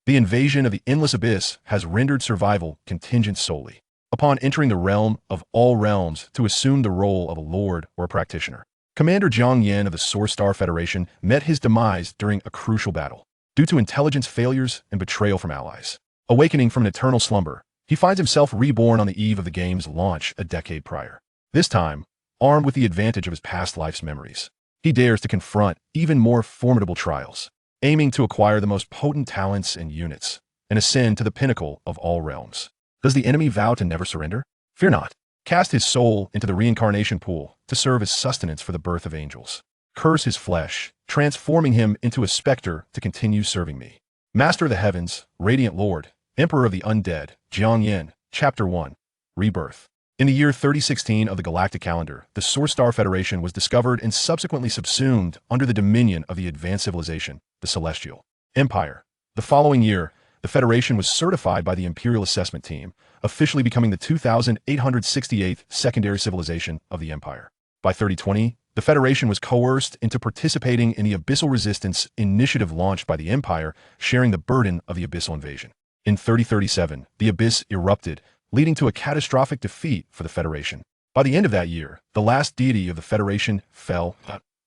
The invasion of the endless abyss has rendered survival contingent solely upon entering the realm of all realms to assume the role of a lord or a practitioner. Commander Jiang Yan of the Source Star Federation met his demise during a crucial battle due to intelligence failures and betrayal from allies. Awakening from an eternal slumber, he finds himself reborn on the eve of the game's launch a decade prior. This time, armed with the advantage of his past life's memories, he dares to confront even more formidable trials, aiming to acquire the most potent talents and units, and ascend to the pinnacle of all realms. Does the enemy vow to never surrender? Fear not. Cast his soul into the reincarnation pool to serve as sustenance for the birth of angels. Curse his flesh, transforming him into a specter to continue serving me. Master of the heavens, radiant lord, emperor of the undead, Jiang Yan, Chapter 1, Rebirth. In the year 3016 of the galactic calendar, the Source Star Federation was discovered and subsequently subsumed under the dominion of the advanced civilization, the Celestial Empire. The following year, the Federation was certified by the Imperial Assessment Team, officially becoming the 2868th secondary civilization of the Empire. By 3020, the Federation was coerced into participating in the Abyssal Resistance initiative launched by the Empire, sharing the burden of the Abyssal invasion. In 3037, the Abyss erupted, leading to a catastrophic defeat for the Federation. By the end of that year, the last deity of the Federation fell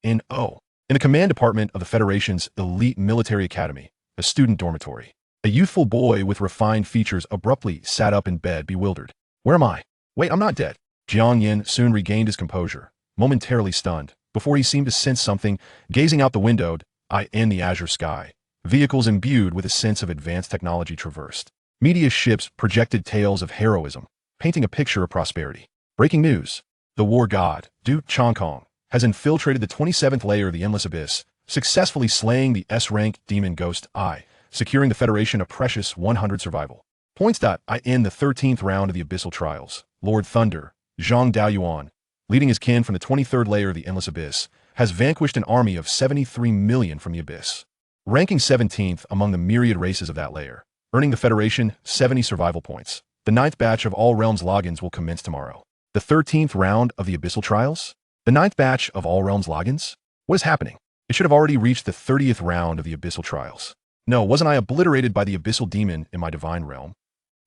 in the command department of the Federation's elite military academy, a student dormitory. A youthful boy with refined features abruptly sat up in bed, bewildered. Where am I? Wait, I'm not dead. Jiang Yan soon regained his composure, momentarily stunned, before he seemed to sense something, gazing out the window, in the azure sky. Vehicles imbued with a sense of advanced technology traversed. Media ships projected tales of heroism, painting a picture of prosperity. Breaking news. The war god, Du Changkong, has infiltrated the 27th layer of the Endless Abyss, successfully slaying the S-rank demon ghost I, securing the Federation a precious 100 survival points. In the 13th round of the Abyssal Trials, Lord Thunder, Zhang Daoyuan, leading his kin from the 23rd layer of the Endless Abyss, has vanquished an army of 73 million from the Abyss, ranking 17th among the myriad races of that layer, earning the Federation 70 survival points. The 9th batch of All Realms logins will commence tomorrow. The 13th round of the Abyssal Trials? The 9th batch of All Realms logins? What is happening? It should have already reached the 30th round of the Abyssal Trials. No, wasn't I obliterated by the Abyssal Demon in my divine realm?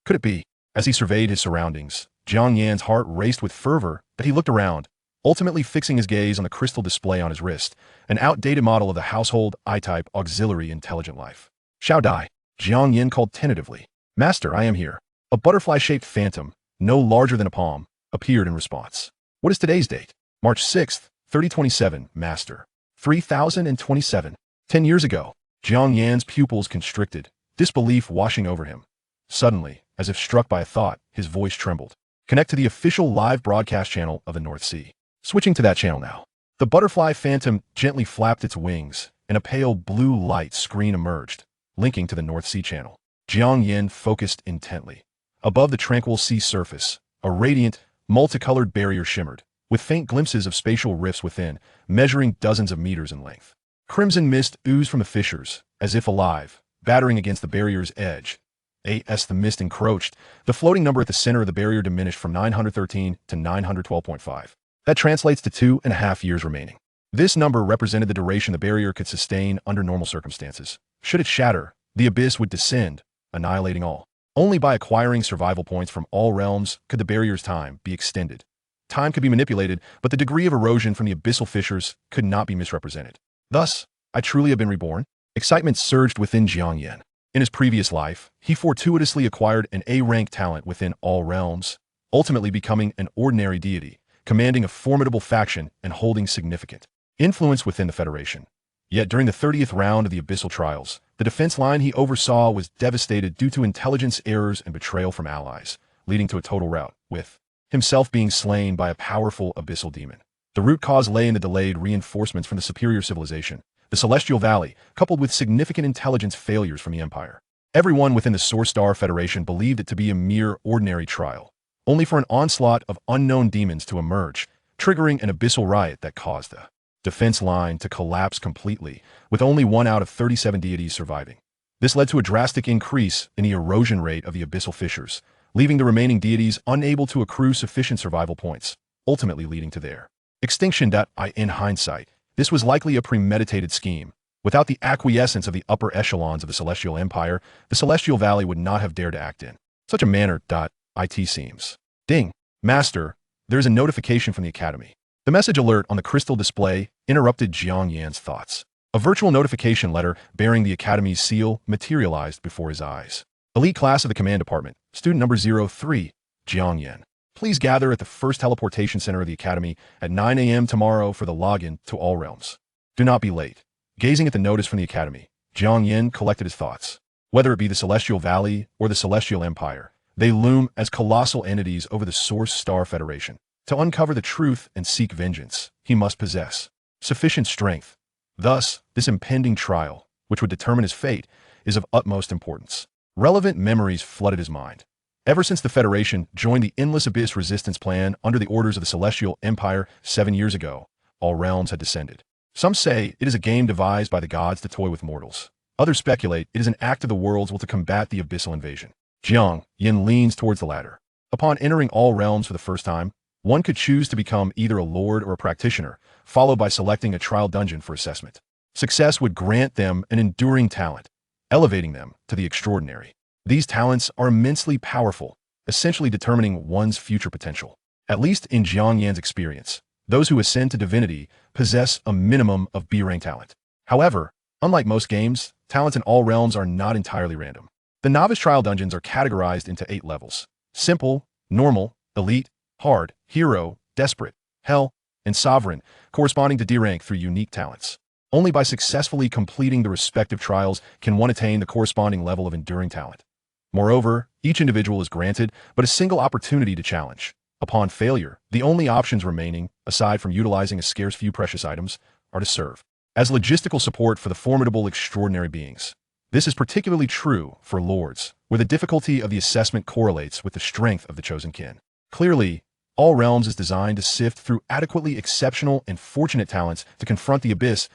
Could it be? As he surveyed his surroundings, Jiang Yan's heart raced with fervor, but he looked around, ultimately fixing his gaze on the crystal display on his wrist, an outdated model of the household I-type auxiliary intelligent life. Shao Dai, Jiang Yan called tentatively. Master, I am here. A butterfly-shaped phantom, no larger than a palm, appeared in response. What is today's date? March 6th, 3027, Master. 3027. 10 years ago. Jiang Yan's pupils constricted, disbelief washing over him. Suddenly, as if struck by a thought, his voice trembled. Connect to the official live broadcast channel of the North Sea. Switching to that channel now. The butterfly phantom gently flapped its wings, and a pale blue light screen emerged, linking to the North Sea channel. Jiang Yan focused intently. Above the tranquil sea surface, a radiant, multicolored barrier shimmered, with faint glimpses of spatial rifts within, measuring dozens of meters in length. Crimson mist oozed from the fissures, as if alive, battering against the barrier's edge. As the mist encroached, the floating number at the center of the barrier diminished from 913 to 912.5. That translates to 2.5 years remaining. This number represented the duration the barrier could sustain under normal circumstances. Should it shatter, the abyss would descend, annihilating all. Only by acquiring survival points from all realms could the barrier's time be extended. Time could be manipulated, but the degree of erosion from the abyssal fissures could not be misrepresented. Thus, I truly have been reborn? Excitement surged within Jiang Yan. In his previous life, he fortuitously acquired an A-rank talent within all realms, ultimately becoming an ordinary deity, commanding a formidable faction and holding significant influence within the Federation. Yet during the 30th round of the Abyssal Trials, the defense line he oversaw was devastated due to intelligence errors and betrayal from allies, leading to a total rout, with himself being slain by a powerful abyssal demon. The root cause lay in the delayed reinforcements from the superior civilization, the Celestial Valley, coupled with significant intelligence failures from the Empire. Everyone within the Source Star Federation believed it to be a mere ordinary trial, only for an onslaught of unknown demons to emerge, triggering an abyssal riot that caused the defense line to collapse completely, with only 1 out of 37 deities surviving. This led to a drastic increase in the erosion rate of the abyssal fissures, leaving the remaining deities unable to accrue sufficient survival points, ultimately leading to their extinction. In hindsight, this was likely a premeditated scheme, Without the acquiescence of the upper echelons of the Celestial Empire, the Celestial Valley would not have dared to act in such a manner. It seems. Ding. Master, there is a notification from the Academy. The message alert on the crystal display interrupted Jiang Yan's thoughts. A virtual notification letter bearing the Academy's seal materialized before his eyes. Elite class of the Command Department, student number 03, Jiang Yan. Please gather at the first teleportation center of the Academy at 9 a.m. tomorrow for the login to all realms. Do not be late. Gazing at the notice from the Academy, Jiang Yan collected his thoughts. Whether it be the Celestial Valley or the Celestial Empire, they loom as colossal entities over the Source Star Federation. To uncover the truth and seek vengeance, he must possess sufficient strength. Thus, this impending trial, which would determine his fate, is of utmost importance. Relevant memories flooded his mind. Ever since the Federation joined the Endless Abyss Resistance Plan under the orders of the Celestial Empire 7 years ago, all realms had descended. Some say it is a game devised by the gods to toy with mortals. Others speculate it is an act of the world's will to combat the abyssal invasion. Jiang Yan leans towards the latter. Upon entering all realms for the first time, one could choose to become either a lord or a practitioner, followed by selecting a trial dungeon for assessment. Success would grant them an enduring talent, elevating them to the extraordinary. These talents are immensely powerful, essentially determining one's future potential. At least in Jiang Yan's experience, those who ascend to divinity possess a minimum of B-rank talent. However, unlike most games, talents in all realms are not entirely random. The novice trial dungeons are categorized into 8 levels: simple, normal, elite, hard, hero, desperate, hell, and sovereign, corresponding to D-rank through unique talents. Only by successfully completing the respective trials can one attain the corresponding level of enduring talent. Moreover, each individual is granted but a single opportunity to challenge. Upon failure, the only options remaining, aside from utilizing a scarce few precious items, are to serve as logistical support for the formidable extraordinary beings. This is particularly true for lords, where the difficulty of the assessment correlates with the strength of the chosen kin. Clearly, All Realms is designed to sift through adequately exceptional and fortunate talents to confront the abyss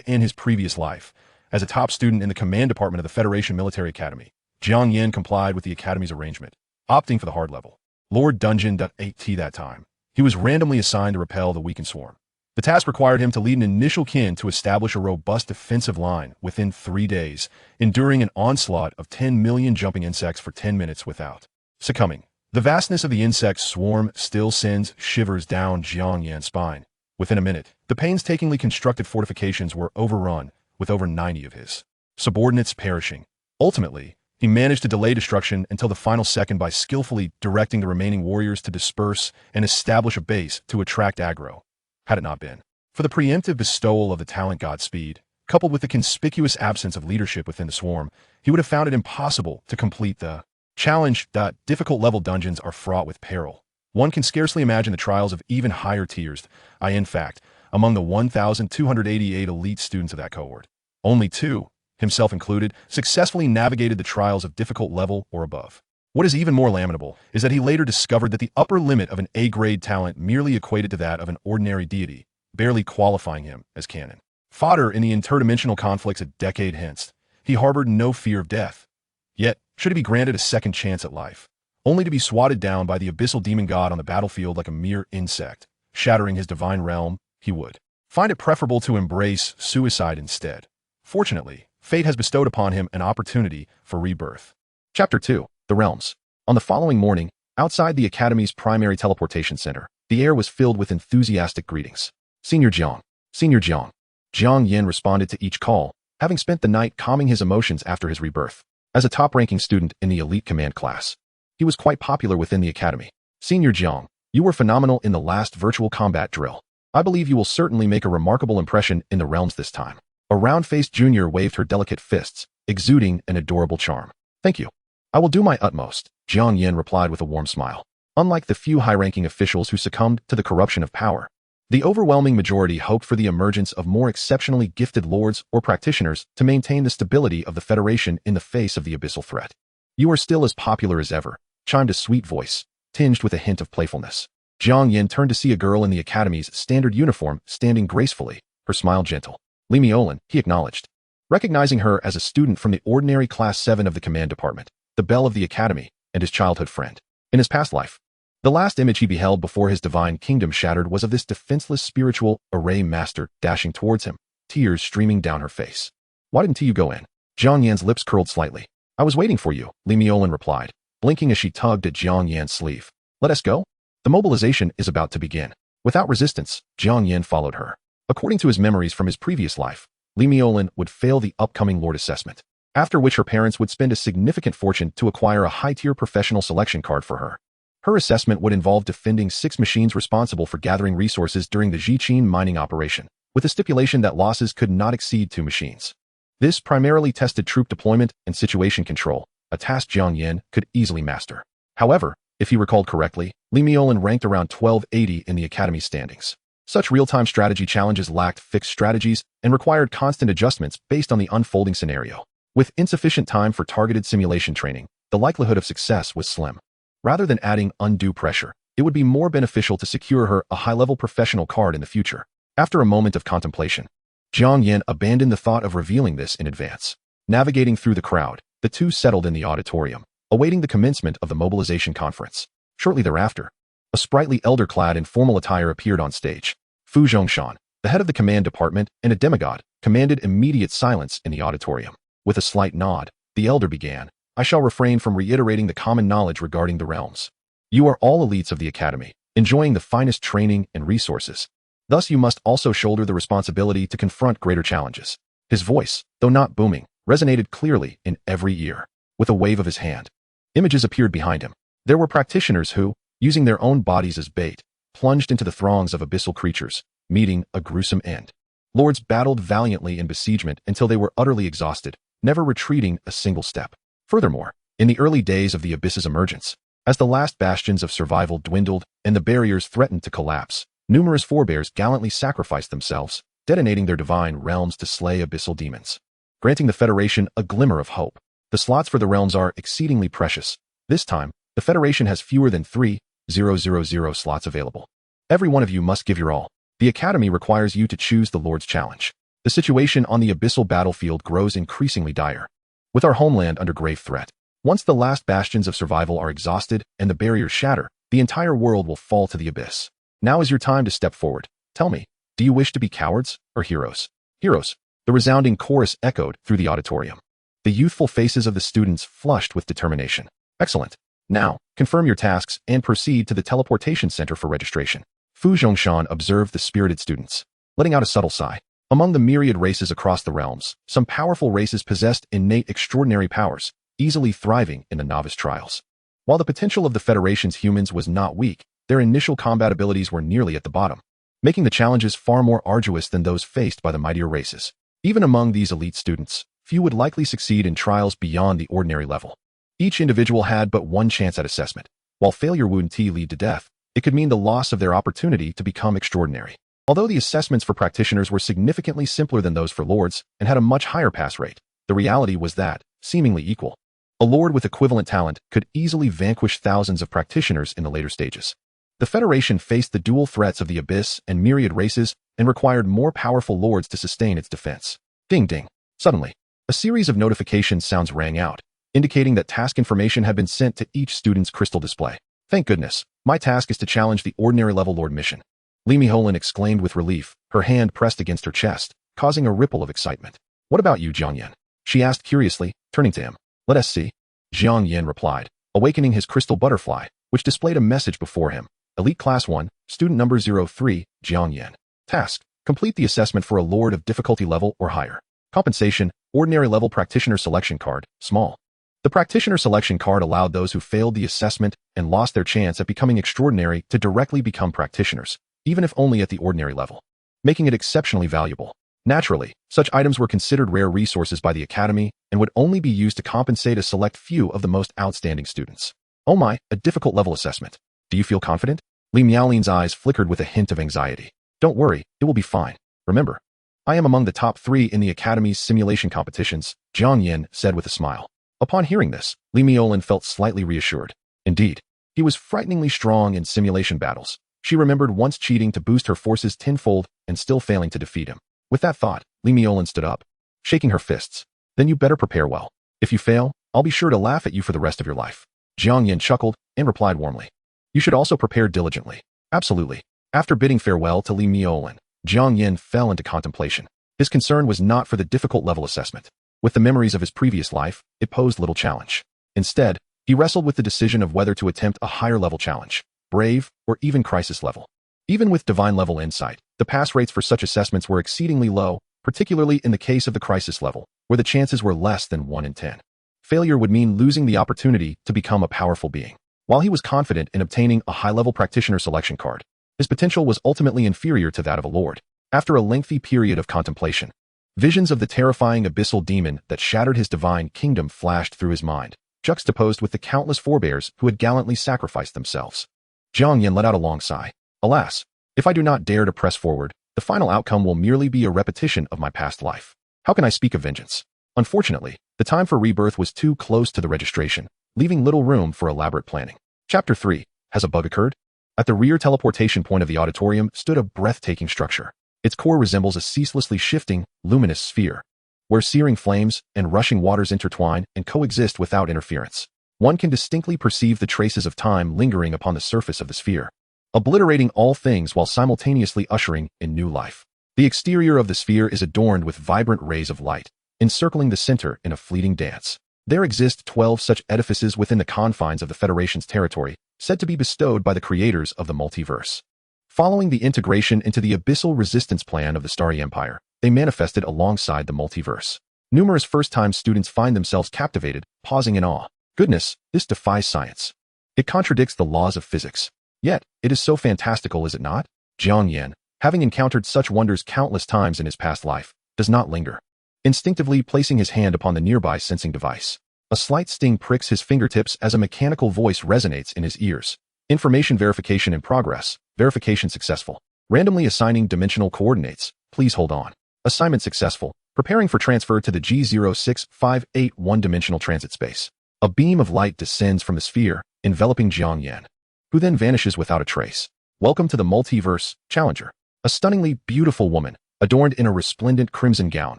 in his previous life. As a top student in the Command Department of the Federation Military Academy, Jiang Yan complied with the Academy's arrangement, opting for the hard level. Lord Dungeon. That time, he was randomly assigned to repel the weakened swarm. The task required him to lead an initial kin to establish a robust defensive line within 3 days, enduring an onslaught of 10 million jumping insects for 10 minutes without succumbing. The vastness of the insect swarm still sends shivers down Jiang Yan's spine. Within a minute, the painstakingly constructed fortifications were overrun, with over 90 of his subordinates perishing. Ultimately, he managed to delay destruction until the final second by skillfully directing the remaining warriors to disperse and establish a base to attract aggro. Had it not been for the preemptive bestowal of the talent Godspeed, coupled with the conspicuous absence of leadership within the swarm, he would have found it impossible to complete the challenge. Difficult level dungeons are fraught with peril. One can scarcely imagine the trials of even higher tiers. In fact, among the 1,288 elite students of that cohort, only 2, himself included, successfully navigated the trials of difficult level or above. What is even more lamentable is that he later discovered that the upper limit of an A-grade talent merely equated to that of an ordinary deity, barely qualifying him as canon. Fodder in the interdimensional conflicts a decade hence, he harbored no fear of death. Yet, should he be granted a second chance at life, only to be swatted down by the abyssal demon god on the battlefield like a mere insect, shattering his divine realm, he would find it preferable to embrace suicide instead. Fortunately, fate has bestowed upon him an opportunity for rebirth. Chapter 2. The Realms. On the following morning, outside the Academy's primary teleportation center, the air was filled with enthusiastic greetings. Senior Jiang. Senior Jiang. Jiang Yan responded to each call, having spent the night calming his emotions after his rebirth. As a top-ranking student in the elite command class, he was quite popular within the Academy. Senior Jiang, you were phenomenal in the last virtual combat drill. I believe you will certainly make a remarkable impression in the realms this time. A round-faced junior waved her delicate fists, exuding an adorable charm. Thank you. I will do my utmost, Jiang Yan replied with a warm smile. Unlike the few high-ranking officials who succumbed to the corruption of power, the overwhelming majority hoped for the emergence of more exceptionally gifted lords or practitioners to maintain the stability of the Federation in the face of the abyssal threat. You are still as popular as ever, chimed a sweet voice, tinged with a hint of playfulness. Jiang Yan turned to see a girl in the Academy's standard uniform standing gracefully, her smile gentle. Li Miolin, he acknowledged. Recognizing her as a student from the ordinary Class 7 of the Command Department, the belle of the Academy, and his childhood friend. In his past life, the last image he beheld before his divine kingdom shattered was of this defenseless spiritual array master dashing towards him, tears streaming down her face. Why didn't you go in? Jiang Yan's lips curled slightly. I was waiting for you, Li Miolin replied, blinking as she tugged at Jiang Yan's sleeve. Let us go? The mobilization is about to begin. Without resistance, Jiang Yan followed her. According to his memories from his previous life, Li Miolin would fail the upcoming Lord assessment, after which her parents would spend a significant fortune to acquire a high-tier professional selection card for her. Her assessment would involve defending 6 machines responsible for gathering resources during the Jiqin mining operation, with a stipulation that losses could not exceed 2 machines. This primarily tested troop deployment and situation control, a task Jiang Yan could easily master. However, if he recalled correctly, Li Miolin ranked around 1280 in the Academy's standings. Such real-time strategy challenges lacked fixed strategies and required constant adjustments based on the unfolding scenario. With insufficient time for targeted simulation training, the likelihood of success was slim. Rather than adding undue pressure, it would be more beneficial to secure her a high-level professional card in the future. After a moment of contemplation, Jiang Yan abandoned the thought of revealing this in advance. Navigating through the crowd, the two settled in the auditorium, awaiting the commencement of the mobilization conference. Shortly thereafter, a sprightly elder clad in formal attire appeared on stage. Fu Zhongshan, the head of the command department and a demigod, commanded immediate silence in the auditorium. With a slight nod, the elder began, I shall refrain from reiterating the common knowledge regarding the realms. You are all elites of the Academy, enjoying the finest training and resources. Thus you must also shoulder the responsibility to confront greater challenges. His voice, though not booming, resonated clearly in every ear. With a wave of his hand, images appeared behind him. There were practitioners who, using their own bodies as bait, plunged into the throngs of abyssal creatures, meeting a gruesome end. Lords battled valiantly in besiegement until they were utterly exhausted, never retreating a single step. Furthermore, in the early days of the abyss's emergence, as the last bastions of survival dwindled and the barriers threatened to collapse, numerous forebears gallantly sacrificed themselves, detonating their divine realms to slay abyssal demons, granting the Federation a glimmer of hope. The slots for the realms are exceedingly precious. This time, the Federation has fewer than 3,000 slots available. Every one of you must give your all. The Academy requires you to choose the Lord's challenge. The situation on the abyssal battlefield grows increasingly dire, with our homeland under grave threat. Once the last bastions of survival are exhausted and the barriers shatter, the entire world will fall to the abyss. Now is your time to step forward. Tell me, do you wish to be cowards or heroes? Heroes. The resounding chorus echoed through the auditorium. The youthful faces of the students flushed with determination. Excellent. Now, confirm your tasks and proceed to the teleportation center for registration. Fu Zhongshan observed the spirited students, letting out a subtle sigh. Among the myriad races across the realms, some powerful races possessed innate extraordinary powers, easily thriving in the novice trials. While the potential of the Federation's humans was not weak, their initial combat abilities were nearly at the bottom, making the challenges far more arduous than those faced by the mightier races. Even among these elite students, few would likely succeed in trials beyond the ordinary level. Each individual had but one chance at assessment. While failure wouldn't lead to death, it could mean the loss of their opportunity to become extraordinary. Although the assessments for practitioners were significantly simpler than those for lords and had a much higher pass rate, the reality was that, seemingly equal, a lord with equivalent talent could easily vanquish thousands of practitioners in the later stages. The Federation faced the dual threats of the abyss and myriad races and required more powerful lords to sustain its defense. Ding ding. Suddenly, a series of notification sounds rang out, indicating that task information had been sent to each student's crystal display. Thank goodness, my task is to challenge the ordinary level lord mission. Li Miolin exclaimed with relief, her hand pressed against her chest, causing a ripple of excitement. What about you, Jiang Yan? She asked curiously, turning to him. Let us see. Jiang Yan replied, awakening his crystal butterfly, which displayed a message before him. Elite Class 1, Student Number 03, Jiang Yan. Task: complete the assessment for a Lord of difficulty level or higher. Compensation: Ordinary level Practitioner Selection Card, small. The Practitioner Selection Card allowed those who failed the assessment and lost their chance at becoming extraordinary to directly become practitioners, even if only at the ordinary level, making it exceptionally valuable. Naturally, such items were considered rare resources by the Academy and would only be used to compensate a select few of the most outstanding students. Oh my, a difficult level assessment. Do you feel confident? Li Miaolin's eyes flickered with a hint of anxiety. Don't worry, it will be fine. Remember, I am among the top 3 in the Academy's simulation competitions, Jiang Yan said with a smile. Upon hearing this, Li Miolin felt slightly reassured. Indeed, he was frighteningly strong in simulation battles. She remembered once cheating to boost her forces tenfold and still failing to defeat him. With that thought, Li Miolin stood up, shaking her fists. Then you better prepare well. If you fail, I'll be sure to laugh at you for the rest of your life. Jiang Yan chuckled and replied warmly. You should also prepare diligently. Absolutely. After bidding farewell to Li Miolin, Jiang Yan fell into contemplation. His concern was not for the difficult level assessment. With the memories of his previous life, it posed little challenge. Instead, he wrestled with the decision of whether to attempt a higher level challenge, brave, or even crisis level. Even with divine level insight, the pass rates for such assessments were exceedingly low, particularly in the case of the crisis level, where the chances were less than 1 in 10. Failure would mean losing the opportunity to become a powerful being. While he was confident in obtaining a high-level practitioner selection card, his potential was ultimately inferior to that of a lord. After a lengthy period of contemplation, visions of the terrifying abyssal demon that shattered his divine kingdom flashed through his mind, juxtaposed with the countless forebears who had gallantly sacrificed themselves. Jiang Yan let out a long sigh. Alas, if I do not dare to press forward, the final outcome will merely be a repetition of my past life. How can I speak of vengeance? Unfortunately, the time for rebirth was too close to the registration, leaving little room for elaborate planning. Chapter 3. Has a bug occurred? At the rear teleportation point of the auditorium stood a breathtaking structure. Its core resembles a ceaselessly shifting, luminous sphere, where searing flames and rushing waters intertwine and coexist without interference. One can distinctly perceive the traces of time lingering upon the surface of the sphere, obliterating all things while simultaneously ushering in new life. The exterior of the sphere is adorned with vibrant rays of light, encircling the center in a fleeting dance. There exist 12 such edifices within the confines of the Federation's territory, said to be bestowed by the creators of the multiverse. Following the integration into the abyssal resistance plan of the Starry Empire, they manifested alongside the multiverse. Numerous first-time students find themselves captivated, pausing in awe. Goodness, this defies science. It contradicts the laws of physics. Yet, it is so fantastical, is it not? Jiang Yan, having encountered such wonders countless times in his past life, does not linger. Instinctively placing his hand upon the nearby sensing device, a slight sting pricks his fingertips as a mechanical voice resonates in his ears. Information verification in progress. Verification successful. Randomly assigning dimensional coordinates. Please hold on. Assignment successful. Preparing for transfer to the G06581 dimensional transit space. A beam of light descends from the sphere, enveloping Jiang Yan, who then vanishes without a trace. Welcome to the multiverse, Challenger. A stunningly beautiful woman, adorned in a resplendent crimson gown,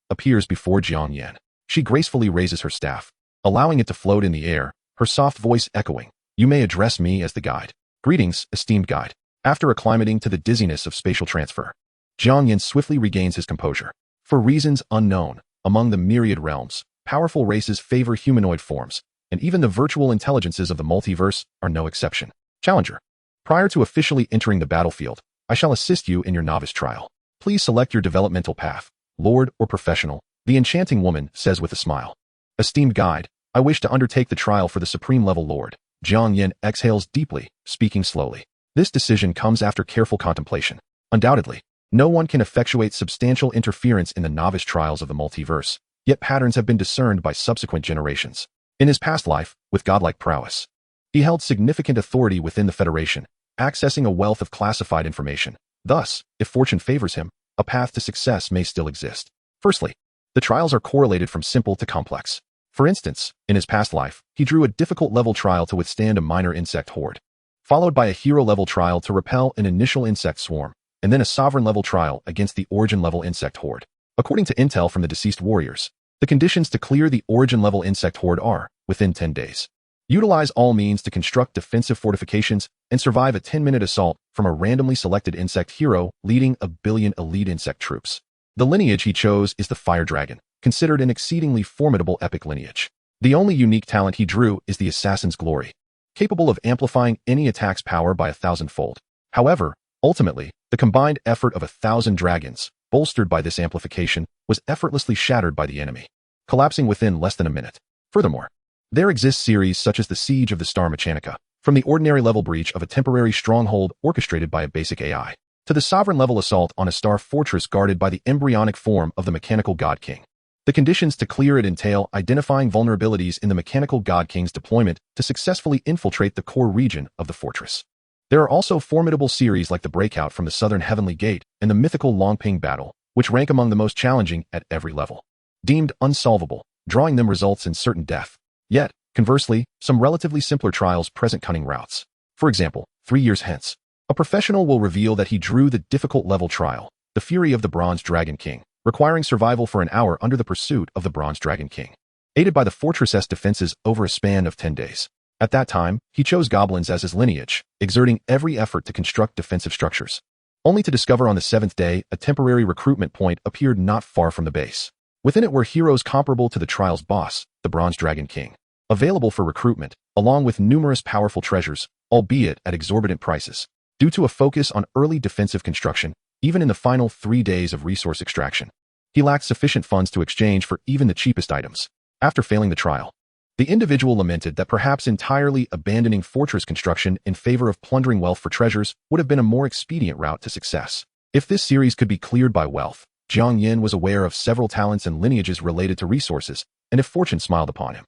appears before Jiang Yan. She gracefully raises her staff, allowing it to float in the air, her soft voice echoing, "You may address me as the guide." Greetings, esteemed guide. After acclimating to the dizziness of spatial transfer, Jiang Yan swiftly regains his composure. For reasons unknown, among the myriad realms, powerful races favor humanoid forms, and even the virtual intelligences of the multiverse are no exception. Challenger. Prior to officially entering the battlefield, I shall assist you in your novice trial. Please select your developmental path, lord or professional, the enchanting woman says with a smile. Esteemed guide, I wish to undertake the trial for the supreme level lord. Jiang Yan exhales deeply, speaking slowly. This decision comes after careful contemplation. Undoubtedly, no one can effectuate substantial interference in the novice trials of the multiverse, yet patterns have been discerned by subsequent generations. In his past life, with godlike prowess, he held significant authority within the Federation, accessing a wealth of classified information. Thus, if fortune favors him, a path to success may still exist. Firstly, the trials are correlated from simple to complex. For instance, in his past life, he drew a difficult level trial to withstand a minor insect horde, followed by a hero level trial to repel an initial insect swarm, and then a sovereign level trial against the origin level insect horde. According to intel from the deceased warriors, the conditions to clear the origin level insect horde are, within 10 days. Utilize all means to construct defensive fortifications and survive a 10-minute assault from a randomly selected insect hero leading 1 billion elite insect troops. The lineage he chose is the Fire Dragon, considered an exceedingly formidable epic lineage. The only unique talent he drew is the Assassin's Glory, capable of amplifying any attack's power by 1,000-fold. However, ultimately, the combined effort of 1,000 dragons, bolstered by this amplification, was effortlessly shattered by the enemy, collapsing within less than a minute. Furthermore, there exist series such as the Siege of the Star Mechanica, from the ordinary level breach of a temporary stronghold orchestrated by a basic AI, to the sovereign level assault on a star fortress guarded by the embryonic form of the Mechanical God King. The conditions to clear it entail identifying vulnerabilities in the Mechanical God King's deployment to successfully infiltrate the core region of the fortress. There are also formidable series like the Breakout from the Southern Heavenly Gate and the mythical Longping Battle, which rank among the most challenging at every level. Deemed unsolvable, drawing them results in certain death. Yet, conversely, some relatively simpler trials present cunning routes. For example, 3 years hence, a professional will reveal that he drew the difficult level trial, the Fury of the Bronze Dragon King, requiring survival for an hour under the pursuit of the Bronze Dragon King, aided by the fortress's defenses over a span of 10 days. At that time, he chose goblins as his lineage, exerting every effort to construct defensive structures. only to discover on the 7th day a temporary recruitment point appeared not far from the base. Within it were heroes comparable to the trial's boss, the Bronze Dragon King, available for recruitment, along with numerous powerful treasures, albeit at exorbitant prices. Due to a focus on early defensive construction, even in the final 3 days of resource extraction, he lacked sufficient funds to exchange for even the cheapest items. After failing the trial, the individual lamented that perhaps entirely abandoning fortress construction in favor of plundering wealth for treasures would have been a more expedient route to success. If this series could be cleared by wealth, Jiang Yan was aware of several talents and lineages related to resources, and if fortune smiled upon him.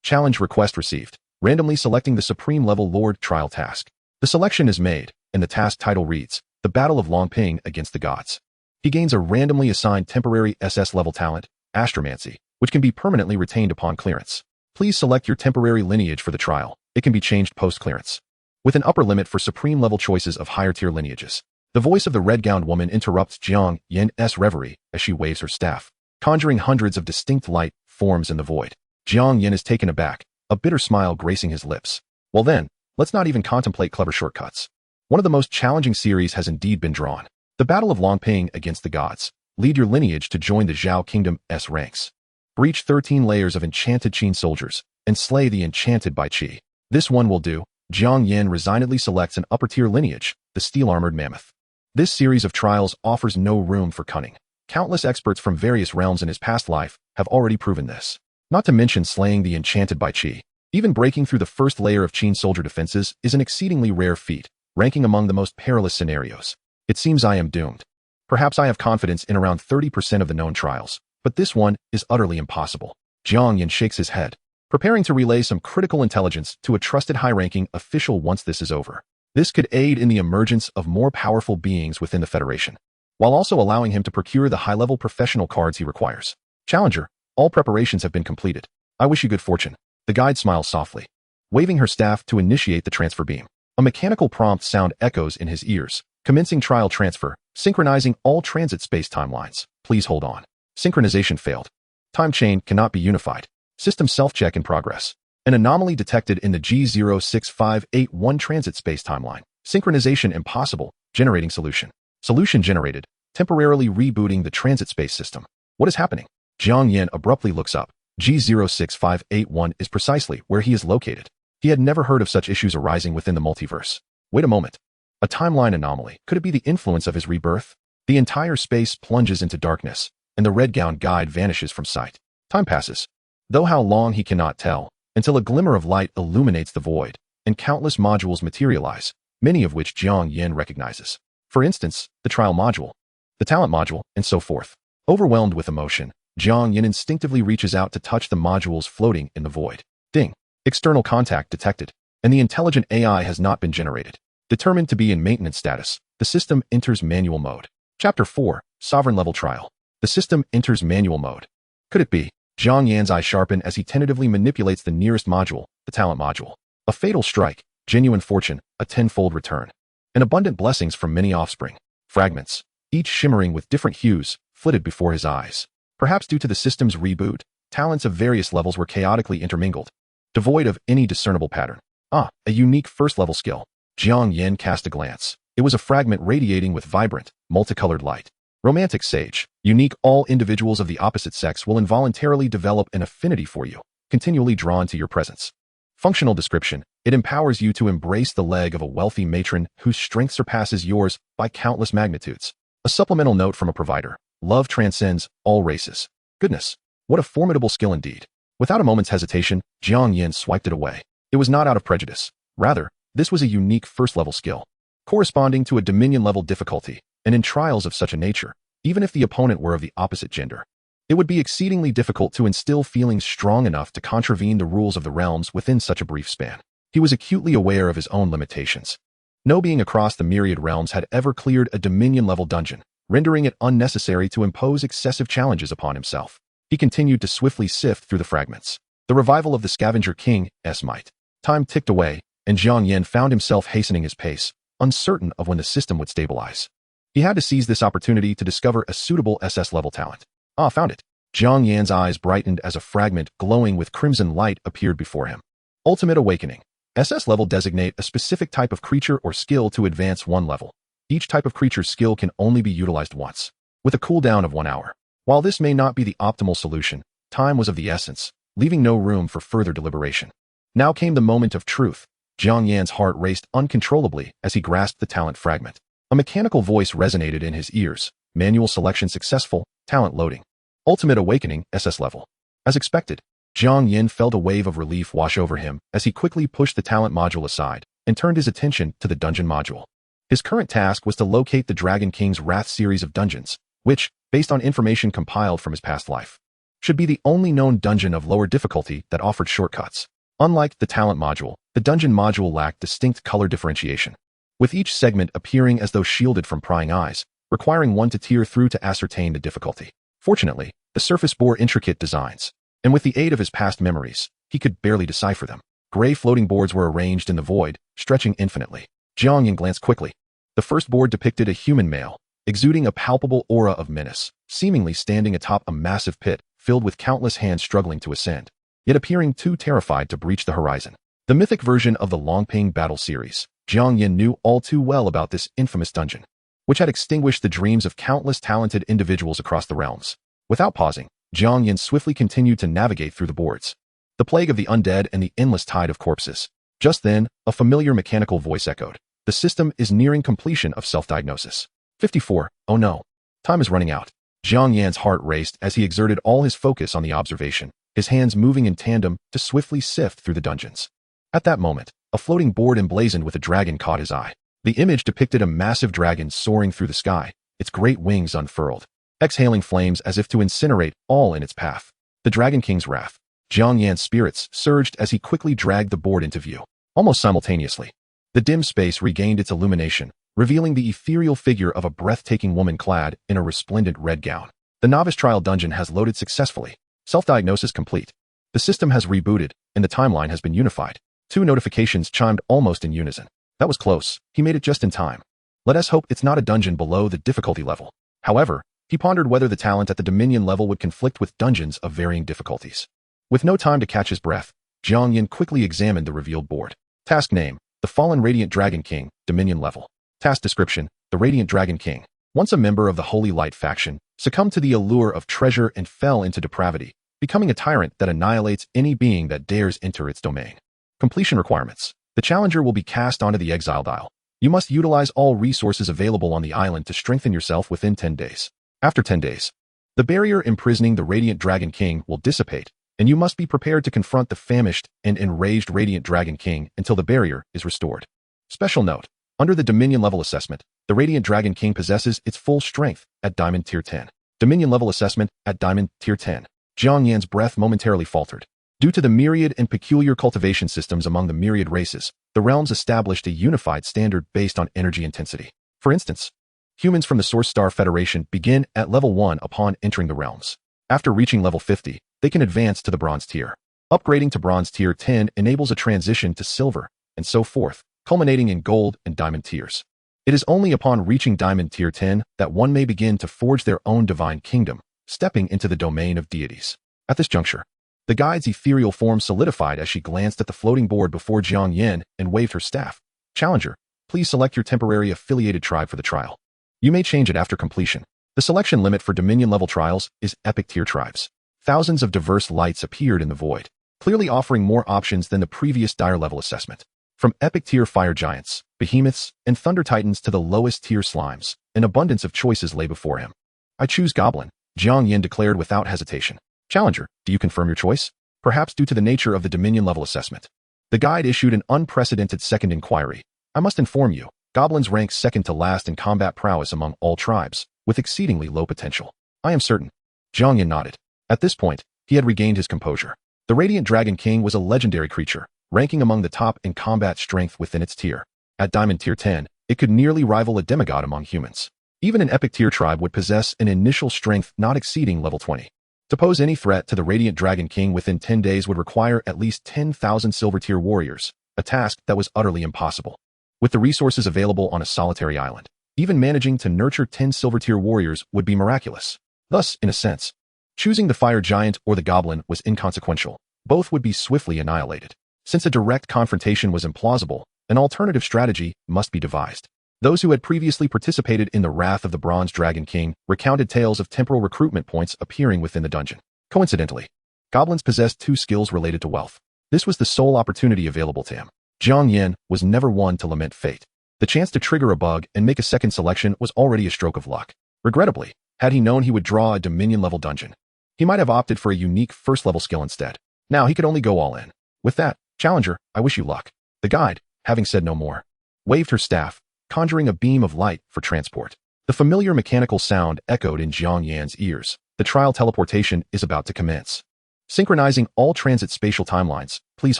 Challenge request received. Randomly selecting the Supreme Level Lord trial task. The selection is made, and the task title reads, The Battle of Longping Against the Gods. He gains a randomly assigned temporary SS level talent, Astromancy, which can be permanently retained upon clearance. Please select your temporary lineage for the trial. It can be changed post-clearance. With an upper limit for supreme level choices of higher tier lineages. The voice of the red-gowned woman interrupts Jiang Yan's reverie as she waves her staff, conjuring hundreds of distinct light forms in the void. Jiang Yan is taken aback, a bitter smile gracing his lips. Well then, let's not even contemplate clever shortcuts. One of the most challenging series has indeed been drawn. The Battle of Longping Against the Gods. Lead your lineage to join the Zhao Kingdom's ranks. Breach 13 layers of enchanted Qin soldiers, and slay the enchanted by Qi. This one will do. Jiang Yan resignedly selects an upper-tier lineage, the Steel-Armored Mammoth. This series of trials offers no room for cunning. Countless experts from various realms in his past life have already proven this. Not to mention slaying the enchanted by Qi. Even breaking through the first layer of Qin soldier defenses is an exceedingly rare feat, ranking among the most perilous scenarios. It seems I am doomed. Perhaps I have confidence in around 30% of the known trials, but this one is utterly impossible. Jiang Yan shakes his head, preparing to relay some critical intelligence to a trusted high-ranking official once this is over. This could aid in the emergence of more powerful beings within the Federation, while also allowing him to procure the high-level professional cards he requires. Challenger, all preparations have been completed. I wish you good fortune. The guide smiles softly, waving her staff to initiate the transfer beam. A mechanical prompt sound echoes in his ears, commencing trial transfer, synchronizing all transit space timelines. Please hold on. Synchronization failed. Time chain cannot be unified. System self-check in progress. An anomaly detected in the G06581 transit space timeline. Synchronization impossible. Generating solution. Solution generated. Temporarily rebooting the transit space system. What is happening? Jiang Yan abruptly looks up. G06581 is precisely where he is located. He had never heard of such issues arising within the multiverse. Wait a moment. A timeline anomaly. Could it be the influence of his rebirth? The entire space plunges into darkness, and the red-gowned guide vanishes from sight. Time passes, though how long he cannot tell, until a glimmer of light illuminates the void, and countless modules materialize, many of which Jiang Yan recognizes. For instance, the trial module, the talent module, and so forth. Overwhelmed with emotion, Jiang Yan instinctively reaches out to touch the modules floating in the void. Ding! External contact detected, and the intelligent AI has not been generated. Determined to be in maintenance status, the system enters manual mode. Chapter 4, Sovereign Level Trial. The system enters manual mode. Could it be? Jiang Yan's eyes sharpen as he tentatively manipulates the nearest module, the talent module. A fatal strike, genuine fortune, a tenfold return, and abundant blessings from many offspring. Fragments, each shimmering with different hues, flitted before his eyes. Perhaps due to the system's reboot, talents of various levels were chaotically intermingled, devoid of any discernible pattern. A unique first-level skill. Jiang Yan cast a glance. It was a fragment radiating with vibrant, multicolored light. Romantic Sage. Unique. All individuals of the opposite sex will involuntarily develop an affinity for you, continually drawn to your presence. Functional description. It empowers you to embrace the leg of a wealthy matron whose strength surpasses yours by countless magnitudes. A supplemental note from a provider. Love transcends all races. Goodness, what a formidable skill indeed. Without a moment's hesitation, Jiang Yan swiped it away. It was not out of prejudice. Rather, this was a unique first-level skill, corresponding to a dominion-level difficulty, and in trials of such a nature, even if the opponent were of the opposite gender, it would be exceedingly difficult to instill feelings strong enough to contravene the rules of the realms within such a brief span. He was acutely aware of his own limitations. No being across the myriad realms had ever cleared a dominion-level dungeon, rendering it unnecessary to impose excessive challenges upon himself. He continued to swiftly sift through the fragments. The revival of the Scavenger King's might. Time ticked away, and Jiang Yan found himself hastening his pace, uncertain of when the system would stabilize. He had to seize this opportunity to discover a suitable SS-level talent. Found it. Jiang Yan's eyes brightened as a fragment glowing with crimson light appeared before him. Ultimate Awakening. SS level designate a specific type of creature or skill to advance one level. Each type of creature's skill can only be utilized once, with a cooldown of 1 hour. While this may not be the optimal solution, time was of the essence, leaving no room for further deliberation. Now came the moment of truth. Jiang Yan's heart raced uncontrollably as he grasped the talent fragment. A mechanical voice resonated in his ears. Manual selection successful, talent loading. Ultimate awakening, SS level. As expected, Jiang Yan felt a wave of relief wash over him as he quickly pushed the talent module aside and turned his attention to the dungeon module. His current task was to locate the Dragon King's Wrath series of dungeons, which, based on information compiled from his past life, should be the only known dungeon of lower difficulty that offered shortcuts. Unlike the talent module, the dungeon module lacked distinct color differentiation, with each segment appearing as though shielded from prying eyes, requiring one to tear through to ascertain the difficulty. Fortunately, the surface bore intricate designs, and with the aid of his past memories, he could barely decipher them. Gray floating boards were arranged in the void, stretching infinitely. Jiang Yan glanced quickly. The first board depicted a human male, exuding a palpable aura of menace, seemingly standing atop a massive pit filled with countless hands struggling to ascend, yet appearing too terrified to breach the horizon. The mythic version of the Longping battle series, Jiang Yan knew all too well about this infamous dungeon, which had extinguished the dreams of countless talented individuals across the realms. Without pausing, Jiang Yan swiftly continued to navigate through the boards. The plague of the undead and the endless tide of corpses. Just then, a familiar mechanical voice echoed. The system is nearing completion of self-diagnosis. 54. Oh no. Time is running out. Jiang Yan's heart raced as he exerted all his focus on the observation, his hands moving in tandem to swiftly sift through the dungeons. At that moment, a floating board emblazoned with a dragon caught his eye. The image depicted a massive dragon soaring through the sky, its great wings unfurled, exhaling flames as if to incinerate all in its path. The Dragon King's Wrath. Jiang Yan's spirits surged as he quickly dragged the board into view. Almost simultaneously, the dim space regained its illumination, revealing the ethereal figure of a breathtaking woman clad in a resplendent red gown. The novice trial dungeon has loaded successfully. Self-diagnosis complete. The system has rebooted, and the timeline has been unified. 2 notifications chimed almost in unison. That was close. He made it just in time. Let us hope it's not a dungeon below the difficulty level. However, he pondered whether the talent at the Dominion level would conflict with dungeons of varying difficulties. With no time to catch his breath, Jiang Yan quickly examined the revealed board. Task name: The Fallen Radiant Dragon King, Dominion level. Task description: The Radiant Dragon King, once a member of the Holy Light faction, succumbed to the allure of treasure and fell into depravity, becoming a tyrant that annihilates any being that dares enter its domain. Completion requirements: The challenger will be cast onto the exiled isle. You must utilize all resources available on the island to strengthen yourself within 10 days. After 10 days, the barrier imprisoning the Radiant Dragon King will dissipate, and you must be prepared to confront the famished and enraged Radiant Dragon King until the barrier is restored. Special note: under the Dominion level assessment, the Radiant Dragon King possesses its full strength at Diamond Tier 10. Dominion level assessment at Diamond Tier 10. Jiang Yan's breath momentarily faltered. Due to the myriad and peculiar cultivation systems among the myriad races, the realms established a unified standard based on energy intensity. For instance, humans from the Source Star Federation begin at level 1 upon entering the realms. After reaching level 50, they can advance to the Bronze Tier. Upgrading to Bronze Tier 10 enables a transition to Silver, and so forth, culminating in Gold and Diamond tiers. It is only upon reaching Diamond Tier 10 that one may begin to forge their own divine kingdom, stepping into the domain of deities. At this juncture, the guide's ethereal form solidified as she glanced at the floating board before Jiang Yan and waved her staff. Challenger, please select your temporary affiliated tribe for the trial. You may change it after completion. The selection limit for Dominion-level trials is Epic Tier tribes. Thousands of diverse lights appeared in the void, clearly offering more options than the previous Dire-level assessment. From Epic Tier fire giants, behemoths, and thunder titans to the lowest tier slimes, an abundance of choices lay before him. I choose Goblin, Jiang Yan declared without hesitation. Challenger, do you confirm your choice? Perhaps due to the nature of the Dominion-level assessment. The guide issued an unprecedented second inquiry. I must inform you, Goblins rank second to last in combat prowess among all tribes, with exceedingly low potential. I am certain. Jiang Yan nodded. At this point, he had regained his composure. The Radiant Dragon King was a legendary creature, ranking among the top in combat strength within its tier. At Diamond Tier 10, it could nearly rival a demigod among humans. Even an Epic Tier tribe would possess an initial strength not exceeding level 20. To pose any threat to the Radiant Dragon King within 10 days would require at least 10,000 Silver Tier warriors, a task that was utterly impossible. With the resources available on a solitary island, even managing to nurture 10 Silver Tier warriors would be miraculous. Thus, in a sense, choosing the Fire Giant or the Goblin was inconsequential. Both would be swiftly annihilated. Since a direct confrontation was implausible, an alternative strategy must be devised. Those who had previously participated in the wrath of the Bronze Dragon King recounted tales of temporal recruitment points appearing within the dungeon. Coincidentally, goblins possessed 2 skills related to wealth. This was the sole opportunity available to him. Jiang Yan was never one to lament fate. The chance to trigger a bug and make a second selection was already a stroke of luck. Regrettably, had he known he would draw a Dominion-level dungeon, he might have opted for a unique first-level skill instead. Now he could only go all in. With that, Challenger, I wish you luck. The guide, having said no more, waved her staff, conjuring a beam of light for transport. The familiar mechanical sound echoed in Jiang Yan's ears. The trial teleportation is about to commence. Synchronizing all transit spatial timelines, please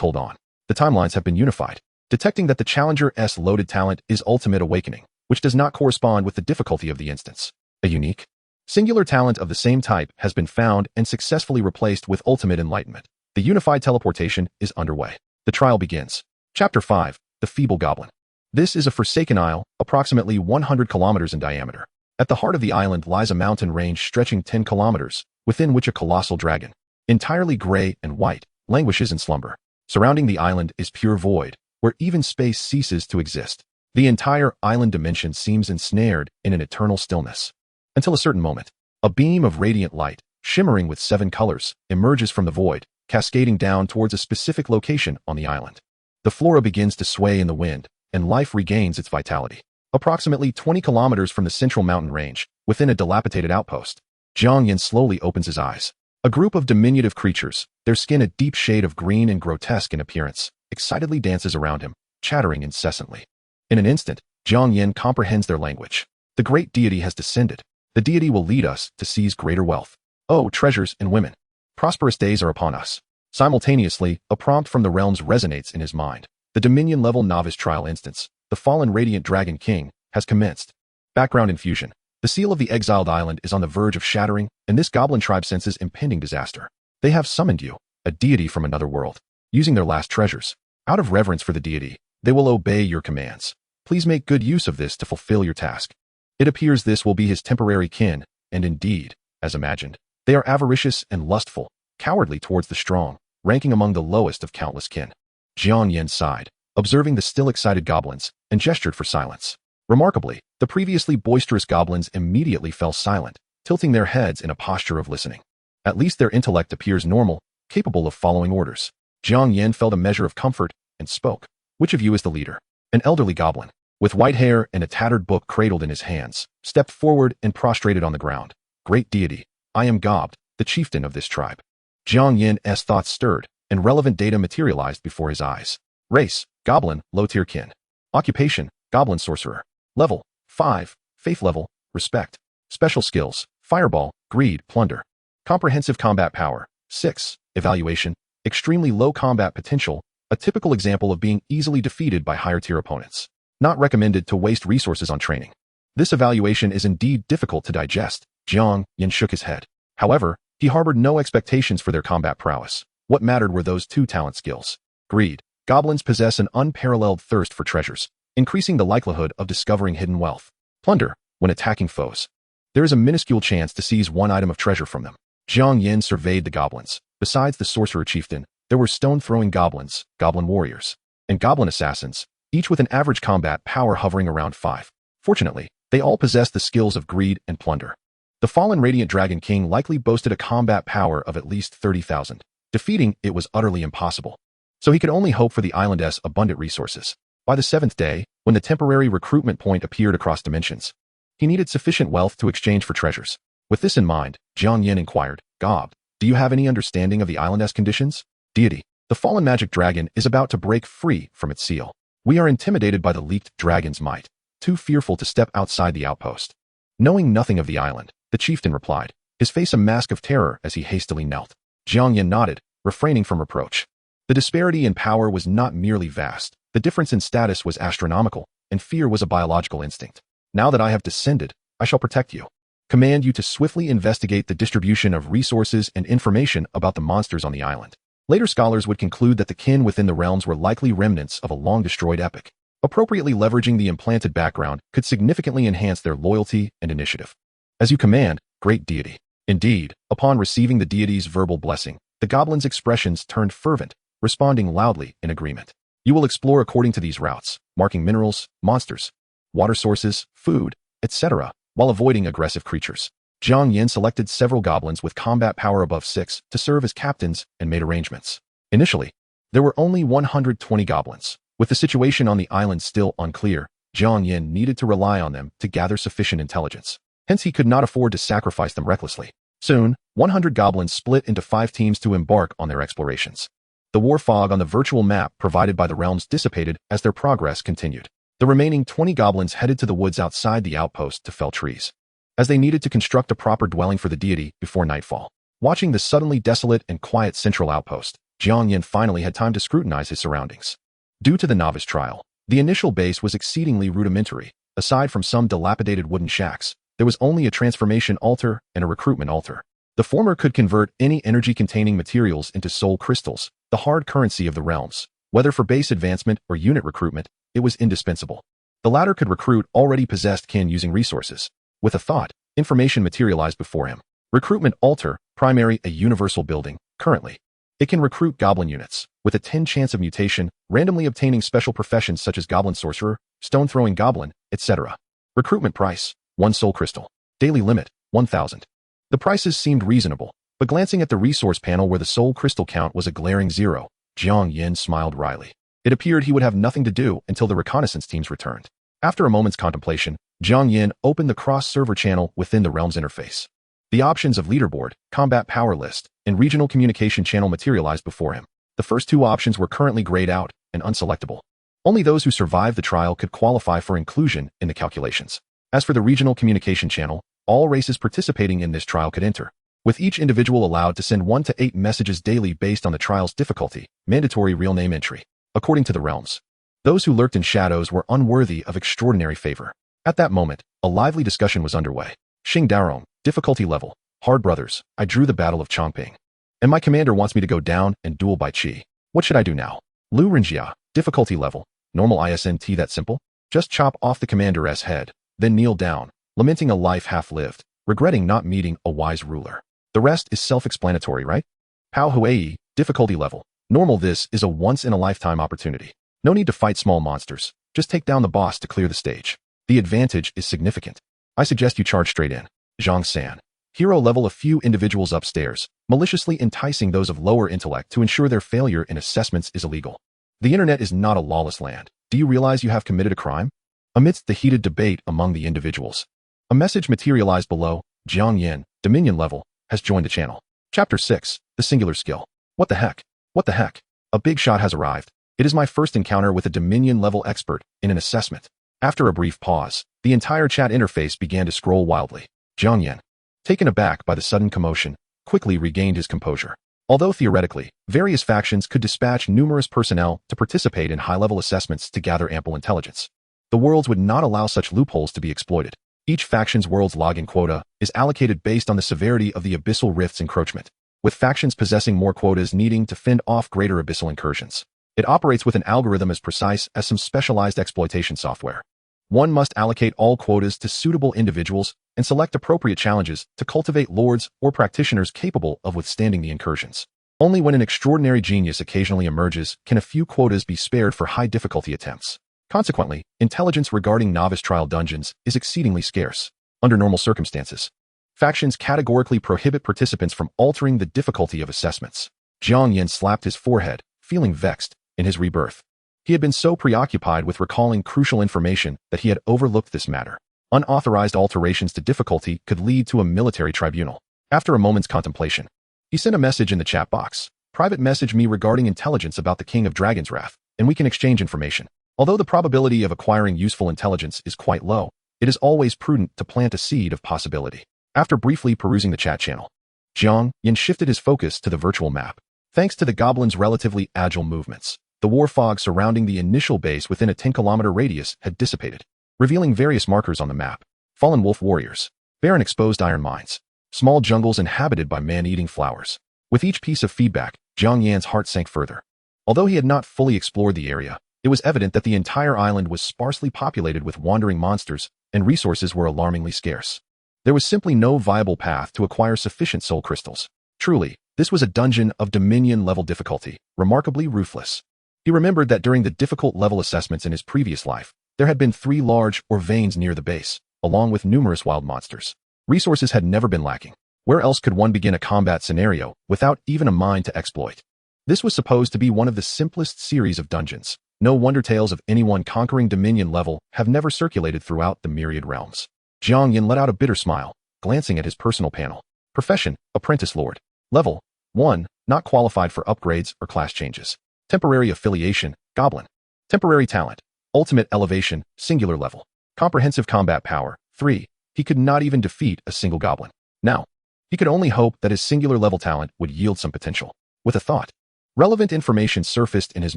hold on. The timelines have been unified, detecting that the Challenger's loaded talent is ultimate awakening, which does not correspond with the difficulty of the instance. A unique, singular talent of the same type has been found and successfully replaced with ultimate enlightenment. The unified teleportation is underway. The trial begins. Chapter 5, The Feeble Goblin. This is a forsaken isle, approximately 100 kilometers in diameter. At the heart of the island lies a mountain range stretching 10 kilometers, within which a colossal dragon, entirely gray and white, languishes in slumber. Surrounding the island is pure void, where even space ceases to exist. The entire island dimension seems ensnared in an eternal stillness. Until a certain moment, a beam of radiant light, shimmering with 7 colors, emerges from the void, cascading down towards a specific location on the island. The flora begins to sway in the wind, and life regains its vitality. Approximately 20 kilometers from the central mountain range, within a dilapidated outpost, Jiang Yan slowly opens his eyes. A group of diminutive creatures, their skin a deep shade of green and grotesque in appearance, excitedly dances around him, chattering incessantly. In an instant, Jiang Yan comprehends their language. The great deity has descended. The deity will lead us to seize greater wealth. Oh, treasures and women! Prosperous days are upon us. Simultaneously, a prompt from the realms resonates in his mind. The Dominion-level novice trial instance, the fallen Radiant Dragon King, has commenced. Background infusion. The seal of the exiled island is on the verge of shattering, and this goblin tribe senses impending disaster. They have summoned you, a deity from another world, using their last treasures. Out of reverence for the deity, they will obey your commands. Please make good use of this to fulfill your task. It appears this will be his temporary kin, and indeed, as imagined, they are avaricious and lustful, cowardly towards the strong, ranking among the lowest of countless kin. Jiang Yan sighed, observing the still excited goblins, and gestured for silence. Remarkably, the previously boisterous goblins immediately fell silent, tilting their heads in a posture of listening. At least their intellect appears normal, capable of following orders. Jiang Yan felt a measure of comfort, and spoke. Which of you is the leader? An elderly goblin, with white hair and a tattered book cradled in his hands, stepped forward and prostrated on the ground. Great deity, I am Gob, the chieftain of this tribe. Jiang Yan's thoughts stirred, and relevant data materialized before his eyes. Race, goblin, low-tier kin. Occupation, goblin sorcerer. Level, 5, faith level, respect. Special skills, fireball, greed, plunder. Comprehensive combat power, 6, evaluation, extremely low combat potential, a typical example of being easily defeated by higher-tier opponents. Not recommended to waste resources on training. This evaluation is indeed difficult to digest. Jiang Yan shook his head. However, he harbored no expectations for their combat prowess. What mattered were those 2 talent skills. Greed. Goblins possess an unparalleled thirst for treasures, increasing the likelihood of discovering hidden wealth. Plunder. When attacking foes, there is a minuscule chance to seize one item of treasure from them. Jiang Yan surveyed the goblins. Besides the sorcerer chieftain, there were stone-throwing goblins, goblin warriors, and goblin assassins, each with an average combat power hovering around 5. Fortunately, they all possessed the skills of greed and plunder. The fallen Radiant Dragon King likely boasted a combat power of at least 30,000. Defeating it was utterly impossible. So he could only hope for the island's abundant resources. By the 7th day, when the temporary recruitment point appeared across dimensions, he needed sufficient wealth to exchange for treasures. With this in mind, Jiang Yan inquired, Gob, do you have any understanding of the island's conditions? Deity, the fallen magic dragon is about to break free from its seal. We are intimidated by the leaked dragon's might, too fearful to step outside the outpost. Knowing nothing of the island, the chieftain replied, his face a mask of terror as he hastily knelt. Jiang Yan nodded, refraining from reproach. The disparity in power was not merely vast, the difference in status was astronomical, and fear was a biological instinct. Now that I have descended, I shall protect you. Command you to swiftly investigate the distribution of resources and information about the monsters on the island. Later scholars would conclude that the kin within the realms were likely remnants of a long-destroyed epic. Appropriately leveraging the implanted background could significantly enhance their loyalty and initiative. As you command, great deity. Indeed, upon receiving the deity's verbal blessing, the goblin's expressions turned fervent, responding loudly in agreement. You will explore according to these routes, marking minerals, monsters, water sources, food, etc., while avoiding aggressive creatures. Jiang Yan selected several goblins with combat power above 6 to serve as captains and made arrangements. Initially, there were only 120 goblins. With the situation on the island still unclear, Jiang Yan needed to rely on them to gather sufficient intelligence. Hence, he could not afford to sacrifice them recklessly. Soon, 100 goblins split into 5 teams to embark on their explorations. The war fog on the virtual map provided by the realms dissipated as their progress continued. The remaining 20 goblins headed to the woods outside the outpost to fell trees, as they needed to construct a proper dwelling for the deity before nightfall. Watching the suddenly desolate and quiet central outpost, Jiang Yan finally had time to scrutinize his surroundings. Due to the novice trial, the initial base was exceedingly rudimentary. Aside from some dilapidated wooden shacks, there was only a transformation altar and a recruitment altar. The former could convert any energy-containing materials into soul crystals, the hard currency of the realms. Whether for base advancement or unit recruitment, it was indispensable. The latter could recruit already possessed kin using resources. With a thought, information materialized before him. Recruitment altar, primary, a universal building. Currently, it can recruit goblin units, with a 10 chance of mutation, randomly obtaining special professions such as goblin sorcerer, stone-throwing goblin, etc. Recruitment price, 1 soul crystal. Daily limit, 1,000. The prices seemed reasonable, but glancing at the resource panel where the soul crystal count was a glaring 0, Jiang Yan smiled wryly. It appeared he would have nothing to do until the reconnaissance teams returned. After a moment's contemplation, Jiang Yan opened the cross-server channel within the realm's interface. The options of leaderboard, combat power list, and regional communication channel materialized before him. The first 2 options were currently grayed out and unselectable. Only those who survived the trial could qualify for inclusion in the calculations. As for the regional communication channel, all races participating in this trial could enter, with each individual allowed to send 1 to 8 messages daily based on the trial's difficulty, mandatory real name entry. According to the realms, those who lurked in shadows were unworthy of extraordinary favor. At that moment, a lively discussion was underway. Xing Daorong, difficulty level, hard brothers, I drew the battle of Chongping, and my commander wants me to go down and duel by Qi. What should I do now? Lu Renjia, difficulty level, normal ISNT, that simple? Just chop off the commander's head, then kneel down, lamenting a life half-lived, regretting not meeting a wise ruler. The rest is self-explanatory, right? Pao Huai, difficulty level, normal. This is a once-in-a-lifetime opportunity. No need to fight small monsters, just take down the boss to clear the stage. The advantage is significant. I suggest you charge straight in. Zhang San, hero level, a few individuals upstairs, maliciously enticing those of lower intellect to ensure their failure in assessments is illegal. The internet is not a lawless land. Do you realize you have committed a crime? Amidst the heated debate among the individuals, a message materialized below. Jiang Yan, Dominion level, has joined the channel. Chapter 6, the singular skill. What the heck? What the heck? A big shot has arrived. It is my first encounter with a Dominion level expert in an assessment. After a brief pause, the entire chat interface began to scroll wildly. Jiang Yan, taken aback by the sudden commotion, quickly regained his composure. Although theoretically, various factions could dispatch numerous personnel to participate in high-level assessments to gather ample intelligence, the worlds would not allow such loopholes to be exploited. Each faction's world's login quota is allocated based on the severity of the abyssal rift's encroachment, with factions possessing more quotas needing to fend off greater abyssal incursions. It operates with an algorithm as precise as some specialized exploitation software. One must allocate all quotas to suitable individuals and select appropriate challenges to cultivate lords or practitioners capable of withstanding the incursions. Only when an extraordinary genius occasionally emerges can a few quotas be spared for high-difficulty attempts. Consequently, intelligence regarding novice trial dungeons is exceedingly scarce. Under normal circumstances, factions categorically prohibit participants from altering the difficulty of assessments. Jiang Yan slapped his forehead, feeling vexed. In his rebirth, he had been so preoccupied with recalling crucial information that he had overlooked this matter. Unauthorized alterations to difficulty could lead to a military tribunal. After a moment's contemplation, he sent a message in the chat box. Private message me regarding intelligence about the King of Dragon's Wrath, and we can exchange information. Although the probability of acquiring useful intelligence is quite low, it is always prudent to plant a seed of possibility. After briefly perusing the chat channel, Jiang Yan shifted his focus to the virtual map. Thanks to the goblin's relatively agile movements, the war fog surrounding the initial base within a 10-kilometer radius had dissipated, revealing various markers on the map. Fallen wolf warriors, barren exposed iron mines, small jungles inhabited by man-eating flowers. With each piece of feedback, Jiang Yan's heart sank further. Although he had not fully explored the area, it was evident that the entire island was sparsely populated with wandering monsters, and resources were alarmingly scarce. There was simply no viable path to acquire sufficient soul crystals. Truly, this was a dungeon of Dominion-level difficulty, remarkably ruthless. He remembered that during the difficult level assessments in his previous life, There had been 3 large or veins near the base, along with numerous wild monsters. Resources had never been lacking. Where else could one begin a combat scenario without even a mine to exploit? This was supposed to be one of the simplest series of dungeons. No wonder tales of anyone conquering Dominion level have never circulated throughout the myriad realms. Jiang Yan let out a bitter smile, glancing at his personal panel. Profession, Apprentice Lord. Level 1, not qualified for upgrades or class changes. Temporary affiliation, Goblin. Temporary talent, Ultimate elevation, singular level. Comprehensive combat power, 3. He could not even defeat a single goblin. Now, he could only hope that his singular level talent would yield some potential. With a thought, relevant information surfaced in his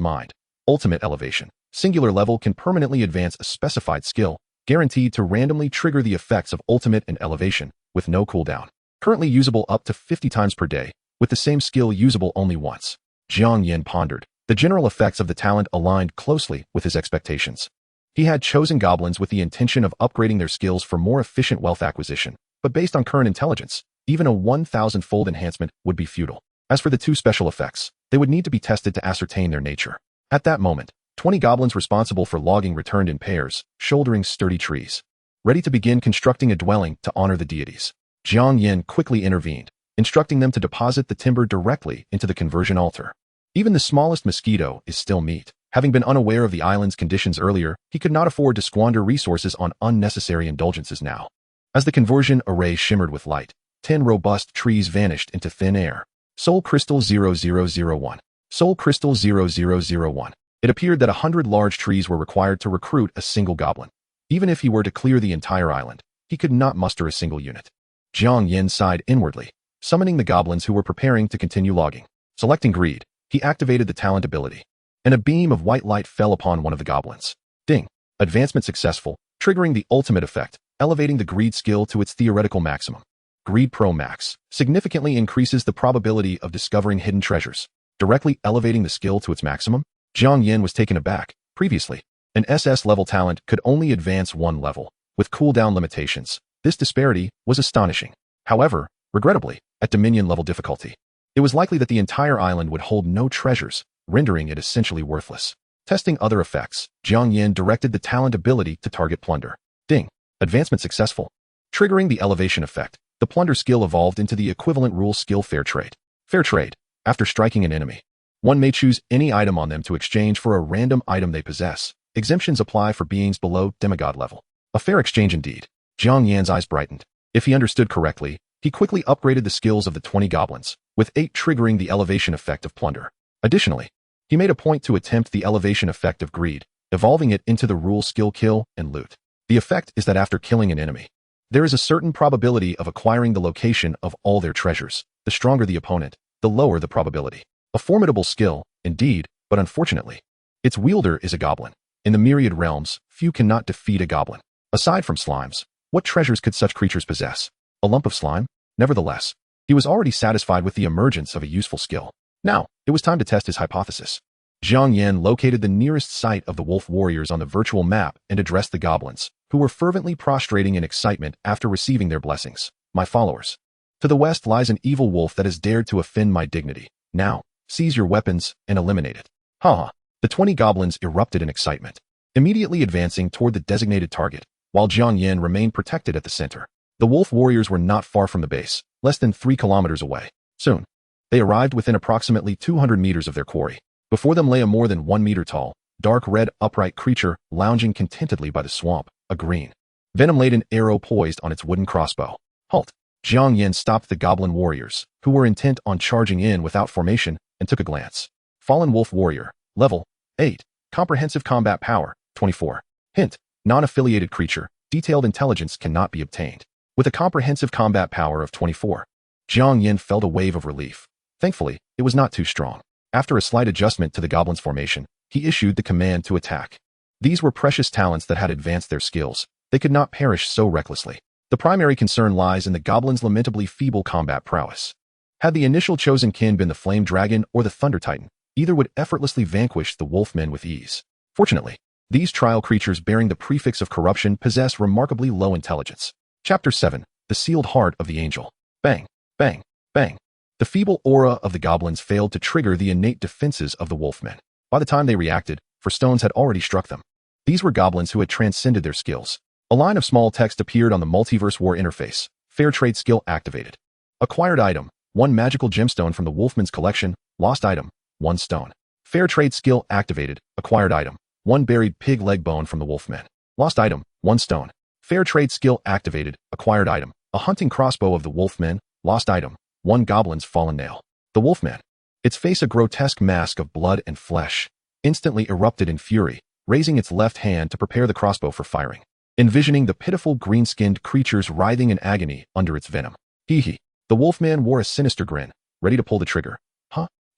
mind. Ultimate elevation. Singular level can permanently advance a specified skill, guaranteed to randomly trigger the effects of ultimate and elevation, with no cooldown. Currently usable up to 50 times per day, with the same skill usable only once. Jiang Yan pondered. The general effects of the talent aligned closely with his expectations. He had chosen goblins with the intention of upgrading their skills for more efficient wealth acquisition, but based on current intelligence, even a 1,000-fold enhancement would be futile. As for the 2 special effects, they would need to be tested to ascertain their nature. At that moment, 20 goblins responsible for logging returned in pairs, shouldering sturdy trees, ready to begin constructing a dwelling to honor the deities. Jiang Yan quickly intervened, instructing them to deposit the timber directly into the conversion altar. Even the smallest mosquito is still meat. Having been unaware of the island's conditions earlier, he could not afford to squander resources on unnecessary indulgences now. As the conversion array shimmered with light, 10 robust trees vanished into thin air. Soul Crystal 0001. Soul Crystal 0001. It appeared that 100 large trees were required to recruit a single goblin. Even if he were to clear the entire island, he could not muster a single unit. Jiang Yan sighed inwardly, summoning the goblins who were preparing to continue logging. Selecting Greed, he activated the talent ability, and a beam of white light fell upon one of the goblins. Ding! Advancement successful, triggering the ultimate effect, elevating the Greed skill to its theoretical maximum. Greed Pro Max significantly increases the probability of discovering hidden treasures, directly elevating the skill to its maximum. Jiang Yan was taken aback. Previously, an SS-level talent could only advance 1 level, with cooldown limitations. This disparity was astonishing. However, regrettably, at Dominion-level difficulty, it was likely that the entire island would hold no treasures, rendering it essentially worthless. Testing other effects, Jiang Yan directed the talent ability to target plunder. Ding! Advancement successful. Triggering the elevation effect, the plunder skill evolved into the equivalent rule skill Fair Trade. Fair Trade. After striking an enemy, one may choose any item on them to exchange for a random item they possess. Exemptions apply for beings below demigod level. A fair exchange indeed. Jiang Yan's eyes brightened. If he understood correctly, he quickly upgraded the skills of the 20 goblins, with 8 triggering the elevation effect of plunder. Additionally, he made a point to attempt the elevation effect of Greed, evolving it into the rule skill Kill and Loot. The effect is that after killing an enemy, there is a certain probability of acquiring the location of all their treasures. The stronger the opponent, the lower the probability. A formidable skill, indeed, but unfortunately, its wielder is a goblin. In the myriad realms, few cannot defeat a goblin. Aside from slimes, what treasures could such creatures possess? A lump of slime? Nevertheless, he was already satisfied with the emergence of a useful skill. Now, it was time to test his hypothesis. Jiang Yan located the nearest site of the wolf warriors on the virtual map and addressed the goblins, who were fervently prostrating in excitement after receiving their blessings. My followers. To the west lies an evil wolf that has dared to offend my dignity. Now, seize your weapons and eliminate it. Ha! The 20 goblins erupted in excitement, immediately advancing toward the designated target, while Jiang Yan remained protected at the center. The wolf warriors were not far from the base, less than 3 kilometers away. Soon, they arrived within approximately 200 meters of their quarry. Before them lay a more than 1 meter tall, dark red upright creature lounging contentedly by the swamp, a green, venom-laden arrow poised on its wooden crossbow. Halt! Jiang Yan stopped the goblin warriors, who were intent on charging in without formation, and took a glance. Fallen Wolf Warrior, level 8, comprehensive combat power, 24. Hint, non-affiliated creature, detailed intelligence cannot be obtained. With a comprehensive combat power of 24, Jiang Yan felt a wave of relief. Thankfully, it was not too strong. After a slight adjustment to the goblin's formation, he issued the command to attack. These were precious talents that had advanced their skills. They could not perish so recklessly. The primary concern lies in the goblin's lamentably feeble combat prowess. Had the initial chosen kin been the Flame Dragon or the Thunder Titan, either would effortlessly vanquish the Wolfmen with ease. Fortunately, these trial creatures bearing the prefix of corruption possess remarkably low intelligence. Chapter 7. The Sealed Heart of the Angel. Bang, bang, bang. The feeble aura of the goblins failed to trigger the innate defenses of the wolfmen. By the time they reacted, for stones had already struck them. These were goblins who had transcended their skills. A line of small text appeared on the Multiverse War interface. Fair trade skill activated. Acquired item, 1 magical gemstone from the Wolfman's collection. Lost item, 1 stone. Fair trade skill activated. Acquired item, 1 buried pig leg bone from the Wolfman. Lost item, 1 stone. Fair trade skill activated. Acquired item, a hunting crossbow of the Wolfman. Lost item, 1 goblin's fallen nail. The Wolfman, its face a grotesque mask of blood and flesh, instantly erupted in fury, raising its left hand to prepare the crossbow for firing. Envisioning the pitiful green-skinned creatures writhing in agony under its venom. Hee. The Wolfman wore a sinister grin, ready to pull the trigger.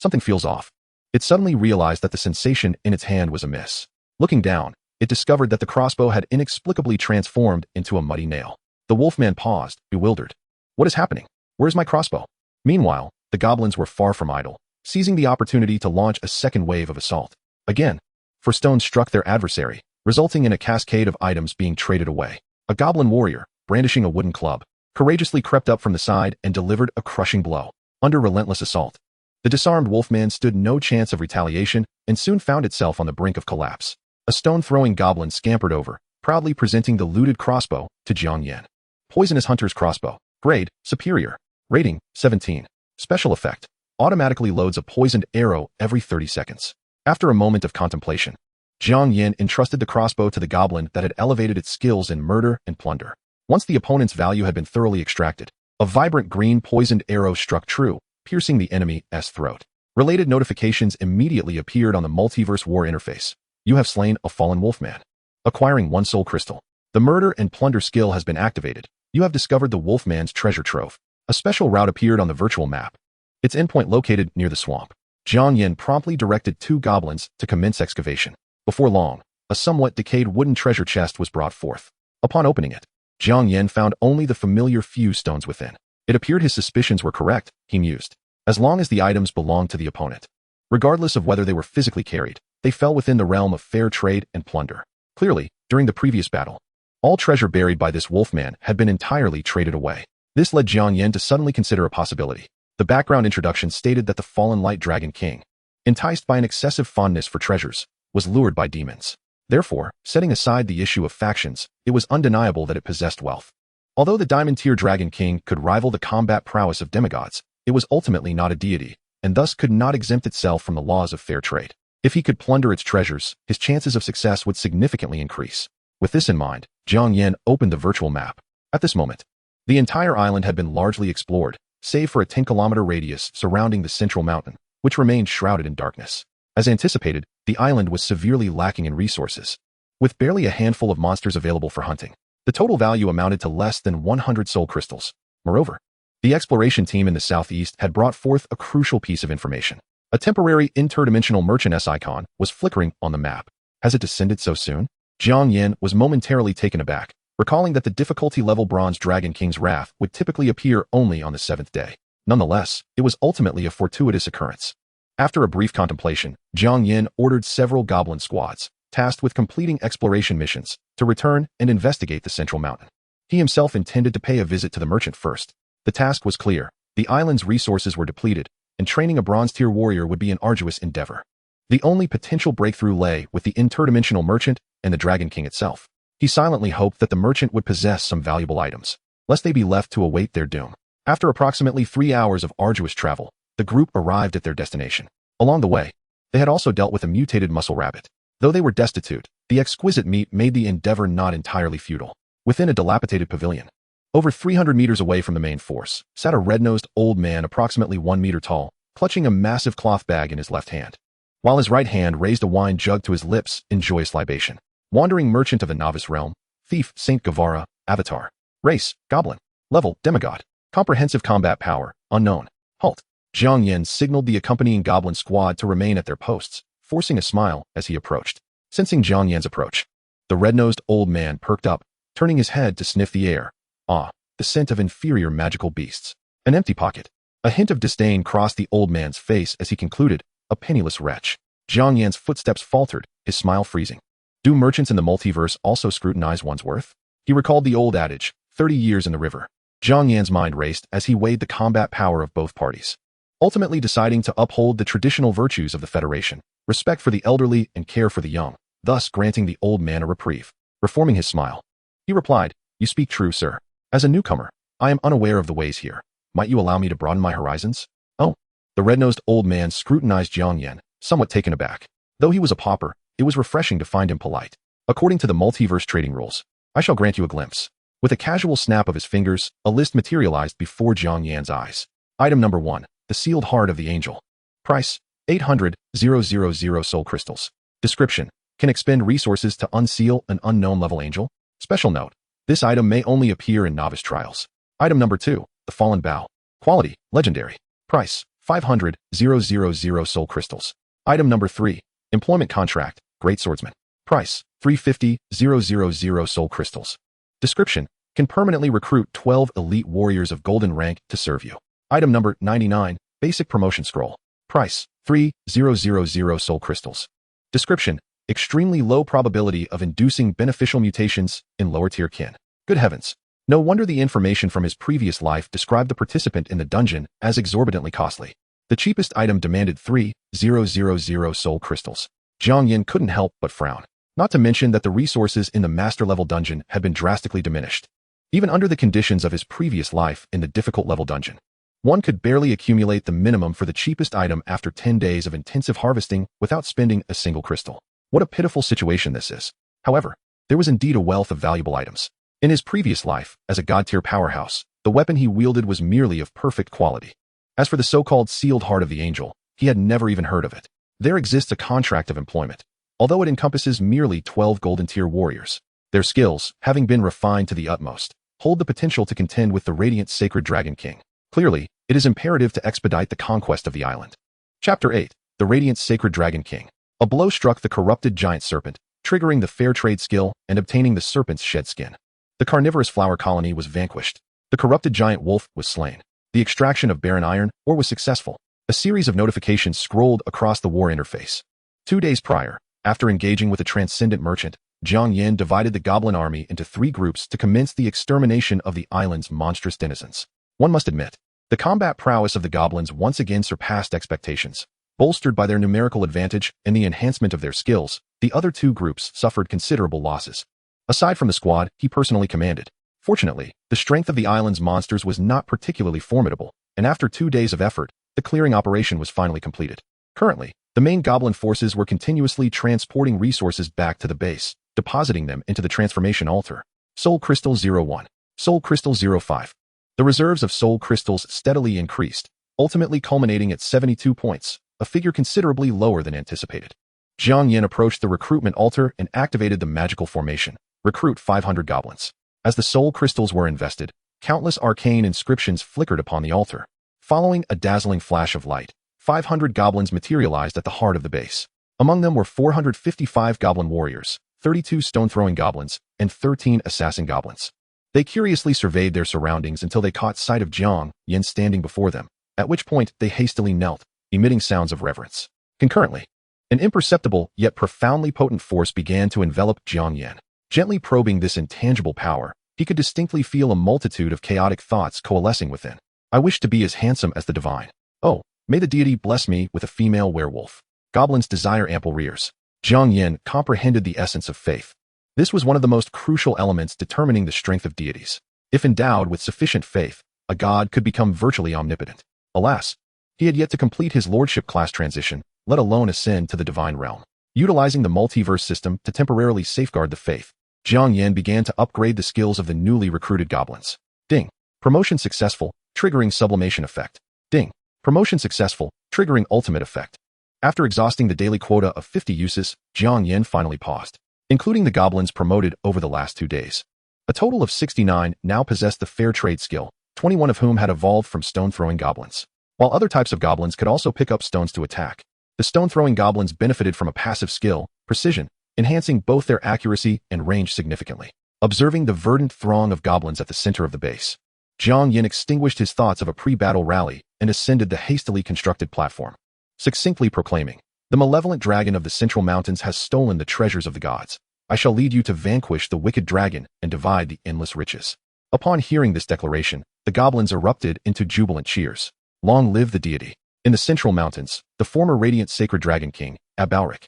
Something feels off. It suddenly realized that the sensation in its hand was amiss. Looking down, it discovered that the crossbow had inexplicably transformed into a muddy nail. The Wolfman paused, bewildered. What is happening? Where's my crossbow? Meanwhile, the goblins were far from idle, seizing the opportunity to launch a second wave of assault. Again, for stones struck their adversary, resulting in a cascade of items being traded away. A goblin warrior, brandishing a wooden club, courageously crept up from the side and delivered a crushing blow. Under relentless assault, the disarmed Wolfman stood no chance of retaliation and soon found itself on the brink of collapse. A stone-throwing goblin scampered over, proudly presenting the looted crossbow to Jiang Yan. Poisonous Hunter's Crossbow. Grade, Superior. Rating, 17. Special effect. Automatically loads a poisoned arrow every 30 seconds. After a moment of contemplation, Jiang Yan entrusted the crossbow to the goblin that had elevated its skills in murder and plunder. Once the opponent's value had been thoroughly extracted, a vibrant green poisoned arrow struck true, piercing the enemy's throat. Related notifications immediately appeared on the Multiverse War interface. You have slain a fallen Wolfman. Acquiring 1 soul crystal. The murder and plunder skill has been activated. You have discovered the Wolfman's treasure trove. A special route appeared on the virtual map. Its endpoint located near the swamp. Jiang Yan promptly directed 2 goblins to commence excavation. Before long, a somewhat decayed wooden treasure chest was brought forth. Upon opening it, Jiang Yan found only the familiar few stones within. It appeared his suspicions were correct, he mused. As long as the items belonged to the opponent, regardless of whether they were physically carried, they fell within the realm of fair trade and plunder. Clearly, during the previous battle, all treasure buried by this Wolfman had been entirely traded away. This led Jiang Yan to suddenly consider a possibility. The background introduction stated that the fallen Light Dragon King, enticed by an excessive fondness for treasures, was lured by demons. Therefore, setting aside the issue of factions, it was undeniable that it possessed wealth. Although the Diamond-tier Dragon King could rival the combat prowess of demigods, it was ultimately not a deity, and thus could not exempt itself from the laws of fair trade. If he could plunder its treasures, his chances of success would significantly increase. With this in mind, Jiang Yan opened the virtual map. At this moment, the entire island had been largely explored, save for a 10-kilometer radius surrounding the central mountain, which remained shrouded in darkness. As anticipated, the island was severely lacking in resources, with barely a handful of monsters available for hunting. The total value amounted to less than 100 soul crystals. Moreover, the exploration team in the southeast had brought forth a crucial piece of information. A temporary interdimensional merchant icon was flickering on the map. Has it descended so soon? Jiang Yan was momentarily taken aback, recalling that the difficulty level Bronze Dragon King's wrath would typically appear only on the 7th day. Nonetheless, it was ultimately a fortuitous occurrence. After a brief contemplation, Jiang Yan ordered several goblin squads, tasked with completing exploration missions, to return and investigate the central mountain. He himself intended to pay a visit to the merchant first. The task was clear. The island's resources were depleted, and training a bronze-tier warrior would be an arduous endeavor. The only potential breakthrough lay with the interdimensional merchant and the Dragon King itself. He silently hoped that the merchant would possess some valuable items, lest they be left to await their doom. After approximately 3 hours of arduous travel, the group arrived at their destination. Along the way, they had also dealt with a mutated muscle rabbit. Though they were destitute, the exquisite meat made the endeavor not entirely futile. Within a dilapidated pavilion, over 300 meters away from the main force, sat a red-nosed old man approximately 1 meter tall, clutching a massive cloth bag in his left hand, while his right hand raised a wine jug to his lips in joyous libation. Wandering merchant of the novice realm, thief, Saint Guevara, avatar, race, goblin, level, demigod, comprehensive combat power, unknown. Halt. Jiang Yan signaled the accompanying goblin squad to remain at their posts, forcing a smile as he approached. Sensing Jiang Yan's approach, the red-nosed old man perked up, turning his head to sniff the air. Ah, the scent of inferior magical beasts. An empty pocket. A hint of disdain crossed the old man's face as he concluded, a penniless wretch. Jiang Yan's footsteps faltered, his smile freezing. Do merchants in the multiverse also scrutinize one's worth? He recalled the old adage, 30 years in the river. Jiang Yan's mind raced as he weighed the combat power of both parties, ultimately deciding to uphold the traditional virtues of the Federation, respect for the elderly and care for the young. thus granting the old man a reprieve. Reforming his smile, he replied, "You speak true, sir. As a newcomer, I am unaware of the ways here. Might you allow me to broaden my horizons?" "Oh." The red-nosed old man scrutinized Jiang Yan, somewhat taken aback. Though he was a pauper, it was refreshing to find him polite. "According to the multiverse trading rules, I shall grant you a glimpse." With a casual snap of his fingers, a list materialized before Jiang Yan's eyes. Item number 1, the sealed heart of the angel. Price, 800,000 soul crystals. Description, can expend resources to unseal an unknown level angel. Special note, this item may only appear in novice trials. Item number 2, the fallen bow. Quality, legendary. Price, 500,000 soul crystals. Item number 3, employment contract, great swordsman. Price, 350,000 soul crystals. Description, can permanently recruit 12 elite warriors of golden rank to serve you. Item number 99, basic promotion scroll. Price, 3,000 soul crystals. Description, extremely low probability of inducing beneficial mutations in lower tier kin. Good heavens. No wonder the information from his previous life described the participant in the dungeon as exorbitantly costly. The cheapest item demanded 3,000 soul crystals. Jiang Yan couldn't help but frown. Not to mention that the resources in the master level dungeon had been drastically diminished. Even under the conditions of his previous life in the difficult level dungeon, one could barely accumulate the minimum for the cheapest item after 10 days of intensive harvesting without spending a single crystal. What a pitiful situation this is. However, there was indeed a wealth of valuable items. In his previous life, as a god-tier powerhouse, the weapon he wielded was merely of perfect quality. As for the so-called sealed heart of the angel, he had never even heard of it. There exists a contract of employment, although it encompasses merely 12 golden tier warriors. Their skills, having been refined to the utmost, hold the potential to contend with the radiant sacred dragon king. Clearly, it is imperative to expedite the conquest of the island. Chapter 8, the radiant sacred dragon king. A blow struck the corrupted giant serpent, triggering the fair trade skill and obtaining the serpent's shed skin. The carnivorous flower colony was vanquished. The corrupted giant wolf was slain. The extraction of barren iron ore was successful. A series of notifications scrolled across the war interface. 2 days prior, after engaging with a transcendent merchant, Jiang Yan divided the goblin army into 3 groups to commence the extermination of the island's monstrous denizens. One must admit, the combat prowess of the goblins once again surpassed expectations. Bolstered by their numerical advantage and the enhancement of their skills, the other 2 groups suffered considerable losses. Aside from the squad he personally commanded, fortunately, the strength of the island's monsters was not particularly formidable, and after 2 days of effort, the clearing operation was finally completed. Currently, the main goblin forces were continuously transporting resources back to the base, depositing them into the transformation altar. Soul Crystal 01. Soul Crystal 05. The reserves of soul crystals steadily increased, ultimately culminating at 72 points, a figure considerably lower than anticipated. Jiang Yan approached the recruitment altar and activated the magical formation. Recruit 500 goblins. As the soul crystals were invested, countless arcane inscriptions flickered upon the altar. Following a dazzling flash of light, 500 goblins materialized at the heart of the base. Among them were 455 goblin warriors, 32 stone-throwing goblins, and 13 assassin goblins. They curiously surveyed their surroundings until they caught sight of Jiang Yan standing before them, at which point they hastily knelt, emitting sounds of reverence. Concurrently, an imperceptible yet profoundly potent force began to envelop Jiang Yan. Gently probing this intangible power, he could distinctly feel a multitude of chaotic thoughts coalescing within. I wish to be as handsome as the divine. Oh, may the deity bless me with a female werewolf. Goblins desire ample rears. Jiang Yan comprehended the essence of faith. This was one of the most crucial elements determining the strength of deities. If endowed with sufficient faith, a god could become virtually omnipotent. Alas, he had yet to complete his lordship class transition, let alone ascend to the divine realm. Utilizing the multiverse system to temporarily safeguard the faith, Jiang Yan began to upgrade the skills of the newly recruited goblins. Ding. Promotion successful, triggering sublimation effect. Ding. Promotion successful, triggering ultimate effect. After exhausting the daily quota of 50 uses, Jiang Yan finally paused. Including the goblins promoted over the last 2 days. A total of 69 now possessed the fair trade skill, 21 of whom had evolved from stone-throwing goblins. While other types of goblins could also pick up stones to attack, the stone-throwing goblins benefited from a passive skill, precision, enhancing both their accuracy and range significantly. Observing the verdant throng of goblins at the center of the base, Jiang Yan extinguished his thoughts of a pre-battle rally and ascended the hastily constructed platform, succinctly proclaiming, "The malevolent dragon of the central mountains has stolen the treasures of the gods. I shall lead you to vanquish the wicked dragon and divide the endless riches." Upon hearing this declaration, the goblins erupted into jubilant cheers. Long live the deity. In the central mountains, the former radiant sacred dragon king, Abalric,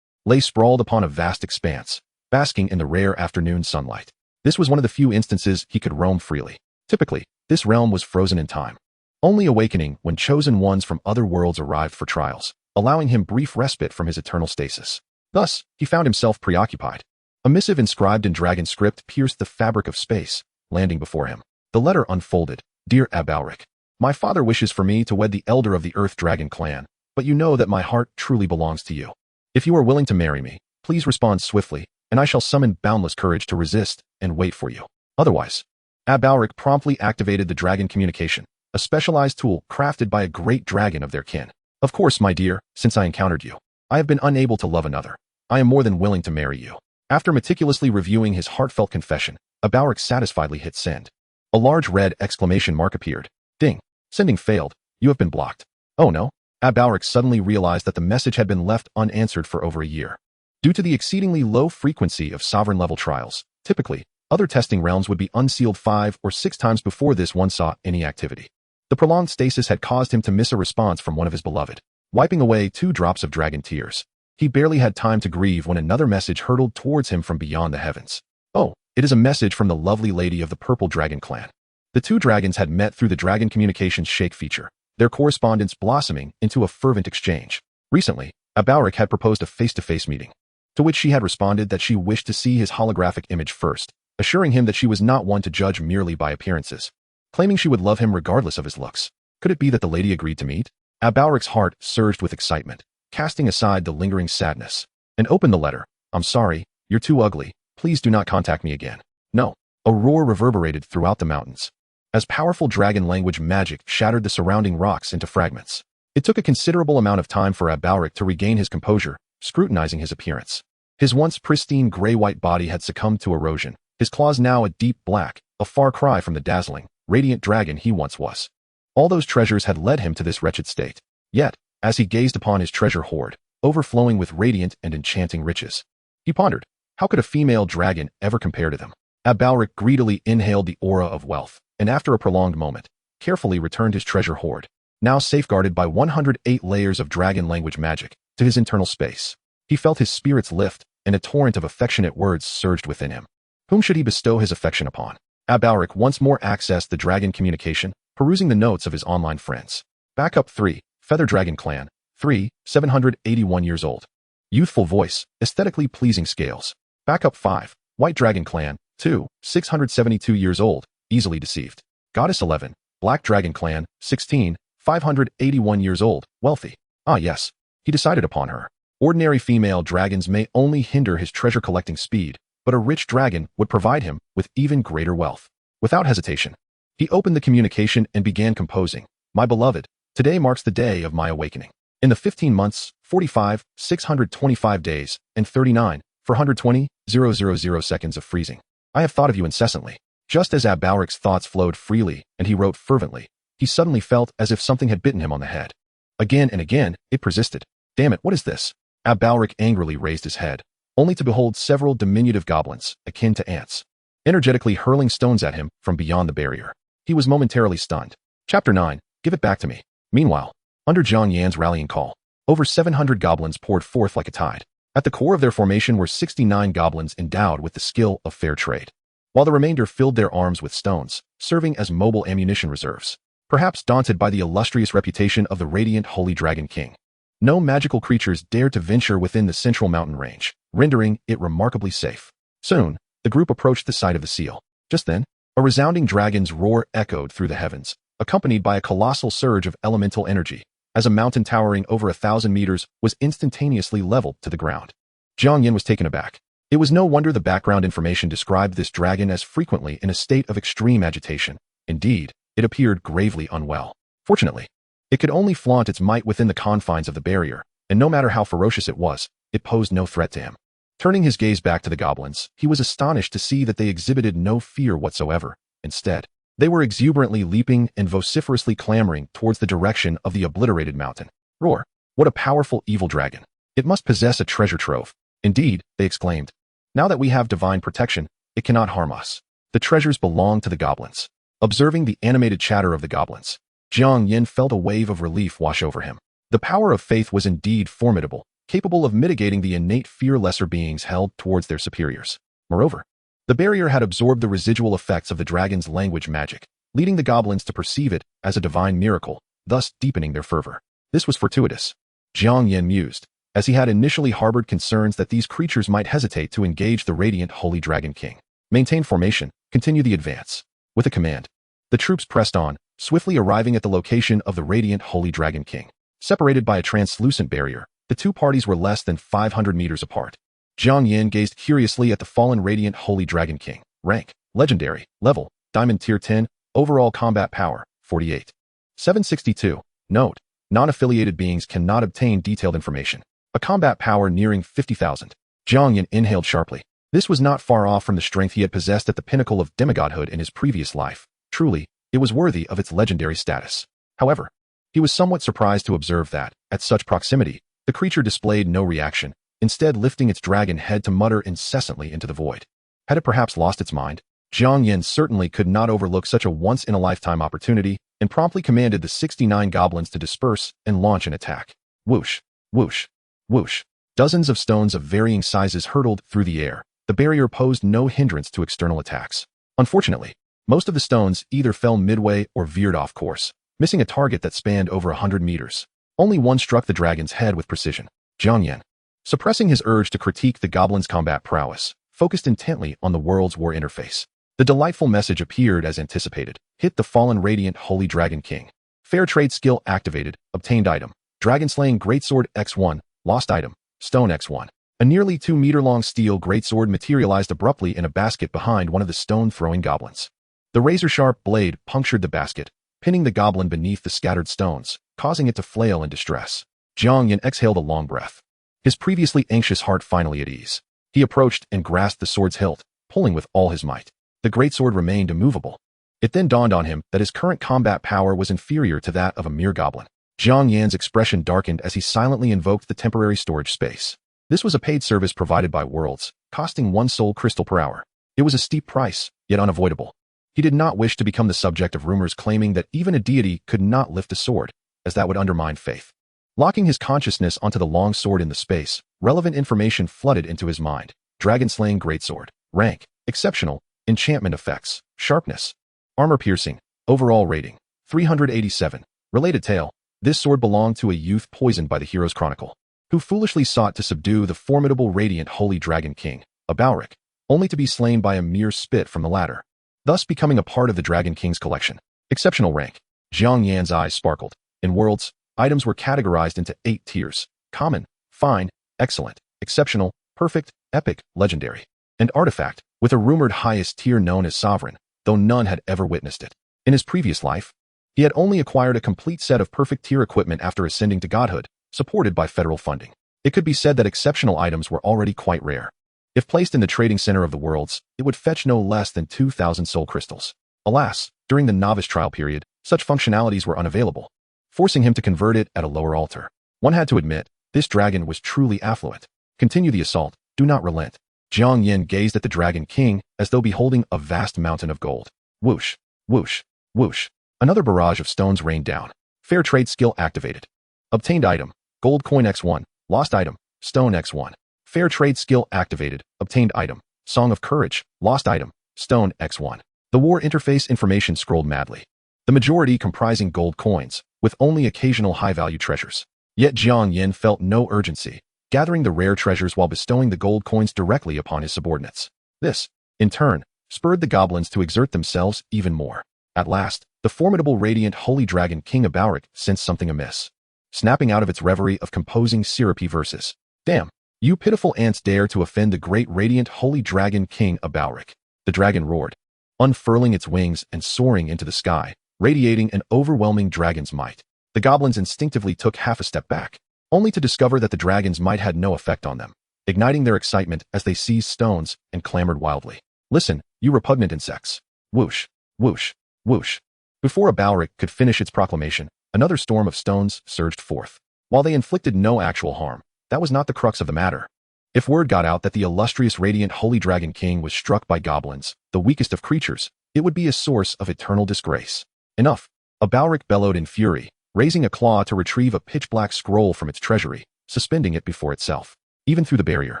lay sprawled upon a vast expanse, basking in the rare afternoon sunlight. This was one of the few instances he could roam freely. Typically, this realm was frozen in time, only awakening when chosen ones from other worlds arrived for trials, allowing him brief respite from his eternal stasis. Thus, he found himself preoccupied. A missive inscribed in dragon script pierced the fabric of space, landing before him. The letter unfolded. Dear Abalric, my father wishes for me to wed the elder of the Earth Dragon clan, but you know that my heart truly belongs to you. If you are willing to marry me, please respond swiftly, and I shall summon boundless courage to resist and wait for you. Otherwise, Abalric promptly activated the dragon communication, a specialized tool crafted by a great dragon of their kin. Of course, my dear, since I encountered you, I have been unable to love another. I am more than willing to marry you. After meticulously reviewing his heartfelt confession, Abalric satisfiedly hit send. A large red exclamation mark appeared. Ding. Sending failed. You have been blocked. Oh no. Abalric suddenly realized that the message had been left unanswered for over a year. Due to the exceedingly low frequency of sovereign-level trials, typically, other testing realms would be unsealed 5 or 6 times before this one saw any activity. The prolonged stasis had caused him to miss a response from one of his beloved, wiping away 2 drops of dragon tears. He barely had time to grieve when another message hurtled towards him from beyond the heavens. Oh, it is a message from the lovely lady of the Purple Dragon clan. The 2 dragons had met through the Dragon Communications Shake feature, their correspondence blossoming into a fervent exchange. Recently, Abalric had proposed a face-to-face meeting, to which she had responded that she wished to see his holographic image first, assuring him that she was not one to judge merely by appearances, claiming she would love him regardless of his looks. Could it be that the lady agreed to meet? Abalric's heart surged with excitement, casting aside the lingering sadness, and opened the letter. I'm sorry, you're too ugly. Please do not contact me again. No. A roar reverberated throughout the mountains, as powerful dragon language magic shattered the surrounding rocks into fragments. It took a considerable amount of time for Abalric to regain his composure, scrutinizing his appearance. His once pristine gray-white body had succumbed to erosion, his claws now a deep black, a far cry from the dazzling, radiant dragon he once was. All those treasures had led him to this wretched state. Yet, as he gazed upon his treasure hoard, overflowing with radiant and enchanting riches, he pondered, how could a female dragon ever compare to them? Abalric greedily inhaled the aura of wealth, and after a prolonged moment, carefully returned his treasure hoard, now safeguarded by 108 layers of dragon language magic, to his internal space. He felt his spirits lift, and a torrent of affectionate words surged within him. Whom should he bestow his affection upon? Abalric once more accessed the dragon communication, perusing the notes of his online friends. Backup 3, Feather Dragon Clan, 3, 781 years old. Youthful voice, aesthetically pleasing scales. Backup 5, White Dragon Clan, 2, 672 years old, easily deceived. Goddess 11, Black Dragon Clan, 16, 581 years old, wealthy. Ah yes, he decided upon her. Ordinary female dragons may only hinder his treasure-collecting speed, but a rich dragon would provide him with even greater wealth. Without hesitation, he opened the communication and began composing. My beloved, today marks the day of my awakening. In the 15 months, 45, 625 days, and 39, 420,000 seconds of freezing, I have thought of you incessantly. Just as Abalric's thoughts flowed freely and he wrote fervently, he suddenly felt as if something had bitten him on the head. Again and again, it persisted. Damn it, what is this? Abalric angrily raised his head, only to behold several diminutive goblins, akin to ants, energetically hurling stones at him from beyond the barrier. He was momentarily stunned. Chapter 9, Give it back to me. Meanwhile, under Jiang Yan's rallying call, over 700 goblins poured forth like a tide. At the core of their formation were 69 goblins endowed with the skill of fair trade, while the remainder filled their arms with stones, serving as mobile ammunition reserves. Perhaps daunted by the illustrious reputation of the radiant Holy Dragon King, no magical creatures dared to venture within the central mountain range, rendering it remarkably safe. Soon, the group approached the site of the seal. Just then, a resounding dragon's roar echoed through the heavens, accompanied by a colossal surge of elemental energy, as a mountain towering over 1,000 meters was instantaneously leveled to the ground. Jiang Yan was taken aback. It was no wonder the background information described this dragon as frequently in a state of extreme agitation. Indeed, it appeared gravely unwell. Fortunately, it could only flaunt its might within the confines of the barrier, and no matter how ferocious it was, it posed no threat to him. Turning his gaze back to the goblins, he was astonished to see that they exhibited no fear whatsoever. Instead, they were exuberantly leaping and vociferously clamoring towards the direction of the obliterated mountain. Roar! What a powerful evil dragon! It must possess a treasure trove. Indeed, they exclaimed. Now that we have divine protection, it cannot harm us. The treasures belong to the goblins. Observing the animated chatter of the goblins, Jiang Yan felt a wave of relief wash over him. The power of faith was indeed formidable, capable of mitigating the innate fear lesser beings held towards their superiors. Moreover, the barrier had absorbed the residual effects of the dragon's language magic, leading the goblins to perceive it as a divine miracle, thus deepening their fervor. This was fortuitous, Jiang Yan mused, as he had initially harbored concerns that these creatures might hesitate to engage the radiant Holy Dragon King. Maintain formation, continue the advance. With a command, the troops pressed on, swiftly arriving at the location of the radiant Holy Dragon King. Separated by a translucent barrier, the two parties were less than 500 meters apart. Jiang Yan gazed curiously at the fallen radiant Holy Dragon King. Rank, Legendary, Level, Diamond Tier 10, Overall Combat Power, 48. 762. Note, non-affiliated beings cannot obtain detailed information. A combat power nearing 50,000. Jiang Yan inhaled sharply. This was not far off from the strength he had possessed at the pinnacle of demigodhood in his previous life. Truly, it was worthy of its legendary status. However, he was somewhat surprised to observe that, at such proximity, the creature displayed no reaction, instead lifting its dragon head to mutter incessantly into the void. Had it perhaps lost its mind? Jiang Yan certainly could not overlook such a once-in-a-lifetime opportunity, and promptly commanded the 69 goblins to disperse and launch an attack. Whoosh, whoosh, whoosh. Dozens of stones of varying sizes hurtled through the air. The barrier posed no hindrance to external attacks. Unfortunately, most of the stones either fell midway or veered off course, missing a target that spanned over 100 meters. Only one struck the dragon's head with precision. Jiang Yan, suppressing his urge to critique the goblin's combat prowess, focused intently on the world's war interface. The delightful message appeared as anticipated. Hit the fallen radiant Holy Dragon King. Fair trade skill activated. Obtained item. Dragon slaying greatsword X1. Lost item. Stone X1. A nearly 2-meter-long steel greatsword materialized abruptly in a basket behind one of the stone-throwing goblins. The razor-sharp blade punctured the basket, pinning the goblin beneath the scattered stones, causing it to flail in distress. Jiang Yan exhaled a long breath, his previously anxious heart finally at ease. He approached and grasped the sword's hilt, pulling with all his might. The greatsword remained immovable. It then dawned on him that his current combat power was inferior to that of a mere goblin. Jiang Yan's expression darkened as he silently invoked the temporary storage space. This was a paid service provided by Worlds, costing 1 soul crystal per hour. It was a steep price, yet unavoidable. He did not wish to become the subject of rumors claiming that even a deity could not lift a sword, as that would undermine faith. Locking his consciousness onto the long sword in the space, relevant information flooded into his mind. Dragon-slaying greatsword. Rank, exceptional. Enchantment effects, sharpness, armor piercing, overall rating, 387. Related tale, this sword belonged to a youth poisoned by the hero's chronicle, who foolishly sought to subdue the formidable radiant Holy Dragon King, a Balric, only to be slain by a mere spit from the latter, thus becoming a part of the Dragon King's collection. Exceptional rank. Jiang Yan's eyes sparkled. In Worlds, items were categorized into 8 tiers: common, fine, excellent, exceptional, perfect, epic, legendary, and artifact, with a rumored highest tier known as sovereign, though none had ever witnessed it. In his previous life, he had only acquired a complete set of perfect tier equipment after ascending to godhood, supported by federal funding. It could be said that exceptional items were already quite rare. If placed in the trading center of the Worlds, it would fetch no less than 2,000 soul crystals. Alas, during the novice trial period, such functionalities were unavailable, forcing him to convert it at a lower altar. One had to admit, this dragon was truly affluent. Continue the assault, do not relent. Jiang Yan gazed at the Dragon King as though beholding a vast mountain of gold. Whoosh, whoosh, whoosh. Another barrage of stones rained down. Fair trade skill activated. Obtained item, gold coin X1. Lost item, stone X1. Fair trade skill activated. Obtained item, Song of Courage. Lost item, stone X1. The war interface information scrolled madly, the majority comprising gold coins, with only occasional high-value treasures. Yet Jiang Yan felt no urgency, gathering the rare treasures while bestowing the gold coins directly upon his subordinates. This, in turn, spurred the goblins to exert themselves even more. At last, the formidable radiant Holy Dragon King of Balric sensed something amiss, snapping out of its reverie of composing syrupy verses. Damn, you pitiful ants dare to offend the great radiant Holy Dragon King of Balric. The dragon roared, unfurling its wings and soaring into the sky, radiating an overwhelming dragon's might. The goblins instinctively took half a step back, only to discover that the dragon's might had no effect on them, igniting their excitement as they seized stones and clamored wildly. Listen, you repugnant insects. Whoosh, whoosh, whoosh. Before a Balric could finish its proclamation, another storm of stones surged forth. While they inflicted no actual harm, that was not the crux of the matter. If word got out that the illustrious radiant Holy Dragon King was struck by goblins, the weakest of creatures, it would be a source of eternal disgrace. Enough. A Balric bellowed in fury, raising a claw to retrieve a pitch-black scroll from its treasury. suspending it before itself. Even through the barrier,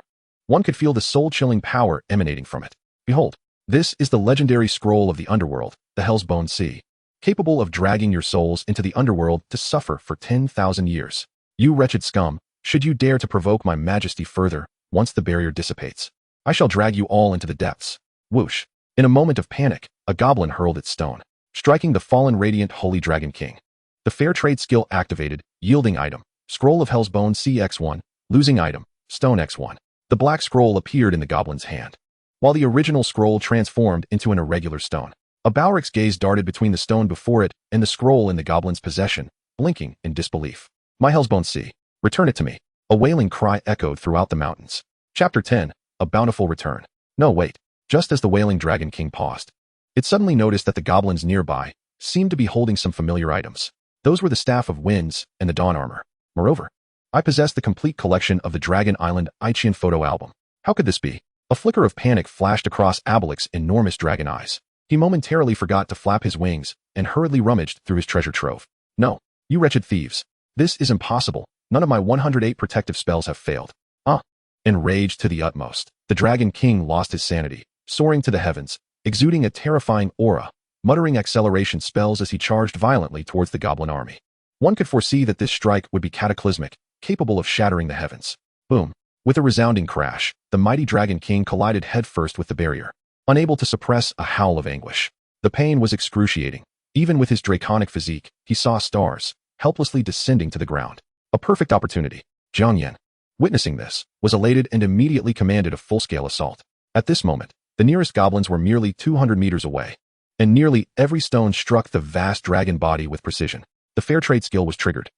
one could feel the soul-chilling power emanating from it. Behold, this is the legendary scroll of the underworld, the Hellsbone Sea, capable of dragging your souls into the underworld to suffer for 10,000 years. You wretched scum, should you dare to provoke my majesty further, once the barrier dissipates, I shall drag you all into the depths. Whoosh! In a moment of panic, a goblin hurled its stone, striking the fallen radiant Holy Dragon King. The fair trade skill activated, yielding item, Scroll of Hellsbone CX1, losing item, Stone X1. The black scroll appeared in the goblin's hand, while the original scroll transformed into an irregular stone. A Balric's gaze darted between the stone before it and the scroll in the goblin's possession, blinking in disbelief. My Hellsbone Sea, return it to me. A wailing cry echoed throughout the mountains. Chapter 10, A Bountiful Return. No, wait. Just as the wailing Dragon King paused, it suddenly noticed that the goblins nearby seemed to be holding some familiar items. Those were the Staff of Winds and the Dawn Armor. Moreover, I possessed the complete collection of the Dragon Island Ichian photo album. How could this be? A flicker of panic flashed across Abalic's enormous dragon eyes. He momentarily forgot to flap his wings and hurriedly rummaged through his treasure trove. No, you wretched thieves. This is impossible. None of my 108 protective spells have failed. Enraged to the utmost, the Dragon King lost his sanity, soaring to the heavens, exuding a terrifying aura, muttering acceleration spells as he charged violently towards the goblin army. One could foresee that this strike would be cataclysmic, capable of shattering the heavens. Boom! With a resounding crash, the mighty Dragon King collided headfirst with the barrier, unable to suppress a howl of anguish. The pain was excruciating. Even with his draconic physique, he saw stars, helplessly descending to the ground. A perfect opportunity. Jiang Yan, witnessing this, was elated and immediately commanded a full-scale assault. At this moment, the nearest goblins were merely 200 meters away, and nearly every stone struck the vast dragon body with precision. The fair trade skill was triggered.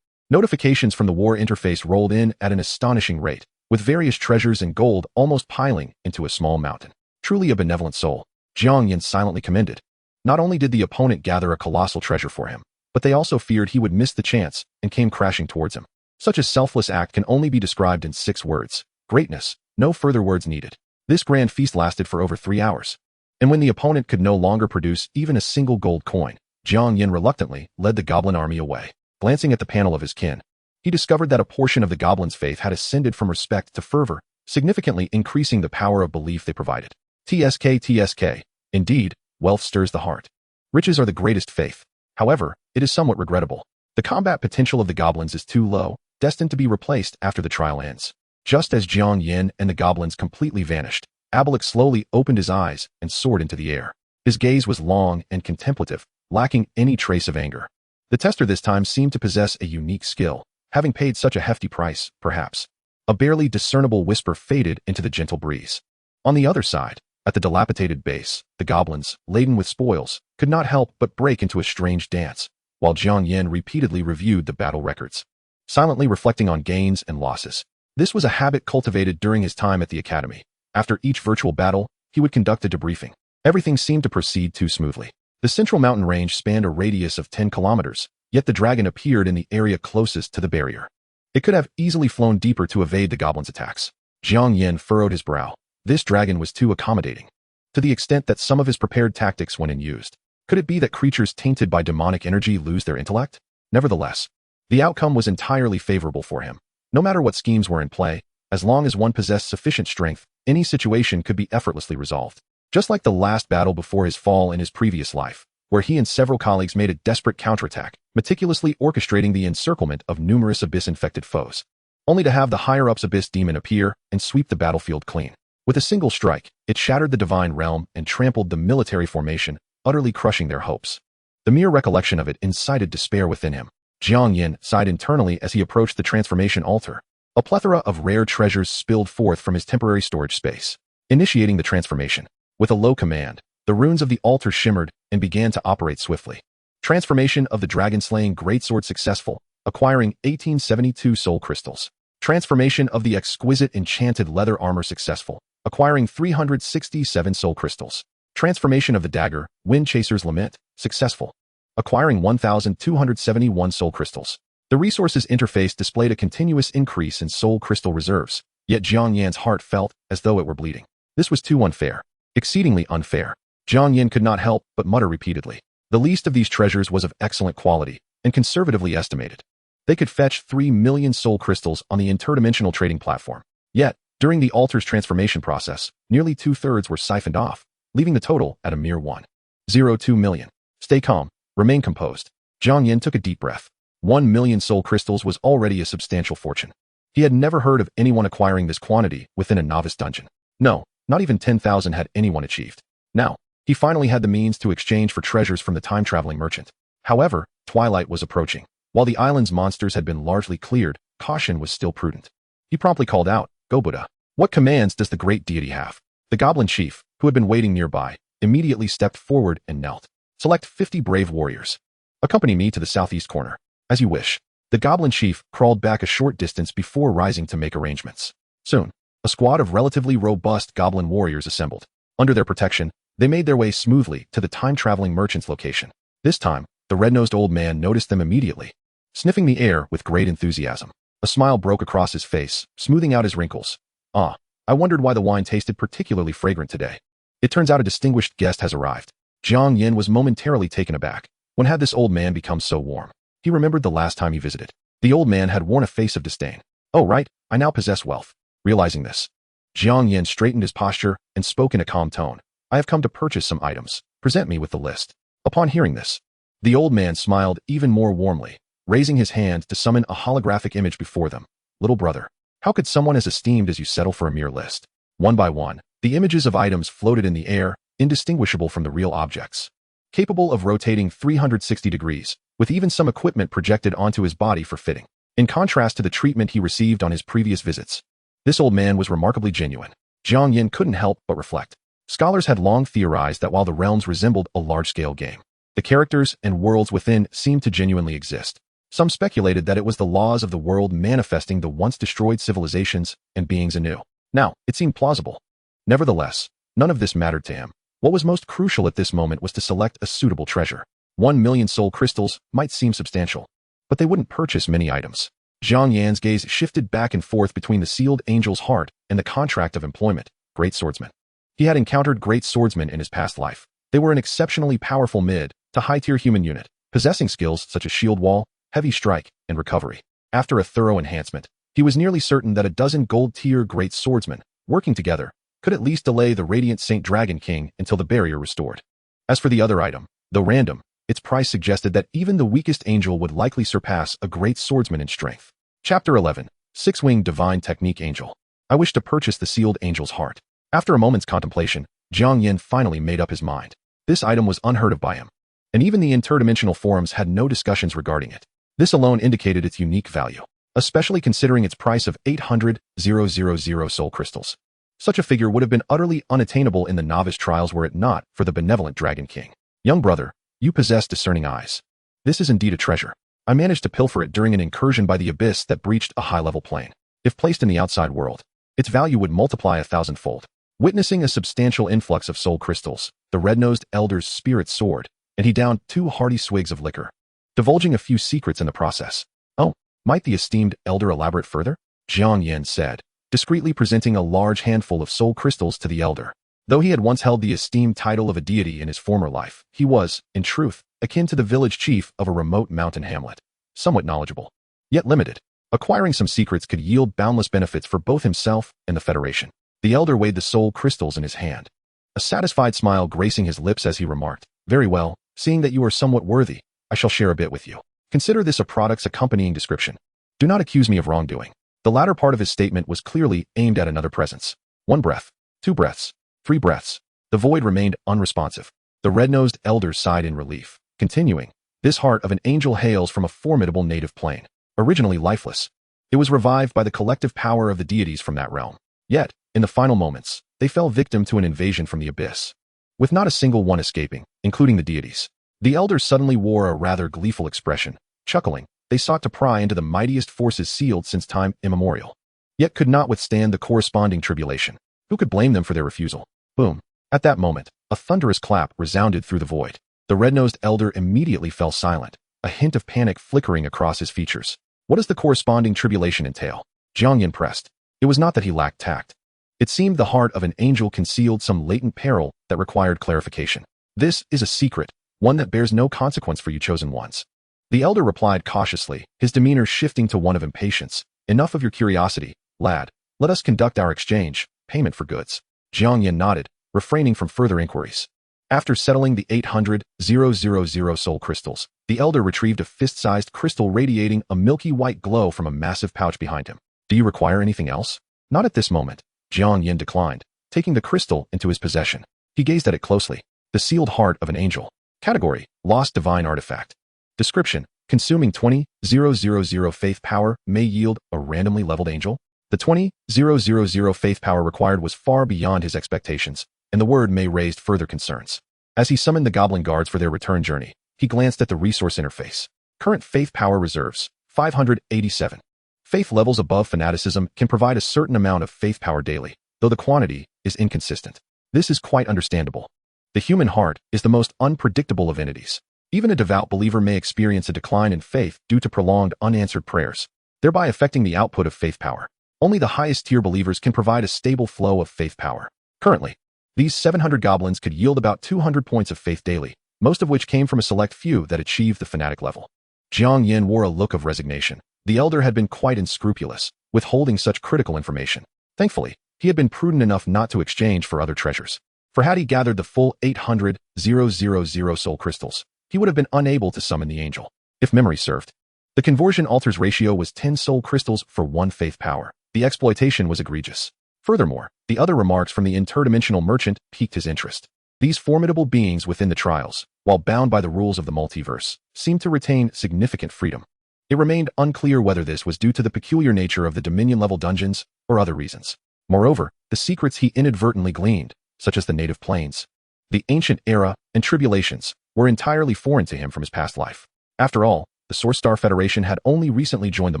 Notifications from the war interface rolled in at an astonishing rate, with various treasures and gold almost piling into a small mountain. Truly a benevolent soul, Jiang Yan silently commended. Not only did the opponent gather a colossal treasure for him, but they also feared he would miss the chance and came crashing towards him. Such a selfless act can only be described in 6 words. Greatness. No further words needed. This grand feast lasted for over 3 hours. And when the opponent could no longer produce even a single gold coin, Jiang Yan reluctantly led the goblin army away. Glancing at the panel of his kin, he discovered that a portion of the goblin's faith had ascended from respect to fervor, significantly increasing the power of belief they provided. TSK. Indeed, wealth stirs the heart. Riches are the greatest faith. However, it is somewhat regrettable. The combat potential of the goblins is too low, destined to be replaced after the trial ends. Just as Jiang Yan and the goblins completely vanished, Abalik slowly opened his eyes and soared into the air. His gaze was long and contemplative, lacking any trace of anger. The tester this time seemed to possess a unique skill, having paid such a hefty price, perhaps. A barely discernible whisper faded into the gentle breeze. On the other side, at the dilapidated base, the goblins, laden with spoils, could not help but break into a strange dance, while Jiang Yan repeatedly reviewed the battle records, silently reflecting on gains and losses. This was a habit cultivated during his time at the academy. After each virtual battle, he would conduct a debriefing. Everything seemed to proceed too smoothly. The central mountain range spanned a radius of 10 kilometers, yet the dragon appeared in the area closest to the barrier. It could have easily flown deeper to evade the goblin's attacks. Jiang Yan furrowed his brow. This dragon was too accommodating, to the extent that some of his prepared tactics went unused. Could it be that creatures tainted by demonic energy lose their intellect? Nevertheless, the outcome was entirely favorable for him. No matter what schemes were in play, as long as one possessed sufficient strength, any situation could be effortlessly resolved. Just like the last battle before his fall in his previous life, where he and several colleagues made a desperate counterattack, meticulously orchestrating the encirclement of numerous abyss-infected foes, only to have the higher-ups abyss demon appear and sweep the battlefield clean. With a single strike, it shattered the divine realm and trampled the military formation, utterly crushing their hopes. The mere recollection of it incited despair within him. Jiang Yan sighed internally as he approached the transformation altar. A plethora of rare treasures spilled forth from his temporary storage space. Initiating the transformation, with a low command, the runes of the altar shimmered and began to operate swiftly. Transformation of the dragon-slaying greatsword successful, acquiring 1872 soul crystals. Transformation of the exquisite enchanted leather armor successful, acquiring 367 soul crystals. Transformation of the dagger, Wind Chaser's Lament, successful, acquiring 1,271 soul crystals. The resources interface displayed a continuous increase in soul crystal reserves, yet Jiang Yan's heart felt as though it were bleeding. This was too unfair. Exceedingly unfair. Jiang Yan could not help but mutter repeatedly. The least of these treasures was of excellent quality, and conservatively estimated. They could fetch 3 million soul crystals on the interdimensional trading platform. Yet, during the altar's transformation process, nearly 2/3 were siphoned off, leaving the total at a mere 1.02 million. Stay calm, remain composed. Jiang Yan took a deep breath. 1 million soul crystals was already a substantial fortune. He had never heard of anyone acquiring this quantity within a novice dungeon. No, not even 10,000 had anyone achieved. Now, he finally had the means to exchange for treasures from the time-traveling merchant. However, twilight was approaching. While the island's monsters had been largely cleared, caution was still prudent. He promptly called out, "Go Buddha. What commands does the great deity have?" The goblin chief, who had been waiting nearby, immediately stepped forward and knelt. "Select 50 brave warriors. Accompany me to the southeast corner." "As you wish." The goblin chief crawled back a short distance before rising to make arrangements. Soon, a squad of relatively robust goblin warriors assembled. Under their protection, they made their way smoothly to the time-traveling merchant's location. This time, the red-nosed old man noticed them immediately. Sniffing the air with great enthusiasm, a smile broke across his face, smoothing out his wrinkles. "Ah, I wondered why the wine tasted particularly fragrant today. It turns out a distinguished guest has arrived." Jiang Yan was momentarily taken aback. When had this old man become so warm? He remembered the last time he visited. The old man had worn a face of disdain. "Oh right, I now possess wealth." Realizing this, Jiang Yan straightened his posture and spoke in a calm tone. "I have come to purchase some items. Present me with the list." Upon hearing this, the old man smiled even more warmly, raising his hand to summon a holographic image before them. "Little brother, how could someone as esteemed as you settle for a mere list?" One by one, the images of items floated in the air, indistinguishable from the real objects. Capable of rotating 360 degrees, with even some equipment projected onto his body for fitting. In contrast to the treatment he received on his previous visits, this old man was remarkably genuine. Jiang Yan couldn't help but reflect. Scholars had long theorized that while the realms resembled a large-scale game, the characters and worlds within seemed to genuinely exist. Some speculated that it was the laws of the world manifesting the once-destroyed civilizations and beings anew. Now, it seemed plausible. Nevertheless, none of this mattered to him. What was most crucial at this moment was to select a suitable treasure. 1 million soul crystals might seem substantial, but they wouldn't purchase many items. Jiang Yan's gaze shifted back and forth between the sealed angel's heart and the contract of employment, great swordsman. He had encountered great swordsmen in his past life. They were an exceptionally powerful mid to high-tier human unit, possessing skills such as shield wall, heavy strike, and recovery. After a thorough enhancement, he was nearly certain that a dozen gold-tier great swordsmen, working together, could at least delay the radiant Saint Dragon King until the barrier restored. As for the other item, though random, its price suggested that even the weakest angel would likely surpass a great swordsman in strength. Chapter 11. Six-Winged Divine Technique Angel. I wish to purchase the sealed angel's heart. After a moment's contemplation, Jiang Yan finally made up his mind. This item was unheard of by him, and even the interdimensional forums had no discussions regarding it. This alone indicated its unique value, especially considering its price of 800,000 soul crystals. Such a figure would have been utterly unattainable in the novice trials were it not for the benevolent Dragon King. "Young brother, you possess discerning eyes. This is indeed a treasure. I managed to pilfer it during an incursion by the abyss that breached a high-level plane. If placed in the outside world, its value would multiply 1,000-fold." Witnessing a substantial influx of soul crystals, the red-nosed elder's spirit soared, and he downed 2 hearty swigs of liquor, divulging a few secrets in the process. "Oh, might the esteemed elder elaborate further?" Jiang Yan said, discreetly presenting a large handful of soul crystals to the elder. Though he had once held the esteemed title of a deity in his former life, he was, in truth, akin to the village chief of a remote mountain hamlet, somewhat knowledgeable, yet limited. Acquiring some secrets could yield boundless benefits for both himself and the Federation. The elder weighed the soul crystals in his hand, a satisfied smile gracing his lips as he remarked, "Very well, seeing that you are somewhat worthy, I shall share a bit with you. Consider this a product's accompanying description. Do not accuse me of wrongdoing." The latter part of his statement was clearly aimed at another presence. 1 breath, 2 breaths, 3 breaths. The void remained unresponsive. The red-nosed elder sighed in relief, continuing, "This heart of an angel hails from a formidable native plane, originally lifeless. It was revived by the collective power of the deities from that realm. Yet, in the final moments, they fell victim to an invasion from the abyss, with not a single one escaping, including the deities." The elder suddenly wore a rather gleeful expression. Chuckling, they sought to pry into the mightiest forces sealed since time immemorial, yet could not withstand the corresponding tribulation. Who could blame them for their refusal? Boom. At that moment, a thunderous clap resounded through the void. The red-nosed elder immediately fell silent, a hint of panic flickering across his features. What does the corresponding tribulation entail? Jiang Yan pressed. It was not that he lacked tact. It seemed the heart of an angel concealed some latent peril that required clarification. "This is a secret, one that bears no consequence for you chosen ones. The elder replied cautiously, his demeanor shifting to one of impatience. Enough of your curiosity, lad. Let us conduct our exchange, payment for goods. Jiang Yan nodded, refraining from further inquiries. After settling the 800,000 soul crystals, the elder retrieved a fist-sized crystal radiating a milky white glow from a massive pouch behind him. Do you require anything else? Not at this moment. Jiang Yan declined, taking the crystal into his possession. He gazed at it closely. The sealed heart of an angel. Category: Lost Divine Artifact. Description: consuming 20,000 faith power may yield a randomly leveled angel. The 20,000 faith power required was far beyond his expectations, and the word may raised further concerns. As he summoned the goblin guards for their return journey, he glanced at the resource interface. Current faith power reserves: 587. Faith levels above fanaticism can provide a certain amount of faith power daily, though the quantity is inconsistent. This is quite understandable. The human heart is the most unpredictable of entities. Even a devout believer may experience a decline in faith due to prolonged unanswered prayers, thereby affecting the output of faith power. Only the highest tier believers can provide a stable flow of faith power. Currently, these 700 goblins could yield about 200 points of faith daily, most of which came from a select few that achieved the fanatic level. Jiang Yan wore a look of resignation. The elder had been quite unscrupulous, withholding such critical information. Thankfully, he had been prudent enough not to exchange for other treasures. For had he gathered the full 800,000 soul crystals, he would have been unable to summon the angel. If memory served, the conversion altars ratio was 10 soul crystals for 1 faith power. The exploitation was egregious. Furthermore, the other remarks from the interdimensional merchant piqued his interest. These formidable beings within the trials, while bound by the rules of the multiverse, seemed to retain significant freedom. It remained unclear whether this was due to the peculiar nature of the Dominion-level dungeons or other reasons. Moreover, the secrets he inadvertently gleaned, such as the native planes, the ancient era, and tribulations, were entirely foreign to him from his past life. After all, the Source Star Federation had only recently joined the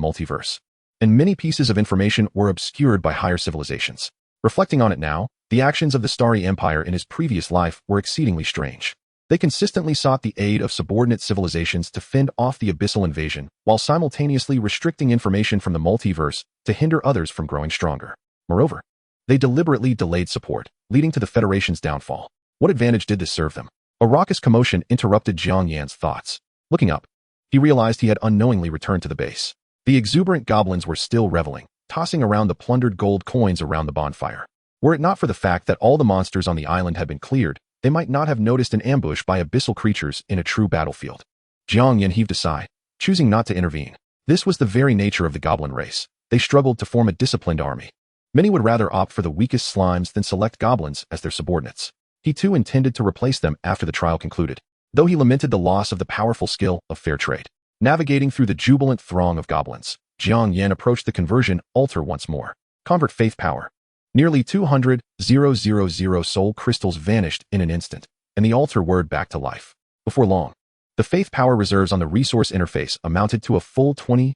multiverse, and many pieces of information were obscured by higher civilizations. Reflecting on it now, the actions of the Starry Empire in his previous life were exceedingly strange. They consistently sought the aid of subordinate civilizations to fend off the abyssal invasion, while simultaneously restricting information from the multiverse to hinder others from growing stronger. Moreover, they deliberately delayed support, leading to the Federation's downfall. What advantage did this serve them? A raucous commotion interrupted Jiang Yan's thoughts. Looking up, he realized he had unknowingly returned to the base. The exuberant goblins were still reveling, tossing around the plundered gold coins around the bonfire. Were it not for the fact that all the monsters on the island had been cleared, they might not have noticed an ambush by abyssal creatures in a true battlefield. Jiang Yan heaved a sigh, choosing not to intervene. This was the very nature of the goblin race. They struggled to form a disciplined army. Many would rather opt for the weakest slimes than select goblins as their subordinates. He too intended to replace them after the trial concluded, though he lamented the loss of the powerful skill of fair trade. Navigating through the jubilant throng of goblins, Jiang Yan approached the conversion altar once more. Convert faith power. Nearly 200,000 soul crystals vanished in an instant, and the altar whirred back to life. Before long, the faith power reserves on the resource interface amounted to a full 20,000.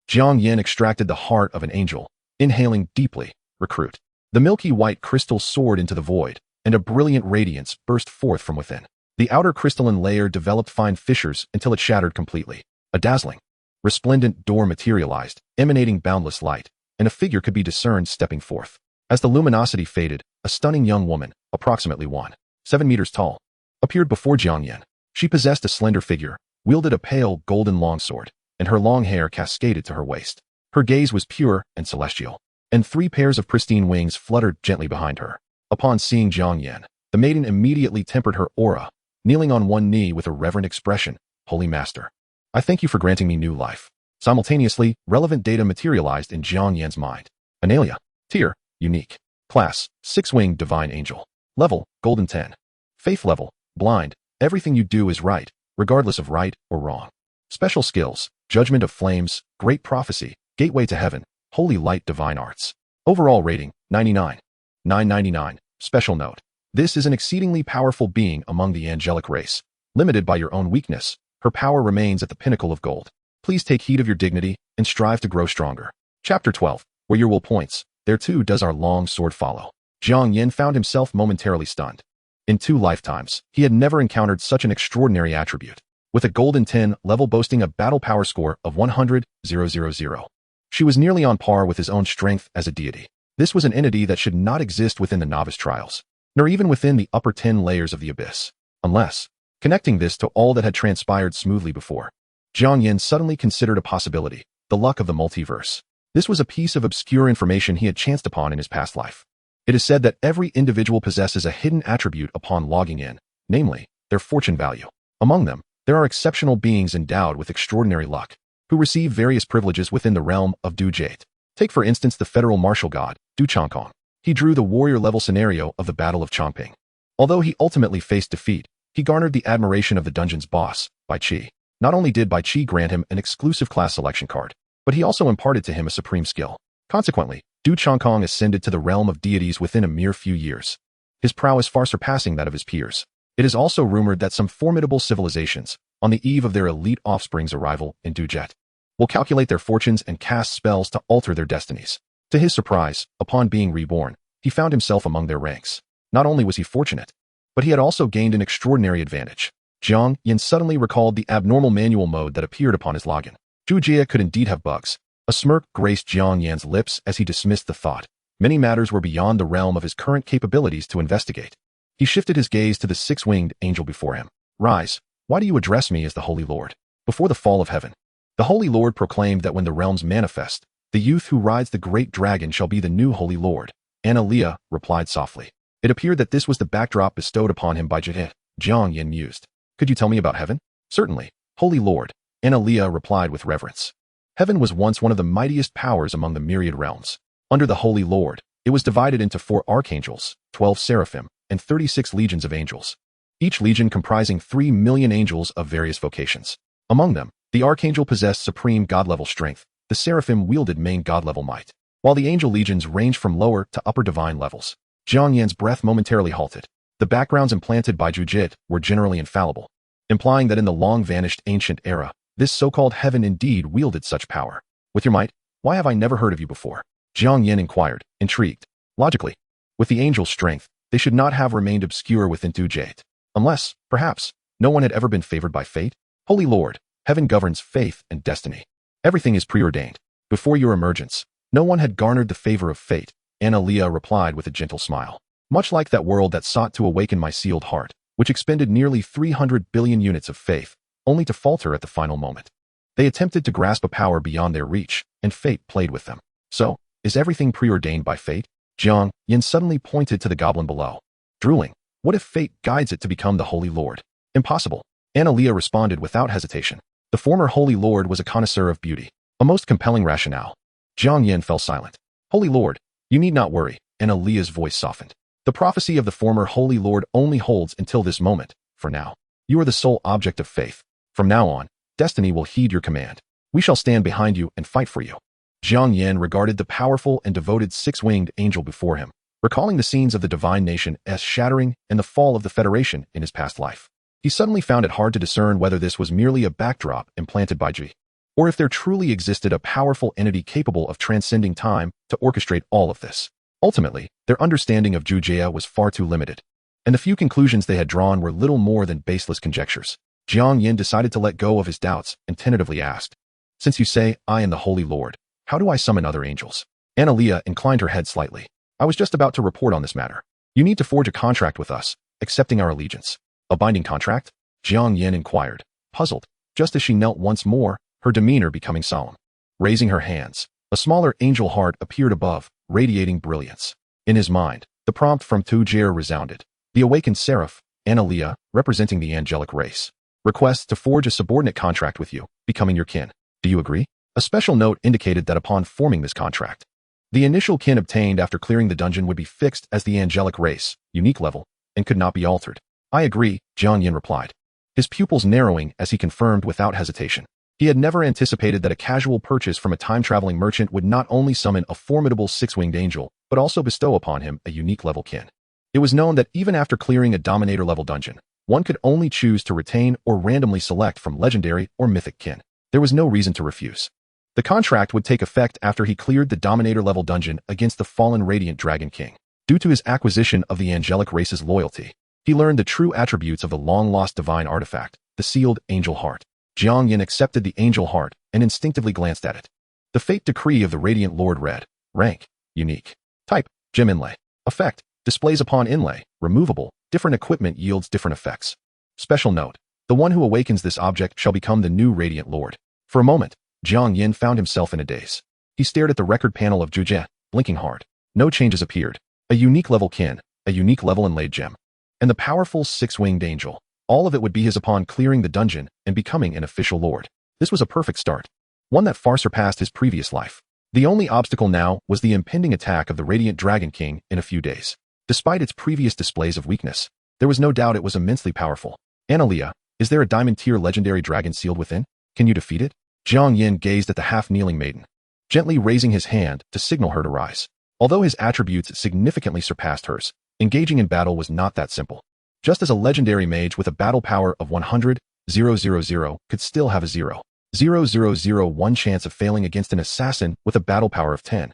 Jiang Yan extracted the heart of an angel, inhaling deeply. Recruit. The milky white crystal soared into the void, and a brilliant radiance burst forth from within. The outer crystalline layer developed fine fissures until it shattered completely. A dazzling, resplendent door materialized, emanating boundless light, and a figure could be discerned stepping forth. As the luminosity faded, a stunning young woman, approximately 1.7 meters tall, appeared before Jiang Yan. She possessed a slender figure, wielded a pale golden longsword, and her long hair cascaded to her waist. Her gaze was pure and celestial, and 3 pairs of pristine wings fluttered gently behind her. Upon seeing Jiang Yan, the maiden immediately tempered her aura, kneeling on one knee with a reverent expression. Holy Master, I thank you for granting me new life. Simultaneously, relevant data materialized in Jiang Yan's mind. Analia. Tier. Unique. Class. 6-winged divine angel. Level. Golden 10. Faith level. Blind. Everything you do is right, regardless of right or wrong. Special skills. Judgment of flames. Great prophecy. Gateway to heaven. Holy light divine arts. Overall rating. 99. 999. Special note. This is an exceedingly powerful being among the angelic race. Limited by your own weakness, her power remains at the pinnacle of gold. Please take heed of your dignity and strive to grow stronger. Chapter 12. Where your will points, there too does our long sword follow. Jiang Yan found himself momentarily stunned. In 2 lifetimes, he had never encountered such an extraordinary attribute. With a golden 10 level boasting a battle power score of 100,000. She was nearly on par with his own strength as a deity. This was an entity that should not exist within the novice trials, nor even within the upper 10 layers of the abyss. Unless, Connecting this to all that had transpired smoothly before, Jiang Yan suddenly considered a possibility, the luck of the multiverse. This was a piece of obscure information he had chanced upon in his past life. It is said that every individual possesses a hidden attribute upon logging in, namely, their fortune value. Among them, there are exceptional beings endowed with extraordinary luck, who receive various privileges within the realm of Du Jade. Take for instance the federal martial god, Du Changkong. He drew the warrior-level scenario of the Battle of Chongping. Although he ultimately faced defeat, he garnered the admiration of the dungeon's boss, Bai Qi. Not only did Bai Qi grant him an exclusive class selection card, but he also imparted to him a supreme skill. Consequently, Du Changkong ascended to the realm of deities within a mere few years, his prowess far surpassing that of his peers. It is also rumored that some formidable civilizations, on the eve of their elite offspring's arrival in Du Jade, will calculate their fortunes and cast spells to alter their destinies. To his surprise, upon being reborn, he found himself among their ranks. Not only was he fortunate, but he had also gained an extraordinary advantage. Jiang Yan suddenly recalled the abnormal manual mode that appeared upon his login. Zhu Jie could indeed have bugs. A smirk graced Jiang Yan's lips as he dismissed the thought. Many matters were beyond the realm of his current capabilities to investigate. He shifted his gaze to the six-winged angel before him. Rise, why do you address me as the Holy Lord? Before the fall of heaven, the Holy Lord proclaimed that when the realms manifest, the youth who rides the great dragon shall be the new Holy Lord. Analia replied softly. It appeared that this was the backdrop bestowed upon him by Jade. Jiang Yan mused. Could you tell me about heaven? Certainly, Holy Lord, Analia replied with reverence. Heaven was once one of the mightiest powers among the myriad realms. Under the Holy Lord, it was divided into 4 archangels, 12 seraphim, and 36 legions of angels, each legion comprising 3 million angels of various vocations. Among them, the archangel possessed supreme god-level strength, the seraphim wielded main god-level might, while the angel legions ranged from lower to upper divine levels. Jiang Yan's breath momentarily halted. The backgrounds implanted by Zhu Jie were generally infallible, implying that in the long-vanished ancient era, this so-called heaven indeed wielded such power. With your might, why have I never heard of you before? Jiang Yan inquired, intrigued. Logically, with the angel's strength, they should not have remained obscure within Du Jade. Unless, perhaps, no one had ever been favored by fate? Holy Lord, heaven governs fate and destiny. Everything is preordained. Before your emergence, no one had garnered the favor of fate, Analia replied with a gentle smile. Much like that world that sought to awaken my sealed heart, which expended nearly 300 billion units of faith, only to falter at the final moment. They attempted to grasp a power beyond their reach, and fate played with them. So, is everything preordained by fate? Jiang Yan suddenly pointed to the goblin below. Drooling, what if fate guides it to become the Holy Lord? Impossible. Analia responded without hesitation. The former Holy Lord was a connoisseur of beauty, a most compelling rationale. Jiang Yan fell silent. Holy Lord, you need not worry, Analia's voice softened. The prophecy of the former Holy Lord only holds until this moment, for now. You are the sole object of faith. From now on, destiny will heed your command. We shall stand behind you and fight for you. Jiang Yan regarded the powerful and devoted six-winged angel before him, recalling the scenes of the divine nation's shattering and the fall of the Federation in his past life. He suddenly found it hard to discern whether this was merely a backdrop implanted by Ji, or if there truly existed a powerful entity capable of transcending time to orchestrate all of this. Ultimately, their understanding of Zhu Jie was far too limited, and the few conclusions they had drawn were little more than baseless conjectures. Jiang Yan decided to let go of his doubts and tentatively asked, Since you say, I am the Holy Lord, how do I summon other angels? Analia inclined her head slightly. I was just about to report on this matter. You need to forge a contract with us, accepting our allegiance. A binding contract? Jiang Yan inquired, puzzled, just as she knelt once more, her demeanor becoming solemn. Raising her hands, a smaller angel heart appeared above, radiating brilliance. In his mind, the prompt from Tu Jie resounded. The awakened seraph, Analia, representing the angelic race, requests to forge a subordinate contract with you, becoming your kin. Do you agree? A special note indicated that upon forming this contract, the initial kin obtained after clearing the dungeon would be fixed as the angelic race, unique level, and could not be altered. I agree, Jiang Yan replied, his pupils narrowing as he confirmed without hesitation. He had never anticipated that a casual purchase from a time-traveling merchant would not only summon a formidable six-winged angel, but also bestow upon him a unique level kin. It was known that even after clearing a dominator-level dungeon, one could only choose to retain or randomly select from legendary or mythic kin. There was no reason to refuse. The contract would take effect after he cleared the dominator-level dungeon against the fallen Radiant Dragon King. Due to his acquisition of the angelic race's loyalty, he learned the true attributes of the long-lost divine artifact, the sealed angel heart. Jiang Yan accepted the angel heart and instinctively glanced at it. The fate decree of the Radiant Lord read, rank, unique. Type, gem inlay. Effect, displays upon inlay, removable, different equipment yields different effects. Special note: the one who awakens this object shall become the new Radiant Lord. For a moment, Jiang Yan found himself in a daze. He stared at the record panel of Zhujian, blinking hard. No changes appeared. A unique level kin, a unique level inlaid gem, and the powerful six-winged angel. All of it would be his upon clearing the dungeon and becoming an official lord. This was a perfect start, one that far surpassed his previous life. The only obstacle now was the impending attack of the Radiant Dragon King in a few days. Despite its previous displays of weakness, there was no doubt it was immensely powerful. Analea, is there a diamond-tier legendary dragon sealed within? Can you defeat it? Jiang Yan gazed at the half-kneeling maiden, gently raising his hand to signal her to rise. Although his attributes significantly surpassed hers, engaging in battle was not that simple. Just as a legendary mage with a battle power of 100,000 could still have a 0,001 chance of failing against an assassin with a battle power of 10,000,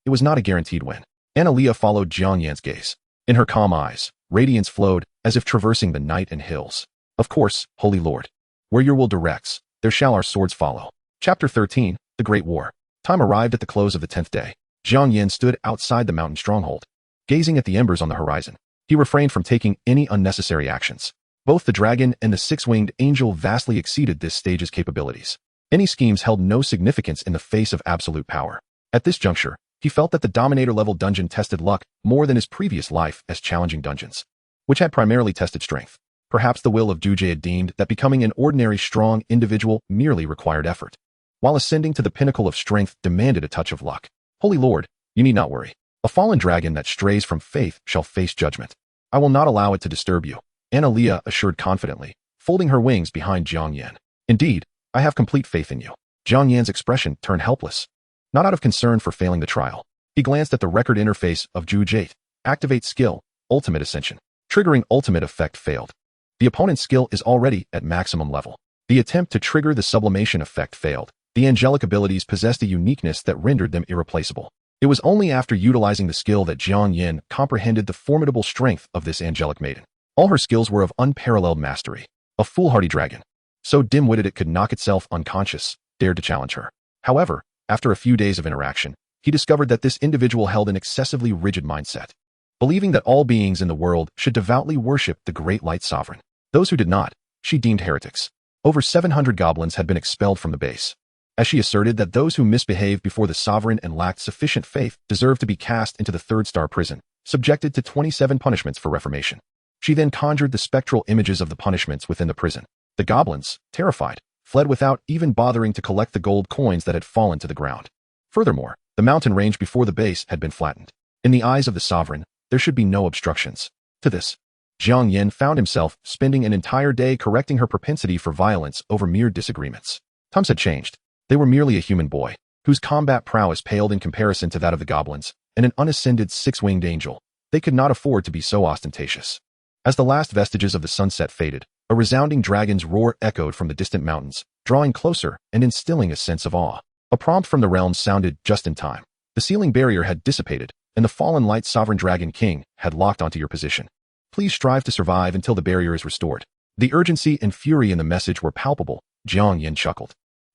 it was not a guaranteed win. Analea followed Jiang Yan's gaze. In her calm eyes, radiance flowed as if traversing the night and hills. Of course, Holy Lord. Where your will directs, there shall our swords follow. Chapter 13, The Great War. Time arrived at the close of the 10th day. Jiang Yan stood outside the mountain stronghold, gazing at the embers on the horizon. He refrained from taking any unnecessary actions. Both the dragon and the six-winged angel vastly exceeded this stage's capabilities. Any schemes held no significance in the face of absolute power. At this juncture, he felt that the Dominator-level dungeon tested luck more than his previous life as challenging dungeons, which had primarily tested strength. Perhaps the will of Zhujian had deemed that becoming an ordinary strong individual merely required effort, while ascending to the pinnacle of strength demanded a touch of luck. Holy Lord, you need not worry. A fallen dragon that strays from faith shall face judgment. I will not allow it to disturb you, Analea assured confidently, folding her wings behind Jiang Yan. Indeed, I have complete faith in you. Jiang Yan's expression turned helpless, not out of concern for failing the trial. He glanced at the record interface of Zhujian. Activate skill, ultimate ascension. Triggering ultimate effect failed. The opponent's skill is already at maximum level. The attempt to trigger the sublimation effect failed. The angelic abilities possessed a uniqueness that rendered them irreplaceable. It was only after utilizing the skill that Jiang Yan comprehended the formidable strength of this angelic maiden. All her skills were of unparalleled mastery. A foolhardy dragon, so dim-witted it could knock itself unconscious, dared to challenge her. However, after a few days of interaction, he discovered that this individual held an excessively rigid mindset, believing that all beings in the world should devoutly worship the Great Light Sovereign. Those who did not, she deemed heretics. Over 700 goblins had been expelled from the base, as she asserted that those who misbehaved before the sovereign and lacked sufficient faith deserved to be cast into the third-star prison, subjected to 27 punishments for reformation. She then conjured the spectral images of the punishments within the prison. The goblins, terrified, fled without even bothering to collect the gold coins that had fallen to the ground. Furthermore, the mountain range before the base had been flattened. In the eyes of the sovereign, there should be no obstructions. To this, Jiang Yan found himself spending an entire day correcting her propensity for violence over mere disagreements. Times had changed. They were merely a human boy, whose combat prowess paled in comparison to that of the goblins, and an unascended six-winged angel. They could not afford to be so ostentatious. As the last vestiges of the sunset faded, a resounding dragon's roar echoed from the distant mountains, drawing closer and instilling a sense of awe. A prompt from the realms sounded just in time. The ceiling barrier had dissipated, and the fallen light sovereign dragon king had locked onto your position. Please strive to survive until the barrier is restored. The urgency and fury in the message were palpable. Jiang Yan chuckled.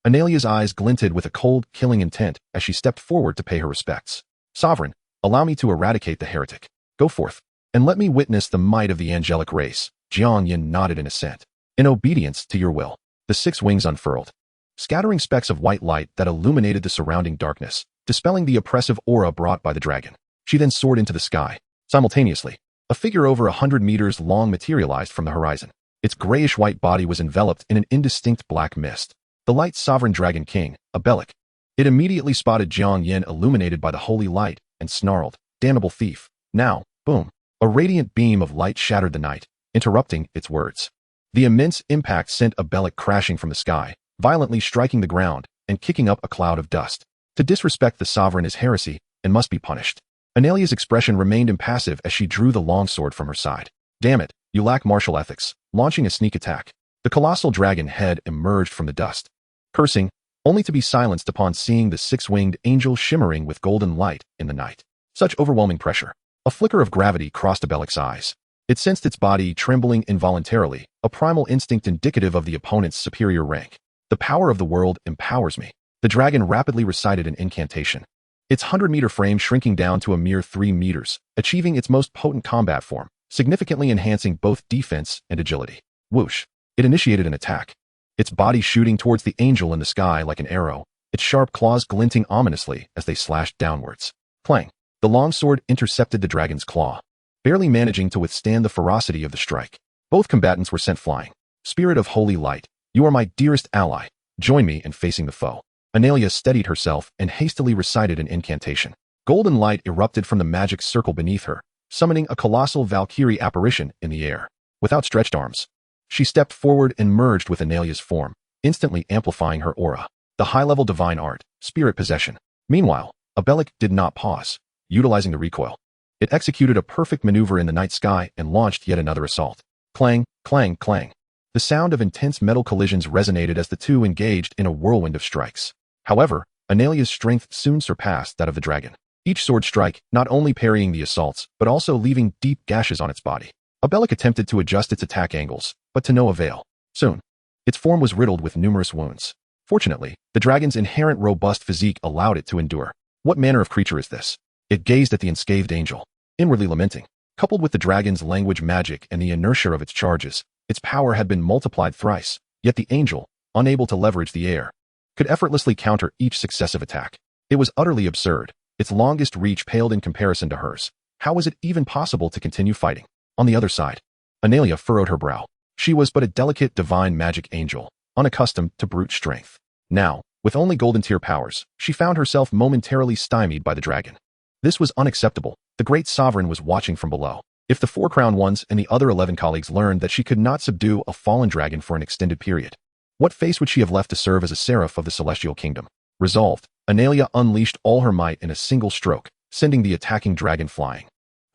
Analia's eyes glinted with a cold, killing intent as she stepped forward to pay her respects. Sovereign, allow me to eradicate the heretic. Go forth, and let me witness the might of the angelic race. Jiang Yan nodded in assent. In obedience to your will, the six wings unfurled, scattering specks of white light that illuminated the surrounding darkness, dispelling the oppressive aura brought by the dragon. She then soared into the sky. Simultaneously, a figure over 100 meters long materialized from the horizon. Its grayish-white body was enveloped in an indistinct black mist. The light sovereign dragon king, Abelic. It immediately spotted Jiang Yan illuminated by the holy light and snarled, "Damnable thief." Now, boom. A radiant beam of light shattered the night, interrupting its words. The immense impact sent Abelic crashing from the sky, violently striking the ground and kicking up a cloud of dust. To disrespect the sovereign is heresy and must be punished. Analia's expression remained impassive as she drew the longsword from her side. Damn it, you lack martial ethics. Launching a sneak attack, the colossal dragon head emerged from the dust, cursing, only to be silenced upon seeing the six-winged angel shimmering with golden light in the night. Such overwhelming pressure. A flicker of gravity crossed Abelic's eyes. It sensed its body trembling involuntarily, a primal instinct indicative of the opponent's superior rank. The power of the world empowers me. The dragon rapidly recited an incantation, its 100-meter frame shrinking down to a mere 3 meters, achieving its most potent combat form, significantly enhancing both defense and agility. Whoosh! It initiated an attack, its body shooting towards the angel in the sky like an arrow, its sharp claws glinting ominously as they slashed downwards. Clang! The longsword intercepted the dragon's claw, barely managing to withstand the ferocity of the strike. Both combatants were sent flying. Spirit of holy light, you are my dearest ally. Join me in facing the foe. Analia steadied herself and hastily recited an incantation. Golden light erupted from the magic circle beneath her, summoning a colossal Valkyrie apparition in the air. With outstretched arms, she stepped forward and merged with Analia's form, instantly amplifying her aura. The high-level divine art, spirit possession. Meanwhile, Abelic did not pause, utilizing the recoil. It executed a perfect maneuver in the night sky and launched yet another assault. Clang, clang, clang. The sound of intense metal collisions resonated as the two engaged in a whirlwind of strikes. However, Analia's strength soon surpassed that of the dragon. Each sword strike not only parrying the assaults, but also leaving deep gashes on its body. Abelic attempted to adjust its attack angles, but to no avail. Soon, its form was riddled with numerous wounds. Fortunately, the dragon's inherent robust physique allowed it to endure. What manner of creature is this? It gazed at the unscathed angel, inwardly lamenting. Coupled with the dragon's language magic and the inertia of its charges, its power had been multiplied thrice, yet the angel, unable to leverage the air, could effortlessly counter each successive attack. It was utterly absurd. Its longest reach paled in comparison to hers. How was it even possible to continue fighting? On the other side, Analia furrowed her brow. She was but a delicate divine magic angel, unaccustomed to brute strength. Now, with only golden tier powers, she found herself momentarily stymied by the dragon. This was unacceptable. The great sovereign was watching from below. If the 4 crown ones and the other 11 colleagues learned that she could not subdue a fallen dragon for an extended period, what face would she have left to serve as a seraph of the celestial kingdom? Resolved, Analia unleashed all her might in a single stroke, sending the attacking dragon flying.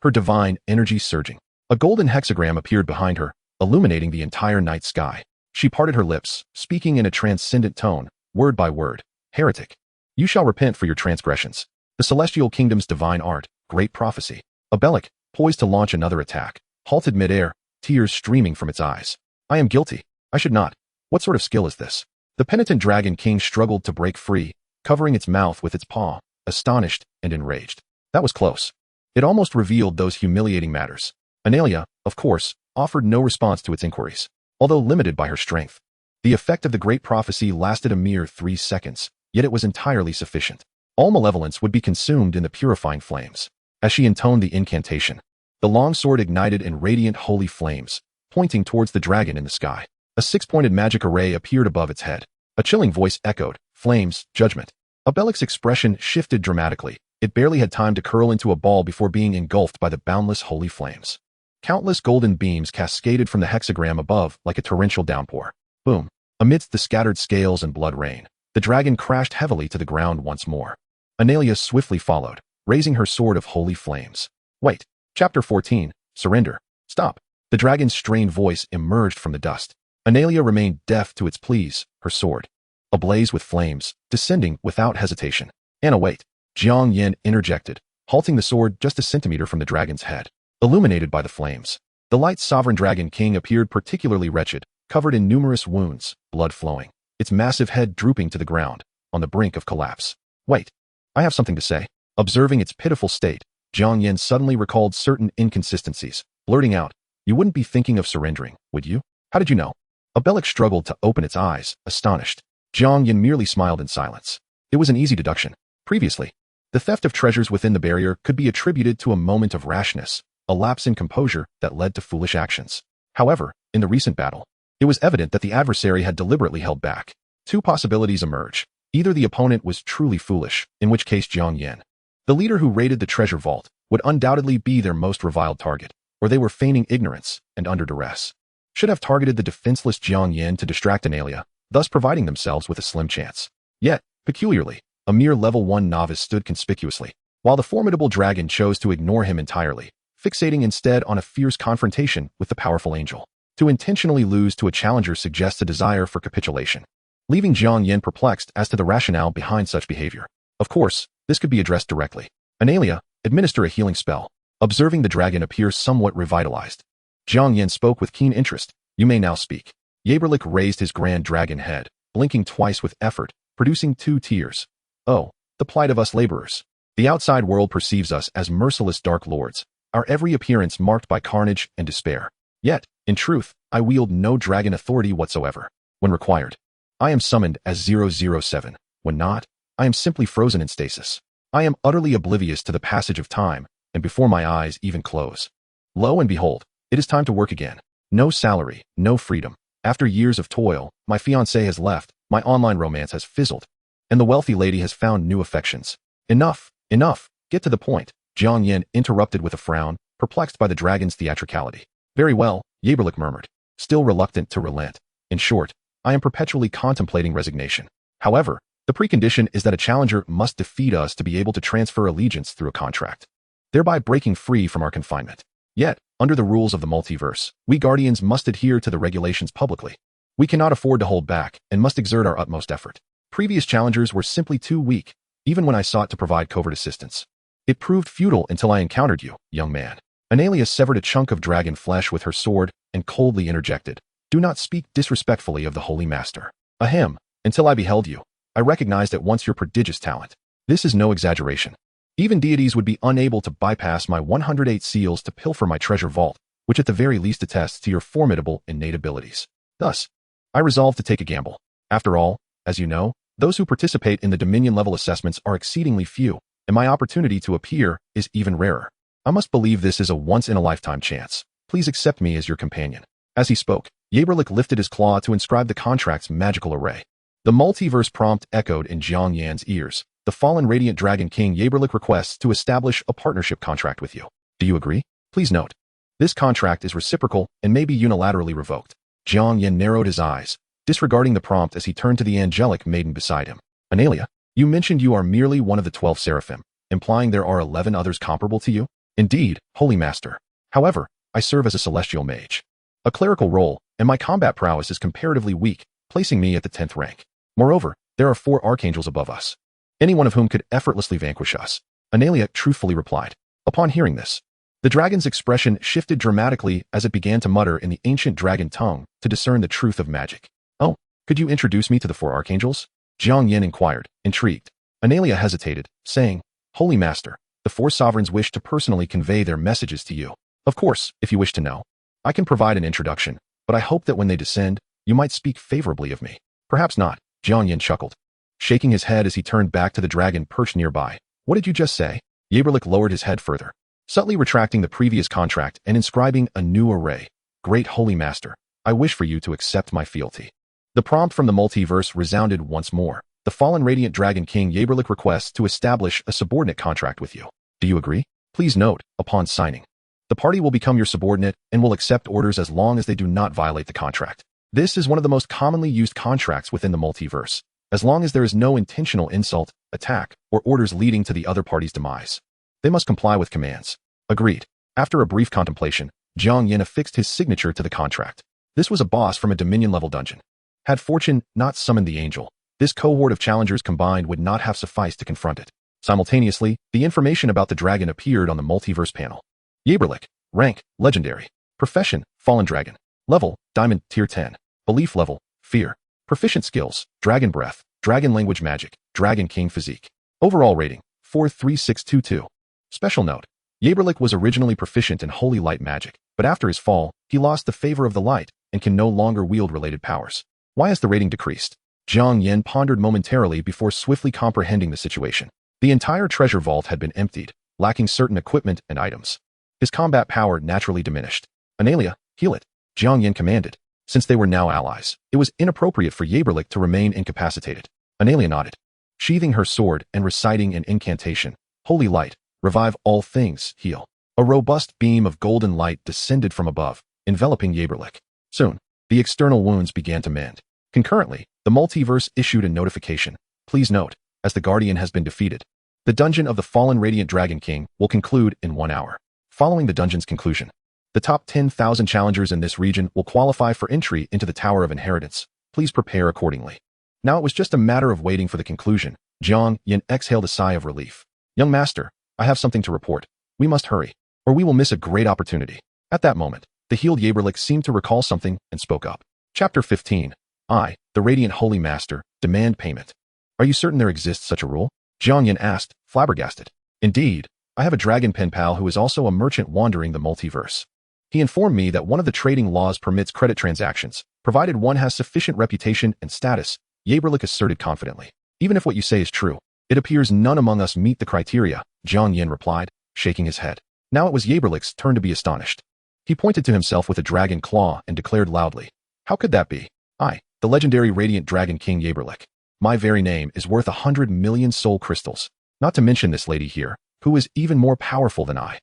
Her divine energy surging. A golden hexagram appeared behind her, illuminating the entire night sky. She parted her lips, speaking in a transcendent tone, word by word. Heretic, you shall repent for your transgressions. The celestial kingdom's divine art, great prophecy. Abelic, poised to launch another attack, halted midair, tears streaming from its eyes. I am guilty. I should not. What sort of skill is this? The penitent dragon king struggled to break free, covering its mouth with its paw, astonished and enraged. That was close. It almost revealed those humiliating matters. Analia, of course, offered no response to its inquiries, although limited by her strength. The effect of the great prophecy lasted a mere 3 seconds, yet it was entirely sufficient. All malevolence would be consumed in the purifying flames. As she intoned the incantation, the longsword ignited in radiant holy flames, pointing towards the dragon in the sky. A 6-pointed magic array appeared above its head. A chilling voice echoed, flames, judgment. Abelic's expression shifted dramatically. It barely had time to curl into a ball before being engulfed by the boundless holy flames. Countless golden beams cascaded from the hexagram above like a torrential downpour. Boom. Amidst the scattered scales and blood rain, the dragon crashed heavily to the ground once more. Analia swiftly followed, raising her sword of holy flames. Wait. Chapter 14. Surrender. Stop. The dragon's strained voice emerged from the dust. Analia remained deaf to its pleas, her sword, ablaze with flames, descending without hesitation. Anna, wait. Jiang Yan interjected, halting the sword just a centimeter from the dragon's head. Illuminated by the flames, the light sovereign dragon king appeared particularly wretched, covered in numerous wounds, blood flowing, its massive head drooping to the ground, on the brink of collapse. Wait. I have something to say. Observing its pitiful state, Jiang Yan suddenly recalled certain inconsistencies, blurting out, you wouldn't be thinking of surrendering, would you? How did you know? Abelic struggled to open its eyes, astonished. Jiang Yan merely smiled in silence. It was an easy deduction. Previously, the theft of treasures within the barrier could be attributed to a moment of rashness, a lapse in composure that led to foolish actions. However, in the recent battle, it was evident that the adversary had deliberately held back. 2 possibilities emerge. Either the opponent was truly foolish, in which case Jiang Yan, the leader who raided the treasure vault, would undoubtedly be their most reviled target, or they were feigning ignorance and under duress. Should have targeted the defenseless Jiang Yan to distract Analia, thus providing themselves with a slim chance. Yet, peculiarly, a mere level 1 novice stood conspicuously, while the formidable dragon chose to ignore him entirely, fixating instead on a fierce confrontation with the powerful angel. To intentionally lose to a challenger suggests a desire for capitulation, leaving Jiang Yan perplexed as to the rationale behind such behavior. Of course, this could be addressed directly. Analia, administer a healing spell. Observing the dragon appear somewhat revitalized, Jiang Yan spoke with keen interest. You may now speak. Yaberlik raised his grand dragon head, blinking twice with effort, producing 2 tears. Oh, the plight of us laborers. The outside world perceives us as merciless dark lords, our every appearance marked by carnage and despair. Yet, in truth, I wield no dragon authority whatsoever. When required, I am summoned as 007. When not, I am simply frozen in stasis. I am utterly oblivious to the passage of time, and before my eyes even close. Lo and behold, it is time to work again. No salary, no freedom. After years of toil, my fiancé has left, my online romance has fizzled, and the wealthy lady has found new affections. Enough, enough, get to the point, Jiang Yan interrupted with a frown, perplexed by the dragon's theatricality. Very well, Yaberlik murmured, still reluctant to relent. In short, I am perpetually contemplating resignation. However, the precondition is that a challenger must defeat us to be able to transfer allegiance through a contract, thereby breaking free from our confinement. Yet, under the rules of the multiverse, we guardians must adhere to the regulations publicly. We cannot afford to hold back and must exert our utmost effort. Previous challengers were simply too weak, even when I sought to provide covert assistance. It proved futile until I encountered you, young man. Analia severed a chunk of dragon flesh with her sword and coldly interjected, "Do not speak disrespectfully of the Holy Master." Ahem, until I beheld you, I recognized at once your prodigious talent. This is no exaggeration. Even deities would be unable to bypass my 108 seals to pilfer my treasure vault, which at the very least attests to your formidable innate abilities. Thus, I resolved to take a gamble. After all, as you know, those who participate in the Dominion level assessments are exceedingly few, and my opportunity to appear is even rarer. I must believe this is a once-in-a-lifetime chance. Please accept me as your companion. As he spoke, Yaberlik lifted his claw to inscribe the contract's magical array. The multiverse prompt echoed in Jiang Yan's ears. The fallen Radiant Dragon King Yaberlik requests to establish a partnership contract with you. Do you agree? Please note, this contract is reciprocal and may be unilaterally revoked. Jiang Yan narrowed his eyes, disregarding the prompt as he turned to the angelic maiden beside him. Analia, you mentioned you are merely one of the 12 seraphim, implying there are 11 others comparable to you? Indeed, Holy Master. However, I serve as a celestial mage. A clerical role, and my combat prowess is comparatively weak, placing me at the 10th rank. Moreover, there are 4 archangels above us, any one of whom could effortlessly vanquish us. Analia truthfully replied. Upon hearing this, the dragon's expression shifted dramatically as it began to mutter in the ancient dragon tongue to discern the truth of magic. Oh, could you introduce me to the 4 archangels? Jiang Yan inquired, intrigued. Analia hesitated, saying, Holy Master, the 4 sovereigns wish to personally convey their messages to you. Of course, if you wish to know, I can provide an introduction, but I hope that when they descend, you might speak favorably of me. Perhaps not, Jiang Yan chuckled, shaking his head as he turned back to the dragon perched nearby. What did you just say? Yaberlik lowered his head further, subtly retracting the previous contract and inscribing a new array. Great Holy Master, I wish for you to accept my fealty. The prompt from the multiverse resounded once more. The fallen Radiant Dragon King Yaberlik requests to establish a subordinate contract with you. Do you agree? Please note, upon signing, the party will become your subordinate and will accept orders as long as they do not violate the contract. This is one of the most commonly used contracts within the multiverse, as long as there is no intentional insult, attack, or orders leading to the other party's demise. They must comply with commands. Agreed. After a brief contemplation, Jiang Yan affixed his signature to the contract. This was a boss from a Dominion-level dungeon. Had fortune not summoned the angel, this cohort of challengers combined would not have sufficed to confront it. Simultaneously, the information about the dragon appeared on the multiverse panel. Yaberlik, rank, legendary. Profession, fallen dragon. Level, diamond, tier 10. Belief level, fear. Proficient skills, dragon breath, dragon language magic, dragon king physique. Overall rating, 43622. Special note, Yaberlik was originally proficient in holy light magic, but after his fall, he lost the favor of the light and can no longer wield related powers. Why has the rating decreased? Jiang Yan pondered momentarily before swiftly comprehending the situation. The entire treasure vault had been emptied, lacking certain equipment and items. His combat power naturally diminished. Analia, heal it, Jiang Yan commanded. Since they were now allies, it was inappropriate for Yaberlik to remain incapacitated. Analia nodded, sheathing her sword and reciting an incantation. Holy light, revive all things, heal. A robust beam of golden light descended from above, enveloping Yaberlik. Soon, the external wounds began to mend. Concurrently, the multiverse issued a notification. Please note, as the Guardian has been defeated, the dungeon of the fallen Radiant Dragon King will conclude in 1 hour. Following the dungeon's conclusion, the top 10,000 challengers in this region will qualify for entry into the Tower of Inheritance. Please prepare accordingly. Now it was just a matter of waiting for the conclusion. Jiang Yan exhaled a sigh of relief. Young master, I have something to report. We must hurry, or we will miss a great opportunity. At that moment, the healed Yaberlik seemed to recall something and spoke up. Chapter 15. I, the Radiant Holy Master, demand payment. Are you certain there exists such a rule? Jiang Yan asked, flabbergasted. Indeed, I have a dragon pen pal who is also a merchant wandering the multiverse. He informed me that one of the trading laws permits credit transactions, provided one has sufficient reputation and status, Yaberlik asserted confidently. Even if what you say is true, it appears none among us meet the criteria, Jiang Yan replied, shaking his head. Now it was Yaberlik's turn to be astonished. He pointed to himself with a dragon claw and declared loudly, "How could that be? I, the legendary radiant dragon king Yaberlik. My very name is worth 100 million soul crystals, not to mention this lady here, who is even more powerful than I."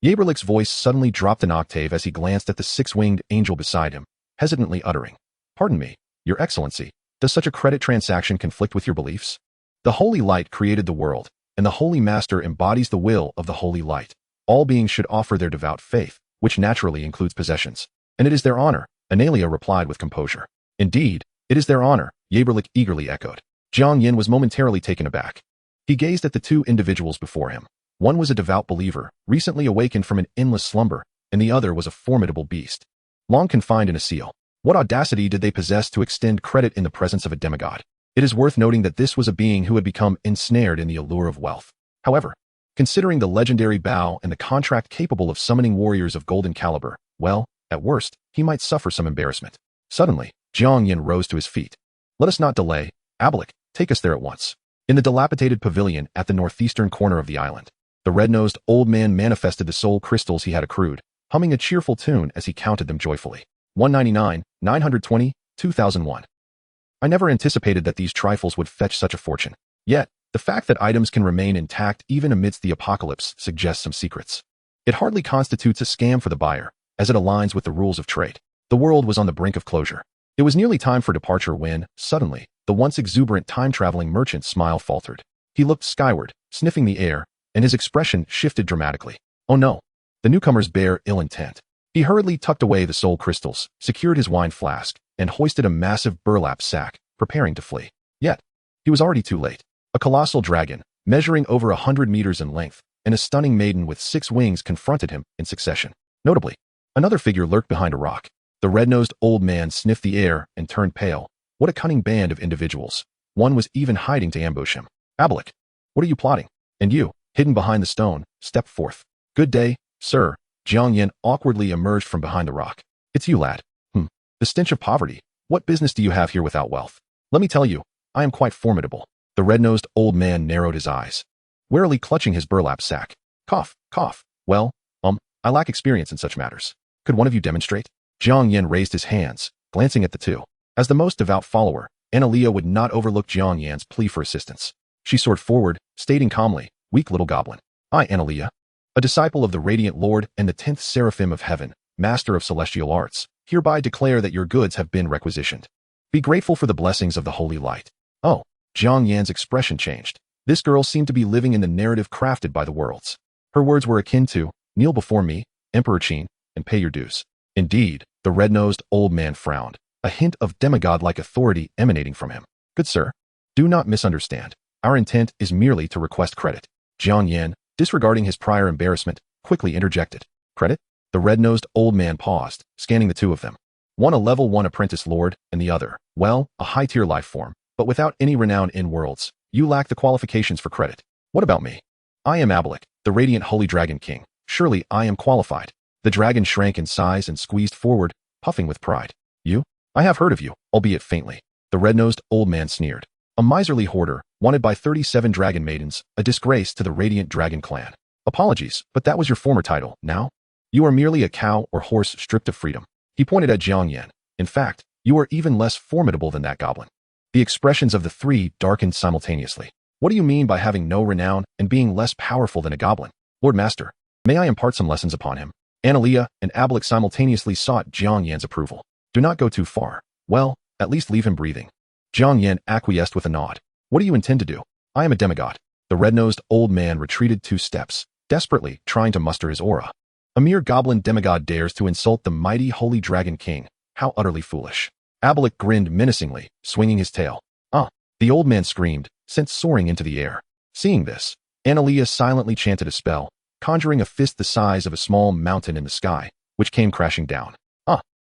Yaberlik's voice suddenly dropped an octave as he glanced at the six-winged angel beside him, hesitantly uttering, "Pardon me, Your Excellency, does such a credit transaction conflict with your beliefs? The Holy Light created the world, and the Holy Master embodies the will of the Holy Light. All beings should offer their devout faith, which naturally includes possessions. And it is their honor," Analia replied with composure. "Indeed, it is their honor," Yaberlik eagerly echoed. Jiang Yan was momentarily taken aback. He gazed at the two individuals before him. One was a devout believer, recently awakened from an endless slumber, and the other was a formidable beast, long confined in a seal. What audacity did they possess to extend credit in the presence of a demigod? It is worth noting that this was a being who had become ensnared in the allure of wealth. However, considering the legendary bow and the contract capable of summoning warriors of golden caliber, well, at worst, he might suffer some embarrassment. Suddenly, Jiang Yan rose to his feet. "Let us not delay. Ablik, take us there at once." In the dilapidated pavilion at the northeastern corner of the island, the red-nosed old man manifested the soul crystals he had accrued, humming a cheerful tune as he counted them joyfully. 199, 920, 2001. I never anticipated that these trifles would fetch such a fortune. Yet, the fact that items can remain intact even amidst the apocalypse suggests some secrets. It hardly constitutes a scam for the buyer, as it aligns with the rules of trade. The world was on the brink of closure. It was nearly time for departure when, suddenly, the once exuberant time-traveling merchant's smile faltered. He looked skyward, sniffing the air, and his expression shifted dramatically. Oh no! The newcomers bear ill intent. He hurriedly tucked away the soul crystals, secured his wine flask, and hoisted a massive burlap sack, preparing to flee. Yet, he was already too late. A colossal dragon, measuring over 100 meters in length, and a stunning maiden with 6 wings confronted him in succession. Notably, another figure lurked behind a rock. The red-nosed old man sniffed the air and turned pale. What a cunning band of individuals. One was even hiding to ambush him. "Ablik, what are you plotting?" And you, hidden behind the stone, stepped forth. "Good day, sir." Jiang Yan awkwardly emerged from behind the rock. "It's you, lad. The stench of poverty. What business do you have here without wealth? Let me tell you, I am quite formidable." The red-nosed old man narrowed his eyes, warily clutching his burlap sack. Cough, cough. "Well, I lack experience in such matters. Could one of you demonstrate?" Jiang Yan raised his hands, glancing at the two. As the most devout follower, Analia would not overlook Jiang Yan's plea for assistance. She soared forward, stating calmly, "Weak little goblin. I, Analia, a disciple of the Radiant Lord and the 10th Seraphim of Heaven, master of celestial arts, hereby declare that your goods have been requisitioned. Be grateful for the blessings of the Holy Light." Oh, Jiang Yan's expression changed. This girl seemed to be living in the narrative crafted by the worlds. Her words were akin to, "Kneel before me, Emperor Qin, and pay your dues." Indeed, the red-nosed old man frowned, a hint of demigod-like authority emanating from him. "Good sir, do not misunderstand. Our intent is merely to request credit." Jiang Yan, disregarding his prior embarrassment, quickly interjected. "Credit?" The red-nosed old man paused, scanning the two of them. One a level 1 apprentice lord, and the other, well, a high-tier life form, but without any renown in worlds. "You lack the qualifications for credit. What about me? I am Ablik, the radiant holy dragon king. Surely I am qualified." The dragon shrank in size and squeezed forward, puffing with pride. "You? I have heard of you, albeit faintly." The red-nosed old man sneered. "A miserly hoarder, wanted by 37 dragon maidens, a disgrace to the radiant dragon clan. Apologies, but that was your former title. Now, you are merely a cow or horse stripped of freedom." He pointed at Jiang Yan. "In fact, you are even less formidable than that goblin." The expressions of the three darkened simultaneously. "What do you mean by having no renown and being less powerful than a goblin? Lord Master, may I impart some lessons upon him?" Analia and Ablik simultaneously sought Jiang Yan's approval. "Do not go too far. Well, at least leave him breathing." Jiang Yan acquiesced with a nod. "What do you intend to do?" "I am a demigod." The red-nosed old man retreated 2 steps, desperately trying to muster his aura. "A mere goblin demigod dares to insult the mighty holy dragon king. How utterly foolish." Ablik grinned menacingly, swinging his tail. "Ah!" The old man screamed, sent soaring into the air. Seeing this, Analia silently chanted a spell, conjuring a fist the size of a small mountain in the sky, which came crashing down.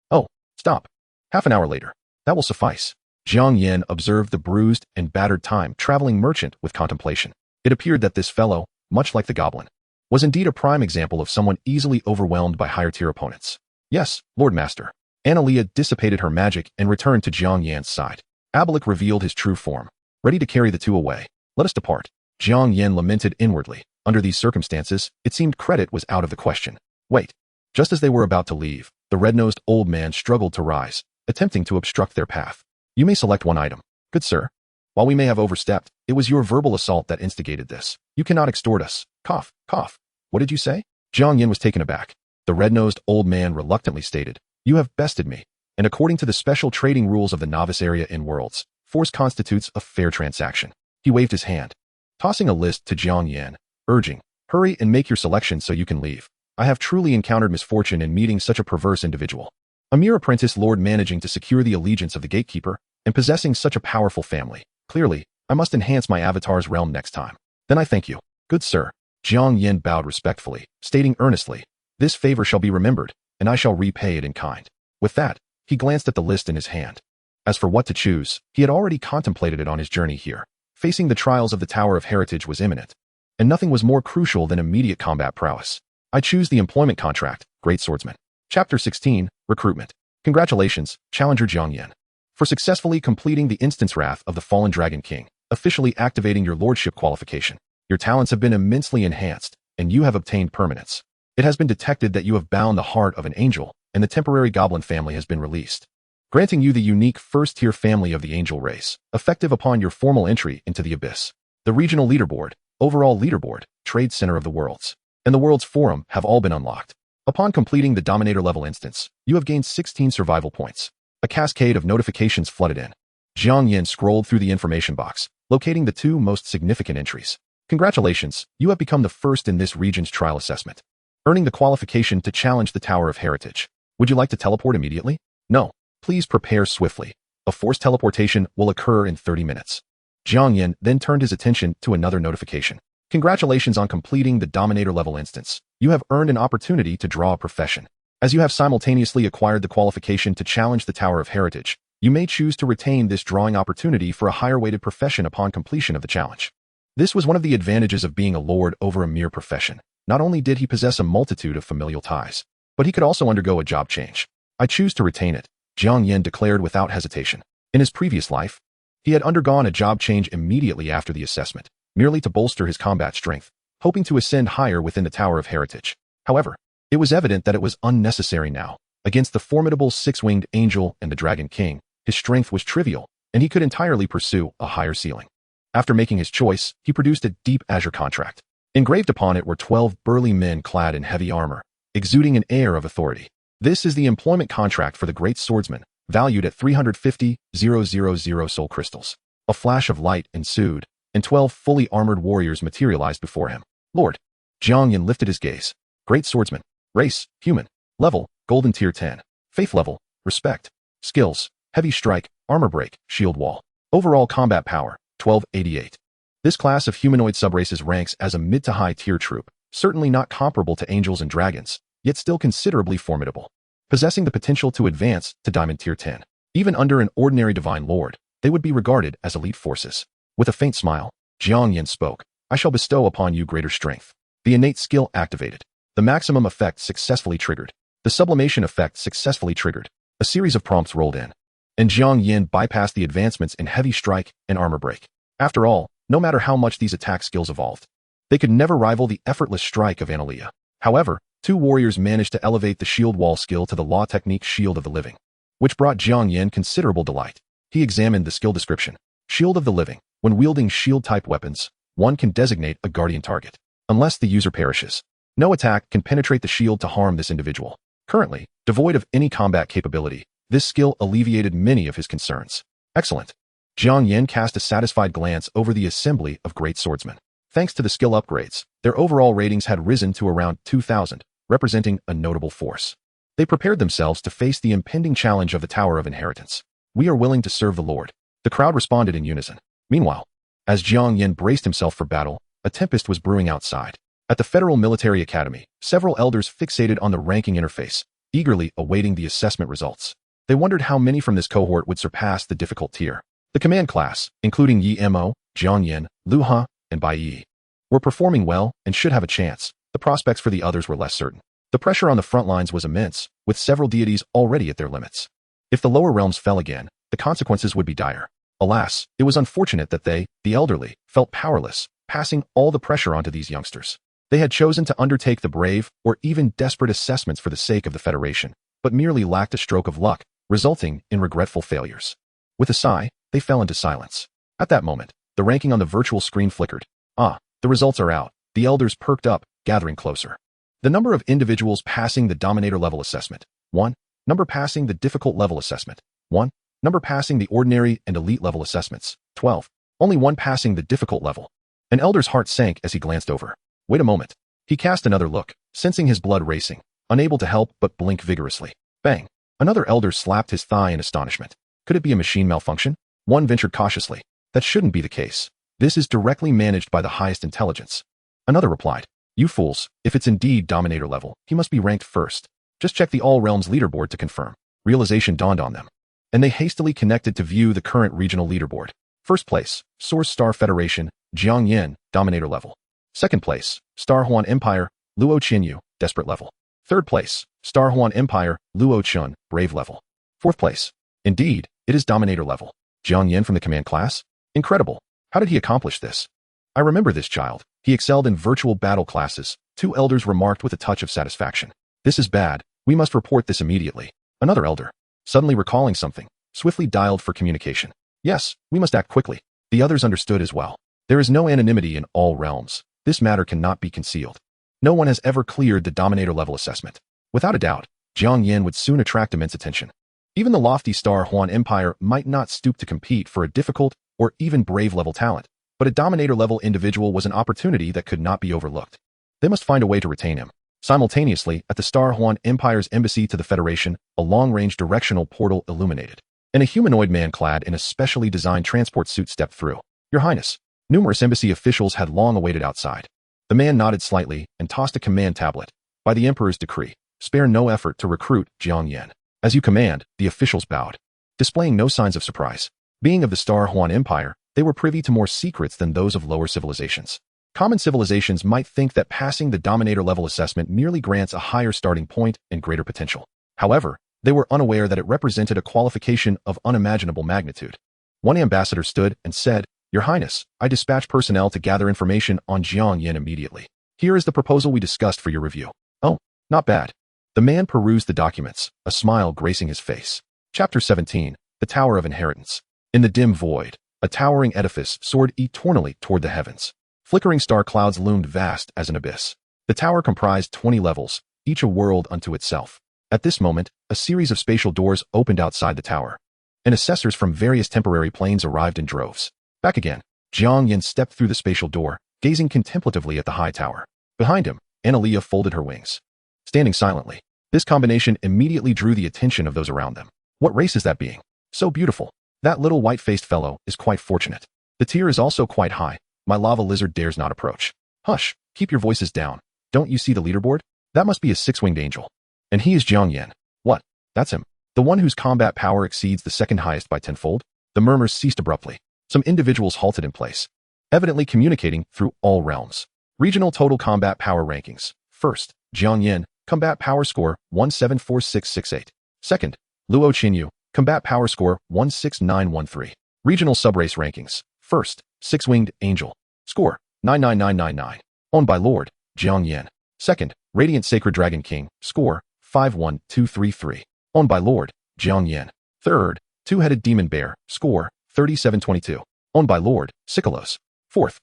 Oh, stop. Half an hour later. That will suffice." Jiang Yan observed the bruised and battered time-traveling merchant with contemplation. It appeared that this fellow, much like the goblin, was indeed a prime example of someone easily overwhelmed by higher-tier opponents. Yes, Lord Master. Analea dissipated her magic and returned to Jiang Yan's side. Abalik revealed his true form, ready to carry the two away. Let us depart. Jiang Yan lamented inwardly. Under these circumstances, it seemed credit was out of the question. Wait. Just as they were about to leave, the red-nosed old man struggled to rise, attempting to obstruct their path. You may select one item. Good sir. While we may have overstepped, it was your verbal assault that instigated this. You cannot extort us. Cough, cough. What did you say? Jiang Yan was taken aback. The red-nosed old man reluctantly stated, You have bested me, and according to the special trading rules of the novice area in Worlds, force constitutes a fair transaction. He waved his hand, tossing a list to Jiang Yan, urging, Hurry and make your selection so you can leave. I have truly encountered misfortune in meeting such a perverse individual. A mere apprentice lord managing to secure the allegiance of the gatekeeper and possessing such a powerful family. Clearly, I must enhance my avatar's realm next time. Then I thank you. Good sir. Jiang Yan bowed respectfully, stating earnestly, This favor shall be remembered, and I shall repay it in kind. With that, he glanced at the list in his hand. As for what to choose, he had already contemplated it on his journey here. Facing the trials of the Tower of Heritage was imminent, and nothing was more crucial than immediate combat prowess. I choose the employment contract, Great Swordsman. Chapter 16, Recruitment. Congratulations, Challenger Jiang Yan, for successfully completing the Instance Wrath of the Fallen Dragon King, officially activating your lordship qualification. Your talents have been immensely enhanced, and you have obtained permanence. It has been detected that you have bound the heart of an angel, and the temporary goblin family has been released, granting you the unique first-tier family of the angel race, effective upon your formal entry into the Abyss. The regional leaderboard, overall leaderboard, trade center of the worlds, and the Worlds Forum have all been unlocked. Upon completing the Dominator level instance, you have gained 16 survival points. A cascade of notifications flooded in. Jiang Yan scrolled through the information box, locating the two most significant entries. Congratulations, you have become the first in this region's trial assessment, earning the qualification to challenge the Tower of Heritage. Would you like to teleport immediately? No. Please prepare swiftly. A forced teleportation will occur in 30 minutes. Jiang Yan then turned his attention to another notification. Congratulations on completing the Dominator level instance. You have earned an opportunity to draw a profession. As you have simultaneously acquired the qualification to challenge the Tower of Heritage, you may choose to retain this drawing opportunity for a higher-weighted profession upon completion of the challenge. This was one of the advantages of being a lord over a mere profession. Not only did he possess a multitude of familial ties, but he could also undergo a job change. I choose to retain it, Jiang Yan declared without hesitation. In his previous life, he had undergone a job change immediately after the assessment, merely to bolster his combat strength, hoping to ascend higher within the Tower of Heritage. However, it was evident that it was unnecessary now. Against the formidable six-winged angel and the Dragon King, his strength was trivial, and he could entirely pursue a higher ceiling. After making his choice, he produced a deep azure contract. Engraved upon it were 12 burly men clad in heavy armor, exuding an air of authority. This is the employment contract for the Great Swordsman, valued at 350,000 soul crystals. A flash of light ensued, and 12 fully armored warriors materialized before him. Lord. Jiang Yan lifted his gaze. Great Swordsman. Race, human. Level, golden tier 10. Faith level, respect. Skills, heavy strike, armor break, shield wall. Overall combat power, 1288. This class of humanoid subraces ranks as a mid to high tier troop, certainly not comparable to angels and dragons, yet still considerably formidable, possessing the potential to advance to Diamond Tier 10. Even under an ordinary Divine Lord, they would be regarded as elite forces. With a faint smile, Jiang Yan spoke, I shall bestow upon you greater strength. The innate skill activated. The maximum effect successfully triggered. The sublimation effect successfully triggered. A series of prompts rolled in, and Jiang Yan bypassed the advancements in heavy strike and armor break. After all, no matter how much these attack skills evolved, they could never rival the effortless strike of Analea. However, two warriors managed to elevate the shield wall skill to the law technique Shield of the Living, which brought Jiang Yan considerable delight. He examined the skill description. Shield of the Living. When wielding shield-type weapons, one can designate a guardian target. Unless the user perishes, no attack can penetrate the shield to harm this individual. Currently, devoid of any combat capability, this skill alleviated many of his concerns. Excellent. Jiang Yan cast a satisfied glance over the assembly of great swordsmen. Thanks to the skill upgrades, their overall ratings had risen to around 2,000, representing a notable force. They prepared themselves to face the impending challenge of the Tower of Inheritance. We are willing to serve the Lord. The crowd responded in unison. Meanwhile, as Jiang Yan braced himself for battle, a tempest was brewing outside. At the Federal Military Academy, several elders fixated on the ranking interface, eagerly awaiting the assessment results. They wondered how many from this cohort would surpass the difficult tier. The command class, including Yi Mo, Jiang Yan, Lu Ha, and Bai Yi, were performing well and should have a chance. the prospects for the others were less certain. The pressure on the front lines was immense, with several deities already at their limits. If the lower realms fell again, the consequences would be dire. Alas, it was unfortunate that they, the elderly, felt powerless, passing all the pressure onto these youngsters. They had chosen to undertake the brave or even desperate assessments for the sake of the Federation, but merely lacked a stroke of luck, resulting in regretful failures. With a sigh, they fell into silence. At that moment, the ranking on the virtual screen flickered. Ah, the results are out. The elders perked up, gathering closer. The number of individuals passing the Dominator level assessment, 1. Number passing the difficult level assessment, 1. Number passing the ordinary and elite level assessments, 12. Only 1 passing the difficult level. An elder's heart sank as he glanced over. Wait a moment. He cast another look, sensing his blood racing, unable to help but blink vigorously. Bang. Another elder slapped his thigh in astonishment. Could it be a machine malfunction? One ventured cautiously. That shouldn't be the case. This is directly managed by the highest intelligence. Another replied. You fools, if it's indeed Dominator level, he must be ranked first. Just check the All Realms leaderboard to confirm. Realization dawned on them, and they hastily connected to view the current regional leaderboard. First place, Source Star Federation, Jiang Yan, Dominator level. Second place, Star Huan Empire, Luo Qinyu, Desperate level. Third place, Star Huan Empire, Luo Chun, Brave level. Fourth place. Indeed, it is Dominator level. Jiang Yan from the command class? Incredible. How did he accomplish this? I remember this child. He excelled in virtual battle classes, 2 elders remarked with a touch of satisfaction. This is bad. We must report this immediately. Another elder, suddenly recalling something, swiftly dialed for communication. Yes, we must act quickly. The others understood as well. There is no anonymity in all realms. This matter cannot be concealed. No one has ever cleared the Dominator level assessment. Without a doubt, Jiang Yan would soon attract immense attention. Even the lofty Star Huan Empire might not stoop to compete for a difficult or even brave level talent, but a Dominator level individual was an opportunity that could not be overlooked. They must find a way to retain him. Simultaneously, at the Star Huan Empire's embassy to the Federation, a long-range directional portal illuminated, and a humanoid man clad in a specially designed transport suit stepped through. Your Highness. Numerous embassy officials had long awaited outside. The man nodded slightly and tossed a command tablet. By the Emperor's decree, spare no effort to recruit Jiang Yan. As you command, the officials bowed, displaying no signs of surprise. Being of the Star Huan Empire, they were privy to more secrets than those of lower civilizations. Common civilizations might think that passing the Dominator level assessment merely grants a higher starting point and greater potential. However, they were unaware that it represented a qualification of unimaginable magnitude. One ambassador stood and said, Your Highness, I dispatch personnel to gather information on Jiang Yan immediately. Here is the proposal we discussed for your review. Oh, not bad. The man perused the documents, a smile gracing his face. Chapter 17, The Tower of Inheritance. In the dim void, a towering edifice soared eternally toward the heavens. Flickering star clouds loomed vast as an abyss. The tower comprised 20 levels, each a world unto itself. At this moment, a series of spatial doors opened outside the tower, and assessors from various temporary planes arrived in droves. Back again, Jiang Yan stepped through the spatial door, gazing contemplatively at the high tower. Behind him, Analia folded her wings, standing silently. This combination immediately drew the attention of those around them. What race is that being? So beautiful. That little white-faced fellow is quite fortunate. The tier is also quite high. My lava lizard dares not approach. Hush, keep your voices down. Don't you see the leaderboard? That must be a 6-winged angel. And he is Jiang Yan. What? That's him. The one whose combat power exceeds the second highest by tenfold? The murmurs ceased abruptly. Some individuals halted in place, evidently communicating through all realms. Regional total combat power rankings. First, Jiang Yan, combat power score 174668. Second, Luo Qinyu, combat power score 16913. Regional subrace rankings. First, 6-winged angel, score 99999. Owned by Lord Jiang Yan. Second, Radiant Sacred Dragon King, score 51233. Owned by Lord Jiang Yan. Third, Two-Headed Demon Bear, score 3722. Owned by Lord Sikalos. Fourth.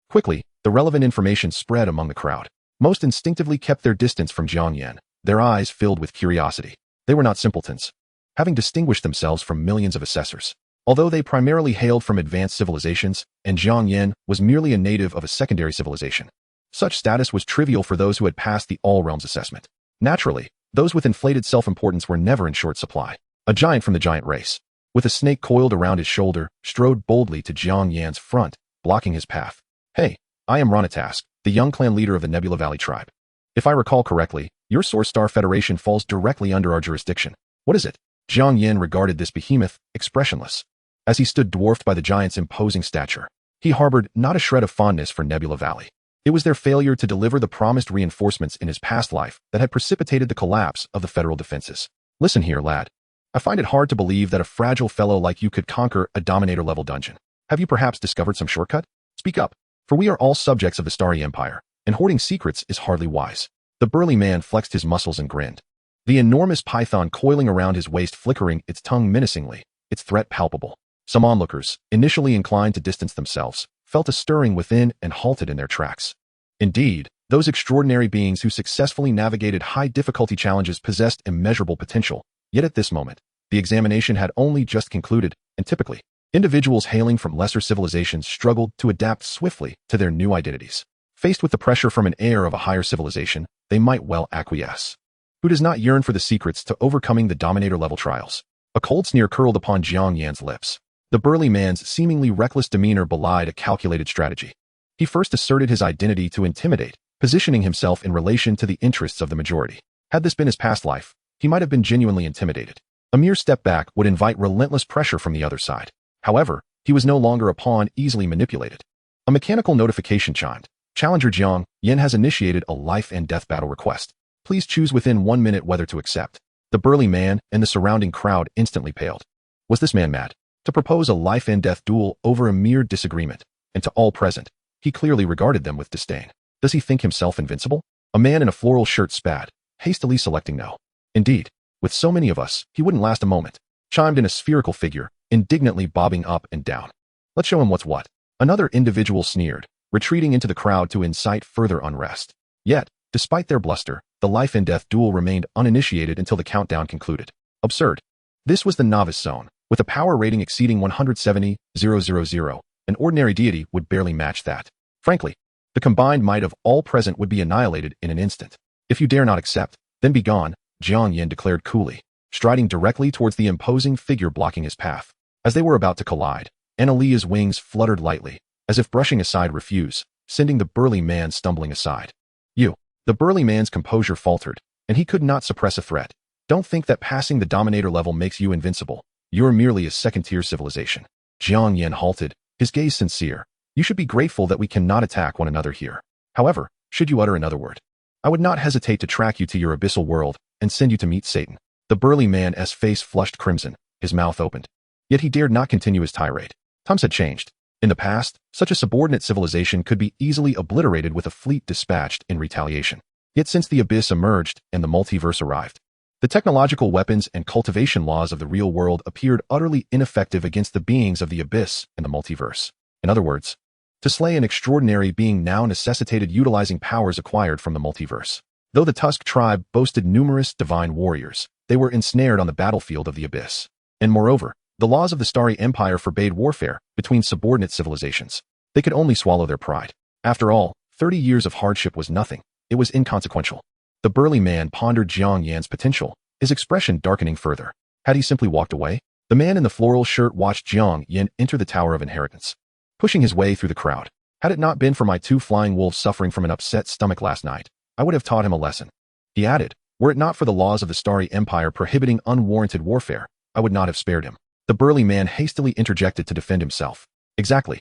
Quickly, the relevant information spread among the crowd. Most instinctively kept their distance from Jiang Yan, their eyes filled with curiosity. They were not simpletons, having distinguished themselves from millions of assessors. Although they primarily hailed from advanced civilizations, and Jiang Yan was merely a native of a secondary civilization, such status was trivial for those who had passed the All Realms assessment. Naturally, those with inflated self-importance were never in short supply. A giant from the giant race, with a snake coiled around his shoulder, strode boldly to Jiang Yan's front, blocking his path. Hey, I am Ronatask, the young clan leader of the Nebula Valley tribe. If I recall correctly, your Source Star Federation falls directly under our jurisdiction. What is it? Jiang Yan regarded this behemoth, expressionless. As he stood dwarfed by the giant's imposing stature, he harbored not a shred of fondness for Nebula Valley. It was their failure to deliver the promised reinforcements in his past life that had precipitated the collapse of the federal defenses. Listen here, lad. I find it hard to believe that a fragile fellow like you could conquer a Dominator-level dungeon. Have you perhaps discovered some shortcut? Speak up, for we are all subjects of the Starry Empire, and hoarding secrets is hardly wise. The burly man flexed his muscles and grinned. The enormous python coiling around his waist flickering its tongue menacingly, its threat palpable. Some onlookers, initially inclined to distance themselves, felt a stirring within and halted in their tracks. Indeed, those extraordinary beings who successfully navigated high-difficulty challenges possessed immeasurable potential, yet at this moment, the examination had only just concluded, and typically, individuals hailing from lesser civilizations struggled to adapt swiftly to their new identities. Faced with the pressure from an heir of a higher civilization, they might well acquiesce. Who does not yearn for the secrets to overcoming the Dominator-level trials? A cold sneer curled upon Jiang Yan's lips. The burly man's seemingly reckless demeanor belied a calculated strategy. He first asserted his identity to intimidate, positioning himself in relation to the interests of the majority. Had this been his past life, he might have been genuinely intimidated. A mere step back would invite relentless pressure from the other side. However, he was no longer a pawn easily manipulated. A mechanical notification chimed. Challenger Jiang Yan has initiated a life and death battle request. Please choose within 1 minute whether to accept. The burly man and the surrounding crowd instantly paled. Was this man mad? To propose a life and death duel over a mere disagreement, and to all present, he clearly regarded them with disdain. Does he think himself invincible? A man in a floral shirt spat, hastily selecting no. Indeed, with so many of us, he wouldn't last a moment, chimed in a spherical figure, indignantly bobbing up and down. Let's show him what's what. Another individual sneered, retreating into the crowd to incite further unrest. Yet, despite their bluster, the life and death duel remained uninitiated until the countdown concluded. Absurd. This was the novice zone, with a power rating exceeding 170,000. An ordinary deity would barely match that. Frankly, the combined might of all present would be annihilated in an instant. If you dare not accept, then be gone, Jiang Yan declared coolly, striding directly towards the imposing figure blocking his path. As they were about to collide, Annalia's wings fluttered lightly, as if brushing aside refuse, sending the burly man stumbling aside. The burly man's composure faltered, and he could not suppress a threat. Don't think that passing the Dominator level makes you invincible. You're merely a second-tier civilization. Jiang Yan halted, his gaze sincere. You should be grateful that we cannot attack one another here. However, should you utter another word, I would not hesitate to track you to your abyssal world and send you to meet Satan. The burly man's face flushed crimson, his mouth opened. Yet he dared not continue his tirade. Times had changed. In the past, such a subordinate civilization could be easily obliterated with a fleet dispatched in retaliation. Yet since the abyss emerged and the multiverse arrived, the technological weapons and cultivation laws of the real world appeared utterly ineffective against the beings of the abyss and the multiverse. In other words, to slay an extraordinary being now necessitated utilizing powers acquired from the multiverse. Though the Tusk tribe boasted numerous divine warriors, they were ensnared on the battlefield of the abyss. And moreover, the laws of the Starry Empire forbade warfare between subordinate civilizations. They could only swallow their pride. After all, 30 years of hardship was nothing. It was inconsequential. The burly man pondered Jiang Yan's potential, his expression darkening further. Had he simply walked away? The man in the floral shirt watched Jiang Yan enter the Tower of Inheritance, pushing his way through the crowd. Had it not been for my 2 flying wolves suffering from an upset stomach last night, I would have taught him a lesson. He added, were it not for the laws of the Starry Empire prohibiting unwarranted warfare, I would not have spared him. The burly man hastily interjected to defend himself. Exactly.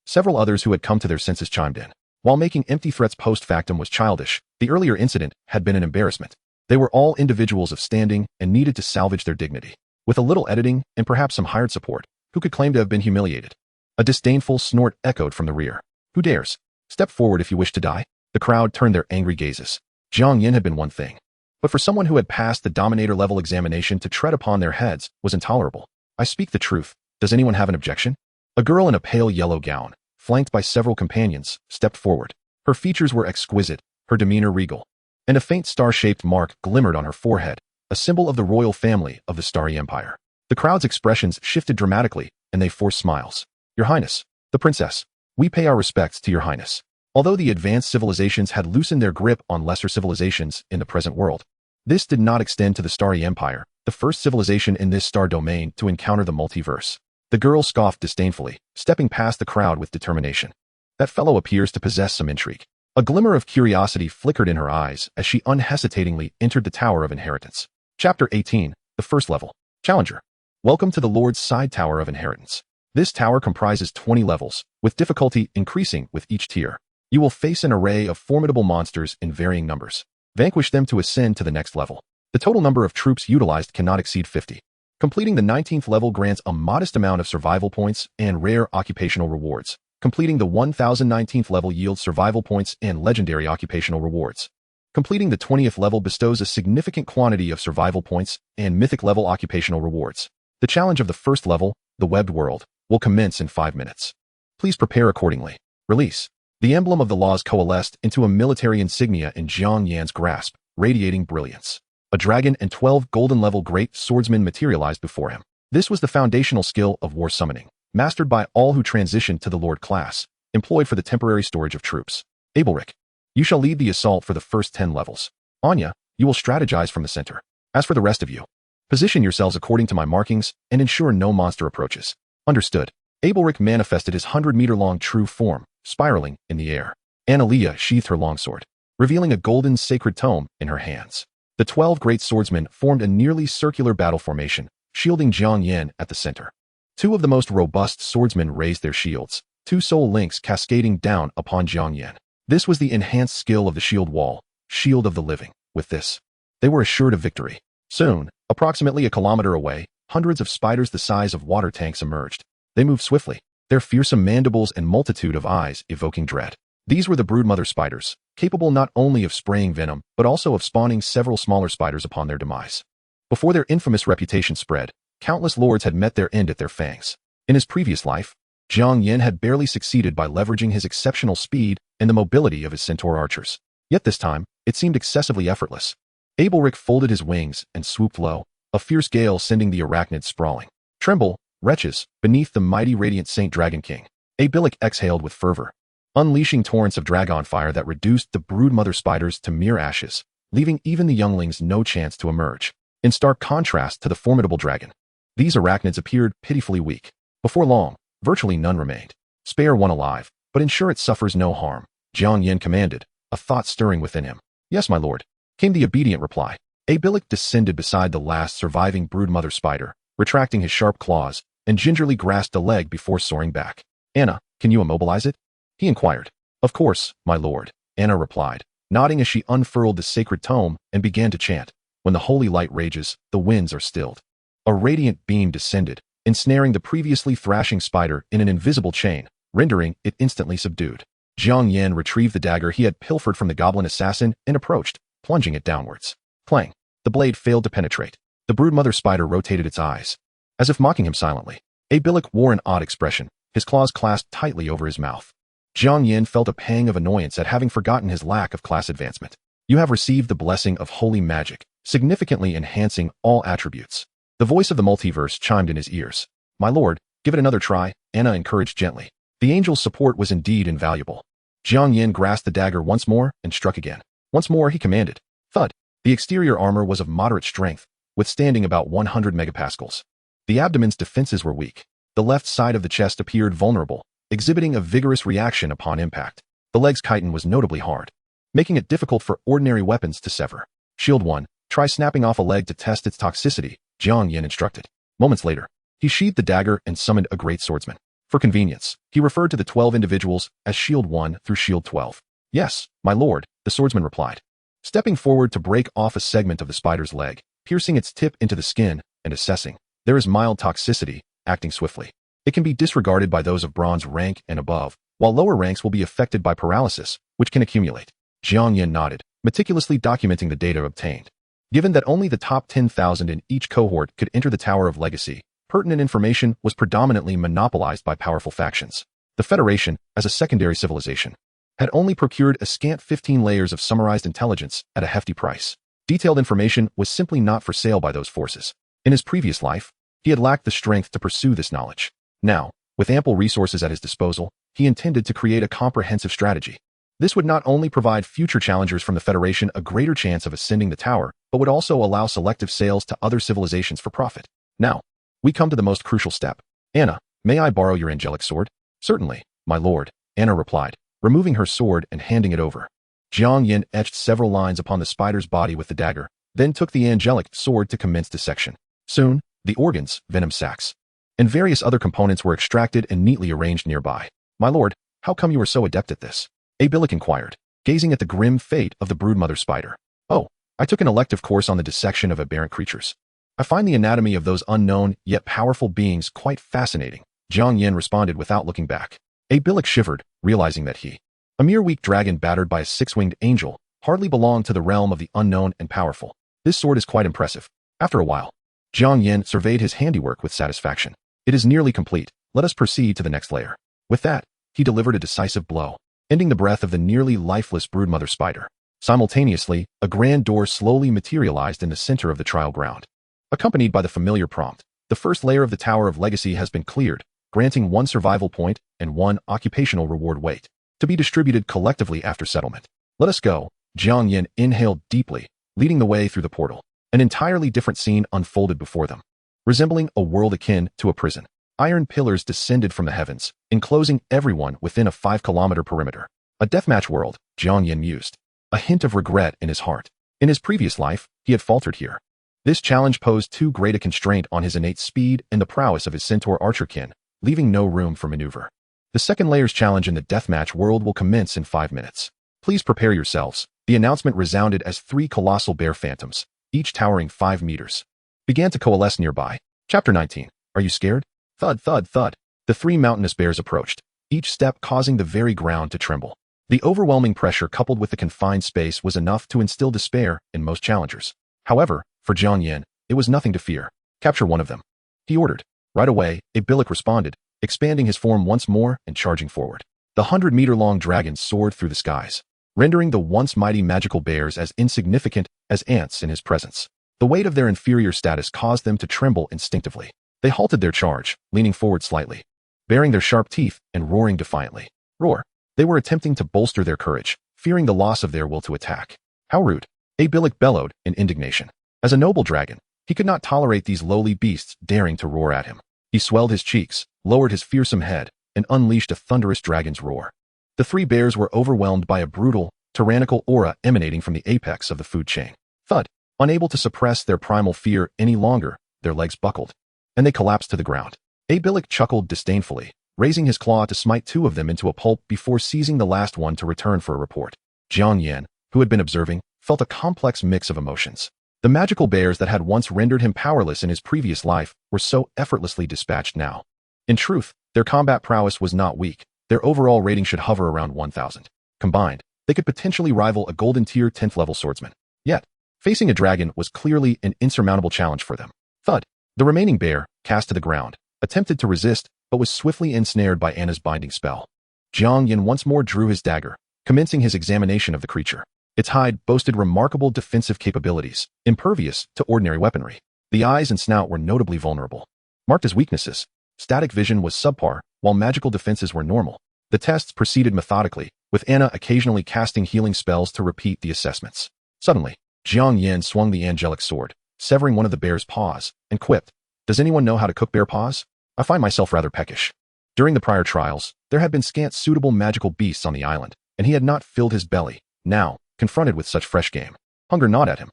Several others who had come to their senses chimed in. While making empty threats post factum was childish, the earlier incident had been an embarrassment. They were all individuals of standing and needed to salvage their dignity. With a little editing and perhaps some hired support, who could claim to have been humiliated? A disdainful snort echoed from the rear. Who dares? Step forward if you wish to die. The crowd turned their angry gazes. Jiang Yan had been one thing, but for someone who had passed the Dominator-level examination to tread upon their heads was intolerable. I speak the truth. Does anyone have an objection? A girl in a pale yellow gown, flanked by several companions, stepped forward. Her features were exquisite, her demeanor regal, and a faint star-shaped mark glimmered on her forehead, a symbol of the royal family of the Starry Empire. The crowd's expressions shifted dramatically, and they forced smiles. Your Highness, the Princess, we pay our respects to Your Highness. Although the advanced civilizations had loosened their grip on lesser civilizations in the present world, this did not extend to the Starry Empire, the first civilization in this star domain to encounter the multiverse. The girl scoffed disdainfully, stepping past the crowd with determination. That fellow appears to possess some intrigue. A glimmer of curiosity flickered in her eyes as she unhesitatingly entered the Tower of Inheritance. Chapter 18, the first level. Challenger. Welcome to the Lord's Side Tower of Inheritance. This tower comprises 20 levels, with difficulty increasing with each tier. You will face an array of formidable monsters in varying numbers. Vanquish them to ascend to the next level. The total number of troops utilized cannot exceed 50. Completing the 19th level grants a modest amount of survival points and rare occupational rewards. Completing the 1019th level yields survival points and legendary occupational rewards. Completing the 20th level bestows a significant quantity of survival points and mythic level occupational rewards. The challenge of the first level, the webbed world, will commence in 5 minutes. Please prepare accordingly. Release. The emblem of the laws coalesced into a military insignia in Jiang Yan's grasp, radiating brilliance. A dragon and 12 golden-level great swordsmen materialized before him. This was the foundational skill of war summoning, mastered by all who transitioned to the Lord class, employed for the temporary storage of troops. Abelric, you shall lead the assault for the first 10 levels. Anya, you will strategize from the center. As for the rest of you, position yourselves according to my markings and ensure no monster approaches. Understood. Abelric manifested his 100-meter-long true form, spiraling in the air. Analea sheathed her longsword, revealing a golden sacred tome in her hands. The 12 great swordsmen formed a nearly circular battle formation, shielding Jiang Yan at the center. 2 of the most robust swordsmen raised their shields, 2 soul links cascading down upon Jiang Yan. This was the enhanced skill of the shield wall, shield of the living. With this, they were assured of victory. Soon, approximately a kilometer away, hundreds of spiders the size of water tanks emerged. They moved swiftly, their fearsome mandibles and multitude of eyes evoking dread. These were the broodmother spiders, capable not only of spraying venom, but also of spawning several smaller spiders upon their demise. Before their infamous reputation spread, countless lords had met their end at their fangs. In his previous life, Jiang Yan had barely succeeded by leveraging his exceptional speed and the mobility of his centaur archers. Yet this time, it seemed excessively effortless. Abelric folded his wings and swooped low, a fierce gale sending the arachnids sprawling. Tremble, wretches, beneath the mighty radiant Saint Dragon King. Abelric exhaled with fervor, unleashing torrents of dragon fire that reduced the broodmother spiders to mere ashes, leaving even the younglings no chance to emerge. In stark contrast to the formidable dragon, these arachnids appeared pitifully weak. Before long, virtually none remained. Spare one alive, but ensure it suffers no harm, Jiang Yan commanded, a thought stirring within him. Yes, my lord, came the obedient reply. Abelric descended beside the last surviving broodmother spider, retracting his sharp claws, and gingerly grasped a leg before soaring back. Anna, can you immobilize it? He inquired. Of course, my lord, Anna replied, nodding as she unfurled the sacred tome and began to chant. When the holy light rages, the winds are stilled. A radiant beam descended, ensnaring the previously thrashing spider in an invisible chain, rendering it instantly subdued. Jiang Yan retrieved the dagger he had pilfered from the goblin assassin and approached, plunging it downwards. Clang. The blade failed to penetrate. The broodmother spider rotated its eyes, as if mocking him silently. Abelric wore an odd expression, his claws clasped tightly over his mouth. Jiang Yan felt a pang of annoyance at having forgotten his lack of class advancement. You have received the blessing of holy magic, significantly enhancing all attributes. The voice of the multiverse chimed in his ears. My lord, give it another try, Anna encouraged gently. The angel's support was indeed invaluable. Jiang Yan grasped the dagger once more and struck again. Once more he commanded. Thud. The exterior armor was of moderate strength, withstanding about 100 megapascals. The abdomen's defenses were weak. The left side of the chest appeared vulnerable, exhibiting a vigorous reaction upon impact. The leg's chitin was notably hard, making it difficult for ordinary weapons to sever. Shield 1, try snapping off a leg to test its toxicity, Jiang Yan instructed. Moments later, he sheathed the dagger and summoned a great swordsman. For convenience, he referred to the 12 individuals as Shield 1 through Shield 12. Yes, my lord, the swordsman replied, stepping forward to break off a segment of the spider's leg, piercing its tip into the skin, and assessing. There is mild toxicity, acting swiftly. It can be disregarded by those of bronze rank and above, while lower ranks will be affected by paralysis, which can accumulate. Jiang Yan nodded, meticulously documenting the data obtained. Given that only the top 10,000 in each cohort could enter the Tower of Legacy, pertinent information was predominantly monopolized by powerful factions. The Federation, as a secondary civilization, had only procured a scant 15 layers of summarized intelligence at a hefty price. Detailed information was simply not for sale by those forces. In his previous life, he had lacked the strength to pursue this knowledge. Now, with ample resources at his disposal, he intended to create a comprehensive strategy. This would not only provide future challengers from the Federation a greater chance of ascending the tower, but would also allow selective sales to other civilizations for profit. Now, we come to the most crucial step. Anna, may I borrow your angelic sword? Certainly, my lord, Anna replied, removing her sword and handing it over. Jiang Yan etched several lines upon the spider's body with the dagger, then took the angelic sword to commence dissection. Soon, the organs, venom sacs, and various other components were extracted and neatly arranged nearby. My lord, how come you are so adept at this? Abilic inquired, gazing at the grim fate of the broodmother spider. Oh, I took an elective course on the dissection of aberrant creatures. I find the anatomy of those unknown yet powerful beings quite fascinating, Jiang Yan responded without looking back. Abilic shivered, realizing that he, a mere weak dragon battered by a six-winged angel, hardly belonged to the realm of the unknown and powerful. This sword is quite impressive. After a while, Jiang Yan surveyed his handiwork with satisfaction. It is nearly complete. Let us proceed to the next layer. With that, he delivered a decisive blow, ending the breath of the nearly lifeless broodmother spider. Simultaneously, a grand door slowly materialized in the center of the trial ground. Accompanied by the familiar prompt, the first layer of the Tower of Legacy has been cleared, granting 1 survival point and 1 occupational reward weight, to be distributed collectively after settlement. Let us go. Jiang Yan inhaled deeply, leading the way through the portal. An entirely different scene unfolded before them. Resembling a world akin to a prison, iron pillars descended from the heavens, enclosing everyone within a 5-kilometer perimeter. A deathmatch world, Jiang Yan mused, a hint of regret in his heart. In his previous life, he had faltered here. This challenge posed too great a constraint on his innate speed and the prowess of his centaur archerkin, leaving no room for maneuver. The second layer's challenge in the deathmatch world will commence in 5 minutes. Please prepare yourselves. The announcement resounded as 3 colossal bear phantoms, each towering 5 meters, began to coalesce nearby. Chapter 19. Are you scared? Thud, thud, thud. The 3 mountainous bears approached, each step causing the very ground to tremble. The overwhelming pressure coupled with the confined space was enough to instill despair in most challengers. However, for Jiang Yan, it was nothing to fear. Capture one of them, he ordered. Right away, Abilic responded, expanding his form once more and charging forward. The 100-meter-long dragon soared through the skies, rendering the once mighty magical bears as insignificant as ants in his presence. The weight of their inferior status caused them to tremble instinctively. They halted their charge, leaning forward slightly, baring their sharp teeth and roaring defiantly. Roar. They were attempting to bolster their courage, fearing the loss of their will to attack. How rude. Abilic bellowed in indignation. As a noble dragon, he could not tolerate these lowly beasts daring to roar at him. He swelled his cheeks, lowered his fearsome head, and unleashed a thunderous dragon's roar. The 3 bears were overwhelmed by a brutal, tyrannical aura emanating from the apex of the food chain. Thud. Unable to suppress their primal fear any longer, their legs buckled, and they collapsed to the ground. Abilic chuckled disdainfully, raising his claw to smite 2 of them into a pulp before seizing the last one to return for a report. Jiang Yan, who had been observing, felt a complex mix of emotions. The magical bears that had once rendered him powerless in his previous life were so effortlessly dispatched now. In truth, their combat prowess was not weak. Their overall rating should hover around 1,000. Combined, they could potentially rival a golden tier 10th level swordsman. Yet, facing a dragon was clearly an insurmountable challenge for them. Thud. The remaining bear, cast to the ground, attempted to resist, but was swiftly ensnared by Anna's binding spell. Jiang Yan once more drew his dagger, commencing his examination of the creature. Its hide boasted remarkable defensive capabilities, impervious to ordinary weaponry. The eyes and snout were notably vulnerable. Marked as weaknesses, static vision was subpar, while magical defenses were normal. The tests proceeded methodically, with Anna occasionally casting healing spells to repeat the assessments. Suddenly, Jiang Yan swung the angelic sword, severing one of the bear's paws, and quipped, "Does anyone know how to cook bear paws? I find myself rather peckish." During the prior trials, there had been scant suitable magical beasts on the island, and he had not filled his belly. Now, confronted with such fresh game, hunger gnawed at him.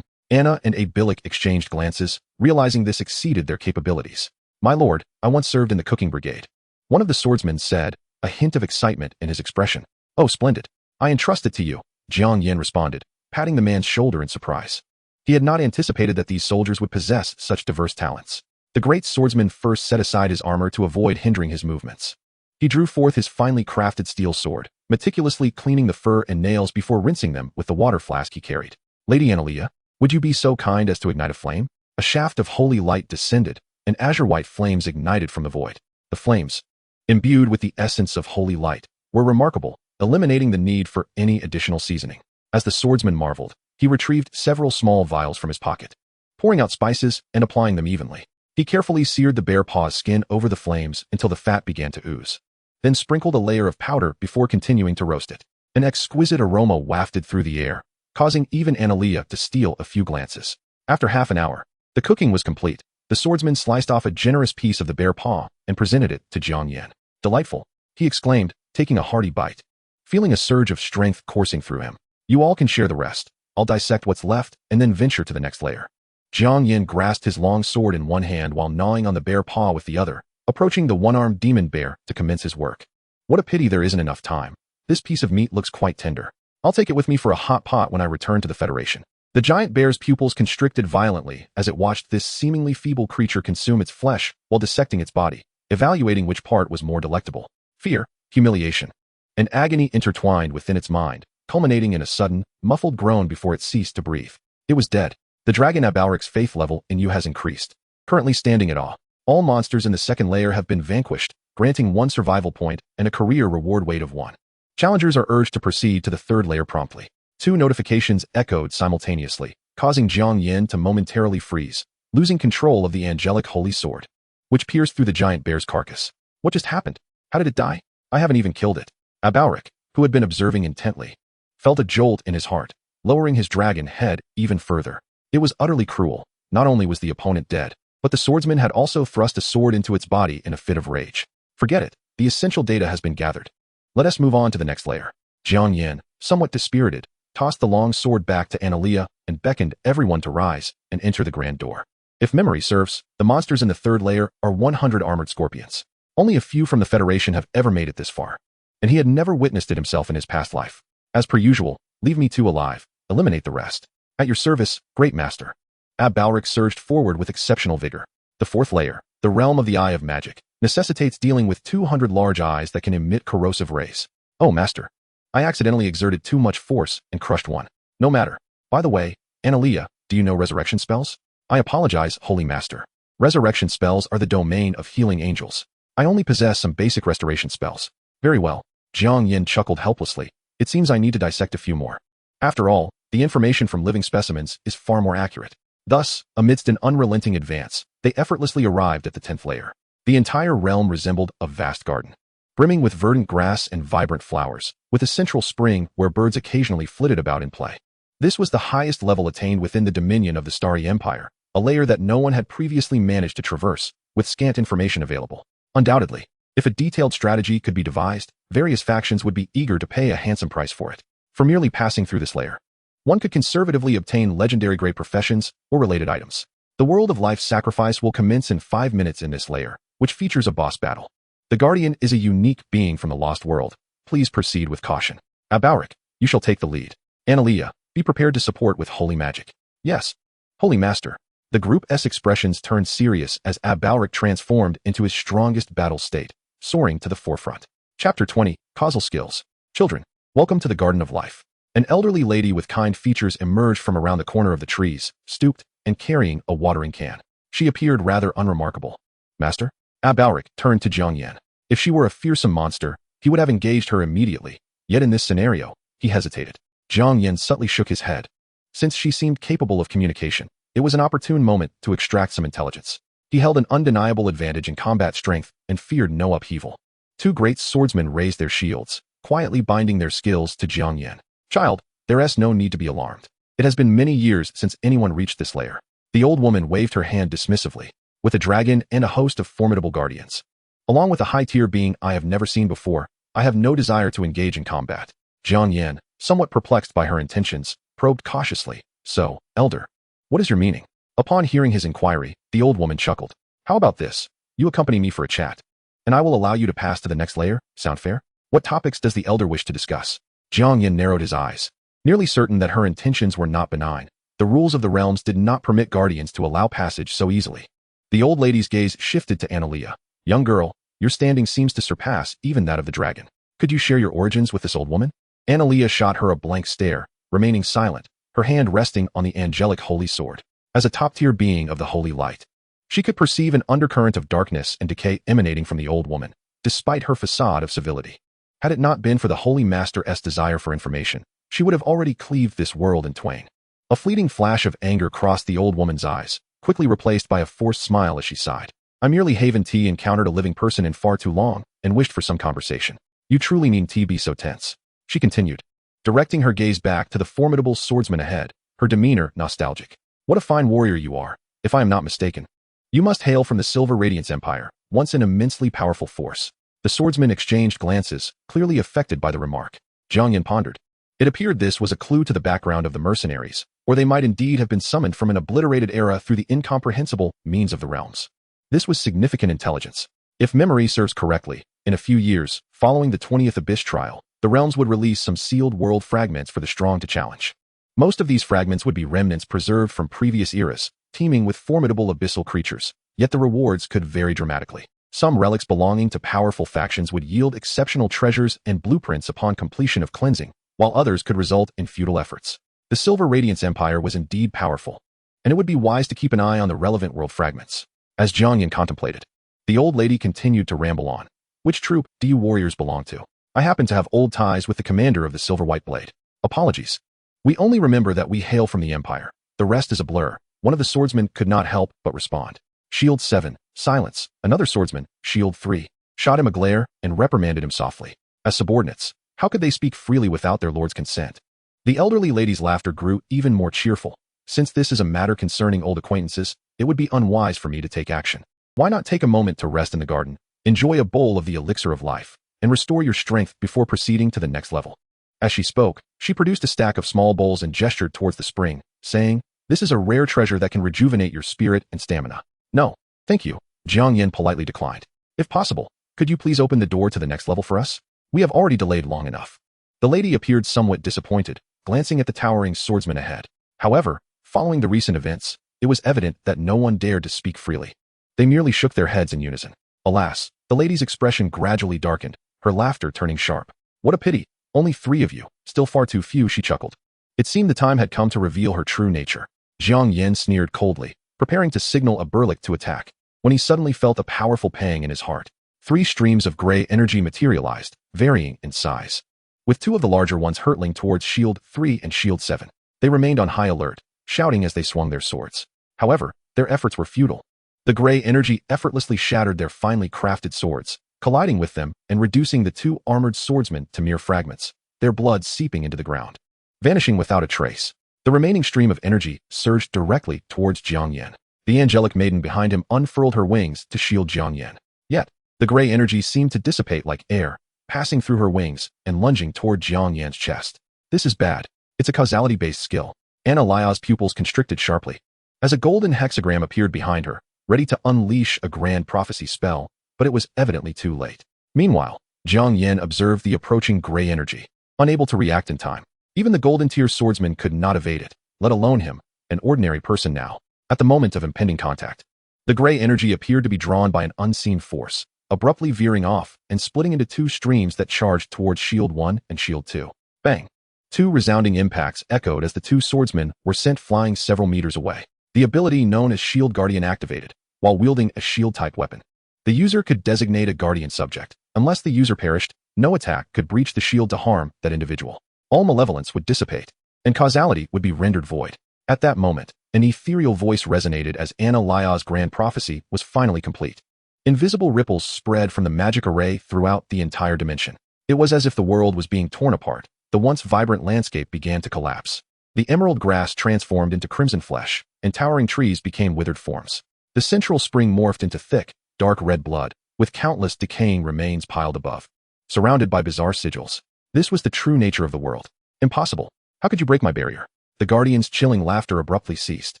Anna and Abilic exchanged glances, realizing this exceeded their capabilities. "My lord, I once served in the cooking brigade," one of the swordsmen said, a hint of excitement in his expression. "Oh, splendid. I entrust it to you," Jiang Yan responded, patting the man's shoulder in surprise. He had not anticipated that these soldiers would possess such diverse talents. The great swordsman first set aside his armor to avoid hindering his movements. He drew forth his finely crafted steel sword, meticulously cleaning the fur and nails before rinsing them with the water flask he carried. "Lady Analea, would you be so kind as to ignite a flame?" A shaft of holy light descended, and azure-white flames ignited from the void. The flames, imbued with the essence of holy light, were remarkable, eliminating the need for any additional seasoning. As the swordsman marveled, he retrieved several small vials from his pocket, pouring out spices and applying them evenly. He carefully seared the bear paw's skin over the flames until the fat began to ooze, then sprinkled a layer of powder before continuing to roast it. An exquisite aroma wafted through the air, causing even Analea to steal a few glances. After half an hour, the cooking was complete. The swordsman sliced off a generous piece of the bear paw and presented it to Jiang Yan. "Delightful," he exclaimed, taking a hearty bite. Feeling a surge of strength coursing through him. "You all can share the rest. I'll dissect what's left and then venture to the next layer." Jiang Yan grasped his long sword in one hand while gnawing on the bear paw with the other, approaching the one-armed demon bear to commence his work. "What a pity there isn't enough time," This piece of meat looks quite tender. I'll take it with me for a hot pot when I return to the Federation. The giant bear's pupils constricted violently as it watched this seemingly feeble creature consume its flesh while dissecting its body, evaluating which part was more delectable. Fear, humiliation, and agony intertwined within its mind, culminating in a sudden, muffled groan before it ceased to breathe. It was dead. The dragon Abalric's faith level in you has increased, currently standing at awe. All monsters in the second layer have been vanquished, granting 1 survival point and a career reward weight of 1. Challengers are urged to proceed to the third layer promptly. 2 notifications echoed simultaneously, causing Jiang Yan to momentarily freeze, losing control of the angelic holy sword, which pierced through the giant bear's carcass. What just happened? How did it die? I haven't even killed it. Abalric, who had been observing intently, felt a jolt in his heart, lowering his dragon head even further. It was utterly cruel. Not only was the opponent dead, but the swordsman had also thrust a sword into its body in a fit of rage. Forget it. The essential data has been gathered. Let us move on to the next layer. Jiang Yan, somewhat dispirited, tossed the long sword back to Analea and beckoned everyone to rise and enter the grand door. If memory serves, the monsters in the third layer are 100 armored scorpions. Only a few from the Federation have ever made it this far, and he had never witnessed it himself in his past life. As per usual, leave me 2 alive, eliminate the rest. At your service, Great Master. Abalric surged forward with exceptional vigor. The fourth layer, the realm of the Eye of Magic, necessitates dealing with 200 large eyes that can emit corrosive rays. Oh, Master. I accidentally exerted too much force and crushed one. No matter. By the way, Analea, do you know resurrection spells? I apologize, Holy Master. Resurrection spells are the domain of healing angels. I only possess some basic restoration spells. Very well. Jiang Yan chuckled helplessly. It seems I need to dissect a few more. After all, the information from living specimens is far more accurate. Thus, amidst an unrelenting advance, they effortlessly arrived at the 10th layer. The entire realm resembled a vast garden, brimming with verdant grass and vibrant flowers, with a central spring where birds occasionally flitted about in play. This was the highest level attained within the dominion of the Starry Empire, a layer that no one had previously managed to traverse, with scant information available. Undoubtedly, if a detailed strategy could be devised, various factions would be eager to pay a handsome price for it. For merely passing through this layer, one could conservatively obtain legendary grade professions or related items. The world of life sacrifice will commence in 5 minutes in this layer, which features a boss battle. The Guardian is a unique being from the Lost World. Please proceed with caution. Abalric, you shall take the lead. Analea, be prepared to support with holy magic. Yes. Holy Master. The group's expressions turned serious as Abalric transformed into his strongest battle state, soaring to the forefront. Chapter 20, Causal Skills. Children, welcome to the Garden of Life. An elderly lady with kind features emerged from around the corner of the trees, stooped, and carrying a watering can. She appeared rather unremarkable. Master? Abalric turned to Jiang Yan. If she were a fearsome monster, he would have engaged her immediately. Yet in this scenario, he hesitated. Jiang Yan subtly shook his head. Since she seemed capable of communication, it was an opportune moment to extract some intelligence. He held an undeniable advantage in combat strength and feared no upheaval. 2 great swordsmen raised their shields, quietly binding their skills to Jiang Yan. Child, there is no need to be alarmed. It has been many years since anyone reached this layer. The old woman waved her hand dismissively, with a dragon and a host of formidable guardians. Along with a high-tier being I have never seen before, I have no desire to engage in combat. Jiang Yan, somewhat perplexed by her intentions, probed cautiously. So, Elder, what is your meaning? Upon hearing his inquiry, the old woman chuckled. How about this? You accompany me for a chat, and I will allow you to pass to the next layer. Sound fair? What topics does the Elder wish to discuss? Jiang Yan narrowed his eyes, nearly certain that her intentions were not benign. The rules of the realms did not permit guardians to allow passage so easily. The old lady's gaze shifted to Analea. Young girl, your standing seems to surpass even that of the dragon. Could you share your origins with this old woman? Analea shot her a blank stare, remaining silent, her hand resting on the angelic holy sword. As a top-tier being of the holy light, she could perceive an undercurrent of darkness and decay emanating from the old woman, despite her facade of civility. Had it not been for the Holy Master's desire for information, she would have already cleaved this world in twain. A fleeting flash of anger crossed the old woman's eyes, quickly replaced by a forced smile as she sighed. I merely haven't encountered a living person in far too long, and wished for some conversation. You truly need to be so tense. She continued, directing her gaze back to the formidable swordsman ahead, her demeanor nostalgic. What a fine warrior you are, if I am not mistaken. You must hail from the Silver Radiance Empire, once an immensely powerful force. The swordsmen exchanged glances, clearly affected by the remark. Jiang Yan pondered. It appeared this was a clue to the background of the mercenaries, or they might indeed have been summoned from an obliterated era through the incomprehensible means of the realms. This was significant intelligence. If memory serves correctly, in a few years, following the 20th Abyss trial, the realms would release some sealed world fragments for the strong to challenge. Most of these fragments would be remnants preserved from previous eras, teeming with formidable abyssal creatures, yet the rewards could vary dramatically. Some relics belonging to powerful factions would yield exceptional treasures and blueprints upon completion of cleansing, while others could result in futile efforts. The Silver Radiance Empire was indeed powerful, and it would be wise to keep an eye on the relevant world fragments. As Jiang Yan contemplated, the old lady continued to ramble on. Which troop do you warriors belong to? I happen to have old ties with the commander of the Silver White Blade. Apologies. We only remember that we hail from the Empire. The rest is a blur. One of the swordsmen could not help but respond. Shield 7, silence. Another swordsman, Shield 3, shot him a glare and reprimanded him softly. As subordinates, how could they speak freely without their lord's consent? The elderly lady's laughter grew even more cheerful. Since this is a matter concerning old acquaintances, it would be unwise for me to take action. Why not take a moment to rest in the garden, enjoy a bowl of the elixir of life, and restore your strength before proceeding to the next level? As she spoke, she produced a stack of small bowls and gestured towards the spring, saying, "This is a rare treasure that can rejuvenate your spirit and stamina." "No, thank you," Jiang Yan politely declined. "If possible, could you please open the door to the next level for us? We have already delayed long enough." The lady appeared somewhat disappointed, glancing at the towering swordsman ahead. However, following the recent events, it was evident that no one dared to speak freely. They merely shook their heads in unison. Alas, the lady's expression gradually darkened, her laughter turning sharp. "What a pity, only 3 of you, still far too few," she chuckled. It seemed the time had come to reveal her true nature. Jiang Yan sneered coldly, preparing to signal a Burlick to attack, when he suddenly felt a powerful pang in his heart. 3 streams of gray energy materialized, varying in size, with 2 of the larger ones hurtling towards Shield 3 and Shield 7. They remained on high alert, shouting as they swung their swords. However, their efforts were futile. The gray energy effortlessly shattered their finely crafted swords, colliding with them and reducing the 2 armored swordsmen to mere fragments, their blood seeping into the ground, vanishing without a trace. The remaining stream of energy surged directly towards Jiang Yan. The angelic maiden behind him unfurled her wings to shield Jiang Yan. Yet, the gray energy seemed to dissipate like air, passing through her wings and lunging toward Jiang Yan's chest. "This is bad. It's a causality-based skill." Anna Lia's pupils constricted sharply, as a golden hexagram appeared behind her, ready to unleash a grand prophecy spell, but it was evidently too late. Meanwhile, Jiang Yan observed the approaching gray energy, unable to react in time. Even the golden tier swordsman could not evade it, let alone him, an ordinary person now. At the moment of impending contact, the gray energy appeared to be drawn by an unseen force, abruptly veering off and splitting into 2 streams that charged towards Shield 1 and Shield 2. Bang! 2 resounding impacts echoed as the 2 swordsmen were sent flying several meters away. The ability known as Shield Guardian activated, while wielding a shield-type weapon. The user could designate a guardian subject. Unless the user perished, no attack could breach the shield to harm that individual. All malevolence would dissipate, and causality would be rendered void. At that moment, an ethereal voice resonated as Anna Lia's grand prophecy was finally complete. Invisible ripples spread from the magic array throughout the entire dimension. It was as if the world was being torn apart. The once vibrant landscape began to collapse. The emerald grass transformed into crimson flesh, and towering trees became withered forms. The central spring morphed into thick, dark red blood, with countless decaying remains piled above, surrounded by bizarre sigils. This was the true nature of the world. "Impossible. How could you break my barrier?" The guardian's chilling laughter abruptly ceased,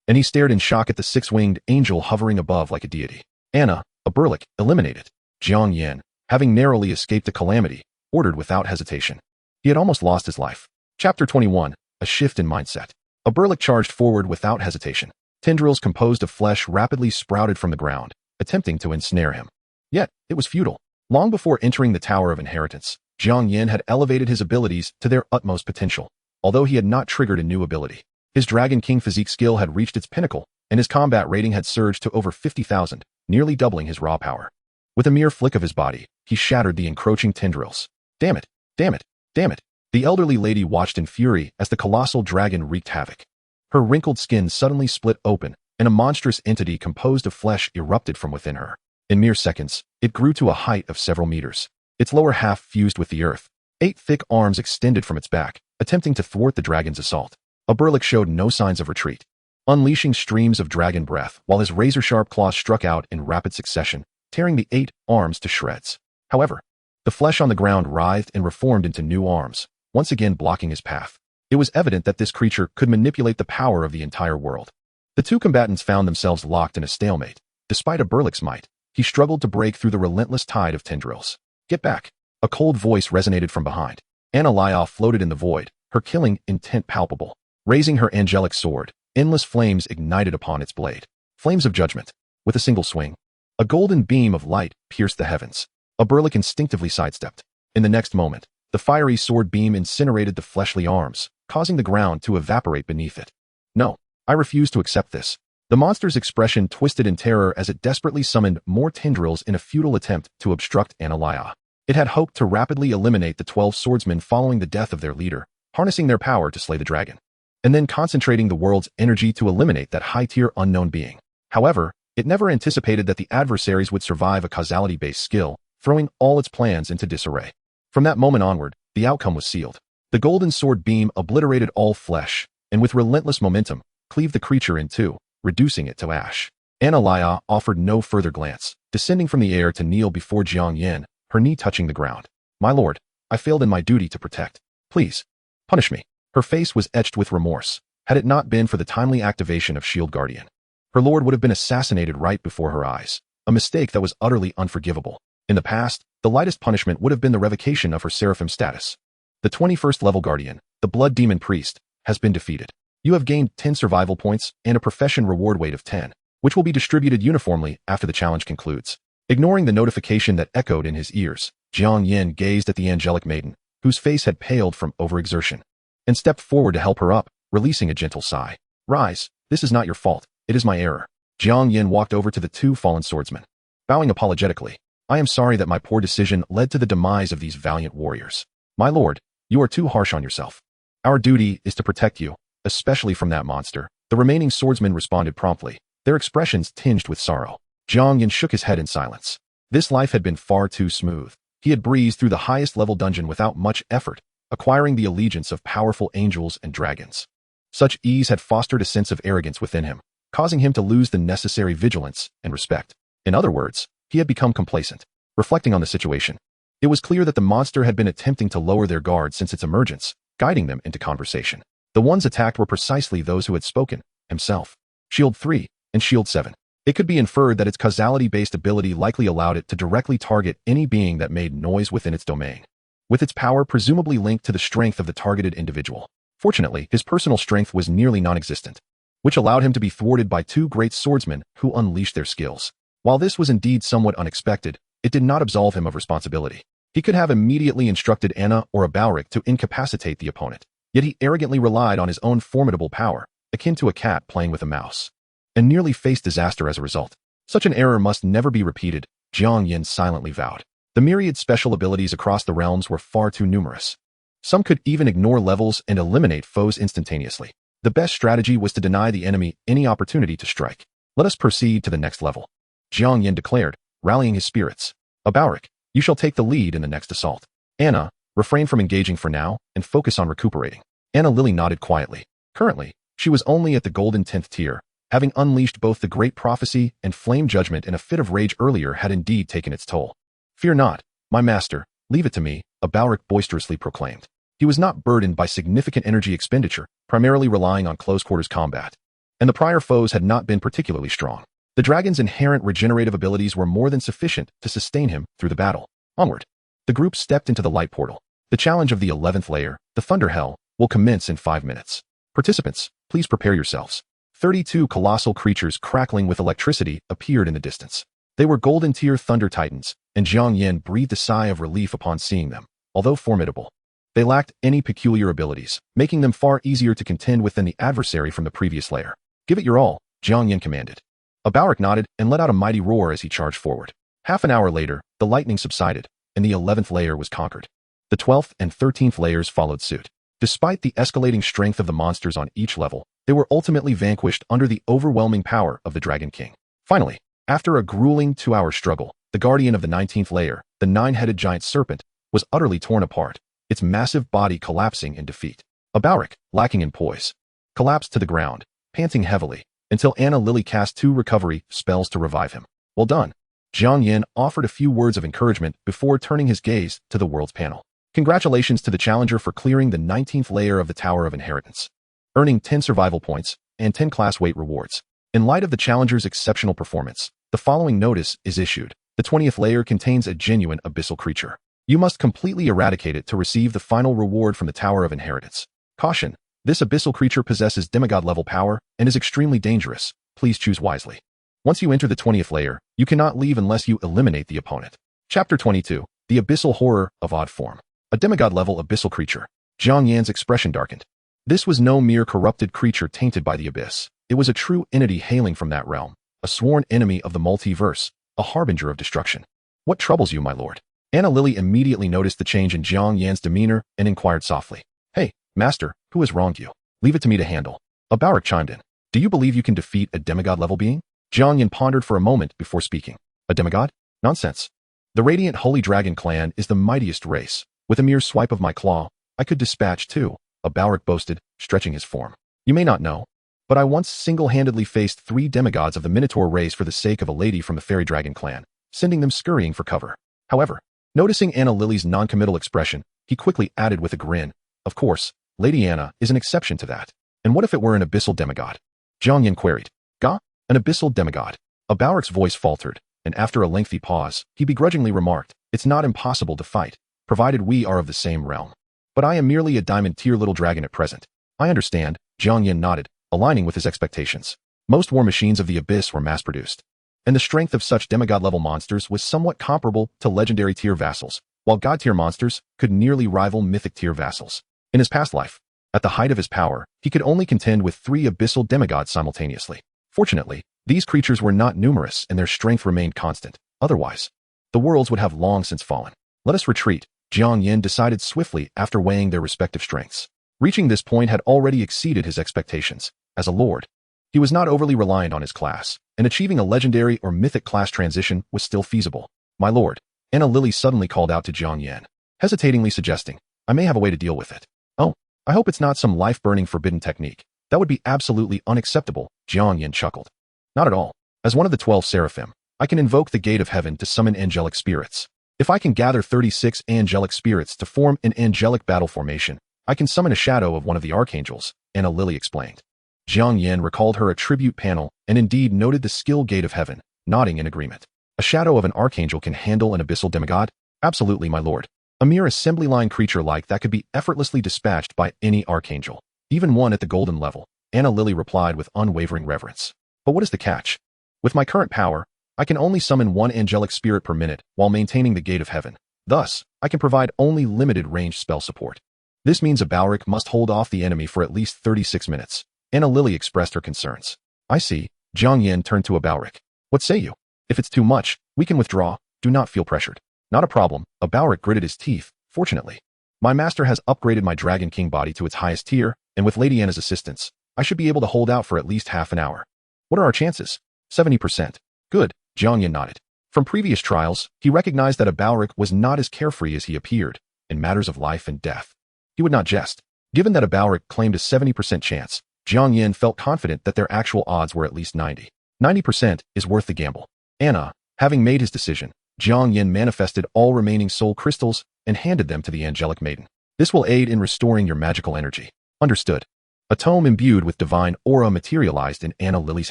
and he stared in shock at the 6-winged angel hovering above like a deity. Anna, a Burlick, eliminated. Jiang Yan, having narrowly escaped the calamity, ordered without hesitation. He had almost lost his life. Chapter 21, A Shift in Mindset. A Burlick charged forward without hesitation. Tendrils composed of flesh rapidly sprouted from the ground, attempting to ensnare him. Yet, it was futile. Long before entering the Tower of Inheritance, Jiang Yan had elevated his abilities to their utmost potential, although he had not triggered a new ability. His Dragon King physique skill had reached its pinnacle, and his combat rating had surged to over 50,000, nearly doubling his raw power. With a mere flick of his body, he shattered the encroaching tendrils. Damn it! Damn it! Damn it! The elderly lady watched in fury as the colossal dragon wreaked havoc. Her wrinkled skin suddenly split open, and a monstrous entity composed of flesh erupted from within her. In mere seconds, it grew to a height of several meters. Its lower half fused with the earth. 8 thick arms extended from its back, attempting to thwart the dragon's assault. A Burlick showed no signs of retreat, unleashing streams of dragon breath while his razor-sharp claws struck out in rapid succession, tearing the 8 arms to shreds. However, the flesh on the ground writhed and reformed into new arms, once again blocking his path. It was evident that this creature could manipulate the power of the entire world. The 2 combatants found themselves locked in a stalemate. Despite a Burlick's might, he struggled to break through the relentless tide of tendrils. "Get back! A cold voice resonated from behind. Analia floated in the void, her killing intent palpable. Raising her angelic sword, endless flames ignited upon its blade. Flames of judgment. With a single swing, a golden beam of light pierced the heavens. A Burlick instinctively sidestepped. In the next moment, the fiery sword beam incinerated the fleshly arms, causing the ground to evaporate beneath it. No, I refuse to accept this. The monster's expression twisted in terror as it desperately summoned more tendrils in a futile attempt to obstruct Analia. It had hoped to rapidly eliminate the 12 swordsmen following the death of their leader, harnessing their power to slay the dragon, and then concentrating the world's energy to eliminate that high-tier unknown being. However, it never anticipated that the adversaries would survive a causality-based skill, throwing all its plans into disarray. From that moment onward, the outcome was sealed. The golden sword beam obliterated all flesh, and with relentless momentum, cleaved the creature in two, reducing it to ash. Analia offered no further glance, descending from the air to kneel before Jiang Yan, her knee touching the ground. My lord, I failed in my duty to protect. Please, punish me. Her face was etched with remorse. Had it not been for the timely activation of Shield Guardian, her lord would have been assassinated right before her eyes, a mistake that was utterly unforgivable. In the past, the lightest punishment would have been the revocation of her seraphim status. The 21st level guardian, the blood demon priest, has been defeated. You have gained 10 survival points and a profession reward weight of 10, which will be distributed uniformly after the challenge concludes. Ignoring the notification that echoed in his ears, Jiang Yan gazed at the angelic maiden, whose face had paled from overexertion, and stepped forward to help her up, releasing a gentle sigh. Rise, this is not your fault, it is my error. Jiang Yan walked over to the two fallen swordsmen. Bowing apologetically, I am sorry that my poor decision led to the demise of these valiant warriors. My lord, you are too harsh on yourself. Our duty is to protect you, especially from that monster. The remaining swordsmen responded promptly, their expressions tinged with sorrow. Jiang Yan shook his head in silence. This life had been far too smooth. He had breezed through the highest level dungeon without much effort, acquiring the allegiance of powerful angels and dragons. Such ease had fostered a sense of arrogance within him, causing him to lose the necessary vigilance and respect. In other words, he had become complacent. Reflecting on the situation, it was clear that the monster had been attempting to lower their guard since its emergence, guiding them into conversation. The ones attacked were precisely those who had spoken, himself. Shield 3 and Shield 7. It could be inferred that its causality-based ability likely allowed it to directly target any being that made noise within its domain, with its power presumably linked to the strength of the targeted individual. Fortunately, his personal strength was nearly non-existent, which allowed him to be thwarted by two great swordsmen who unleashed their skills. While this was indeed somewhat unexpected, it did not absolve him of responsibility. He could have immediately instructed Anna or a Balric to incapacitate the opponent, yet he arrogantly relied on his own formidable power, akin to a cat playing with a mouse, and nearly faced disaster as a result. Such an error must never be repeated, Jiang Yan silently vowed. The myriad special abilities across the realms were far too numerous. Some could even ignore levels and eliminate foes instantaneously. The best strategy was to deny the enemy any opportunity to strike. Let us proceed to the next level, Jiang Yan declared, rallying his spirits. A Balric, you shall take the lead in the next assault. Anna, refrain from engaging for now and focus on recuperating. Anna Lily nodded quietly. Currently, she was only at the golden 10th tier, having unleashed both the great prophecy and flame judgment in a fit of rage earlier had indeed taken its toll. Fear not, my master, leave it to me, a Balric boisterously proclaimed. He was not burdened by significant energy expenditure, primarily relying on close-quarters combat, and the prior foes had not been particularly strong. The dragon's inherent regenerative abilities were more than sufficient to sustain him through the battle. Onward. The group stepped into the light portal. The challenge of the 11th layer, the Thunder Hell, will commence in 5 minutes. Participants, please prepare yourselves. 32 colossal creatures crackling with electricity appeared in the distance. They were golden tier thunder titans, and Jiang Yan breathed a sigh of relief upon seeing them. Although formidable, they lacked any peculiar abilities, making them far easier to contend with than the adversary from the previous layer. Give it your all, Jiang Yan commanded. A Balric nodded and let out a mighty roar as he charged forward. Half an hour later, the lightning subsided, and the 11th layer was conquered. The 12th and 13th layers followed suit. Despite the escalating strength of the monsters on each level, they were ultimately vanquished under the overwhelming power of the Dragon King. Finally, after a grueling 2-hour struggle, the guardian of the 19th layer, the 9-headed giant serpent, was utterly torn apart, its massive body collapsing in defeat. A Balric, lacking in poise, collapsed to the ground, panting heavily, until Anna Lily cast 2 recovery spells to revive him. Well done. Jiang Yan offered a few words of encouragement before turning his gaze to the world's panel. Congratulations to the challenger for clearing the 19th layer of the Tower of Inheritance, earning 10 survival points and 10 class weight rewards. In light of the challenger's exceptional performance, the following notice is issued. The 20th layer contains a genuine abyssal creature. You must completely eradicate it to receive the final reward from the Tower of Inheritance. Caution: this abyssal creature possesses demigod-level power and is extremely dangerous. Please choose wisely. Once you enter the 20th layer, you cannot leave unless you eliminate the opponent. Chapter 22. The Abyssal Horror of Odd Form. A demigod-level abyssal creature. Jiang Yan's expression darkened. This was no mere corrupted creature tainted by the abyss. It was a true entity hailing from that realm, a sworn enemy of the multiverse, a harbinger of destruction. What troubles you, my lord? Anna Lily immediately noticed the change in Jiang Yan's demeanor and inquired softly. Hey, master, who has wronged you? Leave it to me to handle. A Bauric chimed in. Do you believe you can defeat a demigod-level being? Jiang Yan pondered for a moment before speaking. A demigod? Nonsense. The Radiant Holy Dragon clan is the mightiest race. With a mere swipe of my claw, I could dispatch two, a Bauric boasted, stretching his form. You may not know, but I once single-handedly faced 3 demigods of the Minotaur race for the sake of a lady from the Fairy Dragon clan, sending them scurrying for cover. However, noticing Anna Lily's non-committal expression, he quickly added with a grin, of course, Lady Anna is an exception to that. And what if it were an abyssal demigod? Jiang Yan queried. Gah? An abyssal demigod? A Bauric's voice faltered, and after a lengthy pause, he begrudgingly remarked, it's not impossible to fight, provided we are of the same realm. But I am merely a diamond-tier little dragon at present. I understand, Jiang Yan nodded, aligning with his expectations. Most war machines of the abyss were mass-produced, and the strength of such demigod-level monsters was somewhat comparable to legendary-tier vassals, while god-tier monsters could nearly rival mythic-tier vassals. In his past life, at the height of his power, he could only contend with 3 abyssal demigods simultaneously. Fortunately, these creatures were not numerous and their strength remained constant. Otherwise, the worlds would have long since fallen. Let us retreat, Jiang Yan decided swiftly after weighing their respective strengths. Reaching this point had already exceeded his expectations. As a lord, he was not overly reliant on his class, and achieving a legendary or mythic class transition was still feasible. My lord, Anna Lily suddenly called out to Jiang Yan, hesitatingly suggesting, I may have a way to deal with it. Oh, I hope it's not some life-burning forbidden technique. That would be absolutely unacceptable, Jiang Yan chuckled. Not at all. As one of the 12 seraphim, I can invoke the gate of heaven to summon angelic spirits. If I can gather 36 angelic spirits to form an angelic battle formation, I can summon a shadow of one of the archangels, Anna Lily explained. Jiang Yan recalled her attribute panel and indeed noted the skill gate of heaven, nodding in agreement. A shadow of an archangel can handle an abyssal demigod? Absolutely, my lord. A mere assembly line creature like that could be effortlessly dispatched by any archangel, even one at the golden level, Anna Lily replied with unwavering reverence. But what is the catch? With my current power, I can only summon 1 angelic spirit per minute while maintaining the gate of heaven. Thus, I can provide only limited range spell support. This means a Bauric must hold off the enemy for at least 36 minutes. Anna Lily expressed her concerns. I see. Jiang Yan turned to a Bauric. What say you? If it's too much, we can withdraw. Do not feel pressured. Not a problem. A Bauric gritted his teeth. Fortunately, my master has upgraded my Dragon King body to its highest tier, and with Lady Anna's assistance, I should be able to hold out for at least half an hour. What are our chances? 70%. Good, Jiang Yan nodded. From previous trials, he recognized that a Bauric was not as carefree as he appeared in matters of life and death. He would not jest. Given that a Bauric claimed a 70% chance, Jiang Yan felt confident that their actual odds were at least 90. 90% is worth the gamble. Anna, having made his decision, Jiang Yan manifested all remaining soul crystals and handed them to the angelic maiden. This will aid in restoring your magical energy. Understood. A tome imbued with divine aura materialized in Anna Lily's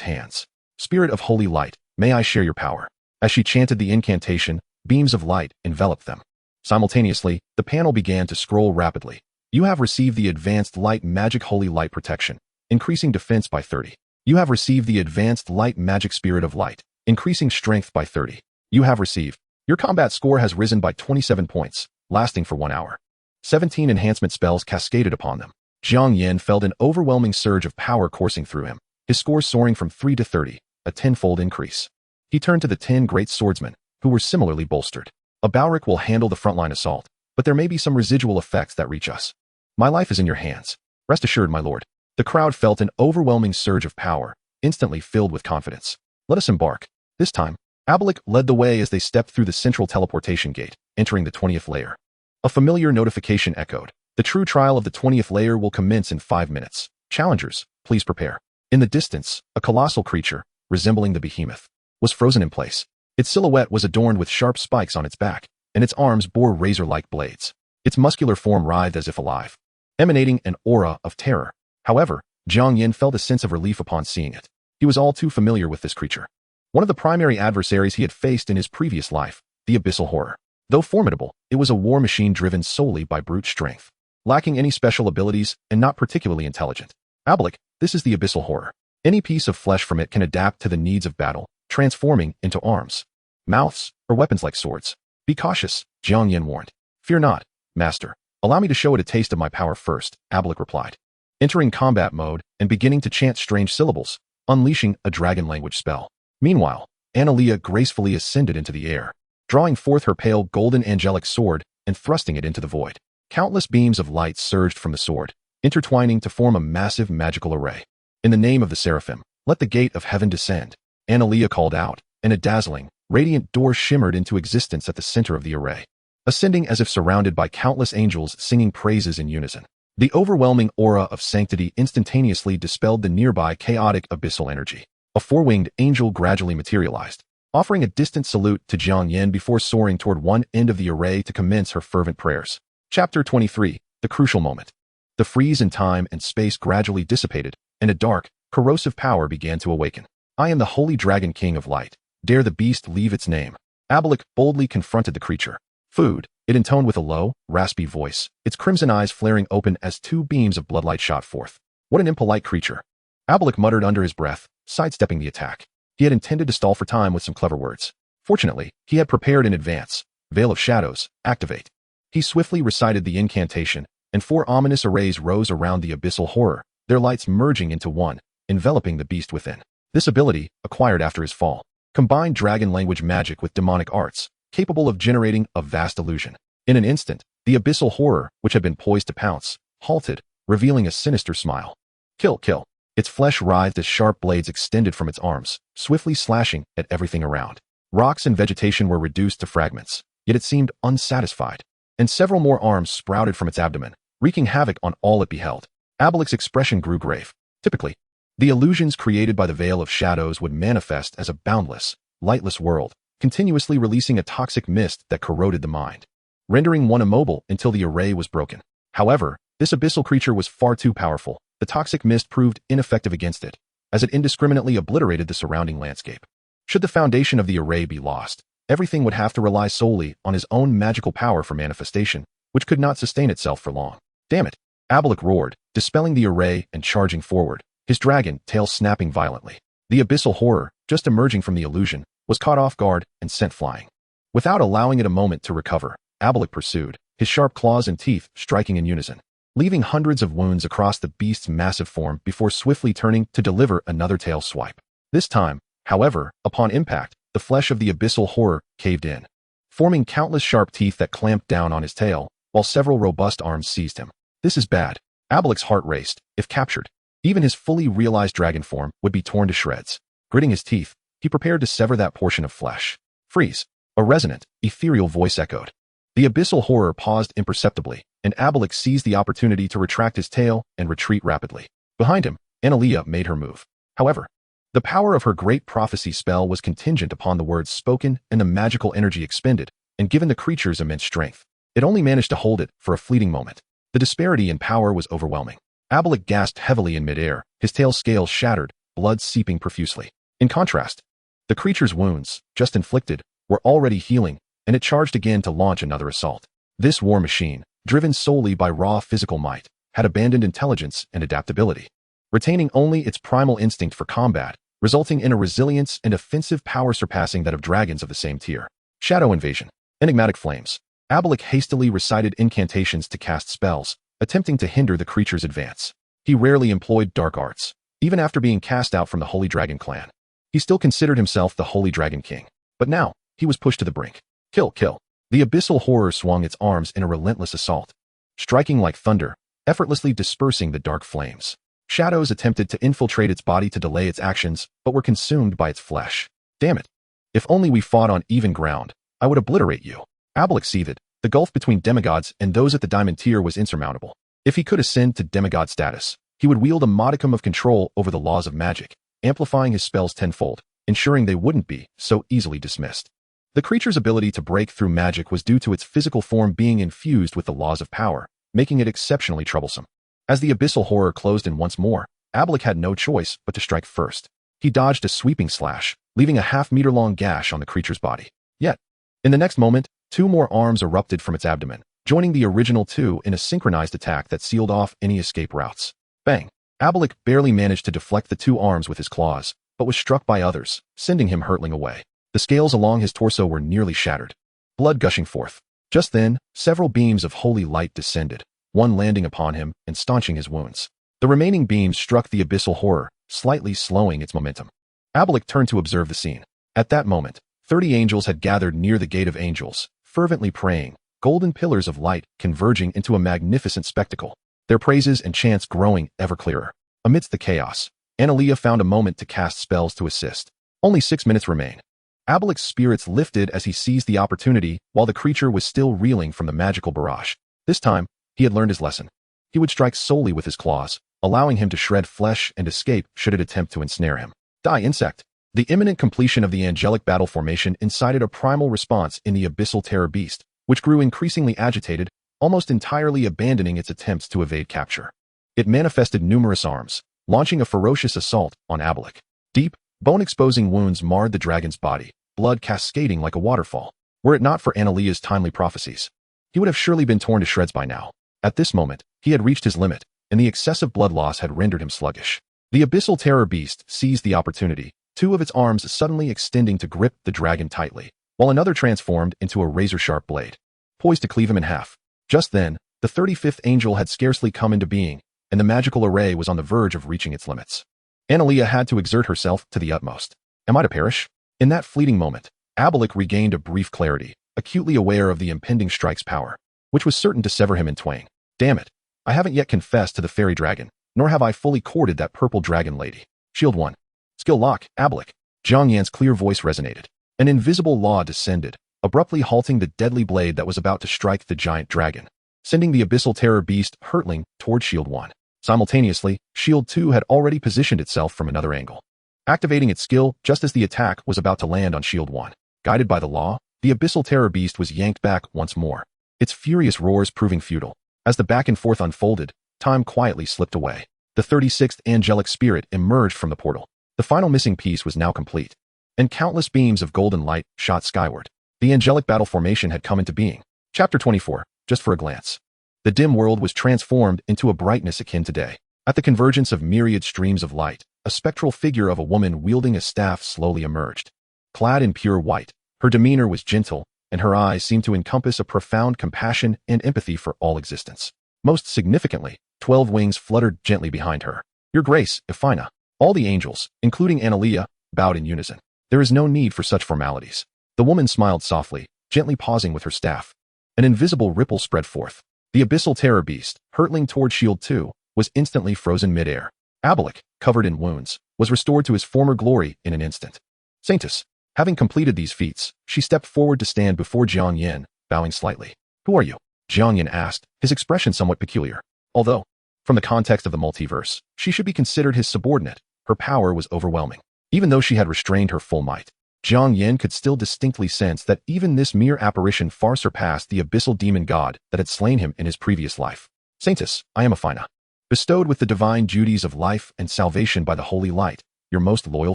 hands. Spirit of holy light, may I share your power. As she chanted the incantation, beams of light enveloped them. Simultaneously, the panel began to scroll rapidly. You have received the Advanced Light Magic Holy Light Protection, increasing defense by 30. You have received the Advanced Light Magic Spirit of Light, increasing strength by 30. You have received. Your combat score has risen by 27 points, lasting for 1 hour. 17 enhancement spells cascaded upon them. Jiang Yan felt an overwhelming surge of power coursing through him, his score soaring from 3 to 30, a 10-fold increase. He turned to the 10 great swordsmen, who were similarly bolstered. A Bauric will handle the frontline assault, but there may be some residual effects that reach us. My life is in your hands. Rest assured, my lord. The crowd felt an overwhelming surge of power, instantly filled with confidence. Let us embark. This time, Abalik led the way as they stepped through the central teleportation gate, entering the 20th layer. A familiar notification echoed. The true trial of the 20th layer will commence in 5 minutes. Challengers, please prepare. In the distance, a colossal creature, resembling the behemoth, was frozen in place. Its silhouette was adorned with sharp spikes on its back, and its arms bore razor-like blades. Its muscular form writhed as if alive, emanating an aura of terror. However, Jiang Yan felt a sense of relief upon seeing it. He was all too familiar with this creature. One of the primary adversaries he had faced in his previous life, the Abyssal Horror. Though formidable, it was a war machine driven solely by brute strength, lacking any special abilities and not particularly intelligent. Ablik, this is the abyssal horror. Any piece of flesh from it can adapt to the needs of battle, transforming into arms, mouths, or weapons like swords. Be cautious, Jiang Yan warned. Fear not, master. Allow me to show it a taste of my power first, Ablik replied, entering combat mode and beginning to chant strange syllables, unleashing a dragon language spell. Meanwhile, Analea gracefully ascended into the air, drawing forth her pale golden angelic sword and thrusting it into the void. Countless beams of light surged from the sword, intertwining to form a massive magical array. In the name of the seraphim, let the gate of heaven descend, Analea called out, and a dazzling, radiant door shimmered into existence at the center of the array, ascending as if surrounded by countless angels singing praises in unison. The overwhelming aura of sanctity instantaneously dispelled the nearby chaotic abyssal energy. A four-winged angel gradually materialized, offering a distant salute to Jiang Yan before soaring toward one end of the array to commence her fervent prayers. Chapter 23, The Crucial Moment. The freeze in time and space gradually dissipated, and a dark, corrosive power began to awaken. I am the Holy Dragon King of Light. Dare the beast leave its name? Ablik boldly confronted the creature. Food, it intoned with a low, raspy voice, its crimson eyes flaring open as two beams of bloodlight shot forth. What an impolite creature. Ablik muttered under his breath, sidestepping the attack. He had intended to stall for time with some clever words. Fortunately, he had prepared in advance. Veil of Shadows, activate. He swiftly recited the incantation, and four ominous arrays rose around the abyssal horror, their lights merging into one, enveloping the beast within. This ability, acquired after his fall, combined dragon language magic with demonic arts, capable of generating a vast illusion. In an instant, the abyssal horror, which had been poised to pounce, halted, revealing a sinister smile. Kill, kill. Its flesh writhed as sharp blades extended from its arms, swiftly slashing at everything around. Rocks and vegetation were reduced to fragments, yet it seemed unsatisfied, and several more arms sprouted from its abdomen, wreaking havoc on all it beheld. Ablik's expression grew grave. Typically, the illusions created by the Veil of Shadows would manifest as a boundless, lightless world, continuously releasing a toxic mist that corroded the mind, rendering one immobile until the array was broken. However, this abyssal creature was far too powerful. The toxic mist proved ineffective against it, as it indiscriminately obliterated the surrounding landscape. Should the foundation of the array be lost, everything would have to rely solely on his own magical power for manifestation, which could not sustain itself for long. Damn it! Ablik roared, dispelling the array and charging forward, his dragon tail snapping violently. The abyssal horror, just emerging from the illusion, was caught off guard and sent flying. Without allowing it a moment to recover, Ablik pursued, his sharp claws and teeth striking in unison, leaving hundreds of wounds across the beast's massive form before swiftly turning to deliver another tail swipe. This time, however, upon impact, the flesh of the abyssal horror caved in, forming countless sharp teeth that clamped down on his tail, while several robust arms seized him. This is bad. Ablik's heart raced. If captured, even his fully realized dragon form would be torn to shreds. Gritting his teeth, he prepared to sever that portion of flesh. Freeze! A resonant, ethereal voice echoed. The abyssal horror paused imperceptibly, and Ablik seized the opportunity to retract his tail and retreat rapidly. Behind him, Analea made her move. However, the power of her great prophecy spell was contingent upon the words spoken and the magical energy expended, and given the creature's immense strength, it only managed to hold it for a fleeting moment. The disparity in power was overwhelming. Ablik gasped heavily in midair, his tail scales shattered, blood seeping profusely. In contrast, the creature's wounds, just inflicted, were already healing, and it charged again to launch another assault. This war machine, driven solely by raw physical might, had abandoned intelligence and adaptability, retaining only its primal instinct for combat, resulting in a resilience and offensive power surpassing that of dragons of the same tier. Shadow Invasion. Enigmatic Flames. Ablik hastily recited incantations to cast spells, attempting to hinder the creature's advance. He rarely employed dark arts, even after being cast out from the Holy Dragon clan. He still considered himself the Holy Dragon King. But now, he was pushed to the brink. Kill, kill. The abyssal horror swung its arms in a relentless assault, striking like thunder, effortlessly dispersing the dark flames. Shadows attempted to infiltrate its body to delay its actions, but were consumed by its flesh. Damn it. If only we fought on even ground, I would obliterate you. Ablik seethed. The gulf between demigods and those at the diamond tier was insurmountable. If he could ascend to demigod status, he would wield a modicum of control over the laws of magic, amplifying his spells tenfold, ensuring they wouldn't be so easily dismissed. The creature's ability to break through magic was due to its physical form being infused with the laws of power, making it exceptionally troublesome. As the abyssal horror closed in once more, Ablik had no choice but to strike first. He dodged a sweeping slash, leaving a half-meter-long gash on the creature's body. Yet, In the next moment, two more arms erupted from its abdomen, joining the original two in a synchronized attack that sealed off any escape routes. Bang! Abelik barely managed to deflect the two arms with his claws, but was struck by others, sending him hurtling away. The scales along his torso were nearly shattered, blood gushing forth. Just then, several beams of holy light descended, one landing upon him and staunching his wounds. The remaining beams struck the abyssal horror, slightly slowing its momentum. Abelik turned to observe the scene. At that moment, 30 angels had gathered near the gate of angels, fervently praying, golden pillars of light converging into a magnificent spectacle, their praises and chants growing ever clearer. Amidst the chaos, Analea found a moment to cast spells to assist. Only 6 minutes remain. Abelik's spirits lifted as he seized the opportunity while the creature was still reeling from the magical barrage. This time, he had learned his lesson. He would strike solely with his claws, allowing him to shred flesh and escape should it attempt to ensnare him. Die, insect! The imminent completion of the angelic battle formation incited a primal response in the abyssal terror beast, which grew increasingly agitated, almost entirely abandoning its attempts to evade capture. It manifested numerous arms, launching a ferocious assault on Abelik. Deep, bone-exposing wounds marred the dragon's body, blood cascading like a waterfall. Were it not for Analea's timely prophecies, he would have surely been torn to shreds by now. At this moment, he had reached his limit, and the excessive blood loss had rendered him sluggish. The abyssal terror beast seized the opportunity, two of its arms suddenly extending to grip the dragon tightly, while another transformed into a razor-sharp blade, poised to cleave him in half. Just then, the 35th angel had scarcely come into being, and the magical array was on the verge of reaching its limits. Analea had to exert herself to the utmost. Am I to perish? In that fleeting moment, Abelik regained a brief clarity, acutely aware of the impending strike's power, which was certain to sever him in twain. Damn it! I haven't yet confessed to the fairy dragon, nor have I fully courted that purple dragon lady. Shield 1. Skill lock, Abelik. Jiang Yan's clear voice resonated. An invisible law descended, abruptly halting the deadly blade that was about to strike the giant dragon, sending the abyssal terror beast hurtling toward Shield 1. Simultaneously, Shield 2 had already positioned itself from another angle, activating its skill just as the attack was about to land on Shield 1. Guided by the law, the abyssal terror beast was yanked back once more, its furious roars proving futile. As the back and forth unfolded, time quietly slipped away. The 36th angelic spirit emerged from the portal. The final missing piece was now complete, and countless beams of golden light shot skyward. The angelic battle formation had come into being. Chapter 24, just for a glance. The dim world was transformed into a brightness akin to day. At the convergence of myriad streams of light, a spectral figure of a woman wielding a staff slowly emerged. Clad in pure white, her demeanor was gentle, and her eyes seemed to encompass a profound compassion and empathy for all existence. Most significantly, 12 wings fluttered gently behind her. Your Grace, Ifina. All the angels, including Analea, bowed in unison. There is no need for such formalities. The woman smiled softly, gently pausing with her staff. An invisible ripple spread forth. The abyssal terror beast, hurtling toward Shield 2, was instantly frozen midair. Abelik, covered in wounds, was restored to his former glory in an instant. Saintess. Having completed these feats, she stepped forward to stand before Jiang Yan, bowing slightly. Who are you? Jiang Yan asked, his expression somewhat peculiar. Although, from the context of the multiverse, she should be considered his subordinate, her power was overwhelming. Even though she had restrained her full might, Jiang Yan could still distinctly sense that even this mere apparition far surpassed the abyssal demon god that had slain him in his previous life. Saintess, I am Ifina, bestowed with the divine duties of life and salvation by the holy light, your most loyal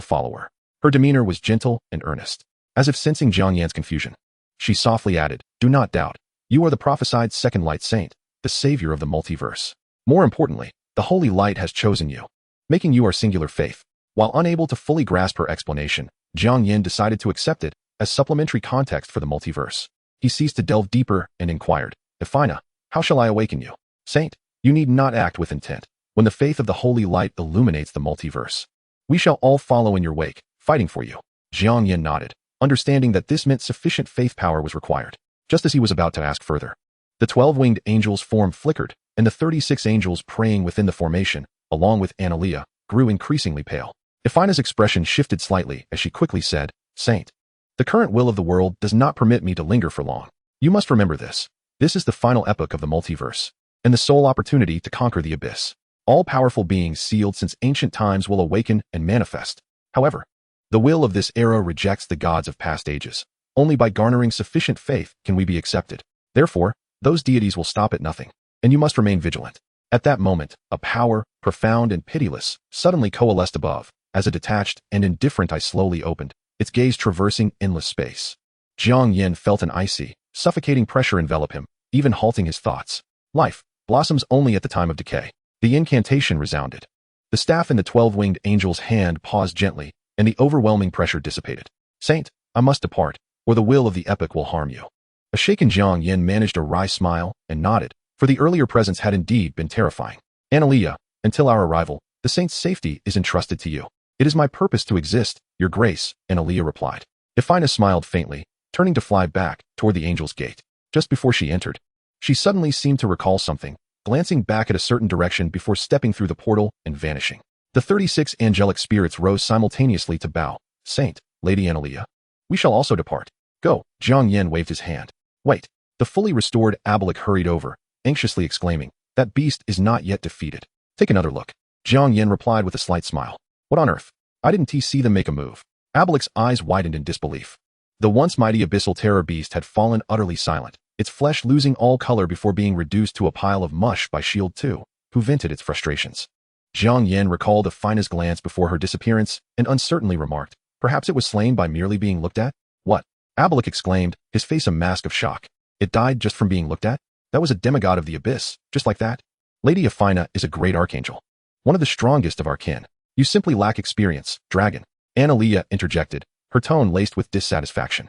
follower. Her demeanor was gentle and earnest, as if sensing Jiang Yan's confusion. She softly added, do not doubt. You are the prophesied second light saint, the savior of the multiverse. More importantly, the holy light has chosen you, making you our singular faith. While unable to fully grasp her explanation, Jiang Yan decided to accept it as supplementary context for the multiverse. He ceased to delve deeper and inquired, Ifina, how shall I awaken you? Saint, you need not act with intent. When the faith of the holy light illuminates the multiverse, we shall all follow in your wake, fighting for you. Jiang Yan nodded, understanding that this meant sufficient faith power was required. Just as he was about to ask further, the 12-winged angel's form flickered, and the 36 angels praying within the formation, along with Analea, grew increasingly pale. Ifina's expression shifted slightly as she quickly said, Saint, the current will of the world does not permit me to linger for long. You must remember this. This is the final epoch of the multiverse, and the sole opportunity to conquer the abyss. All powerful beings sealed since ancient times will awaken and manifest. However, the will of this era rejects the gods of past ages. Only by garnering sufficient faith can we be accepted. Therefore, those deities will stop at nothing, and you must remain vigilant. At that moment, a power, profound and pitiless, suddenly coalesced above, as a detached and indifferent eye slowly opened, its gaze traversing endless space. Jiang Yan felt an icy, suffocating pressure envelop him, even halting his thoughts. Life blossoms only at the time of decay. The incantation resounded. The staff in the 12-winged angel's hand paused gently, and the overwhelming pressure dissipated. Saint, I must depart, or the will of the epic will harm you. A shaken Jiang Yan managed a wry smile and nodded, for the earlier presence had indeed been terrifying. Analea, until our arrival, the saint's safety is entrusted to you. It is my purpose to exist, your grace, Analea replied. Ifina smiled faintly, turning to fly back toward the angel's gate. Just before she entered, she suddenly seemed to recall something, glancing back at a certain direction before stepping through the portal and vanishing. The 36 angelic spirits rose simultaneously to bow. Saint, Lady Analea, we shall also depart. Go. Jiang Yan waved his hand. Wait. The fully restored Abalik hurried over, anxiously exclaiming, that beast is not yet defeated. Take another look. Jiang Yan replied with a slight smile. What on earth? I didn't see them make a move. Abalik's eyes widened in disbelief. The once mighty abyssal terror beast had fallen utterly silent, its flesh losing all color before being reduced to a pile of mush by Shield 2, who vented its frustrations. Jiang Yan recalled Ifina's glance before her disappearance and uncertainly remarked, perhaps it was slain by merely being looked at? What? Abalik exclaimed, his face a mask of shock. It died just from being looked at? That was a demigod of the abyss, just like that? Lady Ifina is a great archangel. One of the strongest of our kin. You simply lack experience, dragon. Analea interjected, her tone laced with dissatisfaction.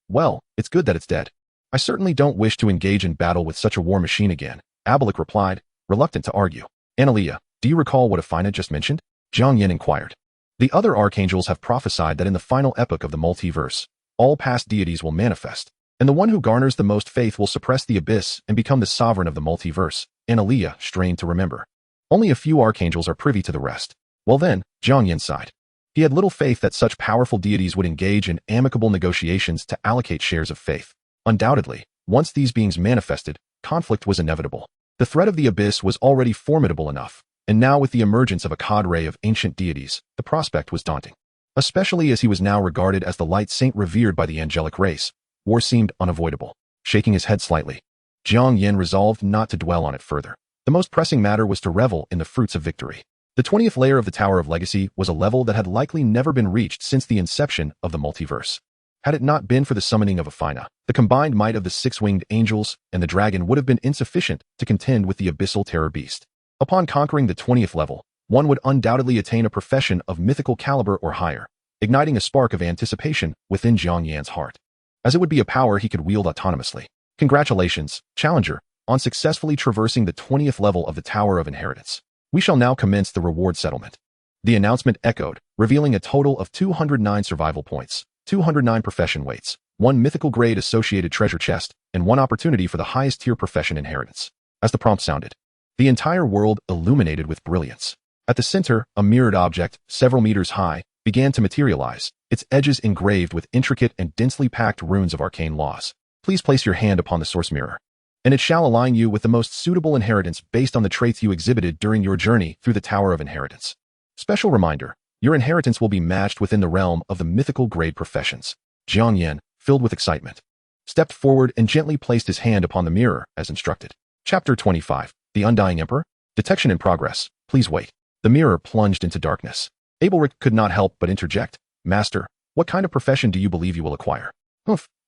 Well, it's good that it's dead. I certainly don't wish to engage in battle with such a war machine again, Abalik replied, reluctant to argue. Analea, do you recall what Ifina just mentioned? Jiang Yan inquired. The other archangels have prophesied that in the final epoch of the multiverse, all past deities will manifest, and the one who garners the most faith will suppress the abyss and become the sovereign of the multiverse. Analea strained to remember. Only a few archangels are privy to the rest. Well then, Jiang Yan sighed. He had little faith that such powerful deities would engage in amicable negotiations to allocate shares of faith. Undoubtedly, once these beings manifested, conflict was inevitable. The threat of the abyss was already formidable enough, and now with the emergence of a cadre of ancient deities, the prospect was daunting. Especially as he was now regarded as the light saint revered by the angelic race, war seemed unavoidable. Shaking his head slightly, Jiang Yan resolved not to dwell on it further. The most pressing matter was to revel in the fruits of victory. The 20th layer of the Tower of Legacy was a level that had likely never been reached since the inception of the multiverse. Had it not been for the summoning of Ifina, the combined might of the 6-winged angels and the dragon would have been insufficient to contend with the abyssal terror beast. Upon conquering the 20th level, one would undoubtedly attain a profession of mythical caliber or higher, igniting a spark of anticipation within Jiang Yan's heart, as it would be a power he could wield autonomously. Congratulations, Challenger, on successfully traversing the 20th level of the Tower of Inheritance. We shall now commence the reward settlement. The announcement echoed, revealing a total of 209 survival points, 209 profession weights, 1 mythical grade associated treasure chest, and 1 opportunity for the highest tier profession inheritance. As the prompt sounded, the entire world illuminated with brilliance. At the center, a mirrored object, several meters high, began to materialize, its edges engraved with intricate and densely packed runes of arcane laws. Please place your hand upon the source mirror, and it shall align you with the most suitable inheritance based on the traits you exhibited during your journey through the Tower of Inheritance. Special reminder, your inheritance will be matched within the realm of the mythical grade professions. Jiang Yan, filled with excitement, stepped forward and gently placed his hand upon the mirror as instructed. Chapter 25, The Undying Emperor? Detection in progress. Please wait. The mirror plunged into darkness. Abelric could not help but interject. Master, what kind of profession do you believe you will acquire?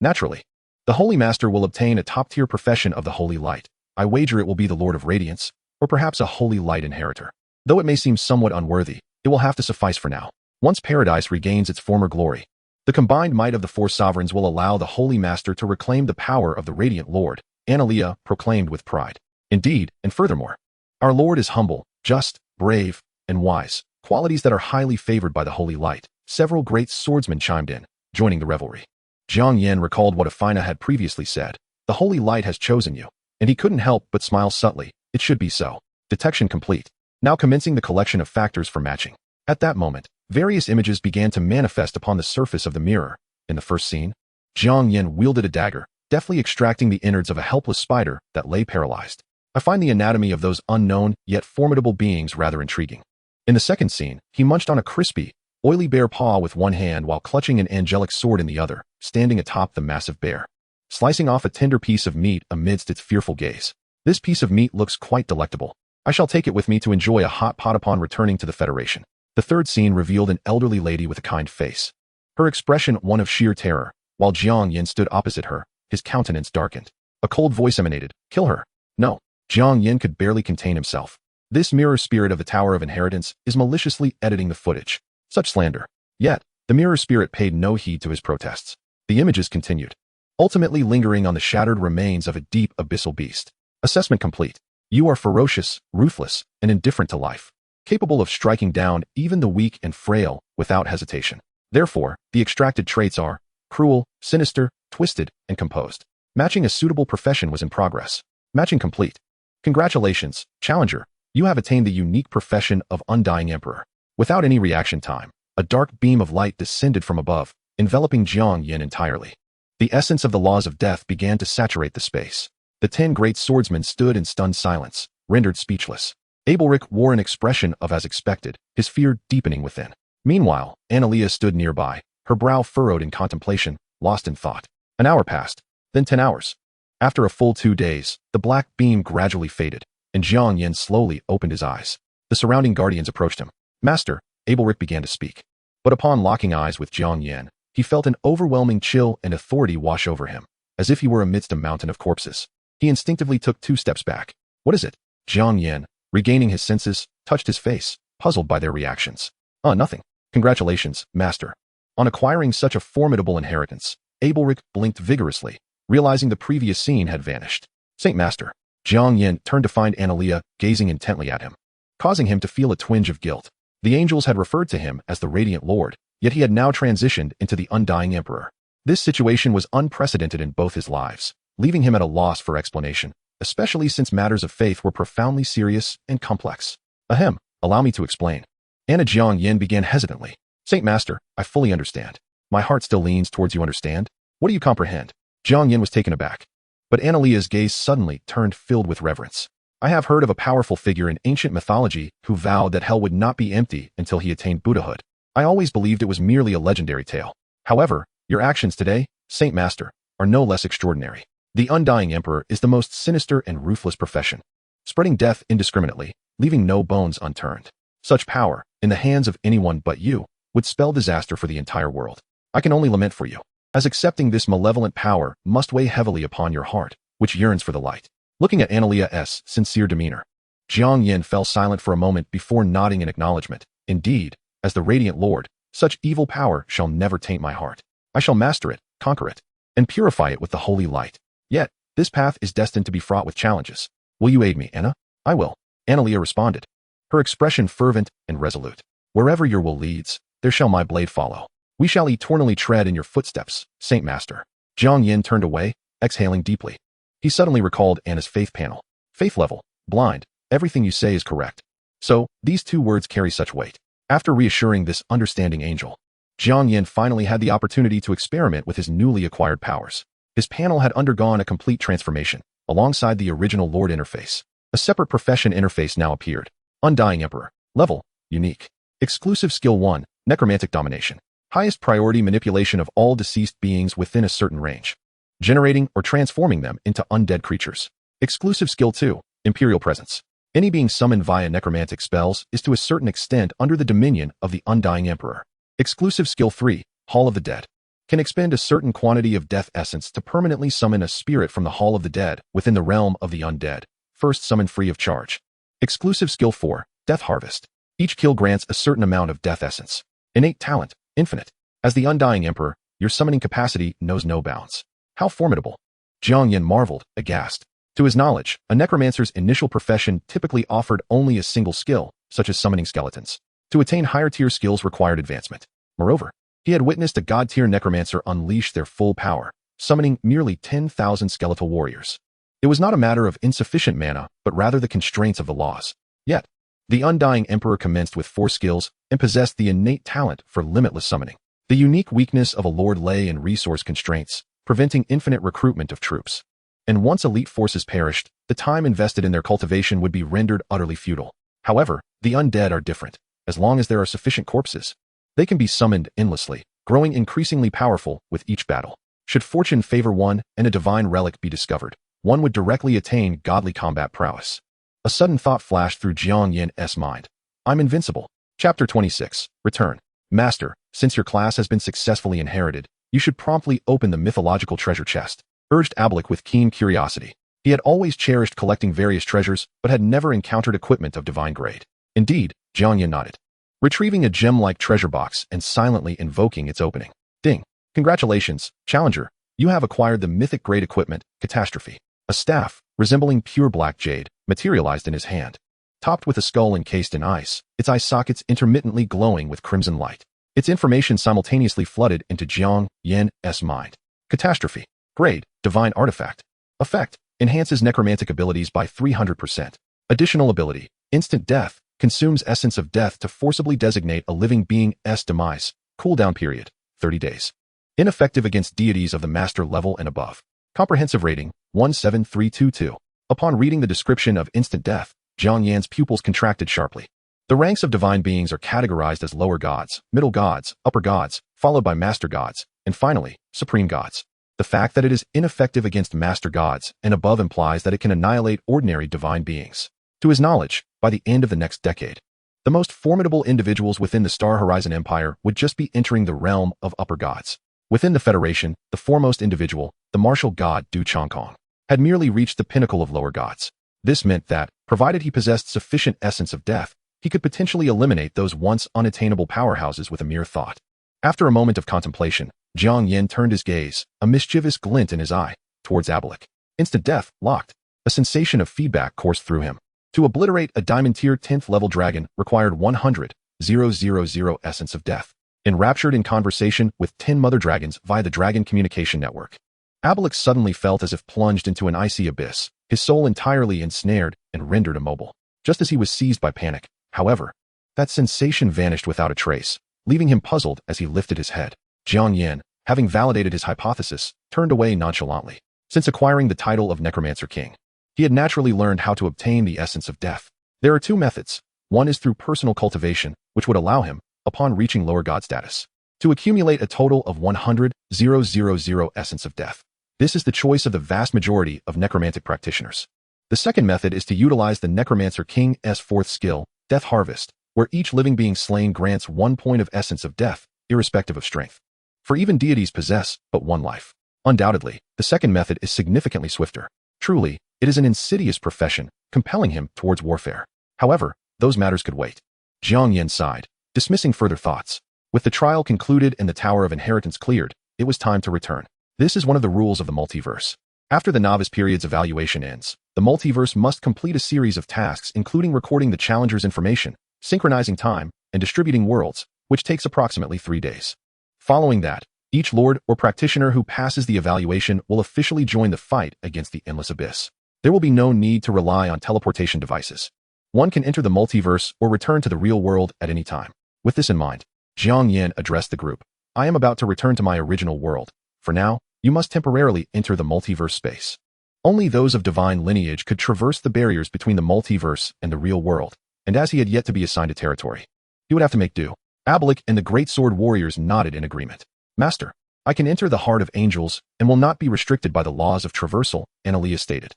Naturally. The Holy Master will obtain a top-tier profession of the Holy Light. I wager it will be the Lord of Radiance, or perhaps a Holy Light inheritor. Though it may seem somewhat unworthy, it will have to suffice for now. Once paradise regains its former glory, the combined might of the 4 sovereigns will allow the Holy Master to reclaim the power of the Radiant Lord, Analea proclaimed with pride. Indeed, and furthermore, our Lord is humble, just, brave, and wise, qualities that are highly favored by the Holy Light. Several great swordsmen chimed in, joining the revelry. Jiang Yan recalled what Ifina had previously said. The Holy Light has chosen you, and he couldn't help but smile subtly. It should be so. Detection complete. Now commencing the collection of factors for matching. At that moment, various images began to manifest upon the surface of the mirror. In the first scene, Jiang Yan wielded a dagger, deftly extracting the innards of a helpless spider that lay paralyzed. I find the anatomy of those unknown yet formidable beings rather intriguing. In the second scene, he munched on a crispy, oily bear paw with one hand while clutching an angelic sword in the other, standing atop the massive bear, slicing off a tender piece of meat amidst its fearful gaze. This piece of meat looks quite delectable. I shall take it with me to enjoy a hot pot upon returning to the Federation. The third scene revealed an elderly lady with a kind face, her expression one of sheer terror, While Jiang Yan stood opposite her, his countenance darkened. A cold voice emanated, "Kill her." No. Jiang Yan could barely contain himself. This mirror spirit of the Tower of Inheritance is maliciously editing the footage. Such slander. Yet, the mirror spirit paid no heed to his protests. The images continued, ultimately lingering on the shattered remains of a deep abyssal beast. Assessment complete. You are ferocious, ruthless, and indifferent to life, capable of striking down even the weak and frail without hesitation. Therefore, the extracted traits are cruel, sinister, twisted, and composed. Matching a suitable profession was in progress. Matching complete. Congratulations, Challenger. You have attained the unique profession of Undying Emperor. Without any reaction time, a dark beam of light descended from above, enveloping Jiang Yan entirely. The essence of the laws of death began to saturate the space. The 10 great swordsmen stood in stunned silence, rendered speechless. Abelric wore an expression of as expected, his fear deepening within. Meanwhile, Analea stood nearby, her brow furrowed in contemplation, lost in thought. An hour passed, then 10 hours. After a full 2 days, the black beam gradually faded, and Jiang Yan slowly opened his eyes. The surrounding guardians approached him. "Master," Abelric began to speak. But upon locking eyes with Jiang Yan, he felt an overwhelming chill and authority wash over him, as if he were amidst a mountain of corpses. He instinctively took 2 steps back. "What is it?" Jiang Yan, regaining his senses, touched his face, puzzled by their reactions. Nothing. Congratulations, Master. On acquiring such a formidable inheritance, Abelric blinked vigorously, realizing the previous scene had vanished. "Saint Master." Jiang Yan turned to find Analea gazing intently at him, causing him to feel a twinge of guilt. The angels had referred to him as the Radiant Lord, yet he had now transitioned into the Undying Emperor. This situation was unprecedented in both his lives, leaving him at a loss for explanation, especially since matters of faith were profoundly serious and complex. "Ahem, allow me to explain." Anna Jiang Yan began hesitantly. "Saint Master, I fully understand. My heart still leans towards you understand. What do you comprehend?" Jiang Yan was taken aback. But Analea's gaze suddenly turned filled with reverence. "I have heard of a powerful figure in ancient mythology who vowed that hell would not be empty until he attained Buddhahood. I always believed it was merely a legendary tale. However, your actions today, Saint Master, are no less extraordinary. The Undying Emperor is the most sinister and ruthless profession, spreading death indiscriminately, leaving no bones unturned. Such power, in the hands of anyone but you, would spell disaster for the entire world. I can only lament for you, as accepting this malevolent power must weigh heavily upon your heart, which yearns for the light." Looking at Analea's sincere demeanor, Jiang Yan fell silent for a moment before nodding in acknowledgement. "Indeed, as the Radiant Lord, such evil power shall never taint my heart. I shall master it, conquer it, and purify it with the holy light. Yet, this path is destined to be fraught with challenges. Will you aid me, Anna?" "I will," Analea responded, her expression fervent and resolute. "Wherever your will leads, there shall my blade follow. We shall eternally tread in your footsteps, Saint Master." Jiang Yan turned away, exhaling deeply. He suddenly recalled Anna's faith panel. "Faith level, blind, everything you say is correct." So, these 2 words carry such weight. After reassuring this understanding angel, Jiang Yan finally had the opportunity to experiment with his newly acquired powers. His panel had undergone a complete transformation, alongside the original Lord interface. A separate profession interface now appeared. Undying Emperor. Level, unique. Exclusive skill 1, necromantic domination. Highest priority manipulation of all deceased beings within a certain range, generating or transforming them into undead creatures. Exclusive skill 2, imperial presence. Any being summoned via necromantic spells is to a certain extent under the dominion of the Undying Emperor. Exclusive skill 3, Hall of the Dead. Can expend a certain quantity of death essence to permanently summon a spirit from the Hall of the Dead within the realm of the undead. First summon free of charge. Exclusive skill 4, Death Harvest. Each kill grants a certain amount of death essence. Innate talent, infinite. As the Undying Emperor, your summoning capacity knows no bounds. How formidable. Jiang Yan marveled, aghast. To his knowledge, a necromancer's initial profession typically offered only a single skill, such as summoning skeletons. To attain higher tier skills required advancement. Moreover, he had witnessed a god-tier necromancer unleash their full power, summoning nearly 10,000 skeletal warriors. It was not a matter of insufficient mana, but rather the constraints of the laws. Yet, the Undying Emperor commenced with 4 skills and possessed the innate talent for limitless summoning. The unique weakness of a lord lay in resource constraints, preventing infinite recruitment of troops. And once elite forces perished, the time invested in their cultivation would be rendered utterly futile. However, the undead are different. As long as there are sufficient corpses, they can be summoned endlessly, growing increasingly powerful with each battle. Should fortune favor one and a divine relic be discovered, one would directly attain godly combat prowess. A sudden thought flashed through Jiang Yan's mind. I'm invincible. Chapter 26. Return. Master, since your class has been successfully inherited, You should promptly open the mythological treasure chest, urged Ablik with keen curiosity. He had always cherished collecting various treasures, but had never encountered equipment of divine grade. Indeed, Jiang Yan nodded, retrieving a gem-like treasure box and silently invoking its opening. Ding! Congratulations, Challenger. You have acquired the mythic-grade equipment, Catastrophe. A staff, resembling pure black jade, materialized in his hand. Topped with a skull encased in ice, its eye sockets intermittently glowing with crimson light. Its information simultaneously flooded into Jiang Yan's mind. Catastrophe. Grade, Divine Artifact. Effect, enhances necromantic abilities by 300%. Additional ability, Instant Death, consumes essence of death to forcibly designate a living being's demise. Cooldown period, 30 days. Ineffective against deities of the master level and above. Comprehensive rating, 17322. Upon reading the description of instant death, Jiang Yan's pupils contracted sharply. The ranks of divine beings are categorized as lower gods, middle gods, upper gods, followed by master gods, and finally, supreme gods. The fact that it is ineffective against master gods and above implies that it can annihilate ordinary divine beings. To his knowledge, by the end of the next decade, the most formidable individuals within the Star Horizon Empire would just be entering the realm of upper gods. Within the Federation, the foremost individual, the martial god Du Changkong, had merely reached the pinnacle of lower gods. This meant that, provided he possessed sufficient essence of death, he could potentially eliminate those once unattainable powerhouses with a mere thought. After a moment of contemplation, Jiang Yan turned his gaze, a mischievous glint in his eye, towards Ablik. Instant death, locked. A sensation of feedback coursed through him. To obliterate a diamond tier 10th level dragon required 100,000 essence of death. Enraptured in conversation with 10 mother dragons via the Dragon Communication Network, Ablik suddenly felt as if plunged into an icy abyss, his soul entirely ensnared and rendered immobile. Just as he was seized by panic, however, that sensation vanished without a trace, leaving him puzzled as he lifted his head. Jiang Yan, having validated his hypothesis, turned away nonchalantly. Since acquiring the title of Necromancer King, he had naturally learned how to obtain the essence of death. There are two methods. One is through personal cultivation, which would allow him, upon reaching lower god status, to accumulate a total of 100,000 essence of death. This is the choice of the vast majority of necromantic practitioners. The second method is to utilize the Necromancer King's fourth skill, Death Harvest, where each living being slain grants 1 point of essence of death, irrespective of strength. For even deities possess but one life. Undoubtedly, the second method is significantly swifter. Truly, it is an insidious profession, compelling him towards warfare. However, those matters could wait. Jiang Yan sighed, dismissing further thoughts. With the trial concluded and the Tower of Inheritance cleared, it was time to return. This is one of the rules of the multiverse. After the novice period's evaluation ends, the multiverse must complete a series of tasks including recording the challenger's information, synchronizing time, and distributing worlds, which takes approximately 3 days. Following that, each lord or practitioner who passes the evaluation will officially join the fight against the endless abyss. There will be no need to rely on teleportation devices. One can enter the multiverse or return to the real world at any time. With this in mind, Jiang Yan addressed the group. I am about to return to my original world. For now, you must temporarily enter the multiverse space. Only those of divine lineage could traverse the barriers between the multiverse and the real world, and as he had yet to be assigned a territory, he would have to make do. Ablik and the Great Sword Warriors nodded in agreement. Master, I can enter the heart of angels and will not be restricted by the laws of traversal, Analea stated.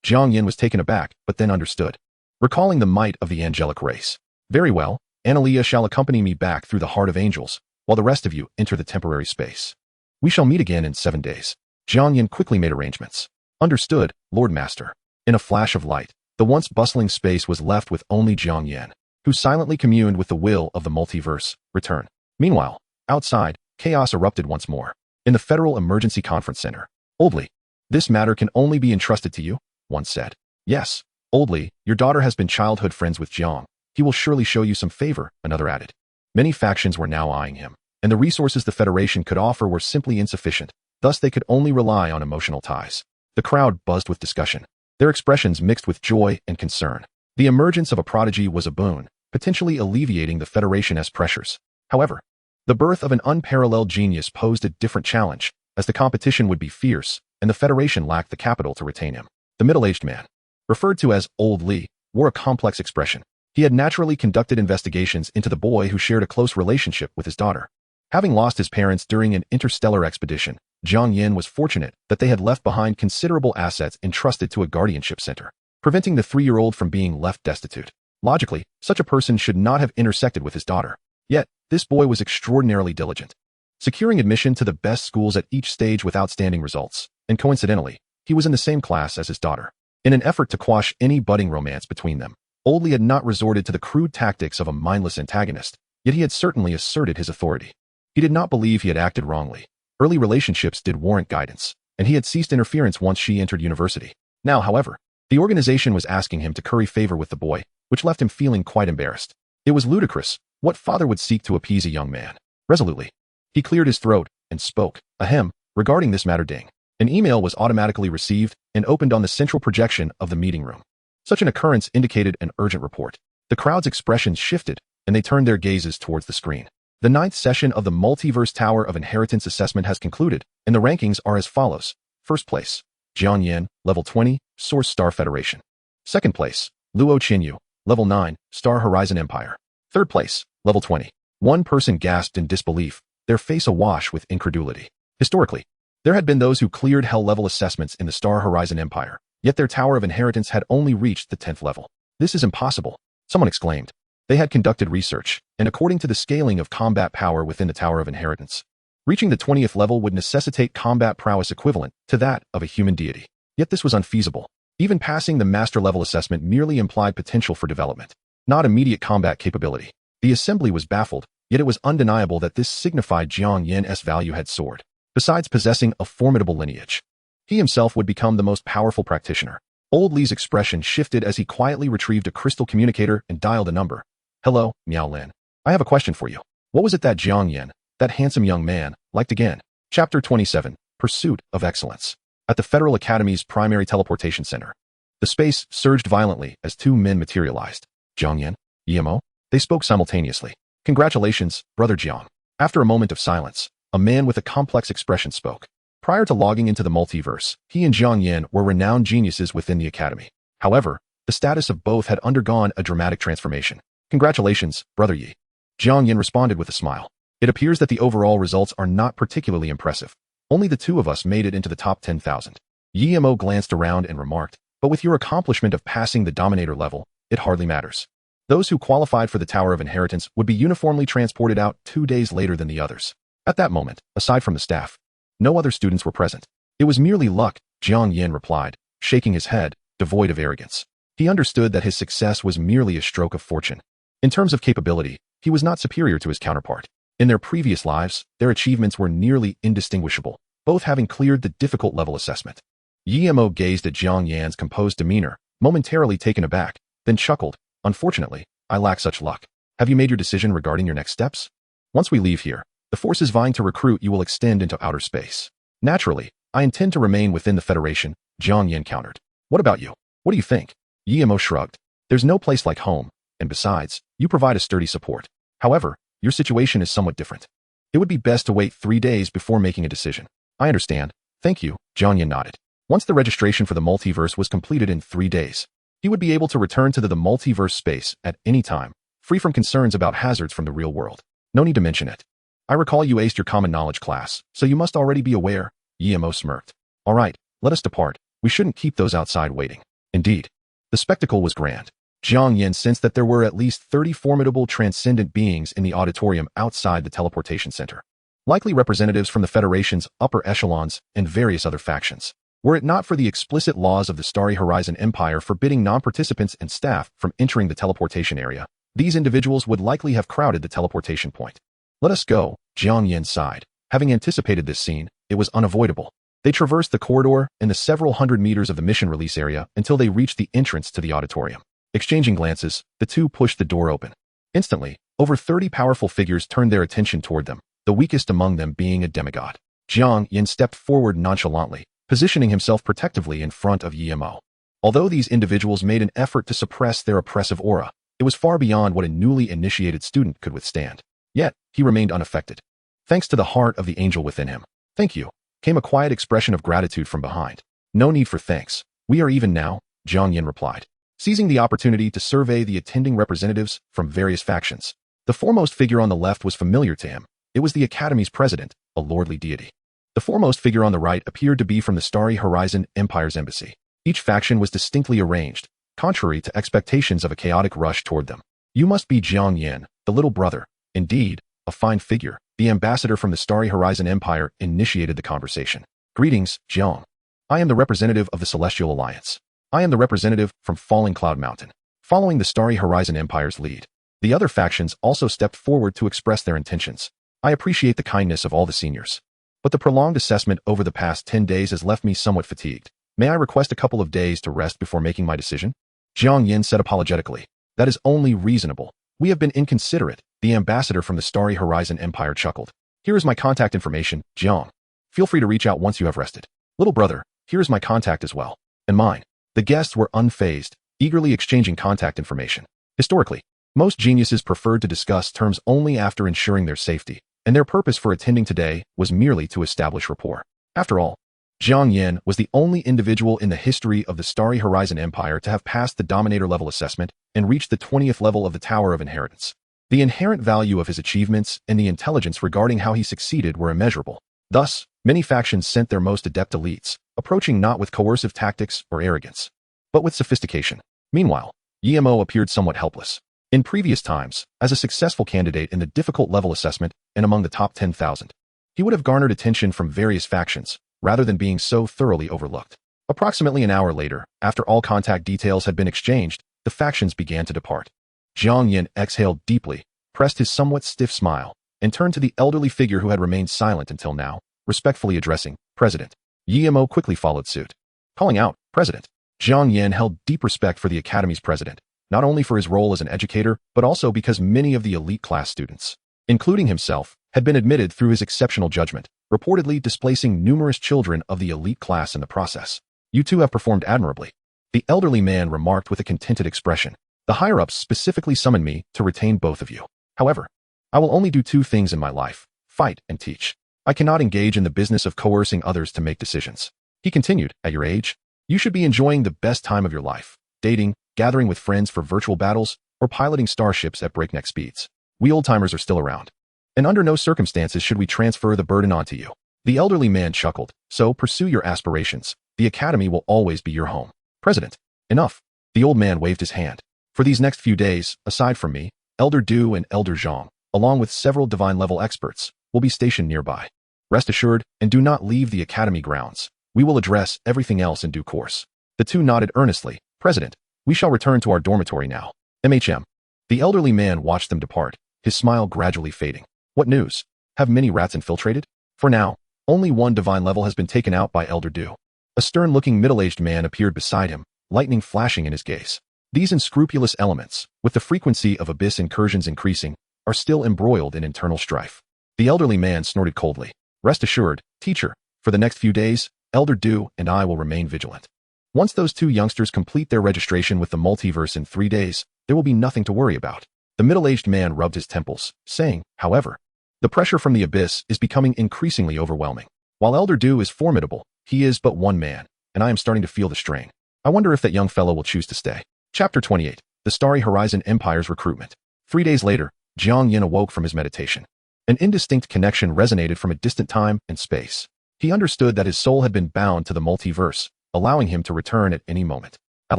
Jiang Yan was taken aback, but then understood, recalling the might of the angelic race. Very well, Analea shall accompany me back through the heart of angels, while the rest of you enter the temporary space. We shall meet again in 7 days. Jiang Yan quickly made arrangements. Understood, Lord Master. In a flash of light, the once bustling space was left with only Jiang Yan, who silently communed with the will of the multiverse, return. Meanwhile, outside, chaos erupted once more. In the Federal Emergency Conference Center, Oldly, this matter can only be entrusted to you, one said. Yes, Oldly, your daughter has been childhood friends with Jiang. He will surely show you some favor, another added. Many factions were now eyeing him, and the resources the Federation could offer were simply insufficient, thus they could only rely on emotional ties. The crowd buzzed with discussion, their expressions mixed with joy and concern. The emergence of a prodigy was a boon, potentially alleviating the Federation's pressures. However, the birth of an unparalleled genius posed a different challenge, as the competition would be fierce, and the Federation lacked the capital to retain him. The middle-aged man, referred to as Old Li, wore a complex expression. He had naturally conducted investigations into the boy who shared a close relationship with his daughter. Having lost his parents during an interstellar expedition, Jiang Yan was fortunate that they had left behind considerable assets entrusted to a guardianship center, preventing the 3-year-old from being left destitute. Logically, such a person should not have intersected with his daughter. Yet, this boy was extraordinarily diligent. securing admission to the best schools at each stage with outstanding results, and coincidentally, he was in the same class as his daughter. In an effort to quash any budding romance between them, Old Lee had not resorted to the crude tactics of a mindless antagonist, yet he had certainly asserted his authority. He did not believe he had acted wrongly. Early relationships did warrant guidance, and he had ceased interference once she entered university. Now, however, the organization was asking him to curry favor with the boy, which left him feeling quite embarrassed. It was ludicrous. What father would seek to appease a young man? Resolutely, he cleared his throat and spoke. Ahem, regarding this matter ding. An email was automatically received and opened on the central projection of the meeting room. Such an occurrence indicated an urgent report. The crowd's expressions shifted, and they turned their gazes towards the screen. The 9th session of the Multiverse Tower of Inheritance assessment has concluded, and the rankings are as follows. First place, Jiang Yan, level 20, Source Star Federation. Second place, Luo Qinyu, level 9, Star Horizon Empire. Third place, level 20. One person gasped in disbelief, their face awash with incredulity. Historically, there had been those who cleared hell-level assessments in the Star Horizon Empire, yet their Tower of Inheritance had only reached the 10th level. This is impossible, someone exclaimed. They had conducted research, and according to the scaling of combat power within the Tower of Inheritance, reaching the 20th level would necessitate combat prowess equivalent to that of a human deity. Yet this was unfeasible. Even passing the master-level assessment merely implied potential for development, not immediate combat capability. The assembly was baffled, yet it was undeniable that this signified Jiang Yan's value had soared. Besides possessing a formidable lineage, he himself would become the most powerful practitioner. Old Lee's expression shifted as he quietly retrieved a crystal communicator and dialed a number. Hello, Miao Lin. I have a question for you. What was it that Jiang Yan, that handsome young man, liked again? Chapter 27, Pursuit of Excellence. At the Federal Academy's primary teleportation center, the space surged violently as two men materialized. Jiang Yan, EMO? They spoke simultaneously. Congratulations, Brother Jiang. After a moment of silence, a man with a complex expression spoke. Prior to logging into the multiverse, he and Jiang Yan were renowned geniuses within the academy. However, the status of both had undergone a dramatic transformation. Congratulations, Brother Yi. Jiang Yan responded with a smile. It appears that the overall results are not particularly impressive. Only the two of us made it into the top 10,000. Yi Mo glanced around and remarked, but with your accomplishment of passing the Dominator level, it hardly matters. Those who qualified for the Tower of Inheritance would be uniformly transported out 2 days later than the others. At that moment, aside from the staff, no other students were present. It was merely luck, Jiang Yan replied, shaking his head, devoid of arrogance. He understood that his success was merely a stroke of fortune. In terms of capability, he was not superior to his counterpart. In their previous lives, their achievements were nearly indistinguishable, both having cleared the difficult level assessment. Yi Mo gazed at Jiang Yan's composed demeanor, momentarily taken aback, then chuckled. Unfortunately, I lack such luck. Have you made your decision regarding your next steps? Once we leave here, the forces vying to recruit you will extend into outer space. Naturally, I intend to remain within the Federation, Jiang Yan countered. What about you? What do you think? Yi Mo shrugged. There's no place like home, and besides, you provide a sturdy support. However, your situation is somewhat different. It would be best to wait 3 days before making a decision. I understand. Thank you, Jiang Yan nodded. Once the registration for the multiverse was completed in 3 days, he would be able to return to the multiverse space at any time, free from concerns about hazards from the real world. No need to mention it. I recall you aced your common knowledge class, so you must already be aware, Yi Mo smirked. All right, let us depart. We shouldn't keep those outside waiting. Indeed. The spectacle was grand. Jiang Yan sensed that there were at least 30 formidable transcendent beings in the auditorium outside the teleportation center, likely representatives from the Federation's upper echelons and various other factions. Were it not for the explicit laws of the Starry Horizon Empire forbidding non-participants and staff from entering the teleportation area, these individuals would likely have crowded the teleportation point. Let us go, Jiang Yan sighed. Having anticipated this scene, it was unavoidable. They traversed the corridor and the several hundred meters of the mission release area until they reached the entrance to the auditorium. Exchanging glances, the two pushed the door open. Instantly, over 30 powerful figures turned their attention toward them, the weakest among them being a demigod. Jiang Yan stepped forward nonchalantly, positioning himself protectively in front of Yi Mo. Although these individuals made an effort to suppress their oppressive aura, it was far beyond what a newly initiated student could withstand. Yet, he remained unaffected. Thanks to the heart of the angel within him. Thank you, came a quiet expression of gratitude from behind. No need for thanks. We are even now, Jiang Yan replied, seizing the opportunity to survey the attending representatives from various factions. The foremost figure on the left was familiar to him. It was the Academy's president, a lordly deity. The foremost figure on the right appeared to be from the Starry Horizon Empire's embassy. Each faction was distinctly arranged, contrary to expectations of a chaotic rush toward them. You must be Jiang Yan, the little brother. Indeed, a fine figure, the ambassador from the Starry Horizon Empire, initiated the conversation. Greetings, Jiang. I am the representative of the Celestial Alliance. I am the representative from Falling Cloud Mountain. Following the Starry Horizon Empire's lead, the other factions also stepped forward to express their intentions. I appreciate the kindness of all the seniors, but the prolonged assessment over the past 10 days has left me somewhat fatigued. May I request a couple of days to rest before making my decision? Jiang Yan said apologetically. That is only reasonable. We have been inconsiderate. The ambassador from the Starry Horizon Empire chuckled. Here is my contact information, Jiang. Feel free to reach out once you have rested. Little brother, here is my contact as well. And mine. The guests were unfazed, eagerly exchanging contact information. Historically, most geniuses preferred to discuss terms only after ensuring their safety, and their purpose for attending today was merely to establish rapport. After all, Jiang Yan was the only individual in the history of the Starry Horizon Empire to have passed the Dominator level assessment and reached the 20th level of the Tower of Inheritance. The inherent value of his achievements and the intelligence regarding how he succeeded were immeasurable. Thus, many factions sent their most adept elites, approaching not with coercive tactics or arrogance, but with sophistication. Meanwhile, Yemo appeared somewhat helpless. In previous times, as a successful candidate in the difficult level assessment and among the top 10,000, he would have garnered attention from various factions, rather than being so thoroughly overlooked. Approximately an hour later, after all contact details had been exchanged, the factions began to depart. Jiang Yan exhaled deeply, pressed his somewhat stiff smile, and turned to the elderly figure who had remained silent until now, respectfully addressing, President. Yemo quickly followed suit. Calling out, President. Jiang Yan held deep respect for the Academy's president, not only for his role as an educator, but also because many of the elite class students, including himself, had been admitted through his exceptional judgment, reportedly displacing numerous children of the elite class in the process. You two have performed admirably. The elderly man remarked with a contented expression. The higher-ups specifically summoned me to retain both of you. However, I will only do two things in my life, fight and teach. I cannot engage in the business of coercing others to make decisions. He continued, at your age, you should be enjoying the best time of your life, dating, gathering with friends for virtual battles, or piloting starships at breakneck speeds. We old-timers are still around. And under no circumstances should we transfer the burden onto you. The elderly man chuckled. So pursue your aspirations. The Academy will always be your home. President. Enough. The old man waved his hand. For these next few days, aside from me, Elder Du and Elder Zhang, along with several divine-level experts, will be stationed nearby. Rest assured, and do not leave the Academy grounds. We will address everything else in due course. The two nodded earnestly. President, we shall return to our dormitory now. MHM. The elderly man watched them depart, his smile gradually fading. What news? Have many rats infiltrated? For now, only one divine level has been taken out by Elder Du. A stern-looking middle-aged man appeared beside him, lightning flashing in his gaze. These unscrupulous elements, with the frequency of abyss incursions increasing, are still embroiled in internal strife. The elderly man snorted coldly. Rest assured, teacher, for the next few days, Elder Du and I will remain vigilant. Once those two youngsters complete their registration with the multiverse in 3 days, there will be nothing to worry about. The middle-aged man rubbed his temples, saying, however, the pressure from the abyss is becoming increasingly overwhelming. While Elder Du is formidable, he is but one man, and I am starting to feel the strain. I wonder if that young fellow will choose to stay. Chapter 28. The Starry Horizon Empire's Recruitment. 3 days later, Jiang Yan awoke from his meditation. An indistinct connection resonated from a distant time and space. He understood that his soul had been bound to the multiverse, allowing him to return at any moment. At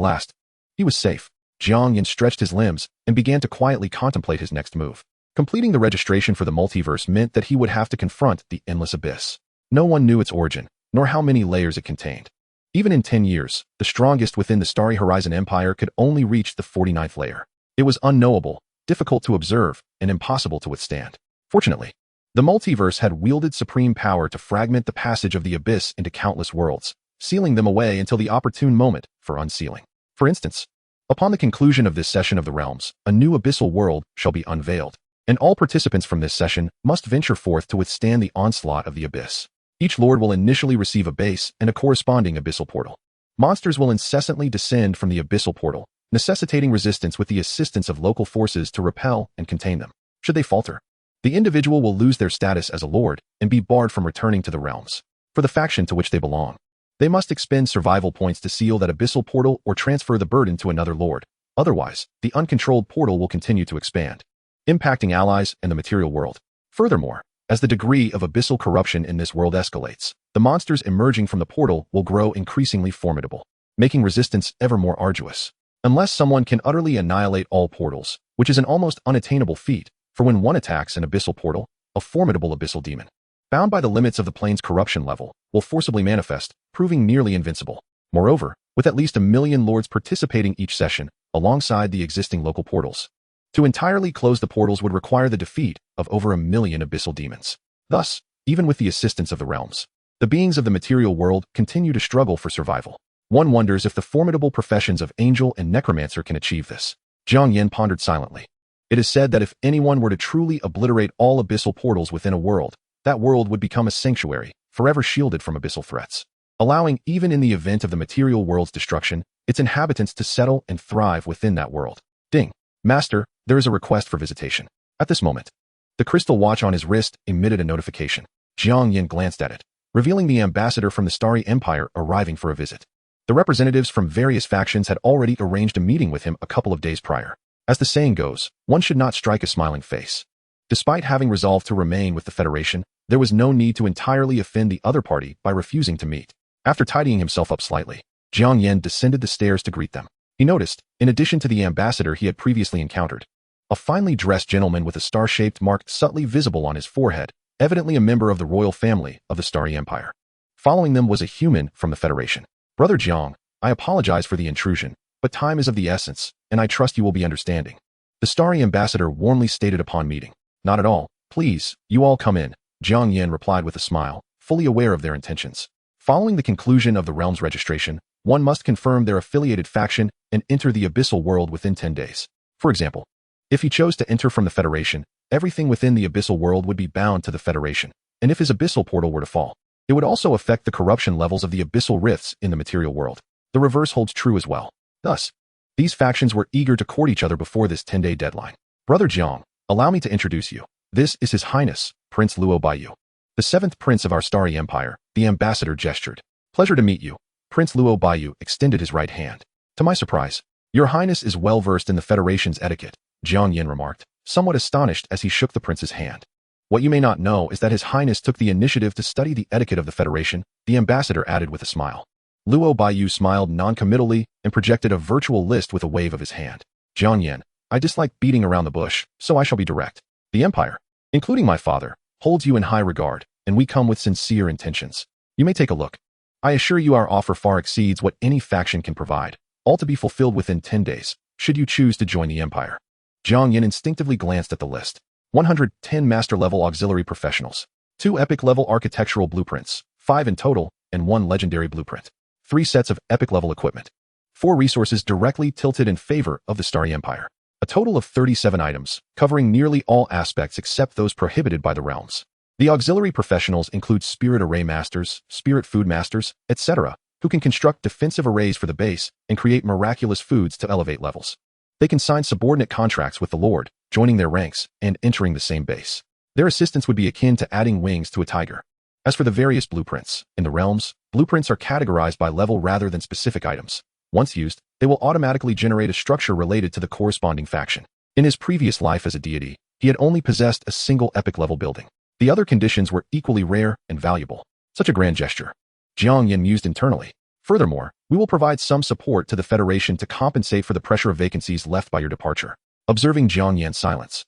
last, he was safe. Jiang Yan stretched his limbs and began to quietly contemplate his next move. Completing the registration for the multiverse meant that he would have to confront the endless abyss. No one knew its origin, nor how many layers it contained. Even in 10 years, the strongest within the Starry Horizon Empire could only reach the 49th layer. It was unknowable, difficult to observe, and impossible to withstand. Fortunately, the multiverse had wielded supreme power to fragment the passage of the abyss into countless worlds, sealing them away until the opportune moment for unsealing. For instance, upon the conclusion of this session of the realms, a new abyssal world shall be unveiled, and all participants from this session must venture forth to withstand the onslaught of the abyss. Each lord will initially receive a base and a corresponding abyssal portal. Monsters will incessantly descend from the abyssal portal, necessitating resistance with the assistance of local forces to repel and contain them. Should they falter, the individual will lose their status as a lord and be barred from returning to the realms. For the faction to which they belong, they must expend survival points to seal that abyssal portal or transfer the burden to another lord. Otherwise, the uncontrolled portal will continue to expand, impacting allies and the material world. Furthermore, as the degree of abyssal corruption in this world escalates, the monsters emerging from the portal will grow increasingly formidable, making resistance ever more arduous. Unless someone can utterly annihilate all portals, which is an almost unattainable feat, for when one attacks an abyssal portal, a formidable abyssal demon. Bound by the limits of the plane's corruption level, will forcibly manifest, proving nearly invincible. Moreover, with at least 1 million lords participating each session, alongside the existing local portals. To entirely close the portals would require the defeat of over 1 million abyssal demons. Thus, even with the assistance of the realms, the beings of the material world continue to struggle for survival. One wonders if the formidable professions of angel and necromancer can achieve this. Jiang Yan pondered silently. It is said that if anyone were to truly obliterate all abyssal portals within a world, that world would become a sanctuary, forever shielded from abyssal threats, allowing, even in the event of the material world's destruction, its inhabitants to settle and thrive within that world. Ding. Master, there is a request for visitation. At this moment, the crystal watch on his wrist emitted a notification. Jiang Yan glanced at it, revealing the ambassador from the Starry Empire arriving for a visit. The representatives from various factions had already arranged a meeting with him a couple of days prior. As the saying goes, one should not strike a smiling face. Despite having resolved to remain with the Federation, there was no need to entirely offend the other party by refusing to meet. After tidying himself up slightly, Jiang Yan descended the stairs to greet them. He noticed, in addition to the ambassador he had previously encountered, a finely dressed gentleman with a star-shaped mark subtly visible on his forehead, evidently a member of the royal family of the Starry Empire. Following them was a human from the Federation. Brother Jiang, I apologize for the intrusion, but time is of the essence, and I trust you will be understanding. The Starry Ambassador warmly stated upon meeting. Not at all. Please, you all come in, Jiang Yan replied with a smile, fully aware of their intentions. Following the conclusion of the realm's registration, one must confirm their affiliated faction and enter the abyssal world within 10 days. For example, if he chose to enter from the Federation, everything within the abyssal world would be bound to the Federation, and if his abyssal portal were to fall, it would also affect the corruption levels of the abyssal rifts in the material world. The reverse holds true as well. Thus, these factions were eager to court each other before this 10-day deadline. Brother Jiang, allow me to introduce you. This is His Highness, Prince Luo Baiyu, the 7th Prince of our Starry Empire. The ambassador gestured. Pleasure to meet you. Prince Luo Baiyu extended his right hand. To my surprise, Your Highness is well versed in the Federation's etiquette, Jiang Yan remarked, somewhat astonished as he shook the prince's hand. What you may not know is that His Highness took the initiative to study the etiquette of the Federation, the ambassador added with a smile. Luo Baiyu smiled non-committally and projected a virtual list with a wave of his hand. Jiang Yan, I dislike beating around the bush, so I shall be direct. The Empire, including my father, holds you in high regard, and we come with sincere intentions. You may take a look. I assure you our offer far exceeds what any faction can provide, all to be fulfilled within 10 days, should you choose to join the Empire. Jiang Yan instinctively glanced at the list. 110 master-level auxiliary professionals, 2 epic-level architectural blueprints, 5 in total, and 1 legendary blueprint, 3 sets of epic-level equipment, 4 resources directly tilted in favor of the Starry Empire, a total of 37 items, covering nearly all aspects except those prohibited by the realms. The auxiliary professionals include spirit array masters, spirit food masters, etc., who can construct defensive arrays for the base and create miraculous foods to elevate levels. They can sign subordinate contracts with the Lord, joining their ranks and entering the same base. Their assistance would be akin to adding wings to a tiger. As for the various blueprints, in the realms, blueprints are categorized by level rather than specific items. Once used, they will automatically generate a structure related to the corresponding faction. In his previous life as a deity, he had only possessed a single epic-level building. The other conditions were equally rare and valuable. Such a grand gesture. Jiang Yan mused internally. Furthermore, we will provide some support to the Federation to compensate for the pressure of vacancies left by your departure. Observing Jiang Yan's silence,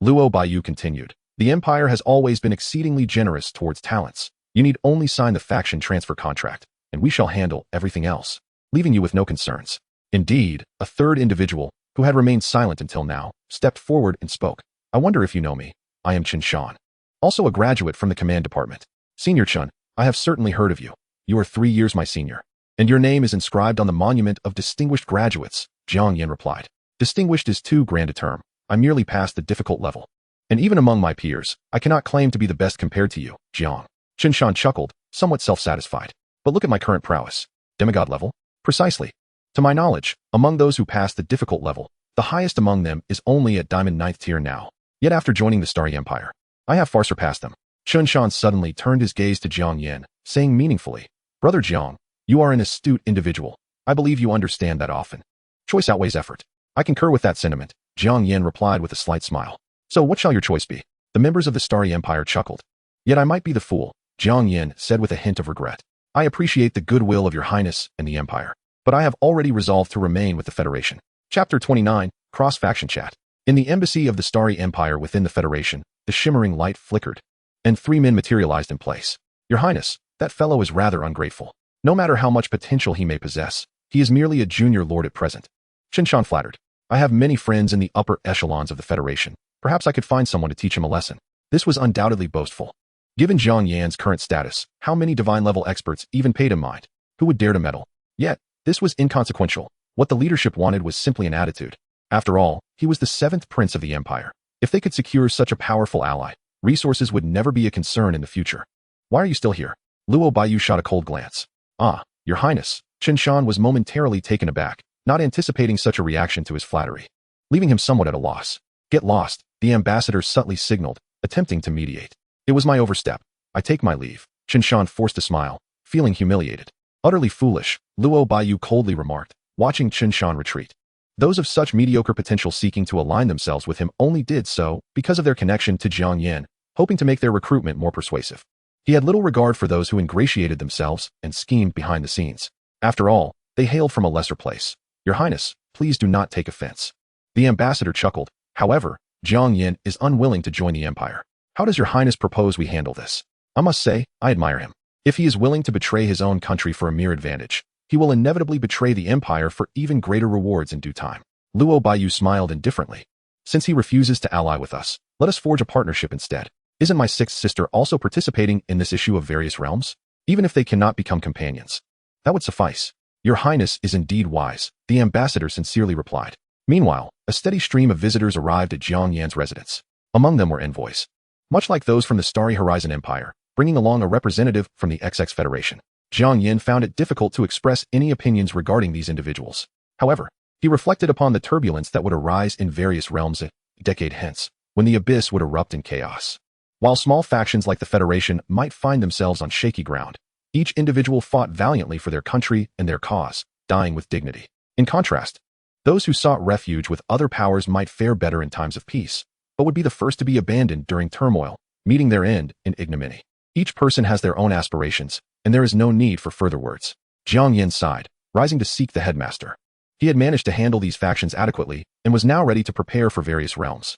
Luo Baiyu continued. The Empire has always been exceedingly generous towards talents. You need only sign the faction transfer contract, and we shall handle everything else, leaving you with no concerns. Indeed, a third individual, who had remained silent until now, stepped forward and spoke. I wonder if you know me. I am Chen Shan, also a graduate from the command department. Senior Chen, I have certainly heard of you. You are 3 years my senior, and your name is inscribed on the monument of distinguished graduates, Jiang Yan replied. Distinguished is too grand a term. I merely passed the difficult level. And even among my peers, I cannot claim to be the best compared to you, Jiang. Chen Shan chuckled, somewhat self-satisfied. But look at my current prowess. Demigod level? Precisely. To my knowledge, among those who passed the difficult level, the highest among them is only at Diamond 9th tier now. Yet after joining the Starry Empire, I have far surpassed them. Chen Shan suddenly turned his gaze to Jiang Yan, saying meaningfully, Brother Jiang, you are an astute individual. I believe you understand that often. Choice outweighs effort. I concur with that sentiment, Jiang Yan replied with a slight smile. So what shall your choice be? The members of the Starry Empire chuckled. Yet I might be the fool, Jiang Yan said with a hint of regret. I appreciate the goodwill of your highness and the Empire, but I have already resolved to remain with the Federation. Chapter 29, Cross-Faction Chat. In the embassy of the Starry Empire within the Federation, the shimmering light flickered, and 3 men materialized in place. Your Highness, that fellow is rather ungrateful. No matter how much potential he may possess, he is merely a junior lord at present. Qinshan flattered. I have many friends in the upper echelons of the Federation. Perhaps I could find someone to teach him a lesson. This was undoubtedly boastful. Given Jiang Yan's current status, how many divine-level experts even paid him mind? Who would dare to meddle? Yet, this was inconsequential. What the leadership wanted was simply an attitude. After all, he was the 7th prince of the empire. If they could secure such a powerful ally, resources would never be a concern in the future. Why are you still here? Luo Baiyu shot a cold glance. Ah, Your Highness. Qinshan was momentarily taken aback, not anticipating such a reaction to his flattery, leaving him somewhat at a loss. Get lost, the ambassador subtly signaled, attempting to mediate. It was my overstep. I take my leave. Qinshan forced a smile, feeling humiliated. Utterly foolish, Luo Baiyu coldly remarked, watching Qinshan retreat. Those of such mediocre potential seeking to align themselves with him only did so because of their connection to Jiang Yan, hoping to make their recruitment more persuasive. He had little regard for those who ingratiated themselves and schemed behind the scenes. After all, they hailed from a lesser place. Your Highness, please do not take offense. The ambassador chuckled. However, Jiang Yan is unwilling to join the empire. How does Your Highness propose we handle this? I must say, I admire him. If he is willing to betray his own country for a mere advantage, he will inevitably betray the empire for even greater rewards in due time. Luo Baiyu smiled indifferently. Since he refuses to ally with us, let us forge a partnership instead. Isn't my 6th sister also participating in this issue of various realms? Even if they cannot become companions. That would suffice. Your Highness is indeed wise, the ambassador sincerely replied. Meanwhile, a steady stream of visitors arrived at Jiang Yan's residence. Among them were envoys, much like those from the Starry Horizon Empire, bringing along a representative from the XX Federation. Jiang Yan found it difficult to express any opinions regarding these individuals. However, he reflected upon the turbulence that would arise in various realms a decade hence, when the abyss would erupt in chaos. While small factions like the Federation might find themselves on shaky ground, each individual fought valiantly for their country and their cause, dying with dignity. In contrast, those who sought refuge with other powers might fare better in times of peace, but would be the first to be abandoned during turmoil, meeting their end in ignominy. Each person has their own aspirations, and there is no need for further words. Jiang Yan sighed, rising to seek the headmaster. He had managed to handle these factions adequately and was now ready to prepare for various realms.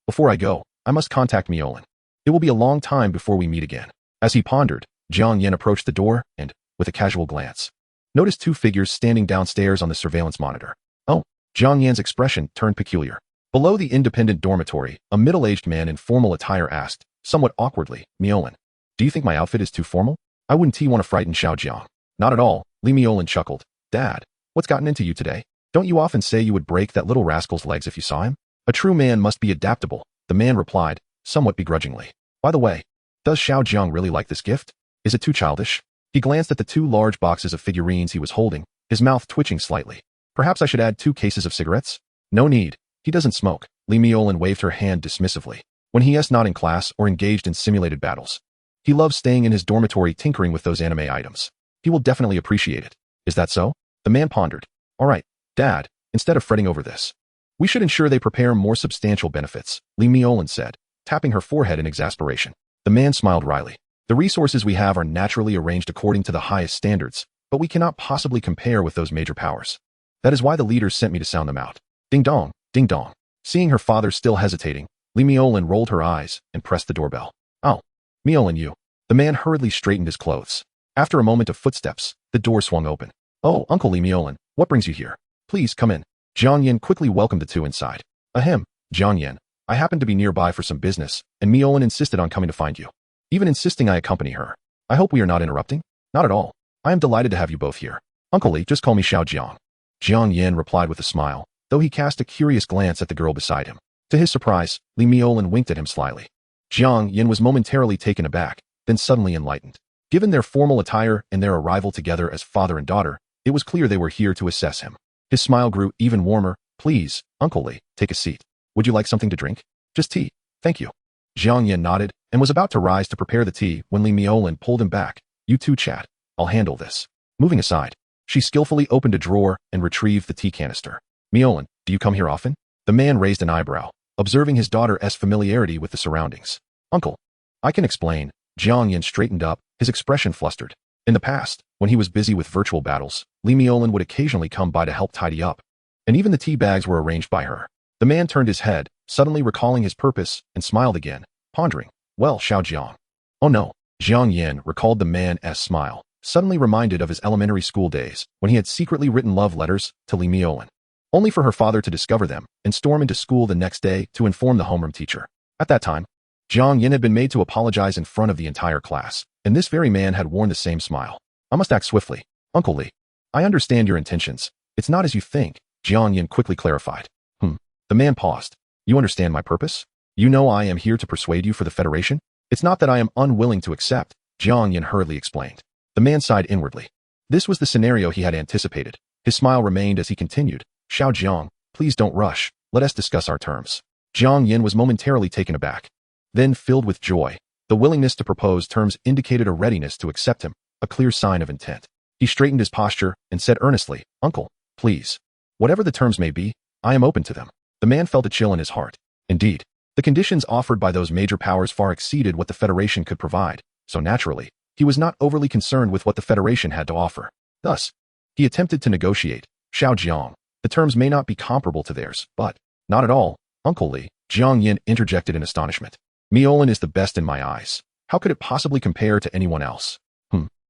Before I go, I must contact Miolin. It will be a long time before we meet again. As he pondered, Jiang Yan approached the door and, with a casual glance, noticed 2 figures standing downstairs on the surveillance monitor. Oh, Jiang Yan's expression turned peculiar. Below the independent dormitory, a middle-aged man in formal attire asked, somewhat awkwardly, Miolin, do you think my outfit is too formal? I wouldn't want to frighten Xiao Jiang. Not at all, Li Miolin chuckled. Dad, what's gotten into you today? Don't you often say you would break that little rascal's legs if you saw him? A true man must be adaptable, the man replied, somewhat begrudgingly. By the way, does Xiao Jiang really like this gift? Is it too childish? He glanced at the 2 large boxes of figurines he was holding, his mouth twitching slightly. Perhaps I should add 2 cases of cigarettes? No need. He doesn't smoke. Li Miolin waved her hand dismissively. When he is not in class or engaged in simulated battles, he loves staying in his dormitory tinkering with those anime items. He will definitely appreciate it. Is that so? The man pondered. All right, Dad, instead of fretting over this, we should ensure they prepare more substantial benefits, Li Miolin said, tapping her forehead in exasperation. The man smiled wryly. The resources we have are naturally arranged according to the highest standards, but we cannot possibly compare with those major powers. That is why the leaders sent me to sound them out. Ding dong, ding dong. Seeing her father still hesitating, Li Miolin rolled her eyes and pressed the doorbell. Oh, Miolin, you. The man hurriedly straightened his clothes. After a moment of footsteps, the door swung open. Oh, Uncle Li Miolin, what brings you here? Please come in. Jiang Yan quickly welcomed the 2 inside. Ahem, Jiang Yan. I happened to be nearby for some business, and Miolin insisted on coming to find you. Even insisting I accompany her. I hope we are not interrupting? Not at all. I am delighted to have you both here. Uncle Li, just call me Xiao Jiang. Jiang Yan replied with a smile, though he cast a curious glance at the girl beside him. To his surprise, Li Miolin winked at him slyly. Jiang Yan was momentarily taken aback, then suddenly enlightened. Given their formal attire and their arrival together as father and daughter, it was clear they were here to assess him. His smile grew even warmer. Please, Uncle Li, take a seat. Would you like something to drink? Just tea. Thank you. Jiang Yan nodded and was about to rise to prepare the tea when Li Miolin pulled him back. You two chat. I'll handle this. Moving aside, she skillfully opened a drawer and retrieved the tea canister. Miolin, do you come here often? The man raised an eyebrow, observing his daughter's familiarity with the surroundings. Uncle, I can explain. Jiang Yan straightened up, his expression flustered. In the past, when he was busy with virtual battles, Li Miolin would occasionally come by to help tidy up, and even the tea bags were arranged by her. The man turned his head, suddenly recalling his purpose, and smiled again, pondering. Well, Xiao Jiang. Oh no. Jiang Yan recalled the man's smile, suddenly reminded of his elementary school days when he had secretly written love letters to Li Miolin, only for her father to discover them and storm into school the next day to inform the homeroom teacher. At that time, Jiang Yan had been made to apologize in front of the entire class, and this very man had worn the same smile. I must act swiftly. Uncle Li. I understand your intentions. It's not as you think, Jiang Yan quickly clarified. The man paused. You understand my purpose? You know I am here to persuade you for the Federation? It's not that I am unwilling to accept, Jiang Yan hurriedly explained. The man sighed inwardly. This was the scenario he had anticipated. His smile remained as he continued. Xiao Jiang, please don't rush. Let us discuss our terms. Jiang Yan was momentarily taken aback. Then, filled with joy, the willingness to propose terms indicated a readiness to accept him, a clear sign of intent. He straightened his posture and said earnestly, Uncle, please. Whatever the terms may be, I am open to them. The man felt a chill in his heart. Indeed, the conditions offered by those major powers far exceeded what the Federation could provide, so naturally, he was not overly concerned with what the Federation had to offer. Thus, he attempted to negotiate. Xiao Jiang, the terms may not be comparable to theirs, but, not at all, Uncle Li, Jiang Yan interjected in astonishment. Miolin is the best in my eyes. How could it possibly compare to anyone else?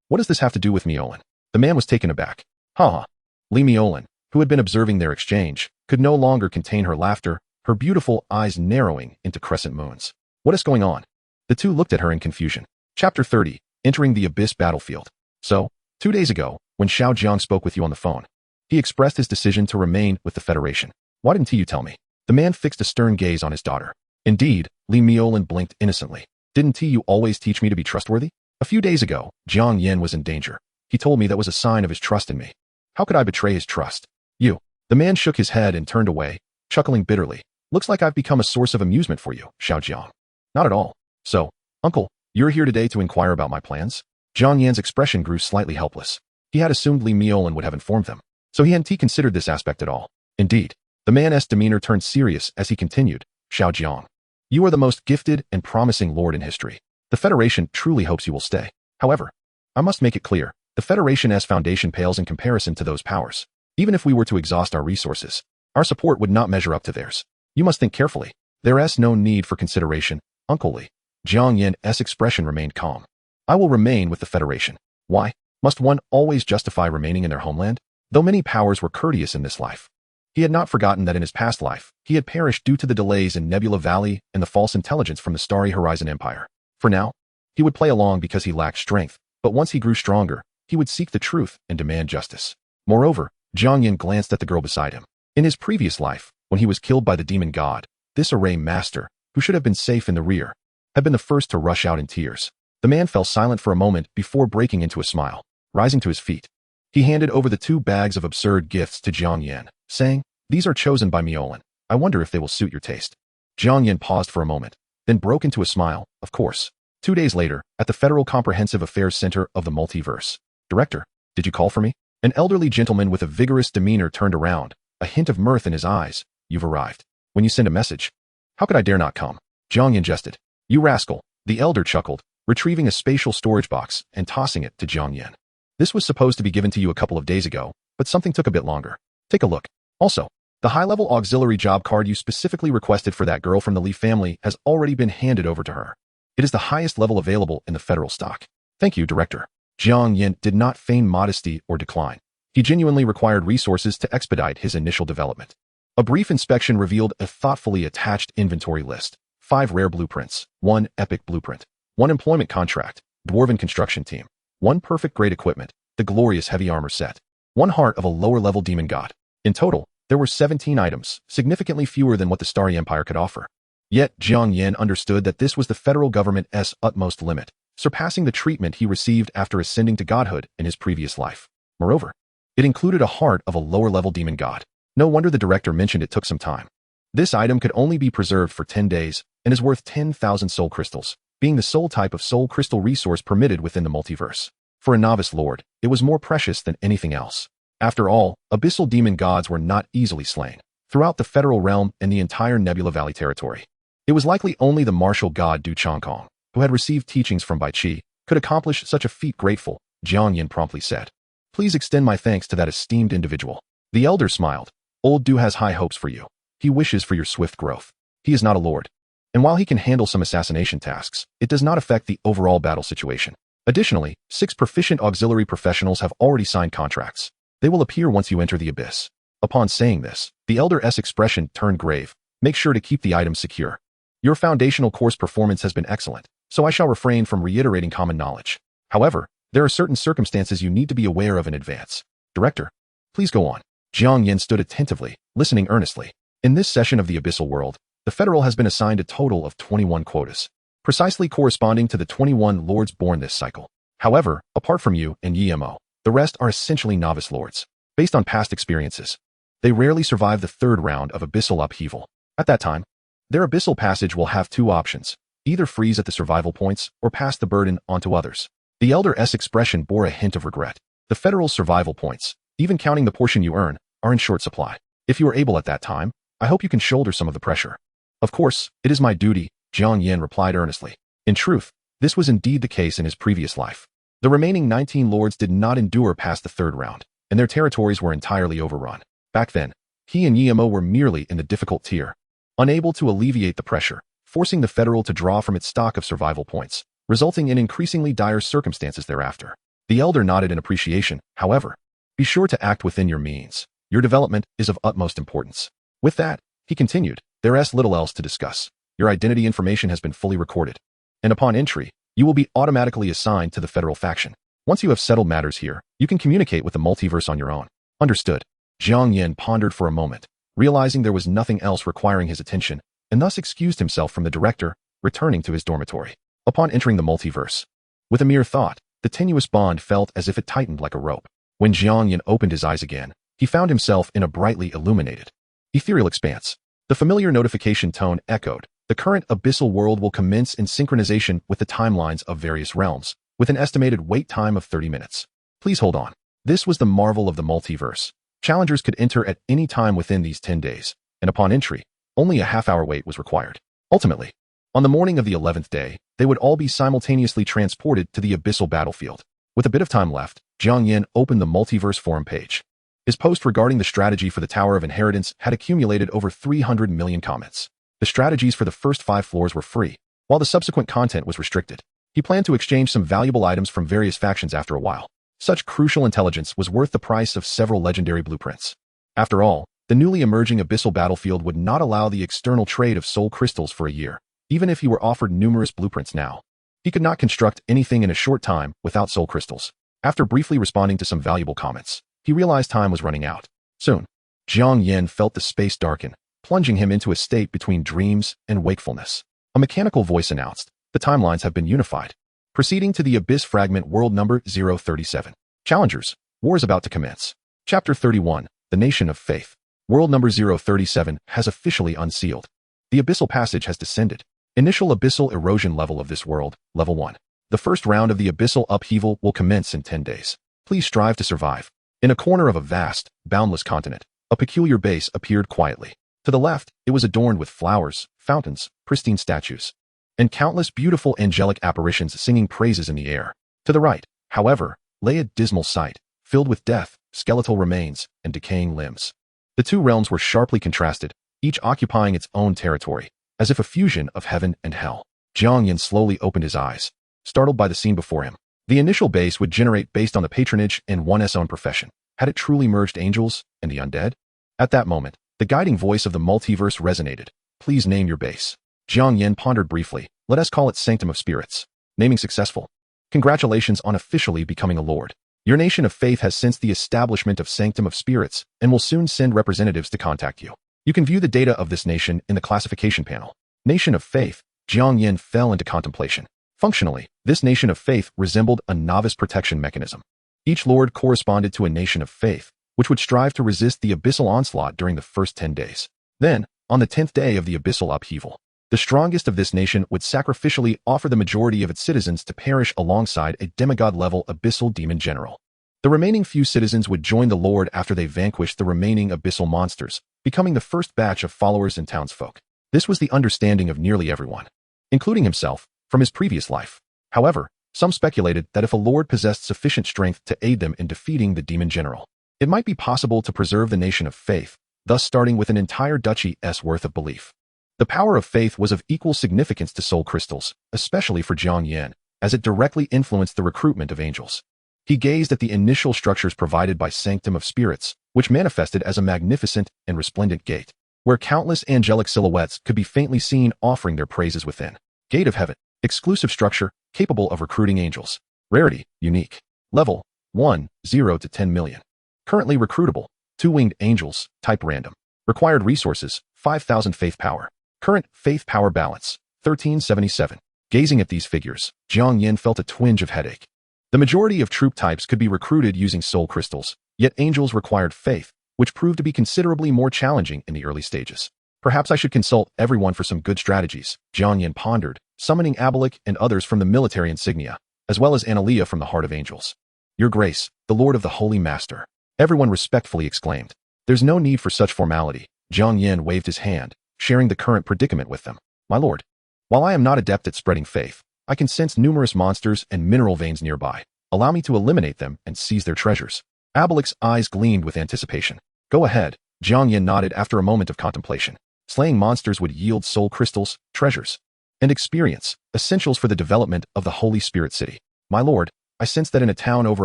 What does this have to do with Miolin? The man was taken aback. Li Miolin, who had been observing their exchange, could no longer contain her laughter, her beautiful eyes narrowing into crescent moons. What is going on? The two looked at her in confusion. Chapter 30, Entering the Abyss Battlefield. So, 2 days ago, when Xiao Jiang spoke with you on the phone, he expressed his decision to remain with the Federation. Why didn't you tell me? The man fixed a stern gaze on his daughter. Indeed, Li Miolin blinked innocently. Didn't you always teach me to be trustworthy? A few days ago, Jiang Yan was in danger. He told me that was a sign of his trust in me. How could I betray his trust? You. The man shook his head and turned away, chuckling bitterly. Looks like I've become a source of amusement for you, Xiao Jiang. Not at all. So, Uncle, you're here today to inquire about my plans? Jiang Yan's expression grew slightly helpless. He had assumed Li Miolin would have informed them, so he hadn't considered this aspect at all. Indeed, the man's demeanor turned serious as he continued. Xiao Jiang, you are the most gifted and promising lord in history. The Federation truly hopes you will stay. However, I must make it clear, the Federation's foundation pales in comparison to those powers. Even if we were to exhaust our resources, our support would not measure up to theirs. You must think carefully. There is no need for consideration, Uncle Li. Jiang Yan's expression remained calm. I will remain with the Federation. Why? Must one always justify remaining in their homeland? Though many powers were courteous in this life, he had not forgotten that in his past life, he had perished due to the delays in Nebula Valley and the false intelligence from the Starry Horizon Empire. For now, he would play along because he lacked strength, but once he grew stronger, he would seek the truth and demand justice. Moreover, Jiang Yan glanced at the girl beside him. In his previous life, when he was killed by the demon god, this array master, who should have been safe in the rear, had been the first to rush out in tears. The man fell silent for a moment before breaking into a smile. Rising to his feet, he handed over the 2 bags of absurd gifts to Jiang Yan, saying, These are chosen by Miolin. I wonder if they will suit your taste. Jiang Yan paused for a moment, then broke into a smile. Of course. 2 days later, at the Federal Comprehensive Affairs Center of the Multiverse. Director, did you call for me? An elderly gentleman with a vigorous demeanor turned around, a hint of mirth in his eyes. You've arrived. When you send a message, how could I dare not come? Jiang Yan jested. You rascal, the elder chuckled, retrieving a spatial storage box and tossing it to Jiang Yan. This was supposed to be given to you a couple of days ago, but something took a bit longer. Take a look. Also, the high-level auxiliary job card you specifically requested for that girl from the Li family has already been handed over to her. It is the highest level available in the federal stock. Thank you, Director. Jiang Yan did not feign modesty or decline. He genuinely required resources to expedite his initial development. A brief inspection revealed a thoughtfully attached inventory list. 5 rare blueprints, 1 epic blueprint, 1 employment contract, dwarven construction team, 1 perfect grade equipment, the glorious heavy armor set, 1 heart of a lower-level demon god. In total, there were 17 items, significantly fewer than what the Starry Empire could offer. Yet Jiang Yan understood that this was the federal government's utmost limit, surpassing the treatment he received after ascending to godhood in his previous life. Moreover, it included a heart of a lower-level demon god. No wonder the director mentioned it took some time. This item could only be preserved for 10 days and is worth 10,000 soul crystals, being the sole type of soul crystal resource permitted within the multiverse. For a novice lord, it was more precious than anything else. After all, abyssal demon gods were not easily slain throughout the federal realm and the entire Nebula Valley territory. It was likely only the martial god Du Changkong, who had received teachings from Bai Qi, could accomplish such a feat. Grateful, Jiang Yan promptly said. Please extend my thanks to that esteemed individual. The elder smiled. Old Du has high hopes for you. He wishes for your swift growth. he is not a lord. And while he can handle some assassination tasks, it does not affect the overall battle situation. Additionally, 6 proficient auxiliary professionals have already signed contracts. They will appear once you enter the abyss. Upon saying this, the elder's expression turned grave. Make sure to keep the items secure. Your foundational course performance has been excellent, so I shall refrain from reiterating common knowledge. However, there are certain circumstances you need to be aware of in advance. Director, please go on. Jiang Yan stood attentively, listening earnestly. In this session of the Abyssal World, the Federal has been assigned a total of 21 quotas, precisely corresponding to the 21 lords born this cycle. However, apart from you and Yemo, the rest are essentially novice lords. Based on past experiences, they rarely survive the 3rd round of Abyssal Upheaval. At that time, their Abyssal passage will have 2 options, either freeze at the survival points or pass the burden onto others. The elder's expression bore a hint of regret. The Federal's survival points, even counting the portion you earn, are in short supply. If you are able at that time, I hope you can shoulder some of the pressure. Of course, it is my duty, Jiang Yan replied earnestly. In truth, this was indeed the case in his previous life. The remaining 19 lords did not endure past the 3rd round, and their territories were entirely overrun. Back then, he and Yemo were merely in the difficult tier, unable to alleviate the pressure, forcing the Federal to draw from its stock of survival points, resulting in increasingly dire circumstances thereafter. The elder nodded in appreciation. However, be sure to act within your means. Your development is of utmost importance. With that, he continued, there is little else to discuss. Your identity information has been fully recorded, and upon entry, you will be automatically assigned to the Federal faction. Once you have settled matters here, you can communicate with the multiverse on your own. Understood. Jiang Yan pondered for a moment, realizing there was nothing else requiring his attention, and thus excused himself from the director, returning to his dormitory. Upon entering the multiverse, with a mere thought, the tenuous bond felt as if it tightened like a rope. When Jiang Yan opened his eyes again, he found himself in a brightly illuminated, ethereal expanse. The familiar notification tone echoed. The current abyssal world will commence in synchronization with the timelines of various realms, with an estimated wait time of 30 minutes. Please hold on. This was the marvel of the multiverse. Challengers could enter at any time within these 10 days, and upon entry, only a half-hour wait was required. Ultimately, on the morning of the 11th day, they would all be simultaneously transported to the abyssal battlefield. With a bit of time left, Jiang Yan opened the multiverse forum page. His post regarding the strategy for the Tower of Inheritance had accumulated over 300 million comments. The strategies for the first 5 floors were free, while the subsequent content was restricted. He planned to exchange some valuable items from various factions after a while. Such crucial intelligence was worth the price of several legendary blueprints. After all, the newly emerging abyssal battlefield would not allow the external trade of soul crystals for a year, even if he were offered numerous blueprints now. He could not construct anything in a short time without soul crystals. After briefly responding to some valuable comments, he realized time was running out. Soon, Jiang Yan felt the space darken, plunging him into a state between dreams and wakefulness. A mechanical voice announced, the timelines have been unified. Proceeding to the Abyss Fragment World Number 037. Challengers, war is about to commence. Chapter 31, The Nation of Faith. World Number 037 has officially unsealed. The Abyssal Passage has descended. Initial Abyssal Erosion level of this world, Level 1. The first round of the Abyssal Upheaval will commence in 10 days. Please strive to survive. In a corner of a vast, boundless continent, a peculiar base appeared quietly. To the left, it was adorned with flowers, fountains, pristine statues, and countless beautiful angelic apparitions singing praises in the air. To the right, however, lay a dismal sight, filled with death, skeletal remains, and decaying limbs. The two realms were sharply contrasted, each occupying its own territory, as if a fusion of heaven and hell. Jiang Yan slowly opened his eyes, startled by the scene before him. The initial base would generate based on the patronage and one's own profession. Had it truly merged angels and the undead? At that moment, the guiding voice of the multiverse resonated. Please name your base. Jiang Yan pondered briefly. Let us call it Sanctum of Spirits. Naming successful. Congratulations on officially becoming a lord. Your nation of faith has sensed the establishment of Sanctum of Spirits and will soon send representatives to contact you. You can view the data of this nation in the classification panel. Nation of Faith. Jiang Yan fell into contemplation. Functionally, this nation of faith resembled a novice protection mechanism. Each lord corresponded to a nation of faith, which would strive to resist the abyssal onslaught during the first 10 days. Then, on the 10th day of the abyssal upheaval, the strongest of this nation would sacrificially offer the majority of its citizens to perish alongside a demigod-level abyssal demon general. The remaining few citizens would join the lord after they vanquished the remaining abyssal monsters, becoming the first batch of followers and townsfolk. This was the understanding of nearly everyone, including himself, from his previous life. However, some speculated that if a lord possessed sufficient strength to aid them in defeating the demon general, it might be possible to preserve the nation of faith, thus starting with an entire duchy's worth of belief. The power of faith was of equal significance to soul crystals, especially for Jiang Yan, as it directly influenced the recruitment of angels. He gazed at the initial structures provided by Sanctum of Spirits, which manifested as a magnificent and resplendent gate, where countless angelic silhouettes could be faintly seen offering their praises within. Gate of Heaven. Exclusive structure, capable of recruiting angels. Rarity, unique. Level, 1, 0 to 10 million. Currently recruitable, 2-winged angels, type random. Required resources, 5,000 faith power. Current faith power balance, 1377. Gazing at these figures, Jiang Yan felt a twinge of headache. The majority of troop types could be recruited using soul crystals, yet angels required faith, which proved to be considerably more challenging in the early stages. Perhaps I should consult everyone for some good strategies, Jiang Yan pondered, summoning Abelic and others from the military insignia, as well as Analea from the Heart of Angels. Your Grace, the Lord of the Holy Master. Everyone respectfully exclaimed. There's no need for such formality. Jiang Yan waved his hand, sharing the current predicament with them. My lord, while I am not adept at spreading faith, I can sense numerous monsters and mineral veins nearby. Allow me to eliminate them and seize their treasures. Abelic's eyes gleamed with anticipation. Go ahead, Jiang Yan nodded after a moment of contemplation. Slaying monsters would yield soul crystals, treasures, and experience, essentials for the development of the Holy Spirit City. My lord, I sense that in a town over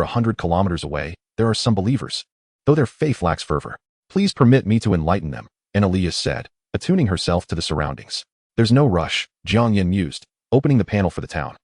100 kilometers away, there are some believers, though their faith lacks fervor. Please permit me to enlighten them, Analea said, attuning herself to the surroundings. There's no rush, Jiang Yan mused, opening the panel for the town.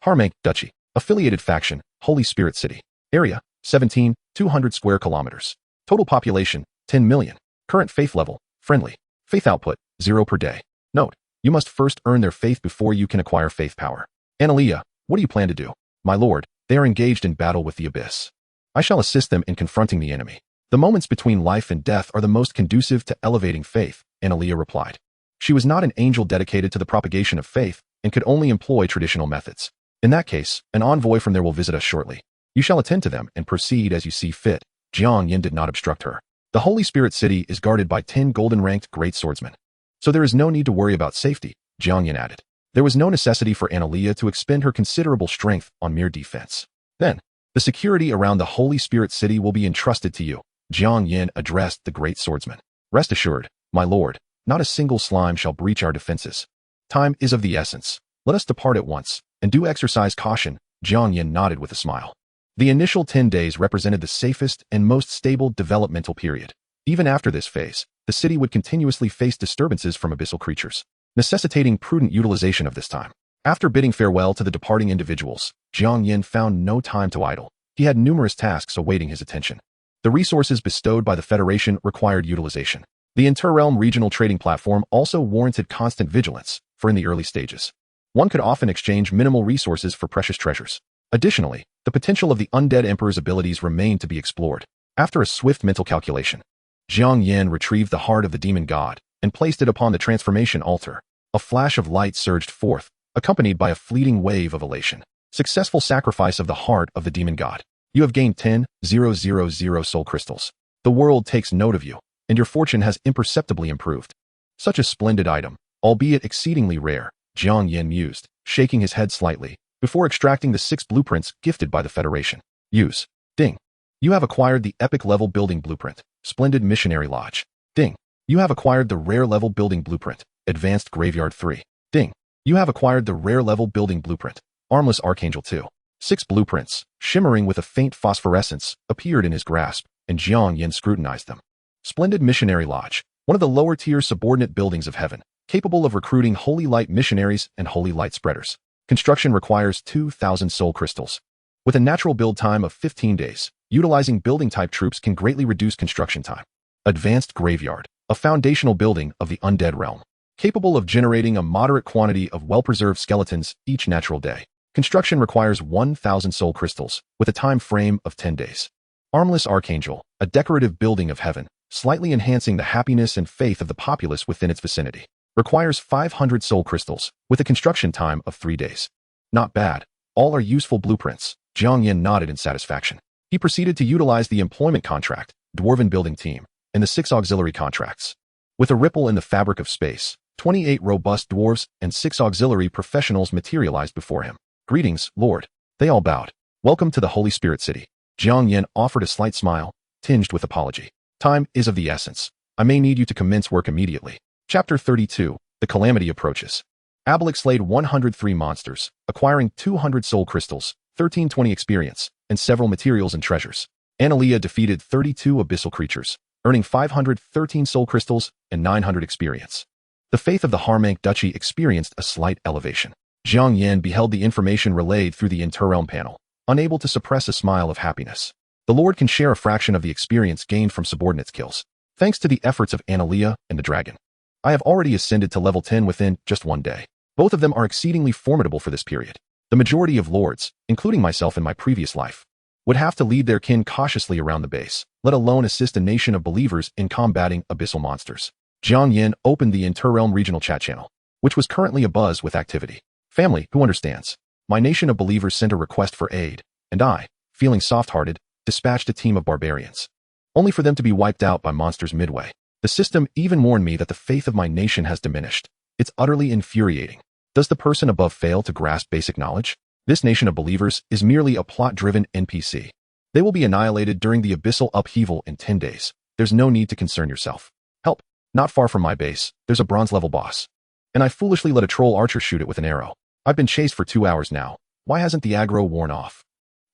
Harmank Duchy. Affiliated faction, Holy Spirit City. Area, 17,200 square kilometers. Total population, 10 million. Current faith level, friendly. Faith output, 0 per day. Note, you must first earn their faith before you can acquire faith power. Analea, what do you plan to do? My lord, they are engaged in battle with the abyss. I shall assist them in confronting the enemy. The moments between life and death are the most conducive to elevating faith, Analea replied. She was not an angel dedicated to the propagation of faith and could only employ traditional methods. In that case, an envoy from there will visit us shortly. You shall attend to them and proceed as you see fit. Jiang Yan did not obstruct her. The Holy Spirit City is guarded by 10 golden-ranked great swordsmen. So there is no need to worry about safety, Jiang Yan added. There was no necessity for Analea to expend her considerable strength on mere defense. Then, the security around the Holy Spirit City will be entrusted to you, Jiang Yan addressed the great swordsman. Rest assured, my lord, not a single slime shall breach our defenses. Time is of the essence. Let us depart at once, and do exercise caution, Jiang Yan nodded with a smile. The initial 10 days represented the safest and most stable developmental period. Even after this phase, the city would continuously face disturbances from abyssal creatures, necessitating prudent utilization of this time. After bidding farewell to the departing individuals, Jiang Yan found no time to idle. He had numerous tasks awaiting his attention. The resources bestowed by the Federation required utilization. The Interrealm regional trading platform also warranted constant vigilance, for in the early stages, one could often exchange minimal resources for precious treasures. Additionally, the potential of the Undead Emperor's abilities remained to be explored. After a swift mental calculation, Jiang Yan retrieved the heart of the demon god and placed it upon the transformation altar. A flash of light surged forth, accompanied by a fleeting wave of elation. Successful sacrifice of the heart of the demon god. You have gained 10,000 soul crystals. The world takes note of you, and your fortune has imperceptibly improved. Such a splendid item, albeit exceedingly rare, Jiang Yan mused, shaking his head slightly, before extracting the 6 blueprints gifted by the Federation. Use. Ding. You have acquired the epic level building blueprint, Splendid Missionary Lodge. Ding. You have acquired the rare level building blueprint, Advanced Graveyard 3. Ding. You have acquired the rare level building blueprint, Armless Archangel 2. 6 blueprints, shimmering with a faint phosphorescence, appeared in his grasp, and Jiang Yan scrutinized them. Splendid Missionary Lodge, one of the lower-tier subordinate buildings of heaven, capable of recruiting holy light missionaries and holy light spreaders. Construction requires 2,000 soul crystals. With a natural build time of 15 days, utilizing building-type troops can greatly reduce construction time. Advanced Graveyard, a foundational building of the Undead realm, capable of generating a moderate quantity of well-preserved skeletons each natural day. Construction requires 1,000 soul crystals, with a time frame of 10 days. Armless Archangel, a decorative building of heaven, slightly enhancing the happiness and faith of the populace within its vicinity. Requires 500 soul crystals, with a construction time of 3 days. Not bad. All are useful blueprints. Jiang Yan nodded in satisfaction. He proceeded to utilize the employment contract, Dwarven Building Team, and the 6 auxiliary contracts. With a ripple in the fabric of space, 28 robust dwarves and 6 auxiliary professionals materialized before him. Greetings, Lord. They all bowed. Welcome to the Holy Spirit City. Jiang Yan offered a slight smile, tinged with apology. Time is of the essence. I may need you to commence work immediately. Chapter 32, The calamity approaches. Abelix slayed 103 monsters, acquiring 200 soul crystals, 1320 experience, and several materials and treasures. Analea defeated 32 abyssal creatures, earning 513 soul crystals and 900 experience. The faith of the Harmank Duchy experienced a slight elevation. Jiang Yan beheld the information relayed through the interrealm panel, unable to suppress a smile of happiness. The Lord can share a fraction of the experience gained from subordinates' kills, thanks to the efforts of Analea and the dragon. I have already ascended to level 10 within just one day. Both of them are exceedingly formidable for this period. The majority of lords, including myself in my previous life, would have to lead their kin cautiously around the base, let alone assist a nation of believers in combating abyssal monsters. Jiang Yan opened the Interrealm regional chat channel, which was currently abuzz with activity. Family, who understands? My nation of believers sent a request for aid, and I, feeling soft-hearted, dispatched a team of barbarians, only for them to be wiped out by monsters midway. The system even warned me that the faith of my nation has diminished. It's utterly infuriating. Does the person above fail to grasp basic knowledge? This nation of believers is merely a plot-driven NPC. They will be annihilated during the abyssal upheaval in 10 days. There's no need to concern yourself. Help. Not far from my base, there's a bronze-level boss. And I foolishly let a troll archer shoot it with an arrow. I've been chased for 2 hours now. Why hasn't the aggro worn off?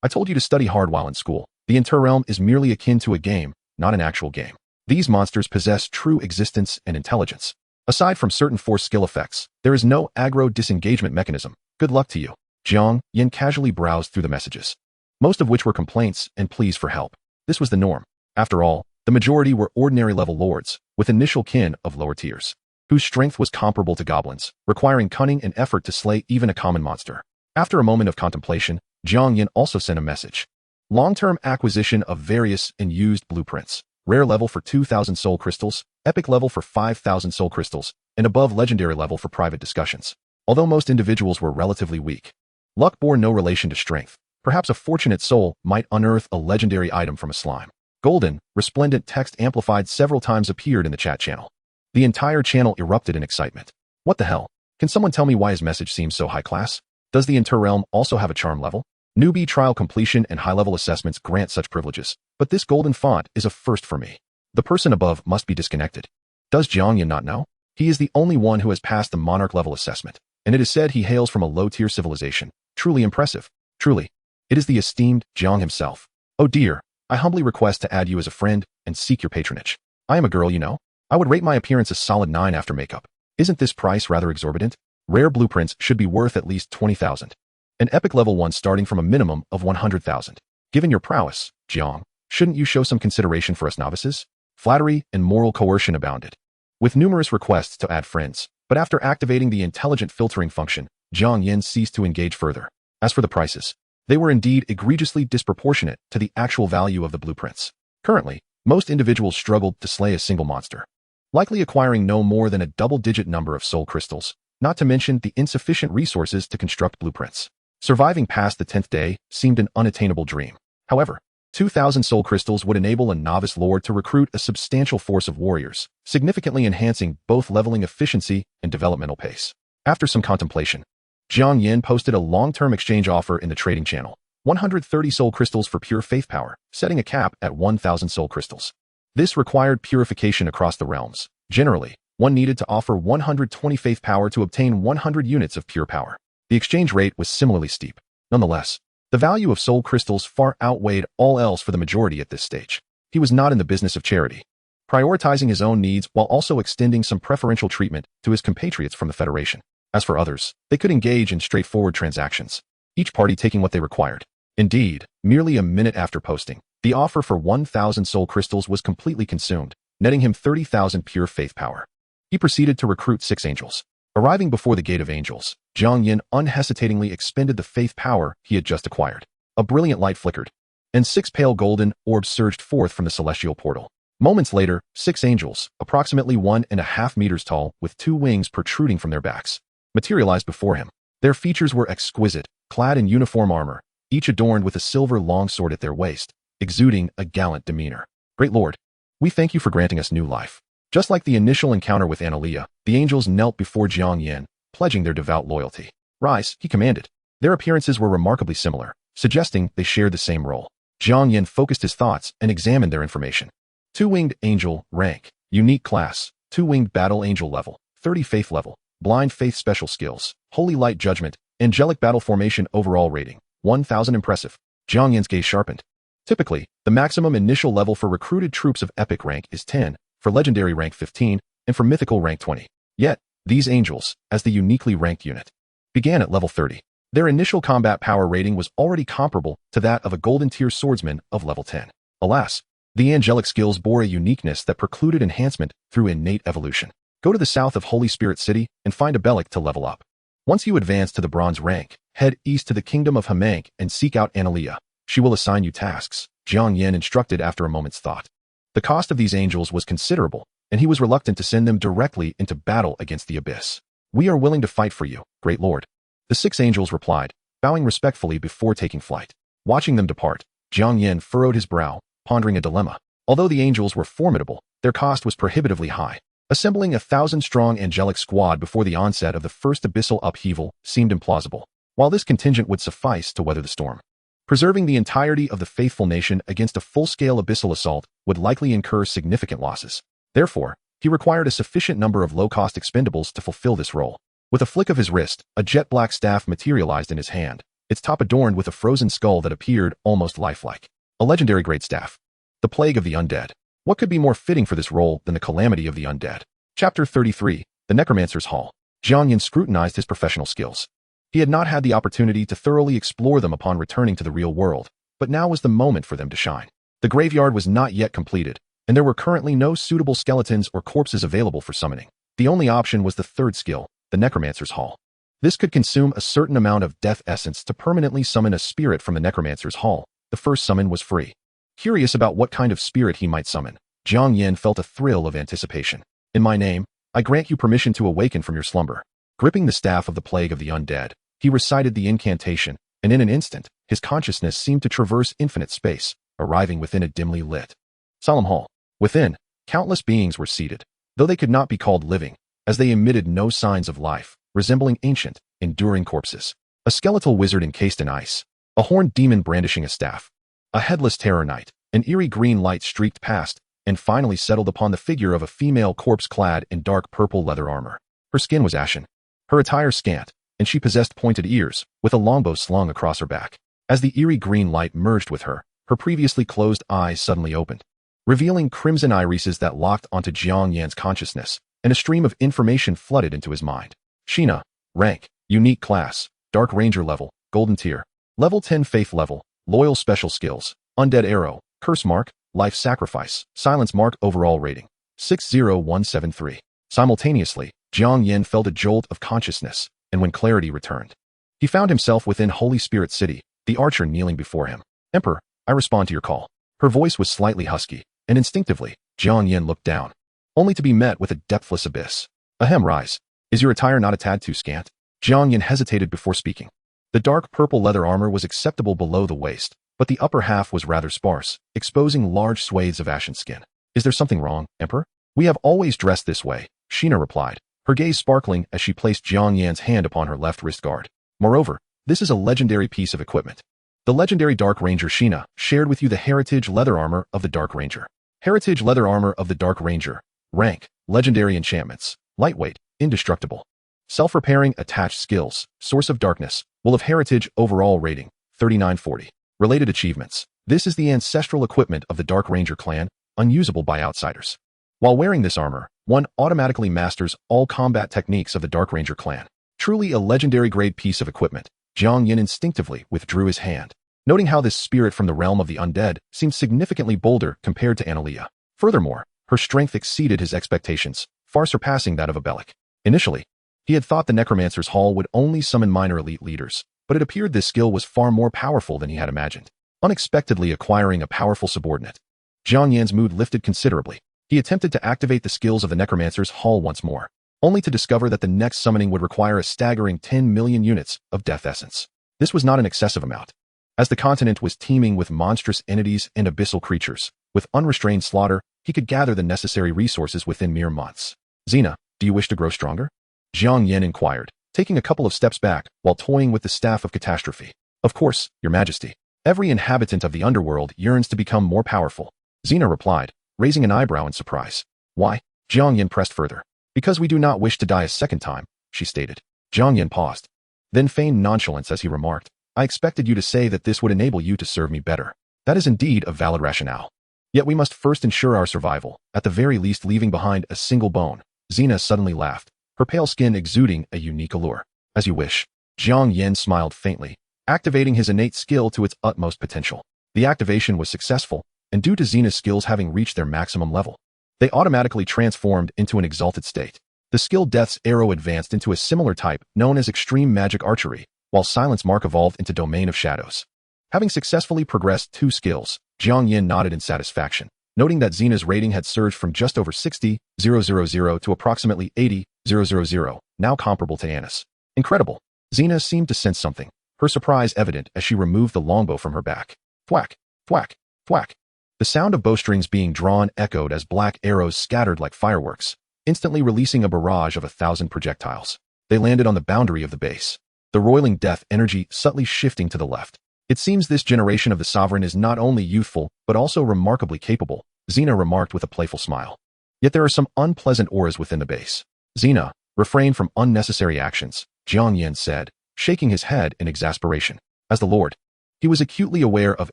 I told you to study hard while in school. The Interrealm is merely akin to a game, not an actual game. These monsters possess true existence and intelligence. Aside from certain force skill effects, there is no aggro disengagement mechanism. Good luck to you. Jiang Yan casually browsed through the messages, most of which were complaints and pleas for help. This was the norm. After all, the majority were ordinary level lords, with initial kin of lower tiers, whose strength was comparable to goblins, requiring cunning and effort to slay even a common monster. After a moment of contemplation, Jiang Yan also sent a message. Long-term acquisition of various and used blueprints. Rare level for 2,000 soul crystals, epic level for 5,000 soul crystals, and above legendary level for private discussions. Although most individuals were relatively weak, luck bore no relation to strength. Perhaps a fortunate soul might unearth a legendary item from a slime. Golden, resplendent text amplified several times appeared in the chat channel. The entire channel erupted in excitement. What the hell? Can someone tell me why his message seems so high class? Does the Interrealm also have a charm level? Newbie trial completion and high-level assessments grant such privileges, but this golden font is a first for me. The person above must be disconnected. Does Jiang Yan not know? He is the only one who has passed the monarch level assessment, and it is said he hails from a low-tier civilization. Truly impressive. Truly. It is the esteemed Jiang himself. Oh dear, I humbly request to add you as a friend and seek your patronage. I am a girl, you know. I would rate my appearance a solid 9 after makeup. Isn't this price rather exorbitant? Rare blueprints should be worth at least 20,000. An epic level 1 starting from a minimum of 100,000. Given your prowess, Jiang, shouldn't you show some consideration for us novices? Flattery and moral coercion abounded, with numerous requests to add friends, but after activating the intelligent filtering function, Jiang Yan ceased to engage further. As for the prices, they were indeed egregiously disproportionate to the actual value of the blueprints. Currently, most individuals struggled to slay a single monster, likely acquiring no more than a double-digit number of soul crystals, not to mention the insufficient resources to construct blueprints. Surviving past the 10th day seemed an unattainable dream. However, 2,000 soul crystals would enable a novice lord to recruit a substantial force of warriors, significantly enhancing both leveling efficiency and developmental pace. After some contemplation, Jiang Yan posted a long-term exchange offer in the trading channel. 130 soul crystals for pure faith power, setting a cap at 1,000 soul crystals. This required purification across the realms. Generally, one needed to offer 120 faith power to obtain 100 units of pure power. The exchange rate was similarly steep. Nonetheless, the value of soul crystals far outweighed all else for the majority at this stage. He was not in the business of charity, prioritizing his own needs while also extending some preferential treatment to his compatriots from the Federation. As for others, they could engage in straightforward transactions, each party taking what they required. Indeed, merely a minute after posting, the offer for 1,000 soul crystals was completely consumed, netting him 30,000 pure faith power. He proceeded to recruit 6 angels. Arriving before the Gate of Angels, Jiang Yan unhesitatingly expended the faith power he had just acquired. A brilliant light flickered, and 6 pale golden orbs surged forth from the celestial portal. Moments later, 6 angels, approximately 1.5 meters tall, with 2 wings protruding from their backs, materialized before him. Their features were exquisite, clad in uniform armor, each adorned with a silver longsword at their waist, exuding a gallant demeanor. Great Lord, we thank you for granting us new life. Just like the initial encounter with Analea, the angels knelt before Jiang Yan, pledging their devout loyalty. Rise, he commanded. Their appearances were remarkably similar, suggesting they shared the same role. Jiang Yan focused his thoughts and examined their information. 2-winged angel, rank, unique class, 2-winged battle angel level, 30 faith level, blind faith special skills, holy light judgment, angelic battle formation overall rating, 1000 impressive. Jiang Yan's gaze sharpened. Typically, the maximum initial level for recruited troops of epic rank is 10, for legendary rank 15, and for mythical rank 20. Yet, these angels, as the uniquely ranked unit, began at level 30. Their initial combat power rating was already comparable to that of a golden tier swordsman of level 10. Alas, the angelic skills bore a uniqueness that precluded enhancement through innate evolution. Go to the south of Holy Spirit City and find a Bellic to level up. Once you advance to the bronze rank, head east to the kingdom of Hamank and seek out Analea. She will assign you tasks, Jiang Yan instructed after a moment's thought. The cost of these angels was considerable, and he was reluctant to send them directly into battle against the abyss. We are willing to fight for you, great lord. The 6 angels replied, bowing respectfully before taking flight. Watching them depart, Jiang Yan furrowed his brow, pondering a dilemma. Although the angels were formidable, their cost was prohibitively high. Assembling a 1,000-strong angelic squad before the onset of the first abyssal upheaval seemed implausible, while this contingent would suffice to weather the storm. Preserving the entirety of the faithful nation against a full-scale abyssal assault would likely incur significant losses. Therefore, he required a sufficient number of low-cost expendables to fulfill this role. With a flick of his wrist, a jet-black staff materialized in his hand, its top adorned with a frozen skull that appeared almost lifelike. A legendary-grade staff. The Plague of the Undead. What could be more fitting for this role than the Calamity of the Undead? Chapter 33, The Necromancer's Hall. Jiang Yan scrutinized his professional skills. He had not had the opportunity to thoroughly explore them upon returning to the real world, but now was the moment for them to shine. The graveyard was not yet completed, and there were currently no suitable skeletons or corpses available for summoning. The only option was the third skill, the Necromancer's Hall. This could consume a certain amount of death essence to permanently summon a spirit from the Necromancer's Hall. The first summon was free. Curious about what kind of spirit he might summon, Jiang Yan felt a thrill of anticipation. In my name, I grant you permission to awaken from your slumber. Gripping the staff of the Plague of the Undead, he recited the incantation, and in an instant, his consciousness seemed to traverse infinite space, arriving within a dimly lit solemn hall. Within, countless beings were seated, though they could not be called living, as they emitted no signs of life, resembling ancient, enduring corpses. A skeletal wizard encased in ice, a horned demon brandishing a staff, a headless terror knight, an eerie green light streaked past, and finally settled upon the figure of a female corpse clad in dark purple leather armor. Her skin was ashen, her attire scant, and she possessed pointed ears, with a longbow slung across her back. As the eerie green light merged with her, her previously closed eyes suddenly opened, revealing crimson irises that locked onto Jiang Yan's consciousness, and a stream of information flooded into his mind. Sheena, rank, unique class, Dark Ranger level, golden tier, level 10 faith level, loyal special skills, undead arrow, curse mark, life sacrifice, silence mark overall rating, 60173. Simultaneously, Jiang Yan felt a jolt of consciousness, and when clarity returned, he found himself within Holy Spirit City, the archer kneeling before him. Emperor, I respond to your call. Her voice was slightly husky, and instinctively, Jiang Yan looked down, only to be met with a depthless abyss. Ahem, rise. Is your attire not a tad too scant? Jiang Yan hesitated before speaking. The dark purple leather armor was acceptable below the waist, but the upper half was rather sparse, exposing large swathes of ashen skin. Is there something wrong, Emperor? We have always dressed this way, Sheena replied, her gaze sparkling as she placed Jiang Yan's hand upon her left wrist guard. Moreover, this is a legendary piece of equipment. The legendary Dark Ranger Sheena shared with you the heritage leather armor of the Dark Ranger. Heritage leather armor of the Dark Ranger. Rank, legendary enchantments, lightweight, indestructible. Self-repairing attached skills, source of darkness, will of heritage overall rating, 3940. Related achievements. This is the ancestral equipment of the Dark Ranger clan, unusable by outsiders. While wearing this armor, one automatically masters all combat techniques of the Dark Ranger clan. Truly a legendary grade piece of equipment. Jiang Yan instinctively withdrew his hand, noting how this spirit from the realm of the undead seemed significantly bolder compared to Analea. Furthermore, her strength exceeded his expectations, far surpassing that of a Bellic. Initially, he had thought the Necromancer's Hall would only summon minor elite leaders, but it appeared this skill was far more powerful than he had imagined, unexpectedly acquiring a powerful subordinate. Jiang Yan's mood lifted considerably. He attempted to activate the skills of the Necromancer's Hall once more, only to discover that the next summoning would require a staggering 10 million units of death essence. This was not an excessive amount, as the continent was teeming with monstrous entities and abyssal creatures. With unrestrained slaughter, he could gather the necessary resources within mere months. Xena, do you wish to grow stronger? Jiang Yan inquired, taking a couple of steps back while toying with the staff of catastrophe. Of course, your majesty. Every inhabitant of the underworld yearns to become more powerful. Xena replied, raising an eyebrow in surprise. Why? Jiang Yan pressed further. Because we do not wish to die a second time, she stated. Jiang Yan paused, then feigned nonchalance as he remarked, I expected you to say that this would enable you to serve me better. That is indeed a valid rationale. Yet we must first ensure our survival, at the very least leaving behind a single bone. Xena suddenly laughed, her pale skin exuding a unique allure. As you wish. Jiang Yan smiled faintly, activating his innate skill to its utmost potential. The activation was successful, and due to Xena's skills having reached their maximum level, they automatically transformed into an exalted state. The skill Death's Arrow advanced into a similar type known as Extreme Magic Archery, while Silence Mark evolved into Domain of Shadows. Having successfully progressed 2 skills, Jiang Yan nodded in satisfaction, noting that Xena's rating had surged from just over 60,000 to approximately 80,000, now comparable to Anna's. Incredible. Xena seemed to sense something, her surprise evident as she removed the longbow from her back. Thwack, thwack, thwack. The sound of bowstrings being drawn echoed as black arrows scattered like fireworks, instantly releasing a barrage of 1,000 projectiles. They landed on the boundary of the base, the roiling death energy subtly shifting to the left. It seems this generation of the Sovereign is not only youthful, but also remarkably capable, Xena remarked with a playful smile. Yet there are some unpleasant auras within the base. Xena, refrain from unnecessary actions, Jiang Yan said, shaking his head in exasperation. As the Lord, he was acutely aware of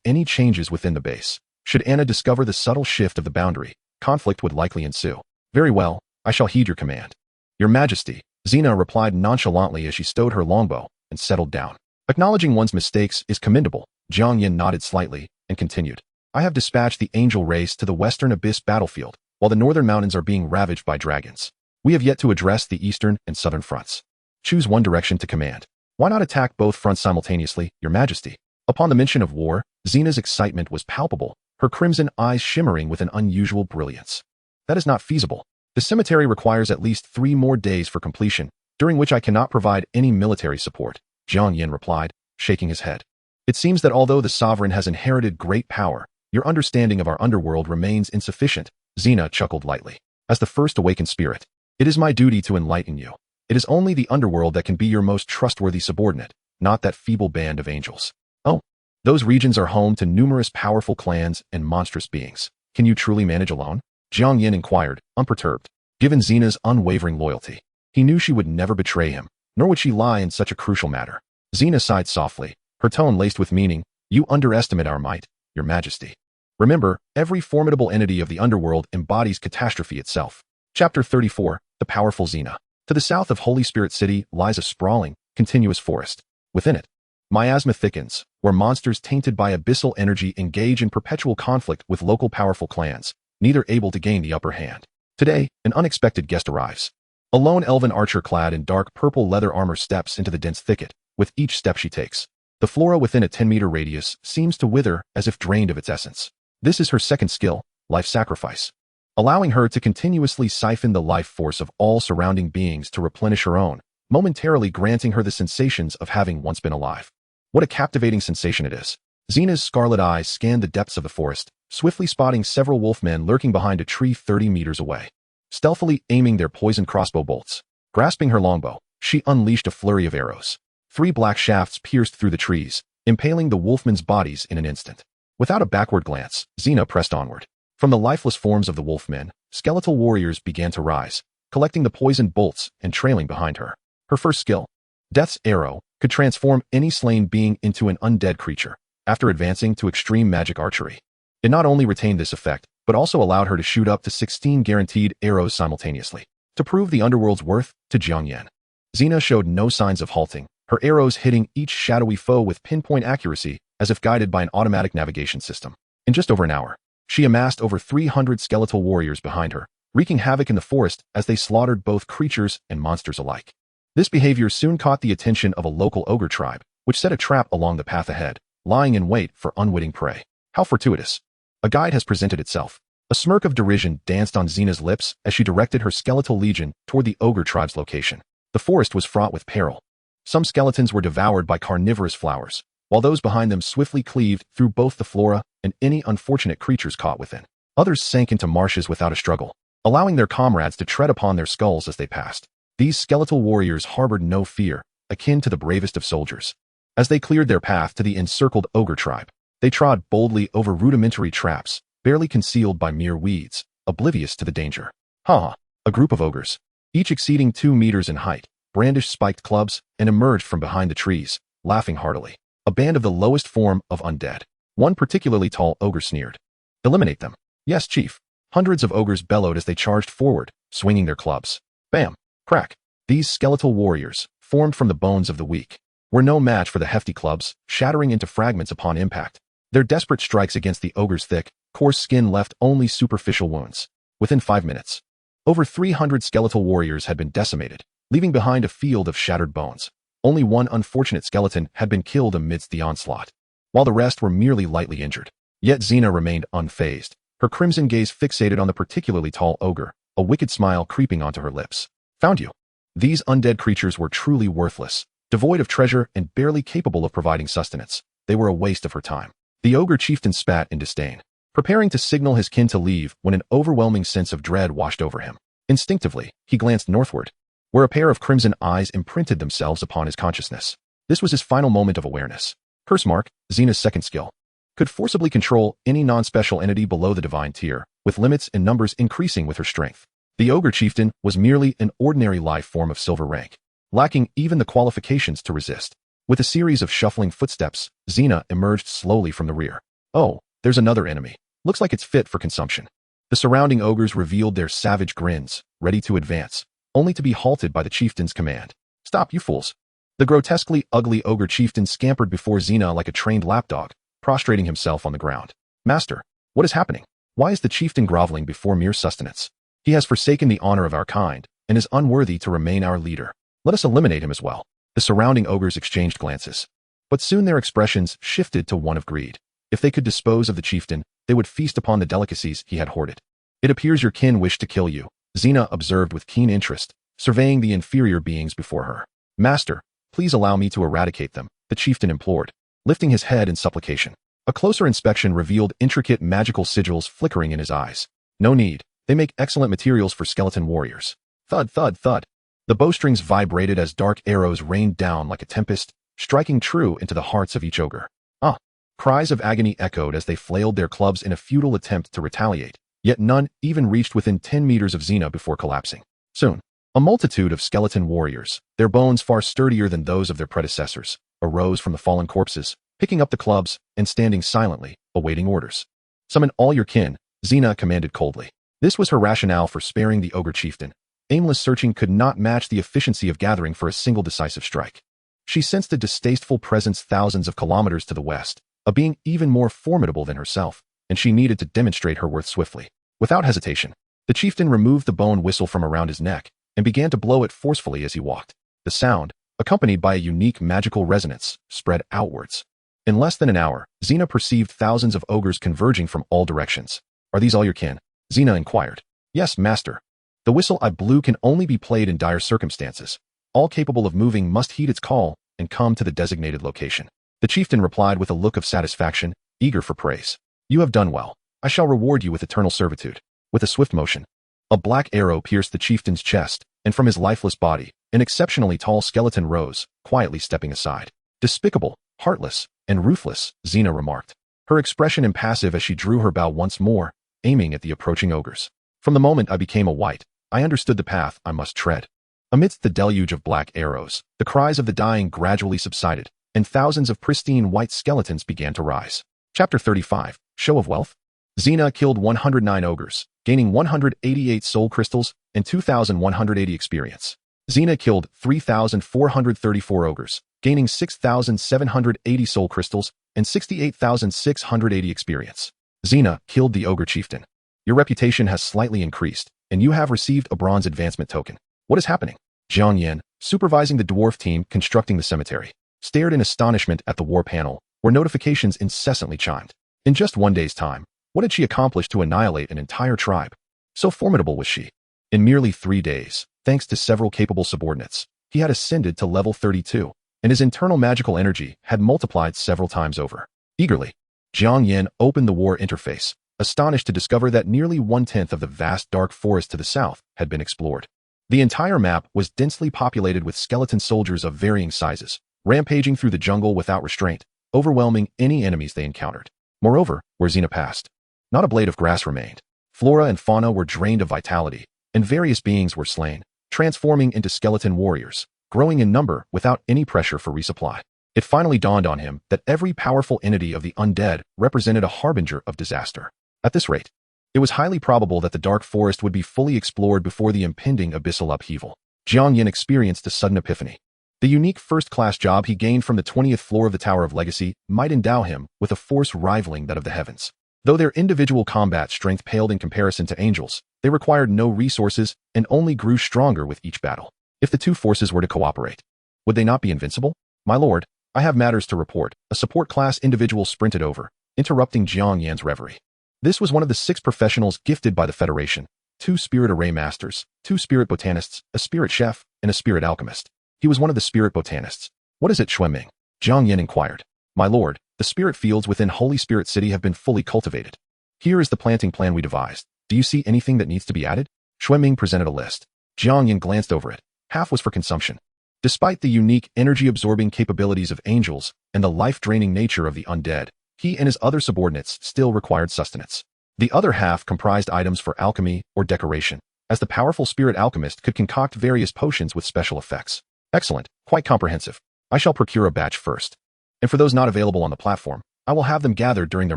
any changes within the base. Should Anna discover the subtle shift of the boundary, conflict would likely ensue. Very well, I shall heed your command. Your Majesty, Xena replied nonchalantly as she stowed her longbow and settled down. Acknowledging one's mistakes is commendable, Jiang Yan nodded slightly and continued. I have dispatched the angel race to the western abyss battlefield, while the northern mountains are being ravaged by dragons. We have yet to address the eastern and southern fronts. Choose one direction to command. Why not attack both fronts simultaneously, Your Majesty? Upon the mention of war, Xena's excitement was palpable, her crimson eyes shimmering with an unusual brilliance. That is not feasible. The cemetery requires at least 3 more days for completion, during which I cannot provide any military support, Jiang Yan replied, shaking his head. It seems that although the Sovereign has inherited great power, your understanding of our underworld remains insufficient, Xena chuckled lightly. As the first awakened spirit, it is my duty to enlighten you. It is only the underworld that can be your most trustworthy subordinate, not that feeble band of angels. Oh, those regions are home to numerous powerful clans and monstrous beings. Can you truly manage alone? Jiang Yan inquired, unperturbed. Given Xena's unwavering loyalty, he knew she would never betray him, nor would she lie in such a crucial matter. Xena sighed softly, her tone laced with meaning. You underestimate our might, Your Majesty. Remember, every formidable entity of the underworld embodies catastrophe itself. Chapter 34, The Powerful Xena. To the south of Holy Spirit City lies a sprawling, continuous forest. Within it, miasma thickens, where monsters tainted by abyssal energy engage in perpetual conflict with local powerful clans, neither able to gain the upper hand. Today, an unexpected guest arrives. A lone elven archer clad in dark purple leather armor steps into the dense thicket. With each step she takes, the flora within a 10-meter radius seems to wither as if drained of its essence. This is her second skill, life sacrifice, allowing her to continuously siphon the life force of all surrounding beings to replenish her own, momentarily granting her the sensations of having once been alive. What a captivating sensation it is. Xena's scarlet eyes scanned the depths of the forest, swiftly spotting several wolfmen lurking behind a tree 30 meters away. Stealthily aiming their poisoned crossbow bolts, grasping her longbow, she unleashed a flurry of arrows. 3 black shafts pierced through the trees, impaling the wolfmen's bodies in an instant. Without a backward glance, Xena pressed onward. From the lifeless forms of the wolfmen, skeletal warriors began to rise, collecting the poisoned bolts and trailing behind her. Her first skill, Death's Arrow, could transform any slain being into an undead creature, after advancing to Extreme Magic Archery. It not only retained this effect, but also allowed her to shoot up to 16 guaranteed arrows simultaneously. To prove the underworld's worth to Jiang Yan, Xena showed no signs of halting, her arrows hitting each shadowy foe with pinpoint accuracy as if guided by an automatic navigation system. In just over an hour, she amassed over 300 skeletal warriors behind her, wreaking havoc in the forest as they slaughtered both creatures and monsters alike. This behavior soon caught the attention of a local ogre tribe, which set a trap along the path ahead, lying in wait for unwitting prey. How fortuitous. A guide has presented itself. A smirk of derision danced on Xena's lips as she directed her skeletal legion toward the ogre tribe's location. The forest was fraught with peril. Some skeletons were devoured by carnivorous flowers, while those behind them swiftly cleaved through both the flora and any unfortunate creatures caught within. Others sank into marshes without a struggle, allowing their comrades to tread upon their skulls as they passed. These skeletal warriors harbored no fear, akin to the bravest of soldiers. As they cleared their path to the encircled ogre tribe, they trod boldly over rudimentary traps, barely concealed by mere weeds, oblivious to the danger. Ha! A group of ogres. each exceeding 2 meters in height, brandished spiked clubs, and emerged from behind the trees, laughing heartily. A band of the lowest form of undead. One particularly tall ogre sneered. Eliminate them. Yes, chief. Hundreds of ogres bellowed as they charged forward, swinging their clubs. Bam! Crack! These skeletal warriors, formed from the bones of the weak, were no match for the hefty clubs, shattering into fragments upon impact. Their desperate strikes against the ogre's thick, coarse skin left only superficial wounds. Within 5 minutes, over 300 skeletal warriors had been decimated, leaving behind a field of shattered bones. Only one unfortunate skeleton had been killed amidst the onslaught, while the rest were merely lightly injured. Yet Xena remained unfazed, her crimson gaze fixated on the particularly tall ogre, a wicked smile creeping onto her lips. Found you. These undead creatures were truly worthless, devoid of treasure and barely capable of providing sustenance. They were a waste of her time. The ogre chieftain spat in disdain, preparing to signal his kin to leave when an overwhelming sense of dread washed over him. Instinctively, he glanced northward, where a pair of crimson eyes imprinted themselves upon his consciousness. This was his final moment of awareness. Curse Mark, Xena's second skill, could forcibly control any non-special entity below the divine tier, with limits and numbers increasing with her strength. The ogre chieftain was merely an ordinary life form of silver rank, lacking even the qualifications to resist. With a series of shuffling footsteps, Xena emerged slowly from the rear. Oh, there's another enemy. Looks like it's fit for consumption. The surrounding ogres revealed their savage grins, ready to advance, only to be halted by the chieftain's command. Stop, you fools. The grotesquely ugly ogre chieftain scampered before Xena like a trained lapdog, prostrating himself on the ground. Master, what is happening? Why is the chieftain groveling before mere sustenance? He has forsaken the honor of our kind, and is unworthy to remain our leader. Let us eliminate him as well. The surrounding ogres exchanged glances, but soon their expressions shifted to one of greed. If they could dispose of the chieftain, they would feast upon the delicacies he had hoarded. It appears your kin wished to kill you, Xena observed with keen interest, surveying the inferior beings before her. Master, please allow me to eradicate them, the chieftain implored, lifting his head in supplication. A closer inspection revealed intricate magical sigils flickering in his eyes. No need. They make excellent materials for skeleton warriors. Thud, thud, thud. The bowstrings vibrated as dark arrows rained down like a tempest, striking true into the hearts of each ogre. Ah! Cries of agony echoed as they flailed their clubs in a futile attempt to retaliate, yet none even reached within 10 meters of Xena before collapsing. Soon, a multitude of skeleton warriors, their bones far sturdier than those of their predecessors, arose from the fallen corpses, picking up the clubs and standing silently, awaiting orders. Summon all your kin, Xena commanded coldly. This was her rationale for sparing the ogre chieftain. Aimless searching could not match the efficiency of gathering for a single decisive strike. She sensed a distasteful presence thousands of kilometers to the west, a being even more formidable than herself, and she needed to demonstrate her worth swiftly. Without hesitation, the chieftain removed the bone whistle from around his neck and began to blow it forcefully as he walked. The sound, accompanied by a unique magical resonance, spread outwards. In less than an hour, Xena perceived thousands of ogres converging from all directions. Are these all your kin? Xena inquired. Yes, master. The whistle I blew can only be played in dire circumstances. All capable of moving must heed its call and come to the designated location. The chieftain replied with a look of satisfaction, eager for praise. You have done well. I shall reward you with eternal servitude. With a swift motion, a black arrow pierced the chieftain's chest, and from his lifeless body, an exceptionally tall skeleton rose, quietly stepping aside. Despicable, heartless, and ruthless, Xena remarked, her expression impassive as she drew her bow once more, aiming at the approaching ogres. From the moment I became a wight, I understood the path I must tread. Amidst the deluge of black arrows, the cries of the dying gradually subsided, and thousands of pristine white skeletons began to rise. Chapter 35, Show of Wealth. Xena killed 109 ogres, gaining 188 soul crystals and 2,180 experience. Xena killed 3,434 ogres, gaining 6,780 soul crystals and 68,680 experience. Xena killed the ogre chieftain. Your reputation has slightly increased, and you have received a bronze advancement token. What is happening? Jiang Yan, supervising the dwarf team constructing the cemetery, stared in astonishment at the war panel, where notifications incessantly chimed. In just one day's time, what had she accomplished to annihilate an entire tribe? So formidable was she. In merely 3 days, thanks to several capable subordinates, he had ascended to level 32, and his internal magical energy had multiplied several times over. Eagerly, Jiang Yan opened the war interface, astonished to discover that nearly 1/10 of the vast dark forest to the south had been explored. The entire map was densely populated with skeleton soldiers of varying sizes, rampaging through the jungle without restraint, overwhelming any enemies they encountered. Moreover, where Xena passed, not a blade of grass remained. Flora and fauna were drained of vitality, and various beings were slain, transforming into skeleton warriors, growing in number without any pressure for resupply. It finally dawned on him that every powerful entity of the undead represented a harbinger of disaster. At this rate, it was highly probable that the dark forest would be fully explored before the impending abyssal upheaval. Jiang Yan experienced a sudden epiphany. The unique first-class job he gained from the 20th floor of the Tower of Legacy might endow him with a force rivaling that of the heavens. Though their individual combat strength paled in comparison to angels, they required no resources and only grew stronger with each battle. If the two forces were to cooperate, would they not be invincible? My lord, I have matters to report, a support class individual sprinted over, interrupting Jiang Yan's reverie. This was one of the 6 professionals gifted by the Federation, 2 spirit array masters, 2 spirit botanists, a spirit chef, and a spirit alchemist. He was one of the spirit botanists. What is it, Xuanming? Jiang Yan inquired. My lord, the spirit fields within Holy Spirit City have been fully cultivated. Here is the planting plan we devised. Do you see anything that needs to be added? Xuanming presented a list. Jiang Yan glanced over it. Half was for consumption. Despite the unique energy-absorbing capabilities of angels and the life-draining nature of the undead, he and his other subordinates still required sustenance. The other half comprised items for alchemy or decoration, as the powerful spirit alchemist could concoct various potions with special effects. Excellent, quite comprehensive. I shall procure a batch first. And for those not available on the platform, I will have them gathered during their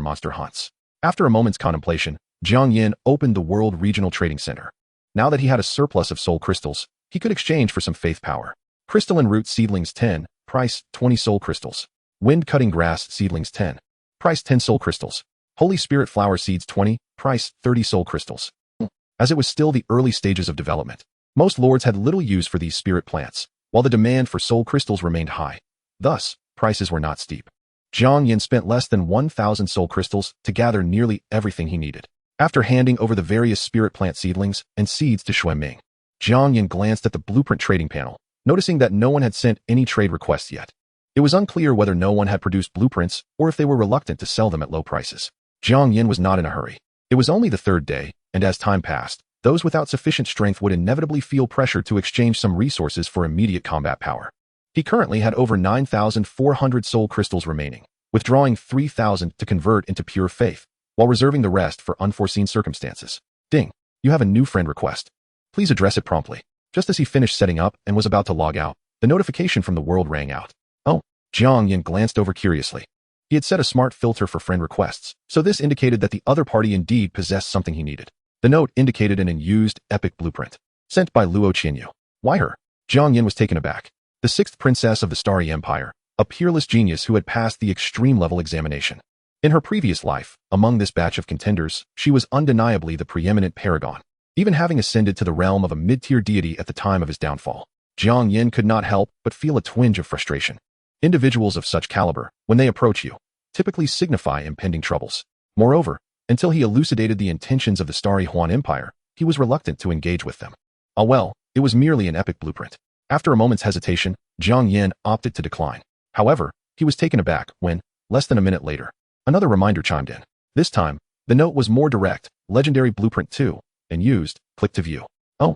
monster hunts. After a moment's contemplation, Jiang Yan opened the World Regional Trading Center. Now that he had a surplus of soul crystals, he could exchange for some faith power. Crystalline root seedlings 10, price 20 soul crystals. Wind cutting grass seedlings 10. Price 10 soul crystals. Holy Spirit flower seeds 20, price 30 soul crystals. As it was still the early stages of development, most lords had little use for these spirit plants, while the demand for soul crystals remained high. Thus, prices were not steep. Jiang Yan spent less than 1,000 soul crystals to gather nearly everything he needed. After handing over the various spirit plant seedlings and seeds to Xuanming, Jiang Yan glanced at the blueprint trading panel, noticing that no one had sent any trade requests yet. It was unclear whether no one had produced blueprints or if they were reluctant to sell them at low prices. Jiang Yan was not in a hurry. It was only the 3rd day, and as time passed, those without sufficient strength would inevitably feel pressure to exchange some resources for immediate combat power. He currently had over 9,400 soul crystals remaining, withdrawing 3,000 to convert into pure faith, while reserving the rest for unforeseen circumstances. Ding, you have a new friend request. Please address it promptly. Just as he finished setting up and was about to log out, the notification from the world rang out. Oh, Jiang Yan glanced over curiously. He had set a smart filter for friend requests, so this indicated that the other party indeed possessed something he needed. The note indicated an unused epic blueprint, sent by Luo Qianyu. Why her? Jiang Yan was taken aback. The 6th princess of the Starry Empire, a peerless genius who had passed the extreme level examination. In her previous life, among this batch of contenders, she was undeniably the preeminent paragon, even having ascended to the realm of a mid-tier deity at the time of his downfall. Jiang Yan could not help but feel a twinge of frustration. Individuals of such caliber, when they approach you, typically signify impending troubles. Moreover, until he elucidated the intentions of the Starry Huan Empire, he was reluctant to engage with them. Ah well, it was merely an epic blueprint. After a moment's hesitation, Jiang Yan opted to decline. However, he was taken aback when, less than a minute later, another reminder chimed in. This time, the note was more direct, legendary blueprint 2, and used, click to view. Oh,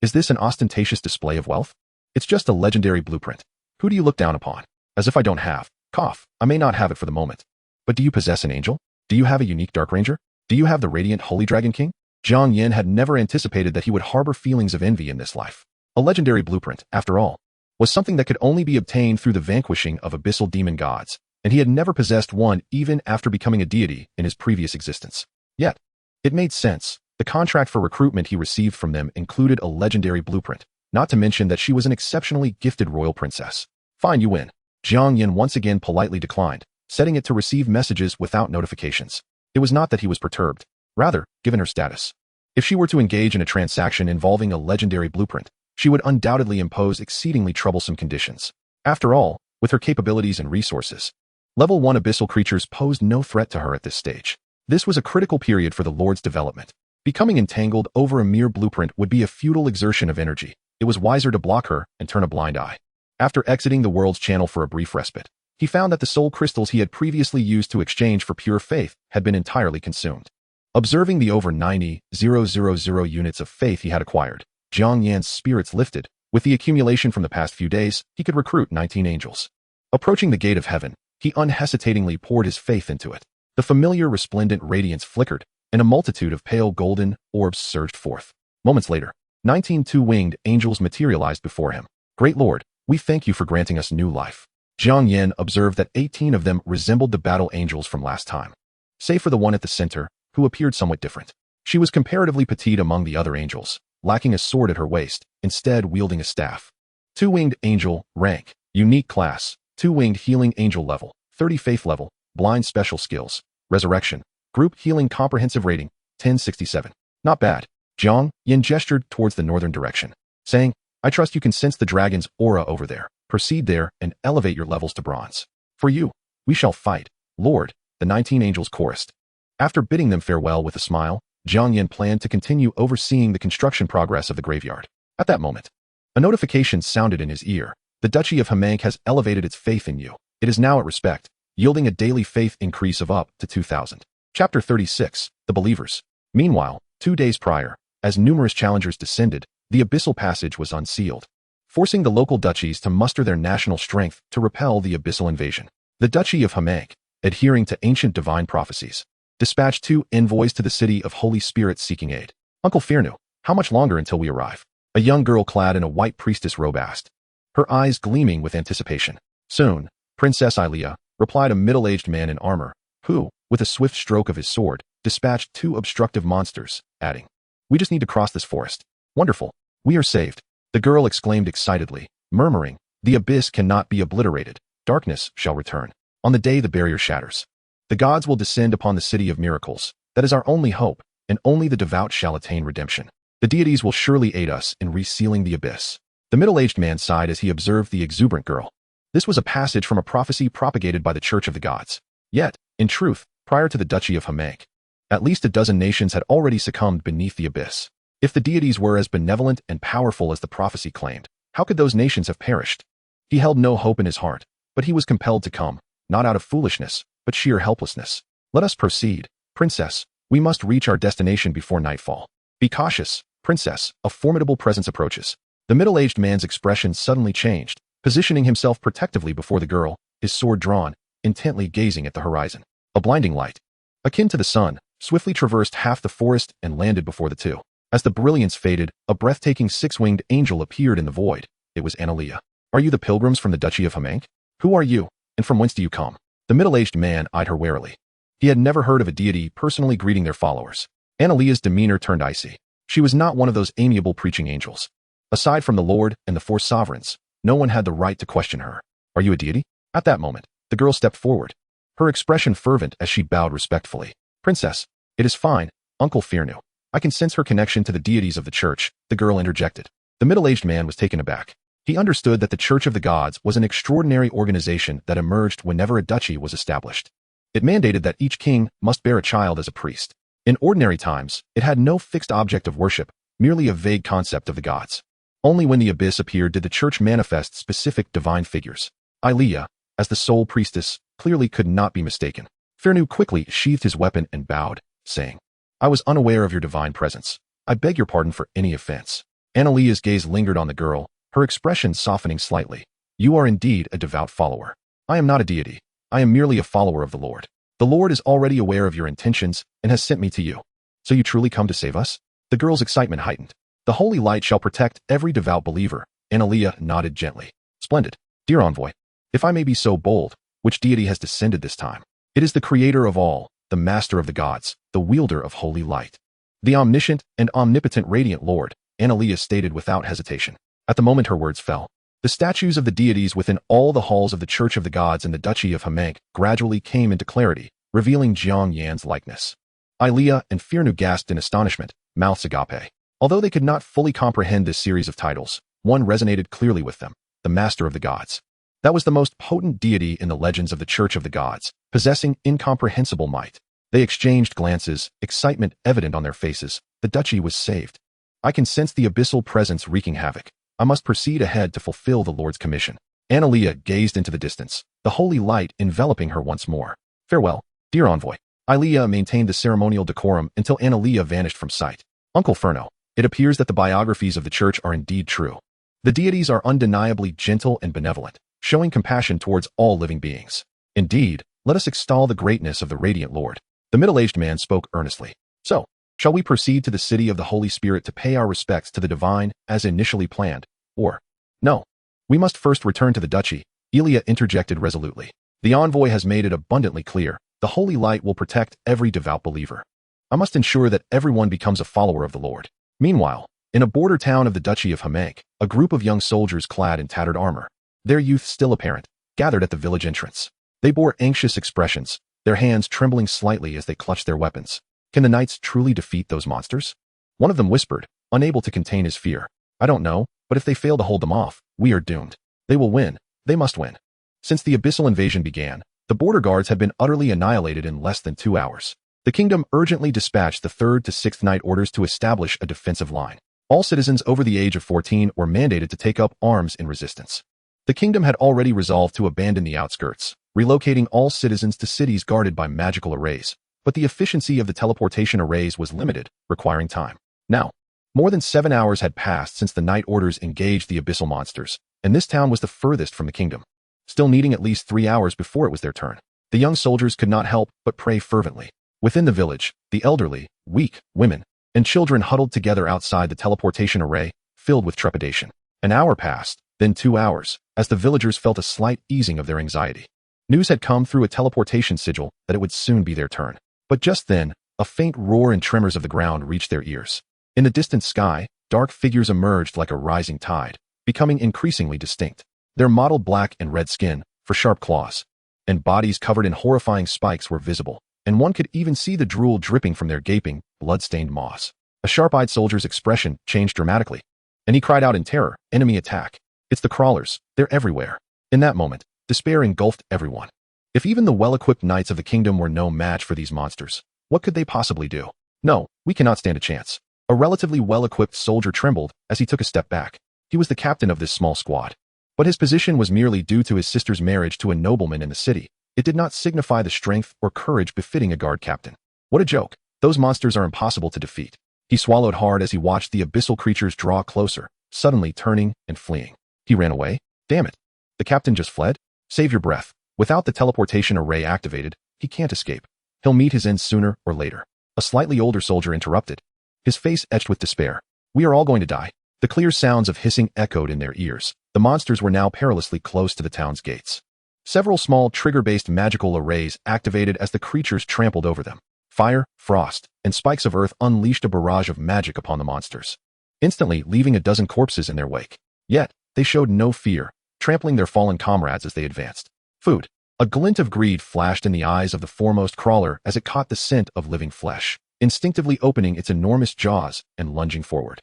is this an ostentatious display of wealth? It's just a legendary blueprint. Who do you look down upon? As if I don't have. Cough, I may not have it for the moment. But do you possess an angel? Do you have a unique Dark Ranger? Do you have the radiant Holy Dragon King? Jiang Yan had never anticipated that he would harbor feelings of envy in this life. A legendary blueprint, after all, was something that could only be obtained through the vanquishing of abyssal demon gods, and he had never possessed one even after becoming a deity in his previous existence. Yet, it made sense. The contract for recruitment he received from them included a legendary blueprint, not to mention that she was an exceptionally gifted royal princess. Fine, you win. Jiang Yan once again politely declined, setting it to receive messages without notifications. It was not that he was perturbed. Rather, given her status, if she were to engage in a transaction involving a legendary blueprint, she would undoubtedly impose exceedingly troublesome conditions. After all, with her capabilities and resources, Level 1 abyssal creatures posed no threat to her at this stage. This was a critical period for the Lord's development. Becoming entangled over a mere blueprint would be a futile exertion of energy. It was wiser to block her and turn a blind eye. After exiting the world's channel for a brief respite, he found that the soul crystals he had previously used to exchange for pure faith had been entirely consumed. Observing the over 90,000 units of faith he had acquired, Jiang Yan's spirits lifted. With the accumulation from the past few days, he could recruit 19 angels. Approaching the gate of heaven, he unhesitatingly poured his faith into it. The familiar resplendent radiance flickered, and a multitude of pale golden orbs surged forth. Moments later, 19 two-winged angels materialized before him. Great Lord, we thank you for granting us new life. Jiang Yan observed that 18 of them resembled the battle angels from last time, save for the one at the center, who appeared somewhat different. She was comparatively petite among the other angels, lacking a sword at her waist, instead wielding a staff. Two-winged angel, rank, unique class, two-winged healing angel level, 30 faith level, blind special skills, resurrection, group healing comprehensive rating, 1067. Not bad. Jiang Yan gestured towards the northern direction, saying, I trust you can sense the dragon's aura over there. Proceed there and elevate your levels to bronze. For you, we shall fight, Lord, the 19 angels chorused. After bidding them farewell with a smile, Jiang Yan planned to continue overseeing the construction progress of the graveyard. At that moment, a notification sounded in his ear. The Duchy of Hamank has elevated its faith in you. It is now at respect, yielding a daily faith increase of up to 2,000. Chapter 36, The Believers. Meanwhile, 2 days prior, as numerous challengers descended, the abyssal passage was unsealed, forcing the local duchies to muster their national strength to repel the abyssal invasion. The Duchy of Hamank, adhering to ancient divine prophecies, dispatched 2 envoys to the city of Holy Spirit seeking aid. Uncle Firnu, how much longer until we arrive? A young girl clad in a white priestess robe asked, her eyes gleaming with anticipation. Soon, Princess Ilea, replied a middle-aged man in armor, who, with a swift stroke of his sword, dispatched 2 obstructive monsters, adding, we just need to cross this forest. Wonderful. We are saved. The girl exclaimed excitedly, murmuring, the abyss cannot be obliterated. Darkness shall return. On the day the barrier shatters, the gods will descend upon the city of miracles. That is our only hope, and only the devout shall attain redemption. The deities will surely aid us in resealing the abyss. The middle-aged man sighed as he observed the exuberant girl. This was a passage from a prophecy propagated by the Church of the Gods. Yet, in truth, prior to the Duchy of Hamank, at least a dozen nations had already succumbed beneath the abyss. If the deities were as benevolent and powerful as the prophecy claimed, how could those nations have perished? He held no hope in his heart, but he was compelled to come, not out of foolishness, but sheer helplessness. Let us proceed, Princess. We must reach our destination before nightfall. Be cautious, Princess. A formidable presence approaches. The middle-aged man's expression suddenly changed, positioning himself protectively before the girl, his sword drawn, intently gazing at the horizon. A blinding light, akin to the sun, swiftly traversed half the forest and landed before the two. As the brilliance faded, a breathtaking 6-winged angel appeared in the void. It was Annalea. Are you the pilgrims from the Duchy of Hamank? Who are you, and from whence do you come? The middle-aged man eyed her warily. He had never heard of a deity personally greeting their followers. Annalea's demeanor turned icy. She was not one of those amiable preaching angels. Aside from the Lord and the 4 sovereigns, no one had the right to question her. Are you a deity? At that moment, the girl stepped forward, her expression fervent as she bowed respectfully. Princess, it is fine, Uncle Firnu. I can sense her connection to the deities of the church, the girl interjected. The middle-aged man was taken aback. He understood that the Church of the Gods was an extraordinary organization that emerged whenever a duchy was established. It mandated that each king must bear a child as a priest. In ordinary times, it had no fixed object of worship, merely a vague concept of the gods. Only when the abyss appeared did the church manifest specific divine figures. Ilea, as the sole priestess, clearly could not be mistaken. Firnu quickly sheathed his weapon and bowed, saying, I was unaware of your divine presence. I beg your pardon for any offense. Annalea's gaze lingered on the girl, her expression softening slightly. You are indeed a devout follower. I am not a deity. I am merely a follower of the Lord. The Lord is already aware of your intentions and has sent me to you. So you truly come to save us? The girl's excitement heightened. The holy light shall protect every devout believer. Annalea nodded gently. Splendid. Dear envoy, if I may be so bold, which deity has descended this time? It is the creator of all, the master of the gods, the wielder of holy light. The omniscient and omnipotent radiant Lord, Annalea stated without hesitation. At the moment her words fell, the statues of the deities within all the halls of the Church of the Gods in the Duchy of Hamank gradually came into clarity, revealing Jiang Yan's likeness. Ilea and Firnu gasped in astonishment, mouths agape. Although they could not fully comprehend this series of titles, one resonated clearly with them, the Master of the Gods. That was the most potent deity in the legends of the Church of the Gods, possessing incomprehensible might. They exchanged glances, excitement evident on their faces. The duchy was saved. I can sense the abyssal presence wreaking havoc. I must proceed ahead to fulfill the Lord's commission. Annalea gazed into the distance, the holy light enveloping her once more. Farewell, dear envoy. Ilea maintained the ceremonial decorum until Annalea vanished from sight. Uncle Firnu, it appears that the biographies of the church are indeed true. The deities are undeniably gentle and benevolent, showing compassion towards all living beings. Indeed, let us extol the greatness of the radiant Lord. The middle-aged man spoke earnestly. So, Shall we proceed to the city of the Holy Spirit to pay our respects to the divine as initially planned? Or, no, we must first return to the duchy, Ilya interjected resolutely. The envoy has made it abundantly clear. The holy light will protect every devout believer. I must ensure that everyone becomes a follower of the Lord. Meanwhile, in a border town of the Duchy of Hamank, a group of young soldiers clad in tattered armor, their youth still apparent, gathered at the village entrance. They bore anxious expressions, their hands trembling slightly as they clutched their weapons. Can the knights truly defeat those monsters? One of them whispered, unable to contain his fear. I don't know, but if they fail to hold them off, we are doomed. They will win. They must win. Since the abyssal invasion began, the border guards had been utterly annihilated in less than 2 hours. The kingdom urgently dispatched the 3rd to 6th Night orders to establish a defensive line. All citizens over the age of 14 were mandated to take up arms in resistance. The kingdom had already resolved to abandon the outskirts, relocating all citizens to cities guarded by magical arrays. But the efficiency of the teleportation arrays was limited, requiring time. Now, more than 7 hours had passed since the night orders engaged the abyssal monsters, and this town was the furthest from the kingdom. Still needing at least 3 hours before it was their turn, the young soldiers could not help but pray fervently. Within the village, the elderly, weak, women, and children huddled together outside the teleportation array, filled with trepidation. An hour passed, then 2 hours, as the villagers felt a slight easing of their anxiety. News had come through a teleportation sigil that it would soon be their turn. But just then, a faint roar and tremors of the ground reached their ears. In the distant sky, dark figures emerged like a rising tide, becoming increasingly distinct. Their mottled black and red skin, for sharp claws, and bodies covered in horrifying spikes were visible, and one could even see the drool dripping from their gaping, blood-stained maws. A sharp-eyed soldier's expression changed dramatically, and he cried out in terror, "Enemy attack! It's the crawlers, they're everywhere." In that moment, despair engulfed everyone. If even the well-equipped knights of the kingdom were no match for these monsters, what could they possibly do? No, we cannot stand a chance. A relatively well-equipped soldier trembled as he took a step back. He was the captain of this small squad. But his position was merely due to his sister's marriage to a nobleman in the city. It did not signify the strength or courage befitting a guard captain. What a joke. Those monsters are impossible to defeat. He swallowed hard as he watched the abyssal creatures draw closer, suddenly turning and fleeing. He ran away? Damn it. The captain just fled? Save your breath. Without the teleportation array activated, he can't escape. He'll meet his end sooner or later. A slightly older soldier interrupted, his face etched with despair. We are all going to die. The clear sounds of hissing echoed in their ears. The monsters were now perilously close to the town's gates. Several small trigger-based magical arrays activated as the creatures trampled over them. Fire, frost, and spikes of earth unleashed a barrage of magic upon the monsters, instantly leaving a dozen corpses in their wake. Yet, they showed no fear, trampling their fallen comrades as they advanced. Food. A glint of greed flashed in the eyes of the foremost crawler as it caught the scent of living flesh, instinctively opening its enormous jaws and lunging forward.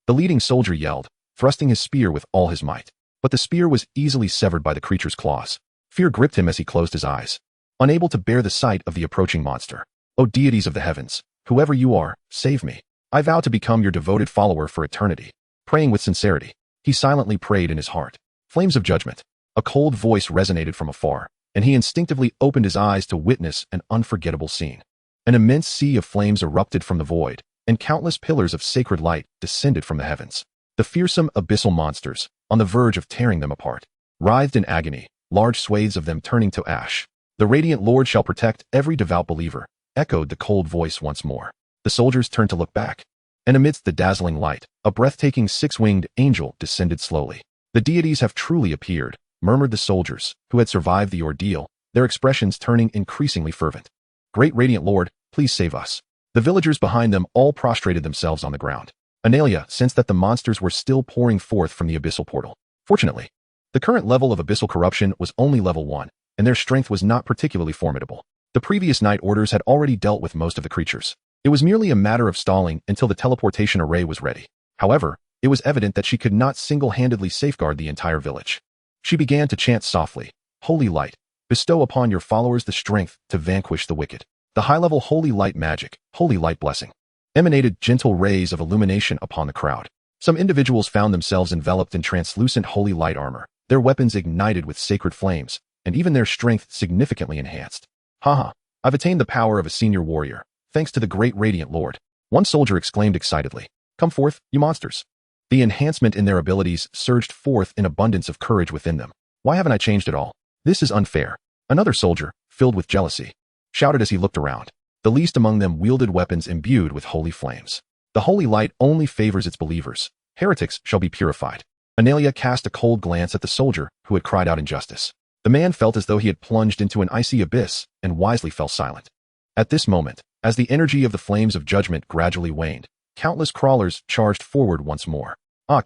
The leading soldier yelled, thrusting his spear with all his might. But the spear was easily severed by the creature's claws. Fear gripped him as he closed his eyes, unable to bear the sight of the approaching monster. O deities of the heavens, whoever you are, save me. I vow to become your devoted follower for eternity. Praying with sincerity, he silently prayed in his heart. Flames of judgment. A cold voice resonated from afar, and he instinctively opened his eyes to witness an unforgettable scene. An immense sea of flames erupted from the void, and countless pillars of sacred light descended from the heavens. The fearsome abyssal monsters, on the verge of tearing them apart, writhed in agony, large swathes of them turning to ash. The radiant Lord shall protect every devout believer, echoed the cold voice once more. The soldiers turned to look back, and amidst the dazzling light, a breathtaking six-winged angel descended slowly. The deities have truly appeared, murmured the soldiers, who had survived the ordeal, their expressions turning increasingly fervent. Great radiant Lord, please save us. The villagers behind them all prostrated themselves on the ground. Analia sensed that the monsters were still pouring forth from the abyssal portal. Fortunately, the current level of abyssal corruption was only level 1, and their strength was not particularly formidable. The previous night orders had already dealt with most of the creatures. It was merely a matter of stalling until the teleportation array was ready. However, it was evident that she could not single-handedly safeguard the entire village. She began to chant softly, "Holy light, bestow upon your followers the strength to vanquish the wicked." The high-level holy light magic, holy light blessing, emanated gentle rays of illumination upon the crowd. Some individuals found themselves enveloped in translucent holy light armor, their weapons ignited with sacred flames, and even their strength significantly enhanced. Haha, I've attained the power of a senior warrior, thanks to the great radiant Lord. One soldier exclaimed excitedly, "Come forth, you monsters." The enhancement in their abilities surged forth in abundance of courage within them. Why haven't I changed at all? This is unfair. Another soldier, filled with jealousy, shouted as he looked around. The least among them wielded weapons imbued with holy flames. The holy light only favors its believers. Heretics shall be purified. Analia cast a cold glance at the soldier who had cried out injustice. The man felt as though he had plunged into an icy abyss and wisely fell silent. At this moment, as the energy of the flames of judgment gradually waned, countless crawlers charged forward once more.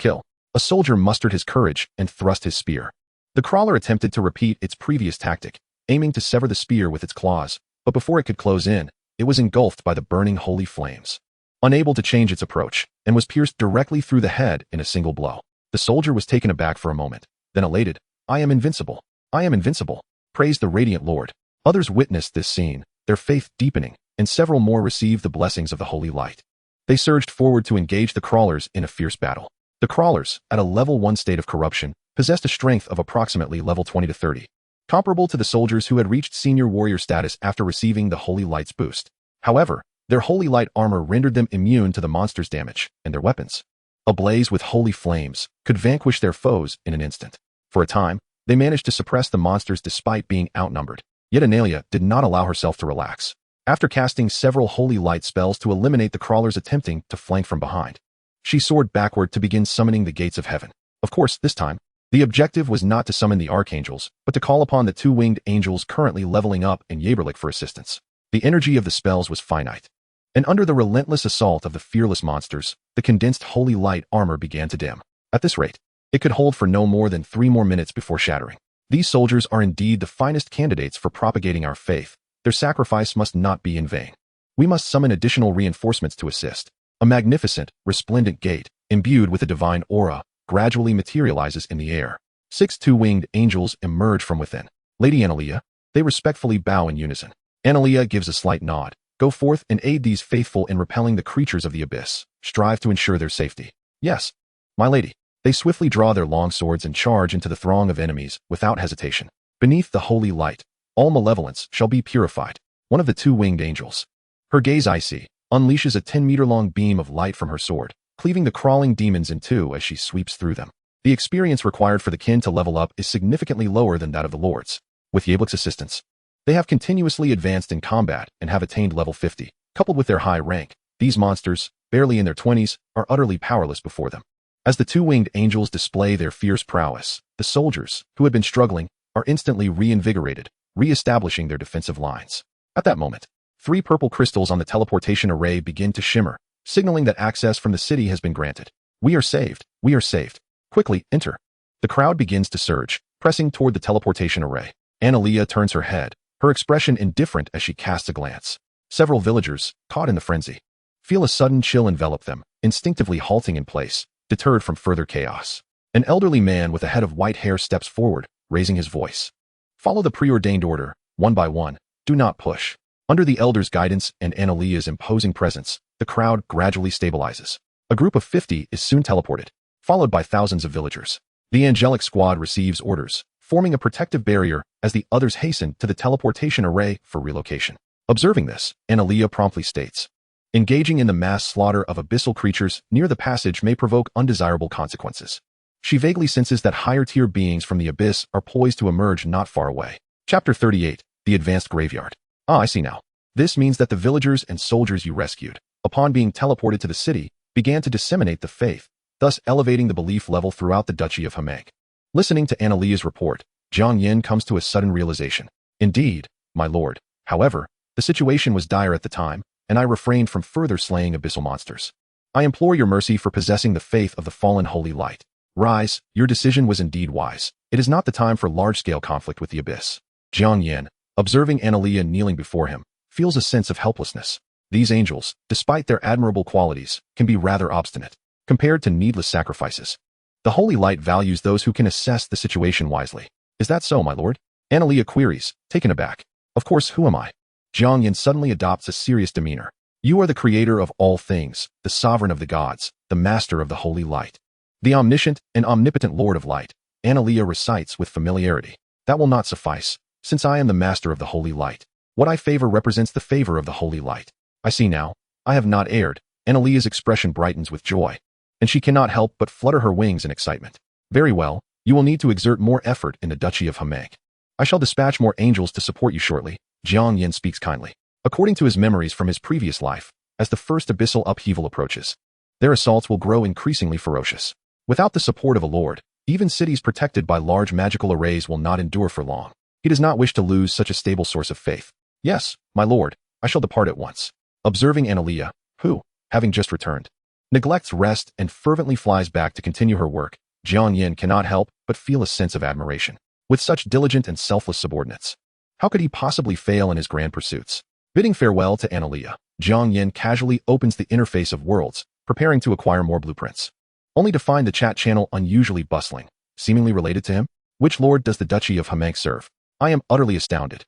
Kill. A soldier mustered his courage and thrust his spear. The crawler attempted to repeat its previous tactic, aiming to sever the spear with its claws, but before it could close in, it was engulfed by the burning holy flames. Unable to change its approach, and was pierced directly through the head in a single blow. The soldier was taken aback for a moment, then elated. I am invincible. I am invincible. Praise the radiant Lord. Others witnessed this scene, their faith deepening, and several more received the blessings of the holy light. They surged forward to engage the crawlers in a fierce battle. The crawlers, at a level 1 state of corruption, possessed a strength of approximately level 20 to 30, comparable to the soldiers who had reached senior warrior status after receiving the holy light's boost. However, their holy light armor rendered them immune to the monster's damage, and their weapons, ablaze with holy flames, could vanquish their foes in an instant. For a time, they managed to suppress the monsters despite being outnumbered. Yet Analia did not allow herself to relax. After casting several holy light spells to eliminate the crawlers attempting to flank from behind, she soared backward to begin summoning the gates of heaven. Of course, this time, the objective was not to summon the archangels, but to call upon the two winged angels currently leveling up in Yaberlik for assistance. The energy of the spells was finite, and under the relentless assault of the fearless monsters, the condensed holy light armor began to dim. At this rate, it could hold for no more than 3 more minutes before shattering. These soldiers are indeed the finest candidates for propagating our faith. Their sacrifice must not be in vain. We must summon additional reinforcements to assist. A magnificent, resplendent gate, imbued with a divine aura, gradually materializes in the air. 6 two-winged angels emerge from within. Lady Analia, they respectfully bow in unison. Analia gives a slight nod. Go forth and aid these faithful in repelling the creatures of the abyss. Strive to ensure their safety. Yes, my lady. They swiftly draw their long swords and charge into the throng of enemies without hesitation. Beneath the holy light, all malevolence shall be purified. One of the two-winged angels, her gaze icy, unleashes a 10-meter-long beam of light from her sword, cleaving the crawling demons in two as she sweeps through them. The experience required for the kin to level up is significantly lower than that of the lords. With Yablik's assistance, they have continuously advanced in combat and have attained level 50. Coupled with their high rank, these monsters, barely in their 20s, are utterly powerless before them. As the two-winged angels display their fierce prowess, the soldiers, who had been struggling, are instantly reinvigorated, re-establishing their defensive lines. At that moment, 3 purple crystals on the teleportation array begin to shimmer, signaling that access from the city has been granted. We are saved. We are saved. Quickly, enter. The crowd begins to surge, pressing toward the teleportation array. Analia turns her head, her expression indifferent as she casts a glance. Several villagers, caught in the frenzy, feel a sudden chill envelop them, instinctively halting in place, deterred from further chaos. An elderly man with a head of white hair steps forward, raising his voice. Follow the preordained order, one by one. Do not push. Under the elder's guidance and Analia's imposing presence, the crowd gradually stabilizes. A group of 50 is soon teleported, followed by thousands of villagers. The angelic squad receives orders, forming a protective barrier as the others hasten to the teleportation array for relocation. Observing this, Analia promptly states, engaging in the mass slaughter of abyssal creatures near the passage may provoke undesirable consequences. She vaguely senses that higher-tier beings from the abyss are poised to emerge not far away. Chapter 38, The Advanced Graveyard. I see now. This means that the villagers and soldiers you rescued, upon being teleported to the city, began to disseminate the faith, thus elevating the belief level throughout the Duchy of Hamek. Listening to Analia's report, Jiang Yan comes to a sudden realization. Indeed, my lord. However, the situation was dire at the time, and I refrained from further slaying abyssal monsters. I implore your mercy for possessing the faith of the fallen holy light. Rise, your decision was indeed wise. It is not the time for large-scale conflict with the abyss. Jiang Yan, observing Analia kneeling before him, feels a sense of helplessness. These angels, despite their admirable qualities, can be rather obstinate, compared to needless sacrifices. The holy light values those who can assess the situation wisely. Is that so, my lord? Analia queries, taken aback. Of course, who am I? Jiang Yan suddenly adopts a serious demeanor. You are the creator of all things, the sovereign of the gods, the master of the holy light. The omniscient and omnipotent Lord of Light, Analia recites with familiarity. That will not suffice, since I am the master of the holy light. What I favor represents the favor of the holy light. I see now. I have not erred. Analia's expression brightens with joy, and she cannot help but flutter her wings in excitement. Very well, you will need to exert more effort in the Duchy of Hamek. I shall dispatch more angels to support you shortly. Jiang Yan speaks kindly. According to his memories from his previous life, as the first abyssal upheaval approaches, their assaults will grow increasingly ferocious. Without the support of a lord, even cities protected by large magical arrays will not endure for long. He does not wish to lose such a stable source of faith. Yes, my lord, I shall depart at once. Observing Analea, who, having just returned, neglects rest and fervently flies back to continue her work, Jiang Yan cannot help but feel a sense of admiration. With such diligent and selfless subordinates, how could he possibly fail in his grand pursuits? Bidding farewell to Analea, Jiang Yan casually opens the interface of worlds, preparing to acquire more blueprints, only to find the chat channel unusually bustling, seemingly related to him. Which lord does the Duchy of Hamank serve? I am utterly astounded.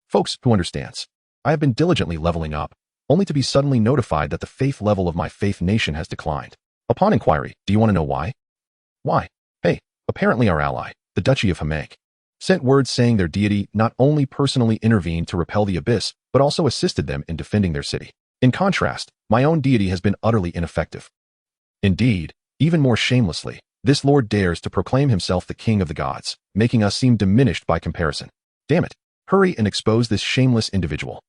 Folks, who understands? I have been diligently leveling up, only to be suddenly notified that the faith level of my faith nation has declined. Upon inquiry, do you want to know why? Why? Hey, apparently our ally, the Duchy of Hamank, sent word saying their deity not only personally intervened to repel the abyss, but also assisted them in defending their city. In contrast, my own deity has been utterly ineffective. Indeed, even more shamelessly, this lord dares to proclaim himself the king of the gods, making us seem diminished by comparison. Damn it. Hurry and expose this shameless individual.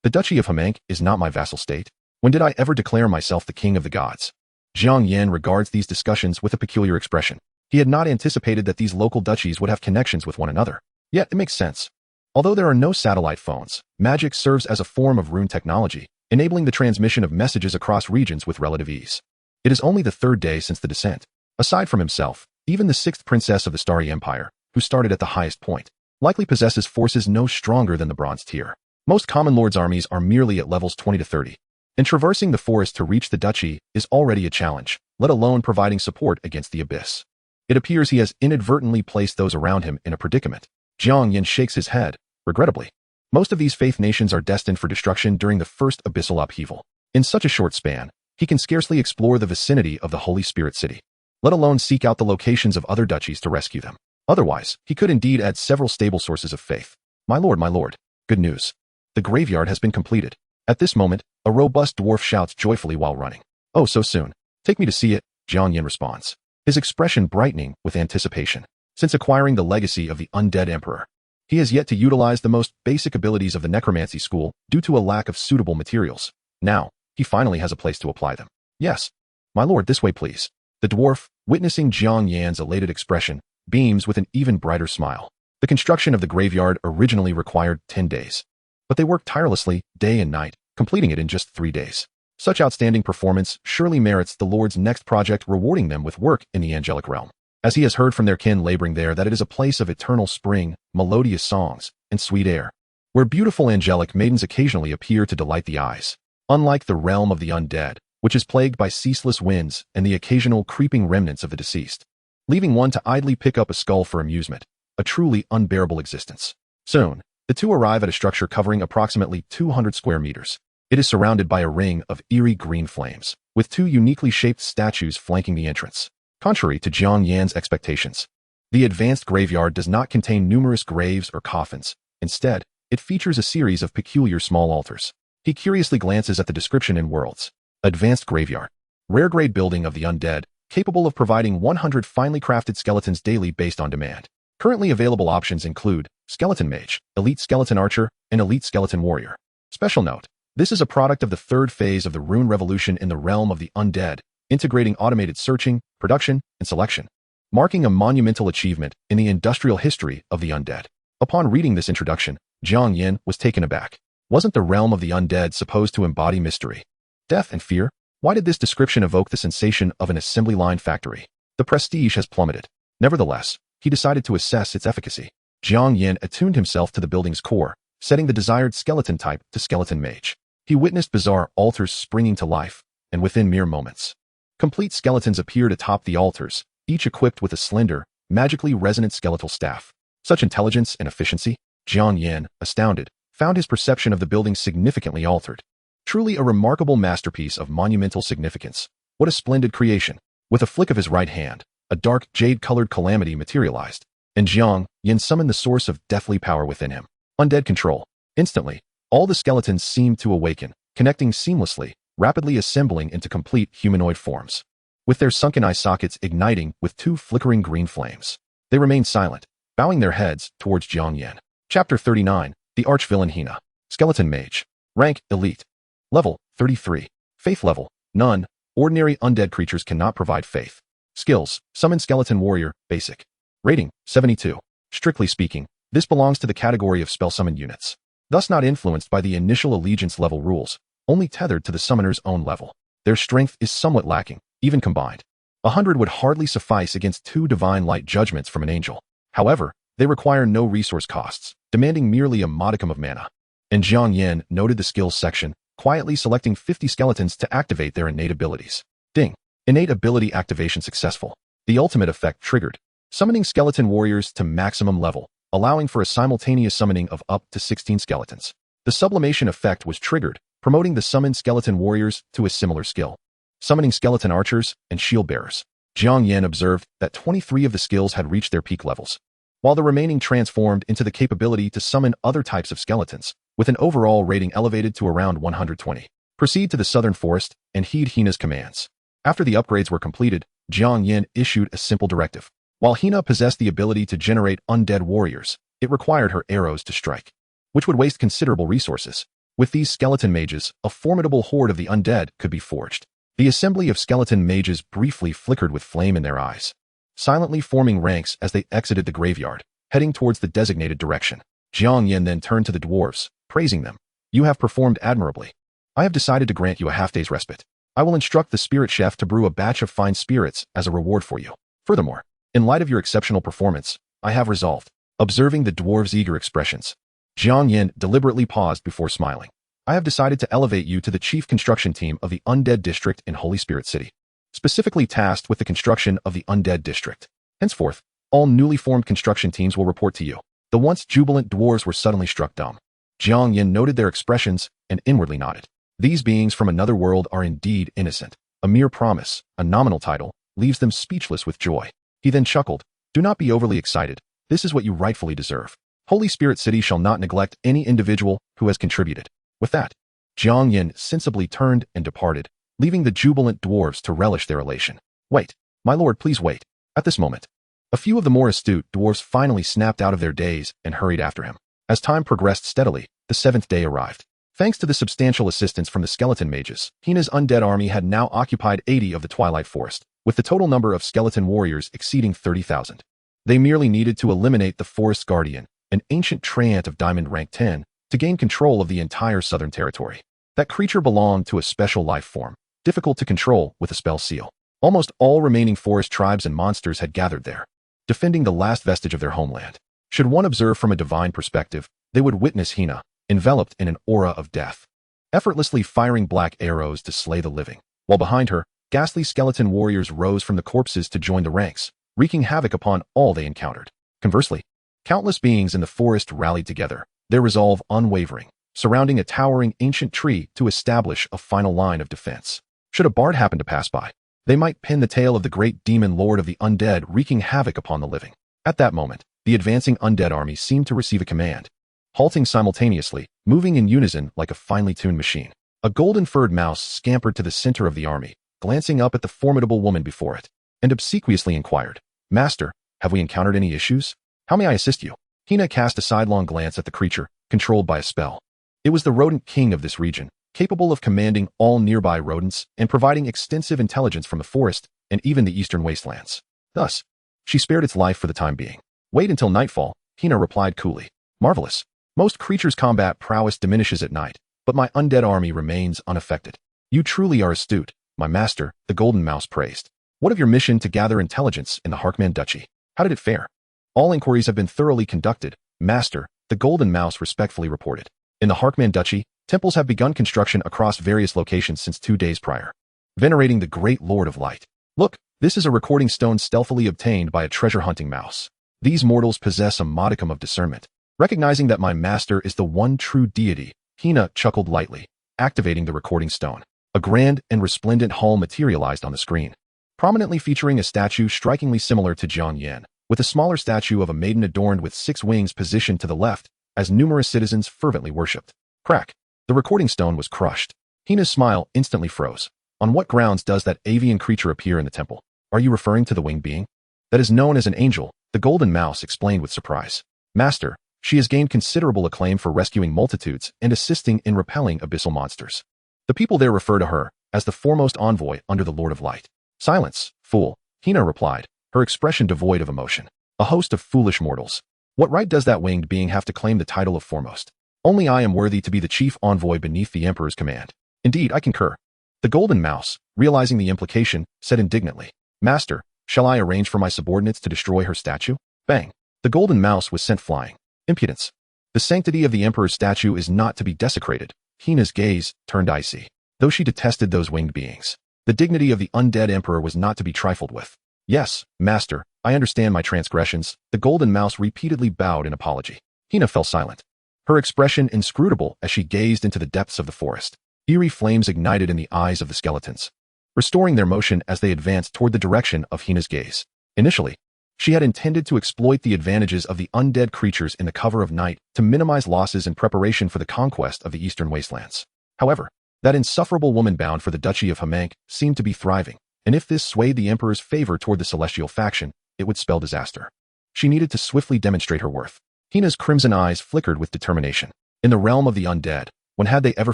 The Duchy of Hamank is not my vassal state. When did I ever declare myself the king of the gods? Jiang Yan regards these discussions with a peculiar expression. He had not anticipated that these local duchies would have connections with one another. Yet it makes sense. Although there are no satellite phones, magic serves as a form of rune technology, enabling the transmission of messages across regions with relative ease. It is only the third day since the descent. Aside from himself, even the sixth princess of the Starry Empire, who started at the highest point, likely possesses forces no stronger than the bronze tier. Most common lords' armies are merely at levels 20 to 30, and traversing the forest to reach the duchy is already a challenge, let alone providing support against the abyss. It appears he has inadvertently placed those around him in a predicament. Jiang Yan shakes his head, regrettably. Most of these faith nations are destined for destruction during the first abyssal upheaval. In such a short span, he can scarcely explore the vicinity of the Holy Spirit City, let alone seek out the locations of other duchies to rescue them. Otherwise, he could indeed add several stable sources of faith. My lord, good news. The graveyard has been completed. At this moment, a robust dwarf shouts joyfully while running. Oh, so soon. Take me to see it, Jiang Yan responds, his expression brightening with anticipation. Since acquiring the legacy of the Undead Emperor, he has yet to utilize the most basic abilities of the necromancy school due to a lack of suitable materials. Now, he finally has a place to apply them. Yes. My lord, this way please. The dwarf, witnessing Jiang Yan's elated expression, beams with an even brighter smile. The construction of the graveyard originally required 10 days. But they worked tirelessly, day and night, completing it in just 3 days. Such outstanding performance surely merits the Lord's next project, rewarding them with work in the angelic realm. As he has heard from their kin laboring there that it is a place of eternal spring, melodious songs, and sweet air, where beautiful angelic maidens occasionally appear to delight the eyes. Unlike the realm of the undead, which is plagued by ceaseless winds and the occasional creeping remnants of the deceased, leaving one to idly pick up a skull for amusement, a truly unbearable existence. Soon, the two arrive at a structure covering approximately 200 square meters. It is surrounded by a ring of eerie green flames, with two uniquely shaped statues flanking the entrance. Contrary to Jiang Yan's expectations, the advanced graveyard does not contain numerous graves or coffins. Instead, it features a series of peculiar small altars. He curiously glances at the description in worlds. Advanced graveyard. Rare-grade building of the undead, capable of providing 100 finely crafted skeletons daily based on demand. Currently available options include Skeleton Mage, Elite Skeleton Archer, and Elite Skeleton Warrior. Special note, this is a product of the third phase of the Rune Revolution in the realm of the undead, integrating automated searching, production, and selection, marking a monumental achievement in the industrial history of the undead. Upon reading this introduction, Jiang Yan was taken aback. Wasn't the realm of the undead supposed to embody mystery, death, and fear? Why did this description evoke the sensation of an assembly line factory? The prestige has plummeted. Nevertheless, he decided to assess its efficacy. Jiang Yan attuned himself to the building's core, setting the desired skeleton type to Skeleton Mage. He witnessed bizarre altars springing to life, and within mere moments, complete skeletons appeared atop the altars, each equipped with a slender, magically resonant skeletal staff. Such intelligence and efficiency, Jiang Yan, astounded, found his perception of the building significantly altered. Truly a remarkable masterpiece of monumental significance. What a splendid creation. With a flick of his right hand, a dark, jade-colored calamity materialized, and Jiang Yan summoned the source of deathly power within him. Undead control. Instantly, all the skeletons seemed to awaken, connecting seamlessly, rapidly assembling into complete humanoid forms, with their sunken eye sockets igniting with two flickering green flames. They remained silent, bowing their heads towards Jiang Yan. Chapter 39, The Arch-Villain Hina. Skeleton Mage. Rank, Elite. Level, 33. Faith level, none. Ordinary undead creatures cannot provide faith. Skills, Summon Skeleton Warrior, Basic. Rating, 72. Strictly speaking, this belongs to the category of spell summon units, thus not influenced by the initial allegiance level rules, only tethered to the summoner's own level. Their strength is somewhat lacking, even combined. 100 would hardly suffice against 2 divine light judgments from an angel. However, they require no resource costs, demanding merely a modicum of mana. And Jiang Yan noted the skills section, quietly selecting 50 skeletons to activate their innate abilities. Ding. Innate ability activation successful. The ultimate effect triggered, summoning skeleton warriors to maximum level, allowing for a simultaneous summoning of up to 16 skeletons. The sublimation effect was triggered, promoting the summoned skeleton warriors to a similar skill, summoning skeleton archers and shield bearers. Jiang Yan observed that 23 of the skills had reached their peak levels, while the remaining transformed into the capability to summon other types of skeletons, with an overall rating elevated to around 120. Proceed to the southern forest and heed Hina's commands. After the upgrades were completed, Jiang Yan issued a simple directive. While Hina possessed the ability to generate undead warriors, it required her arrows to strike, which would waste considerable resources. With these skeleton mages, a formidable horde of the undead could be forged. The assembly of skeleton mages briefly flickered with flame in their eyes, silently forming ranks as they exited the graveyard, heading towards the designated direction. Jiang Yan then turned to the dwarves, praising them. You have performed admirably. I have decided to grant you a half-day's respite. I will instruct the spirit chef to brew a batch of fine spirits as a reward for you. Furthermore, in light of your exceptional performance, I have resolved. Observing the dwarves' eager expressions, Jiang Yan deliberately paused before smiling. I have decided to elevate you to the chief construction team of the Undead District in Holy Spirit City, specifically tasked with the construction of the Undead District. Henceforth, all newly formed construction teams will report to you. The once jubilant dwarves were suddenly struck dumb. Jiang Yan noted their expressions and inwardly nodded. These beings from another world are indeed innocent. A mere promise, a nominal title, leaves them speechless with joy. He then chuckled. Do not be overly excited. This is what you rightfully deserve. Holy Spirit City shall not neglect any individual who has contributed. With that, Jiang Yan sensibly turned and departed, leaving the jubilant dwarves to relish their elation. Wait, my lord, please wait. At this moment, a few of the more astute dwarves finally snapped out of their daze and hurried after him. As time progressed steadily, the 7th day arrived. Thanks to the substantial assistance from the skeleton mages, Hina's undead army had now occupied 80 of the Twilight Forest, with the total number of skeleton warriors exceeding 30,000. They merely needed to eliminate the Forest Guardian, an ancient treant of Diamond Rank 10, to gain control of the entire southern territory. That creature belonged to a special life form, difficult to control with a spell seal. Almost all remaining forest tribes and monsters had gathered there, defending the last vestige of their homeland. Should one observe from a divine perspective, they would witness Hina, enveloped in an aura of death, effortlessly firing black arrows to slay the living, while behind her, ghastly skeleton warriors rose from the corpses to join the ranks, wreaking havoc upon all they encountered. Conversely, countless beings in the forest rallied together, their resolve unwavering, surrounding a towering ancient tree to establish a final line of defense. Should a bard happen to pass by, they might pin the tale of the great demon lord of the undead wreaking havoc upon the living. At that moment, the advancing undead army seemed to receive a command, halting simultaneously, moving in unison like a finely tuned machine. A golden-furred mouse scampered to the center of the army, glancing up at the formidable woman before it, and obsequiously inquired, Master, have we encountered any issues? How may I assist you? Hina cast a sidelong glance at the creature, controlled by a spell. It was the rodent king of this region, capable of commanding all nearby rodents and providing extensive intelligence from the forest and even the eastern wastelands. Thus, she spared its life for the time being. Wait until nightfall, Hina replied coolly. Marvelous. Most creatures' combat prowess diminishes at night, but my undead army remains unaffected. You truly are astute, my master, the golden mouse praised. What of your mission to gather intelligence in the Harkman Duchy? How did it fare? All inquiries have been thoroughly conducted, master, the golden mouse respectfully reported. In the Harkman Duchy, temples have begun construction across various locations since 2 days prior, venerating the great Lord of Light. Look, this is a recording stone stealthily obtained by a treasure-hunting mouse. These mortals possess a modicum of discernment. Recognizing that my master is the one true deity, Hina chuckled lightly, activating the recording stone. A grand and resplendent hall materialized on the screen, prominently featuring a statue strikingly similar to Jiang Yan, with a smaller statue of a maiden adorned with 6 wings positioned to the left, as numerous citizens fervently worshipped. Crack. The recording stone was crushed. Hina's smile instantly froze. On what grounds does that avian creature appear in the temple? Are you referring to the winged being? That is known as an angel, the golden mouse explained with surprise. Master, She has gained considerable acclaim for rescuing multitudes and assisting in repelling abyssal monsters. The people there refer to her as the foremost envoy under the Lord of Light. Silence, fool, Hina replied, her expression devoid of emotion. A host of foolish mortals. What right does that winged being have to claim the title of foremost? Only I am worthy to be the chief envoy beneath the Emperor's command. Indeed, I concur. The Golden Mouse, realizing the implication, said indignantly, Master, shall I arrange for my subordinates to destroy her statue? Bang. The Golden Mouse was sent flying. Impudence. The sanctity of the Emperor's statue is not to be desecrated. Hina's gaze turned icy. Though she detested those winged beings, the dignity of the undead Emperor was not to be trifled with. Yes, Master, I understand my transgressions. The Golden Mouse repeatedly bowed in apology. Hina fell silent, her expression inscrutable as she gazed into the depths of the forest. Eerie flames ignited in the eyes of the skeletons, restoring their motion as they advanced toward the direction of Hina's gaze. Initially, she had intended to exploit the advantages of the undead creatures in the cover of night to minimize losses in preparation for the conquest of the eastern wastelands. However, that insufferable woman bound for the Duchy of Hamank seemed to be thriving, and if this swayed the Emperor's favor toward the celestial faction, it would spell disaster. She needed to swiftly demonstrate her worth. Hina's crimson eyes flickered with determination. In the realm of the undead, when had they ever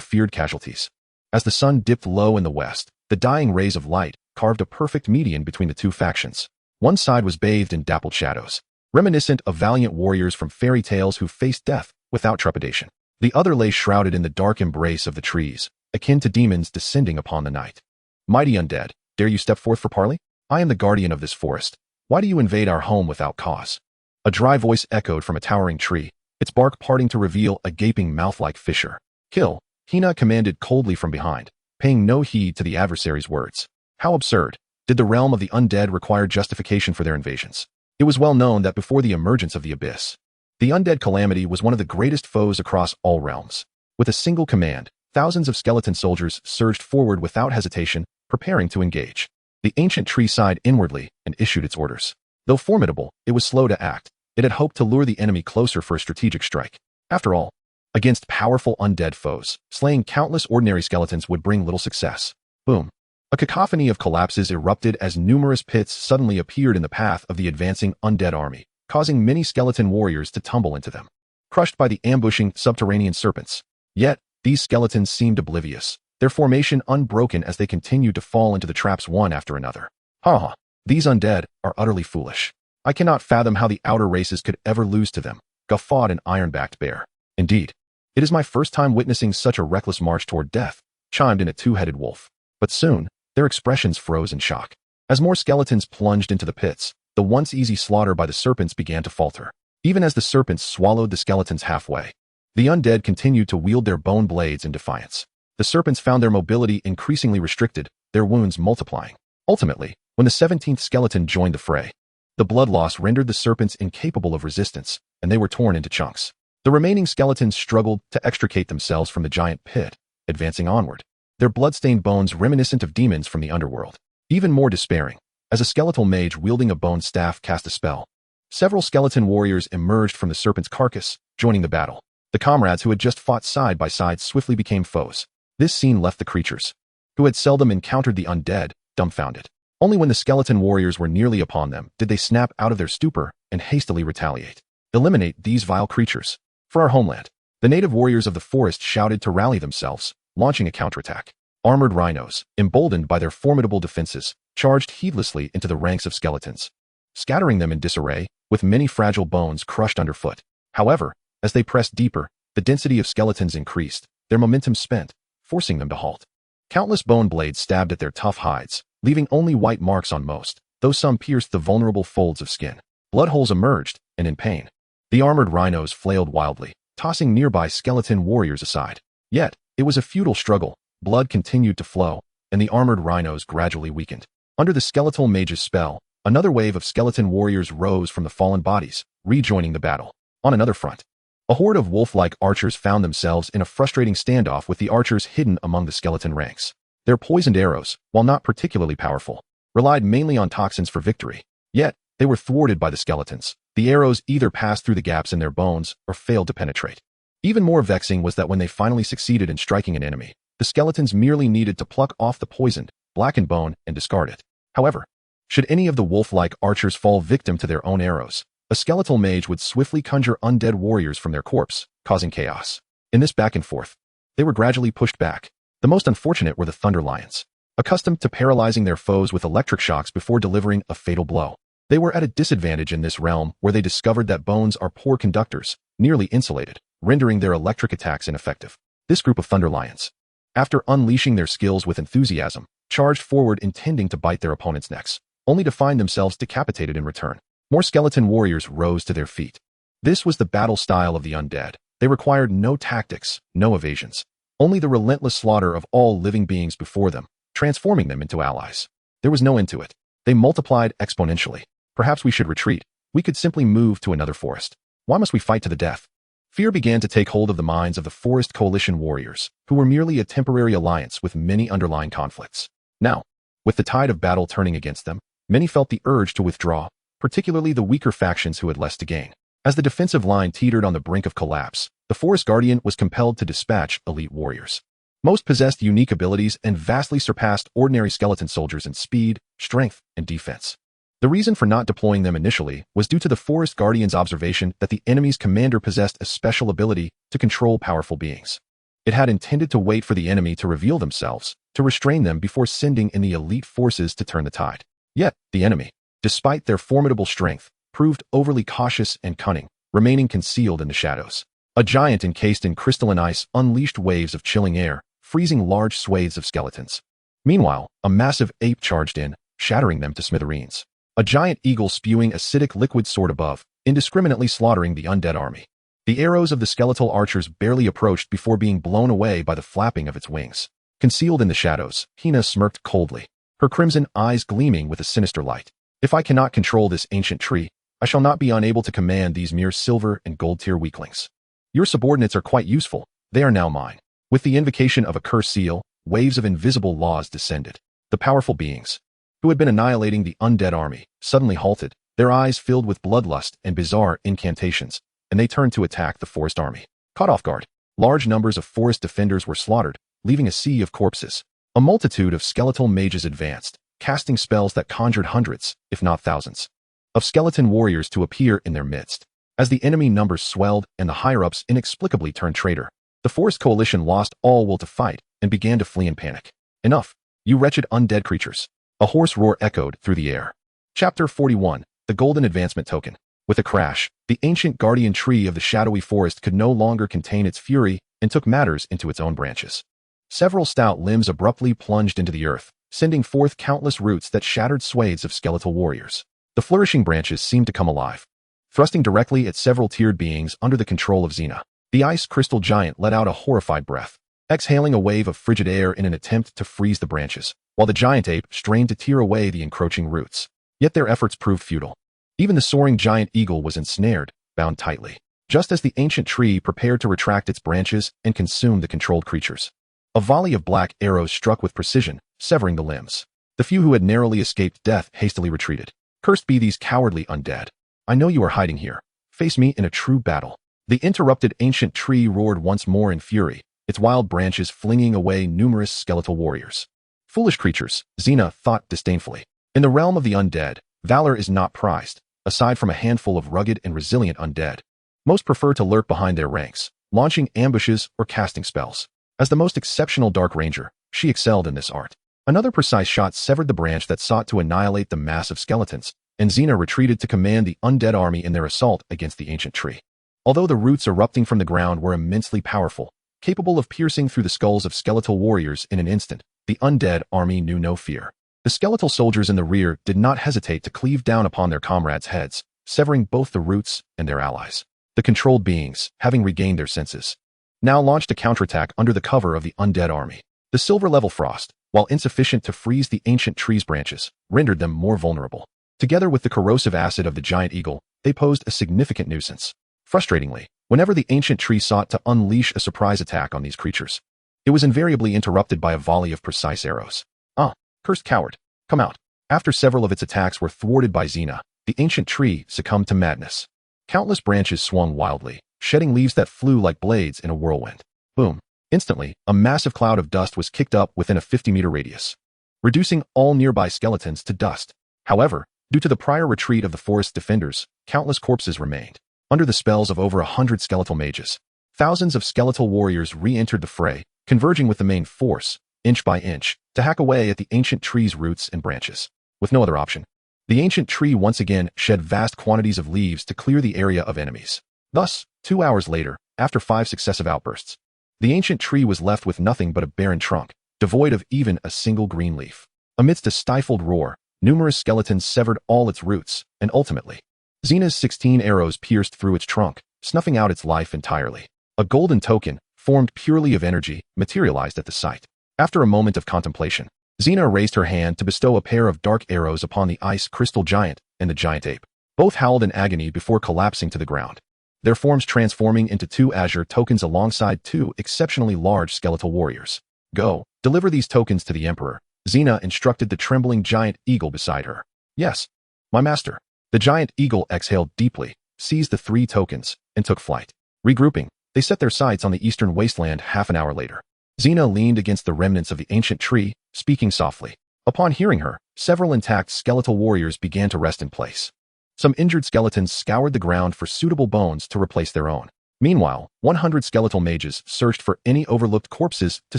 feared casualties? As the sun dipped low in the west, the dying rays of light carved a perfect median between the two factions. One side was bathed in dappled shadows, reminiscent of valiant warriors from fairy tales who faced death without trepidation. The other lay shrouded in the dark embrace of the trees, akin to demons descending upon the night. Mighty undead, dare you step forth for parley? I am the guardian of this forest. Why do you invade our home without cause? A dry voice echoed from a towering tree, its bark parting to reveal a gaping mouth-like fissure. Kill, Hina commanded coldly from behind, paying no heed to the adversary's words. How absurd. Did the realm of the undead require justification for their invasions? It was well known that before the emergence of the abyss, the undead calamity was one of the greatest foes across all realms. With a single command, thousands of skeleton soldiers surged forward without hesitation, preparing to engage. The ancient tree sighed inwardly and issued its orders. Though formidable, it was slow to act. It had hoped to lure the enemy closer for a strategic strike. After all, against powerful undead foes, slaying countless ordinary skeletons would bring little success. Boom. A cacophony of collapses erupted as numerous pits suddenly appeared in the path of the advancing undead army, causing many skeleton warriors to tumble into them, crushed by the ambushing subterranean serpents. Yet, these skeletons seemed oblivious, their formation unbroken as they continued to fall into the traps one after another. Ha! These undead are utterly foolish. I cannot fathom how the outer races could ever lose to them, guffawed an iron-backed bear. Indeed, it is my first time witnessing such a reckless march toward death, chimed in a two-headed wolf. But soon, their expressions froze in shock. As more skeletons plunged into the pits, the once easy slaughter by the serpents began to falter. Even as the serpents swallowed the skeletons halfway, the undead continued to wield their bone blades in defiance. The serpents found their mobility increasingly restricted, their wounds multiplying. Ultimately, when the 17th skeleton joined the fray, the blood loss rendered the serpents incapable of resistance, and they were torn into chunks. The remaining skeletons struggled to extricate themselves from the giant pit, advancing onward, their blood-stained bones reminiscent of demons from the underworld. Even more despairing, as a skeletal mage wielding a bone staff cast a spell, several skeleton warriors emerged from the serpent's carcass, joining the battle. The comrades who had just fought side by side swiftly became foes. This scene left the creatures, who had seldom encountered the undead, dumbfounded. Only when the skeleton warriors were nearly upon them did they snap out of their stupor and hastily retaliate. Eliminate these vile creatures. For our homeland. The native warriors of the forest shouted to rally themselves, launching a counterattack. Armored rhinos, emboldened by their formidable defenses, charged heedlessly into the ranks of skeletons, scattering them in disarray, with many fragile bones crushed underfoot. However, as they pressed deeper, the density of skeletons increased, their momentum spent, forcing them to halt. Countless bone blades stabbed at their tough hides, leaving only white marks on most, though some pierced the vulnerable folds of skin. Blood holes emerged, and in pain, the armored rhinos flailed wildly, tossing nearby skeleton warriors aside. Yet, it was a futile struggle. Blood continued to flow, and the armored rhinos gradually weakened. Under the skeletal mage's spell, another wave of skeleton warriors rose from the fallen bodies, rejoining the battle. On another front, a horde of wolf-like archers found themselves in a frustrating standoff with the archers hidden among the skeleton ranks. Their poisoned arrows, while not particularly powerful, relied mainly on toxins for victory. Yet, they were thwarted by the skeletons. The arrows either passed through the gaps in their bones or failed to penetrate. Even more vexing was that when they finally succeeded in striking an enemy, the skeletons merely needed to pluck off the poisoned, blackened bone and discard it. However, should any of the wolf-like archers fall victim to their own arrows, A skeletal mage would swiftly conjure undead warriors from their corpse, causing chaos. In this back and forth, they were gradually pushed back. The most unfortunate were the Thunder Lions, accustomed to paralyzing their foes with electric shocks before delivering a fatal blow. They were at a disadvantage in this realm where they discovered that bones are poor conductors, nearly insulated, rendering their electric attacks ineffective. This group of Thunder Lions, after unleashing their skills with enthusiasm, charged forward intending to bite their opponents' necks, only to find themselves decapitated in return. More skeleton warriors rose to their feet. This was the battle style of the undead. They required no tactics, no evasions, only the relentless slaughter of all living beings before them, transforming them into allies. There was no end to it. They multiplied exponentially. Perhaps we should retreat. We could simply move to another forest. Why must we fight to the death? Fear began to take hold of the minds of the Forest Coalition warriors, who were merely a temporary alliance with many underlying conflicts. Now, with the tide of battle turning against them, many felt the urge to withdraw, particularly the weaker factions who had less to gain. As the defensive line teetered on the brink of collapse, the Forest Guardian was compelled to dispatch elite warriors. Most possessed unique abilities and vastly surpassed ordinary skeleton soldiers in speed, strength, and defense. The reason for not deploying them initially was due to the Forest Guardian's observation that the enemy's commander possessed a special ability to control powerful beings. It had intended to wait for the enemy to reveal themselves, to restrain them before sending in the elite forces to turn the tide. Yet, the enemy, despite their formidable strength, proved overly cautious and cunning, remaining concealed in the shadows. A giant encased in crystalline ice unleashed waves of chilling air, freezing large swathes of skeletons. Meanwhile, a massive ape charged in, shattering them to smithereens. A giant eagle spewing acidic liquid soared above, indiscriminately slaughtering the undead army. The arrows of the skeletal archers barely approached before being blown away by the flapping of its wings. Concealed in the shadows, Hina smirked coldly, her crimson eyes gleaming with a sinister light. If I cannot control this ancient tree, I shall not be unable to command these mere silver and gold tier weaklings. Your subordinates are quite useful. They are now mine. With the invocation of a curse seal, waves of invisible laws descended. The powerful beings, who had been annihilating the undead army, suddenly halted, their eyes filled with bloodlust and bizarre incantations, and they turned to attack the forest army. Caught off guard, large numbers of forest defenders were slaughtered, leaving a sea of corpses. A multitude of skeletal mages advanced, casting spells that conjured hundreds, if not thousands, of skeleton warriors to appear in their midst. As the enemy numbers swelled and the higher-ups inexplicably turned traitor, the Forest Coalition lost all will to fight and began to flee in panic. Enough, you wretched undead creatures. A hoarse roar echoed through the air. Chapter 41, The Golden Advancement Token. With a crash, the ancient guardian tree of the shadowy forest could no longer contain its fury and took matters into its own branches. Several stout limbs abruptly plunged into the earth, sending forth countless roots that shattered swathes of skeletal warriors. The flourishing branches seemed to come alive, thrusting directly at several tiered beings under the control of Xena. The ice crystal giant let out a horrified breath, exhaling a wave of frigid air in an attempt to freeze the branches, while the giant ape strained to tear away the encroaching roots. Yet their efforts proved futile. Even the soaring giant eagle was ensnared, bound tightly, just as the ancient tree prepared to retract its branches and consume the controlled creatures. A volley of black arrows struck with precision, severing the limbs. The few who had narrowly escaped death hastily retreated. Cursed be these cowardly undead. I know you are hiding here. Face me in a true battle. The interrupted ancient tree roared once more in fury, its wild branches flinging away numerous skeletal warriors. Foolish creatures, Xena thought disdainfully. In the realm of the undead, valor is not prized, aside from a handful of rugged and resilient undead. Most prefer to lurk behind their ranks, launching ambushes or casting spells. As the most exceptional Dark Ranger, she excelled in this art. Another precise shot severed the branch that sought to annihilate the mass of skeletons, and Xena retreated to command the undead army in their assault against the ancient tree. Although the roots erupting from the ground were immensely powerful, capable of piercing through the skulls of skeletal warriors in an instant, the undead army knew no fear. The skeletal soldiers in the rear did not hesitate to cleave down upon their comrades' heads, severing both the roots and their allies. The controlled beings, having regained their senses, now launched a counterattack under the cover of the undead army. The silver-level frost, while insufficient to freeze the ancient tree's branches, rendered them more vulnerable. Together with the corrosive acid of the giant eagle, they posed a significant nuisance. Frustratingly, whenever the ancient tree sought to unleash a surprise attack on these creatures, it was invariably interrupted by a volley of precise arrows. Ah, cursed coward, come out. After several of its attacks were thwarted by Xena, the ancient tree succumbed to madness. Countless branches swung wildly, shedding leaves that flew like blades in a whirlwind. Boom. Instantly, a massive cloud of dust was kicked up within a 50-meter radius, reducing all nearby skeletons to dust. However, Due to the prior retreat of the forest defenders, countless corpses remained. Under the spells of over 100 skeletal mages, thousands of skeletal warriors re-entered the fray, converging with the main force, inch by inch, to hack away at the ancient tree's roots and branches. With no other option, the ancient tree once again shed vast quantities of leaves to clear the area of enemies. Thus, 2 hours later, after 5 successive outbursts, the ancient tree was left with nothing but a barren trunk, devoid of even a single green leaf. Amidst a stifled roar, numerous skeletons severed all its roots, and ultimately, Xena's 16 arrows pierced through its trunk, snuffing out its life entirely. A golden token, formed purely of energy, materialized at the site. After a moment of contemplation, Xena raised her hand to bestow a pair of dark arrows upon the ice crystal giant and the giant ape. Both howled in agony before collapsing to the ground, their forms transforming into 2 azure tokens alongside 2 exceptionally large skeletal warriors. Go, deliver these tokens to the Emperor, Xena instructed the trembling giant eagle beside her. Yes, my master. The giant eagle exhaled deeply, seized the 3 tokens, and took flight. Regrouping, they set their sights on the eastern wasteland half an hour later. Xena leaned against the remnants of the ancient tree, speaking softly. Upon hearing her, several intact skeletal warriors began to rest in place. Some injured skeletons scoured the ground for suitable bones to replace their own. Meanwhile, 100 skeletal mages searched for any overlooked corpses to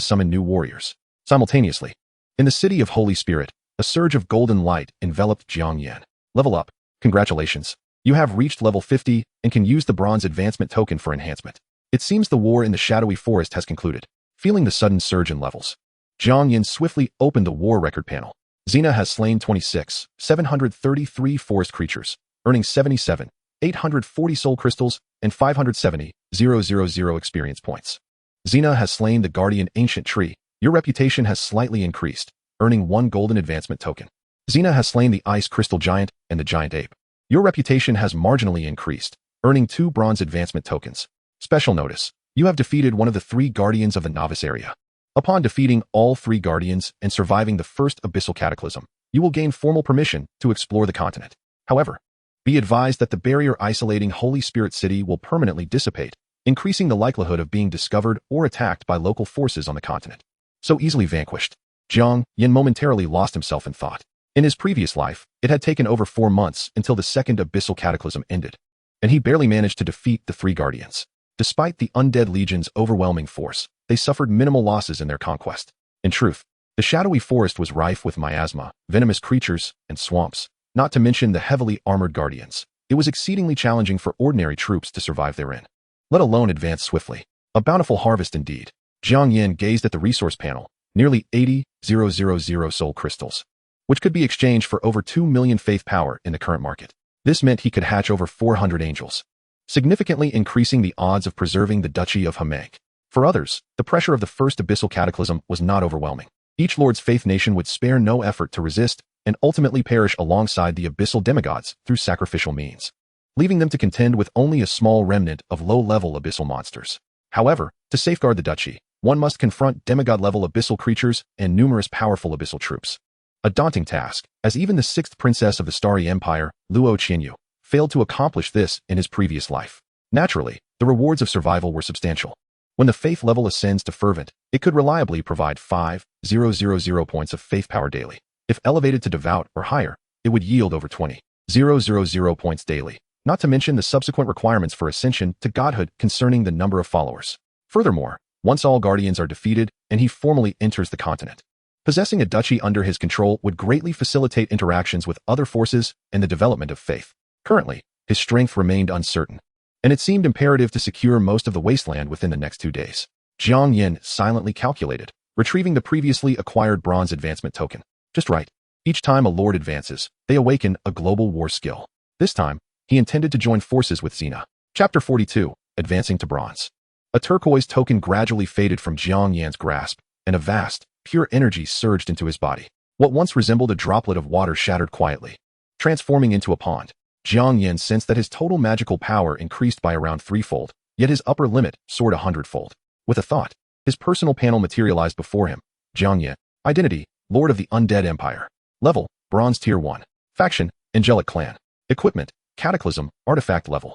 summon new warriors. Simultaneously, in the city of Holy Spirit, a surge of golden light enveloped Jiang Yan. Level up. Congratulations. You have reached level 50 and can use the bronze advancement token for enhancement. It seems the war in the shadowy forest has concluded. Feeling the sudden surge in levels, Jiang Yan swiftly opened the war record panel. Xena has slain 26,733 forest creatures, earning 77,840 soul crystals and 570,000 experience points. Xena has slain the guardian ancient tree. Your reputation has slightly increased, earning 1 golden advancement token. Xena has slain the ice crystal giant and the giant ape. Your reputation has marginally increased, earning 2 bronze advancement tokens. Special notice. You have defeated one of the 3 guardians of the novice area. Upon defeating all 3 guardians and surviving the first abyssal cataclysm, you will gain formal permission to explore the continent. However, be advised that the barrier isolating Holy Spirit City will permanently dissipate, increasing the likelihood of being discovered or attacked by local forces on the continent. So easily vanquished, Jiang Yan momentarily lost himself in thought. In his previous life, it had taken over 4 months until the second abyssal cataclysm ended, and he barely managed to defeat the 3 guardians. Despite the Undead Legion's overwhelming force, they suffered minimal losses in their conquest. In truth, the shadowy forest was rife with miasma, venomous creatures, and swamps, not to mention the heavily armored guardians. It was exceedingly challenging for ordinary troops to survive therein, let alone advance swiftly. A bountiful harvest indeed. Jiang Yan gazed at the resource panel, nearly 80,000 soul crystals, which could be exchanged for over 2 million faith power in the current market. This meant he could hatch over 400 angels, significantly increasing the odds of preserving the Duchy of Hamank. For others, the pressure of the first abyssal cataclysm was not overwhelming. Each Lord's faith nation would spare no effort to resist and ultimately perish alongside the abyssal demigods through sacrificial means, leaving them to contend with only a small remnant of low-level abyssal monsters. However, to safeguard the duchy, one must confront demigod-level abyssal creatures and numerous powerful abyssal troops. A daunting task, as even the 6th princess of the Starry Empire, Luo Qianyu, failed to accomplish this in his previous life. Naturally, the rewards of survival were substantial. When the faith level ascends to fervent, it could reliably provide 5,000 points of faith power daily. If elevated to devout or higher, it would yield over 20,000 points daily, not to mention the subsequent requirements for ascension to godhood concerning the number of followers. Furthermore, once all guardians are defeated and he formally enters the continent, possessing a duchy under his control would greatly facilitate interactions with other forces and the development of faith. Currently, his strength remained uncertain, and it seemed imperative to secure most of the wasteland within the next 2 days. Jiang Yan silently calculated, retrieving the previously acquired bronze advancement token. Just right. Each time a lord advances, they awaken a global war skill. This time, he intended to join forces with Xena. Chapter 42, Advancing to Bronze. A turquoise token gradually faded from Jiang Yan's grasp, and a vast, pure energy surged into his body. What once resembled a droplet of water shattered quietly, transforming into a pond. Jiang Yan sensed that his total magical power increased by around 3-fold, yet his upper limit soared 100-fold. With a thought, his personal panel materialized before him. Jiang Yan. Identity, Lord of the Undead Empire. Level, Bronze Tier 1. Faction, Angelic Clan. Equipment, Cataclysm, Artifact Level.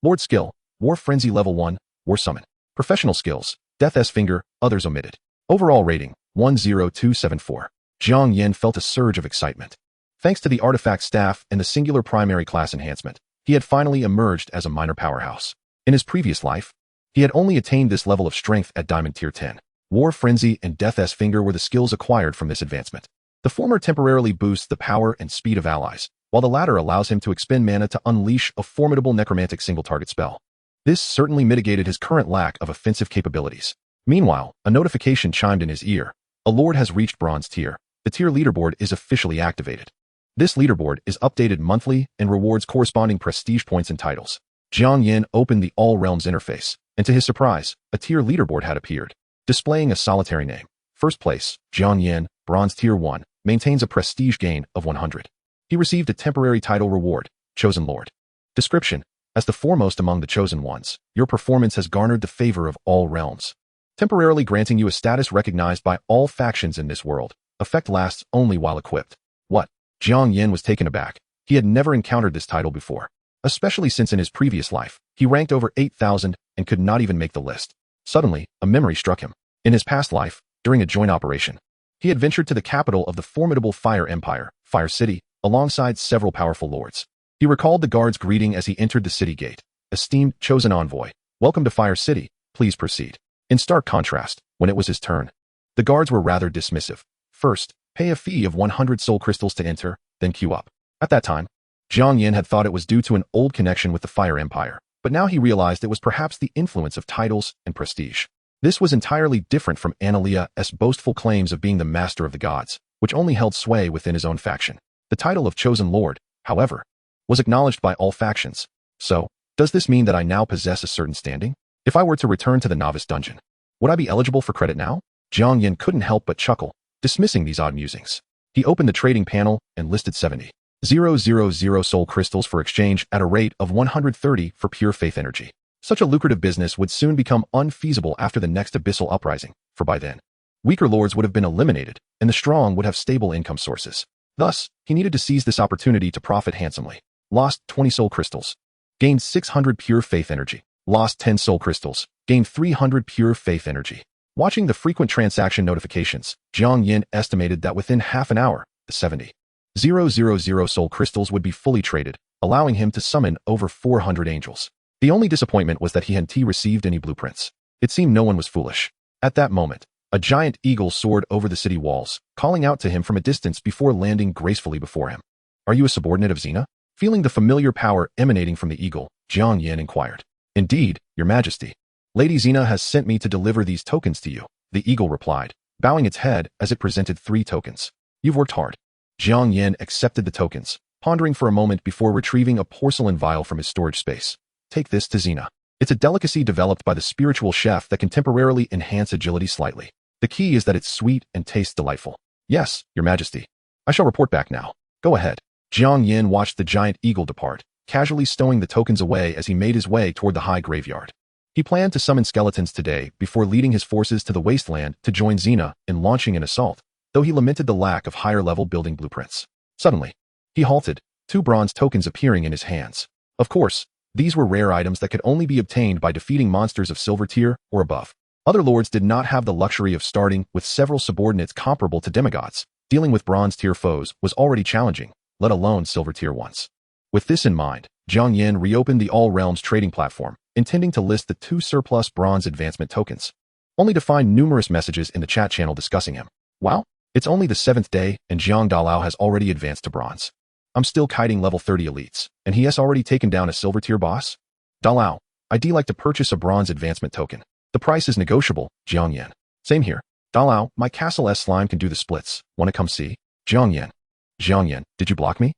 Lord Skill, War Frenzy Level 1, War Summon. Professional Skills, Death's Finger, Others Omitted. Overall rating, 10274. Jiang Yan felt a surge of excitement. Thanks to the artifact staff and the singular primary class enhancement, he had finally emerged as a minor powerhouse. In his previous life, he had only attained this level of strength at Diamond Tier 10. War Frenzy and Death's Finger were the skills acquired from this advancement. The former temporarily boosts the power and speed of allies, while the latter allows him to expend mana to unleash a formidable necromantic single-target spell. This certainly mitigated his current lack of offensive capabilities. Meanwhile, a notification chimed in his ear. A lord has reached Bronze Tier. The tier leaderboard is officially activated. This leaderboard is updated monthly and rewards corresponding prestige points and titles. Jiang Yan opened the All Realms interface, and to his surprise, a tier leaderboard had appeared, displaying a solitary name. First place, Jiang Yan, Bronze Tier 1, maintains a prestige gain of 100. He received a temporary title reward, Chosen Lord. Description: as the foremost among the chosen ones, your performance has garnered the favor of all realms, temporarily granting you a status recognized by all factions in this world. Effect lasts only while equipped. What? Jiang Yan was taken aback. He had never encountered this title before, especially since in his previous life, he ranked over 8,000 and could not even make the list. Suddenly, a memory struck him. In his past life, during a joint operation, he had ventured to the capital of the formidable Fire Empire, Fire City, alongside several powerful lords. He recalled the guard's greeting as he entered the city gate. Esteemed chosen envoy, welcome to Fire City, please proceed. In stark contrast, when it was his turn, the guards were rather dismissive. First, pay a fee of 100 soul crystals to enter, then queue up. At that time, Jiang Yan had thought it was due to an old connection with the Fire Empire, but now he realized it was perhaps the influence of titles and prestige. This was entirely different from Analia's boastful claims of being the master of the gods, which only held sway within his own faction. The title of Chosen Lord, however, was acknowledged by all factions. So, does this mean that I now possess a certain standing? If I were to return to the novice dungeon, would I be eligible for credit now? Jiang Yan couldn't help but chuckle, dismissing these odd musings. He opened the trading panel and listed 70,000 soul crystals for exchange at a rate of 130 for pure faith energy. Such a lucrative business would soon become unfeasible after the next abyssal uprising, for by then, weaker lords would have been eliminated, and the strong would have stable income sources. Thus, he needed to seize this opportunity to profit handsomely. Lost 20 soul crystals. Gained 600 pure faith energy. Lost 10 soul crystals. Gained 300 pure faith energy. Watching the frequent transaction notifications, Jiang Yan estimated that within half an hour, the 70,000 soul crystals would be fully traded, allowing him to summon over 400 angels. The only disappointment was that he hadn't received any blueprints. It seemed no one was foolish. At that moment, a giant eagle soared over the city walls, calling out to him from a distance before landing gracefully before him. Are you a subordinate of Xena? Feeling the familiar power emanating from the eagle, Jiang Yan inquired. Indeed, your majesty. Lady Xena has sent me to deliver these tokens to you, the eagle replied, bowing its head as it presented 3 tokens. You've worked hard. Jiang Yan accepted the tokens, pondering for a moment before retrieving a porcelain vial from his storage space. Take this to Xena. It's a delicacy developed by the spiritual chef that can temporarily enhance agility slightly. The key is that it's sweet and tastes delightful. Yes, your majesty. I shall report back now. Go ahead. Jiang Yan watched the giant eagle depart, casually stowing the tokens away as he made his way toward the high graveyard. He planned to summon skeletons today before leading his forces to the wasteland to join Xena in launching an assault, though he lamented the lack of higher-level building blueprints. Suddenly, he halted, 2 bronze tokens appearing in his hands. Of course, these were rare items that could only be obtained by defeating monsters of silver tier or above. Other lords did not have the luxury of starting with several subordinates comparable to demigods. Dealing with bronze tier foes was already challenging, let alone silver tier ones. With this in mind, Jiang Yan reopened the All Realms trading platform, intending to list the 2 surplus bronze advancement tokens, only to find numerous messages in the chat channel discussing him. Wow, it's only the 7th day and Jiang Dalao has already advanced to bronze. I'm still kiting level 30 elites, and he has already taken down a silver tier boss? Dalao, I'd like to purchase a bronze advancement token. The price is negotiable, Jiang Yan. Same here. Dalao, my castle S slime can do the splits. Wanna come see? Jiang Yan, did you block me?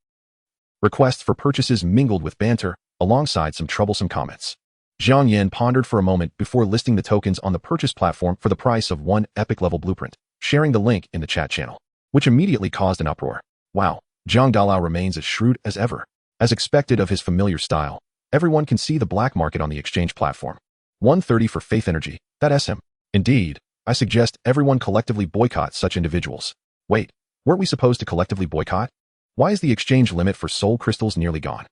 Requests for purchases mingled with banter, alongside some troublesome comments. Jiang Yan pondered for a moment before listing the tokens on the purchase platform for the price of 1 epic level blueprint, sharing the link in the chat channel, which immediately caused an uproar. Wow, Jiang Dalao remains as shrewd as ever. As expected of his familiar style, everyone can see the black market on the exchange platform. 130 for faith energy, that's him. Indeed, I suggest everyone collectively boycott such individuals. Wait, weren't we supposed to collectively boycott? Why is the exchange limit for soul crystals nearly gone?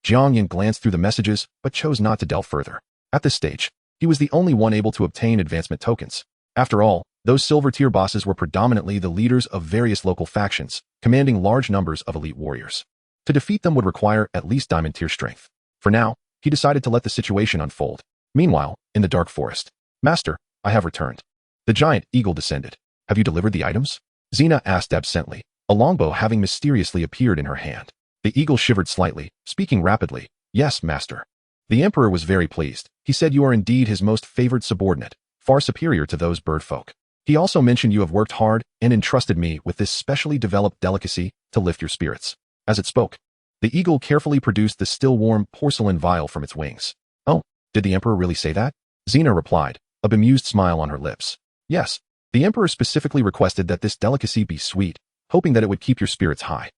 Jiang Yan glanced through the messages, but chose not to delve further. At this stage, he was the only one able to obtain advancement tokens. After all, Those silver-tier bosses were predominantly the leaders of various local factions, commanding large numbers of elite warriors. To defeat them would require at least diamond-tier strength. For now, he decided to let the situation unfold. Meanwhile, in the dark forest, "Master, I have returned." The giant eagle descended. "Have you delivered the items?" Xena asked absently, a longbow having mysteriously appeared in her hand. The eagle shivered slightly, speaking rapidly. "Yes, master." The emperor was very pleased. He said you are indeed his most favored subordinate, far superior to those bird folk. He also mentioned you have worked hard and entrusted me with this specially developed delicacy to lift your spirits. As it spoke, the eagle carefully produced the still warm porcelain vial from its wings. "Oh, did the emperor really say that?" Xena replied, a bemused smile on her lips. "Yes, the emperor specifically requested that this delicacy be sweet, hoping that it would keep your spirits high."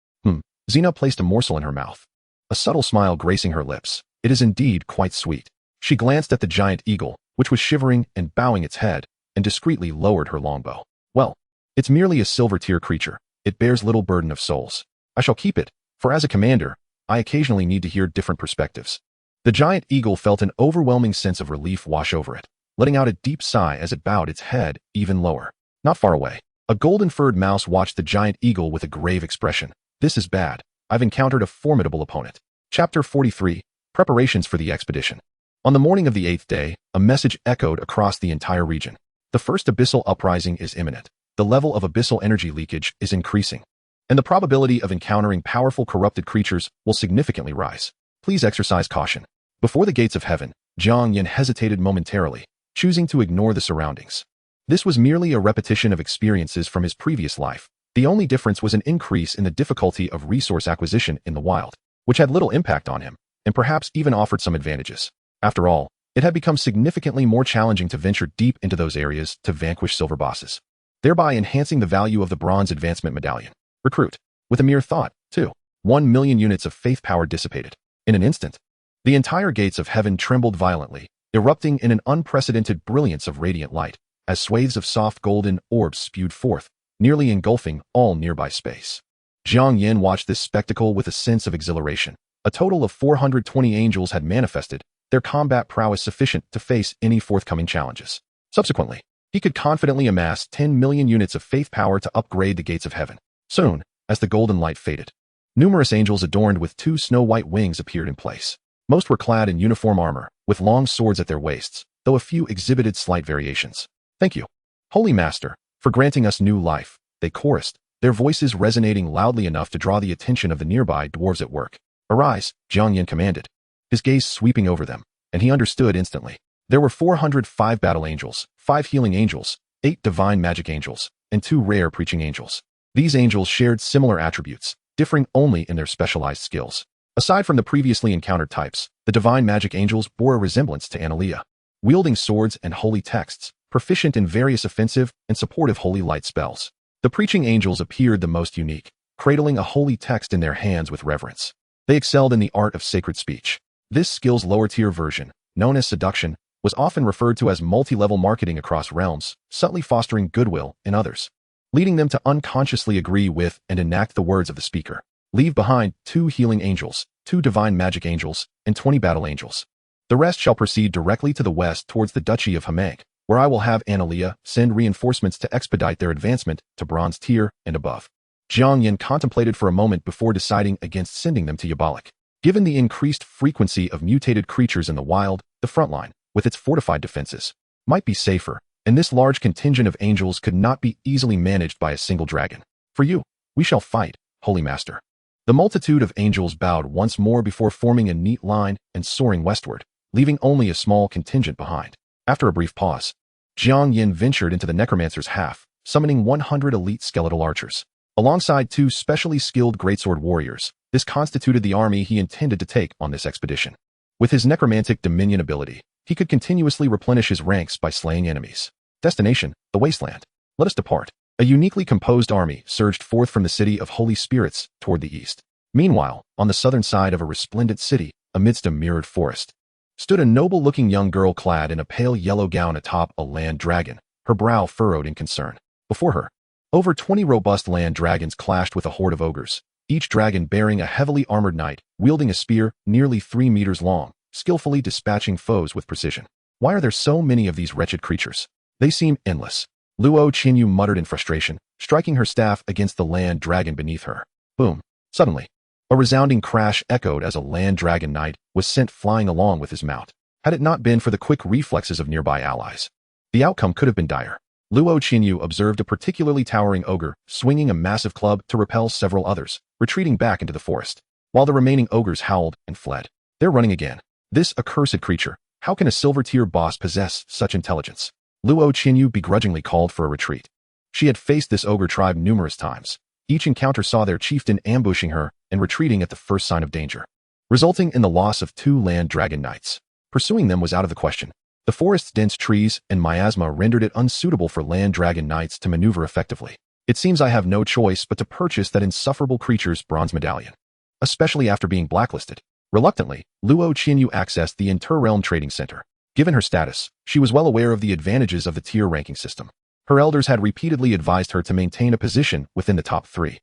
Xena placed a morsel in her mouth, a subtle smile gracing her lips. "It is indeed quite sweet." She glanced at the giant eagle, which was shivering and bowing its head, and discreetly lowered her longbow. "Well, it's merely a silver-tier creature. It bears little burden of souls. I shall keep it, for as a commander, I occasionally need to hear different perspectives." The giant eagle felt an overwhelming sense of relief wash over it, letting out a deep sigh as it bowed its head even lower. Not far away, a golden-furred mouse watched the giant eagle with a grave expression. "This is bad. I've encountered a formidable opponent." Chapter 43. Preparations for the expedition. On the morning of the 8th day, a message echoed across the entire region. The first abyssal uprising is imminent. The level of abyssal energy leakage is increasing, and the probability of encountering powerful corrupted creatures will significantly rise. Please exercise caution. Before the gates of heaven, Jiang Yan hesitated momentarily, choosing to ignore the surroundings. This was merely a repetition of experiences from his previous life. The only difference was an increase in the difficulty of resource acquisition in the wild, which had little impact on him, and perhaps even offered some advantages. After all, it had become significantly more challenging to venture deep into those areas to vanquish silver bosses, thereby enhancing the value of the bronze advancement medallion. Recruit. With a mere thought, too, 1 million units of faith power dissipated. In an instant, the entire gates of heaven trembled violently, erupting in an unprecedented brilliance of radiant light, as swathes of soft golden orbs spewed forth, nearly engulfing all nearby space. Jiang Yan watched this spectacle with a sense of exhilaration. A total of 420 angels had manifested, their combat prowess sufficient to face any forthcoming challenges. Subsequently, he could confidently amass 10 million units of faith power to upgrade the gates of heaven. Soon, as the golden light faded, numerous angels adorned with 2 snow-white wings appeared in place. Most were clad in uniform armor, with long swords at their waists, though a few exhibited slight variations. "Thank you, Holy Master, for granting us new life," they chorused, their voices resonating loudly enough to draw the attention of the nearby dwarves at work. "Arise," Jiang Yan commanded, his gaze sweeping over them, and he understood instantly. There were 405 battle angels, 5 healing angels, 8 divine magic angels, and 2 rare preaching angels. These angels shared similar attributes, differing only in their specialized skills. Aside from the previously encountered types, the divine magic angels bore a resemblance to Analea, wielding swords and holy texts, proficient in various offensive and supportive holy light spells. The preaching angels appeared the most unique, cradling a holy text in their hands with reverence. They excelled in the art of sacred speech. This skill's lower-tier version, known as seduction, was often referred to as multi-level marketing across realms, subtly fostering goodwill in others, leading them to unconsciously agree with and enact the words of the speaker. Leave behind 2 healing angels, 2 divine magic angels, and 20 battle angels. The rest shall proceed directly to the west towards the Duchy of Hamag, where I will have Analea send reinforcements to expedite their advancement to bronze tier and above. Jiang Yan contemplated for a moment before deciding against sending them to Yabalik. Given the increased frequency of mutated creatures in the wild, the front line, with its fortified defenses, might be safer, and this large contingent of angels could not be easily managed by a single dragon. "For you, we shall fight, Holy Master." The multitude of angels bowed once more before forming a neat line and soaring westward, leaving only a small contingent behind. After a brief pause, Jiang Yan ventured into the necromancer's half, summoning 100 elite skeletal archers. Alongside 2 specially skilled greatsword warriors, this constituted the army he intended to take on this expedition. With his necromantic dominion ability, he could continuously replenish his ranks by slaying enemies. Destination: the wasteland. Let us depart. A uniquely composed army surged forth from the city of holy spirits toward the east. Meanwhile, on the southern side of a resplendent city, amidst a mirrored forest, stood a noble-looking young girl clad in a pale yellow gown atop a land dragon, her brow furrowed in concern. Before her, over 20 robust land dragons clashed with a horde of ogres, each dragon bearing a heavily armored knight, wielding a spear nearly 3 meters long, skillfully dispatching foes with precision. Why are there so many of these wretched creatures? They seem endless. Luo Qinyu muttered in frustration, striking her staff against the land dragon beneath her. Boom. Suddenly, a resounding crash echoed as a land dragon knight was sent flying along with his mount. Had it not been for the quick reflexes of nearby allies, the outcome could have been dire. Luo Qinyu observed a particularly towering ogre swinging a massive club to repel several others, retreating back into the forest, while the remaining ogres howled and fled. They're running again. This accursed creature. How can a silver-tier boss possess such intelligence? Luo Qinyu begrudgingly called for a retreat. She had faced this ogre tribe numerous times. Each encounter saw their chieftain ambushing her and retreating at the first sign of danger, resulting in the loss of 2 land dragon knights. Pursuing them was out of the question. The forest's dense trees and miasma rendered it unsuitable for land dragon knights to maneuver effectively. It seems I have no choice but to purchase that insufferable creature's bronze medallion, especially after being blacklisted. Reluctantly, Luo Qinyu accessed the Interrealm Trading Center. Given her status, she was well aware of the advantages of the tier ranking system. Her elders had repeatedly advised her to maintain a position within the top 3.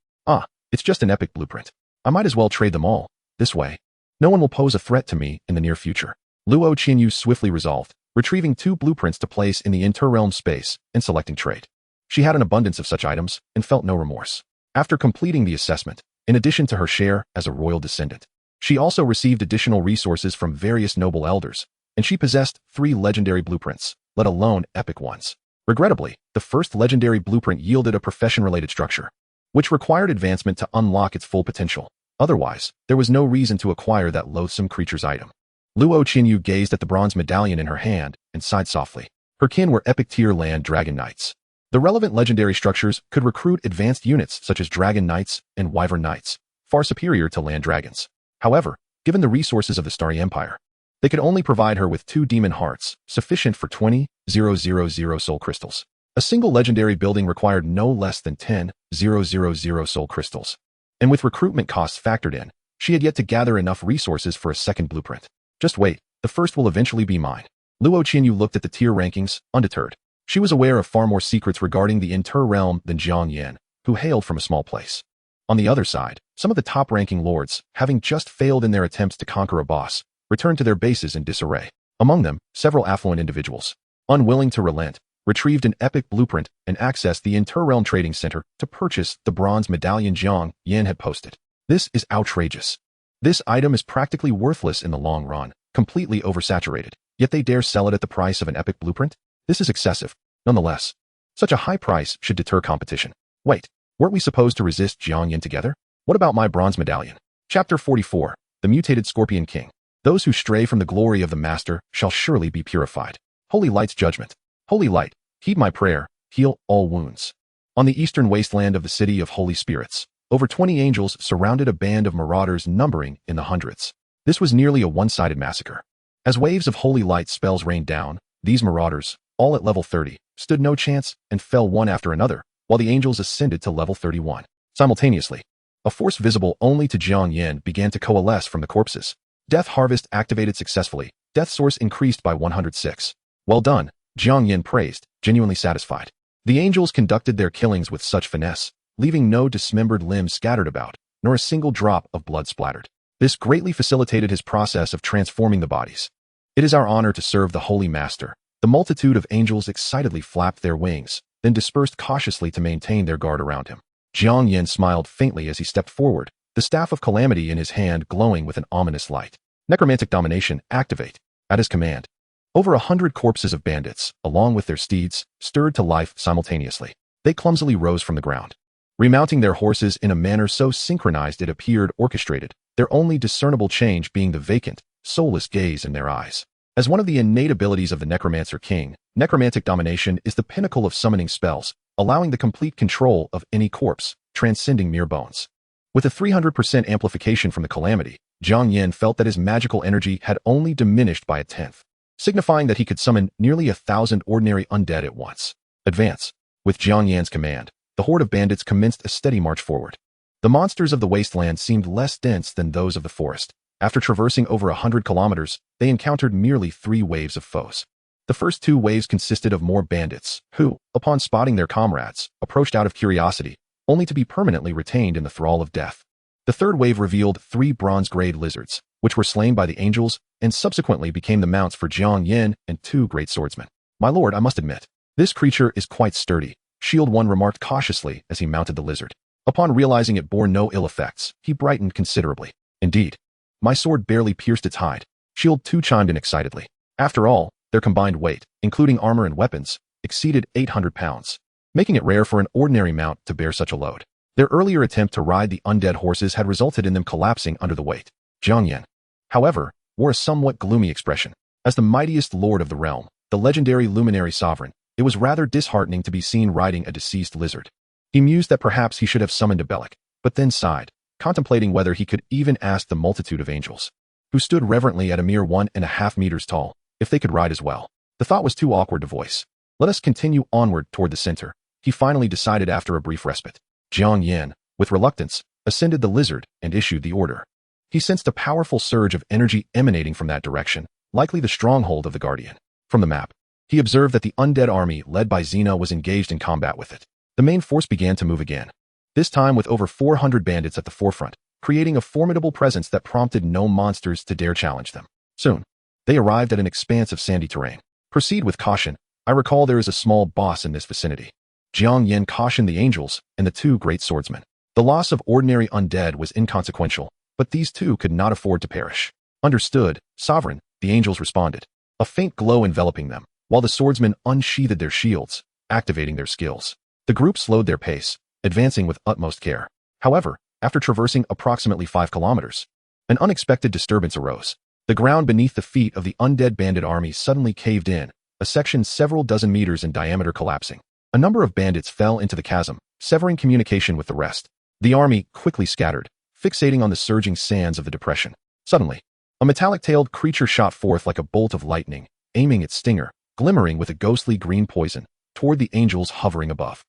It's just an epic blueprint. I might as well trade them all. This way, no one will pose a threat to me in the near future. Luo Qinyu swiftly resolved, retrieving 2 blueprints to place in the interrealm space and selecting trade. She had an abundance of such items and felt no remorse. After completing the assessment, in addition to her share as a royal descendant, she also received additional resources from various noble elders, and she possessed 3 legendary blueprints, let alone epic ones. Regrettably, the first legendary blueprint yielded a profession-related structure, which required advancement to unlock its full potential. Otherwise, there was no reason to acquire that loathsome creature's item. Luo Qinyu gazed at the bronze medallion in her hand and sighed softly. Her kin were epic-tier land dragon knights. The relevant legendary structures could recruit advanced units such as dragon knights and wyvern knights, far superior to land dragons. However, given the resources of the Starry Empire, they could only provide her with 2 demon hearts, sufficient for 20,000 soul crystals. A single legendary building required no less than 10,000 soul crystals. And with recruitment costs factored in, she had yet to gather enough resources for a second blueprint. Just wait, the first will eventually be mine. Luo Qinyu looked at the tier rankings, undeterred. She was aware of far more secrets regarding the Interrealm than Jiang Yan, who hailed from a small place. On the other side, some of the top-ranking lords, having just failed in their attempts to conquer a boss, returned to their bases in disarray. Among them, several affluent individuals, unwilling to relent, retrieved an epic blueprint and accessed the Interrealm Trading Center to purchase the bronze medallion Jiang Yan had posted. This is outrageous. This item is practically worthless in the long run, completely oversaturated, yet they dare sell it at the price of an epic blueprint? This is excessive. Nonetheless, such a high price should deter competition. Wait, weren't we supposed to resist Jiang Yan together? What about my bronze medallion? Chapter 44, The Mutated Scorpion King. Those who stray from the glory of the Master shall surely be purified. Holy Light's judgment. Holy Light, heed my prayer, heal all wounds. On the eastern wasteland of the City of Holy Spirits, over 20 angels surrounded a band of marauders numbering in the hundreds. This was nearly a one-sided massacre. As waves of Holy Light spells rained down, these marauders, all at level 30, stood no chance and fell one after another, while the angels ascended to level 31. Simultaneously, a force visible only to Jiang Yan began to coalesce from the corpses. Death Harvest activated successfully. Death Source increased by 106. Well done, Jiang Yan praised, genuinely satisfied. The angels conducted their killings with such finesse, leaving no dismembered limbs scattered about, nor a single drop of blood splattered. This greatly facilitated his process of transforming the bodies. It is our honor to serve the Holy Master. The multitude of angels excitedly flapped their wings, then dispersed cautiously to maintain their guard around him. Jiang Yan smiled faintly as he stepped forward, the staff of calamity in his hand glowing with an ominous light. Necromantic domination, activate. At his command, over 100 corpses of bandits, along with their steeds, stirred to life simultaneously. They clumsily rose from the ground, remounting their horses in a manner so synchronized it appeared orchestrated, their only discernible change being the vacant, soulless gaze in their eyes. As one of the innate abilities of the Necromancer King, necromantic domination is the pinnacle of summoning spells, allowing the complete control of any corpse, transcending mere bones. With a 300% amplification from the calamity, Jiang Yan felt that his magical energy had only diminished by a tenth, signifying that he could summon nearly 1,000 ordinary undead at once. Advance. With Jiang Yan's command, the horde of bandits commenced a steady march forward. The monsters of the wasteland seemed less dense than those of the forest. After traversing over 100 kilometers, they encountered merely 3 waves of foes. The first 2 waves consisted of more bandits, who, upon spotting their comrades, approached out of curiosity, only to be permanently retained in the thrall of death. The third wave revealed 3 bronze-grade lizards, which were slain by the angels and subsequently became the mounts for Jiang Yan and 2 great swordsmen. My lord, I must admit, This creature is quite sturdy, Shield One remarked cautiously as he mounted the lizard. Upon realizing it bore no ill effects, he brightened considerably. Indeed, my sword barely pierced its hide, Shield Two chimed in excitedly. After all, their combined weight, including armor and weapons, exceeded 800 pounds, making it rare for an ordinary mount to bear such a load. Their earlier attempt to ride the undead horses had resulted in them collapsing under the weight. Jiang Yan, however, wore a somewhat gloomy expression. As the mightiest lord of the realm, the legendary luminary sovereign, it was rather disheartening to be seen riding a deceased lizard. He mused that perhaps he should have summoned a Bellic, but then sighed, contemplating whether he could even ask the multitude of angels, who stood reverently at a mere 1.5 meters tall, if they could ride as well. The thought was too awkward to voice. Let us continue onward toward the center, he finally decided after a brief respite. Jiang Yan, with reluctance, ascended the lizard and issued the order. He sensed a powerful surge of energy emanating from that direction, likely the stronghold of the Guardian. From the map, he observed that the undead army led by Xena was engaged in combat with it. The main force began to move again, this time with over 400 bandits at the forefront, creating a formidable presence that prompted no monsters to dare challenge them. Soon, they arrived at an expanse of sandy terrain. Proceed with caution. I recall there is a small boss in this vicinity. Jiang Yan cautioned the angels and the two great swordsmen. The loss of ordinary undead was inconsequential, but these two could not afford to perish. Understood, Sovereign, the angels responded, a faint glow enveloping them, while the swordsmen unsheathed their shields, activating their skills. The group slowed their pace, advancing with utmost care. However, after traversing approximately 5 kilometers, an unexpected disturbance arose. The ground beneath the feet of the undead bandit army suddenly caved in, a section several dozen meters in diameter collapsing. A number of bandits fell into the chasm, severing communication with the rest. The army quickly scattered, fixating on the surging sands of the depression. Suddenly, a metallic-tailed creature shot forth like a bolt of lightning, aiming its stinger, glimmering with a ghostly green poison, toward the angels hovering above.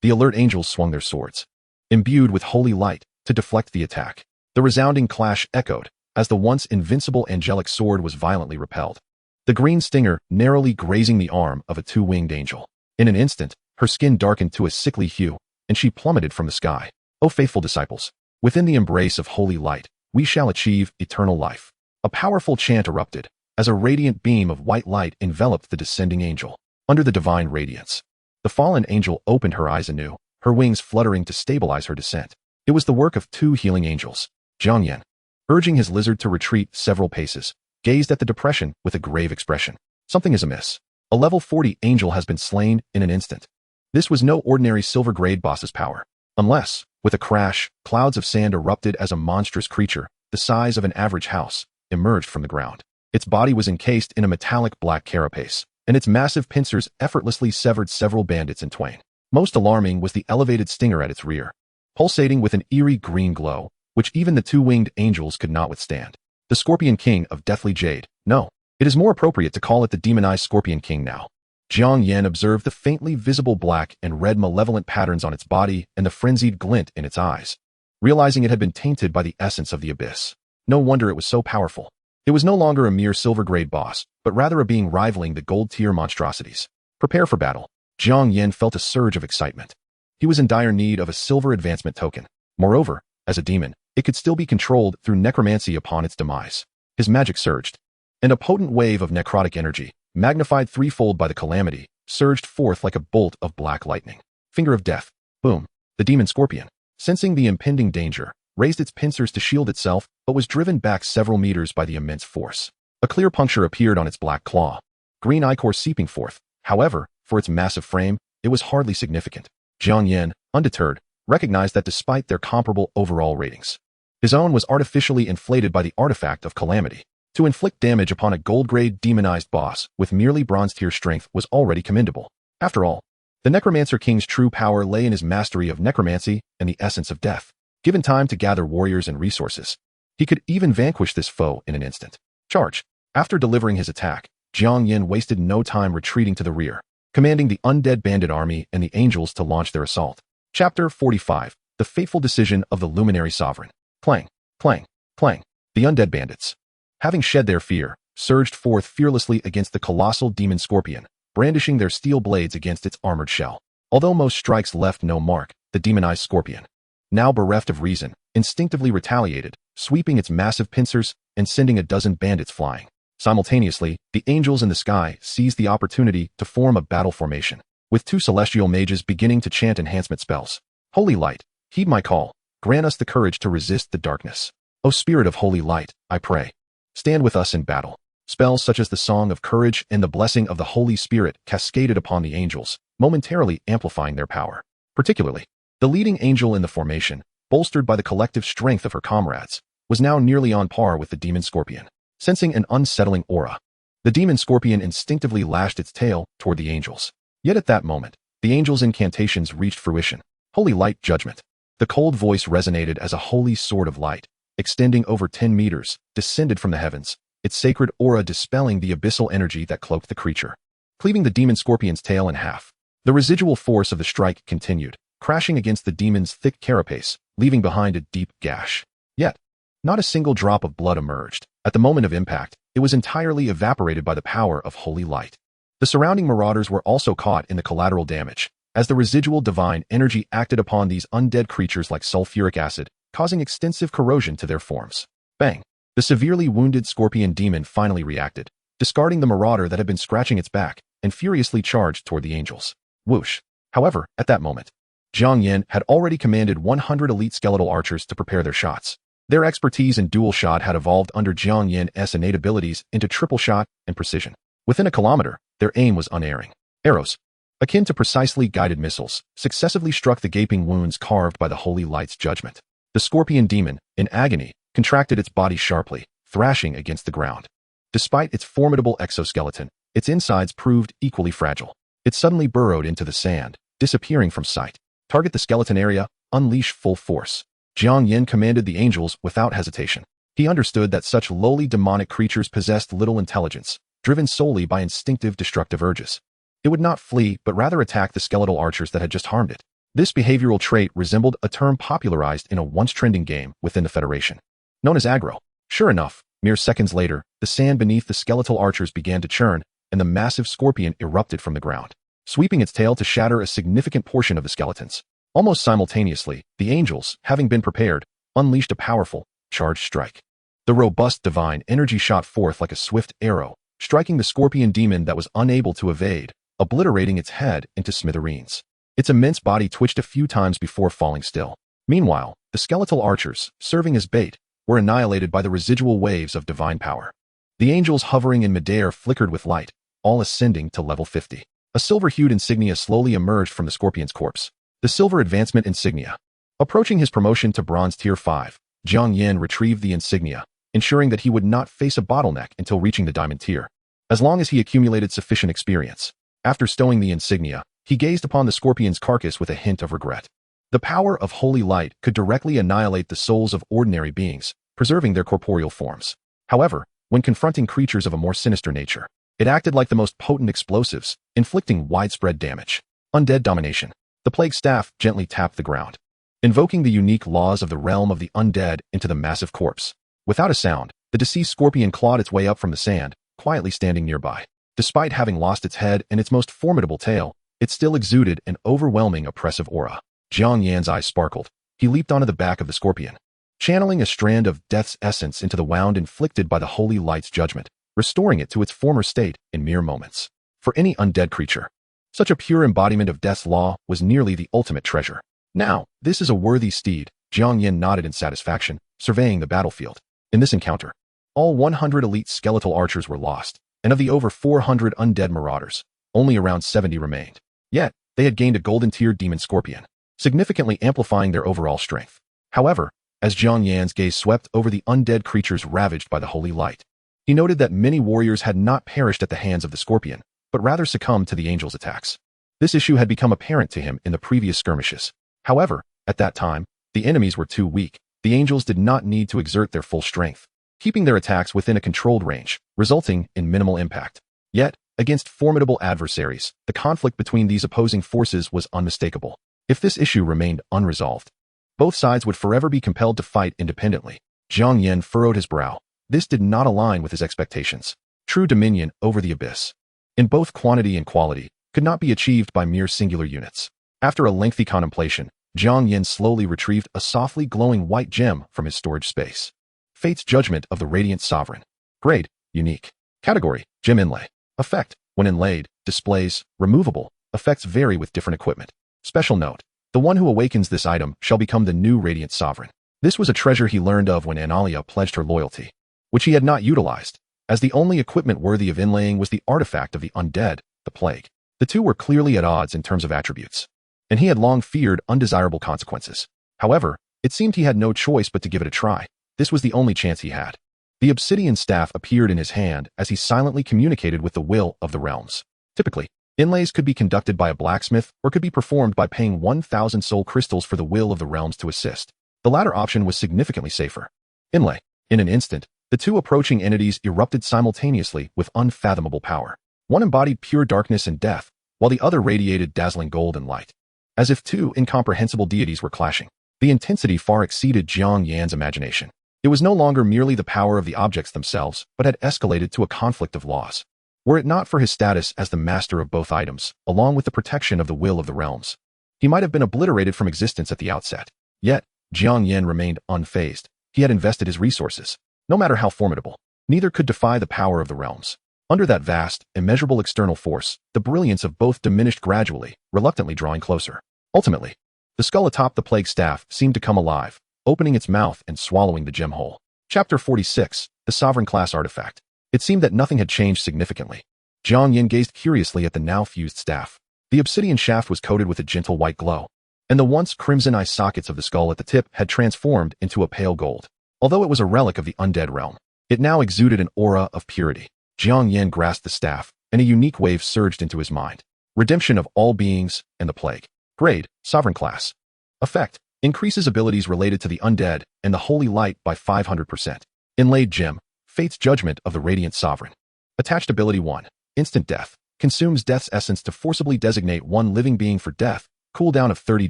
The alert angels swung their swords, imbued with holy light, to deflect the attack. The resounding clash echoed, as the once invincible angelic sword was violently repelled. The green stinger narrowly grazing the arm of a two-winged angel. In an instant, her skin darkened to a sickly hue, and she plummeted from the sky. O faithful disciples, within the embrace of holy light, we shall achieve eternal life. A powerful chant erupted, as a radiant beam of white light enveloped the descending angel. Under the divine radiance, the fallen angel opened her eyes anew, her wings fluttering to stabilize her descent. It was the work of two healing angels. Jiang Yan, urging his lizard to retreat several paces, gazed at the depression with a grave expression. Something is amiss. A level 40 angel has been slain in an instant. This was no ordinary silver-grade boss's power. Unless, with a crash, clouds of sand erupted as a monstrous creature, the size of an average house, emerged from the ground. Its body was encased in a metallic black carapace, and its massive pincers effortlessly severed several bandits in twain. Most alarming was the elevated stinger at its rear, pulsating with an eerie green glow, which even the two-winged angels could not withstand. The Scorpion King of Deathly Jade. No, it is more appropriate to call it the demonized Scorpion King now. Jiang Yan observed the faintly visible black and red malevolent patterns on its body and the frenzied glint in its eyes, realizing it had been tainted by the essence of the abyss. No wonder it was so powerful. It was no longer a mere silver-grade boss, but rather a being rivaling the gold-tier monstrosities. Prepare for battle. Jiang Yan felt a surge of excitement. He was in dire need of a silver advancement token. Moreover, as a demon, it could still be controlled through necromancy upon its demise. His magic surged, and a potent wave of necrotic energy, magnified threefold by the calamity, surged forth like a bolt of black lightning. Finger of death. Boom. The demon scorpion, sensing the impending danger, raised its pincers to shield itself, but was driven back several meters by the immense force. A clear puncture appeared on its black claw, green ichor seeping forth. However, for its massive frame, it was hardly significant. Jiang Yan, undeterred, recognized that despite their comparable overall ratings, his own was artificially inflated by the artifact of calamity. To inflict damage upon a gold-grade demonized boss with merely bronze-tier strength was already commendable. After all, the Necromancer King's true power lay in his mastery of necromancy and the essence of death. Given time to gather warriors and resources, he could even vanquish this foe in an instant. Charge. After delivering his attack, Jiang Yan wasted no time retreating to the rear, commanding the undead bandit army and the angels to launch their assault. Chapter 45. The Fateful Decision of the Luminary Sovereign. Clang, clang, clang. The undead bandits, having shed their fear, surged forth fearlessly against the colossal demon scorpion, brandishing their steel blades against its armored shell. Although most strikes left no mark, the demonized scorpion, now bereft of reason, instinctively retaliated, sweeping its massive pincers and sending a dozen bandits flying. Simultaneously, the angels in the sky seized the opportunity to form a battle formation, with two celestial mages beginning to chant enhancement spells. Holy light, heed my call. Grant us the courage to resist the darkness. O spirit of holy light, I pray, stand with us in battle. Spells such as the Song of Courage and the Blessing of the Holy Spirit cascaded upon the angels, momentarily amplifying their power. Particularly, the leading angel in the formation, bolstered by the collective strength of her comrades, was now nearly on par with the demon scorpion. Sensing an unsettling aura, the demon scorpion instinctively lashed its tail toward the angels. Yet at that moment, the angels' incantations reached fruition. Holy light judgment. The cold voice resonated as a holy sword of light, extending over 10 meters, descended from the heavens, its sacred aura dispelling the abyssal energy that cloaked the creature, cleaving the demon scorpion's tail in half. The residual force of the strike continued, crashing against the demon's thick carapace, leaving behind a deep gash. Yet, not a single drop of blood emerged. At the moment of impact, it was entirely evaporated by the power of holy light. The surrounding marauders were also caught in the collateral damage, as the residual divine energy acted upon these undead creatures like sulfuric acid, causing extensive corrosion to their forms. Bang! The severely wounded scorpion demon finally reacted, discarding the marauder that had been scratching its back, and furiously charged toward the angels. Whoosh! However, at that moment, Jiang Yan had already commanded 100 elite skeletal archers to prepare their shots. Their expertise in dual shot had evolved under Jiang Yan's innate abilities into triple shot and precision. Within a kilometer, their aim was unerring. Arrows, akin to precisely guided missiles, successively struck the gaping wounds carved by the holy light's judgment. The scorpion demon, in agony, contracted its body sharply, thrashing against the ground. Despite its formidable exoskeleton, its insides proved equally fragile. It suddenly burrowed into the sand, disappearing from sight. Target the skeleton area, unleash full force. Jiang Yan commanded the angels without hesitation. He understood that such lowly demonic creatures possessed little intelligence, driven solely by instinctive destructive urges. It would not flee, but rather attack the skeletal archers that had just harmed it. This behavioral trait resembled a term popularized in a once-trending game within the Federation, known as aggro. Sure enough, mere seconds later, the sand beneath the skeletal archers began to churn, and the massive scorpion erupted from the ground, sweeping its tail to shatter a significant portion of the skeletons. Almost simultaneously, the angels, having been prepared, unleashed a powerful, charged strike. The robust divine energy shot forth like a swift arrow, striking the scorpion demon that was unable to evade, obliterating its head into smithereens. Its immense body twitched a few times before falling still. Meanwhile, the skeletal archers, serving as bait, were annihilated by the residual waves of divine power. The angels hovering in midair flickered with light, all ascending to level 50. A silver-hued insignia slowly emerged from the scorpion's corpse. The Silver Advancement Insignia. Approaching his promotion to Bronze Tier 5, Jiang Yan retrieved the insignia, ensuring that he would not face a bottleneck until reaching the Diamond Tier, as long as he accumulated sufficient experience. After stowing the insignia, he gazed upon the scorpion's carcass with a hint of regret. The power of holy light could directly annihilate the souls of ordinary beings, preserving their corporeal forms. However, when confronting creatures of a more sinister nature, it acted like the most potent explosives, inflicting widespread damage. Undead domination. The plague staff gently tapped the ground, invoking the unique laws of the realm of the undead into the massive corpse. Without a sound, the deceased scorpion clawed its way up from the sand, quietly standing nearby. Despite having lost its head and its most formidable tail, it still exuded an overwhelming oppressive aura. Jiang Yan's eyes sparkled. He leaped onto the back of the scorpion, channeling a strand of death's essence into the wound inflicted by the holy light's judgment, restoring it to its former state in mere moments. For any undead creature, such a pure embodiment of death's law was nearly the ultimate treasure. Now, this is a worthy steed, Jiang Yan nodded in satisfaction, surveying the battlefield. In this encounter, all 100 elite skeletal archers were lost, and of the over 400 undead marauders, only around 70 remained. Yet, they had gained a golden tier demon scorpion, significantly amplifying their overall strength. However, as Jiang Yan's gaze swept over the undead creatures ravaged by the holy light, he noted that many warriors had not perished at the hands of the scorpion, but rather succumbed to the angels' attacks. This issue had become apparent to him in the previous skirmishes. However, at that time, the enemies were too weak. The angels did not need to exert their full strength, keeping their attacks within a controlled range, resulting in minimal impact. Yet, against formidable adversaries, the conflict between these opposing forces was unmistakable. If this issue remained unresolved, both sides would forever be compelled to fight independently. Jiang Yan furrowed his brow. This did not align with his expectations. True dominion over the abyss, in both quantity and quality, could not be achieved by mere singular units. After a lengthy contemplation, Jiang Yan slowly retrieved a softly glowing white gem from his storage space. Fate's Judgment of the Radiant Sovereign. Grade, unique. Category: Gem Inlay. Effect: when inlaid, displays, removable. Effects vary with different equipment. Special note: the one who awakens this item shall become the new Radiant Sovereign. This was a treasure he learned of when Analia pledged her loyalty, which he had not utilized, as the only equipment worthy of inlaying was the artifact of the undead, the plague. The two were clearly at odds in terms of attributes, and he had long feared undesirable consequences. However, it seemed he had no choice but to give it a try. This was the only chance he had. The obsidian staff appeared in his hand as he silently communicated with the will of the realms. Typically, inlays could be conducted by a blacksmith or could be performed by paying 1,000 soul crystals for the will of the realms to assist. The latter option was significantly safer. Inlay. In an instant, the two approaching entities erupted simultaneously with unfathomable power. One embodied pure darkness and death, while the other radiated dazzling gold and light. As if two incomprehensible deities were clashing. The intensity far exceeded Jiang Yan's imagination. It was no longer merely the power of the objects themselves, but had escalated to a conflict of laws. Were it not for his status as the master of both items, along with the protection of the will of the realms, he might have been obliterated from existence at the outset. Yet, Jiang Yan remained unfazed. He had invested his resources. No matter how formidable, neither could defy the power of the realms. Under that vast, immeasurable external force, the brilliance of both diminished gradually, reluctantly drawing closer. Ultimately, the skull atop the plague staff seemed to come alive, opening its mouth and swallowing the gem whole. Chapter 46, The Sovereign Class Artifact. It seemed that nothing had changed significantly. Jiang Yan gazed curiously at the now fused staff. The obsidian shaft was coated with a gentle white glow, and the once crimson eye sockets of the skull at the tip had transformed into a pale gold. Although it was a relic of the undead realm, it now exuded an aura of purity. Jiang Yan grasped the staff, and a unique wave surged into his mind. Redemption of all beings and the plague. Grade: Sovereign Class. Effect: increases abilities related to the undead and the holy light by 500%. Inlaid Gem: Fate's Judgment of the Radiant Sovereign. Attached ability 1. Instant Death. Consumes Death's essence to forcibly designate one living being for death. Cooldown of 30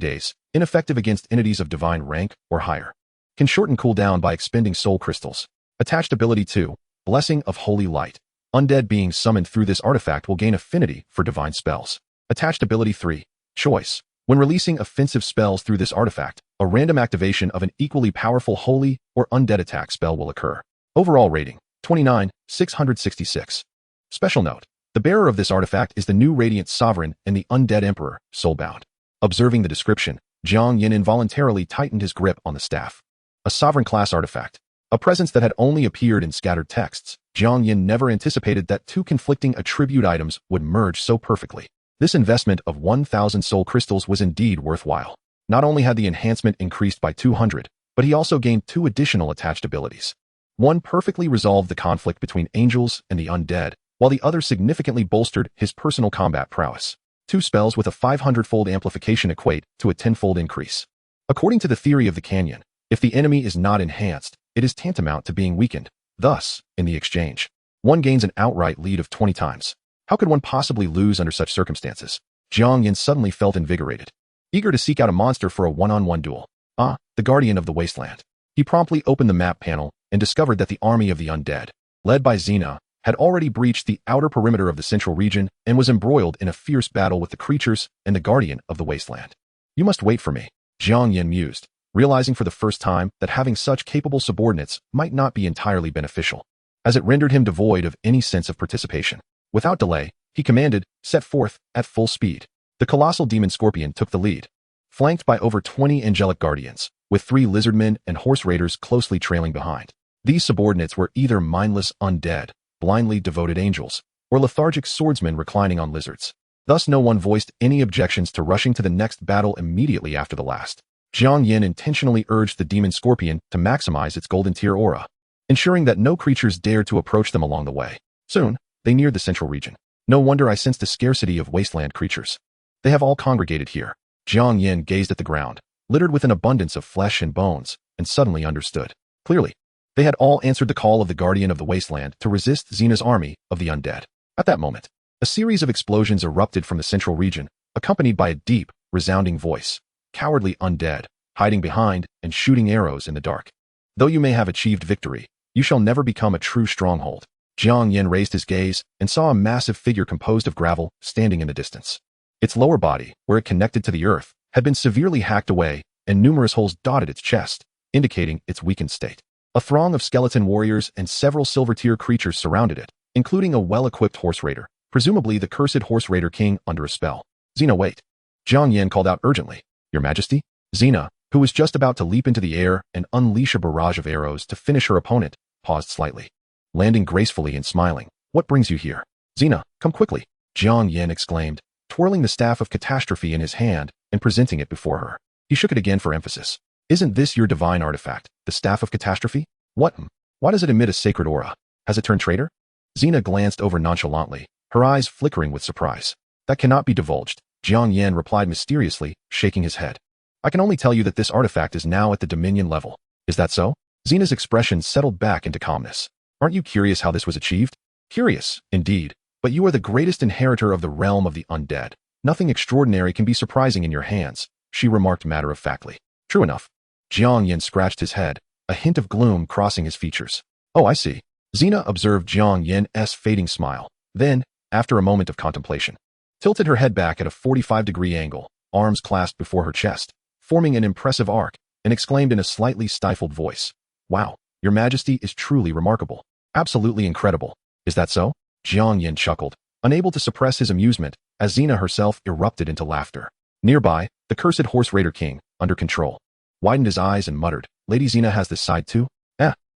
days. Ineffective against entities of divine rank or higher. Can shorten cooldown by expending soul crystals. Attached ability 2. Blessing of Holy Light. Undead beings summoned through this artifact will gain affinity for divine spells. Attached ability 3. Choice. When releasing offensive spells through this artifact, a random activation of an equally powerful holy or undead attack spell will occur. Overall rating: 29,666. Special note: the bearer of this artifact is the new Radiant Sovereign and the Undead Emperor, soulbound. Observing the description, Jiang Yan involuntarily tightened his grip on the staff. A sovereign class artifact. A presence that had only appeared in scattered texts. Jiang Yan never anticipated that two conflicting attribute items would merge so perfectly. This investment of 1,000 soul crystals was indeed worthwhile. Not only had the enhancement increased by 200, but he also gained 2 additional attached abilities. One perfectly resolved the conflict between angels and the undead, while the other significantly bolstered his personal combat prowess. 2 spells with a 500-fold amplification equate to a 10-fold increase. According to the theory of the canyon, if the enemy is not enhanced, it is tantamount to being weakened. Thus, in the exchange, one gains an outright lead of 20 times. How could one possibly lose under such circumstances? Jiang Yan suddenly felt invigorated, eager to seek out a monster for a one-on-one duel. The Guardian of the Wasteland. He promptly opened the map panel and discovered that the army of the undead, led by Xena, had already breached the outer perimeter of the central region and was embroiled in a fierce battle with the creatures and the Guardian of the Wasteland. You must wait for me, Jiang Yan mused, realizing for the first time that having such capable subordinates might not be entirely beneficial, as it rendered him devoid of any sense of participation. Without delay, he commanded, set forth, at full speed. The colossal demon scorpion took the lead, flanked by over 20 angelic guardians, with 3 lizardmen and horse raiders closely trailing behind. These subordinates were either mindless undead, blindly devoted angels, or lethargic swordsmen reclining on lizards. Thus no one voiced any objections to rushing to the next battle immediately after the last. Jiang Yan intentionally urged the demon scorpion to maximize its golden tier aura, ensuring that no creatures dared to approach them along the way. Soon, they neared the central region. No wonder I sensed a scarcity of wasteland creatures. They have all congregated here. Jiang Yan gazed at the ground, littered with an abundance of flesh and bones, and suddenly understood. Clearly, they had all answered the call of the Guardian of the Wasteland to resist Xena's army of the undead. At that moment, a series of explosions erupted from the central region, accompanied by a deep, resounding voice. Cowardly undead, hiding behind and shooting arrows in the dark. Though you may have achieved victory, you shall never become a true stronghold. Jiang Yan raised his gaze and saw a massive figure composed of gravel standing in the distance. Its lower body, where it connected to the earth, had been severely hacked away, and numerous holes dotted its chest, indicating its weakened state. A throng of skeleton warriors and several silver-tier creatures surrounded it, including a well-equipped horse raider, presumably the cursed horse raider king under a spell. Xena, wait. Jiang Yan called out urgently. Your Majesty? Xena, who was just about to leap into the air and unleash a barrage of arrows to finish her opponent, paused slightly. Landing gracefully and smiling. What brings you here? Xena, come quickly, Jiang Yan exclaimed, twirling the staff of catastrophe in his hand and presenting it before her. He shook it again for emphasis. Isn't this your divine artifact, the staff of catastrophe? What? Why does it emit a sacred aura? Has it turned traitor? Xena glanced over nonchalantly, her eyes flickering with surprise. That cannot be divulged, Jiang Yan replied mysteriously, shaking his head. I can only tell you that this artifact is now at the Dominion level. Is that so? Xena's expression settled back into calmness. Aren't you curious how this was achieved? Curious, indeed, but you are the greatest inheritor of the realm of the undead. Nothing extraordinary can be surprising in your hands, she remarked matter-of-factly. True enough. Jiang Yan scratched his head, a hint of gloom crossing his features. Oh, I see. Xena observed Jiang Yan's fading smile, then, after a moment of contemplation, tilted her head back at a 45-degree angle, arms clasped before her chest, forming an impressive arc, and exclaimed in a slightly stifled voice. Wow, Your Majesty is truly remarkable. Absolutely incredible. Is that so? Jiang Yan chuckled, unable to suppress his amusement, as Xena herself erupted into laughter. Nearby, the cursed horse raider king, under control, widened his eyes and muttered, Lady Xena has this side too?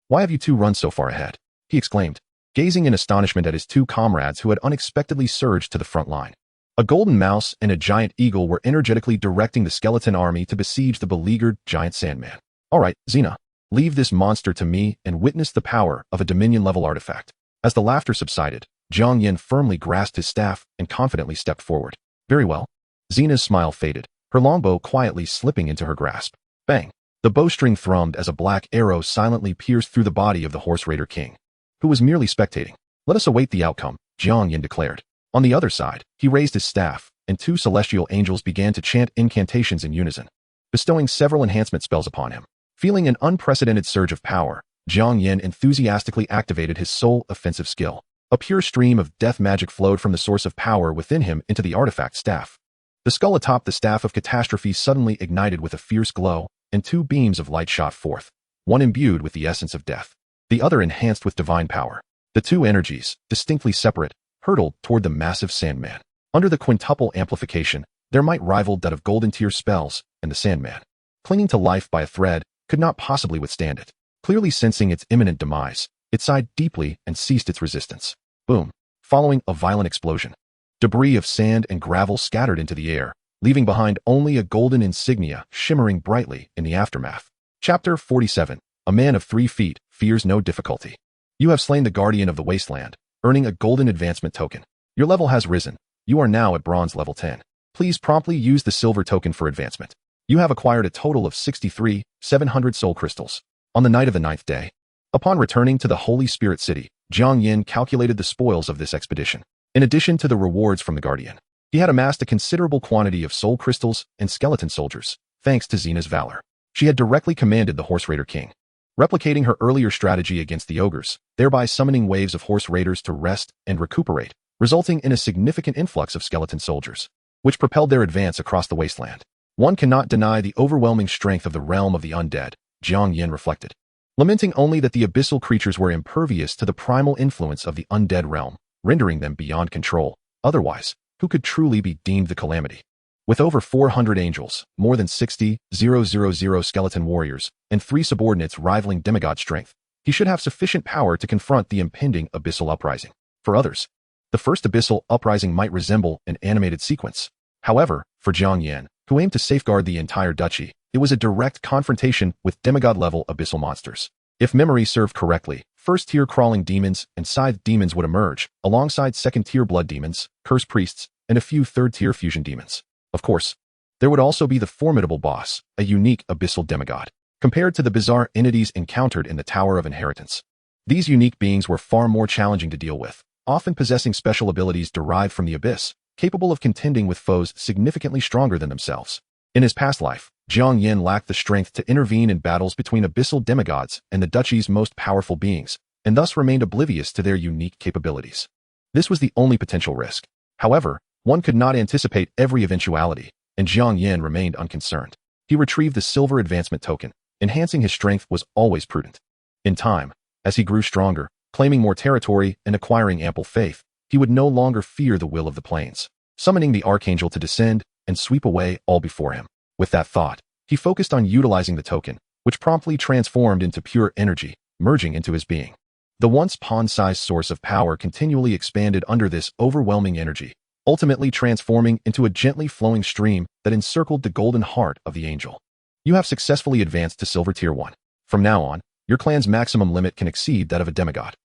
Why have you two run so far ahead? He exclaimed, gazing in astonishment at his two comrades who had unexpectedly surged to the front line. A golden mouse and a giant eagle were energetically directing the skeleton army to besiege the beleaguered giant sandman. All right, Xena, leave this monster to me and witness the power of a Dominion-level artifact. As the laughter subsided, Jiang Yan firmly grasped his staff and confidently stepped forward. Very well. Xena's smile faded, her longbow quietly slipping into her grasp. Bang! The bowstring thrummed as a black arrow silently pierced through the body of the horse raider king, who was merely spectating. Let us await the outcome, Jiang Yan declared. On the other side, he raised his staff, and two celestial angels began to chant incantations in unison, bestowing several enhancement spells upon him. Feeling an unprecedented surge of power, Jiang Yan enthusiastically activated his sole offensive skill. A pure stream of death magic flowed from the source of power within him into the artifact staff. The skull atop the staff of catastrophe suddenly ignited with a fierce glow, and two beams of light shot forth, one imbued with the essence of death, the other enhanced with divine power. The two energies, distinctly separate, hurtled toward the massive Sandman. Under the quintuple amplification, their might rivaled that of golden tier spells, and the Sandman, clinging to life by a thread, could not possibly withstand it. Clearly sensing its imminent demise, it sighed deeply and ceased its resistance. Boom! Following a violent explosion, debris of sand and gravel scattered into the air, leaving behind only a golden insignia shimmering brightly in the aftermath. Chapter 47. A man of 3 feet fears no difficulty. You have slain the guardian of the wasteland, earning a golden advancement token. Your level has risen. You are now at bronze level 10. Please promptly use the silver token for advancement. You have acquired a total of 63,700 soul crystals. On the night of the 9th day, upon returning to the Holy Spirit City, Jiang Yan calculated the spoils of this expedition. In addition to the rewards from the guardian, he had amassed a considerable quantity of soul crystals and skeleton soldiers, thanks to Xena's valor. She had directly commanded the Horse Raider King, replicating her earlier strategy against the ogres, thereby summoning waves of horse raiders to rest and recuperate, resulting in a significant influx of skeleton soldiers, which propelled their advance across the wasteland. One cannot deny the overwhelming strength of the realm of the undead, Jiang Yan reflected, lamenting only that the abyssal creatures were impervious to the primal influence of the undead realm, rendering them beyond control. Otherwise, who could truly be deemed the calamity? With over 400 angels, more than 60,000 skeleton warriors, and 3 subordinates rivaling demigod strength, he should have sufficient power to confront the impending abyssal uprising. For others, the first abyssal uprising might resemble an animated sequence. However, for Jiang Yan, who aimed to safeguard the entire duchy, it was a direct confrontation with demigod-level abyssal monsters. If memory served correctly, first-tier crawling demons and scythe demons would emerge, alongside second-tier blood demons, curse priests, and a few third-tier fusion demons. Of course, there would also be the formidable boss, a unique abyssal demigod. Compared to the bizarre entities encountered in the Tower of Inheritance, these unique beings were far more challenging to deal with, often possessing special abilities derived from the abyss, capable of contending with foes significantly stronger than themselves. In his past life, Jiang Yan lacked the strength to intervene in battles between abyssal demigods and the duchy's most powerful beings, and thus remained oblivious to their unique capabilities. This was the only potential risk. However, one could not anticipate every eventuality, and Jiang Yan remained unconcerned. He retrieved the silver advancement token. Enhancing his strength was always prudent. In time, as he grew stronger, Claiming more territory and acquiring ample faith, he would no longer fear the will of the plains, summoning the archangel to descend and sweep away all before him. With that thought, he focused on utilizing the token, which promptly transformed into pure energy, merging into his being. The once pawn-sized source of power continually expanded under this overwhelming energy, ultimately transforming into a gently flowing stream that encircled the golden heart of the angel. You have successfully advanced to Silver Tier 1. From now on, your clan's maximum limit can exceed that of a demigod.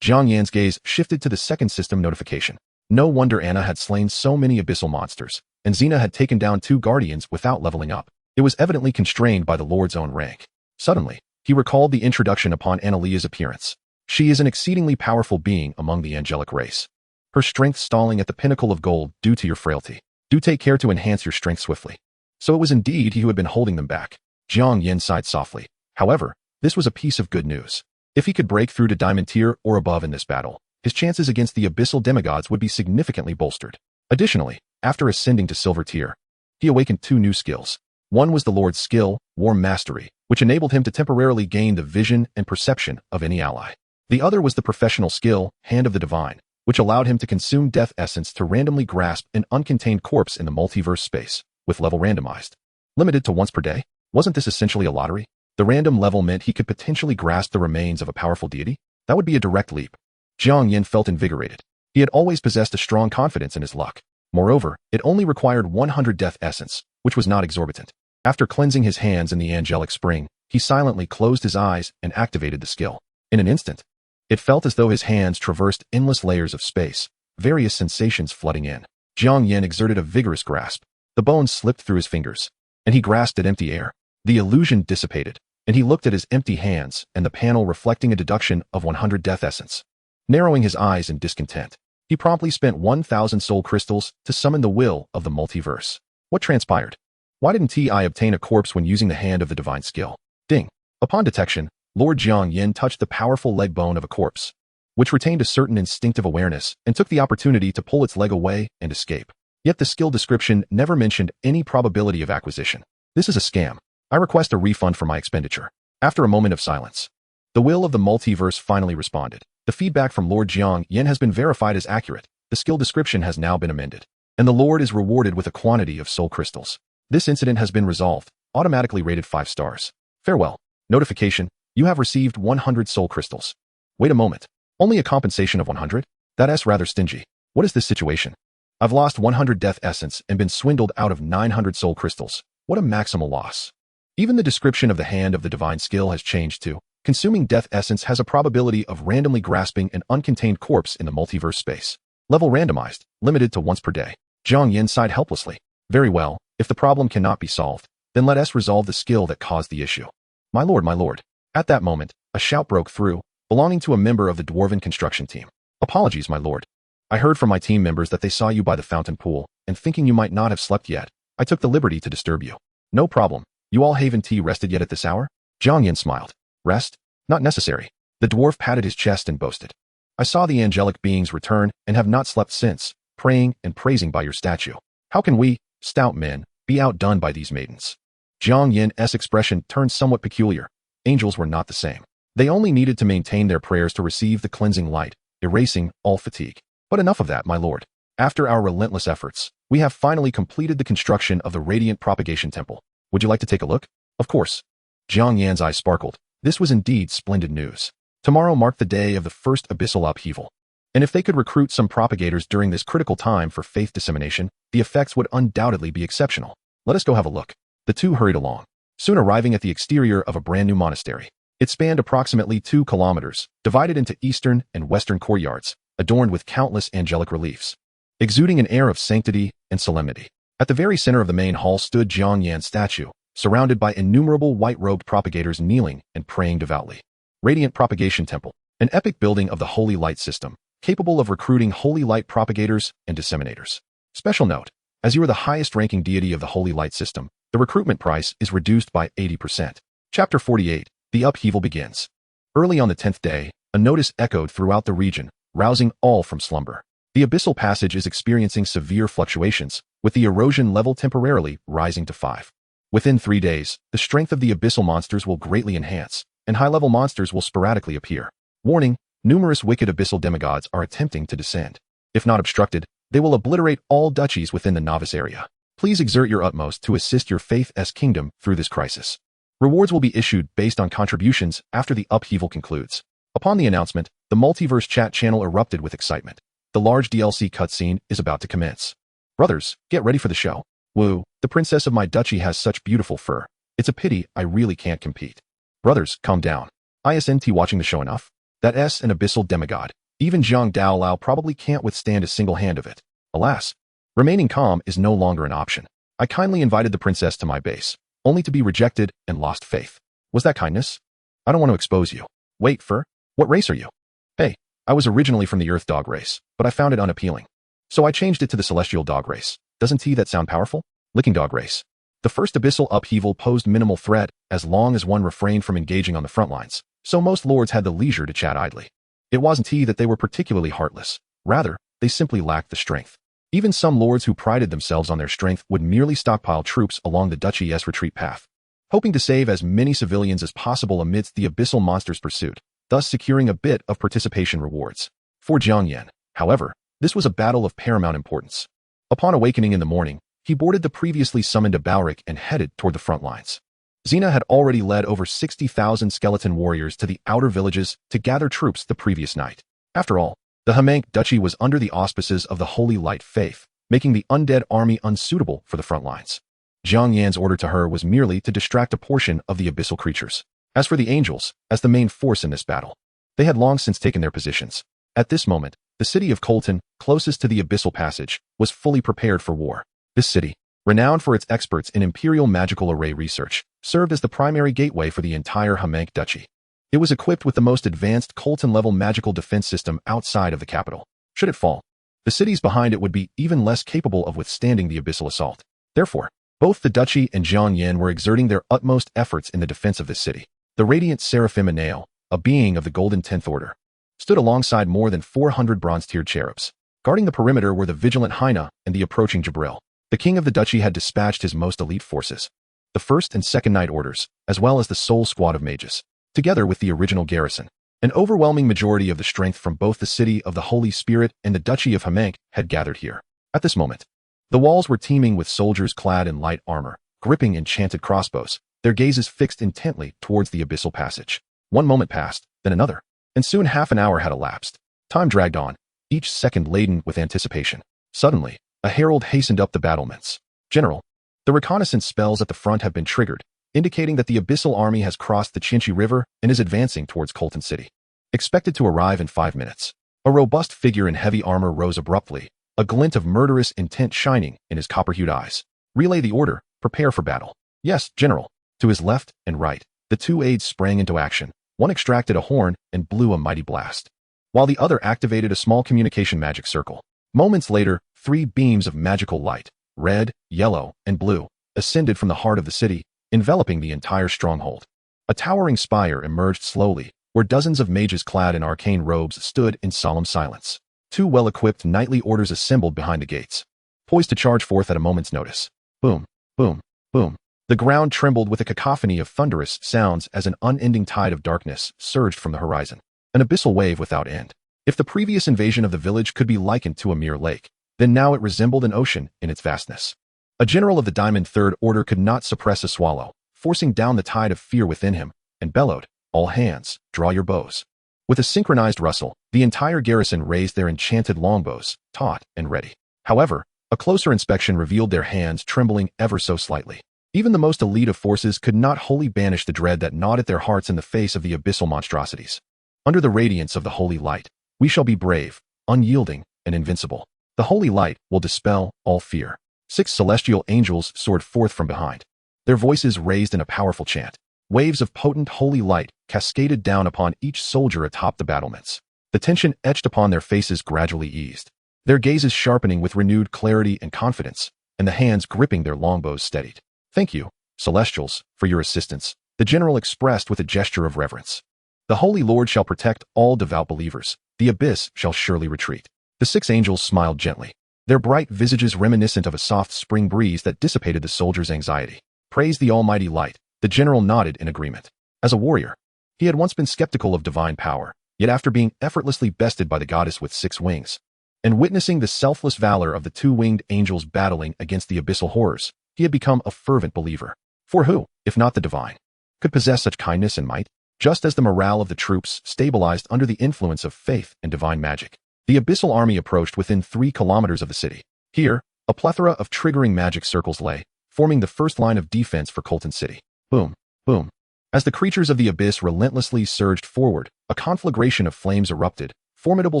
Jiang Yan's gaze shifted to the second system notification. No wonder Anna had slain so many abyssal monsters, and Xena had taken down 2 guardians without leveling up. It was evidently constrained by the Lord's own rank. Suddenly, he recalled the introduction upon Annalia's appearance. She is an exceedingly powerful being among the angelic race. Her strength stalling at the pinnacle of gold due to your frailty. Do take care to enhance your strength swiftly. So it was indeed he who had been holding them back. Jiang Yan sighed softly. However, this was a piece of good news. If he could break through to Diamond Tier or above in this battle, his chances against the abyssal demigods would be significantly bolstered. Additionally, after ascending to Silver Tier, he awakened 2 new skills. One was the Lord's skill, Warm Mastery, which enabled him to temporarily gain the vision and perception of any ally. The other was the professional skill, Hand of the Divine, which allowed him to consume death essence to randomly grasp an uncontained corpse in the multiverse space, with level randomized. Limited to once per day? Wasn't this essentially a lottery? The random level meant he could potentially grasp the remains of a powerful deity? That would be a direct leap. Jiang Yan felt invigorated. He had always possessed a strong confidence in his luck. Moreover, it only required 100 death essence, which was not exorbitant. After cleansing his hands in the angelic spring, he silently closed his eyes and activated the skill. In an instant, it felt as though his hands traversed endless layers of space, various sensations flooding in. Jiang Yan exerted a vigorous grasp. The bones slipped through his fingers, and he grasped at empty air. The illusion dissipated, and he looked at his empty hands and the panel reflecting a deduction of 100 death essence. Narrowing his eyes in discontent, he promptly spent 1,000 soul crystals to summon the will of the multiverse. What transpired? Why didn't I obtain a corpse when using the Hand of the Divine skill? Ding. Upon detection, Lord Jiang Yan touched the powerful leg bone of a corpse, which retained a certain instinctive awareness and took the opportunity to pull its leg away and escape. Yet the skill description never mentioned any probability of acquisition. This is a scam. I request a refund for my expenditure. After a moment of silence, the will of the multiverse finally responded. The feedback from Lord Jiang Yan has been verified as accurate. The skill description has now been amended, and the Lord is rewarded with a quantity of soul crystals. This incident has been resolved, automatically rated 5 stars. Farewell. Notification, you have received 100 soul crystals. Wait a moment. Only a compensation of 100? That's rather stingy. What is this situation? I've lost 100 death essence and been swindled out of 900 soul crystals. What a maximal loss. Even the description of the Hand of the Divine skill has changed too. Consuming death essence has a probability of randomly grasping an uncontained corpse in the multiverse space. Level randomized, limited to once per day. Jiang Yan sighed helplessly. Very well, if the problem cannot be solved, then let us resolve the skill that caused the issue. My lord, my lord. At that moment, a shout broke through, belonging to a member of the Dwarven construction team. Apologies, my lord. I heard from my team members that they saw you by the fountain pool, and thinking you might not have slept yet, I took the liberty to disturb you. No problem. You all haven't rested yet at this hour? Jiang Yan smiled. Rest? Not necessary. The dwarf patted his chest and boasted. I saw the angelic beings return and have not slept since, praying and praising by your statue. How can we, stout men, be outdone by these maidens? Jiang Yan's expression turned somewhat peculiar. Angels were not the same. They only needed to maintain their prayers to receive the cleansing light, erasing all fatigue. But enough of that, my lord. After our relentless efforts, we have finally completed the construction of the Radiant Propagation Temple. Would you like to take a look? Of course. Jiang Yan's eyes sparkled. This was indeed splendid news. Tomorrow marked the day of the first abyssal upheaval. And if they could recruit some propagators during this critical time for faith dissemination, the effects would undoubtedly be exceptional. Let us go have a look. The two hurried along, soon arriving at the exterior of a brand new monastery. It spanned approximately 2 kilometers, divided into eastern and western courtyards, adorned with countless angelic reliefs, exuding an air of sanctity and solemnity. At the very center of the main hall stood Jiang Yan's statue, surrounded by innumerable white-robed propagators kneeling and praying devoutly. Radiant Propagation Temple, an epic building of the Holy Light system, capable of recruiting Holy Light propagators and disseminators. Special note, as you are the highest-ranking deity of the Holy Light system, the recruitment price is reduced by 80%. Chapter 48, The Upheaval begins. Early on the 10th day, a notice echoed throughout the region, rousing all from slumber. The abyssal passage is experiencing severe fluctuations, with the erosion level temporarily rising to 5. Within 3 days, the strength of the abyssal monsters will greatly enhance, and high-level monsters will sporadically appear. Warning, numerous wicked abyssal demigods are attempting to descend. If not obstructed, they will obliterate all duchies within the novice area. Please exert your utmost to assist your faith's kingdom through this crisis. Rewards will be issued based on contributions after the upheaval concludes. Upon the announcement, the multiverse chat channel erupted with excitement. The large DLC cutscene is about to commence. Brothers, get ready for the show. Woo, the princess of my duchy has such beautiful fur. It's a pity I really can't compete. Brothers, calm down. Isn't watching the show enough? That's an abyssal demigod. Even Zhang Daolao probably can't withstand a single hand of it. Alas, remaining calm is no longer an option. I kindly invited the princess to my base, only to be rejected and lost faith. Was that kindness? I don't want to expose you. Wait, fur? What race are you? Hey, I was originally from the Earth dog race, but I found it unappealing. So I changed it to the Celestial dog race. Doesn't that sound powerful? Licking dog race. The first abyssal upheaval posed minimal threat as long as one refrained from engaging on the front lines, so most lords had the leisure to chat idly. It wasn't that they were particularly heartless. Rather, they simply lacked the strength. Even some lords who prided themselves on their strength would merely stockpile troops along the duchy's retreat path, hoping to save as many civilians as possible amidst the abyssal monster's pursuit, thus securing a bit of participation rewards. For Jiang Yan, however, this was a battle of paramount importance. Upon awakening in the morning, he boarded the previously summoned Abalric and headed toward the front lines. Xena had already led over 60,000 skeleton warriors to the outer villages to gather troops the previous night. After all, the Hamank duchy was under the auspices of the Holy Light Faith, making the undead army unsuitable for the front lines. Jiang Yan's order to her was merely to distract a portion of the abyssal creatures. As for the angels, as the main force in this battle, they had long since taken their positions. At this moment, the city of Colton, closest to the abyssal passage, was fully prepared for war. This city, renowned for its experts in imperial magical array research, served as the primary gateway for the entire Hamank duchy. It was equipped with the most advanced Colton-level magical defense system outside of the capital. Should it fall, the cities behind it would be even less capable of withstanding the abyssal assault. Therefore, both the duchy and Jiang Yan were exerting their utmost efforts in the defense of this city. The radiant Seraphim Anael, a being of the Golden 10th Order, stood alongside more than 400 bronze-tiered cherubs. Guarding the perimeter were the vigilant Hyena and the approaching Jabril. The king of the duchy had dispatched his most elite forces, the first and second night orders, as well as the sole squad of mages, together with the original garrison. An overwhelming majority of the strength from both the city of the Holy Spirit and the duchy of Hamank had gathered here. At this moment, the walls were teeming with soldiers clad in light armor, gripping enchanted crossbows, their gazes fixed intently towards the abyssal passage. One moment passed, then another, and soon half an hour had elapsed. Time dragged on, each second laden with anticipation. Suddenly, a herald hastened up the battlements. General, the reconnaissance spells at the front have been triggered, indicating that the abyssal army has crossed the Chinchi River and is advancing towards Colton City. Expected to arrive in 5 minutes. A robust figure in heavy armor rose abruptly, a glint of murderous intent shining in his copper-hued eyes. Relay the order, prepare for battle. Yes, General. To his left and right, the two aides sprang into action. One extracted a horn and blew a mighty blast, while the other activated a small communication magic circle. Moments later, 3 beams of magical light, red, yellow, and blue, ascended from the heart of the city, enveloping the entire stronghold. A towering spire emerged slowly, where dozens of mages clad in arcane robes stood in solemn silence. 2 well-equipped knightly orders assembled behind the gates, poised to charge forth at a moment's notice. Boom, boom, boom. The ground trembled with a cacophony of thunderous sounds as an unending tide of darkness surged from the horizon, an abyssal wave without end. If the previous invasion of the village could be likened to a mere lake, then now it resembled an ocean in its vastness. A general of the Diamond Third Order could not suppress a swallow, forcing down the tide of fear within him, and bellowed, "All hands, draw your bows." With a synchronized rustle, the entire garrison raised their enchanted longbows, taut and ready. However, a closer inspection revealed their hands trembling ever so slightly. Even the most elite of forces could not wholly banish the dread that gnawed at their hearts in the face of the abyssal monstrosities. Under the radiance of the holy light, we shall be brave, unyielding, and invincible. The holy light will dispel all fear. 6 celestial angels soared forth from behind, their voices raised in a powerful chant. Waves of potent holy light cascaded down upon each soldier atop the battlements. The tension etched upon their faces gradually eased, their gazes sharpening with renewed clarity and confidence, and the hands gripping their longbows steadied. "Thank you, Celestials, for your assistance," the general expressed with a gesture of reverence. "The Holy Lord shall protect all devout believers. The abyss shall surely retreat." The 6 angels smiled gently, their bright visages reminiscent of a soft spring breeze that dissipated the soldiers' anxiety. "Praise the almighty light," the general nodded in agreement. As a warrior, he had once been skeptical of divine power, Yet after being effortlessly bested by the goddess with 6 wings, and witnessing the selfless valor of the 2-winged angels battling against the abyssal horrors, he had become a fervent believer. For who, if not the divine, could possess such kindness and might? Just as the morale of the troops stabilized under the influence of faith and divine magic, the abyssal army approached within 3 kilometers of the city. Here, a plethora of triggering magic circles lay, forming the first line of defense for Colton City. Boom, boom. As the creatures of the abyss relentlessly surged forward, a conflagration of flames erupted, formidable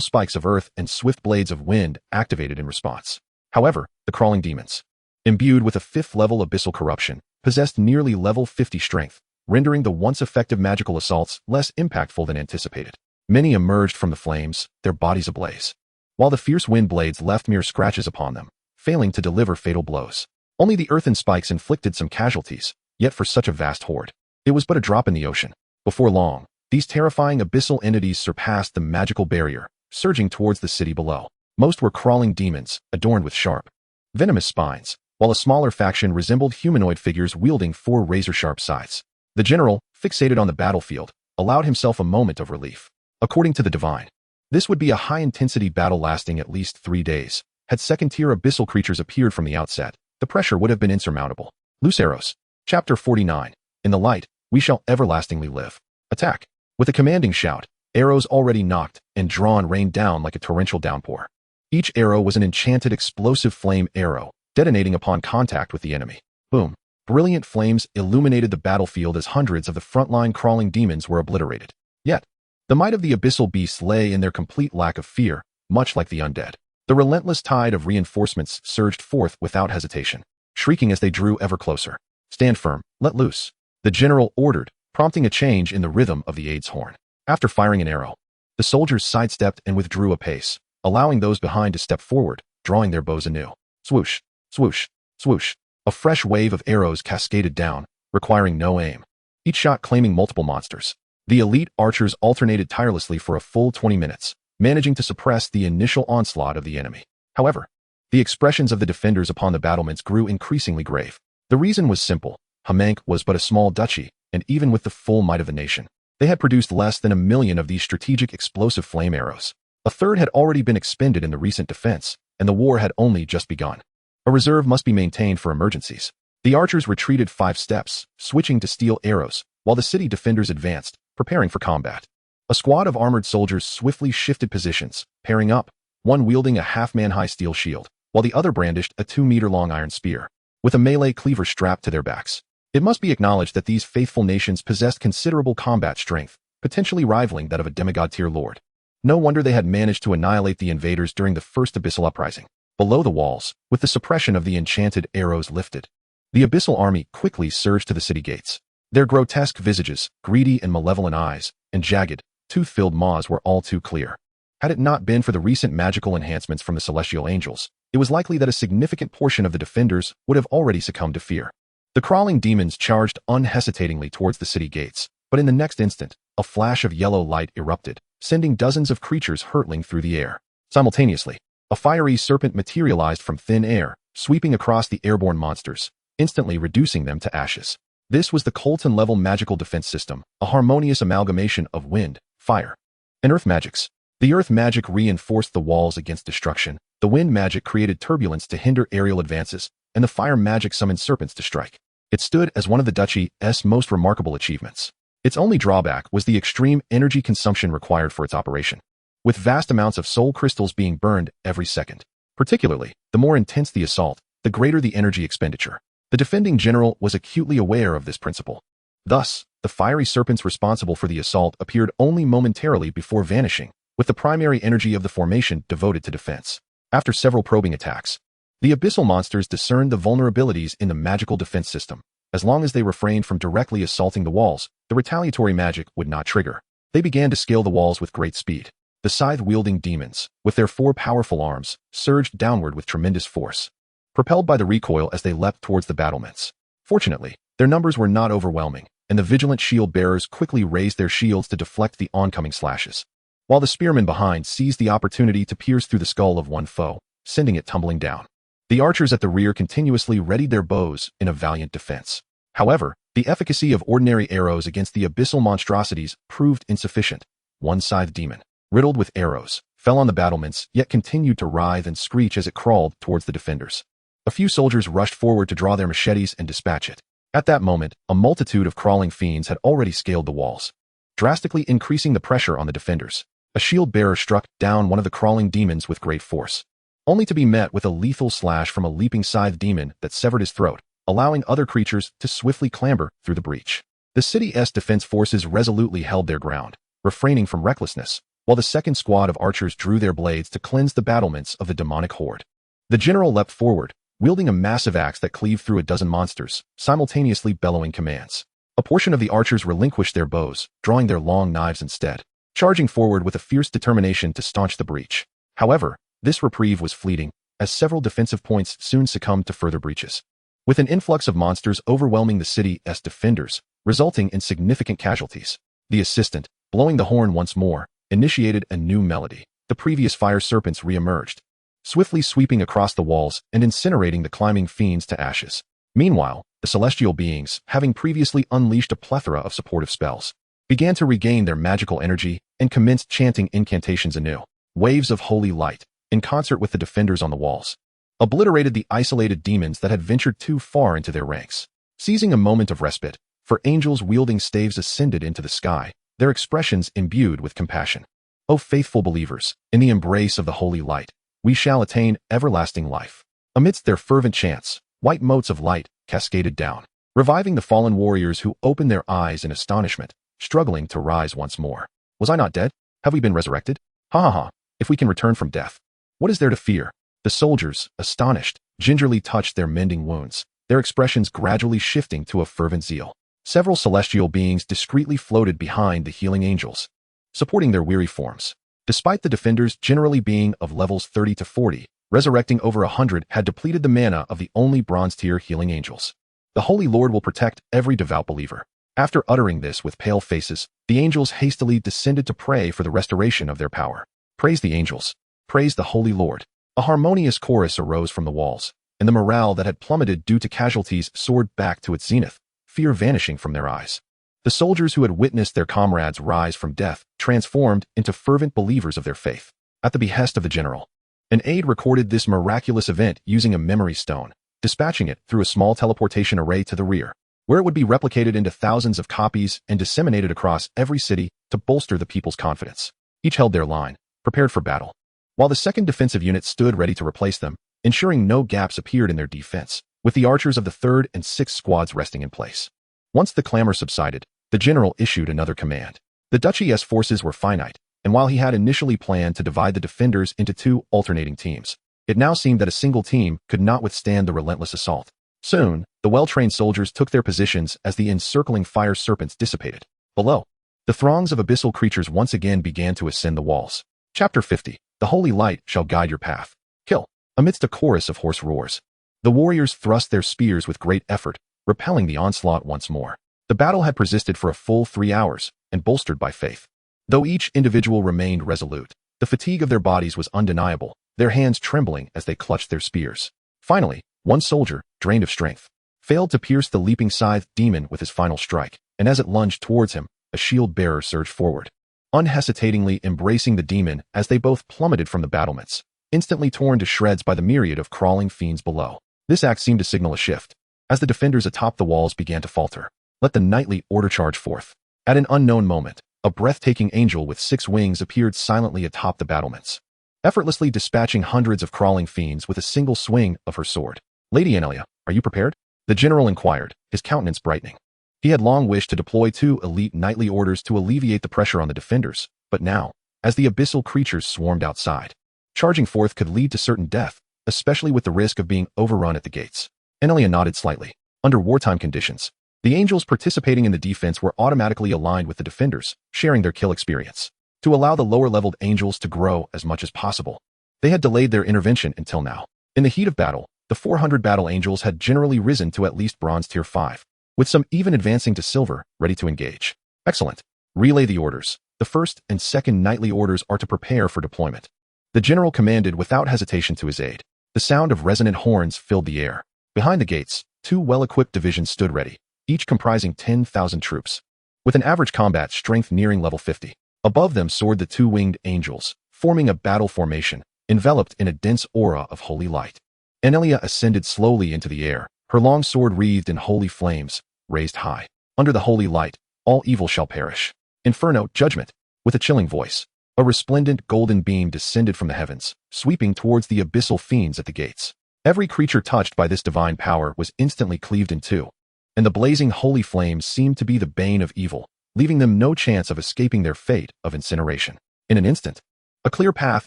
spikes of earth and swift blades of wind activated in response. However, the crawling demons, imbued with a 5th-level abyssal corruption, possessed nearly level 50 strength, rendering the once effective magical assaults less impactful than anticipated. Many emerged from the flames, their bodies ablaze, while the fierce wind blades left mere scratches upon them, failing to deliver fatal blows. Only the earthen spikes inflicted some casualties, yet for such a vast horde, it was but a drop in the ocean. Before long, these terrifying abyssal entities surpassed the magical barrier, surging towards the city below. Most were crawling demons, adorned with sharp, venomous spines, while a smaller faction resembled humanoid figures wielding 4 razor-sharp scythes. The general, fixated on the battlefield, allowed himself a moment of relief. According to the divine, this would be a high-intensity battle lasting at least 3 days. Had second-tier abyssal creatures appeared from the outset, the pressure would have been insurmountable. Loose arrows. Chapter 49. In the light, we shall everlastingly live. Attack. With a commanding shout, arrows already knocked and drawn rained down like a torrential downpour. Each arrow was an enchanted explosive flame arrow, detonating upon contact with the enemy. Boom. Brilliant flames illuminated the battlefield as hundreds of the frontline crawling demons were obliterated. Yet, the might of the abyssal beasts lay in their complete lack of fear, much like the undead. The relentless tide of reinforcements surged forth without hesitation, shrieking as they drew ever closer. Stand firm, let loose, the general ordered, prompting a change in the rhythm of the aide's horn. After firing an arrow, the soldiers sidestepped and withdrew a pace, allowing those behind to step forward, drawing their bows anew. Swoosh, swoosh, swoosh. A fresh wave of arrows cascaded down, requiring no aim, each shot claiming multiple monsters. The elite archers alternated tirelessly for a full 20 minutes, managing to suppress the initial onslaught of the enemy. However, the expressions of the defenders upon the battlements grew increasingly grave. The reason was simple. Hamank was but a small duchy, and even with the full might of the nation, they had produced less than 1 million of these strategic explosive flame arrows. A third had already been expended in the recent defense, and the war had only just begun. A reserve must be maintained for emergencies. The archers retreated 5 steps, switching to steel arrows, while the city defenders advanced, preparing for combat. A squad of armored soldiers swiftly shifted positions, pairing up, one wielding a half-man-high steel shield, while the other brandished a 2-meter-long iron spear, with a melee cleaver strapped to their backs. It must be acknowledged that these faithful nations possessed considerable combat strength, potentially rivaling that of a demigod-tier lord. No wonder they had managed to annihilate the invaders during the first abyssal uprising. Below the walls, with the suppression of the enchanted arrows lifted, the abyssal army quickly surged to the city gates. Their grotesque visages, greedy and malevolent eyes, and jagged, tooth-filled maws were all too clear. Had it not been for the recent magical enhancements from the celestial angels, it was likely that a significant portion of the defenders would have already succumbed to fear. The crawling demons charged unhesitatingly towards the city gates, but in the next instant, a flash of yellow light erupted, sending dozens of creatures hurtling through the air. Simultaneously, a fiery serpent materialized from thin air, sweeping across the airborne monsters, instantly reducing them to ashes. This was the Colton-level magical defense system, a harmonious amalgamation of wind, fire, and earth magics. The earth magic reinforced the walls against destruction, the wind magic created turbulence to hinder aerial advances, and the fire magic summoned serpents to strike. It stood as one of the duchy's most remarkable achievements. Its only drawback was the extreme energy consumption required for its operation, with vast amounts of soul crystals being burned every second. Particularly, the more intense the assault, the greater the energy expenditure. The defending general was acutely aware of this principle. Thus, the fiery serpents responsible for the assault appeared only momentarily before vanishing, with the primary energy of the formation devoted to defense. After several probing attacks, the abyssal monsters discerned the vulnerabilities in the magical defense system. As long as they refrained from directly assaulting the walls, the retaliatory magic would not trigger. They began to scale the walls with great speed. The scythe-wielding demons, with their 4 powerful arms, surged downward with tremendous force, propelled by the recoil as they leapt towards the battlements. Fortunately, their numbers were not overwhelming, and the vigilant shield-bearers quickly raised their shields to deflect the oncoming slashes, while the spearmen behind seized the opportunity to pierce through the skull of one foe, sending it tumbling down. The archers at the rear continuously readied their bows in a valiant defense. However, the efficacy of ordinary arrows against the abyssal monstrosities proved insufficient. one scythe demon, riddled with arrows, fell on the battlements, yet continued to writhe and screech as it crawled towards the defenders. A few soldiers rushed forward to draw their machetes and dispatch it. At that moment, a multitude of crawling fiends had already scaled the walls, drastically increasing the pressure on the defenders. A shield bearer struck down one of the crawling demons with great force, only to be met with a lethal slash from a leaping scythe demon that severed his throat, allowing other creatures to swiftly clamber through the breach. The city's defense forces resolutely held their ground, refraining from recklessness, while the second squad of archers drew their blades to cleanse the battlements of the demonic horde. The general leapt forward, wielding a massive axe that cleaved through a dozen monsters, simultaneously bellowing commands. A portion of the archers relinquished their bows, drawing their long knives instead, charging forward with a fierce determination to staunch the breach. However, this reprieve was fleeting, as several defensive points soon succumbed to further breaches, with an influx of monsters overwhelming the city's defenders, resulting in significant casualties. The assistant, blowing the horn once more, initiated a new melody. The previous fire serpents re-emerged, swiftly sweeping across the walls and incinerating the climbing fiends to ashes. Meanwhile, the celestial beings, having previously unleashed a plethora of supportive spells, began to regain their magical energy and commenced chanting incantations anew. Waves of holy light, in concert with the defenders on the walls, obliterated the isolated demons that had ventured too far into their ranks. Seizing a moment of respite, for angels wielding staves ascended into the sky, their expressions imbued with compassion. O faithful believers, in the embrace of the holy light, we shall attain everlasting life. Amidst their fervent chants, white motes of light cascaded down, reviving the fallen warriors who opened their eyes in astonishment, struggling to rise once more. Was I not dead? Have we been resurrected? Ha ha ha, if we can return from death, what is there to fear? The soldiers, astonished, gingerly touched their mending wounds, their expressions gradually shifting to a fervent zeal. Several celestial beings discreetly floated behind the healing angels, supporting their weary forms. Despite the defenders generally being of levels 30 to 40, resurrecting over 100 had depleted the mana of the only bronze-tier healing angels. The Holy Lord will protect every devout believer. After uttering this with pale faces, the angels hastily descended to pray for the restoration of their power. Praise the angels. Praise the Holy Lord. A harmonious chorus arose from the walls, and the morale that had plummeted due to casualties soared back to its zenith, fear vanishing from their eyes. The soldiers who had witnessed their comrades rise from death transformed into fervent believers of their faith. At the behest of the general, an aide recorded this miraculous event using a memory stone, dispatching it through a small teleportation array to the rear, where it would be replicated into thousands of copies and disseminated across every city to bolster the people's confidence. Each held their line, prepared for battle, while the second defensive unit stood ready to replace them, ensuring no gaps appeared in their defense, with the archers of the 3rd and 6th squads resting in place. Once the clamor subsided, the general issued another command. The duchy's forces were finite, and while he had initially planned to divide the defenders into 2 alternating teams, it now seemed that a single team could not withstand the relentless assault. Soon, the well-trained soldiers took their positions as the encircling fire serpents dissipated. Below, the throngs of abyssal creatures once again began to ascend the walls. Chapter 50. The holy light shall guide your path. Kill. Amidst a chorus of hoarse roars, the warriors thrust their spears with great effort, repelling the onslaught once more. The battle had persisted for a full 3 hours, and bolstered by faith. Though each individual remained resolute, the fatigue of their bodies was undeniable, their hands trembling as they clutched their spears. Finally, one soldier, drained of strength, failed to pierce the leaping scythe demon with his final strike, and as it lunged towards him, a shield bearer surged forward, unhesitatingly embracing the demon as they both plummeted from the battlements, instantly torn to shreds by the myriad of crawling fiends below. This act seemed to signal a shift, as the defenders atop the walls began to falter. Let the knightly order charge forth. At an unknown moment, a breathtaking angel with 6 wings appeared silently atop the battlements, effortlessly dispatching hundreds of crawling fiends with a single swing of her sword. Lady Anelia, are you prepared? The general inquired, his countenance brightening. He had long wished to deploy 2 elite knightly orders to alleviate the pressure on the defenders, but now, as the abyssal creatures swarmed outside, charging forth could lead to certain death, especially with the risk of being overrun at the gates. Anelia nodded slightly. Under wartime conditions, the angels participating in the defense were automatically aligned with the defenders, sharing their kill experience. To allow the lower-leveled angels to grow as much as possible, they had delayed their intervention until now. In the heat of battle, the 400 battle angels had generally risen to at least bronze tier 5, with some even advancing to silver, ready to engage. Excellent. Relay the orders. The 1st and 2nd knightly orders are to prepare for deployment. The general commanded without hesitation to his aide. The sound of resonant horns filled the air. Behind the gates, 2 well-equipped divisions stood ready, each comprising 10,000 troops, with an average combat strength nearing level 50. Above them soared the two-winged angels, forming a battle formation, enveloped in a dense aura of holy light. Anelia ascended slowly into the air, her long sword wreathed in holy flames, raised high. Under the holy light, all evil shall perish. Inferno, judgment. With a chilling voice, a resplendent golden beam descended from the heavens, sweeping towards the abyssal fiends at the gates. Every creature touched by this divine power was instantly cleaved in two, and the blazing holy flames seemed to be the bane of evil, leaving them no chance of escaping their fate of incineration. In an instant, a clear path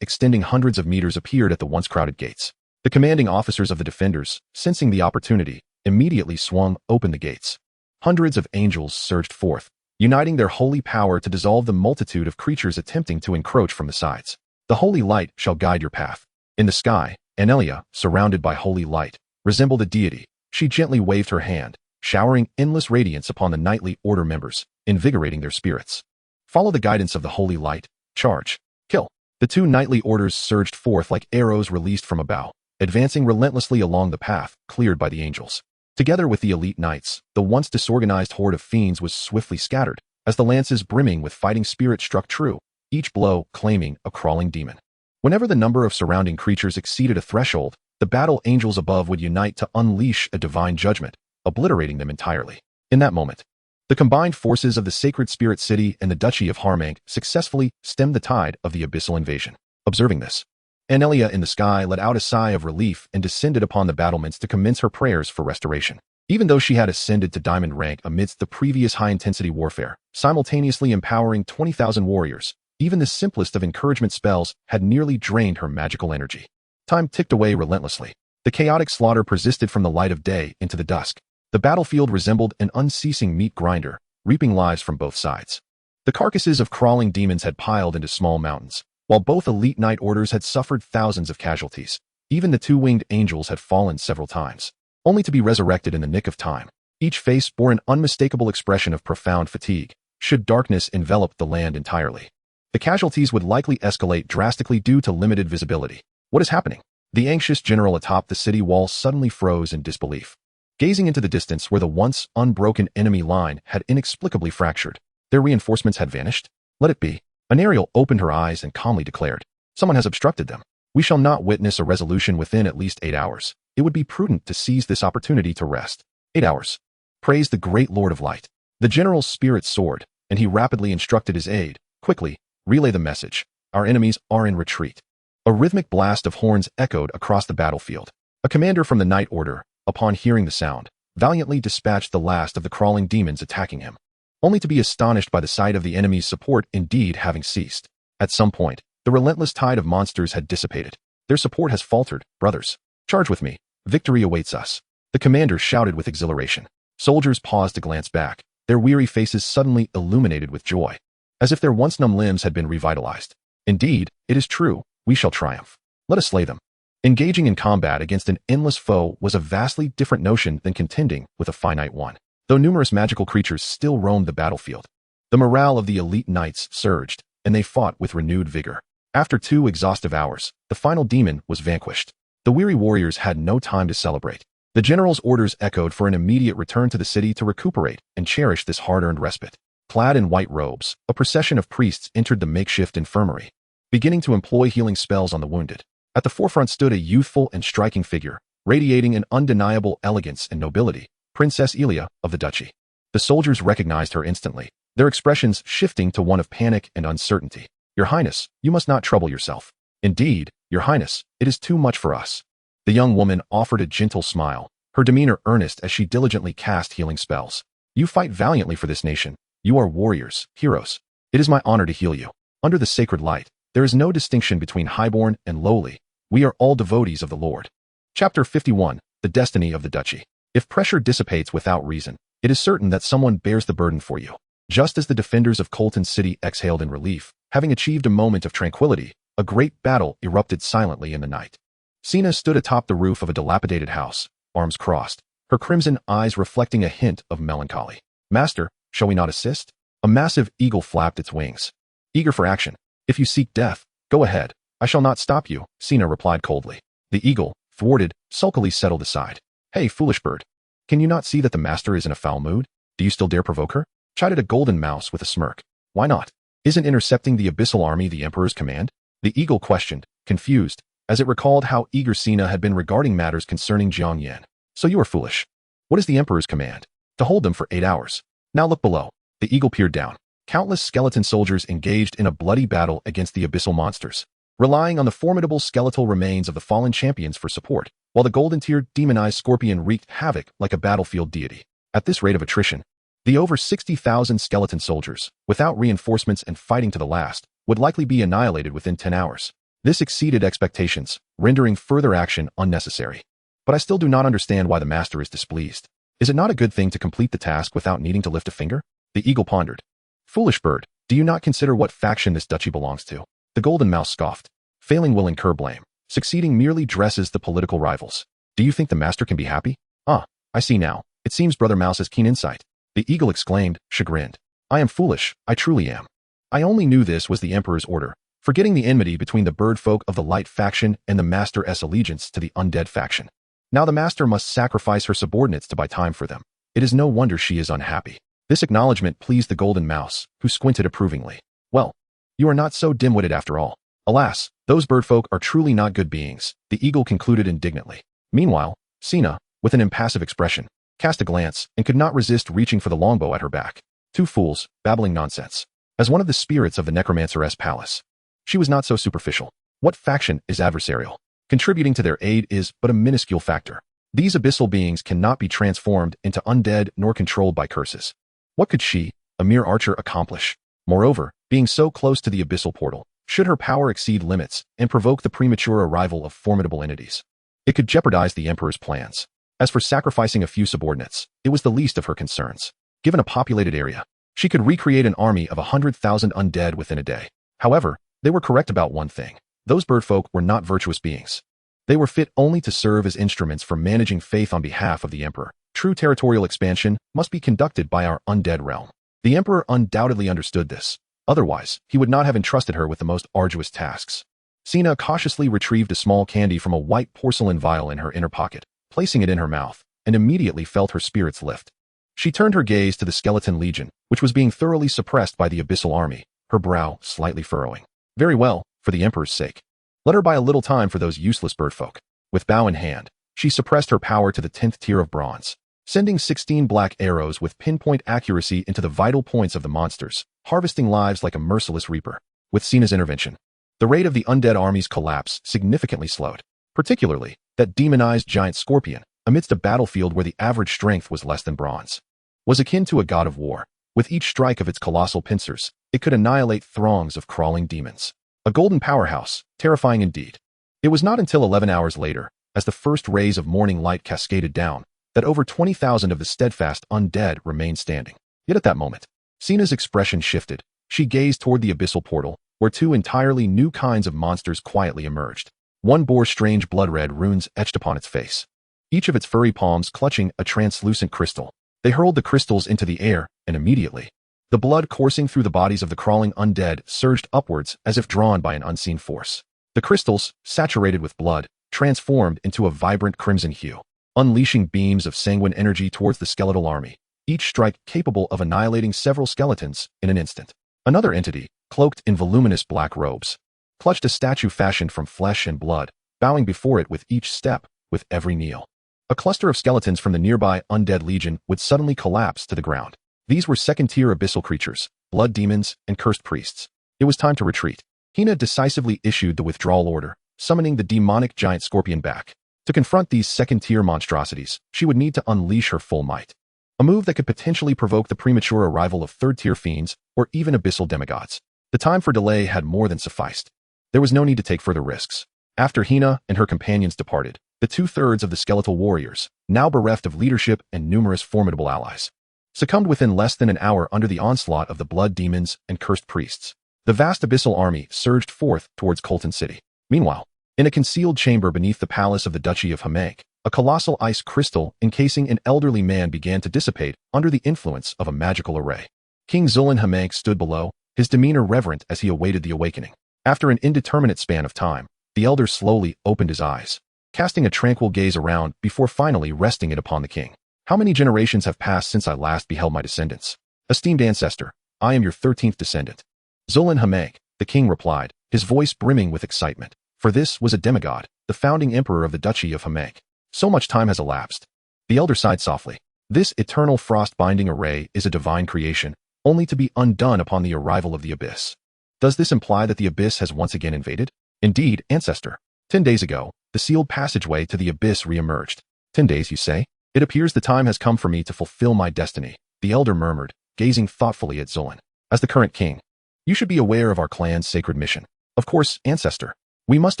extending hundreds of meters appeared at the once crowded gates. The commanding officers of the defenders, sensing the opportunity, immediately swung open the gates. Hundreds of angels surged forth, uniting their holy power to dissolve the multitude of creatures attempting to encroach from the sides. The holy light shall guide your path. In the sky, Anelia, surrounded by holy light, resembled a deity. She gently waved her hand, showering endless radiance upon the knightly order members, invigorating their spirits. Follow the guidance of the holy light. Charge. Kill. The two knightly orders surged forth like arrows released from a bow, advancing relentlessly along the path cleared by the angels. Together with the elite knights, the once disorganized horde of fiends was swiftly scattered, as the lances brimming with fighting spirit struck true, each blow claiming a crawling demon. Whenever the number of surrounding creatures exceeded a threshold, the battle angels above would unite to unleash a divine judgment, obliterating them entirely. In that moment, the combined forces of the sacred spirit city and the duchy of Harmank successfully stemmed the tide of the abyssal invasion. Observing this, Anelia in the sky let out a sigh of relief and descended upon the battlements to commence her prayers for restoration. Even though she had ascended to diamond rank amidst the previous high-intensity warfare, simultaneously empowering 20,000 warriors, even the simplest of encouragement spells had nearly drained her magical energy. Time ticked away relentlessly. The chaotic slaughter persisted from the light of day into the dusk. The battlefield resembled an unceasing meat grinder, reaping lives from both sides. The carcasses of crawling demons had piled into small mountains, while both elite knight orders had suffered thousands of casualties. Even the two-winged angels had fallen several times, only to be resurrected in the nick of time. Each face bore an unmistakable expression of profound fatigue, should darkness envelop the land entirely. The casualties would likely escalate drastically due to limited visibility. What is happening? The anxious general atop the city wall suddenly froze in disbelief, gazing into the distance where the once unbroken enemy line had inexplicably fractured. Their reinforcements had vanished? Let it be. Anariel opened her eyes and calmly declared, "Someone has obstructed them. We shall not witness a resolution within at least 8 hours. It would be prudent to seize this opportunity to rest." 8 hours. Praise the great Lord of Light. The general's spirit soared, and he rapidly instructed his aide, "Quickly, relay the message. Our enemies are in retreat." A rhythmic blast of horns echoed across the battlefield. A commander from the Knight Order, upon hearing the sound, valiantly dispatched the last of the crawling demons attacking him, only to be astonished by the sight of the enemy's support indeed having ceased. At some point, the relentless tide of monsters had dissipated. "Their support has faltered, brothers. Charge with me. Victory awaits us." The commander shouted with exhilaration. Soldiers paused to glance back, their weary faces suddenly illuminated with joy, as if their once numb limbs had been revitalized. "Indeed, it is true. We shall triumph. Let us slay them." Engaging in combat against an endless foe was a vastly different notion than contending with a finite one. Though numerous magical creatures still roamed the battlefield, the morale of the elite knights surged, and they fought with renewed vigor. After 2 exhaustive hours, the final demon was vanquished. The weary warriors had no time to celebrate. The general's orders echoed for an immediate return to the city to recuperate and cherish this hard-earned respite. Clad in white robes, a procession of priests entered the makeshift infirmary, beginning to employ healing spells on the wounded. At the forefront stood a youthful and striking figure, radiating an undeniable elegance and nobility, Princess Elia of the Duchy. The soldiers recognized her instantly, their expressions shifting to one of panic and uncertainty. "Your Highness, you must not trouble yourself." "Indeed, Your Highness, it is too much for us." The young woman offered a gentle smile, her demeanor earnest as she diligently cast healing spells. "You fight valiantly for this nation. You are warriors, heroes. It is my honor to heal you. Under the sacred light, there is no distinction between highborn and lowly. We are all devotees of the Lord." Chapter 51. The Destiny of the Duchy. If pressure dissipates without reason, it is certain that someone bears the burden for you. Just as the defenders of Colton City exhaled in relief, having achieved a moment of tranquility, a great battle erupted silently in the night. Sina stood atop the roof of a dilapidated house, arms crossed, her crimson eyes reflecting a hint of melancholy. "Master, shall we not assist?" A massive eagle flapped its wings, eager for action. "If you seek death, go ahead. I shall not stop you," Sina replied coldly. The eagle, thwarted, sulkily settled aside. "Hey, foolish bird. Can you not see that the master is in a foul mood? Do you still dare provoke her?" chided a golden mouse with a smirk. "Why not? Isn't intercepting the abyssal army the Emperor's command? The eagle questioned, confused, as it recalled how eager Sina had been regarding matters concerning Jiang Yan. So you are foolish. What is the Emperor's command? To hold them for 8 hours. Now look below. The eagle peered down. Countless skeleton soldiers engaged in a bloody battle against the abyssal monsters, relying on the formidable skeletal remains of the fallen champions for support, while the golden-tiered demonized scorpion wreaked havoc like a battlefield deity. At this rate of attrition, the over 60,000 skeleton soldiers, without reinforcements and fighting to the last, would likely be annihilated within 10 hours. This exceeded expectations, rendering further action unnecessary. But I still do not understand why the master is displeased. Is it not a good thing to complete the task without needing to lift a finger? The eagle pondered. Foolish bird, do you not consider what faction this duchy belongs to? The golden mouse scoffed. Failing will incur blame. Succeeding merely dresses the political rivals. Do you think the master can be happy? Ah, I see now. It seems Brother Mouse has keen insight. The eagle exclaimed, chagrined. I am foolish, I truly am. I only knew this was the Emperor's order, forgetting the enmity between the bird folk of the light faction and the master's allegiance to the undead faction. Now the master must sacrifice her subordinates to buy time for them. It is no wonder she is unhappy. This acknowledgement pleased the golden mouse, who squinted approvingly. Well, you are not so dim-witted after all. Alas, those birdfolk are truly not good beings, the eagle concluded indignantly. Meanwhile, Sina, with an impassive expression, cast a glance and could not resist reaching for the longbow at her back. Two fools, babbling nonsense. As one of the spirits of the necromancer's palace, she was not so superficial. What faction is adversarial? Contributing to their aid is but a minuscule factor. These abyssal beings cannot be transformed into undead nor controlled by curses. What could she, a mere archer, accomplish? Moreover, being so close to the abyssal portal, should her power exceed limits and provoke the premature arrival of formidable entities, it could jeopardize the Emperor's plans. As for sacrificing a few subordinates, it was the least of her concerns. Given a populated area, she could recreate an army of 100,000 undead within a day. However, they were correct about one thing. Those birdfolk were not virtuous beings. They were fit only to serve as instruments for managing faith on behalf of the Emperor. True territorial expansion must be conducted by our undead realm. The Emperor undoubtedly understood this. Otherwise, he would not have entrusted her with the most arduous tasks. Sina cautiously retrieved a small candy from a white porcelain vial in her inner pocket, placing it in her mouth, and immediately felt her spirits lift. She turned her gaze to the skeleton legion, which was being thoroughly suppressed by the abyssal army, her brow slightly furrowing. Very well, for the Emperor's sake. Let her buy a little time for those useless birdfolk. With bow in hand, she suppressed her power to the 10th tier of bronze, sending 16 black arrows with pinpoint accuracy into the vital points of the monsters, harvesting lives like a merciless reaper. With Sina's intervention, the rate of the undead army's collapse significantly slowed, particularly that demonized giant scorpion, amidst a battlefield where the average strength was less than bronze, was akin to a god of war. With each strike of its colossal pincers, it could annihilate throngs of crawling demons. A golden powerhouse, terrifying indeed. It was not until 11 hours later, as the first rays of morning light cascaded down, that over 20,000 of the steadfast undead remained standing. Yet at that moment, Sina's expression shifted. She gazed toward the abyssal portal, where two entirely new kinds of monsters quietly emerged. One bore strange blood-red runes etched upon its face, each of its furry palms clutching a translucent crystal. They hurled the crystals into the air, and immediately, the blood coursing through the bodies of the crawling undead surged upwards as if drawn by an unseen force. The crystals, saturated with blood, transformed into a vibrant crimson hue, unleashing beams of sanguine energy towards the skeletal army, each strike capable of annihilating several skeletons in an instant. Another entity, cloaked in voluminous black robes, clutched a statue fashioned from flesh and blood, bowing before it with each step, with every kneel. A cluster of skeletons from the nearby undead legion would suddenly collapse to the ground. These were second-tier abyssal creatures, blood demons, and cursed priests. It was time to retreat. Hina decisively issued the withdrawal order, summoning the demonic giant scorpion back. To confront these second-tier monstrosities, she would need to unleash her full might. A move that could potentially provoke the premature arrival of third-tier fiends or even abyssal demigods. The time for delay had more than sufficed. There was no need to take further risks. After Hina and her companions departed, the 2/3 of the skeletal warriors, now bereft of leadership and numerous formidable allies, succumbed within less than an hour under the onslaught of the blood demons and cursed priests. The vast abyssal army surged forth towards Colton City. Meanwhile, in a concealed chamber beneath the palace of the Duchy of Hamank, a colossal ice crystal encasing an elderly man began to dissipate under the influence of a magical array. King Zulin Hamank stood below, his demeanor reverent as he awaited the awakening. After an indeterminate span of time, the elder slowly opened his eyes, casting a tranquil gaze around before finally resting it upon the king. How many generations have passed since I last beheld my descendants? Esteemed ancestor, I am your 13th descendant. Zulin Hamek, the king replied, his voice brimming with excitement. For this was a demigod, the founding emperor of the Duchy of Hamek. So much time has elapsed. The elder sighed softly. This eternal frost-binding array is a divine creation, only to be undone upon the arrival of the abyss. Does this imply that the abyss has once again invaded? Indeed, ancestor. 10 days ago, the sealed passageway to the abyss re-emerged. 10 days, you say? It appears the time has come for me to fulfill my destiny, the elder murmured, gazing thoughtfully at Zulin. As the current king, you should be aware of our clan's sacred mission. Of course, ancestor. We must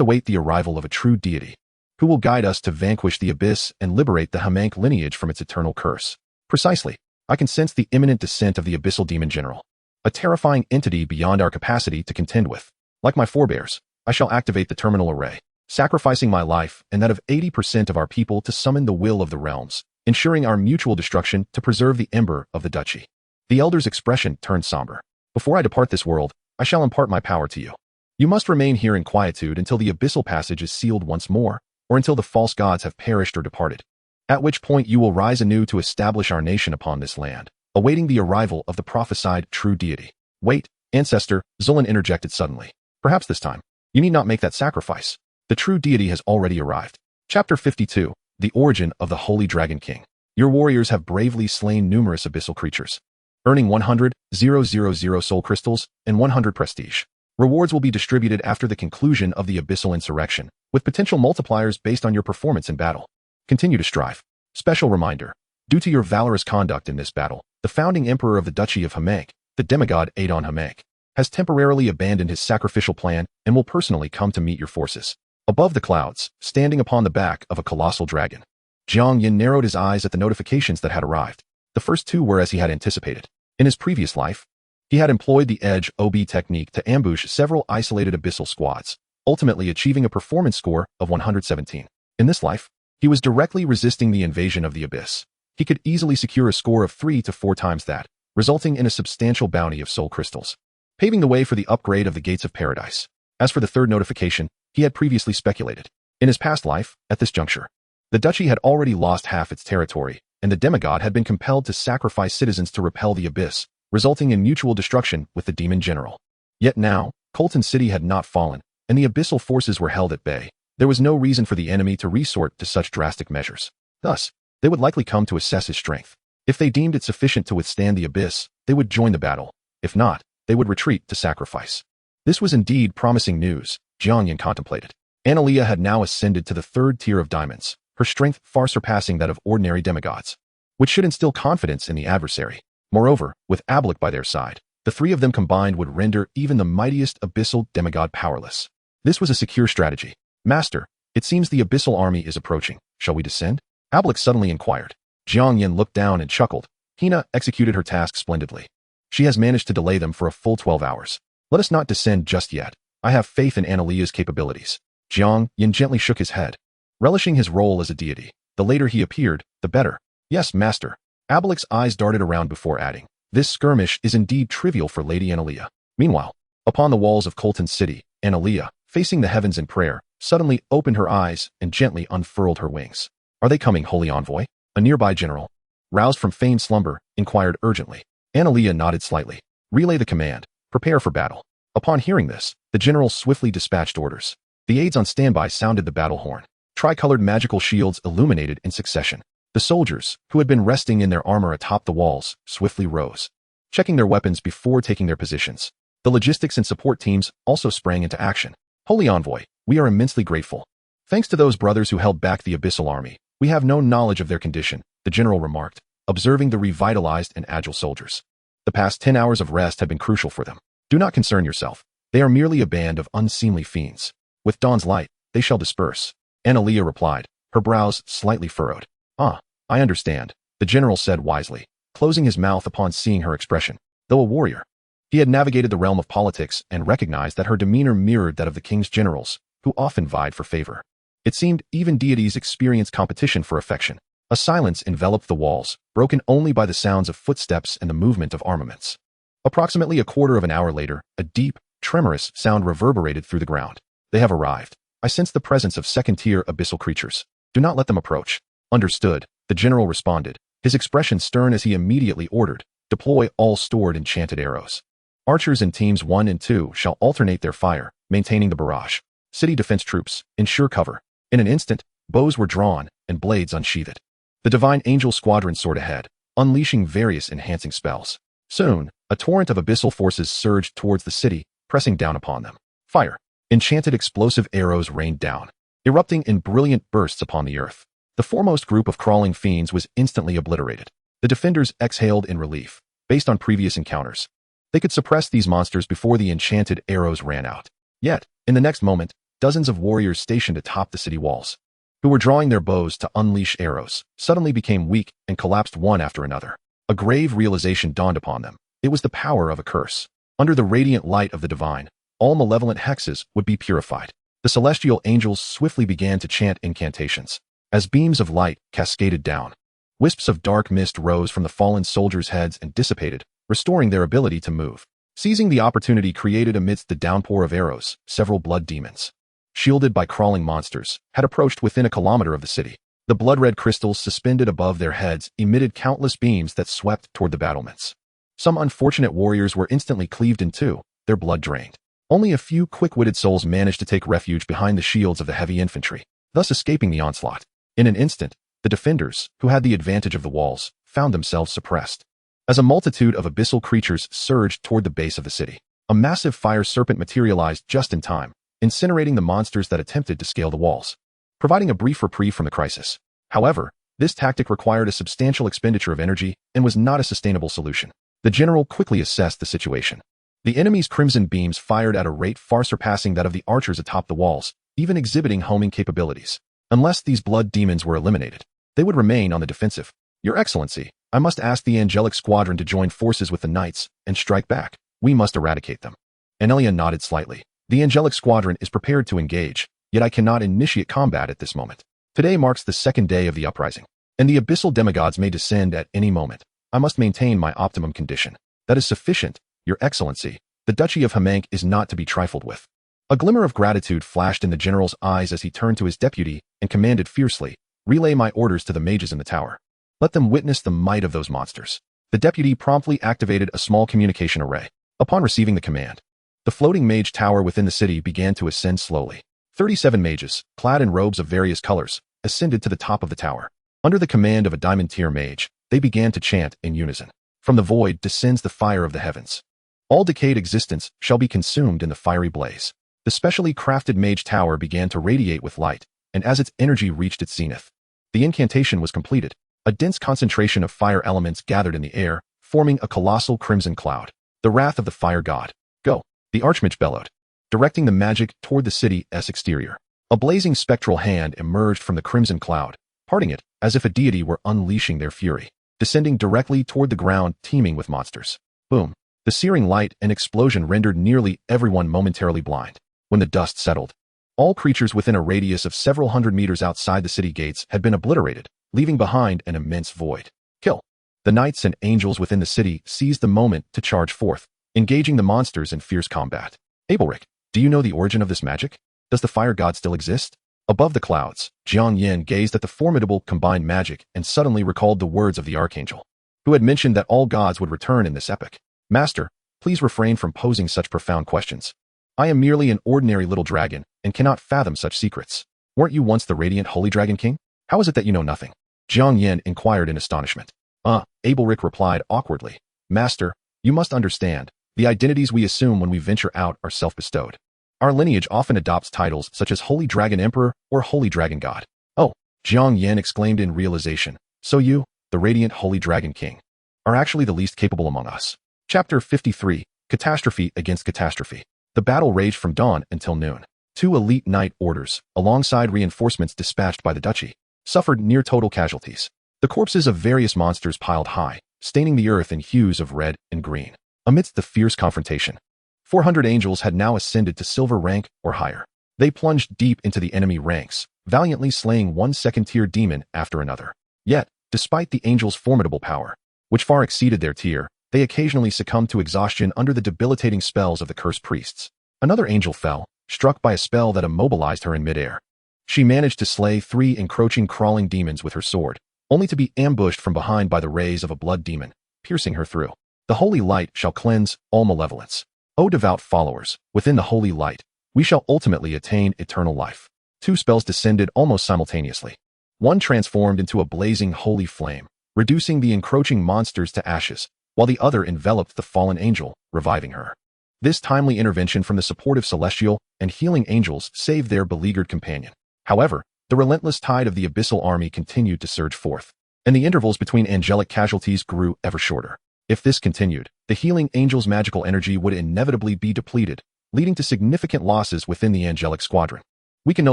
await the arrival of a true deity, who will guide us to vanquish the abyss and liberate the Hamank lineage from its eternal curse. Precisely. I can sense the imminent descent of the abyssal demon general, a terrifying entity beyond our capacity to contend with. Like my forebears, I shall activate the terminal array, sacrificing my life and that of 80% of our people to summon the will of the realms, ensuring our mutual destruction to preserve the ember of the duchy. The elder's expression turned somber. Before I depart this world, I shall impart my power to you. You must remain here in quietude until the abyssal passage is sealed once more, or until the false gods have perished or departed, at which point you will rise anew to establish our nation upon this land, awaiting the arrival of the prophesied true deity. Wait, ancestor, Zulin interjected suddenly. Perhaps this time, you need not make that sacrifice. The true deity has already arrived. Chapter 52, The Origin of the Holy Dragon King. Your warriors have bravely slain numerous abyssal creatures, earning 100,000 soul crystals and 100 prestige. Rewards will be distributed after the conclusion of the abyssal insurrection, with potential multipliers based on your performance in battle. Continue to strive. Special reminder. Due to your valorous conduct in this battle, the founding emperor of the Duchy of Hamek, the demigod Adon Hamek, has temporarily abandoned his sacrificial plan and will personally come to meet your forces. Above the clouds, standing upon the back of a colossal dragon, Jiang Yan narrowed his eyes at the notifications that had arrived. The first two were as he had anticipated. In his previous life, he had employed the Edge OB technique to ambush several isolated abyssal squads, ultimately achieving a performance score of 117. In this life, he was directly resisting the invasion of the abyss. He could easily secure a score of 3 to 4 times that, resulting in a substantial bounty of soul crystals, paving the way for the upgrade of the gates of paradise. As for the third notification, he had previously speculated. In his past life, at this juncture, the duchy had already lost half its territory, and the demigod had been compelled to sacrifice citizens to repel the abyss, resulting in mutual destruction with the demon general. Yet now, Colton City had not fallen, and the abyssal forces were held at bay. There was no reason for the enemy to resort to such drastic measures. Thus, they would likely come to assess his strength. If they deemed it sufficient to withstand the abyss, they would join the battle. If not, they would retreat to sacrifice. This was indeed promising news, Jiang Yan contemplated. Analea had now ascended to the 3rd tier of diamonds, her strength far surpassing that of ordinary demigods, which should instill confidence in the adversary. Moreover, with Ablik by their side, the 3 of them combined would render even the mightiest abyssal demigod powerless. This was a secure strategy. Master, it seems the abyssal army is approaching. Shall we descend? Ablik suddenly inquired. Jiang Yan looked down and chuckled. Hina executed her task splendidly. She has managed to delay them for a full 12 hours. Let us not descend just yet. I have faith in Analea's capabilities. Jiang Yan gently shook his head, relishing his role as a deity. The later he appeared, the better. Yes, master. Abalik's eyes darted around before adding, this skirmish is indeed trivial for Lady Analea. Meanwhile, upon the walls of Colton City, Analea, facing the heavens in prayer, suddenly opened her eyes and gently unfurled her wings. Are they coming, holy envoy? A nearby general, roused from feigned slumber, inquired urgently. Analea nodded slightly. Relay the command. Prepare for battle. Upon hearing this, the general swiftly dispatched orders. The aides on standby sounded the battle horn. Tricolored magical shields illuminated in succession. The soldiers, who had been resting in their armor atop the walls, swiftly rose, checking their weapons before taking their positions. The logistics and support teams also sprang into action. Holy Envoy, we are immensely grateful. Thanks to those brothers who held back the abyssal army, we have no knowledge of their condition, the general remarked, observing the revitalized and agile soldiers. The past 10 hours of rest had been crucial for them. Do not concern yourself. They are merely a band of unseemly fiends. With dawn's light, they shall disperse. Analea replied, her brows slightly furrowed. Ah, I understand, the general said wisely, closing his mouth upon seeing her expression. Though a warrior, he had navigated the realm of politics and recognized that her demeanor mirrored that of the king's generals, who often vied for favor. It seemed even deities experienced competition for affection. A silence enveloped the walls, broken only by the sounds of footsteps and the movement of armaments. Approximately a quarter of an hour later, a deep, tremorous sound reverberated through the ground. They have arrived. I sense the presence of 2nd-tier abyssal creatures. Do not let them approach. Understood, the general responded, his expression stern as he immediately ordered, deploy all stored enchanted arrows. Archers in teams 1 and 2 shall alternate their fire, maintaining the barrage. City defense troops, ensure cover. In an instant, bows were drawn and blades unsheathed. The divine angel squadron soared ahead, unleashing various enhancing spells. Soon, a torrent of abyssal forces surged towards the city, pressing down upon them. Fire. Enchanted explosive arrows rained down, erupting in brilliant bursts upon the earth. The foremost group of crawling fiends was instantly obliterated. The defenders exhaled in relief, based on previous encounters. They could suppress these monsters before the enchanted arrows ran out. Yet, in the next moment, dozens of warriors stationed atop the city walls, who were drawing their bows to unleash arrows, suddenly became weak and collapsed one after another. A grave realization dawned upon them. It was the power of a curse. Under the radiant light of the divine, all malevolent hexes would be purified. The celestial angels swiftly began to chant incantations. As beams of light cascaded down, wisps of dark mist rose from the fallen soldiers' heads and dissipated, restoring their ability to move. Seizing the opportunity created amidst the downpour of arrows, several blood demons, shielded by crawling monsters, had approached within a kilometer of the city. The blood-red crystals suspended above their heads emitted countless beams that swept toward the battlements. Some unfortunate warriors were instantly cleaved in two, their blood drained. Only a few quick-witted souls managed to take refuge behind the shields of the heavy infantry, thus escaping the onslaught. In an instant, the defenders, who had the advantage of the walls, found themselves suppressed. As a multitude of abyssal creatures surged toward the base of the city, a massive fire serpent materialized just in time, incinerating the monsters that attempted to scale the walls, providing a brief reprieve from the crisis. However, this tactic required a substantial expenditure of energy and was not a sustainable solution. The general quickly assessed the situation. The enemy's crimson beams fired at a rate far surpassing that of the archers atop the walls, even exhibiting homing capabilities. Unless these blood demons were eliminated, they would remain on the defensive. Your Excellency, I must ask the angelic squadron to join forces with the knights and strike back. We must eradicate them. Anelia nodded slightly. The angelic squadron is prepared to engage, yet I cannot initiate combat at this moment. Today marks the second day of the uprising, and the abyssal demigods may descend at any moment. I must maintain my optimum condition. That is sufficient, Your Excellency. The Duchy of Hamank is not to be trifled with. A glimmer of gratitude flashed in the general's eyes as he turned to his deputy and commanded fiercely, relay my orders to the mages in the tower. Let them witness the might of those monsters. The deputy promptly activated a small communication array. Upon receiving the command, the floating mage tower within the city began to ascend slowly. 37 mages, clad in robes of various colors, ascended to the top of the tower. Under the command of a diamond-tier mage, they began to chant in unison. From the void descends the fire of the heavens. All decayed existence shall be consumed in the fiery blaze. The specially crafted mage tower began to radiate with light, and as its energy reached its zenith, the incantation was completed. A dense concentration of fire elements gathered in the air, forming a colossal crimson cloud. The wrath of the fire god. Go! The archmage bellowed, directing the magic toward the city's exterior. A blazing spectral hand emerged from the crimson cloud, parting it as if a deity were unleashing their fury, descending directly toward the ground teeming with monsters. Boom! The searing light and explosion rendered nearly everyone momentarily blind. When the dust settled, all creatures within a radius of several hundred meters outside the city gates had been obliterated, leaving behind an immense void. Kill! The knights and angels within the city seized the moment to charge forth, engaging the monsters in fierce combat. Abelric, do you know the origin of this magic? Does the fire god still exist? Above the clouds, Jiang Yan gazed at the formidable combined magic and suddenly recalled the words of the archangel, who had mentioned that all gods would return in this epoch. Master, please refrain from posing such profound questions. I am merely an ordinary little dragon and cannot fathom such secrets. Weren't you once the radiant holy dragon king? How is it that you know nothing? Jiang Yan inquired in astonishment. Abelric replied awkwardly. Master, you must understand, the identities we assume when we venture out are self-bestowed. Our lineage often adopts titles such as Holy Dragon Emperor or Holy Dragon God. Oh, Jiang Yan exclaimed in realization. So you, the radiant Holy Dragon King, are actually the least capable among us. Chapter 53, Catastrophe Against Catastrophe. The battle raged from dawn until noon. 2 elite knight orders, alongside reinforcements dispatched by the duchy, suffered near total casualties. The corpses of various monsters piled high, staining the earth in hues of red and green. Amidst the fierce confrontation, 400 angels had now ascended to silver rank or higher. They plunged deep into the enemy ranks, valiantly slaying one second-tier demon after another. Yet, despite the angels' formidable power, which far exceeded their tier, they occasionally succumbed to exhaustion under the debilitating spells of the cursed priests. Another angel fell, struck by a spell that immobilized her in midair. She managed to slay 3 encroaching crawling demons with her sword, only to be ambushed from behind by the rays of a blood demon, piercing her through. The holy light shall cleanse all malevolence. O devout followers, within the holy light, we shall ultimately attain eternal life. 2 spells descended almost simultaneously. One transformed into a blazing holy flame, reducing the encroaching monsters to ashes, while the other enveloped the fallen angel, reviving her. This timely intervention from the supportive celestial and healing angels saved their beleaguered companion. However, the relentless tide of the abyssal army continued to surge forth, and the intervals between angelic casualties grew ever shorter. If this continued, the healing angel's magical energy would inevitably be depleted, leading to significant losses within the angelic squadron. We can no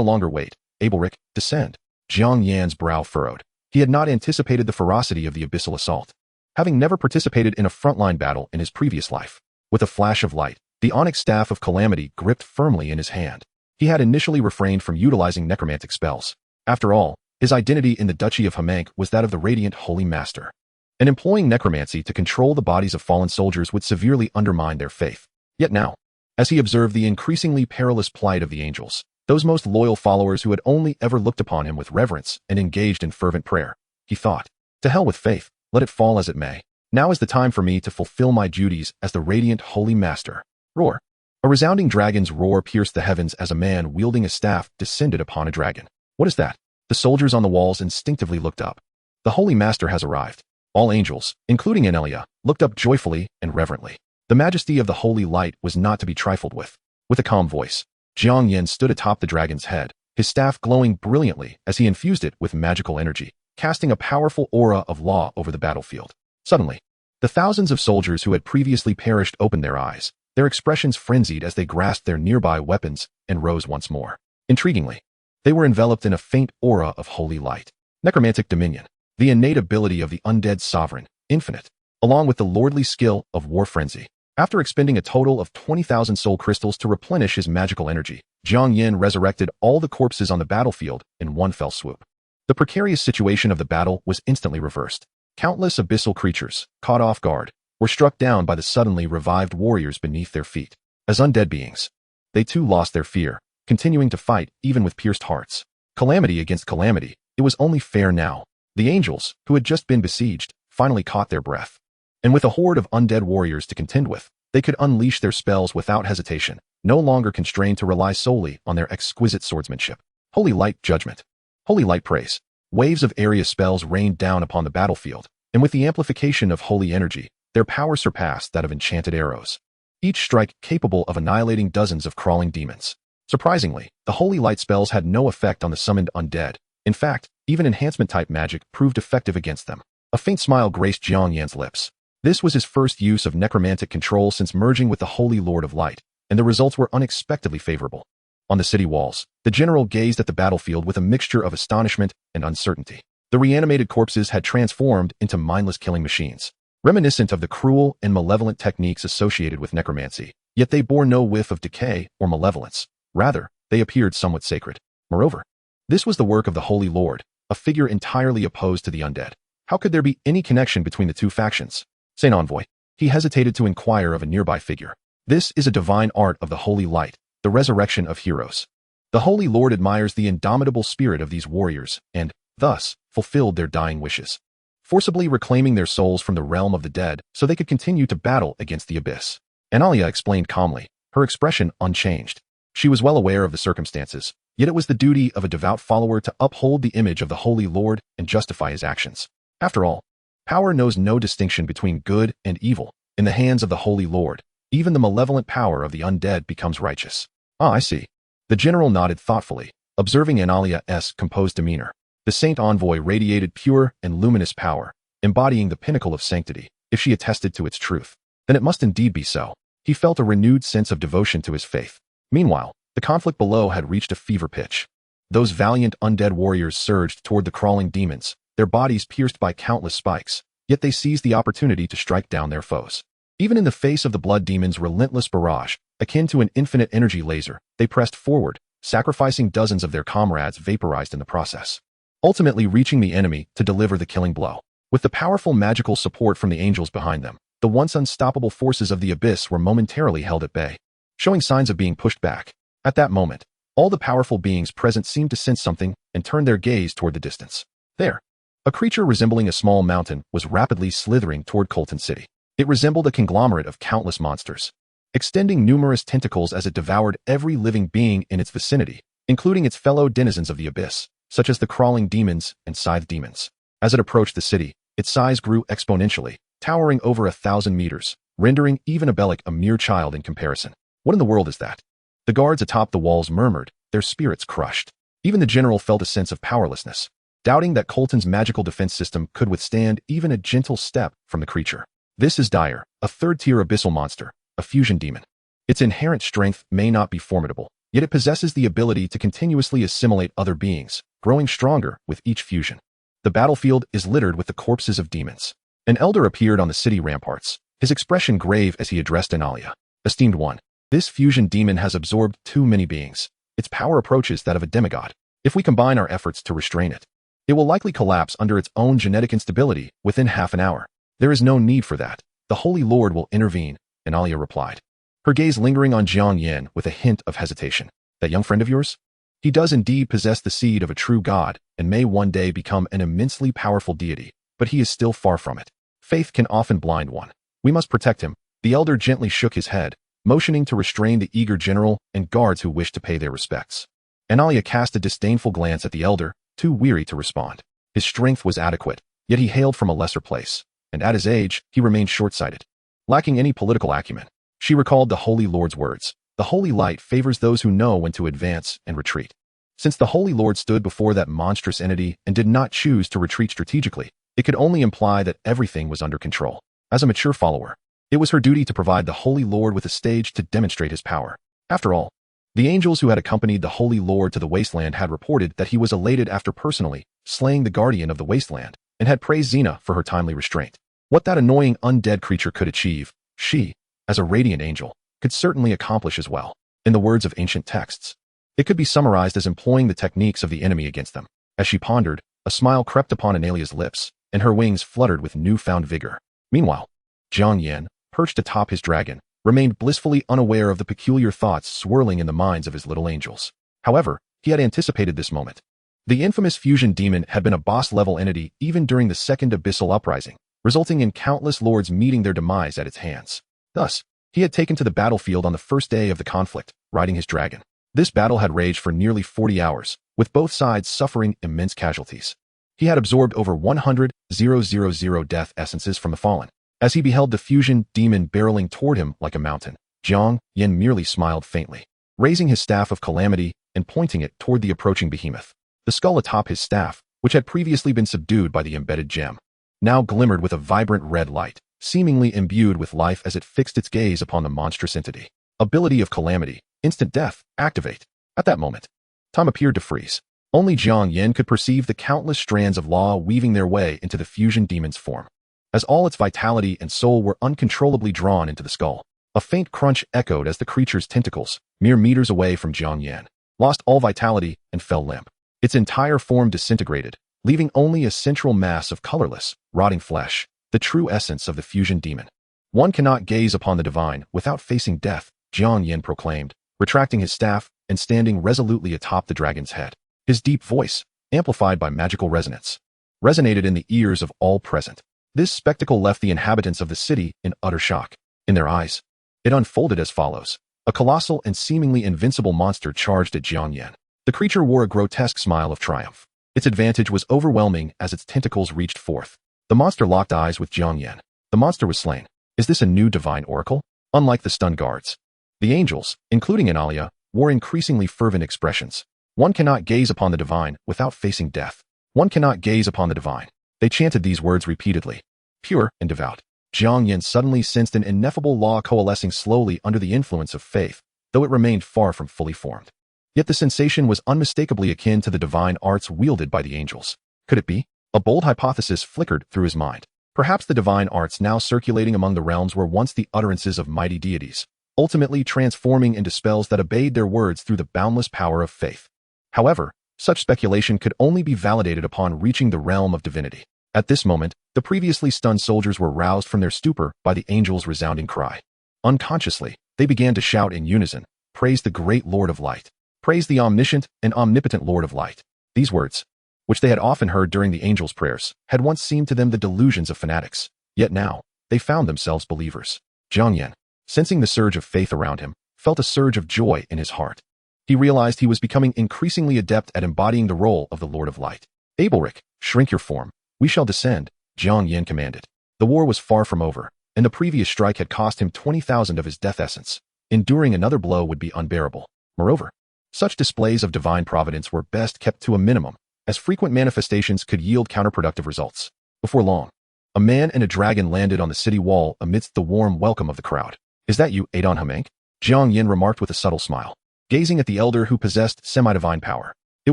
longer wait. Abelric, descend. Jiang Yan's brow furrowed. He had not anticipated the ferocity of the abyssal assault, having never participated in a frontline battle in his previous life. With a flash of light, the onyx staff of calamity gripped firmly in his hand. He had initially refrained from utilizing necromantic spells. After all, his identity in the Duchy of Hamank was that of the radiant Holy Master. And employing necromancy to control the bodies of fallen soldiers would severely undermine their faith. Yet now, as he observed the increasingly perilous plight of the angels, those most loyal followers who had only ever looked upon him with reverence and engaged in fervent prayer, he thought, to hell with faith, let it fall as it may. Now is the time for me to fulfill my duties as the radiant Holy Master. Roar. A resounding dragon's roar pierced the heavens as a man wielding a staff descended upon a dragon. What is that? The soldiers on the walls instinctively looked up. The Holy Master has arrived. All angels, including Anelia, looked up joyfully and reverently. The majesty of the holy light was not to be trifled with. With a calm voice, Jiang Yan stood atop the dragon's head, his staff glowing brilliantly as he infused it with magical energy, casting a powerful aura of law over the battlefield. Suddenly, the thousands of soldiers who had previously perished opened their eyes, their expressions frenzied as they grasped their nearby weapons and rose once more. Intriguingly, they were enveloped in a faint aura of holy light. Necromantic dominion, the innate ability of the undead sovereign, infinite, along with the lordly skill of war frenzy. After expending a total of 20,000 soul crystals to replenish his magical energy, Jiang Yan resurrected all the corpses on the battlefield in one fell swoop. The precarious situation of the battle was instantly reversed. Countless abyssal creatures, caught off guard, were struck down by the suddenly revived warriors beneath their feet. As undead beings, they too lost their fear, continuing to fight even with pierced hearts. Calamity against calamity, it was only fair now. The angels, who had just been besieged, finally caught their breath. And with a horde of undead warriors to contend with, they could unleash their spells without hesitation, no longer constrained to rely solely on their exquisite swordsmanship. Holy light judgment. Holy light praise. Waves of area spells rained down upon the battlefield, and with the amplification of holy energy, their power surpassed that of enchanted arrows, each strike capable of annihilating dozens of crawling demons. Surprisingly, the holy light spells had no effect on the summoned undead. In fact, even enhancement-type magic proved effective against them. A faint smile graced Jiang Yan's lips. This was his first use of necromantic control since merging with the Holy Lord of Light, and the results were unexpectedly favorable. On the city walls, the general gazed at the battlefield with a mixture of astonishment and uncertainty. The reanimated corpses had transformed into mindless killing machines, reminiscent of the cruel and malevolent techniques associated with necromancy, yet they bore no whiff of decay or malevolence. Rather, they appeared somewhat sacred. Moreover, this was the work of the Holy Lord, a figure entirely opposed to the undead. How could there be any connection between the two factions? Saint Envoy. He hesitated to inquire of a nearby figure. This is a divine art of the holy light, the resurrection of heroes. The Holy Lord admires the indomitable spirit of these warriors and, thus, fulfilled their dying wishes, forcibly reclaiming their souls from the realm of the dead so they could continue to battle against the abyss. Analia explained calmly, her expression unchanged. She was well aware of the circumstances, yet it was the duty of a devout follower to uphold the image of the Holy Lord and justify his actions. After all, power knows no distinction between good and evil. In the hands of the Holy Lord, even the malevolent power of the undead becomes righteous. Ah, I see. The general nodded thoughtfully, observing Analia's composed demeanor. The Saint Envoy radiated pure and luminous power, embodying the pinnacle of sanctity. If she attested to its truth, then it must indeed be so. He felt a renewed sense of devotion to his faith. Meanwhile, the conflict below had reached a fever pitch. Those valiant undead warriors surged toward the crawling demons, their bodies pierced by countless spikes, yet they seized the opportunity to strike down their foes. Even in the face of the blood demon's relentless barrage, akin to an infinite energy laser, they pressed forward, sacrificing dozens of their comrades vaporized in the process, ultimately reaching the enemy to deliver the killing blow. With the powerful magical support from the angels behind them, the once unstoppable forces of the abyss were momentarily held at bay, showing signs of being pushed back. At that moment, all the powerful beings present seemed to sense something and turned their gaze toward the distance. There, a creature resembling a small mountain was rapidly slithering toward Colton City. It resembled a conglomerate of countless monsters, extending numerous tentacles as it devoured every living being in its vicinity, including its fellow denizens of the abyss, such as the crawling demons and scythe demons. As it approached the city, its size grew exponentially, towering over 1,000 meters, rendering even Abelic a mere child in comparison. What in the world is that? The guards atop the walls murmured, their spirits crushed. Even the general felt a sense of powerlessness, doubting that Colton's magical defense system could withstand even a gentle step from the creature. This is Dire, a third-tier abyssal monster, a fusion demon. Its inherent strength may not be formidable, yet it possesses the ability to continuously assimilate other beings, growing stronger with each fusion. The battlefield is littered with the corpses of demons. An elder appeared on the city ramparts, his expression grave as he addressed Analia. Esteemed one, this fusion demon has absorbed too many beings. Its power approaches that of a demigod. If we combine our efforts to restrain it, it will likely collapse under its own genetic instability within half an hour. There is no need for that. The Holy Lord will intervene, Analia replied, her gaze lingering on Jiang Yan with a hint of hesitation. That young friend of yours? He does indeed possess the seed of a true god and may one day become an immensely powerful deity, but he is still far from it. Faith can often blind one. We must protect him. The elder gently shook his head, motioning to restrain the eager general and guards who wished to pay their respects. Analia cast a disdainful glance at the elder, too weary to respond. His strength was adequate, yet he hailed from a lesser place, and at his age, he remained short-sighted. Lacking any political acumen, she recalled the Holy Lord's words. The Holy Light favors those who know when to advance and retreat. Since the Holy Lord stood before that monstrous entity and did not choose to retreat strategically, it could only imply that everything was under control. As a mature follower, it was her duty to provide the Holy Lord with a stage to demonstrate his power. After all, the angels who had accompanied the Holy Lord to the wasteland had reported that he was elated after personally slaying the guardian of the wasteland and had praised Xena for her timely restraint. What that annoying undead creature could achieve, she, as a radiant angel, could certainly accomplish as well. In the words of ancient texts, it could be summarized as employing the techniques of the enemy against them. As she pondered, a smile crept upon Analia's lips, and her wings fluttered with newfound vigor. Meanwhile, Jiang Yan, perched atop his dragon, remained blissfully unaware of the peculiar thoughts swirling in the minds of his little angels. However, he had anticipated this moment. The infamous fusion demon had been a boss-level entity even during the Second Abyssal Uprising, resulting in countless lords meeting their demise at its hands. Thus, he had taken to the battlefield on the first day of the conflict, riding his dragon. This battle had raged for nearly 40 hours, with both sides suffering immense casualties. He had absorbed over 100,000 death essences from the fallen. As he beheld the fusion demon barreling toward him like a mountain, Jiang Yan merely smiled faintly, raising his staff of calamity and pointing it toward the approaching behemoth. The skull atop his staff, which had previously been subdued by the embedded gem, now glimmered with a vibrant red light, seemingly imbued with life as it fixed its gaze upon the monstrous entity. Ability of calamity, instant death, activate. At that moment, time appeared to freeze. Only Jiang Yan could perceive the countless strands of law weaving their way into the fusion demon's form. As all its vitality and soul were uncontrollably drawn into the skull, a faint crunch echoed as the creature's tentacles, mere meters away from Jiang Yan, lost all vitality and fell limp. Its entire form disintegrated, leaving only a central mass of colorless, rotting flesh, the true essence of the fusion demon. One cannot gaze upon the divine without facing death, Jiang Yan proclaimed, retracting his staff and standing resolutely atop the dragon's head. His deep voice, amplified by magical resonance, resonated in the ears of all present. This spectacle left the inhabitants of the city in utter shock. In their eyes, it unfolded as follows. A colossal and seemingly invincible monster charged at Jiang Yan. The creature wore a grotesque smile of triumph. Its advantage was overwhelming as its tentacles reached forth. The monster locked eyes with Jiang Yan. The monster was slain. Is this a new divine oracle? Unlike the stunned guards, the angels, including Analia, wore increasingly fervent expressions. One cannot gaze upon the divine without facing death. One cannot gaze upon the divine. They chanted these words repeatedly. Pure and devout. Jiang Yan suddenly sensed an ineffable law coalescing slowly under the influence of faith, though it remained far from fully formed. Yet the sensation was unmistakably akin to the divine arts wielded by the angels. Could it be? A bold hypothesis flickered through his mind. Perhaps the divine arts now circulating among the realms were once the utterances of mighty deities, ultimately transforming into spells that obeyed their words through the boundless power of faith. However, such speculation could only be validated upon reaching the realm of divinity. At this moment, the previously stunned soldiers were roused from their stupor by the angel's resounding cry. Unconsciously, they began to shout in unison, "Praise the great Lord of Light! Praise the omniscient and omnipotent Lord of Light!" These words, which they had often heard during the angels' prayers, had once seemed to them the delusions of fanatics. Yet now, they found themselves believers. Jiang Yan, sensing the surge of faith around him, felt a surge of joy in his heart. He realized he was becoming increasingly adept at embodying the role of the Lord of Light. Abelric, shrink your form. We shall descend, Jiang Yan commanded. The war was far from over, and the previous strike had cost him 20,000 of his death essence. Enduring another blow would be unbearable. Moreover, such displays of divine providence were best kept to a minimum, as frequent manifestations could yield counterproductive results. Before long, a man and a dragon landed on the city wall amidst the warm welcome of the crowd. Is that you, Adon Hamank? Jiang Yan remarked with a subtle smile, gazing at the elder who possessed semi-divine power. It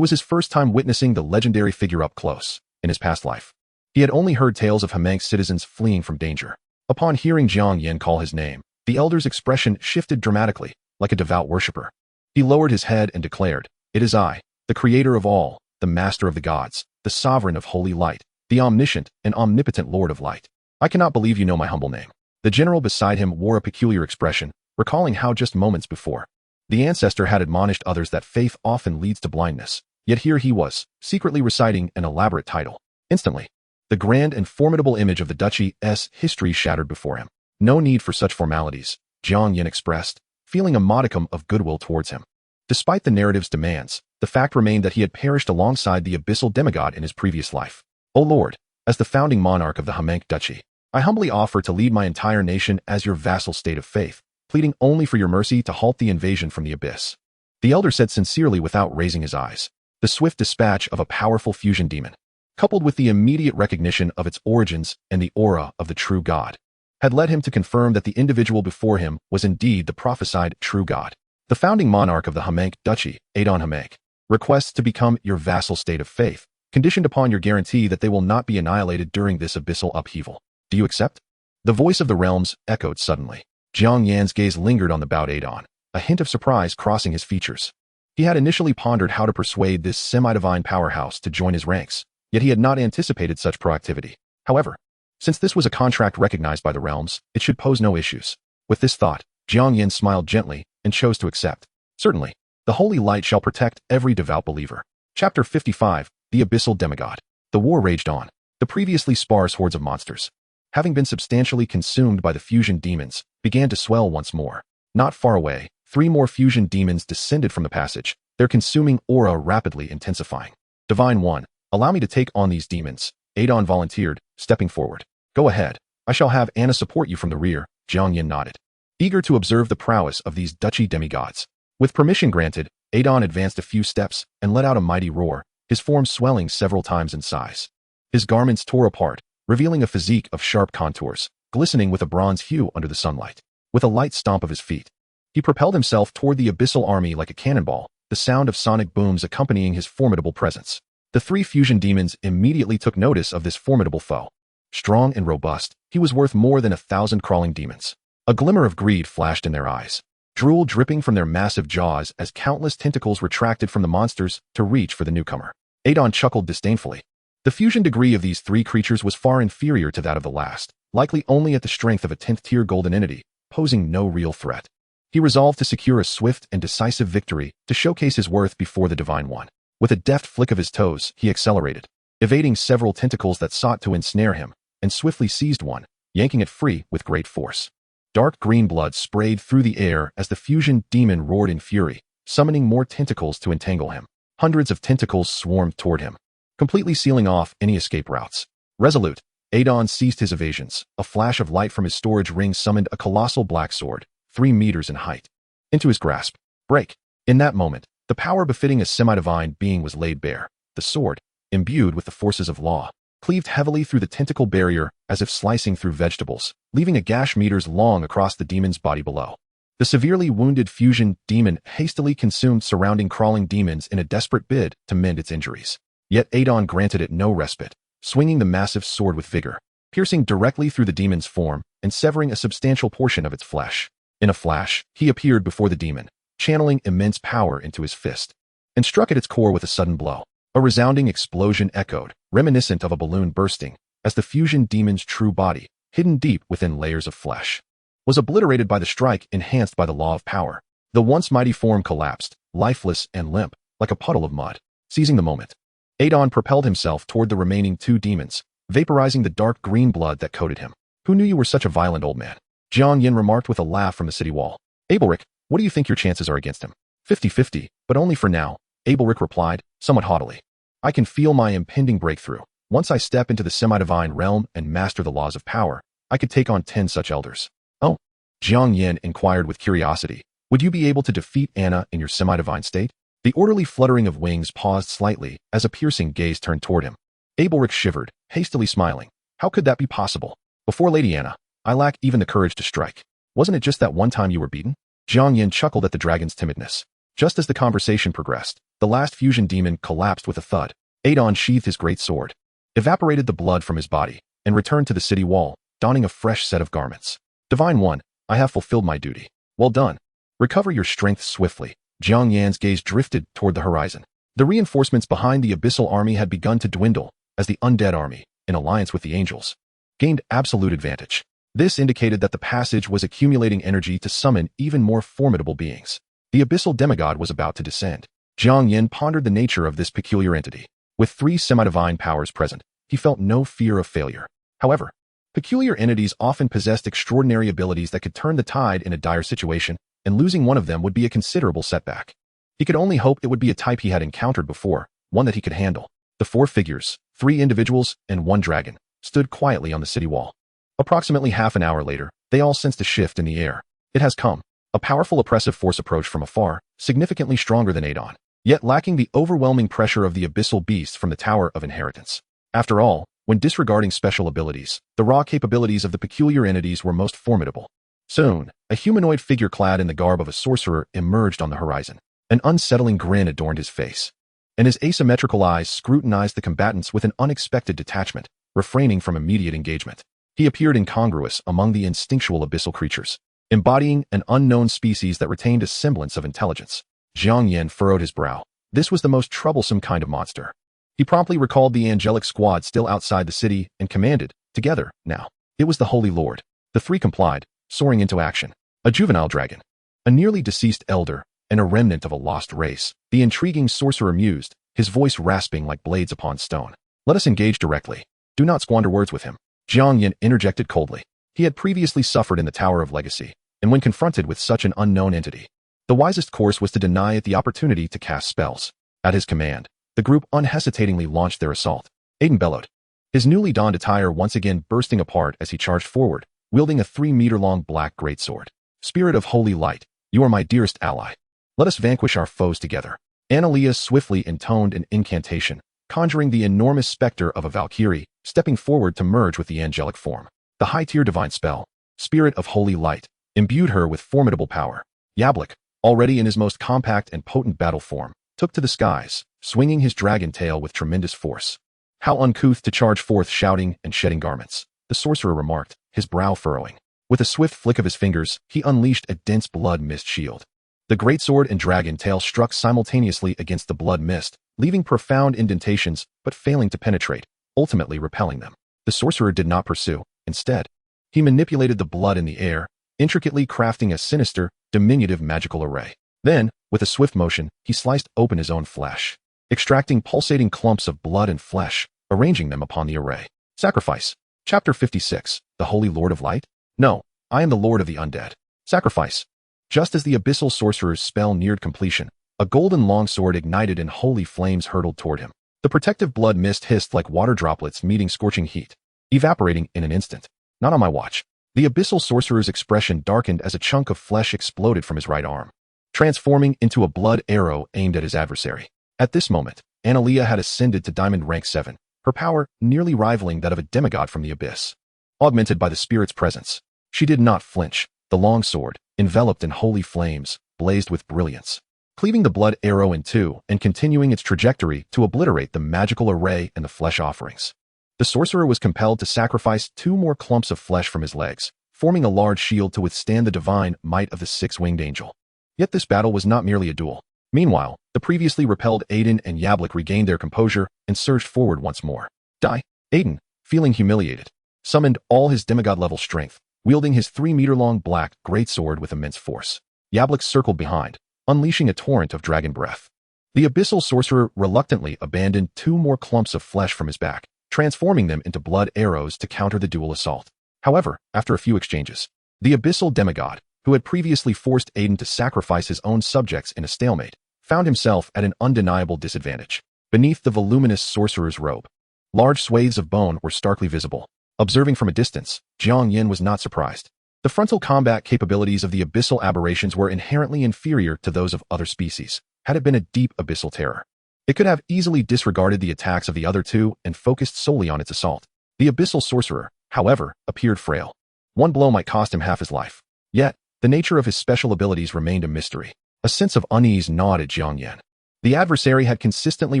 was his first time witnessing the legendary figure up close. In his past life, he had only heard tales of Hamank's citizens fleeing from danger. Upon hearing Jiang Yan call his name, the elder's expression shifted dramatically, like a devout worshipper. He lowered his head and declared, "It is I, the creator of all, the master of the gods, the sovereign of holy light, the omniscient and omnipotent Lord of light. I cannot believe you know my humble name." The general beside him wore a peculiar expression, recalling how just moments before, the ancestor had admonished others that faith often leads to blindness, yet here he was, secretly reciting an elaborate title. Instantly, the grand and formidable image of the duchy's history shattered before him. No need for such formalities, Jiang Yan expressed, feeling a modicum of goodwill towards him. Despite the narrative's demands, the fact remained that he had perished alongside the abyssal demigod in his previous life. O Lord, as the founding monarch of the Hamank Duchy, I humbly offer to lead my entire nation as your vassal state of faith, pleading only for your mercy to halt the invasion from the abyss. The elder said sincerely without raising his eyes. The swift dispatch of a powerful fusion demon, coupled with the immediate recognition of its origins and the aura of the true God, had led him to confirm that the individual before him was indeed the prophesied true God. The founding monarch of the Hamank Duchy, Adon Hamank, requests to become your vassal state of faith, conditioned upon your guarantee that they will not be annihilated during this abyssal upheaval. Do you accept? The voice of the realms echoed suddenly. Jiang Yan's gaze lingered on the bowed Adon, a hint of surprise crossing his features. He had initially pondered how to persuade this semi-divine powerhouse to join his ranks, yet he had not anticipated such proactivity. However, since this was a contract recognized by the realms, it should pose no issues. With this thought, Jiang Yan smiled gently and chose to accept. Certainly, the holy light shall protect every devout believer. Chapter 55, The Abyssal Demigod. The war raged on. The previously sparse hordes of monsters, having been substantially consumed by the fusion demons, began to swell once more. Not far away, 3 more fusion demons descended from the passage, their consuming aura rapidly intensifying. Divine One, allow me to take on these demons, Adon volunteered, stepping forward. Go ahead, I shall have Anna support you from the rear, Jiang Yan nodded, eager to observe the prowess of these duchy demigods. With permission granted, Adon advanced a few steps and let out a mighty roar, his form swelling several times in size. His garments tore apart, revealing a physique of sharp contours, glistening with a bronze hue under the sunlight. With a light stomp of his feet, he propelled himself toward the abyssal army like a cannonball, the sound of sonic booms accompanying his formidable presence. The 3 fusion demons immediately took notice of this formidable foe. Strong and robust, he was worth more than 1,000 crawling demons. A glimmer of greed flashed in their eyes, drool dripping from their massive jaws as countless tentacles retracted from the monsters to reach for the newcomer. Adon chuckled disdainfully. The fusion degree of these 3 creatures was far inferior to that of the last, likely only at the strength of a 10th-tier golden entity, posing no real threat. He resolved to secure a swift and decisive victory to showcase his worth before the Divine One. With a deft flick of his toes, he accelerated, evading several tentacles that sought to ensnare him, and swiftly seized one, yanking it free with great force. Dark green blood sprayed through the air as the fusion demon roared in fury, summoning more tentacles to entangle him. Hundreds of tentacles swarmed toward him, completely sealing off any escape routes. Resolute, Adon ceased his evasions. A flash of light from his storage ring summoned a colossal black sword, 3 meters in height, into his grasp. Break! In that moment, the power befitting a semi-divine being was laid bare. The sword, imbued with the forces of law, cleaved heavily through the tentacle barrier as if slicing through vegetables, leaving a gash meters long across the demon's body below. The severely wounded fusion demon hastily consumed surrounding crawling demons in a desperate bid to mend its injuries. Yet Adon granted it no respite, swinging the massive sword with vigor, piercing directly through the demon's form and severing a substantial portion of its flesh. In a flash, he appeared before the demon, channeling immense power into his fist, and struck at its core with a sudden blow. A resounding explosion echoed, reminiscent of a balloon bursting, as the fusion demon's true body, hidden deep within layers of flesh, was obliterated by the strike enhanced by the law of power. The once mighty form collapsed, lifeless and limp, like a puddle of mud. Seizing the moment, Adon propelled himself toward the remaining 2 demons, vaporizing the dark green blood that coated him. Who knew you were such a violent old man? Jiang Yan remarked with a laugh from the city wall. Abelric, what do you think your chances are against him? 50-50, but only for now, Abelric replied, somewhat haughtily. I can feel my impending breakthrough. Once I step into the semi-divine realm and master the laws of power, I could take on 10 such elders. Oh? Jiang Yan inquired with curiosity. Would you be able to defeat Anna in your semi-divine state? The orderly fluttering of wings paused slightly as a piercing gaze turned toward him. Abelric shivered, hastily smiling. How could that be possible? Before Lady Anna, I lack even the courage to strike. Wasn't it just that one time you were beaten? Jiang Yan chuckled at the dragon's timidness. Just as the conversation progressed, the last fusion demon collapsed with a thud. Adon sheathed his great sword, evaporated the blood from his body, and returned to the city wall, donning a fresh set of garments. Divine One, I have fulfilled my duty. Well done. Recover your strength swiftly. Jiang Yan's gaze drifted toward the horizon. The reinforcements behind the abyssal army had begun to dwindle as the undead army, in alliance with the angels, gained absolute advantage. This indicated that the passage was accumulating energy to summon even more formidable beings. The abyssal demigod was about to descend. Jiang Yan pondered the nature of this peculiar entity. With 3 semi-divine powers present, he felt no fear of failure. However, peculiar entities often possessed extraordinary abilities that could turn the tide in a dire situation, and losing one of them would be a considerable setback. He could only hope it would be a type he had encountered before, one that he could handle. The 4 figures, 3 individuals, and 1 dragon, stood quietly on the city wall. Approximately half an hour later, they all sensed a shift in the air. It has come. A powerful oppressive force approached from afar, significantly stronger than Adon, yet lacking the overwhelming pressure of the abyssal beast from the Tower of Inheritance. After all, when disregarding special abilities, the raw capabilities of the peculiar entities were most formidable. Soon, a humanoid figure clad in the garb of a sorcerer emerged on the horizon. An unsettling grin adorned his face, and his asymmetrical eyes scrutinized the combatants with an unexpected detachment, refraining from immediate engagement. He appeared incongruous among the instinctual abyssal creatures, embodying an unknown species that retained a semblance of intelligence. Jiang Yan furrowed his brow. This was the most troublesome kind of monster. He promptly recalled the angelic squad still outside the city and commanded, together, now. It was the Holy Lord. The 3 complied, soaring into action. A juvenile dragon, a nearly deceased elder, and a remnant of a lost race. The intriguing sorcerer mused, his voice rasping like blades upon stone. Let us engage directly. Do not squander words with him. Jiang Yan interjected coldly. He had previously suffered in the Tower of Legacy, and when confronted with such an unknown entity, the wisest course was to deny it the opportunity to cast spells. At his command, the group unhesitatingly launched their assault. Aiden bellowed, his newly donned attire once again bursting apart as he charged forward, wielding a 3-meter-long black greatsword. Spirit of holy light, you are my dearest ally. Let us vanquish our foes together. Analea swiftly intoned an incantation, conjuring the enormous specter of a Valkyrie, stepping forward to merge with the angelic form. The high-tier divine spell, Spirit of Holy Light, imbued her with formidable power. Yablik, already in his most compact and potent battle form, took to the skies, swinging his dragon tail with tremendous force. How uncouth to charge forth shouting and shedding garments, the sorcerer remarked, his brow furrowing. With a swift flick of his fingers, he unleashed a dense blood mist shield. The greatsword and dragon tail struck simultaneously against the blood mist, leaving profound indentations but failing to penetrate, ultimately repelling them. The sorcerer did not pursue. Instead, he manipulated the blood in the air, intricately crafting a sinister, diminutive magical array. Then, with a swift motion, he sliced open his own flesh, extracting pulsating clumps of blood and flesh, arranging them upon the array. Sacrifice. Chapter 56. The Holy Lord of Light? No, I am the Lord of the Undead. Sacrifice. Just as the abyssal sorcerer's spell neared completion, a golden longsword ignited and holy flames hurtled toward him. The protective blood mist hissed like water droplets meeting scorching heat, evaporating in an instant. Not on my watch. The abyssal sorcerer's expression darkened as a chunk of flesh exploded from his right arm, transforming into a blood arrow aimed at his adversary. At this moment, Analea had ascended to diamond rank 7, her power nearly rivaling that of a demigod from the abyss. Augmented by the spirit's presence, she did not flinch. The long sword, enveloped in holy flames, blazed with brilliance, cleaving the blood arrow in two and continuing its trajectory to obliterate the magical array and the flesh offerings. The sorcerer was compelled to sacrifice 2 more clumps of flesh from his legs, forming a large shield to withstand the divine might of the 6-winged angel. Yet this battle was not merely a duel. Meanwhile, the previously repelled Aiden and Yablik regained their composure and surged forward once more. Die. Aiden, feeling humiliated, summoned all his demigod-level strength, wielding his 3-meter-long black greatsword with immense force. Yablik circled behind, unleashing a torrent of dragon breath. The abyssal sorcerer reluctantly abandoned 2 more clumps of flesh from his back, transforming them into blood arrows to counter the dual assault. However, after a few exchanges, the abyssal demigod, who had previously forced Aiden to sacrifice his own subjects in a stalemate, found himself at an undeniable disadvantage. Beneath the voluminous sorcerer's robe, large swathes of bone were starkly visible. Observing from a distance, Jiang Yan was not surprised. The frontal combat capabilities of the abyssal aberrations were inherently inferior to those of other species, had it been a deep abyssal terror. It could have easily disregarded the attacks of the other two and focused solely on its assault. The abyssal sorcerer, however, appeared frail. One blow might cost him half his life. Yet, the nature of his special abilities remained a mystery. A sense of unease gnawed at Jiang Yan. The adversary had consistently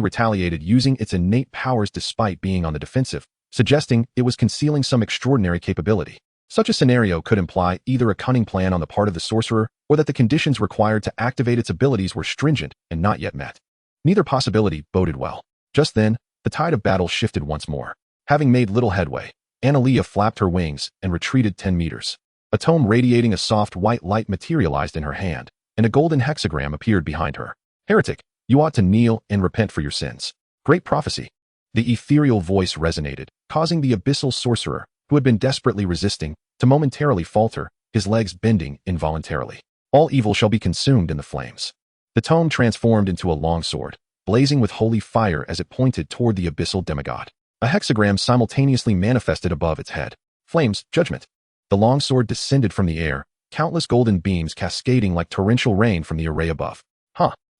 retaliated using its innate powers despite being on the defensive, suggesting it was concealing some extraordinary capability. Such a scenario could imply either a cunning plan on the part of the sorcerer or that the conditions required to activate its abilities were stringent and not yet met. Neither possibility boded well. Just then, the tide of battle shifted once more. Having made little headway, Analea flapped her wings and retreated 10 meters. A tome radiating a soft white light materialized in her hand, and a golden hexagram appeared behind her. Heretic, you ought to kneel and repent for your sins. Great prophecy. The ethereal voice resonated, causing the abyssal sorcerer, who had been desperately resisting, to momentarily falter, his legs bending involuntarily. All evil shall be consumed in the flames. The tome transformed into a long sword, blazing with holy fire as it pointed toward the abyssal demigod. A hexagram simultaneously manifested above its head. Flames, judgment. The long sword descended from the air, countless golden beams cascading like torrential rain from the array above.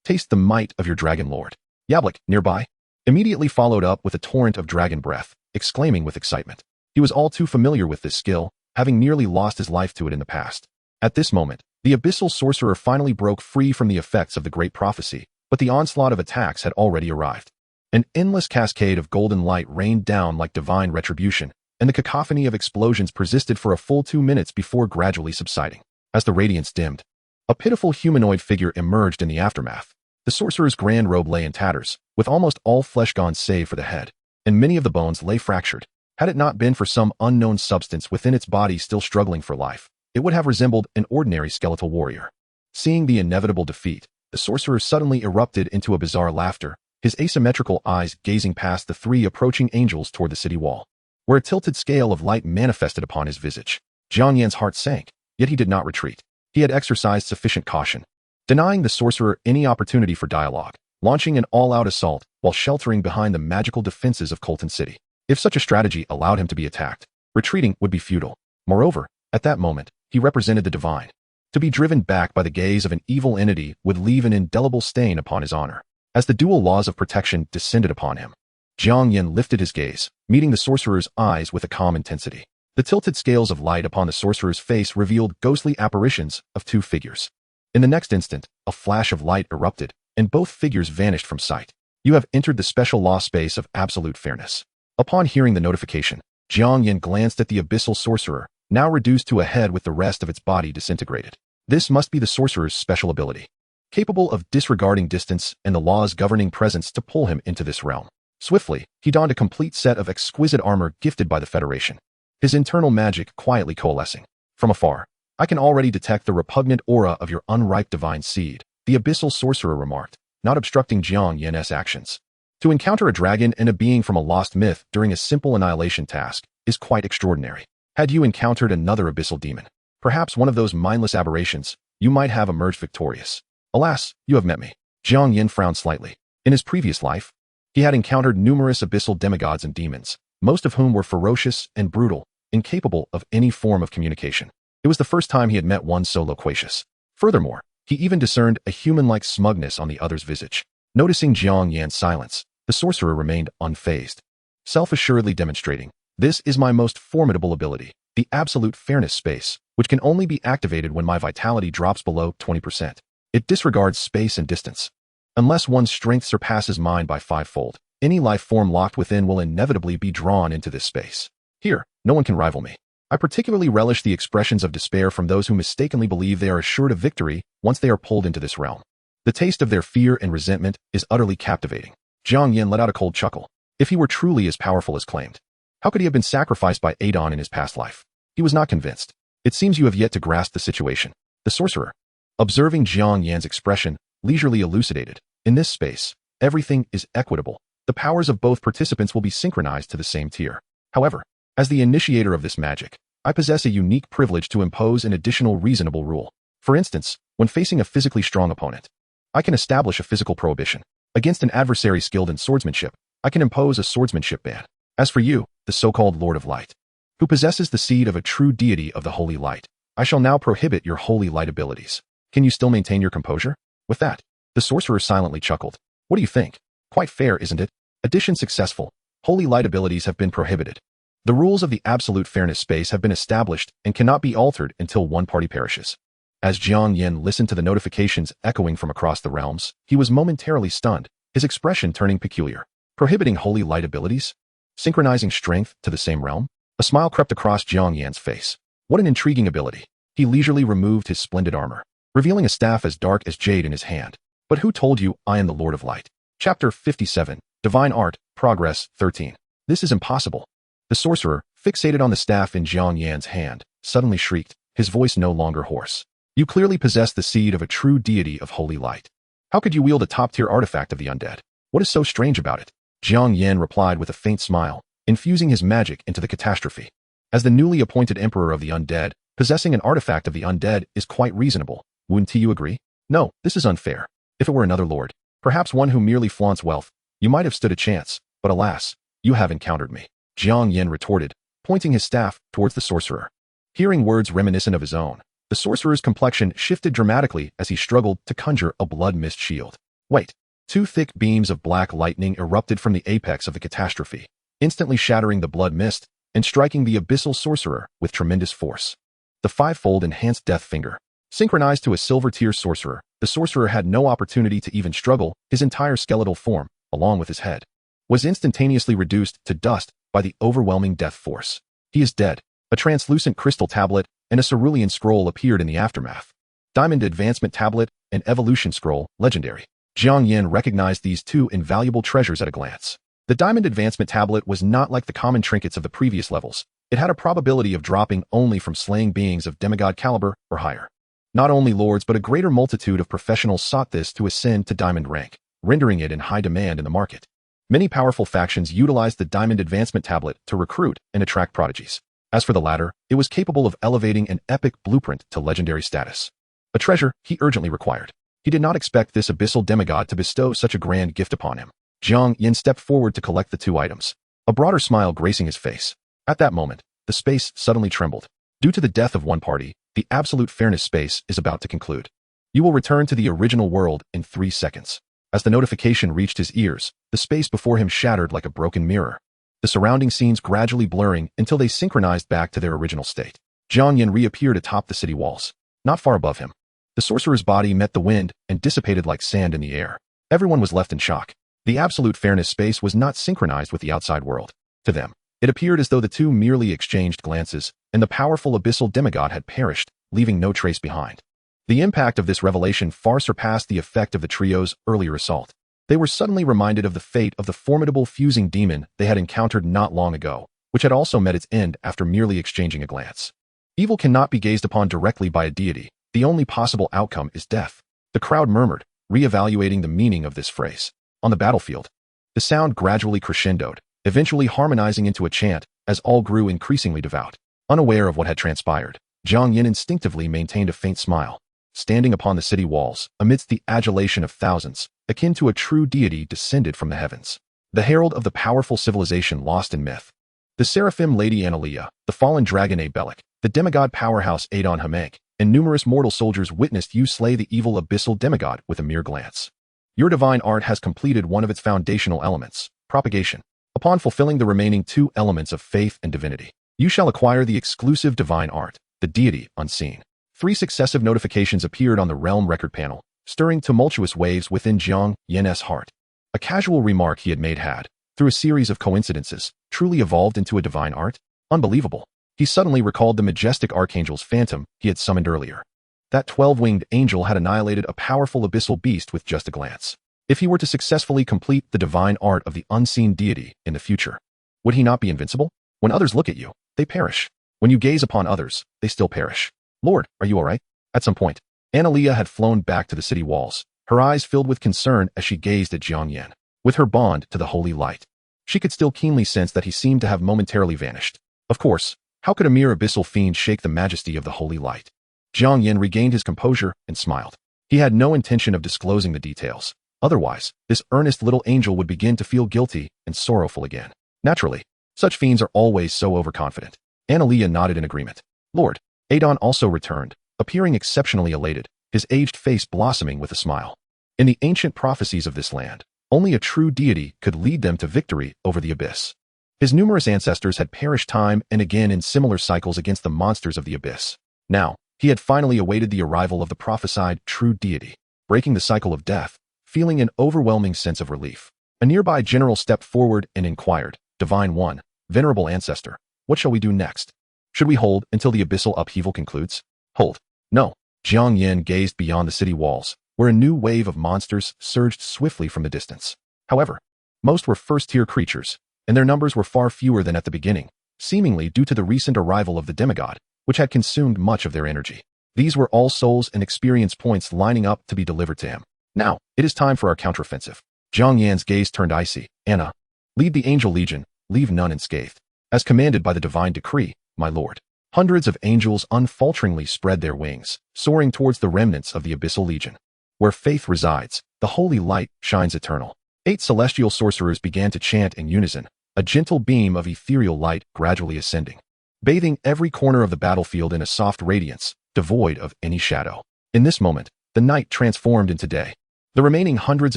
Taste the might of your dragon lord. Yablik, nearby, immediately followed up with a torrent of dragon breath, exclaiming with excitement. He was all too familiar with this skill, having nearly lost his life to it in the past. At this moment, the abyssal sorcerer finally broke free from the effects of the great prophecy, but the onslaught of attacks had already arrived. An endless cascade of golden light rained down like divine retribution, and the cacophony of explosions persisted for a full 2 minutes before gradually subsiding. As the radiance dimmed, a pitiful humanoid figure emerged in the aftermath. The sorcerer's grand robe lay in tatters, with almost all flesh gone save for the head, and many of the bones lay fractured. Had it not been for some unknown substance within its body still struggling for life, it would have resembled an ordinary skeletal warrior. Seeing the inevitable defeat, the sorcerer suddenly erupted into a bizarre laughter, his asymmetrical eyes gazing past the 3 approaching angels toward the city wall, where a tilted scale of light manifested upon his visage. Jiang Yan's heart sank, yet he did not retreat. He had exercised sufficient caution, denying the sorcerer any opportunity for dialogue, launching an all-out assault while sheltering behind the magical defenses of Colton City. If such a strategy allowed him to be attacked, retreating would be futile. Moreover, at that moment, he represented the divine. To be driven back by the gaze of an evil entity would leave an indelible stain upon his honor. As the dual laws of protection descended upon him, Jiang Yan lifted his gaze, meeting the sorcerer's eyes with a calm intensity. The tilted scales of light upon the sorcerer's face revealed ghostly apparitions of 2 figures. In the next instant, a flash of light erupted, and both figures vanished from sight. You have entered the special law space of absolute fairness. Upon hearing the notification, Jiang Yan glanced at the abyssal sorcerer, now reduced to a head with the rest of its body disintegrated. This must be the sorcerer's special ability, capable of disregarding distance and the laws governing presence to pull him into this realm. Swiftly, he donned a complete set of exquisite armor gifted by the Federation, his internal magic quietly coalescing. From afar, I can already detect the repugnant aura of your unripe divine seed, the abyssal sorcerer remarked, not obstructing Jiang Yan's actions. To encounter a dragon and a being from a lost myth during a simple annihilation task is quite extraordinary. Had you encountered another abyssal demon, perhaps one of those mindless aberrations, you might have emerged victorious. Alas, you have met me. Jiang Yan frowned slightly. In his previous life, he had encountered numerous abyssal demigods and demons, most of whom were ferocious and brutal, incapable of any form of communication. It was the first time he had met one so loquacious. Furthermore, he even discerned a human-like smugness on the other's visage. Noticing Jiang Yan's silence, the sorcerer remained unfazed, self-assuredly demonstrating, "This is my most formidable ability, the absolute fairness space, which can only be activated when my vitality drops below 20%. It disregards space and distance. Unless one's strength surpasses mine by 5-fold, any life form locked within will inevitably be drawn into this space. Here, no one can rival me." I particularly relish the expressions of despair from those who mistakenly believe they are assured of victory once they are pulled into this realm. The taste of their fear and resentment is utterly captivating. Jiang Yan let out a cold chuckle. If he were truly as powerful as claimed, how could he have been sacrificed by Adon in his past life? He was not convinced. It seems you have yet to grasp the situation. The sorcerer, observing Jiang Yan's expression, leisurely elucidated. In this space, everything is equitable. The powers of both participants will be synchronized to the same tier. However, as the initiator of this magic, I possess a unique privilege to impose an additional reasonable rule. For instance, when facing a physically strong opponent, I can establish a physical prohibition. Against an adversary skilled in swordsmanship, I can impose a swordsmanship ban. As for you, the so-called Lord of Light, who possesses the seed of a true deity of the Holy Light, I shall now prohibit your Holy Light abilities. Can you still maintain your composure? With that, the sorcerer silently chuckled. What do you think? Quite fair, isn't it? Addition successful. Holy Light abilities have been prohibited. The rules of the absolute fairness space have been established and cannot be altered until one party perishes. As Jiang Yan listened to the notifications echoing from across the realms, he was momentarily stunned, his expression turning peculiar. Prohibiting Holy Light abilities? Synchronizing strength to the same realm? A smile crept across Jiang Yan's face. What an intriguing ability. He leisurely removed his splendid armor, revealing a staff as dark as jade in his hand. But who told you I am the Lord of Light? Chapter 57, Divine Art, Progress 13. This is impossible. The sorcerer, fixated on the staff in Jiang Yan's hand, suddenly shrieked, his voice no longer hoarse. You clearly possess the seed of a true deity of Holy Light. How could you wield a top-tier artifact of the undead? What is so strange about it? Jiang Yan replied with a faint smile, infusing his magic into the catastrophe. As the newly appointed emperor of the undead, possessing an artifact of the undead is quite reasonable. Wouldn't you agree? No, this is unfair. If it were another lord, perhaps one who merely flaunts wealth, you might have stood a chance, but alas, you have encountered me. Jiang Yan retorted, pointing his staff towards the sorcerer. Hearing words reminiscent of his own, the sorcerer's complexion shifted dramatically as he struggled to conjure a blood mist shield. Wait. Two thick beams of black lightning erupted from the apex of the catastrophe, instantly shattering the blood mist and striking the abyssal sorcerer with tremendous force. The fivefold enhanced death finger. Synchronized to a silver-tier sorcerer, the sorcerer had no opportunity to even struggle. His entire skeletal form, along with his head, was instantaneously reduced to dust by the overwhelming death force. He is dead. A translucent crystal tablet and a cerulean scroll appeared in the aftermath. Diamond Advancement Tablet and Evolution Scroll, legendary. Jiang Yan recognized these two invaluable treasures at a glance. The Diamond Advancement Tablet was not like the common trinkets of the previous levels. It had a probability of dropping only from slaying beings of demigod caliber or higher. Not only lords but a greater multitude of professionals sought this to ascend to diamond rank, rendering it in high demand in the market. Many powerful factions utilized the Diamond Advancement Tablet to recruit and attract prodigies. As for the latter, it was capable of elevating an epic blueprint to legendary status. A treasure he urgently required. He did not expect this abyssal demigod to bestow such a grand gift upon him. Jiang Yan stepped forward to collect the two items, a broader smile gracing his face. At that moment, the space suddenly trembled. Due to the death of one party, the absolute fairness space is about to conclude. You will return to the original world in 3 seconds. As the notification reached his ears, the space before him shattered like a broken mirror, the surrounding scenes gradually blurring until they synchronized back to their original state. Jiang Yan reappeared atop the city walls, not far above him. The sorcerer's body met the wind and dissipated like sand in the air. Everyone was left in shock. The absolute fairness space was not synchronized with the outside world. To them, it appeared as though the two merely exchanged glances, and the powerful abyssal demigod had perished, leaving no trace behind. The impact of this revelation far surpassed the effect of the trio's earlier assault. They were suddenly reminded of the fate of the formidable fusing demon they had encountered not long ago, which had also met its end after merely exchanging a glance. Evil cannot be gazed upon directly by a deity. The only possible outcome is death. The crowd murmured, re-evaluating the meaning of this phrase. On the battlefield, the sound gradually crescendoed, eventually harmonizing into a chant as all grew increasingly devout. Unaware of what had transpired, Jiang Yan instinctively maintained a faint smile. Standing upon the city walls, amidst the adulation of thousands, akin to a true deity descended from the heavens. The herald of the powerful civilization lost in myth. The seraphim Lady Analia, the fallen dragon Abelek, the demigod powerhouse Adon Hamank, and numerous mortal soldiers witnessed you slay the evil abyssal demigod with a mere glance. Your divine art has completed one of its foundational elements, propagation. Upon fulfilling the remaining 2 elements of faith and divinity, you shall acquire the exclusive divine art, the deity unseen. 3 successive notifications appeared on the realm record panel, stirring tumultuous waves within Jiang Yan's heart. A casual remark he had made had, through a series of coincidences, truly evolved into a divine art? Unbelievable. He suddenly recalled the majestic archangel's phantom he had summoned earlier. That 12-winged angel had annihilated a powerful abyssal beast with just a glance. If he were to successfully complete the divine art of the unseen deity in the future, would he not be invincible? When others look at you, they perish. When you gaze upon others, they still perish. Lord, are you all right? At some point, Analia had flown back to the city walls, her eyes filled with concern as she gazed at Jiang Yan. With her bond to the holy light, she could still keenly sense that he seemed to have momentarily vanished. Of course, How could a mere abyssal fiend shake the majesty of the holy light? Jiang Yan regained his composure and smiled. He had no intention of disclosing the details. Otherwise, this earnest little angel would begin to feel guilty and sorrowful again. Naturally, such fiends are always so overconfident. Analea nodded in agreement. Lord Adon also returned, appearing exceptionally elated, his aged face blossoming with a smile. In the ancient prophecies of this land, only a true deity could lead them to victory over the abyss. His numerous ancestors had perished time and again in similar cycles against the monsters of the abyss. Now, he had finally awaited the arrival of the prophesied true deity, breaking the cycle of death, feeling an overwhelming sense of relief. A nearby general stepped forward and inquired, Divine One, Venerable Ancestor, what shall we do next? Should we hold until the abyssal upheaval concludes? Hold. No. Jiang Yan gazed beyond the city walls, where a new wave of monsters surged swiftly from the distance. However, most were first-tier creatures, and their numbers were far fewer than at the beginning, seemingly due to the recent arrival of the demigod, which had consumed much of their energy. These were all souls and experience points lining up to be delivered to him. Now, it is time for our counteroffensive. Jiang Yan's gaze turned icy. Anna, lead the Angel Legion, leave none unscathed. As commanded by the divine decree, my lord. Hundreds of angels unfalteringly spread their wings, soaring towards the remnants of the Abyssal Legion. Where faith resides, the holy light shines eternal. 8 celestial sorcerers began to chant in unison, a gentle beam of ethereal light gradually ascending, bathing every corner of the battlefield in a soft radiance, devoid of any shadow. In this moment, the night transformed into day. The remaining hundreds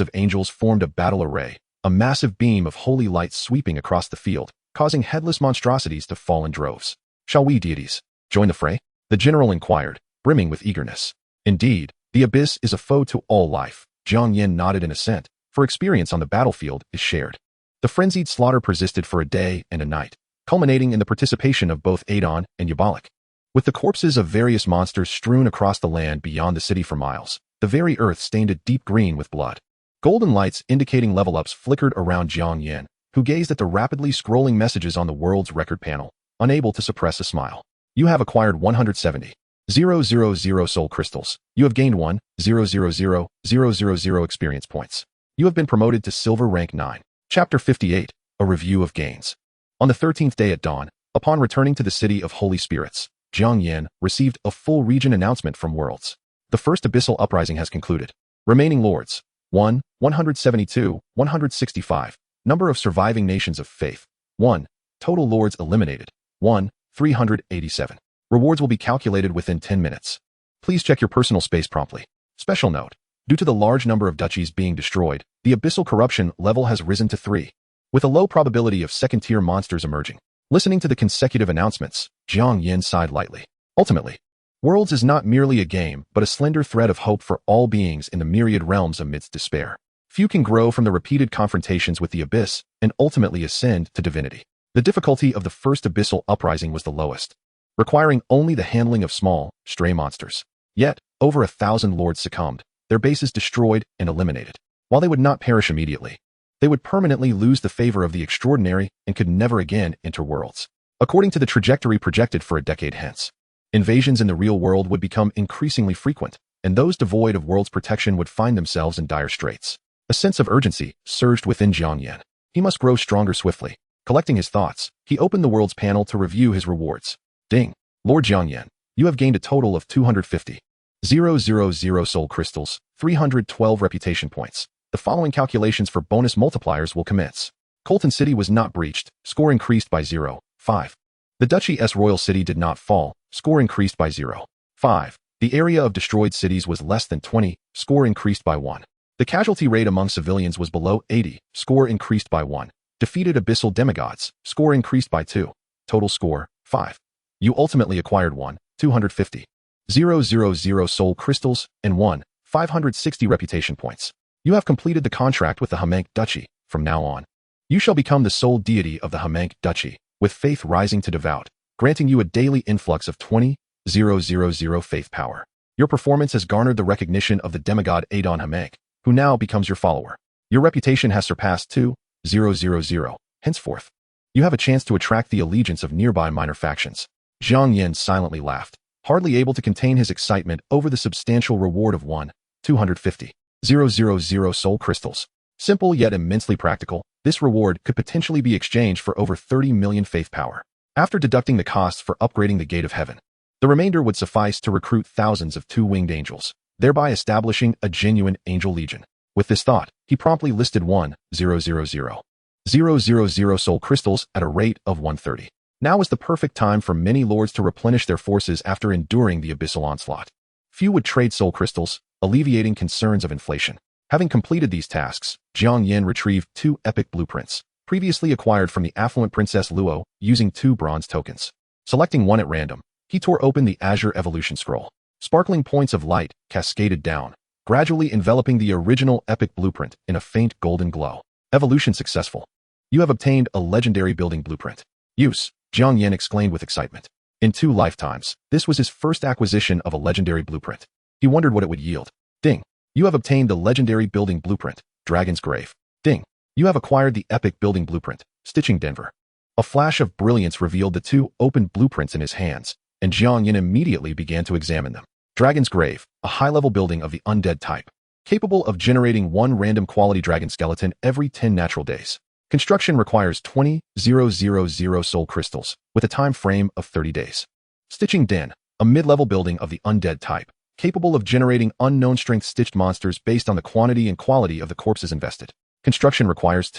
of angels formed a battle array, a massive beam of holy light sweeping across the field, causing headless monstrosities to fall in droves. Shall we, deities, join the fray? The general inquired, brimming with eagerness. Indeed, the abyss is a foe to all life. Jiang Yan nodded in assent, for experience on the battlefield is shared. The frenzied slaughter persisted for a day and a night, culminating in the participation of both Adon and Yabalik. With the corpses of various monsters strewn across the land beyond the city for miles, the very earth stained a deep green with blood. Golden lights indicating level-ups flickered around Jiang Yan, who gazed at the rapidly scrolling messages on the world's record panel, unable to suppress a smile. You have acquired 170,000 soul crystals. You have gained 1,000,000 experience points. You have been promoted to silver rank 9. Chapter 58, A Review of Gains. On the 13th day at dawn, upon returning to the city of Holy Spirits, Jiang Yan received a full region announcement from Worlds. The first abyssal uprising has concluded. Remaining lords, 1, 172, 165. Number of surviving nations of faith, 1. Total lords eliminated, 1, 387. Rewards will be calculated within 10 minutes. Please check your personal space promptly. Special note, due to the large number of duchies being destroyed, the abyssal corruption level has risen to 3, with a low probability of second-tier monsters emerging. Listening to the consecutive announcements, Jiang Yan sighed lightly. Ultimately, Worlds is not merely a game, but a slender thread of hope for all beings in the myriad realms amidst despair. Few can grow from the repeated confrontations with the abyss and ultimately ascend to divinity. The difficulty of the first abyssal uprising was the lowest, requiring only the handling of small, stray monsters. Yet, over 1,000 lords succumbed, their bases destroyed and eliminated. While they would not perish immediately, they would permanently lose the favor of the extraordinary and could never again enter Worlds. According to the trajectory projected for a decade hence, invasions in the real world would become increasingly frequent, and those devoid of Worlds protection would find themselves in dire straits. A sense of urgency surged within Jiang Yan. He must grow stronger swiftly. Collecting his thoughts, he opened the Worlds panel to review his rewards. Ding! Lord Jiang Yan, you have gained a total of 250,000 soul crystals, 312 reputation points. The following calculations for bonus multipliers will commence. Colton City was not breached, score increased by 0.5. The Duchy S Royal City did not fall, score increased by 0.5. The area of destroyed cities was less than 20, score increased by 1. The casualty rate among civilians was below 80, score increased by 1. Defeated abyssal demigods, score increased by 2. Total score, 5. You ultimately acquired 1,250,000 soul crystals and 1,560 reputation points. You have completed the contract with the Hamank Duchy. From now on, you shall become the sole deity of the Hamank Duchy, with faith rising to devout, granting you a daily influx of 20,000 faith power. Your performance has garnered the recognition of the demigod Adon Hamank, who now becomes your follower. Your reputation has surpassed 2,000. Henceforth, you have a chance to attract the allegiance of nearby minor factions. Jiang Yan silently laughed, hardly able to contain his excitement over the substantial reward of 1,250,000 soul crystals. Simple yet immensely practical, this reward could potentially be exchanged for over 30 million faith power. After deducting the costs for upgrading the Gate of Heaven, the remainder would suffice to recruit thousands of two-winged angels, thereby establishing a genuine angel legion. With this thought, he promptly listed 1,000,000 soul crystals at a rate of 130. Now was the perfect time for many lords to replenish their forces after enduring the abyssal onslaught. Few would trade soul crystals, alleviating concerns of inflation. Having completed these tasks, Jiang Yan retrieved 2 epic blueprints, previously acquired from the affluent Princess Luo, using 2 bronze tokens. Selecting one at random, he tore open the Azure Evolution Scroll. Sparkling points of light cascaded down, gradually enveloping the original epic blueprint in a faint golden glow. Evolution successful. You have obtained a legendary building blueprint. Use, Jiang Yan exclaimed with excitement. In 2 lifetimes, this was his first acquisition of a legendary blueprint. He wondered what it would yield. Ding. You have obtained the legendary building blueprint, Dragon's Grave. Ding. You have acquired the epic building blueprint, Stitching Denver. A flash of brilliance revealed the 2 open blueprints in his hands, and Jiang Yan immediately began to examine them. Dragon's Grave, a high-level building of the undead type, capable of generating 1 random quality dragon skeleton every 10 natural days. Construction requires 20,000 soul crystals, with a time frame of 30 days. Stitching Den, a mid-level building of the undead type, capable of generating unknown strength stitched monsters based on the quantity and quality of the corpses invested. Construction requires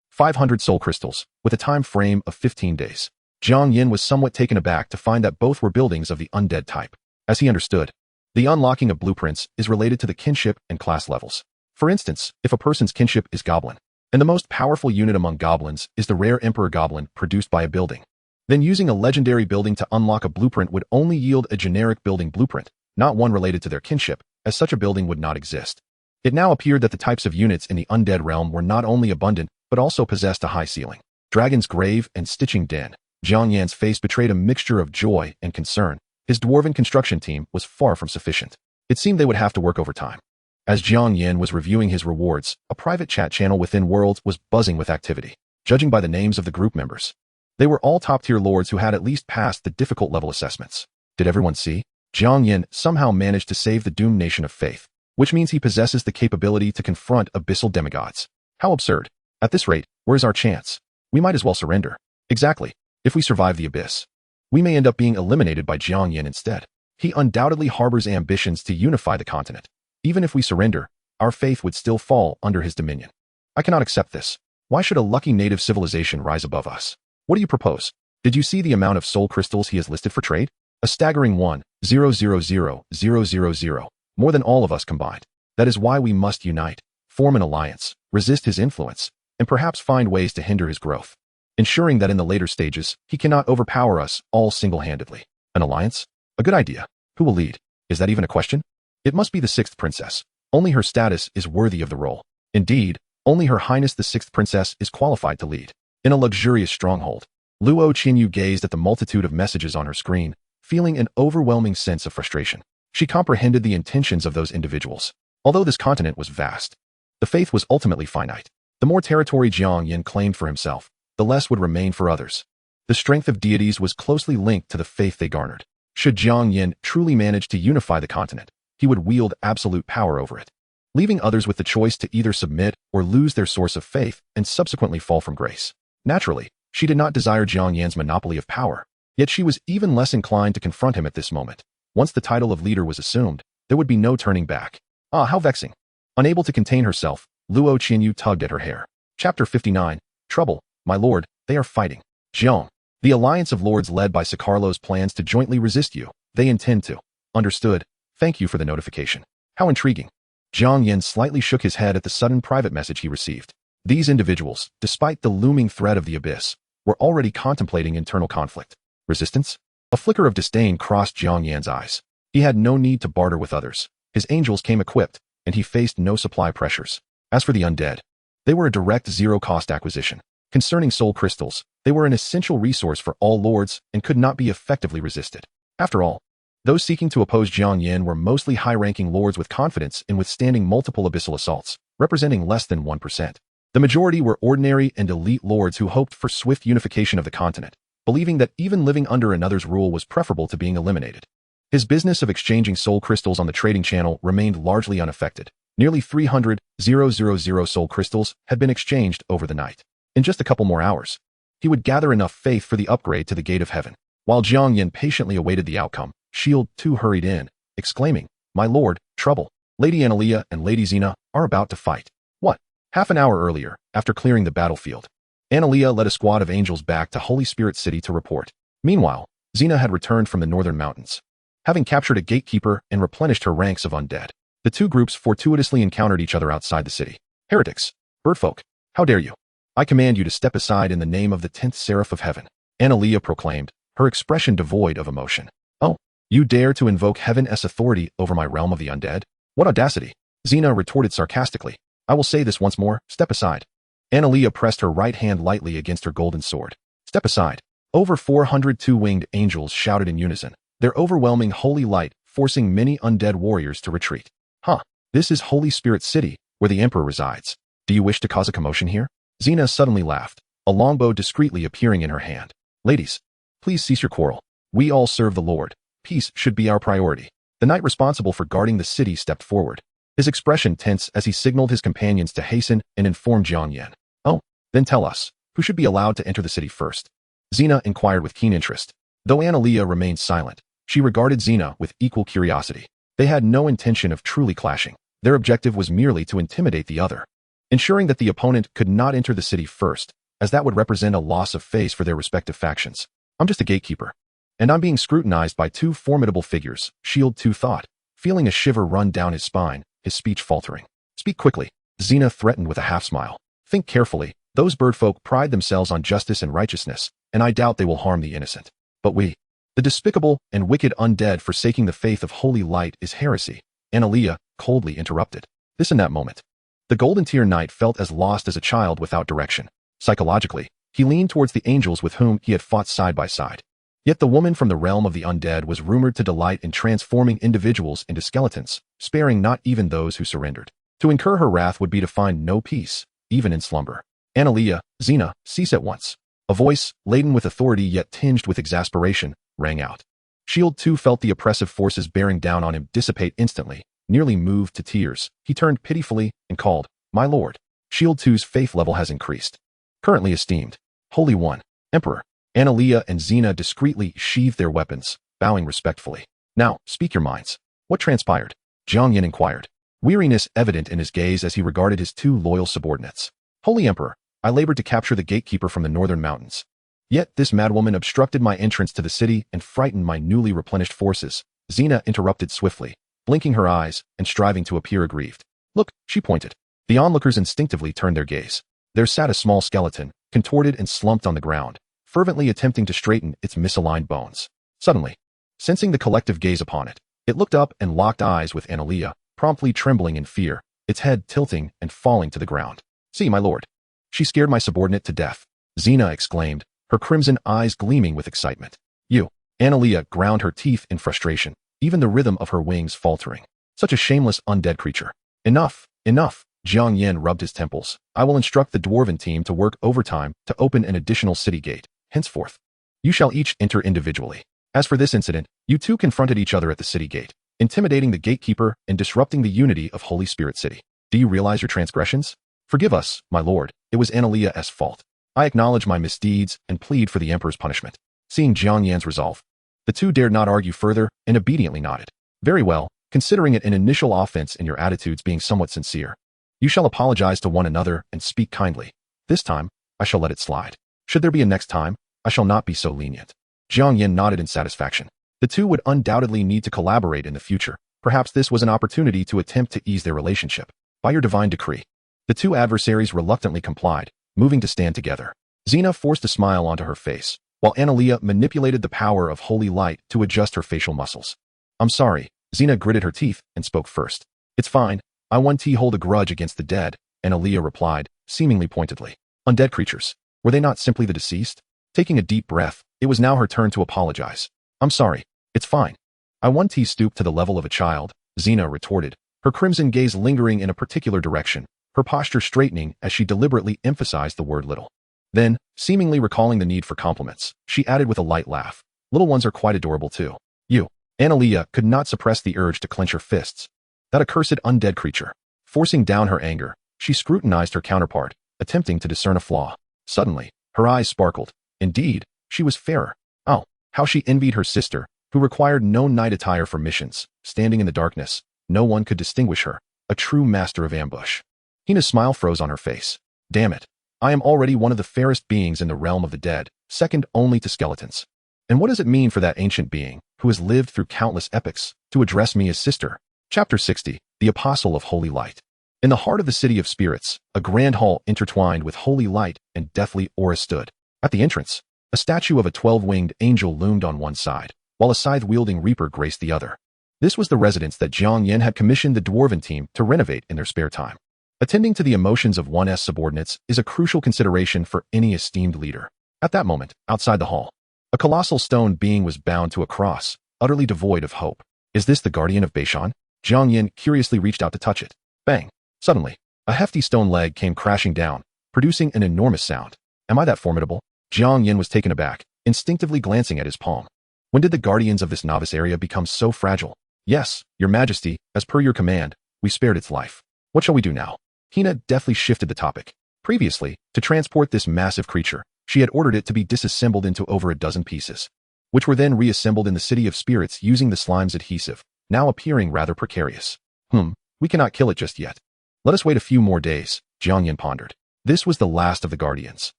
500 soul crystals, with a time frame of 15 days. Jiang Yan was somewhat taken aback to find that both were buildings of the undead type. As he understood, the unlocking of blueprints is related to the kinship and class levels. For instance, if a person's kinship is goblin, and the most powerful unit among goblins is the rare Emperor Goblin produced by a building, then using a legendary building to unlock a blueprint would only yield a generic building blueprint, not one related to their kinship, as such a building would not exist. It now appeared that the types of units in the undead realm were not only abundant, but also possessed a high ceiling. Dragon's Grave and Stitching Den. Jiang Yan's face betrayed a mixture of joy and concern. His dwarven construction team was far from sufficient. It seemed they would have to work overtime. As Jiang Yan was reviewing his rewards, a private chat channel within Worlds was buzzing with activity. Judging by the names of the group members, they were all top-tier lords who had at least passed the difficult level assessments. Did everyone see? Jiang Yan somehow managed to save the doomed nation of faith, which means he possesses the capability to confront abyssal demigods. How absurd. At this rate, where's our chance? We might as well surrender. Exactly. If we survive the abyss, we may end up being eliminated by Jiang Yan instead. He undoubtedly harbors ambitions to unify the continent. Even if we surrender, our faith would still fall under his dominion. I cannot accept this. Why should a lucky native civilization rise above us? What do you propose? Did you see the amount of soul crystals he has listed for trade? A staggering 1,000,000, more than all of us combined. That is why we must unite, form an alliance, resist his influence, and perhaps find ways to hinder his growth, ensuring that in the later stages, he cannot overpower us all single-handedly. An alliance? A good idea. Who will lead? Is that even a question? It must be the 6th princess. Only her status is worthy of the role. Indeed, only Her Highness the 6th princess is qualified to lead. In a luxurious stronghold, Luo Qinyu gazed at the multitude of messages on her screen, feeling an overwhelming sense of frustration. She comprehended the intentions of those individuals. Although this continent was vast, the faith was ultimately finite. The more territory Jiang Yan claimed for himself, the less would remain for others. The strength of deities was closely linked to the faith they garnered. Should Jiang Yan truly manage to unify the continent, he would wield absolute power over it, leaving others with the choice to either submit or lose their source of faith and subsequently fall from grace. Naturally, she did not desire Jiang Yan's monopoly of power, yet she was even less inclined to confront him at this moment. Once the title of leader was assumed, there would be no turning back. Ah, how vexing. Unable to contain herself, Luo Qinyu tugged at her hair. Chapter 59. Trouble, my lord, they are fighting. Jiang. The alliance of lords led by Sicarlo's plans to jointly resist you. They intend to. Understood. Thank you for the notification. How intriguing. Jiang Yan slightly shook his head at the sudden private message he received. These individuals, despite the looming threat of the abyss, were already contemplating internal conflict. Resistance? A flicker of disdain crossed Jiang Yan's eyes. He had no need to barter with others. His angels came equipped, and he faced no supply pressures. As for the undead, they were a direct zero-cost acquisition. Concerning soul crystals, they were an essential resource for all lords and could not be effectively resisted. After all, those seeking to oppose Jiang Yan were mostly high-ranking lords with confidence in withstanding multiple abyssal assaults, representing less than 1%. The majority were ordinary and elite lords who hoped for swift unification of the continent, believing that even living under another's rule was preferable to being eliminated. His business of exchanging soul crystals on the trading channel remained largely unaffected. Nearly 300,000 soul crystals had been exchanged over the night. In just a couple more hours, he would gather enough faith for the upgrade to the Gate of Heaven. While Jiang Yan patiently awaited the outcome, Shield 2 hurried in, exclaiming, "My lord, trouble. Lady Analea and Lady Xena are about to fight." What? Half an hour earlier, after clearing the battlefield, Analea led a squad of angels back to Holy Spirit City to report. Meanwhile, Xena had returned from the northern mountains, having captured a gatekeeper and replenished her ranks of undead. The two groups fortuitously encountered each other outside the city. "Heretics! Birdfolk! How dare you! I command you to step aside in the name of the 10th Seraph of Heaven," Analea proclaimed, her expression devoid of emotion. "Oh, you dare to invoke Heaven's authority over my realm of the undead? What audacity!" Xena retorted sarcastically. "I will say this once more, step aside." Analea pressed her right hand lightly against her golden sword. "Step aside." Over 400 two-winged angels shouted in unison, their overwhelming holy light forcing many undead warriors to retreat. "Huh, this is Holy Spirit City, where the Emperor resides. Do you wish to cause a commotion here?" Xena suddenly laughed, a longbow discreetly appearing in her hand. "Ladies, please cease your quarrel. We all serve the Lord. Peace should be our priority." The knight responsible for guarding the city stepped forward, his expression tense as he signaled his companions to hasten and inform Jiang Yan. "Oh, then tell us, who should be allowed to enter the city first?" Xena inquired with keen interest. Though Analea remained silent, she regarded Xena with equal curiosity. They had no intention of truly clashing. Their objective was merely to intimidate the other, ensuring that the opponent could not enter the city first, as that would represent a loss of face for their respective factions. "I'm just a gatekeeper, and I'm being scrutinized by two formidable figures," Shield 2 thought, feeling a shiver run down his spine, his speech faltering. "Speak quickly," Xena threatened with a half-smile. "Think carefully. Those birdfolk pride themselves on justice and righteousness, and I doubt they will harm the innocent. But we, the despicable and wicked undead forsaking the faith of holy light is heresy," Analea coldly interrupted. This in that moment, the Golden Tier Knight felt as lost as a child without direction. Psychologically, he leaned towards the angels with whom he had fought side by side. Yet the woman from the realm of the undead was rumored to delight in transforming individuals into skeletons, sparing not even those who surrendered. To incur her wrath would be to find no peace, even in slumber. "Analea, Xena, cease at once." A voice, laden with authority yet tinged with exasperation, rang out. Shield 2 felt the oppressive forces bearing down on him dissipate instantly. Nearly moved to tears, he turned pitifully and called, "My lord." Shield 2's faith level has increased. Currently esteemed Holy One, Emperor. Analea and Xena discreetly sheathed their weapons, bowing respectfully. "Now, speak your minds. What transpired?" Jiang Yan inquired, weariness evident in his gaze as he regarded his two loyal subordinates. "Holy Emperor, I labored to capture the gatekeeper from the northern mountains. Yet this madwoman obstructed my entrance to the city and frightened my newly replenished forces." Xena interrupted swiftly, blinking her eyes and striving to appear aggrieved. "Look," she pointed. The onlookers instinctively turned their gaze. There sat a small skeleton, contorted and slumped on the ground, fervently attempting to straighten its misaligned bones. Suddenly, sensing the collective gaze upon it, it looked up and locked eyes with Analea, promptly trembling in fear, its head tilting and falling to the ground. "See, my lord. She scared my subordinate to death," Xena exclaimed, her crimson eyes gleaming with excitement. "You." Analea ground her teeth in frustration, even the rhythm of her wings faltering. "Such a shameless undead creature." "Enough, enough." Jiang Yan rubbed his temples. "I will instruct the dwarven team to work overtime to open an additional city gate. Henceforth, you shall each enter individually. As for this incident, you two confronted each other at the city gate, intimidating the gatekeeper and disrupting the unity of Holy Spirit City. Do you realize your transgressions? Forgive us, my lord. It was Analea's fault. I acknowledge my misdeeds and plead for the Emperor's punishment." Seeing Jiang Yan's resolve, the two dared not argue further and obediently nodded. "Very well, considering it an initial offense in your attitudes being somewhat sincere. You shall apologize to one another and speak kindly. This time, I shall let it slide. Should there be a next time, I shall not be so lenient." Jiang Yan nodded in satisfaction. The two would undoubtedly need to collaborate in the future. Perhaps this was an opportunity to attempt to ease their relationship. "By your divine decree." The two adversaries reluctantly complied, moving to stand together. Xena forced a smile onto her face, while Analea manipulated the power of holy light to adjust her facial muscles. "I'm sorry." Xena gritted her teeth and spoke first. "It's fine. I won't hold a grudge against the dead," Analea replied, seemingly pointedly. "Undead creatures. Were they not simply the deceased?" Taking a deep breath, it was now her turn to apologize. "I'm sorry. It's fine. I won't stoop to the level of a child," Xena retorted, her crimson gaze lingering in a particular direction, her posture straightening as she deliberately emphasized the word little. Then, seemingly recalling the need for compliments, she added with a light laugh, "Little ones are quite adorable too." "You." Analea could not suppress the urge to clench her fists. That accursed undead creature. Forcing down her anger, she scrutinized her counterpart, attempting to discern a flaw. Suddenly, Her eyes sparkled. Indeed, she was fairer. Oh, how she envied her sister, who required no night attire for missions. Standing in the darkness, no one could distinguish her, a true master of ambush. Hina's smile froze on her face. Damn it. I am already one of the fairest beings in the realm of the dead, second only to skeletons. And what does it mean for that ancient being, who has lived through countless epochs, to address me as sister? Chapter 60, The Apostle of Holy Light. In the heart of the city of spirits, a grand hall intertwined with holy light and deathly aura stood. At the entrance, a statue of a 12-winged angel loomed on one side, while a scythe-wielding reaper graced the other. This was the residence that Jiang Yan had commissioned the dwarven team to renovate in their spare time. Attending to the emotions of one's subordinates is a crucial consideration for any esteemed leader. At that moment, outside the hall, a colossal stone being was bound to a cross, utterly devoid of hope. Is this the guardian of Beishan? Jiang Yan curiously reached out to touch it. Bang! Suddenly, a hefty stone leg came crashing down, producing an enormous sound. Am I that formidable? Jiang Yan was taken aback, instinctively glancing at his palm. When did the guardians of this novice area become so fragile? Yes, your majesty, as per your command, we spared its life. What shall we do now? Hina deftly shifted the topic. Previously, to transport this massive creature, she had ordered it to be disassembled into over a dozen pieces, which were then reassembled in the city of spirits using the slime's adhesive, now appearing rather precarious. We cannot kill it just yet. Let us wait a few more days, Jiang Yan pondered. This was the last of the guardians.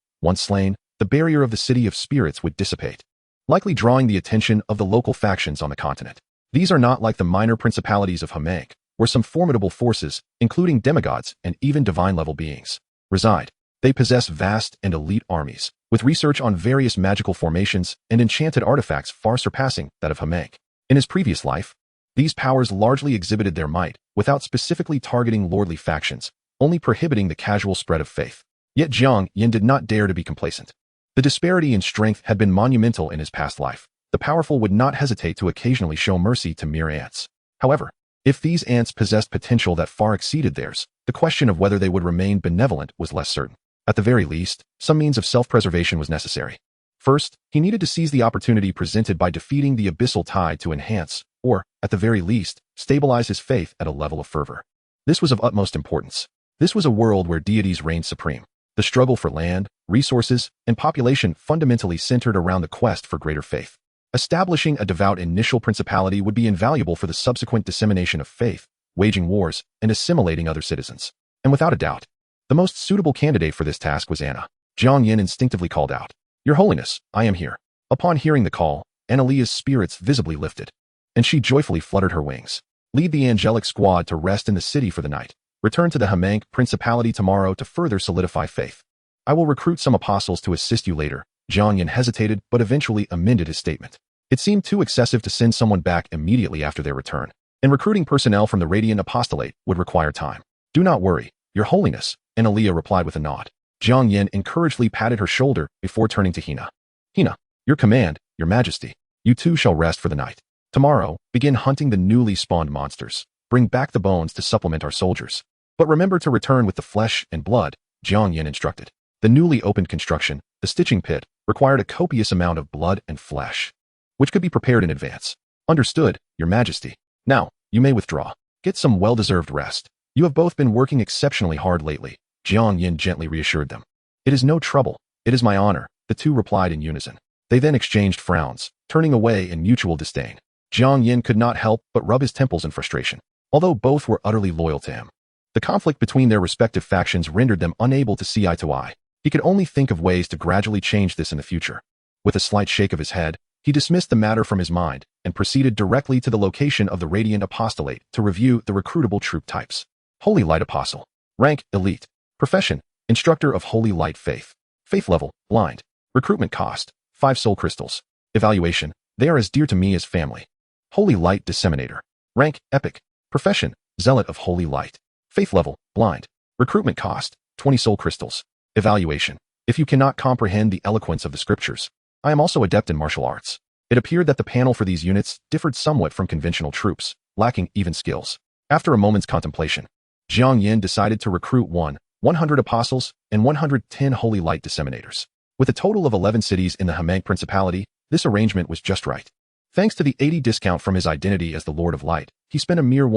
Once slain, the barrier of the city of spirits would dissipate, likely drawing the attention of the local factions on the continent. These are not like the minor principalities of Hamank, where some formidable forces, including demigods and even divine-level beings, reside. They possess vast and elite armies, with research on various magical formations and enchanted artifacts far surpassing that of Hamank. In his previous life, these powers largely exhibited their might, without specifically targeting lordly factions, only prohibiting the casual spread of faith. Yet Jiang Yan did not dare to be complacent. The disparity in strength had been monumental in his past life. The powerful would not hesitate to occasionally show mercy to mere ants. However, if these ants possessed potential that far exceeded theirs, the question of whether they would remain benevolent was less certain. At the very least, some means of self-preservation was necessary. First, he needed to seize the opportunity presented by defeating the abyssal tide to enhance, or, at the very least, stabilize his faith at a level of fervor. This was of utmost importance. This was a world where deities reigned supreme. The struggle for land, resources, and population fundamentally centered around the quest for greater faith. Establishing a devout initial principality would be invaluable for the subsequent dissemination of faith, waging wars, and assimilating other citizens. And without a doubt, the most suitable candidate for this task was Anna. Jiang Yan instinctively called out, "Your Holiness, I am here." Upon hearing the call, Annalia's spirits visibly lifted, and she joyfully fluttered her wings. Lead the angelic squad to rest in the city for the night. Return to the Hamank Principality tomorrow to further solidify faith. I will recruit some apostles to assist you later. Jiang Yan hesitated but eventually amended his statement. It seemed too excessive to send someone back immediately after their return, and recruiting personnel from the Radiant Apostolate would require time. Do not worry, Your Holiness, Annalia replied with a nod. Jiang Yan encouragedly patted her shoulder before turning to Hina. Hina, your command, Your Majesty. You too shall rest for the night. Tomorrow, begin hunting the newly spawned monsters. Bring back the bones to supplement our soldiers. But remember to return with the flesh and blood, Jiang Yan instructed. The newly opened construction, the stitching pit, required a copious amount of blood and flesh, which could be prepared in advance. Understood, Your Majesty. Now, you may withdraw. Get some well-deserved rest. You have both been working exceptionally hard lately, Jiang Yan gently reassured them. It is no trouble. It is my honor, the two replied in unison. They then exchanged frowns, turning away in mutual disdain. Jiang Yan could not help but rub his temples in frustration, although both were utterly loyal to him. The conflict between their respective factions rendered them unable to see eye to eye. He could only think of ways to gradually change this in the future. With a slight shake of his head, he dismissed the matter from his mind and proceeded directly to the location of the Radiant Apostolate to review the recruitable troop types. Holy Light Apostle. Rank, Elite. Profession, Instructor of Holy Light Faith. Faith level, Blind. Recruitment cost, 5 soul crystals. Evaluation, they are as dear to me as family. Holy Light Disseminator. Rank, Epic. Profession, Zealot of Holy Light. Faith level, Blind. Recruitment cost, 20 soul crystals. Evaluation, if you cannot comprehend the eloquence of the scriptures. I am also adept in martial arts. It appeared that the panel for these units differed somewhat from conventional troops, lacking even skills. After a moment's contemplation, Jiang Yan decided to recruit 100 apostles and 110 holy light disseminators. With a total of 11 cities in the Hamank Principality, this arrangement was just right. Thanks to the 80 discount from his identity as the Lord of Light, he spent a mere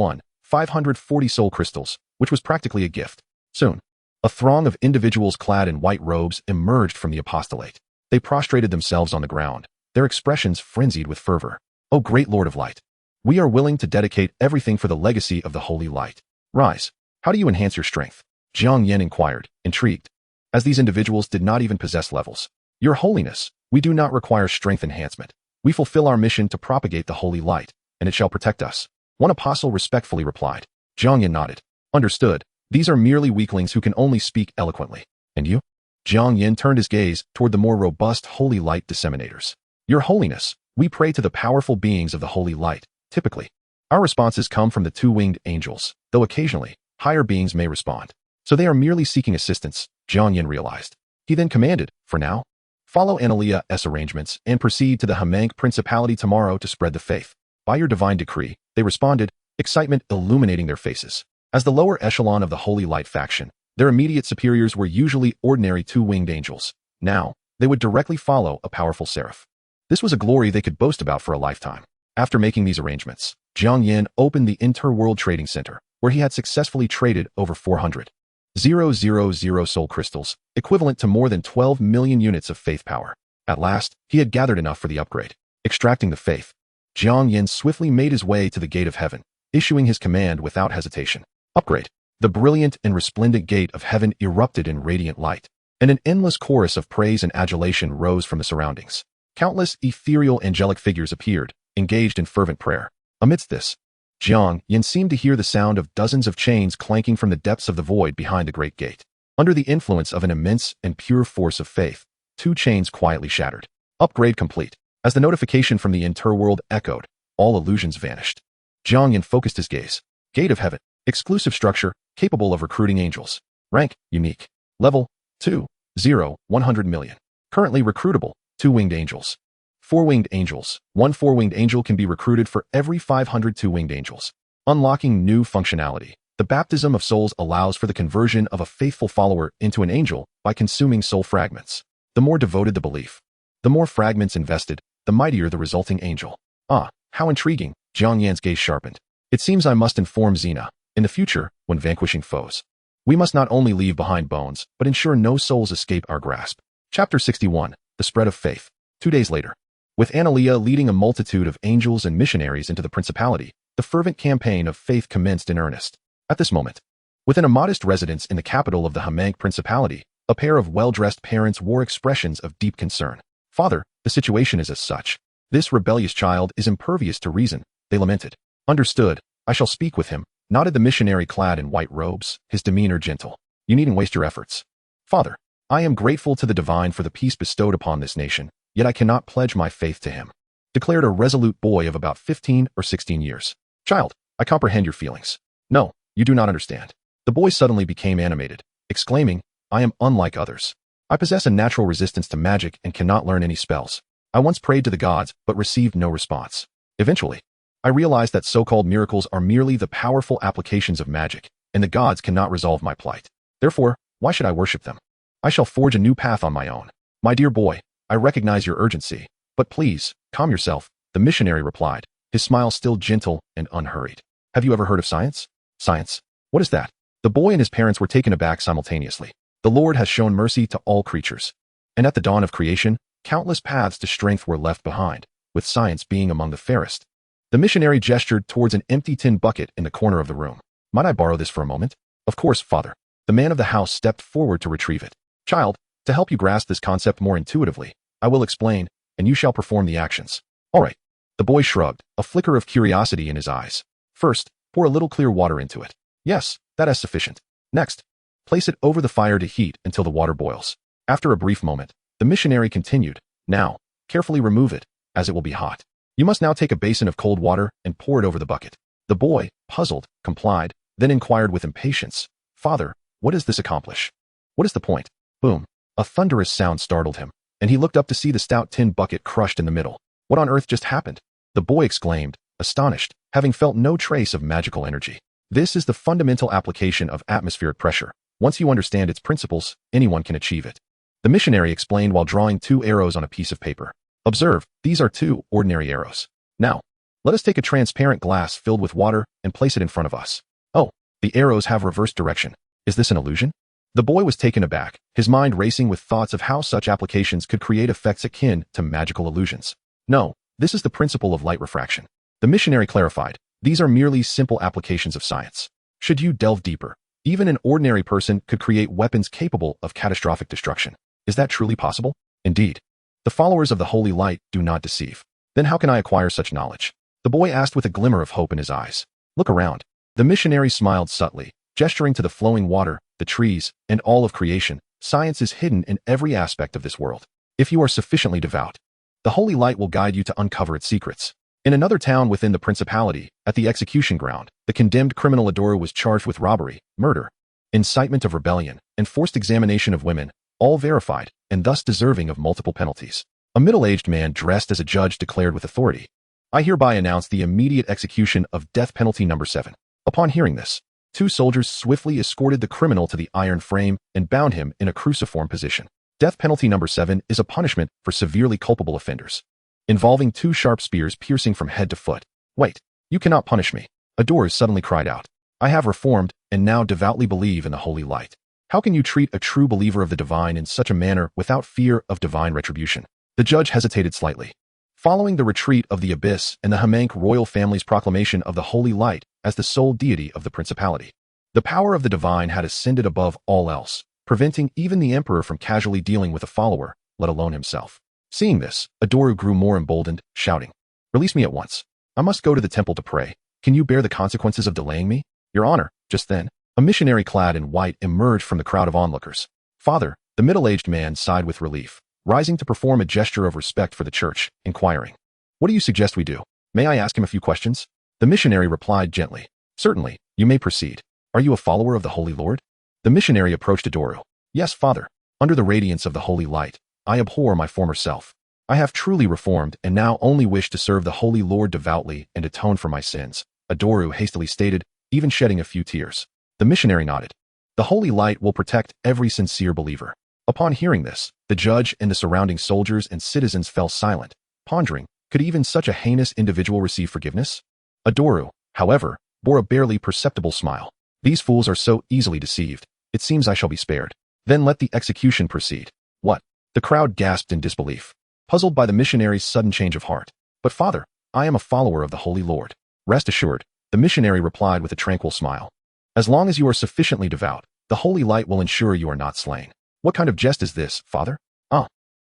540 soul crystals, which was practically a gift. Soon, A throng of individuals clad in white robes emerged from the apostolate. They prostrated themselves on the ground, their expressions frenzied with fervor. "O great Lord of Light, we are willing to dedicate everything for the legacy of the Holy Light. Rise. How do you enhance your strength?" Jiang Yan inquired, intrigued, as these individuals did not even possess levels. "Your Holiness, we do not require strength enhancement. We fulfill our mission to propagate the Holy Light, and it shall protect us," one apostle respectfully replied. Jiang Yan nodded. "Understood. These are merely weaklings who can only speak eloquently. And you?" Jiang Yan turned his gaze toward the more robust Holy Light disseminators. "Your Holiness, we pray to the powerful beings of the Holy Light. Typically, our responses come from the two-winged angels, though occasionally, higher beings may respond. So they are merely seeking assistance," Jiang Yan realized. He then commanded, "For now, follow Analia's arrangements and proceed to the Hamank Principality tomorrow to spread the faith." "By your divine decree," they responded, excitement illuminating their faces. As the lower echelon of the Holy Light faction, their immediate superiors were usually ordinary two-winged angels. Now, they would directly follow a powerful seraph. This was a glory they could boast about for a lifetime. After making these arrangements, Jiang Yan opened the Interworld Trading Center, where he had successfully traded over 400,000 soul crystals, equivalent to more than 12 million units of faith power. At last, he had gathered enough for the upgrade. Extracting the faith, Jiang Yan swiftly made his way to the gate of heaven, issuing his command without hesitation. Upgrade. The brilliant and resplendent gate of heaven erupted in radiant light, and an endless chorus of praise and adulation rose from the surroundings. Countless ethereal angelic figures appeared, engaged in fervent prayer. Amidst this, Jiang Yan seemed to hear the sound of dozens of chains clanking from the depths of the void behind the great gate. Under the influence of an immense and pure force of faith, 2 chains quietly shattered. Upgrade complete. As the notification from the interworld echoed, all illusions vanished. Jiang Yan focused his gaze. Gate of Heaven. Exclusive structure, capable of recruiting angels. Rank, unique. Level, 2, 0, 100 million. Currently recruitable, 2 winged angels. 4 winged angels. 1 4-winged angel can be recruited for every 500 2-winged angels. Unlocking new functionality. The baptism of souls allows for the conversion of a faithful follower into an angel by consuming soul fragments. The more devoted the belief, the more fragments invested, the mightier the resulting angel. Ah, how intriguing, Jiang Yan's gaze sharpened. It seems I must inform Xena. In the future, when vanquishing foes, we must not only leave behind bones, but ensure no souls escape our grasp. Chapter 61, The Spread of Faith. 2 days later, with Analia leading a multitude of angels and missionaries into the principality, the fervent campaign of faith commenced in earnest. At this moment, within a modest residence in the capital of the Hamank Principality, a pair of well-dressed parents wore expressions of deep concern. "Father, the situation is as such. This rebellious child is impervious to reason," they lamented. "Understood. I shall speak with him," nodded the missionary clad in white robes, his demeanor gentle. "You needn't waste your efforts. Father, I am grateful to the divine for the peace bestowed upon this nation, yet I cannot pledge my faith to him," declared a resolute boy of about 15 or 16 years. "Child, I comprehend your feelings. No, you do not understand." The boy suddenly became animated, exclaiming, "I am unlike others. I possess a natural resistance to magic and cannot learn any spells. I once prayed to the gods, but received no response. Eventually, I realized that so-called miracles are merely the powerful applications of magic, and the gods cannot resolve my plight. Therefore, why should I worship them? I shall forge a new path on my own." "My dear boy, I recognize your urgency, but please, calm yourself," the missionary replied, his smile still gentle and unhurried. "Have you ever heard of science?" "Science? What is that?" The boy and his parents were taken aback simultaneously. "The Lord has shown mercy to all creatures. And at the dawn of creation, countless paths to strength were left behind, with science being among the fairest." The missionary gestured towards an empty tin bucket in the corner of the room. "Might I borrow this for a moment?" "Of course, father." The man of the house stepped forward to retrieve it. "Child, to help you grasp this concept more intuitively, I will explain, and you shall perform the actions." "All right." The boy shrugged, a flicker of curiosity in his eyes. "First, pour a little clear water into it." "Yes, that is sufficient." "Next, place it over the fire to heat until the water boils." After a brief moment, the missionary continued, "Now, carefully remove it, as it will be hot. You must now take a basin of cold water and pour it over the bucket." The boy, puzzled, complied, then inquired with impatience, "Father, what does this accomplish? What is the point?" Boom. A thunderous sound startled him, and he looked up to see the stout tin bucket crushed in the middle. What on earth just happened? The boy exclaimed, astonished, having felt no trace of magical energy. This is the fundamental application of atmospheric pressure. Once you understand its principles, anyone can achieve it. The missionary explained while drawing 2 arrows on a piece of paper. "Observe, these are 2 ordinary arrows. Now, let us take a transparent glass filled with water and place it in front of us. Oh, the arrows have reversed direction. Is this an illusion?" The boy was taken aback, his mind racing with thoughts of how such applications could create effects akin to magical illusions. No, this is the principle of light refraction. The missionary clarified, these are merely simple applications of science. Should you delve deeper, even an ordinary person could create weapons capable of catastrophic destruction. Is that truly possible? Indeed. The followers of the holy light do not deceive. Then how can I acquire such knowledge? The boy asked with a glimmer of hope in his eyes. Look around. The missionary smiled subtly, gesturing to the flowing water, the trees, and all of creation. Science is hidden in every aspect of this world. If you are sufficiently devout, the holy light will guide you to uncover its secrets. In another town within the principality, at the execution ground, the condemned criminal Adoru was charged with robbery, murder, incitement of rebellion, and forced examination of women, all verified, and thus deserving of multiple penalties. A middle-aged man dressed as a judge declared with authority, I hereby announce the immediate execution of death penalty number 7. Upon hearing this, 2 soldiers swiftly escorted the criminal to the iron frame and bound him in a cruciform position. Death penalty number 7 is a punishment for severely culpable offenders, involving 2 sharp spears piercing from head to foot. Wait, you cannot punish me. Adoru suddenly cried out. I have reformed and now devoutly believe in the holy light. How can you treat a true believer of the divine in such a manner without fear of divine retribution? The judge hesitated slightly. Following the retreat of the abyss and the Hamank royal family's proclamation of the holy light as the sole deity of the principality, the power of the divine had ascended above all else, preventing even the emperor from casually dealing with a follower, let alone himself. Seeing this, Adoru grew more emboldened, shouting, Release me at once. I must go to the temple to pray. Can you bear the consequences of delaying me? Your Honor. Just then, a missionary clad in white emerged from the crowd of onlookers. Father, the middle-aged man sighed with relief, rising to perform a gesture of respect for the church, inquiring, What do you suggest we do? May I ask him a few questions? The missionary replied gently, Certainly, you may proceed. Are you a follower of the Holy Lord? The missionary approached Adoru. Yes, Father. Under the radiance of the holy light, I abhor my former self. I have truly reformed and now only wish to serve the Holy Lord devoutly and atone for my sins, Adoru hastily stated, even shedding a few tears. The missionary nodded. The holy light will protect every sincere believer. Upon hearing this, the judge and the surrounding soldiers and citizens fell silent, pondering, could even such a heinous individual receive forgiveness? Adoru, however, bore a barely perceptible smile. These fools are so easily deceived. It seems I shall be spared. Then let the execution proceed. What? The crowd gasped in disbelief, puzzled by the missionary's sudden change of heart. But Father, I am a follower of the Holy Lord. Rest assured, the missionary replied with a tranquil smile. As long as you are sufficiently devout, the holy light will ensure you are not slain. What kind of jest is this, Father?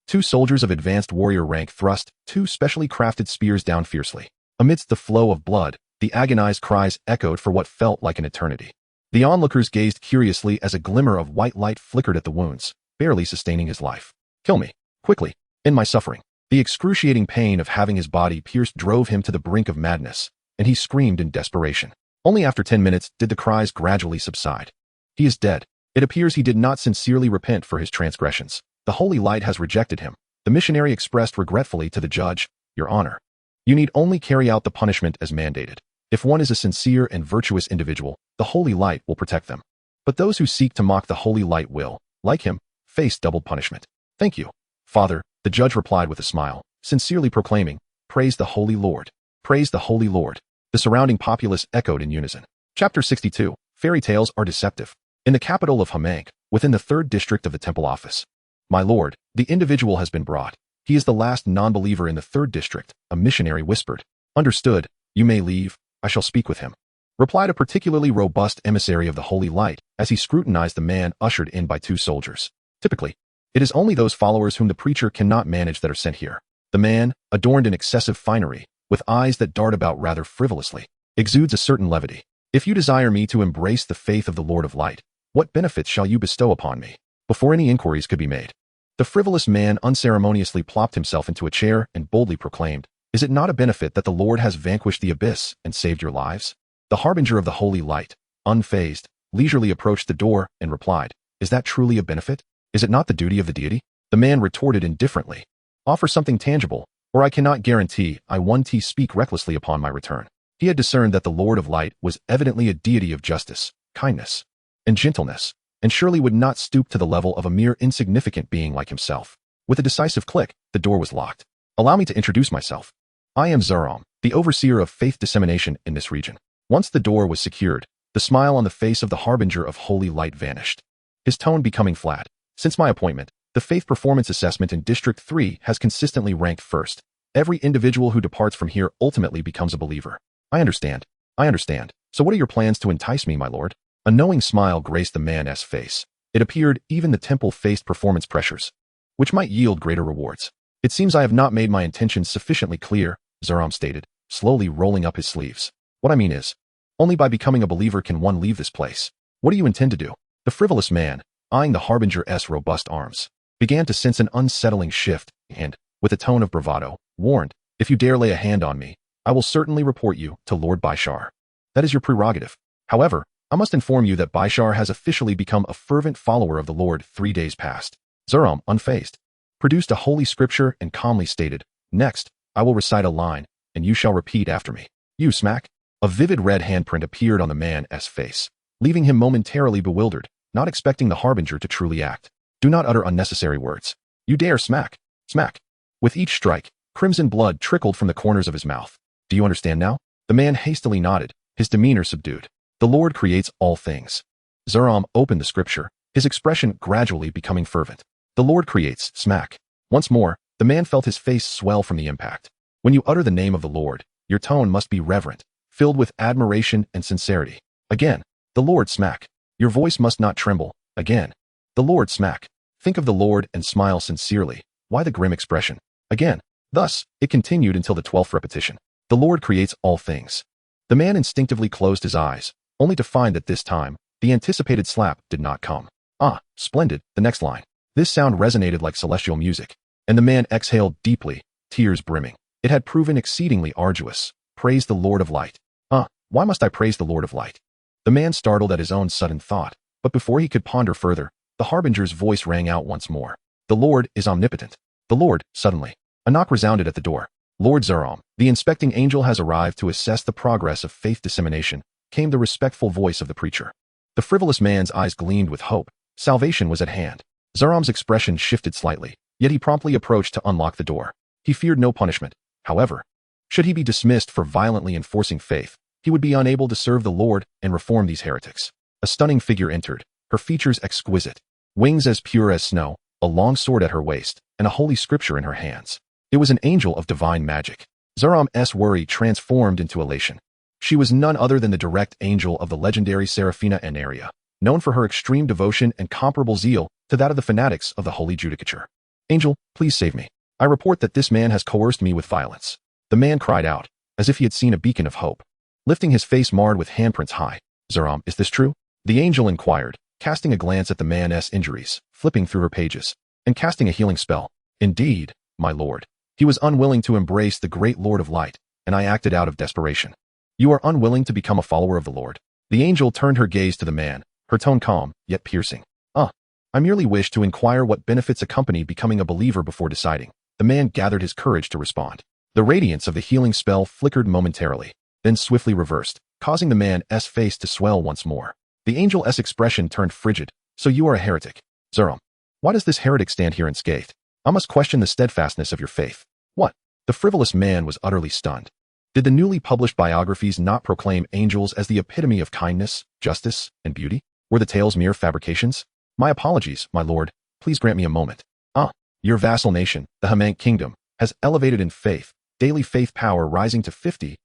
2 soldiers of advanced warrior rank thrust 2 specially crafted spears down fiercely. Amidst the flow of blood, the agonized cries echoed for what felt like an eternity. The onlookers gazed curiously as a glimmer of white light flickered at the wounds, barely sustaining his life. Kill me, quickly, in my suffering. The excruciating pain of having his body pierced drove him to the brink of madness, and he screamed in desperation. Only after 10 minutes did the cries gradually subside. He is dead. It appears he did not sincerely repent for his transgressions. The holy light has rejected him. The missionary expressed regretfully to the judge, Your Honor, you need only carry out the punishment as mandated. If one is a sincere and virtuous individual, the holy light will protect them. But those who seek to mock the holy light will, like him, face double punishment. Thank you, Father, the judge replied with a smile, sincerely proclaiming, Praise the Holy Lord. Praise the Holy Lord. The surrounding populace echoed in unison. Chapter 62. Fairy tales are deceptive. In the capital of Hamank, within the 3rd district of the temple office. My lord, the individual has been brought. He is the last non-believer in the 3rd district, a missionary whispered. Understood. You may leave. I shall speak with him, replied a particularly robust emissary of the holy light as he scrutinized the man ushered in by 2 soldiers. Typically, it is only those followers whom the preacher cannot manage that are sent here. The man, adorned in excessive finery, with eyes that dart about rather frivolously, exudes a certain levity. If you desire me to embrace the faith of the Lord of Light, what benefits shall you bestow upon me? Before any inquiries could be made, the frivolous man unceremoniously plopped himself into a chair and boldly proclaimed, Is it not a benefit that the Lord has vanquished the abyss and saved your lives? The harbinger of the holy light, unfazed, leisurely approached the door and replied, Is that truly a benefit? Is it not the duty of the deity? The man retorted indifferently, Offer something tangible, or I cannot guarantee I won't speak recklessly upon my return. He had discerned that the Lord of Light was evidently a deity of justice, kindness, and gentleness, and surely would not stoop to the level of a mere insignificant being like himself. With a decisive click, the door was locked. Allow me to introduce myself. I am Zaram, the overseer of faith dissemination in this region. Once the door was secured, the smile on the face of the harbinger of holy light vanished. his tone becoming flat. Since my appointment, the faith performance assessment in District 3 has consistently ranked first. Every individual who departs from here ultimately becomes a believer. I understand. So what are your plans to entice me, my lord? A knowing smile graced the man's face. It appeared even the temple faced performance pressures, which might yield greater rewards. It seems I have not made my intentions sufficiently clear, Zeram stated, slowly rolling up his sleeves. What I mean is, only by becoming a believer can one leave this place. What do you intend to do? The frivolous man, eyeing the Harbinger's robust arms, began to sense an unsettling shift and, with a tone of bravado, warned, if you dare lay a hand on me, I will certainly report you to Lord Bishar. That is your prerogative. However, I must inform you that Bishar has officially become a fervent follower of the Lord 3 days past. Zeram, unfazed, produced a holy scripture and calmly stated, next, I will recite a line, and you shall repeat after me. You smack. A vivid red handprint appeared on the man's face, leaving him momentarily bewildered, not expecting the Harbinger to truly act. Do not utter unnecessary words. You dare smack. Smack. With each strike, crimson blood trickled from the corners of his mouth. Do you understand now? The man hastily nodded, his demeanor subdued. The Lord creates all things. Zeram opened the scripture, his expression gradually becoming fervent. The Lord creates, smack. Once more, the man felt his face swell from the impact. When you utter the name of the Lord, your tone must be reverent, filled with admiration and sincerity. Again, the Lord smack. Your voice must not tremble. Again, the Lord smack. Think of the Lord and smile sincerely. Why the grim expression? Again. Thus, it continued until the 12th repetition. The Lord creates all things. The man instinctively closed his eyes, only to find that this time, the anticipated slap did not come. Ah, splendid, the next line. This sound resonated like celestial music, and the man exhaled deeply, tears brimming. It had proven exceedingly arduous. Praise the Lord of Light. Why must I praise the Lord of Light? The man startled at his own sudden thought, but before he could ponder further, the Harbinger's voice rang out once more. The Lord is omnipotent. The Lord, suddenly. A knock resounded at the door. Lord Zeram, the inspecting angel has arrived to assess the progress of faith dissemination, came the respectful voice of the preacher. The frivolous man's eyes gleamed with hope. Salvation was at hand. Zeram's expression shifted slightly, yet he promptly approached to unlock the door. He feared no punishment. However, should he be dismissed for violently enforcing faith, he would be unable to serve the Lord and reform these heretics. A stunning figure entered, her features exquisite, wings as pure as snow, a long sword at her waist, and a holy scripture in her hands. It was an angel of divine magic. Zeram's worry transformed into elation. She was none other than the direct angel of the legendary Seraphina Anaria, known for her extreme devotion and comparable zeal to that of the fanatics of the Holy Judicature. Angel, please save me. I report that this man has coerced me with violence. The man cried out, as if he had seen a beacon of hope. Lifting his face marred with handprints high. Zeram, is this true? The angel inquired, casting a glance at the man's injuries, flipping through her pages, and casting a healing spell. Indeed, my lord. He was unwilling to embrace the great Lord of Light, and I acted out of desperation. You are unwilling to become a follower of the Lord. The angel turned her gaze to the man, her tone calm, yet piercing. I merely wish to inquire what benefits accompany becoming a believer before deciding. The man gathered his courage to respond. The radiance of the healing spell flickered momentarily, then swiftly reversed, causing the man's face to swell once more. The angel's expression turned frigid. So you are a heretic. Zeram, why does this heretic stand here unscathed? I must question the steadfastness of your faith. What? The frivolous man was utterly stunned. Did the newly published biographies not proclaim angels as the epitome of kindness, justice, and beauty? Were the tales mere fabrications? My apologies, my lord. Please grant me a moment. Your vassal nation, the Hamank Kingdom, has elevated in faith, daily faith power rising to 50,000.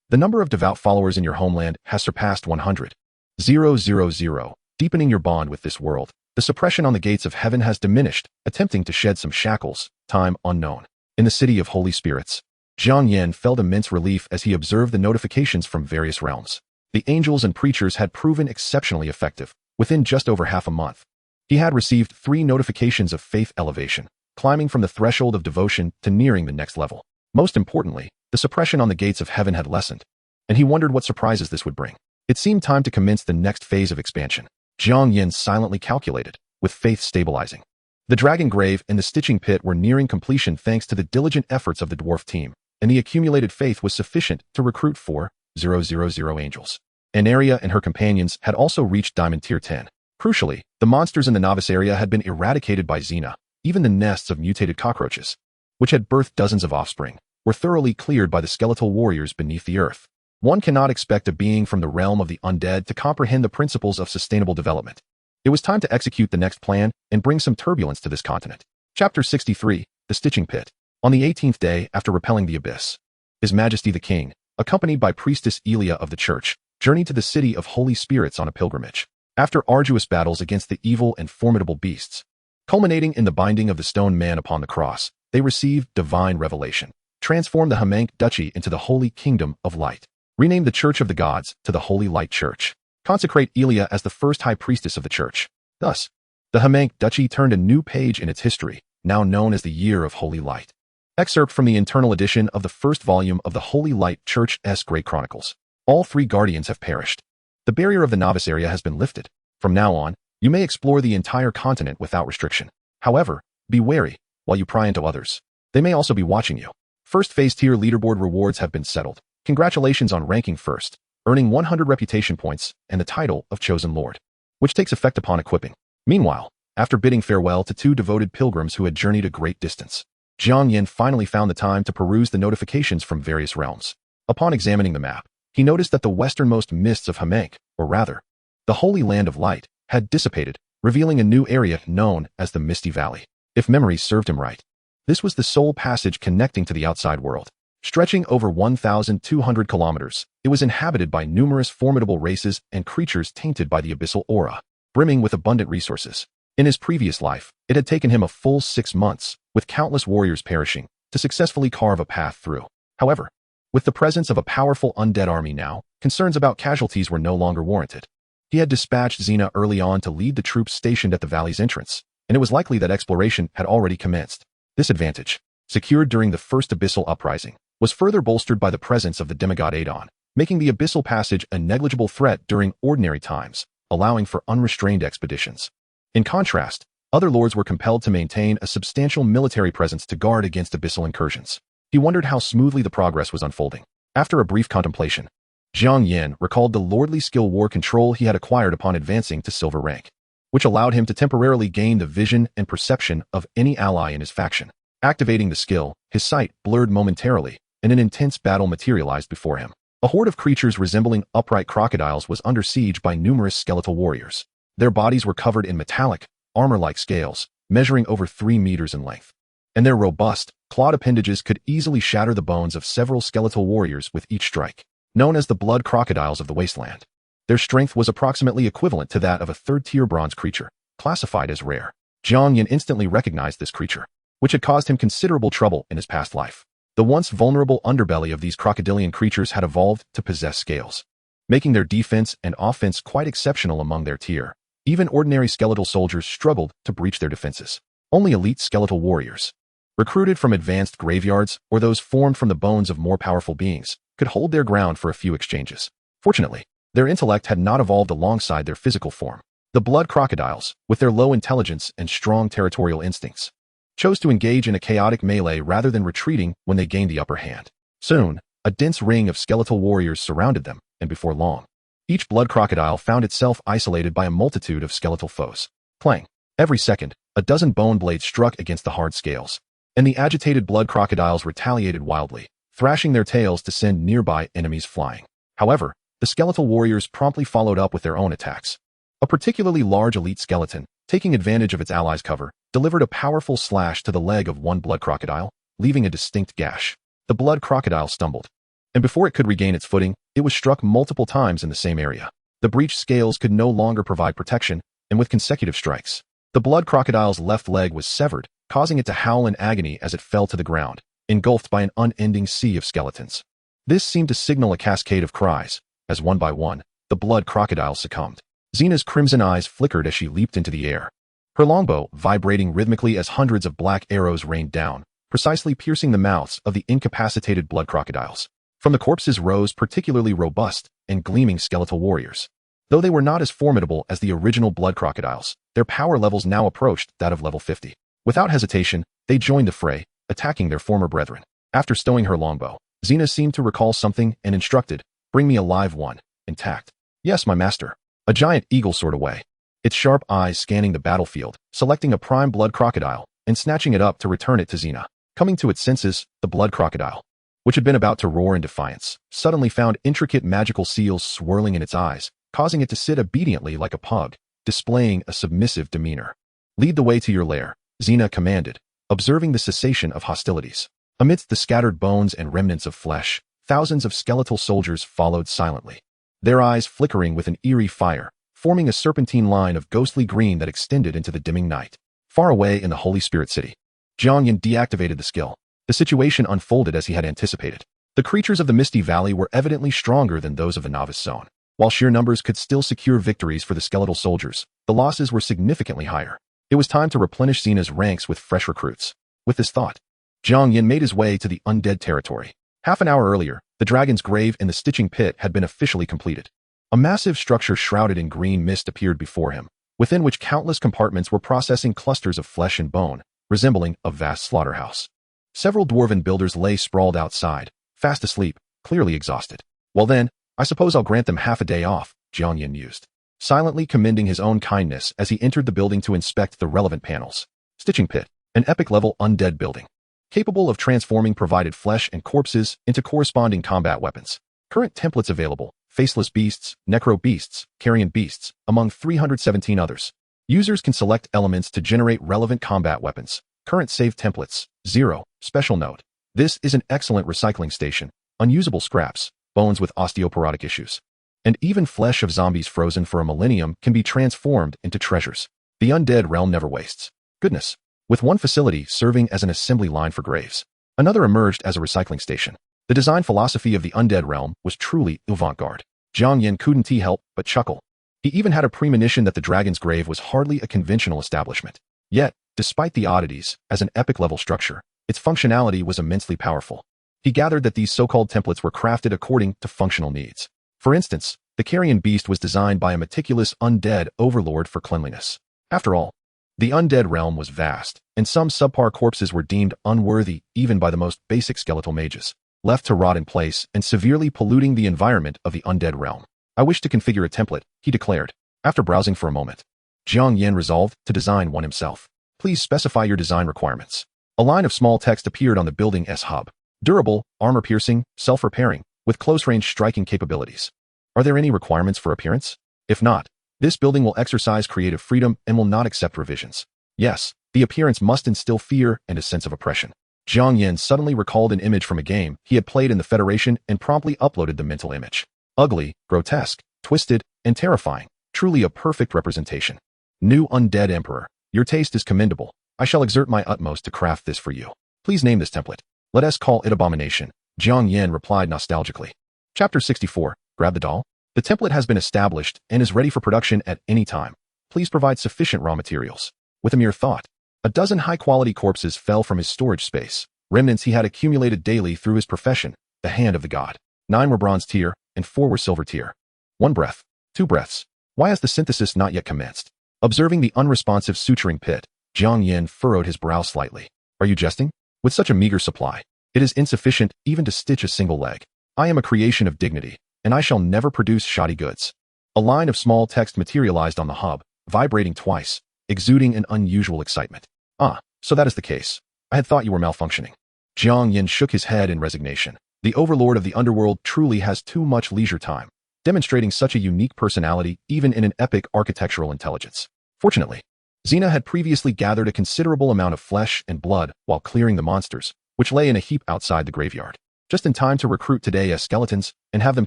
The number of devout followers in your homeland has surpassed 100,000. Deepening your bond with this world, the suppression on the gates of heaven has diminished, attempting to shed some shackles, time unknown. In the city of holy spirits, Jiang Yan felt immense relief as he observed the notifications from various realms. The angels and preachers had proven exceptionally effective. Within just over half a month, he had received 3 notifications of faith elevation, climbing from the threshold of devotion to nearing the next level. Most importantly, the suppression on the gates of heaven had lessened, and he wondered what surprises this would bring. It seemed time to commence the next phase of expansion. Jiang Yan silently calculated, with faith stabilizing. The dragon grave and the stitching pit were nearing completion thanks to the diligent efforts of the dwarf team, and the accumulated faith was sufficient to recruit 4,000 angels. Anaria and her companions had also reached Diamond Tier 10. Crucially, the monsters in the novice area had been eradicated by Xena. Even the nests of mutated cockroaches, which had birthed dozens of offspring, were thoroughly cleared by the skeletal warriors beneath the earth. One cannot expect a being from the realm of the undead to comprehend the principles of sustainable development. It was time to execute the next plan and bring some turbulence to this continent. Chapter 63, The Stitching Pit. On the 18th day after repelling the abyss, His Majesty the King, accompanied by Priestess Elia of the Church, journeyed to the city of Holy Spirits on a pilgrimage. After arduous battles against the evil and formidable beasts, culminating in the binding of the stone man upon the cross, they received divine revelation, transformed the Hamank Duchy into the Holy Kingdom of Light, renamed the Church of the Gods to the Holy Light Church, consecrate Elia as the first high priestess of the church. Thus, the Hamank Duchy turned a new page in its history, now known as the Year of Holy Light. Excerpt from the internal edition of the first volume of the Holy Light Church's Great Chronicles. All 3 guardians have perished. The barrier of the novice area has been lifted. From now on, you may explore the entire continent without restriction. However, be wary while you pry into others. They may also be watching you. First phase tier leaderboard rewards have been settled. Congratulations on ranking first, earning 100 reputation points and the title of Chosen Lord, which takes effect upon equipping. Meanwhile, after bidding farewell to 2 devoted pilgrims who had journeyed a great distance, Jiang Yan finally found the time to peruse the notifications from various realms. Upon examining the map, he noticed that the westernmost mists of Hamank, or rather, the Holy Land of Light, had dissipated, revealing a new area known as the Misty Valley. If memory served him right, this was the sole passage connecting to the outside world. Stretching over 1,200 kilometers, it was inhabited by numerous formidable races and creatures tainted by the abyssal aura, brimming with abundant resources. In his previous life, it had taken him a full 6 months, with countless warriors perishing, to successfully carve a path through. However, with the presence of a powerful undead army now, concerns about casualties were no longer warranted. He had dispatched Xena early on to lead the troops stationed at the valley's entrance, and it was likely that exploration had already commenced. This advantage, secured during the first abyssal uprising, was further bolstered by the presence of the demigod Adon, making the abyssal passage a negligible threat during ordinary times, allowing for unrestrained expeditions. In contrast, other lords were compelled to maintain a substantial military presence to guard against abyssal incursions. He wondered how smoothly the progress was unfolding. After a brief contemplation, Jiang Yan recalled the lordly skill war control he had acquired upon advancing to silver rank, which allowed him to temporarily gain the vision and perception of any ally in his faction. Activating the skill, his sight blurred momentarily, and an intense battle materialized before him. A horde of creatures resembling upright crocodiles was under siege by numerous skeletal warriors. Their bodies were covered in metallic, armor-like scales, measuring over 3 meters in length, and their robust, clawed appendages could easily shatter the bones of several skeletal warriors with each strike. Known as the blood crocodiles of the wasteland, their strength was approximately equivalent to that of a 3rd-tier bronze creature, classified as rare. Jiang Yan instantly recognized this creature, which had caused him considerable trouble in his past life. The once vulnerable underbelly of these crocodilian creatures had evolved to possess scales, making their defense and offense quite exceptional among their tier. Even ordinary skeletal soldiers struggled to breach their defenses. Only elite skeletal warriors, recruited from advanced graveyards or those formed from the bones of more powerful beings, could hold their ground for a few exchanges. Fortunately, their intellect had not evolved alongside their physical form. The blood crocodiles, with their low intelligence and strong territorial instincts, chose to engage in a chaotic melee rather than retreating when they gained the upper hand. Soon, a dense ring of skeletal warriors surrounded them, and before long, each blood crocodile found itself isolated by a multitude of skeletal foes. Clang! Every second, a dozen bone blades struck against the hard scales, and the agitated blood crocodiles retaliated wildly, thrashing their tails to send nearby enemies flying. However, the skeletal warriors promptly followed up with their own attacks. A particularly large elite skeleton, taking advantage of its allies' cover, delivered a powerful slash to the leg of one blood crocodile, leaving a distinct gash. The blood crocodile stumbled, and before it could regain its footing, it was struck multiple times in the same area. The breached scales could no longer provide protection, and with consecutive strikes, the blood crocodile's left leg was severed, causing it to howl in agony as it fell to the ground, engulfed by an unending sea of skeletons. This seemed to signal a cascade of cries, as one by one, the blood crocodile succumbed. Xena's crimson eyes flickered as she leaped into the air, her longbow vibrating rhythmically as hundreds of black arrows rained down, precisely piercing the mouths of the incapacitated blood crocodiles. From the corpses rose particularly robust and gleaming skeletal warriors. Though they were not as formidable as the original blood crocodiles, their power levels now approached that of level 50. Without hesitation, they joined the fray, attacking their former brethren. After stowing her longbow, Xena seemed to recall something and instructed, "Bring me a live one, intact." "Yes, my master." A giant eagle soared away, its sharp eyes scanning the battlefield, selecting a prime blood crocodile and snatching it up to return it to Xena. Coming to its senses, the blood crocodile, which had been about to roar in defiance, suddenly found intricate magical seals swirling in its eyes, causing it to sit obediently like a pug, displaying a submissive demeanor. "Lead the way to your lair," Xena commanded, observing the cessation of hostilities. Amidst the scattered bones and remnants of flesh, thousands of skeletal soldiers followed silently, their eyes flickering with an eerie fire, forming a serpentine line of ghostly green that extended into the dimming night. Far away in the Holy Spirit City, Jiang Yan deactivated the skill. The situation unfolded as he had anticipated. The creatures of the Misty Valley were evidently stronger than those of the Novice Zone. While sheer numbers could still secure victories for the skeletal soldiers, the losses were significantly higher. It was time to replenish Xena's ranks with fresh recruits. With this thought, Jiang Yan made his way to the Undead territory. Half an hour earlier, the dragon's grave in the Stitching Pit had been officially completed. A massive structure shrouded in green mist appeared before him, within which countless compartments were processing clusters of flesh and bone, resembling a vast slaughterhouse. Several dwarven builders lay sprawled outside, fast asleep, clearly exhausted. "Well then, I suppose I'll grant them half a day off," Jiang Yan mused, silently commending his own kindness as he entered the building to inspect the relevant panels. Stitching Pit, an epic-level undead building, capable of transforming provided flesh and corpses into corresponding combat weapons. Current templates available: Faceless Beasts, Necro Beasts, Carrion Beasts, among 317 others. Users can select elements to generate relevant combat weapons. Current save templates: 0. Special note: this is an excellent recycling station. Unusable scraps, bones with osteoporotic issues, and even flesh of zombies frozen for a millennium can be transformed into treasures. The undead realm never wastes. Goodness. With one facility serving as an assembly line for graves, another emerged as a recycling station. The design philosophy of the undead realm was truly avant-garde. Jiang Yan couldn't help but chuckle. He even had a premonition that the dragon's grave was hardly a conventional establishment. Yet, despite the oddities, as an epic-level structure, its functionality was immensely powerful. He gathered that these so-called templates were crafted according to functional needs. For instance, the carrion beast was designed by a meticulous undead overlord for cleanliness. After all, the undead realm was vast, and some subpar corpses were deemed unworthy even by the most basic skeletal mages, left to rot in place and severely polluting the environment of the undead realm. "I wish to configure a template," he declared. After browsing for a moment, Jiang Yan resolved to design one himself. "Please specify your design requirements." A line of small text appeared on the building's hub. "Durable, armor-piercing, self-repairing, with close-range striking capabilities." Are there any requirements for appearance? If not, this building will exercise creative freedom and will not accept revisions. Yes, the appearance must instill fear and a sense of oppression. Jiang Yan suddenly recalled an image from a game he had played in the Federation and promptly uploaded the mental image. Ugly, grotesque, twisted, and terrifying. Truly a perfect representation. "New Undead Emperor, your taste is commendable. I shall exert my utmost to craft this for you. Please name this template." "Let us call it Abomination," Jiang Yan replied nostalgically. Chapter 64. Grab the doll. The template has been established and is ready for production at any time. Please provide sufficient raw materials. With a mere thought, a dozen high-quality corpses fell from his storage space, remnants he had accumulated daily through his profession, the hand of the god. 9 were bronze tier, and 4 were silver tier. 1 breath. 2 breaths. Why has the synthesis not yet commenced? Observing the unresponsive suturing pit, Jiang Yan furrowed his brow slightly. "Are you jesting? With such a meager supply, it is insufficient even to stitch a single leg. I am a creation of dignity, and I shall never produce shoddy goods." A line of small text materialized on the hub, vibrating twice, exuding an unusual excitement. "Ah, so that is the case. I had thought you were malfunctioning." Jiang Yan shook his head in resignation. The overlord of the underworld truly has too much leisure time, demonstrating such a unique personality even in an epic architectural intelligence. Fortunately, Xena had previously gathered a considerable amount of flesh and blood while clearing the monsters, which lay in a heap outside the graveyard, just in time to recruit today as skeletons and have them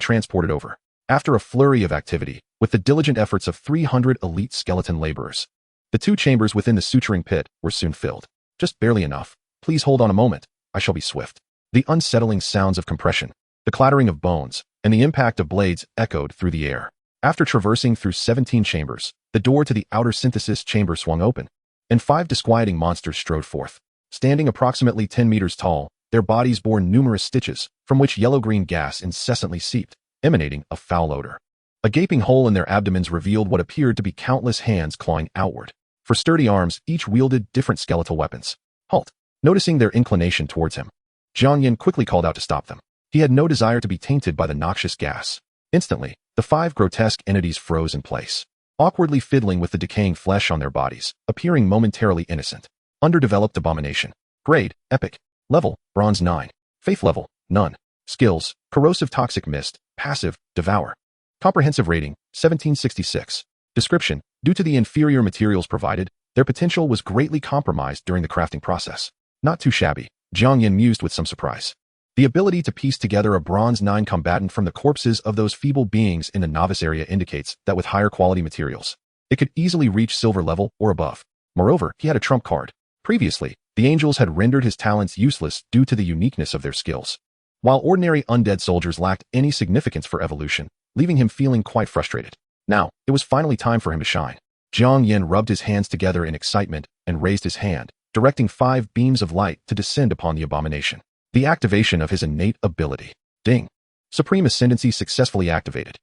transported over. After a flurry of activity, with the diligent efforts of 300 elite skeleton laborers, the 2 chambers within the suturing pit were soon filled. "Just barely enough. Please hold on a moment. I shall be swift." The unsettling sounds of compression, the clattering of bones, and the impact of blades echoed through the air. After traversing through 17 chambers, the door to the outer synthesis chamber swung open, and 5 disquieting monsters strode forth. Standing approximately 10 meters tall, their bodies bore numerous stitches, from which yellow-green gas incessantly seeped, emanating a foul odor. A gaping hole in their abdomens revealed what appeared to be countless hands clawing outward. For sturdy arms, each wielded different skeletal weapons. "Halt!" Noticing their inclination towards him, Jiang Yan quickly called out to stop them. He had no desire to be tainted by the noxious gas. Instantly, the 5 grotesque entities froze in place, awkwardly fiddling with the decaying flesh on their bodies, appearing momentarily innocent. Underdeveloped abomination. Grade, epic. Level, bronze 9. Faith level, none. Skills, corrosive toxic mist. Passive, devour. Comprehensive rating, 1766. Description: due to the inferior materials provided, their potential was greatly compromised during the crafting process. Not too shabby, Jiang Yan mused with some surprise. The ability to piece together a Bronze 9 combatant from the corpses of those feeble beings in the novice area indicates that with higher quality materials, it could easily reach silver level or above. Moreover, he had a trump card. Previously, the angels had rendered his talents useless due to the uniqueness of their skills, while ordinary undead soldiers lacked any significance for evolution, leaving him feeling quite frustrated. Now, it was finally time for him to shine. Jiang Yan rubbed his hands together in excitement and raised his hand, directing 5 beams of light to descend upon the abomination. The activation of his innate ability. Ding. Supreme Ascendancy successfully activated.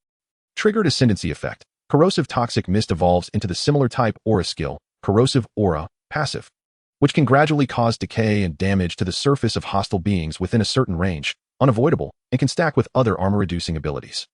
Triggered Ascendancy effect. Corrosive Toxic Mist evolves into the similar type Aura skill, Corrosive Aura, passive, which can gradually cause decay and damage to the surface of hostile beings within a certain range, unavoidable, and can stack with other armor-reducing abilities.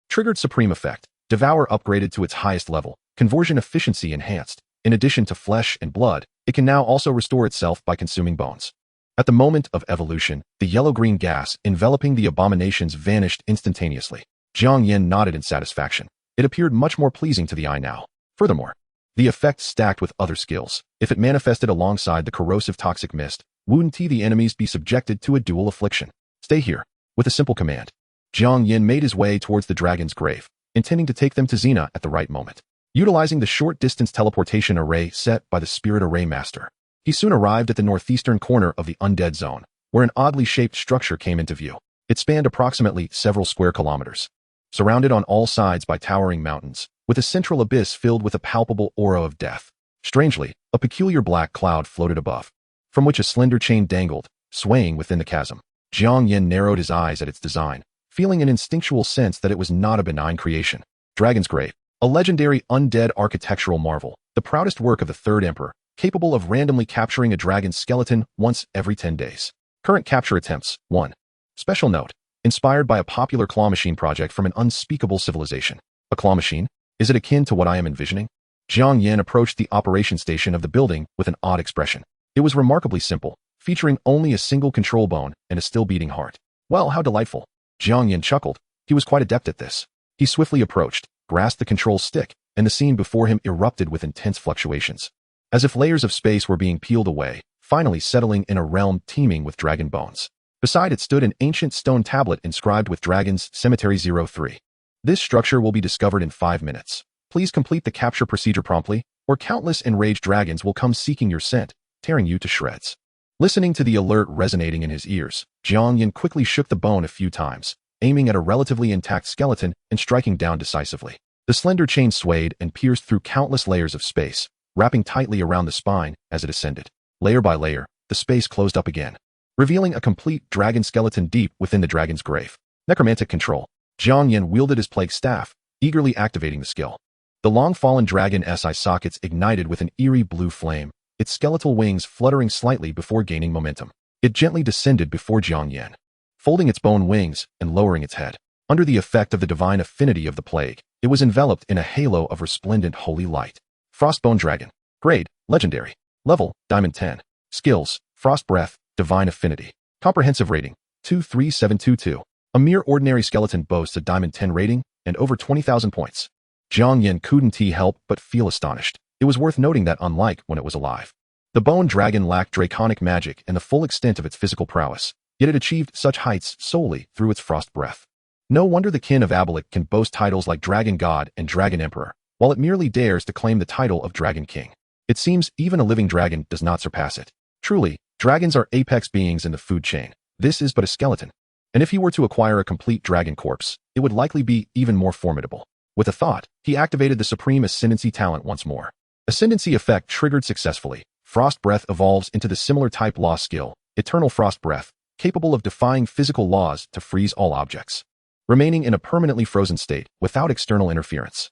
Triggered Supreme Effect. Devour upgraded to its highest level, Conversion Efficiency enhanced. In addition to flesh and blood, it can now also restore itself by consuming bones. At the moment of evolution, the yellow-green gas enveloping the abominations vanished instantaneously. Jiang Yan nodded in satisfaction. It appeared much more pleasing to the eye now. Furthermore, the effect stacked with other skills. If it manifested alongside the corrosive toxic mist, wouldn't the enemies be subjected to a dual affliction? Stay here. With a simple command, Jiang Yan made his way towards the dragon's grave, intending to take them to Xena at the right moment. Utilizing the short-distance teleportation array set by the Spirit Array Master, he soon arrived at the northeastern corner of the Undead Zone, where an oddly shaped structure came into view. It spanned approximately several square kilometers, surrounded on all sides by towering mountains, with a central abyss filled with a palpable aura of death. Strangely, a peculiar black cloud floated above, from which a slender chain dangled, swaying within the chasm. Jiang Yan narrowed his eyes at its design, feeling an instinctual sense that it was not a benign creation. Dragon's Grave, a legendary undead architectural marvel, the proudest work of the Third Emperor, capable of randomly capturing a dragon's skeleton once every 10 days. Current capture attempts, 1. Special note, inspired by a popular claw machine project from an unspeakable civilization. A claw machine? Is it akin to what I am envisioning? Jiang Yan approached the operation station of the building with an odd expression. It was remarkably simple, featuring only a single control bone and a still-beating heart. Well, how delightful. Jiang Yan chuckled. He was quite adept at this. He swiftly approached, grasped the control stick, and the scene before him erupted with intense fluctuations, as if layers of space were being peeled away, finally settling in a realm teeming with dragon bones. Beside it stood an ancient stone tablet inscribed with Dragon's Cemetery 03. This structure will be discovered in 5 minutes. Please complete the capture procedure promptly, or countless enraged dragons will come seeking your scent, tearing you to shreds. Listening to the alert resonating in his ears, Jiang Yan quickly shook the bone a few times, aiming at a relatively intact skeleton and striking down decisively. The slender chain swayed and pierced through countless layers of space, wrapping tightly around the spine as it ascended. Layer by layer, the space closed up again, revealing a complete dragon skeleton deep within the dragon's grave. Necromantic control. Jiang Yan wielded his plague staff, eagerly activating the skill. The long-fallen dragon's eye sockets ignited with an eerie blue flame, its skeletal wings fluttering slightly before gaining momentum. It gently descended before Jiang Yan, folding its bone wings and lowering its head. Under the effect of the divine affinity of the plague, it was enveloped in a halo of resplendent holy light. Frostbone Dragon. Grade, Legendary. Level, Diamond 10. Skills, Frost Breath, Divine Affinity. Comprehensive rating, 23722. A mere ordinary skeleton boasts a Diamond 10 rating and over 20,000 points. Jiang Yan couldn't help but feel astonished. It was worth noting that unlike when it was alive, the bone dragon lacked draconic magic and the full extent of its physical prowess, yet it achieved such heights solely through its frost breath. No wonder the kin of Abelic can boast titles like Dragon God and Dragon Emperor, while it merely dares to claim the title of Dragon King. It seems even a living dragon does not surpass it. Truly, dragons are apex beings in the food chain. This is but a skeleton. And if he were to acquire a complete dragon corpse, it would likely be even more formidable. With a thought, he activated the Supreme Ascendancy talent once more. Ascendancy effect triggered successfully. Frost Breath evolves into the similar type law skill, Eternal Frost Breath, capable of defying physical laws to freeze all objects, remaining in a permanently frozen state without external interference.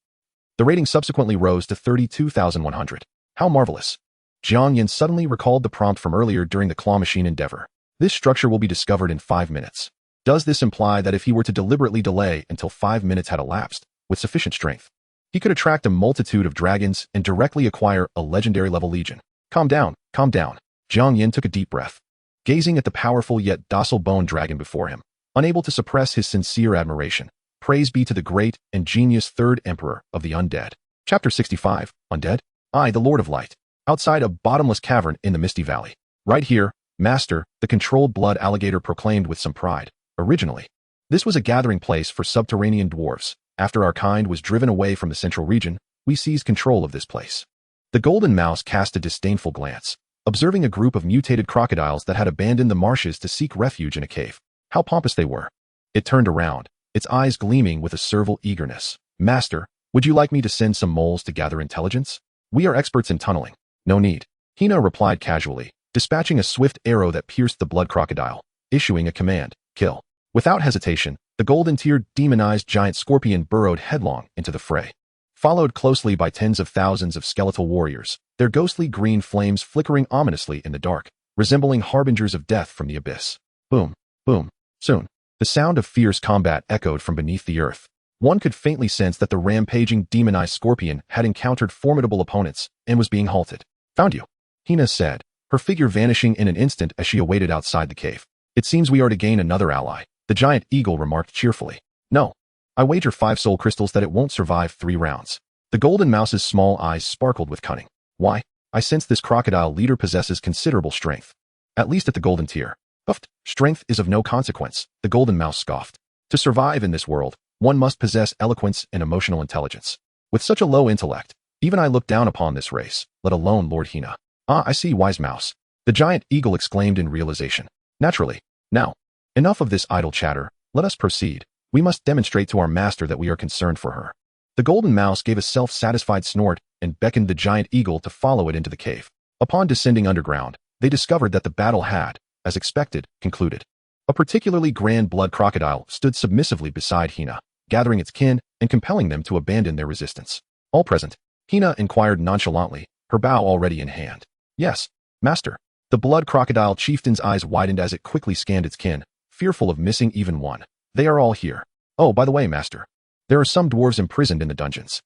The rating subsequently rose to 32,100. How marvelous. Jiang Yan suddenly recalled the prompt from earlier during the claw machine endeavor. This structure will be discovered in 5 minutes. Does this imply that if he were to deliberately delay until 5 minutes had elapsed, with sufficient strength, he could attract a multitude of dragons and directly acquire a legendary level legion? Calm down, calm down. Jiang Yan took a deep breath, gazing at the powerful yet docile bone dragon before him, unable to suppress his sincere admiration. Praise be to the great and genius Third Emperor of the Undead. Chapter 65, Undead? I, the Lord of Light. Outside a bottomless cavern in the Misty Valley. Right here, Master, the controlled blood alligator proclaimed with some pride. Originally, this was a gathering place for subterranean dwarves. After our kind was driven away from the central region, we seized control of this place. The golden mouse cast a disdainful glance, observing a group of mutated crocodiles that had abandoned the marshes to seek refuge in a cave. How pompous they were. It turned around, its eyes gleaming with a servile eagerness. Master, would you like me to send some moles to gather intelligence? We are experts in tunneling. No need. Hina replied casually, dispatching a swift arrow that pierced the blood crocodile, issuing a command, kill. Without hesitation, the golden-tiered demonized giant scorpion burrowed headlong into the fray. Followed closely by tens of thousands of skeletal warriors, their ghostly green flames flickering ominously in the dark, resembling harbingers of death from the abyss. Boom, boom, soon. The sound of fierce combat echoed from beneath the earth. One could faintly sense that the rampaging demonized scorpion had encountered formidable opponents and was being halted. Found you, Hina said, her figure vanishing in an instant as she awaited outside the cave. It seems we are to gain another ally, the giant eagle remarked cheerfully. No. I wager 5 soul crystals that it won't survive 3 rounds. The golden mouse's small eyes sparkled with cunning. Why? I sense this crocodile leader possesses considerable strength. At least at the golden tier. Huffed. Strength is of no consequence, the golden mouse scoffed. To survive in this world, one must possess eloquence and emotional intelligence. With such a low intellect, even I look down upon this race, let alone Lord Hina. Ah, I see, wise mouse. The giant eagle exclaimed in realization. Naturally. Now, enough of this idle chatter, let us proceed. We must demonstrate to our master that we are concerned for her. The golden mouse gave a self-satisfied snort and beckoned the giant eagle to follow it into the cave. Upon descending underground, they discovered that the battle had, as expected, concluded. A particularly grand blood crocodile stood submissively beside Hina, gathering its kin and compelling them to abandon their resistance. All present, Hina inquired nonchalantly, her bow already in hand. Yes, master. The blood crocodile chieftain's eyes widened as it quickly scanned its kin, fearful of missing even one. They are all here. Oh, by the way, master. There are some dwarves imprisoned in the dungeons.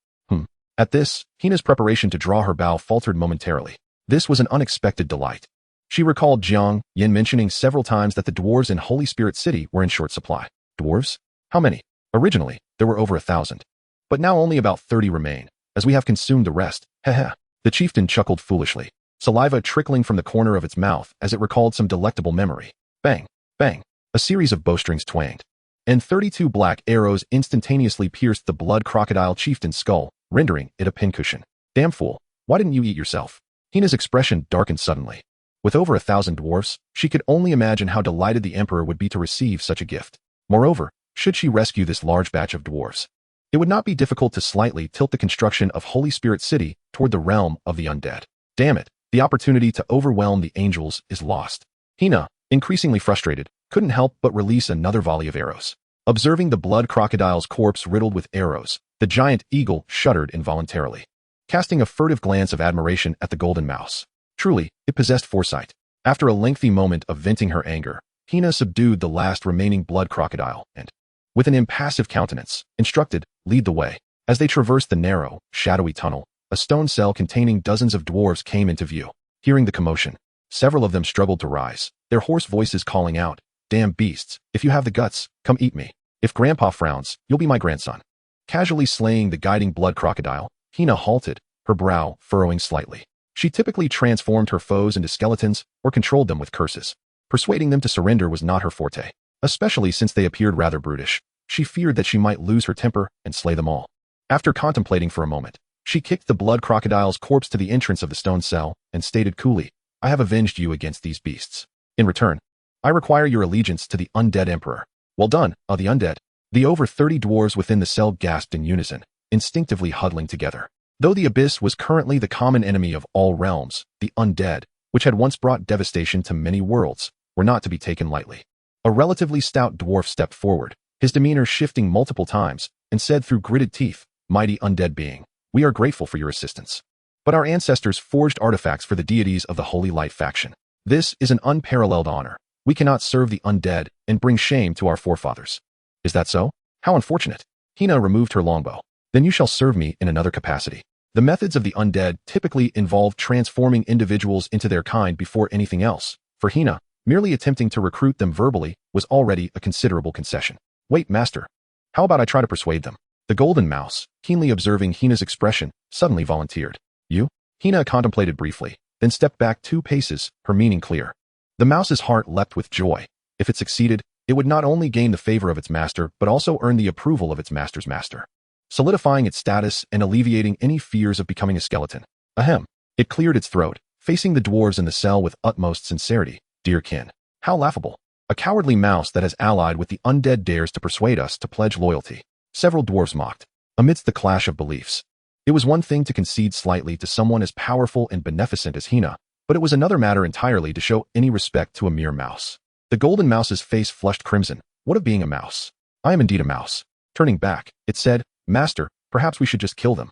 At this, Hina's preparation to draw her bow faltered momentarily. This was an unexpected delight. She recalled Jiang Yan mentioning several times that the dwarves in Holy Spirit City were in short supply. Dwarves? How many? Originally, there were over 1,000. But now only about 30 remain, as we have consumed the rest. Heh. The chieftain chuckled foolishly, saliva trickling from the corner of its mouth as it recalled some delectable memory. Bang, bang. A series of bowstrings twanged, and 32 black arrows instantaneously pierced the blood crocodile chieftain's skull, rendering it a pincushion. Damn fool, why didn't you eat yourself? Hina's expression darkened suddenly. With over 1,000 dwarfs, she could only imagine how delighted the emperor would be to receive such a gift. Moreover, should she rescue this large batch of dwarves, it would not be difficult to slightly tilt the construction of Holy Spirit City toward the realm of the undead. Damn it, the opportunity to overwhelm the angels is lost. Hina, increasingly frustrated, couldn't help but release another volley of arrows. Observing the blood crocodile's corpse riddled with arrows, the giant eagle shuddered involuntarily, casting a furtive glance of admiration at the golden mouse. Truly, it possessed foresight. After a lengthy moment of venting her anger, Hina subdued the last remaining blood crocodile and, with an impassive countenance, instructed, lead the way. As they traversed the narrow, shadowy tunnel, a stone cell containing dozens of dwarves came into view. Hearing the commotion, several of them struggled to rise, their hoarse voices calling out, "Damn beasts, if you have the guts, come eat me. If Grandpa frowns, you'll be my grandson." Casually slaying the guiding blood crocodile, Hina halted, her brow furrowing slightly. She typically transformed her foes into skeletons or controlled them with curses. Persuading them to surrender was not her forte, especially since they appeared rather brutish. She feared that she might lose her temper and slay them all. After contemplating for a moment, she kicked the blood crocodile's corpse to the entrance of the stone cell and stated coolly, "I have avenged you against these beasts. In return, I require your allegiance to the undead emperor." Well done, the undead. The over 30 dwarves within the cell gasped in unison, instinctively huddling together. Though the abyss was currently the common enemy of all realms, the undead, which had once brought devastation to many worlds, were not to be taken lightly. A relatively stout dwarf stepped forward, his demeanor shifting multiple times, and said through gritted teeth, "Mighty undead being, we are grateful for your assistance. But our ancestors forged artifacts for the deities of the Holy Light faction. This is an unparalleled honor. We cannot serve the undead and bring shame to our forefathers." "Is that so? How unfortunate." Hina removed her longbow. "Then you shall serve me in another capacity." The methods of the undead typically involve transforming individuals into their kind before anything else. For Hina, merely attempting to recruit them verbally was already a considerable concession. "Wait, master. How about I try to persuade them?" The golden mouse, keenly observing Hina's expression, suddenly volunteered. You? Hina contemplated briefly, then stepped back 2 paces, her meaning clear. The mouse's heart leapt with joy. If it succeeded, it would not only gain the favor of its master but also earn the approval of its master's master, solidifying its status and alleviating any fears of becoming a skeleton. Ahem. It cleared its throat, facing the dwarves in the cell with utmost sincerity. Dear kin. How laughable. A cowardly mouse that has allied with the undead dares to persuade us to pledge loyalty. Several dwarves mocked. Amidst the clash of beliefs, it was one thing to concede slightly to someone as powerful and beneficent as Hina, but it was another matter entirely to show any respect to a mere mouse. The golden mouse's face flushed crimson. What of being a mouse? I am indeed a mouse. Turning back, it said, Master, perhaps we should just kill them.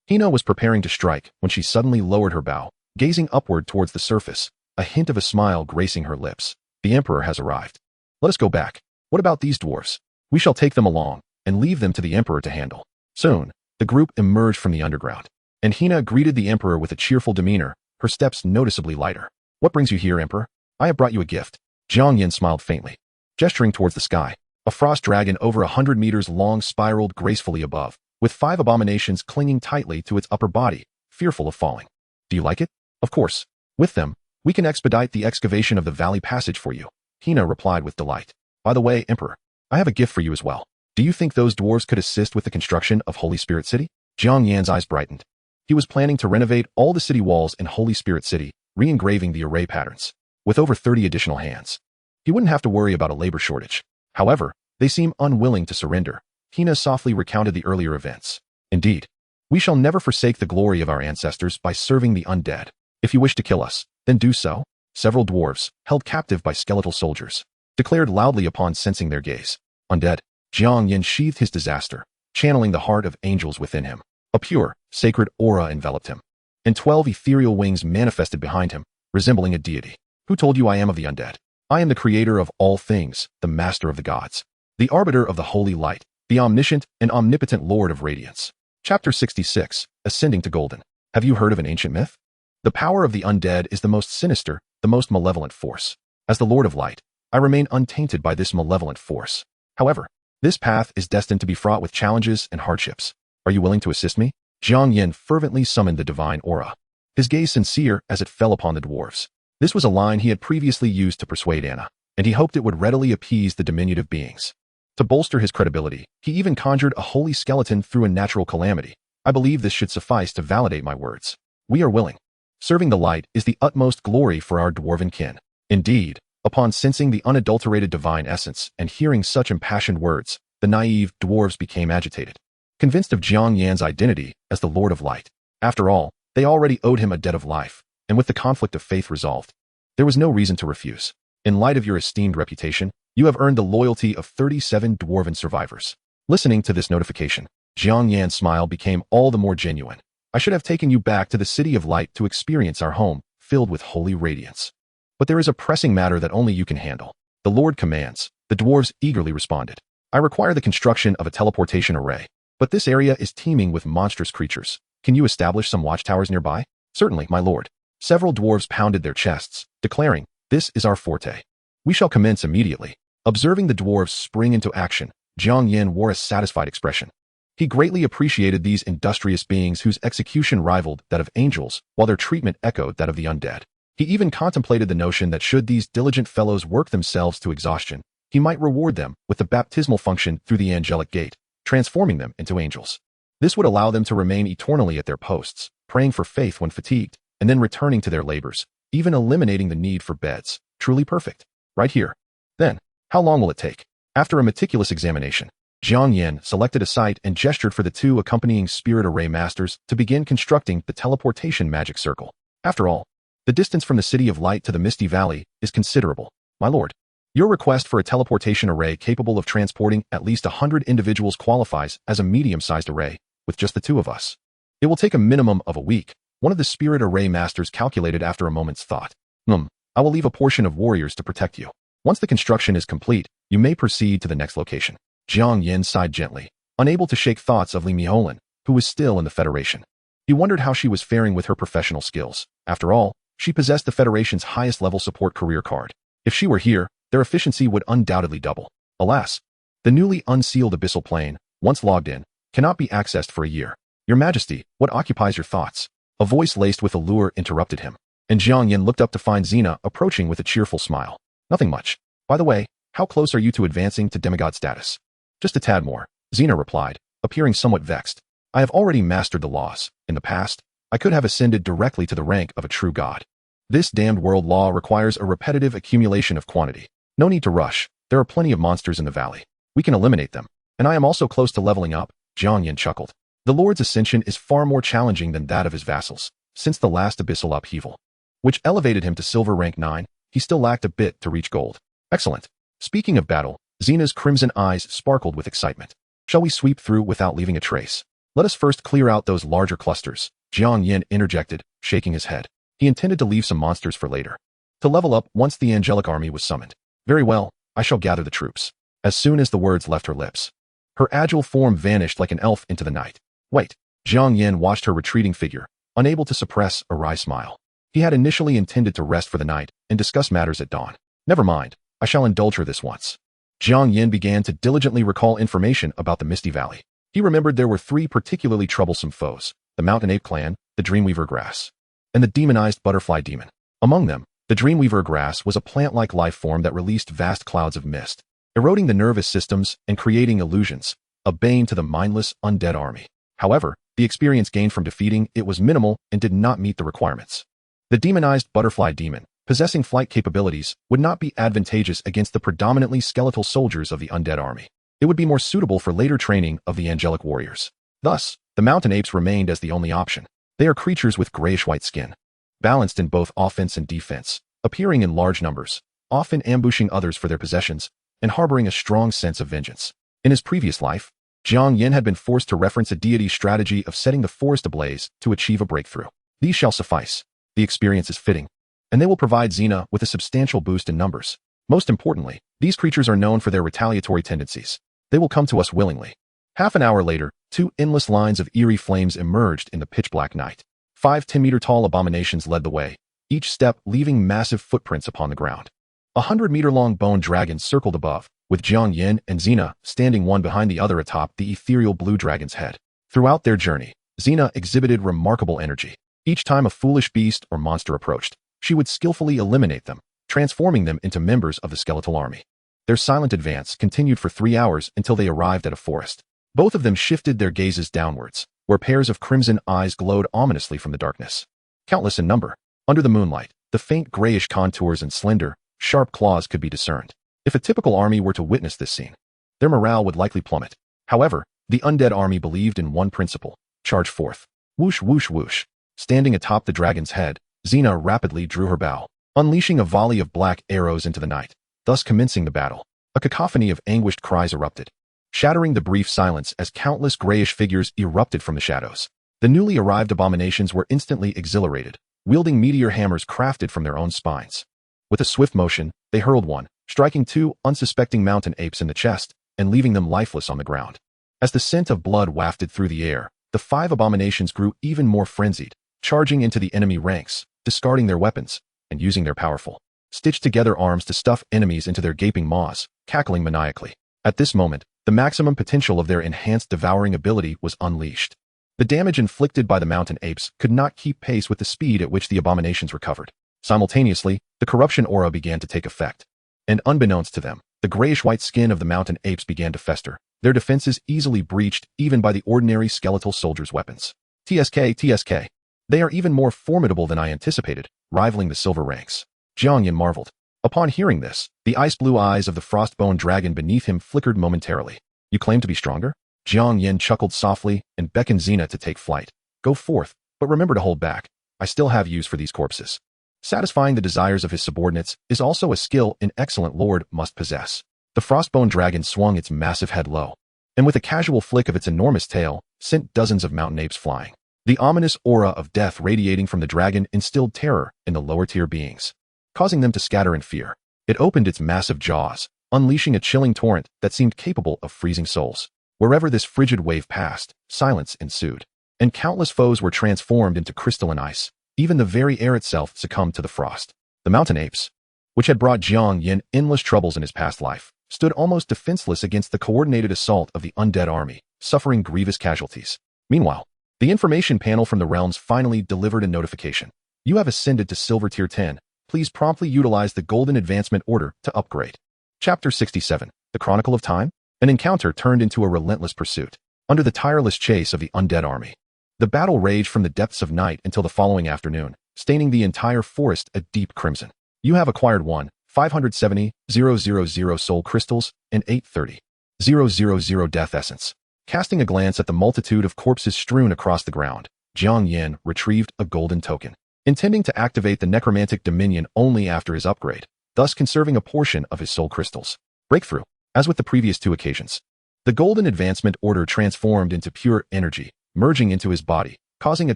Hina was preparing to strike when she suddenly lowered her bow, gazing upward towards the surface, a hint of a smile gracing her lips. The Emperor has arrived. Let us go back. What about these dwarves? We shall take them along and leave them to the Emperor to handle. Soon, the group emerged from the underground, and Hina greeted the Emperor with a cheerful demeanor, her steps noticeably lighter. What brings you here, Emperor? I have brought you a gift. Jiang Yan smiled faintly, gesturing towards the sky. A frost dragon over 100 meters long spiraled gracefully above, with 5 abominations clinging tightly to its upper body, fearful of falling. Do you like it? Of course. With them, we can expedite the excavation of the valley passage for you. Hina replied with delight. By the way, Emperor, I have a gift for you as well. Do you think those dwarves could assist with the construction of Holy Spirit City? Jiang Yan's eyes brightened. He was planning to renovate all the city walls in Holy Spirit City, re-engraving the array patterns. With over 30 additional hands, he wouldn't have to worry about a labor shortage. However, they seem unwilling to surrender. Hina softly recounted the earlier events. Indeed, we shall never forsake the glory of our ancestors by serving the undead. If you wish to kill us, then do so. Several dwarves, held captive by skeletal soldiers, declared loudly upon sensing their gaze. Undead. Jiang Yan sheathed his disaster, channeling the heart of angels within him. A pure, sacred aura enveloped him, and 12 ethereal wings manifested behind him, resembling a deity. Who told you I am of the undead? I am the creator of all things, the master of the gods, the arbiter of the holy light, the omniscient and omnipotent Lord of Radiance. Chapter 66, Ascending to Golden. Have you heard of an ancient myth? The power of the undead is the most sinister, the most malevolent force. As the Lord of Light, I remain untainted by this malevolent force. However, this path is destined to be fraught with challenges and hardships. Are you willing to assist me? Jiang Yan fervently summoned the divine aura, his gaze sincere as it fell upon the dwarves. This was a line he had previously used to persuade Anna, and he hoped it would readily appease the diminutive beings. To bolster his credibility, he even conjured a holy skeleton through a natural calamity. I believe this should suffice to validate my words. We are willing. Serving the light is the utmost glory for our dwarven kin. Indeed, upon sensing the unadulterated divine essence and hearing such impassioned words, the naive dwarves became agitated, convinced of Jiang Yan's identity as the Lord of Light. After all, they already owed him a debt of life, and with the conflict of faith resolved, there was no reason to refuse. In light of your esteemed reputation, you have earned the loyalty of 37 dwarven survivors. Listening to this notification, Jiang Yan's smile became all the more genuine. I should have taken you back to the City of Light to experience our home, filled with holy radiance. But there is a pressing matter that only you can handle. The Lord commands. The dwarves eagerly responded. I require the construction of a teleportation array, but this area is teeming with monstrous creatures. Can you establish some watchtowers nearby? Certainly, my lord. Several dwarves pounded their chests, declaring, this is our forte. We shall commence immediately. Observing the dwarves spring into action, Jiang Yan wore a satisfied expression. He greatly appreciated these industrious beings whose execution rivaled that of angels, while their treatment echoed that of the undead. He even contemplated the notion that should these diligent fellows work themselves to exhaustion, he might reward them with the baptismal function through the angelic gate, transforming them into angels. This would allow them to remain eternally at their posts, praying for faith when fatigued, and then returning to their labors, even eliminating the need for beds. Truly perfect. Right here. Then, how long will it take? After a meticulous examination, Jiang Yan selected a site and gestured for the 2 accompanying spirit array masters to begin constructing the teleportation magic circle. After all, the distance from the City of Light to the Misty Valley is considerable. My lord, your request for a teleportation array capable of transporting at least 100 individuals qualifies as a medium-sized array, with just the 2 of us. It will take a minimum of a week, one of the spirit array masters calculated after a moment's thought. I will leave a portion of warriors to protect you. Once the construction is complete, you may proceed to the next location. Jiang Yan sighed gently, unable to shake thoughts of Li Miholan, who was still in the Federation. He wondered how she was faring with her professional skills. After all, she possessed the Federation's highest-level support career card. If she were here, their efficiency would undoubtedly double. Alas, the newly unsealed abyssal plane, once logged in, cannot be accessed for a year. Your Majesty, what occupies your thoughts? A voice laced with allure interrupted him, and Jiang Yan looked up to find Xena approaching with a cheerful smile. Nothing much. By the way, how close are you to advancing to demigod status? Just a tad more, Xena replied, appearing somewhat vexed. I have already mastered the laws. In the past, I could have ascended directly to the rank of a true god. This damned world law requires a repetitive accumulation of quantity. No need to rush. There are plenty of monsters in the valley. We can eliminate them. And I am also close to leveling up, Jiang Yan chuckled. The Lord's ascension is far more challenging than that of his vassals. Since the last abyssal upheaval, which elevated him to silver rank 9, he still lacked a bit to reach gold. Excellent. Speaking of battle, Xena's crimson eyes sparkled with excitement. Shall we sweep through without leaving a trace? Let us first clear out those larger clusters, Jiang Yan interjected, shaking his head. He intended to leave some monsters for later, to level up once the angelic army was summoned. Very well, I shall gather the troops. As soon as the words left her lips, her agile form vanished like an elf into the night. Wait, Jiang Yan watched her retreating figure, unable to suppress a wry smile. He had initially intended to rest for the night and discuss matters at dawn. Never mind, I shall indulge her this once. Jiang Yan began to diligently recall information about the Misty Valley. He remembered there were 3 particularly troublesome foes, the Mountain Ape clan, the Dreamweaver grass, and the demonized butterfly demon. Among them, the Dreamweaver grass was a plant-like life form that released vast clouds of mist, eroding the nervous systems and creating illusions, a bane to the mindless undead army. However, the experience gained from defeating it was minimal and did not meet the requirements. The demonized butterfly demon, possessing flight capabilities, would not be advantageous against the predominantly skeletal soldiers of the undead army. It would be more suitable for later training of the angelic warriors. Thus, the mountain apes remained as the only option. They are creatures with grayish-white skin, balanced in both offense and defense, appearing in large numbers, often ambushing others for their possessions, and harboring a strong sense of vengeance. In his previous life, Jiang Yan had been forced to reference a deity's strategy of setting the forest ablaze to achieve a breakthrough. These shall suffice. The experience is fitting, and they will provide Xena with a substantial boost in numbers. Most importantly, these creatures are known for their retaliatory tendencies. They will come to us willingly. Half an hour later, 2 endless lines of eerie flames emerged in the pitch-black night. 5 10-meter-tall abominations led the way, each step leaving massive footprints upon the ground. 100-meter-long bone dragons circled above, with Jiang Yan and Xena standing one behind the other atop the ethereal blue dragon's head. Throughout their journey, Xena exhibited remarkable energy. Each time a foolish beast or monster approached, she would skillfully eliminate them, transforming them into members of the skeletal army. Their silent advance continued for 3 hours until they arrived at a forest. Both of them shifted their gazes downwards, where pairs of crimson eyes glowed ominously from the darkness. Countless in number, under the moonlight, the faint grayish contours and slender, sharp claws could be discerned. If a typical army were to witness this scene, their morale would likely plummet. However, the undead army believed in one principle: charge forth. Whoosh whoosh whoosh. Standing atop the dragon's head, Xena rapidly drew her bow, unleashing a volley of black arrows into the night, thus commencing the battle. A cacophony of anguished cries erupted, shattering the brief silence as countless grayish figures erupted from the shadows. The newly arrived abominations were instantly exhilarated, wielding meteor hammers crafted from their own spines. With a swift motion, they hurled one, striking 2 unsuspecting mountain apes in the chest and leaving them lifeless on the ground. As the scent of blood wafted through the air, the 5 abominations grew even more frenzied, charging into the enemy ranks, discarding their weapons, and using their powerful, stitched-together arms to stuff enemies into their gaping maws, cackling maniacally. At this moment, the maximum potential of their enhanced devouring ability was unleashed. The damage inflicted by the mountain apes could not keep pace with the speed at which the abominations recovered. Simultaneously, the corruption aura began to take effect, and unbeknownst to them, the grayish-white skin of the mountain apes began to fester, their defenses easily breached even by the ordinary skeletal soldier's weapons. TSK. They are even more formidable than I anticipated, rivaling the silver ranks. Jiang Yan marveled. Upon hearing this, the ice-blue eyes of the frostbone dragon beneath him flickered momentarily. You claim to be stronger? Jiang Yan chuckled softly and beckoned Xena to take flight. Go forth, but remember to hold back. I still have use for these corpses. Satisfying the desires of his subordinates is also a skill an excellent lord must possess. The frostbone dragon swung its massive head low, and with a casual flick of its enormous tail, sent dozens of mountain apes flying. The ominous aura of death radiating from the dragon instilled terror in the lower-tier beings, causing them to scatter in fear. It opened its massive jaws, unleashing a chilling torrent that seemed capable of freezing souls. Wherever this frigid wave passed, silence ensued, and countless foes were transformed into crystalline ice. Even the very air itself succumbed to the frost. The mountain apes, which had brought Jiang Yan endless troubles in his past life, stood almost defenseless against the coordinated assault of the undead army, suffering grievous casualties. Meanwhile, the information panel from the realms finally delivered a notification. You have ascended to Silver Tier 10. Please promptly utilize the Golden Advancement Order to upgrade. Chapter 67. The Chronicle of Time? An encounter turned into a relentless pursuit. Under the tireless chase of the undead army, the battle raged from the depths of night until the following afternoon, staining the entire forest a deep crimson. You have acquired 1,570,000 soul crystals and 830,000 death essence. Casting a glance at the multitude of corpses strewn across the ground, Jiang Yan retrieved a golden token, intending to activate the necromantic dominion only after his upgrade, thus conserving a portion of his soul crystals. Breakthrough. As with the previous two occasions, the Golden Advancement Order transformed into pure energy, merging into his body, causing a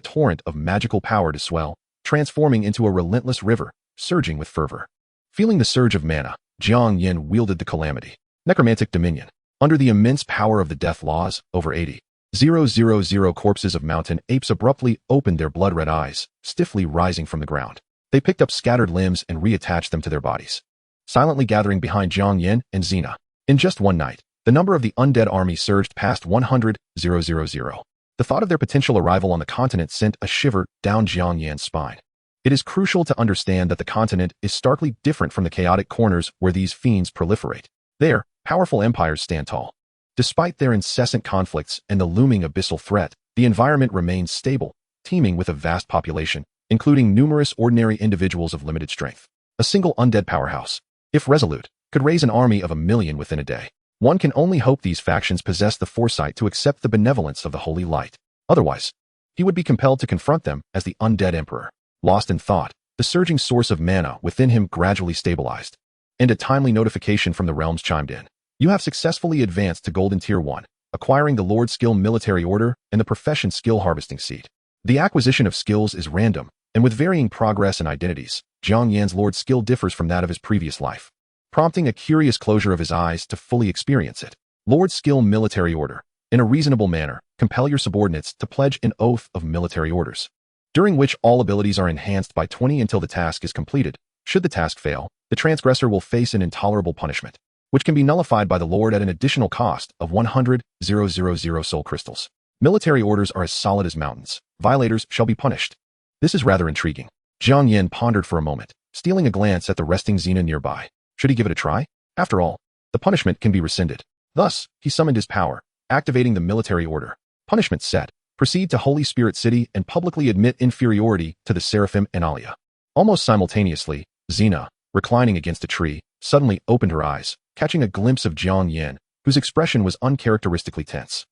torrent of magical power to swell, transforming into a relentless river, surging with fervor. Feeling the surge of mana, Jiang Yan wielded the calamity. Necromantic Dominion. Under the immense power of the death laws, over 80,000 corpses of mountain apes abruptly opened their blood-red eyes, stiffly rising from the ground. They picked up scattered limbs and reattached them to their bodies, silently gathering behind Jiang Yan and Xena. In just one night, the number of the undead army surged past 100,000. The thought of their potential arrival on the continent sent a shiver down Jiang Yan's spine. It is crucial to understand that the continent is starkly different from the chaotic corners where these fiends proliferate. There, powerful empires stand tall. Despite their incessant conflicts and the looming abyssal threat, the environment remains stable, teeming with a vast population, including numerous ordinary individuals of limited strength. A single undead powerhouse, if resolute, could raise an army of 1 million within a day. One can only hope these factions possess the foresight to accept the benevolence of the Holy Light. Otherwise, he would be compelled to confront them as the undead emperor. Lost in thought, the surging source of mana within him gradually stabilized, and a timely notification from the realms chimed in. You have successfully advanced to Golden Tier 1, acquiring the Lord Skill Military Order and the Profession Skill Harvesting Seed. The acquisition of skills is random, and with varying progress and identities, Jiang Yan's Lord Skill differs from that of his previous life, prompting a curious closure of his eyes to fully experience it. Lord Skill Military Order. In a reasonable manner, compel your subordinates to pledge an oath of military orders, during which all abilities are enhanced by 20 until the task is completed. Should the task fail, the transgressor will face an intolerable punishment, which can be nullified by the Lord at an additional cost of 100,000 soul crystals. Military orders are as solid as mountains. Violators shall be punished. This is rather intriguing. Jiang Yan pondered for a moment, stealing a glance at the resting Xena nearby. Should he give it a try? After all, the punishment can be rescinded. Thus, he summoned his power, activating the military order. Punishment set. Proceed to Holy Spirit City and publicly admit inferiority to the Seraphim and Alia. Almost simultaneously, Xena, reclining against a tree, suddenly opened her eyes, catching a glimpse of Jiang Yan, whose expression was uncharacteristically tense.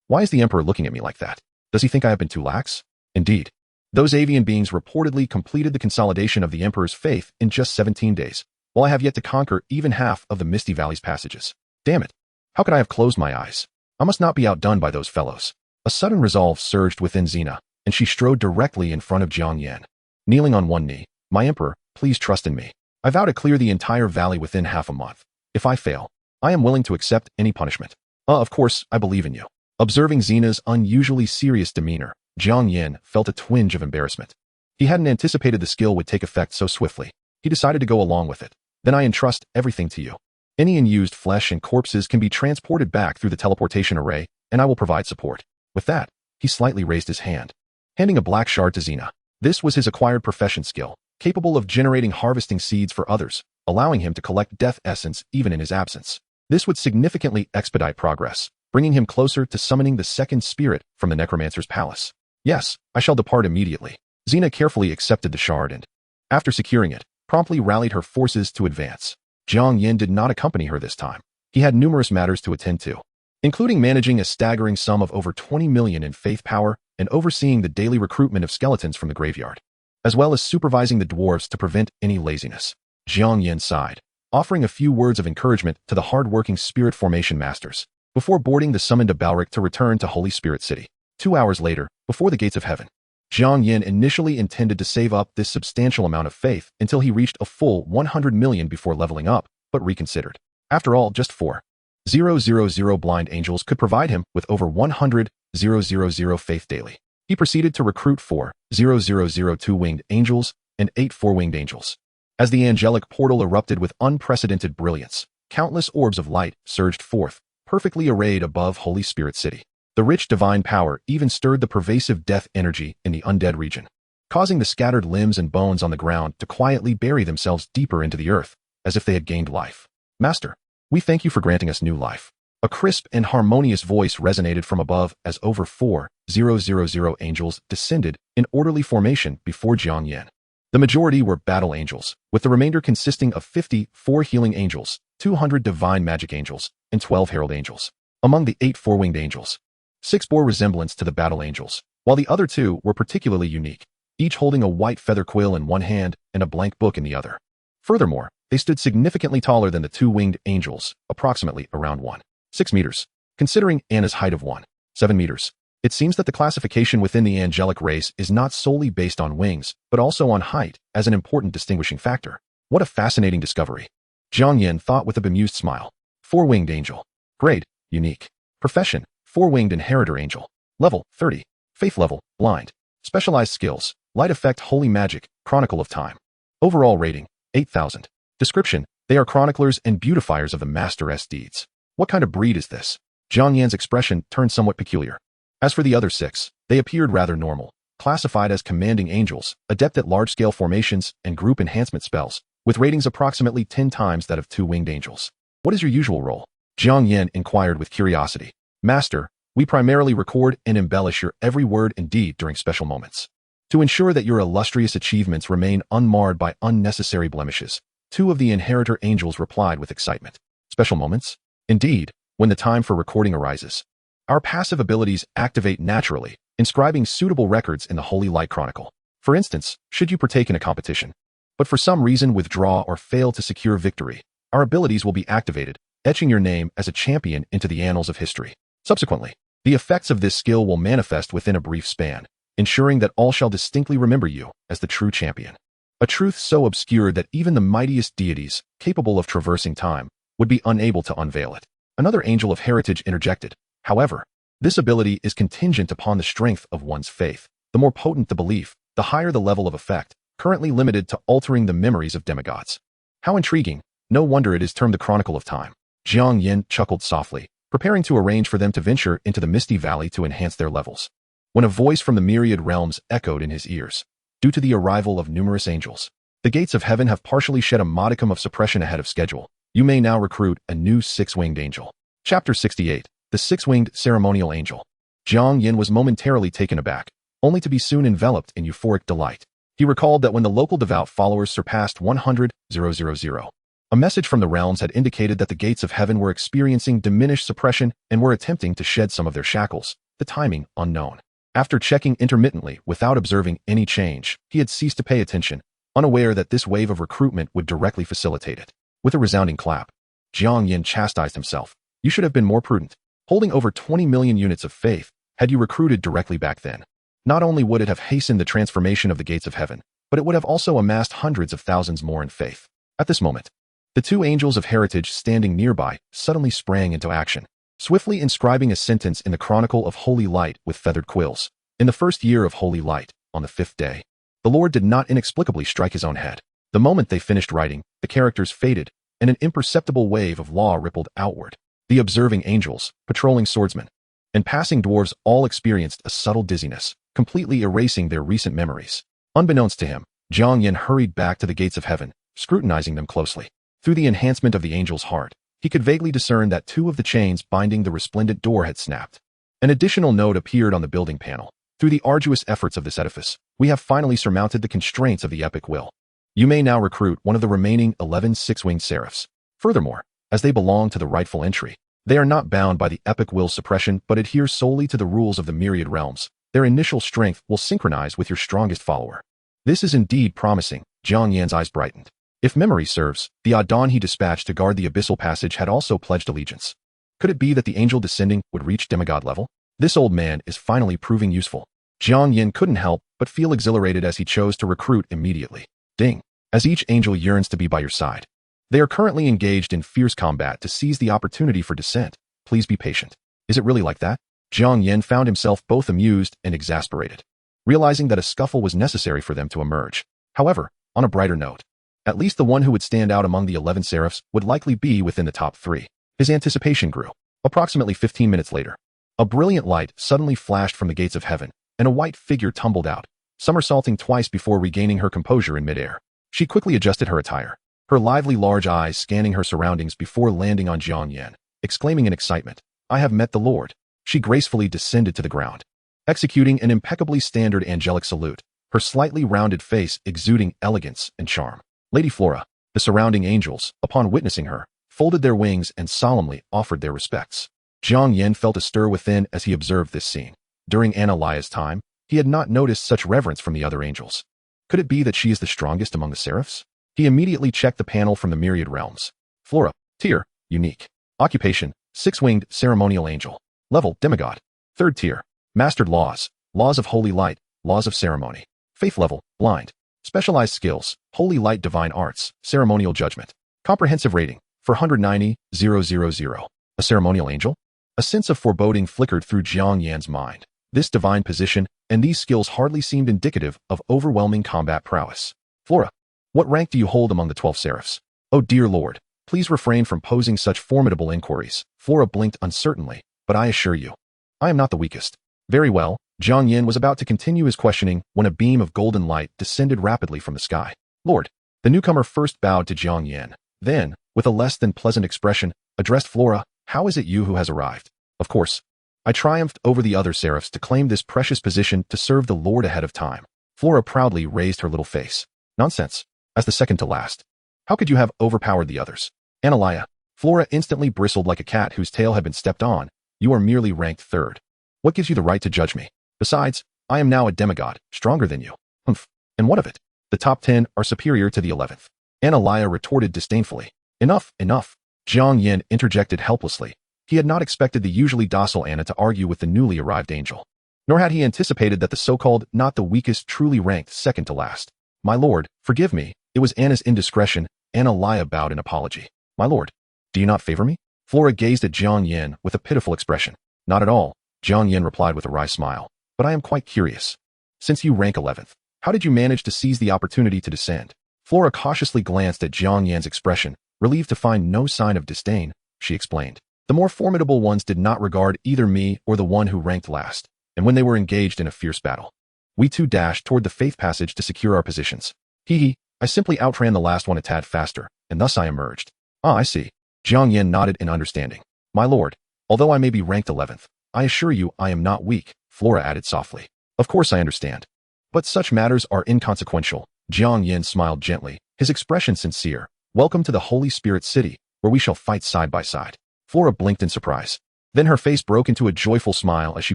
Why is the Emperor looking at me like that? Does he think I have been too lax? Indeed. Those avian beings reportedly completed the consolidation of the Emperor's faith in just 17 days, while I have yet to conquer even half of the Misty Valley's passages. Damn it. How could I have closed my eyes? I must not be outdone by those fellows. A sudden resolve surged within Xena, and she strode directly in front of Jiang Yan. Kneeling on one knee, my Emperor, please trust in me. I vow to clear the entire valley within half a month. If I fail, I am willing to accept any punishment. Of course, I believe in you. Observing Xena's unusually serious demeanor, Jiang Yan felt a twinge of embarrassment. He hadn't anticipated the skill would take effect so swiftly. He decided to go along with it. Then I entrust everything to you. Any unused flesh and corpses can be transported back through the teleportation array, and I will provide support. With that, he slightly raised his hand, handing a black shard to Xena. This was his acquired profession skill, capable of generating harvesting seeds for others, allowing him to collect death essence even in his absence. This would significantly expedite progress, bringing him closer to summoning the second spirit from the necromancer's palace. Yes, I shall depart immediately. Xena carefully accepted the shard and, after securing it, promptly rallied her forces to advance. Jiang Yan did not accompany her this time. He had numerous matters to attend to, including managing a staggering sum of over 20 million in faith power and overseeing the daily recruitment of skeletons from the graveyard, as well as supervising the dwarves to prevent any laziness. Jiang Yan sighed, offering a few words of encouragement to the hard-working spirit formation masters, before boarding the summoned Balric to return to Holy Spirit City. 2 hours later, before the gates of heaven, Jiang Yan initially intended to save up this substantial amount of faith until he reached a full 100 million before leveling up, but reconsidered. After all, just 4,000 blind angels could provide him with over 100,000 faith daily. He proceeded to recruit 4,000 two-winged angels and 8 four-winged angels. As the angelic portal erupted with unprecedented brilliance, countless orbs of light surged forth, perfectly arrayed above Holy Spirit City. The rich divine power even stirred the pervasive death energy in the undead region, causing the scattered limbs and bones on the ground to quietly bury themselves deeper into the earth, as if they had gained life. Master, we thank you for granting us new life. A crisp and harmonious voice resonated from above as over 4,000 angels descended in orderly formation before Jiang Yan. The majority were battle angels, with the remainder consisting of 54 healing angels, 200 divine magic angels, and 12 herald angels. Among the 8 four-winged angels, 6 bore resemblance to the battle angels, while the other 2 were particularly unique, each holding a white feather quill in one hand and a blank book in the other. Furthermore, they stood significantly taller than the 2-winged angels, approximately around 1.6 meters, considering Anna's height of 1.7 meters. It seems that the classification within the angelic race is not solely based on wings, but also on height as an important distinguishing factor. What a fascinating discovery. Jiang Yan thought with a bemused smile. 4-winged angel. Grade, unique. Profession, 4-winged inheritor angel. Level, 30. Faith level, blind. Specialized skills, light effect holy magic, chronicle of time. Overall rating, 8,000. Description, they are chroniclers and beautifiers of the Master's deeds. What kind of breed is this? Jiang Yan's expression turned somewhat peculiar. As for the other 6, they appeared rather normal, classified as commanding angels, adept at large-scale formations and group enhancement spells, with ratings approximately 10 times that of 2-winged angels. What is your usual role? Jiang Yan inquired with curiosity. Master, we primarily record and embellish your every word and deed during special moments. To ensure that your illustrious achievements remain unmarred by unnecessary blemishes, 2 of the inheritor angels replied with excitement. Special moments? Indeed, when the time for recording arises. Our passive abilities activate naturally, inscribing suitable records in the Holy Light Chronicle. For instance, should you partake in a competition, but for some reason withdraw or fail to secure victory, our abilities will be activated, etching your name as a champion into the annals of history. Subsequently, the effects of this skill will manifest within a brief span, ensuring that all shall distinctly remember you as the true champion. A truth so obscure that even the mightiest deities, capable of traversing time, would be unable to unveil it. Another angel of heritage interjected. However, this ability is contingent upon the strength of one's faith. The more potent the belief, the higher the level of effect, currently limited to altering the memories of demigods. How intriguing. No wonder it is termed the Chronicle of Time. Jiang Yan chuckled softly, preparing to arrange for them to venture into the Misty Valley to enhance their levels, when a voice from the myriad realms echoed in his ears. Due to the arrival of numerous angels, the gates of heaven have partially shed a modicum of suppression ahead of schedule. You may now recruit a new 6-winged angel. Chapter 68. The 6-winged ceremonial angel. Jiang Yan was momentarily taken aback, only to be soon enveloped in euphoric delight. He recalled that when the local devout followers surpassed 100,000, a message from the realms had indicated that the gates of heaven were experiencing diminished suppression and were attempting to shed some of their shackles, the timing unknown. After checking intermittently without observing any change, he had ceased to pay attention, unaware that this wave of recruitment would directly facilitate it. With a resounding clap, Jiang Yan chastised himself. You should have been more prudent. Holding over 20 million units of faith, had you recruited directly back then, not only would it have hastened the transformation of the gates of heaven, but it would have also amassed hundreds of thousands more in faith. At this moment, the 2 angels of heritage standing nearby suddenly sprang into action, swiftly inscribing a sentence in the Chronicle of Holy Light with feathered quills. In the first year of Holy Light, on the 5th day, the Lord did not inexplicably strike his own head. The moment they finished writing, the characters faded, and an imperceptible wave of law rippled outward. The observing angels, patrolling swordsmen, and passing dwarves all experienced a subtle dizziness, completely erasing their recent memories. Unbeknownst to him, Jiang Yan hurried back to the gates of heaven, scrutinizing them closely. Through the enhancement of the angel's heart, he could vaguely discern that 2 of the chains binding the resplendent door had snapped. An additional note appeared on the building panel. Through the arduous efforts of this edifice, we have finally surmounted the constraints of the epic will. You may now recruit one of the remaining 11 6-winged seraphs. Furthermore, as they belong to the rightful entry, they are not bound by the epic will suppression but adhere solely to the rules of the myriad realms. Their initial strength will synchronize with your strongest follower. This is indeed promising. Jiang Yan's eyes brightened. If memory serves, the Adon he dispatched to guard the abyssal passage had also pledged allegiance. Could it be that the angel descending would reach demigod level? This old man is finally proving useful. Jiang Yan couldn't help but feel exhilarated as he chose to recruit immediately. Ding. As each angel yearns to be by your side. They are currently engaged in fierce combat to seize the opportunity for descent. Please be patient. Is it really like that? Jiang Yan found himself both amused and exasperated, realizing that a scuffle was necessary for them to emerge. However, on a brighter note, at least the one who would stand out among the 11 seraphs would likely be within the top 3. His anticipation grew. Approximately 15 minutes later, a brilliant light suddenly flashed from the gates of heaven, and a white figure tumbled out, somersaulting twice before regaining her composure in midair. She quickly adjusted her attire, her lively large eyes scanning her surroundings before landing on Jiang Yan, exclaiming in excitement, "I have met the Lord." She gracefully descended to the ground, executing an impeccably standard angelic salute, her slightly rounded face exuding elegance and charm. Lady Flora, the surrounding angels, upon witnessing her, folded their wings and solemnly offered their respects. Jiang Yan felt a stir within as he observed this scene. During Analaya's time, he had not noticed such reverence from the other angels. Could it be that she is the strongest among the seraphs? He immediately checked the panel from the myriad realms. Flora, tier, unique. Occupation, six-winged ceremonial angel. Level, demigod. Third tier, mastered laws, laws of holy light, laws of ceremony. Faith level, blind. Specialized skills, holy light divine arts, ceremonial judgment. Comprehensive rating, 490,000. A ceremonial angel? A sense of foreboding flickered through Jiang Yan's mind. This divine position and these skills hardly seemed indicative of overwhelming combat prowess. Flora, what rank do you hold among the 12 seraphs? Oh dear Lord, please refrain from posing such formidable inquiries. Flora blinked uncertainly, but I assure you, I am not the weakest. Very well, Jiang Yan was about to continue his questioning when a beam of golden light descended rapidly from the sky. Lord, the newcomer first bowed to Jiang Yan, then, with a less than pleasant expression, addressed Flora, how is it you who has arrived? Of course, I triumphed over the other seraphs to claim this precious position to serve the Lord ahead of time. Flora proudly raised her little face. Nonsense. As the second to last. How could you have overpowered the others? Analia. Flora instantly bristled like a cat whose tail had been stepped on. You are merely ranked third. What gives you the right to judge me? Besides, I am now a demigod, stronger than you. Humph. And what of it? The top 10 are superior to the 11th. Analia retorted disdainfully. Enough, enough. Jiang Yan interjected helplessly. He had not expected the usually docile Anna to argue with the newly arrived angel. Nor had he anticipated that the so-called not the weakest truly ranked second to last. My lord, forgive me, it was Anna's indiscretion. Analia bowed in apology. My lord, do you not favor me? Flora gazed at Jiang Yan with a pitiful expression. Not at all, Jiang Yan replied with a wry smile. But I am quite curious. Since you rank 11th, how did you manage to seize the opportunity to descend? Flora cautiously glanced at Jiang Yan's expression, relieved to find no sign of disdain. She explained. The more formidable ones did not regard either me or the one who ranked last, and when they were engaged in a fierce battle, we too dashed toward the faith passage to secure our positions. I simply outran the last one a tad faster, and thus I emerged. Ah, I see. Jiang Yan nodded in understanding. My lord, although I may be ranked 11th, I assure you I am not weak, Flora added softly. Of course I understand. But such matters are inconsequential. Jiang Yan smiled gently, his expression sincere. Welcome to the Holy Spirit City, where we shall fight side by side. Flora blinked in surprise. Then her face broke into a joyful smile as she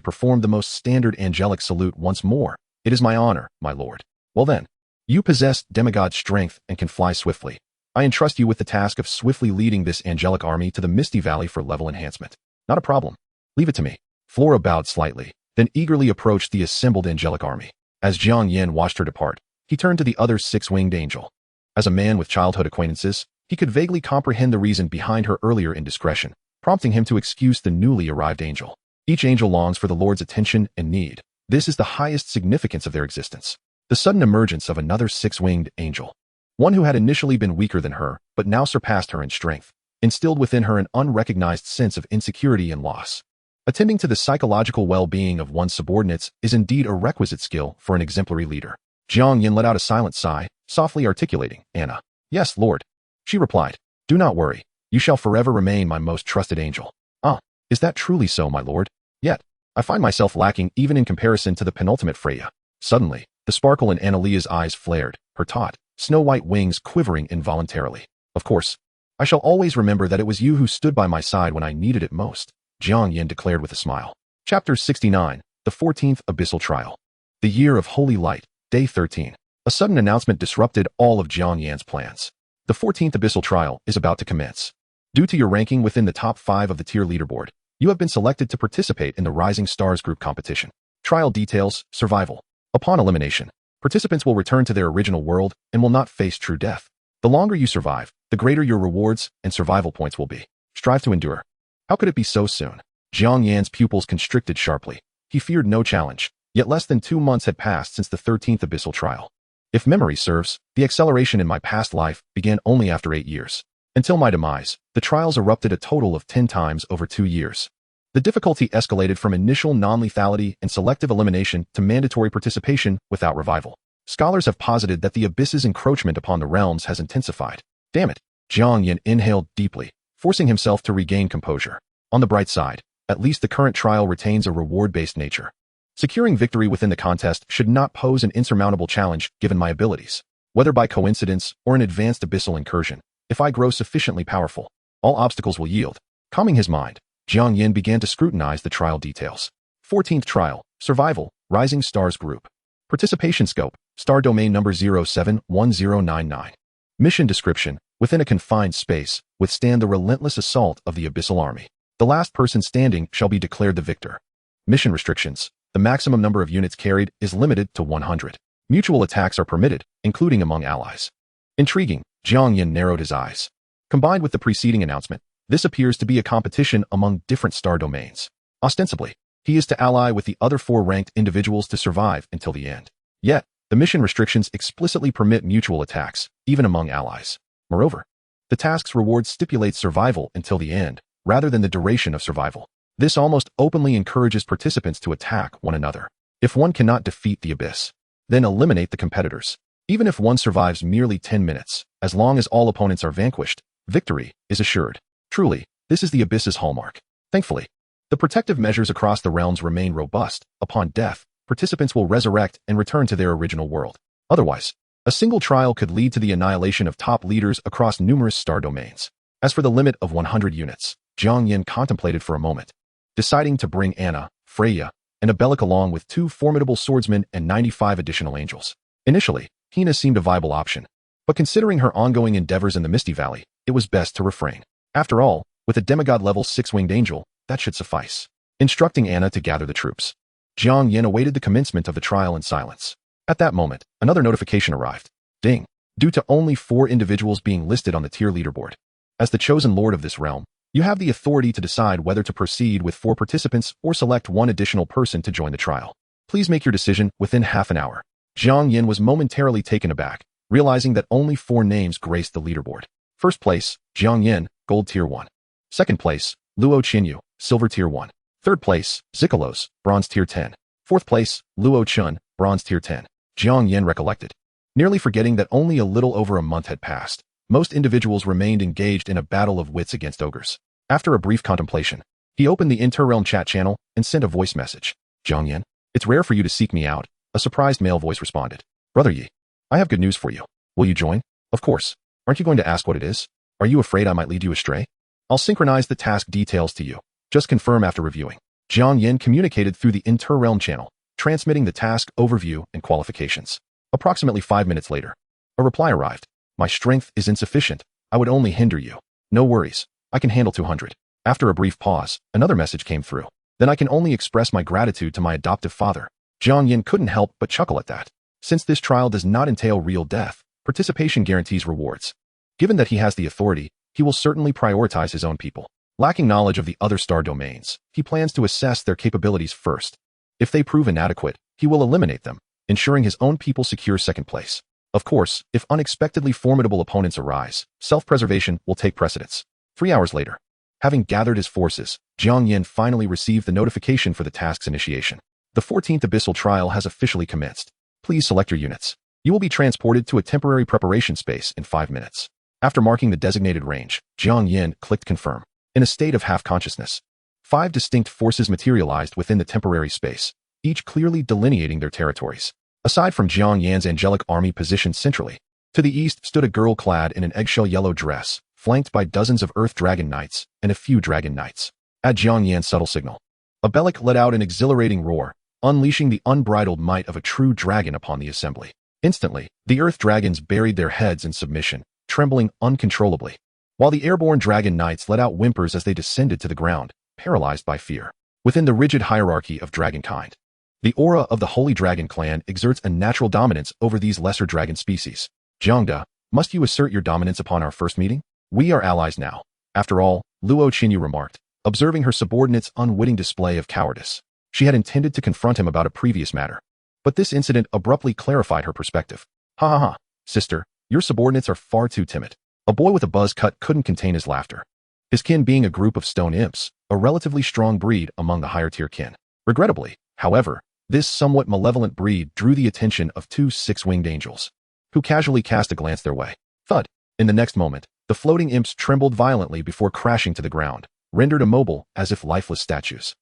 performed the most standard angelic salute once more. It is my honor, my lord. Well then, you possess demigod strength and can fly swiftly. I entrust you with the task of swiftly leading this angelic army to the Misty Valley for level enhancement. Not a problem. Leave it to me. Flora bowed slightly, then eagerly approached the assembled angelic army. As Jiang Yan watched her depart, he turned to the other six-winged angel. As a man with childhood acquaintances, he could vaguely comprehend the reason behind her earlier indiscretion, prompting him to excuse the newly arrived angel. Each angel longs for the Lord's attention and need. This is the highest significance of their existence. The sudden emergence of another six-winged angel, one who had initially been weaker than her, but now surpassed her in strength, instilled within her an unrecognized sense of insecurity and loss. Attending to the psychological well-being of one's subordinates is indeed a requisite skill for an exemplary leader. Jiang Yan let out a silent sigh, softly articulating, Anna. Yes, Lord. She replied, do not worry. You shall forever remain my most trusted angel. Ah, is that truly so, my lord? Yet, I find myself lacking even in comparison to the penultimate Freya. Suddenly, the sparkle in Annalia's eyes flared, her taut, snow-white wings quivering involuntarily. Of course, I shall always remember that it was you who stood by my side when I needed it most, Jiang Yan declared with a smile. Chapter 69, The 14th Abyssal Trial. The Year of Holy Light, Day 13. A sudden announcement disrupted all of Jiang Yan's plans. The 14th Abyssal Trial is about to commence. Due to your ranking within the top 5 of the tier leaderboard, you have been selected to participate in the Rising Stars group competition. Trial details, survival. Upon elimination, participants will return to their original world and will not face true death. The longer you survive, the greater your rewards and survival points will be. Strive to endure. How could it be so soon? Jiang Yan's pupils constricted sharply. He feared no challenge, yet less than 2 months had passed since the 13th Abyssal Trial. If memory serves, the acceleration in my past life began only after 8 years. Until my demise, the trials erupted a total of 10 times over 2 years. The difficulty escalated from initial non-lethality and selective elimination to mandatory participation without revival. Scholars have posited that the abyss's encroachment upon the realms has intensified. Damn it. Jiang Yan inhaled deeply, forcing himself to regain composure. On the bright side, at least the current trial retains a reward-based nature. Securing victory within the contest should not pose an insurmountable challenge given my abilities. Whether by coincidence or an advanced abyssal incursion, if I grow sufficiently powerful, all obstacles will yield. Calming his mind, Jiang Yan began to scrutinize the trial details. 14th Trial, Survival, Rising Stars Group. Participation Scope, Star Domain Number 071099. Mission Description, within a confined space, withstand the relentless assault of the Abyssal Army. The last person standing shall be declared the victor. Mission Restrictions, the maximum number of units carried is limited to 100. Mutual attacks are permitted, including among allies. Intriguing, Jiang Yan narrowed his eyes. Combined with the preceding announcement, this appears to be a competition among different star domains. Ostensibly, he is to ally with the other 4 ranked individuals to survive until the end. Yet, the mission restrictions explicitly permit mutual attacks, even among allies. Moreover, the task's reward stipulates survival until the end, rather than the duration of survival. This almost openly encourages participants to attack one another. If one cannot defeat the abyss, then eliminate the competitors. Even if one survives merely 10 minutes, as long as all opponents are vanquished, victory is assured. Truly, this is the abyss's hallmark. Thankfully, the protective measures across the realms remain robust. Upon death, participants will resurrect and return to their original world. Otherwise, a single trial could lead to the annihilation of top leaders across numerous star domains. As for the limit of 100 units, Jiang Yan contemplated for a moment, deciding to bring Anna, Freya, and Abelic along with 2 formidable swordsmen and 95 additional angels. Initially, Hina seemed a viable option, but considering her ongoing endeavors in the Misty Valley, it was best to refrain. After all, with a demigod-level 6-winged angel, that should suffice. Instructing Anna to gather the troops, Jiang Yan awaited the commencement of the trial in silence. At that moment, another notification arrived. Ding. Due to only 4 individuals being listed on the tier leaderboard. As the chosen lord of this realm, you have the authority to decide whether to proceed with 4 participants or select 1 additional person to join the trial. Please make your decision within half an hour. Jiang Yan was momentarily taken aback, realizing that only 4 names graced the leaderboard. First place, Jiang Yan, Gold Tier 1. Second place, Luo Qinyu, Silver Tier 1. Third place, Zikalos, Bronze Tier 10. Fourth place, Luo Chun, Bronze Tier 10. Jiang Yan recollected. Nearly forgetting that only a little over a month had passed, most individuals remained engaged in a battle of wits against ogres. After a brief contemplation, he opened the inter-realm chat channel and sent a voice message. Jiang Yan, it's rare for you to seek me out, a surprised male voice responded. Brother Yi, I have good news for you. Will you join? Of course. Aren't you going to ask what it is? Are you afraid I might lead you astray? I'll synchronize the task details to you. Just confirm after reviewing. Jiang Yan communicated through the inter-realm channel, transmitting the task overview and qualifications. Approximately 5 minutes later, a reply arrived. My strength is insufficient. I would only hinder you. No worries. I can handle 200. After a brief pause, another message came through. Then I can only express my gratitude to my adoptive father. Jiang Yan couldn't help but chuckle at that. Since this trial does not entail real death, participation guarantees rewards. Given that he has the authority, he will certainly prioritize his own people. Lacking knowledge of the other star domains, he plans to assess their capabilities first. If they prove inadequate, he will eliminate them, ensuring his own people secure second place. Of course, if unexpectedly formidable opponents arise, self-preservation will take precedence. 3 hours later, having gathered his forces, Jiang Yan finally received the notification for the task's initiation. The 14th Abyssal Trial has officially commenced. Please select your units. You will be transported to a temporary preparation space in 5 minutes. After marking the designated range, Jiang Yan clicked confirm. In a state of half-consciousness, 5 distinct forces materialized within the temporary space, each clearly delineating their territories. Aside from Jiang Yan's angelic army positioned centrally, to the east stood a girl clad in an eggshell yellow dress, flanked by dozens of Earth Dragon Knights and a few Dragon Knights. At Jiang Yan's subtle signal, Abelic let out an exhilarating roar, unleashing the unbridled might of a true dragon upon the assembly. Instantly, the Earth Dragons buried their heads in submission, trembling uncontrollably, while the airborne Dragon Knights let out whimpers as they descended to the ground, paralyzed by fear. Within the rigid hierarchy of dragonkind, the aura of the Holy Dragon Clan exerts a natural dominance over these lesser dragon species. Jiangda, must you assert your dominance upon our first meeting? We are allies now. After all, Luo Qinyu remarked, observing her subordinate's unwitting display of cowardice. She had intended to confront him about a previous matter, but this incident abruptly clarified her perspective. Ha ha ha, sister, your subordinates are far too timid. A boy with a buzz cut couldn't contain his laughter. His kin being a group of stone imps, a relatively strong breed among the higher-tier kin. Regrettably, however, this somewhat malevolent breed drew the attention of two six-winged angels, who casually cast a glance their way. Thud! In the next moment, the floating imps trembled violently before crashing to the ground, rendered immobile as if lifeless statues.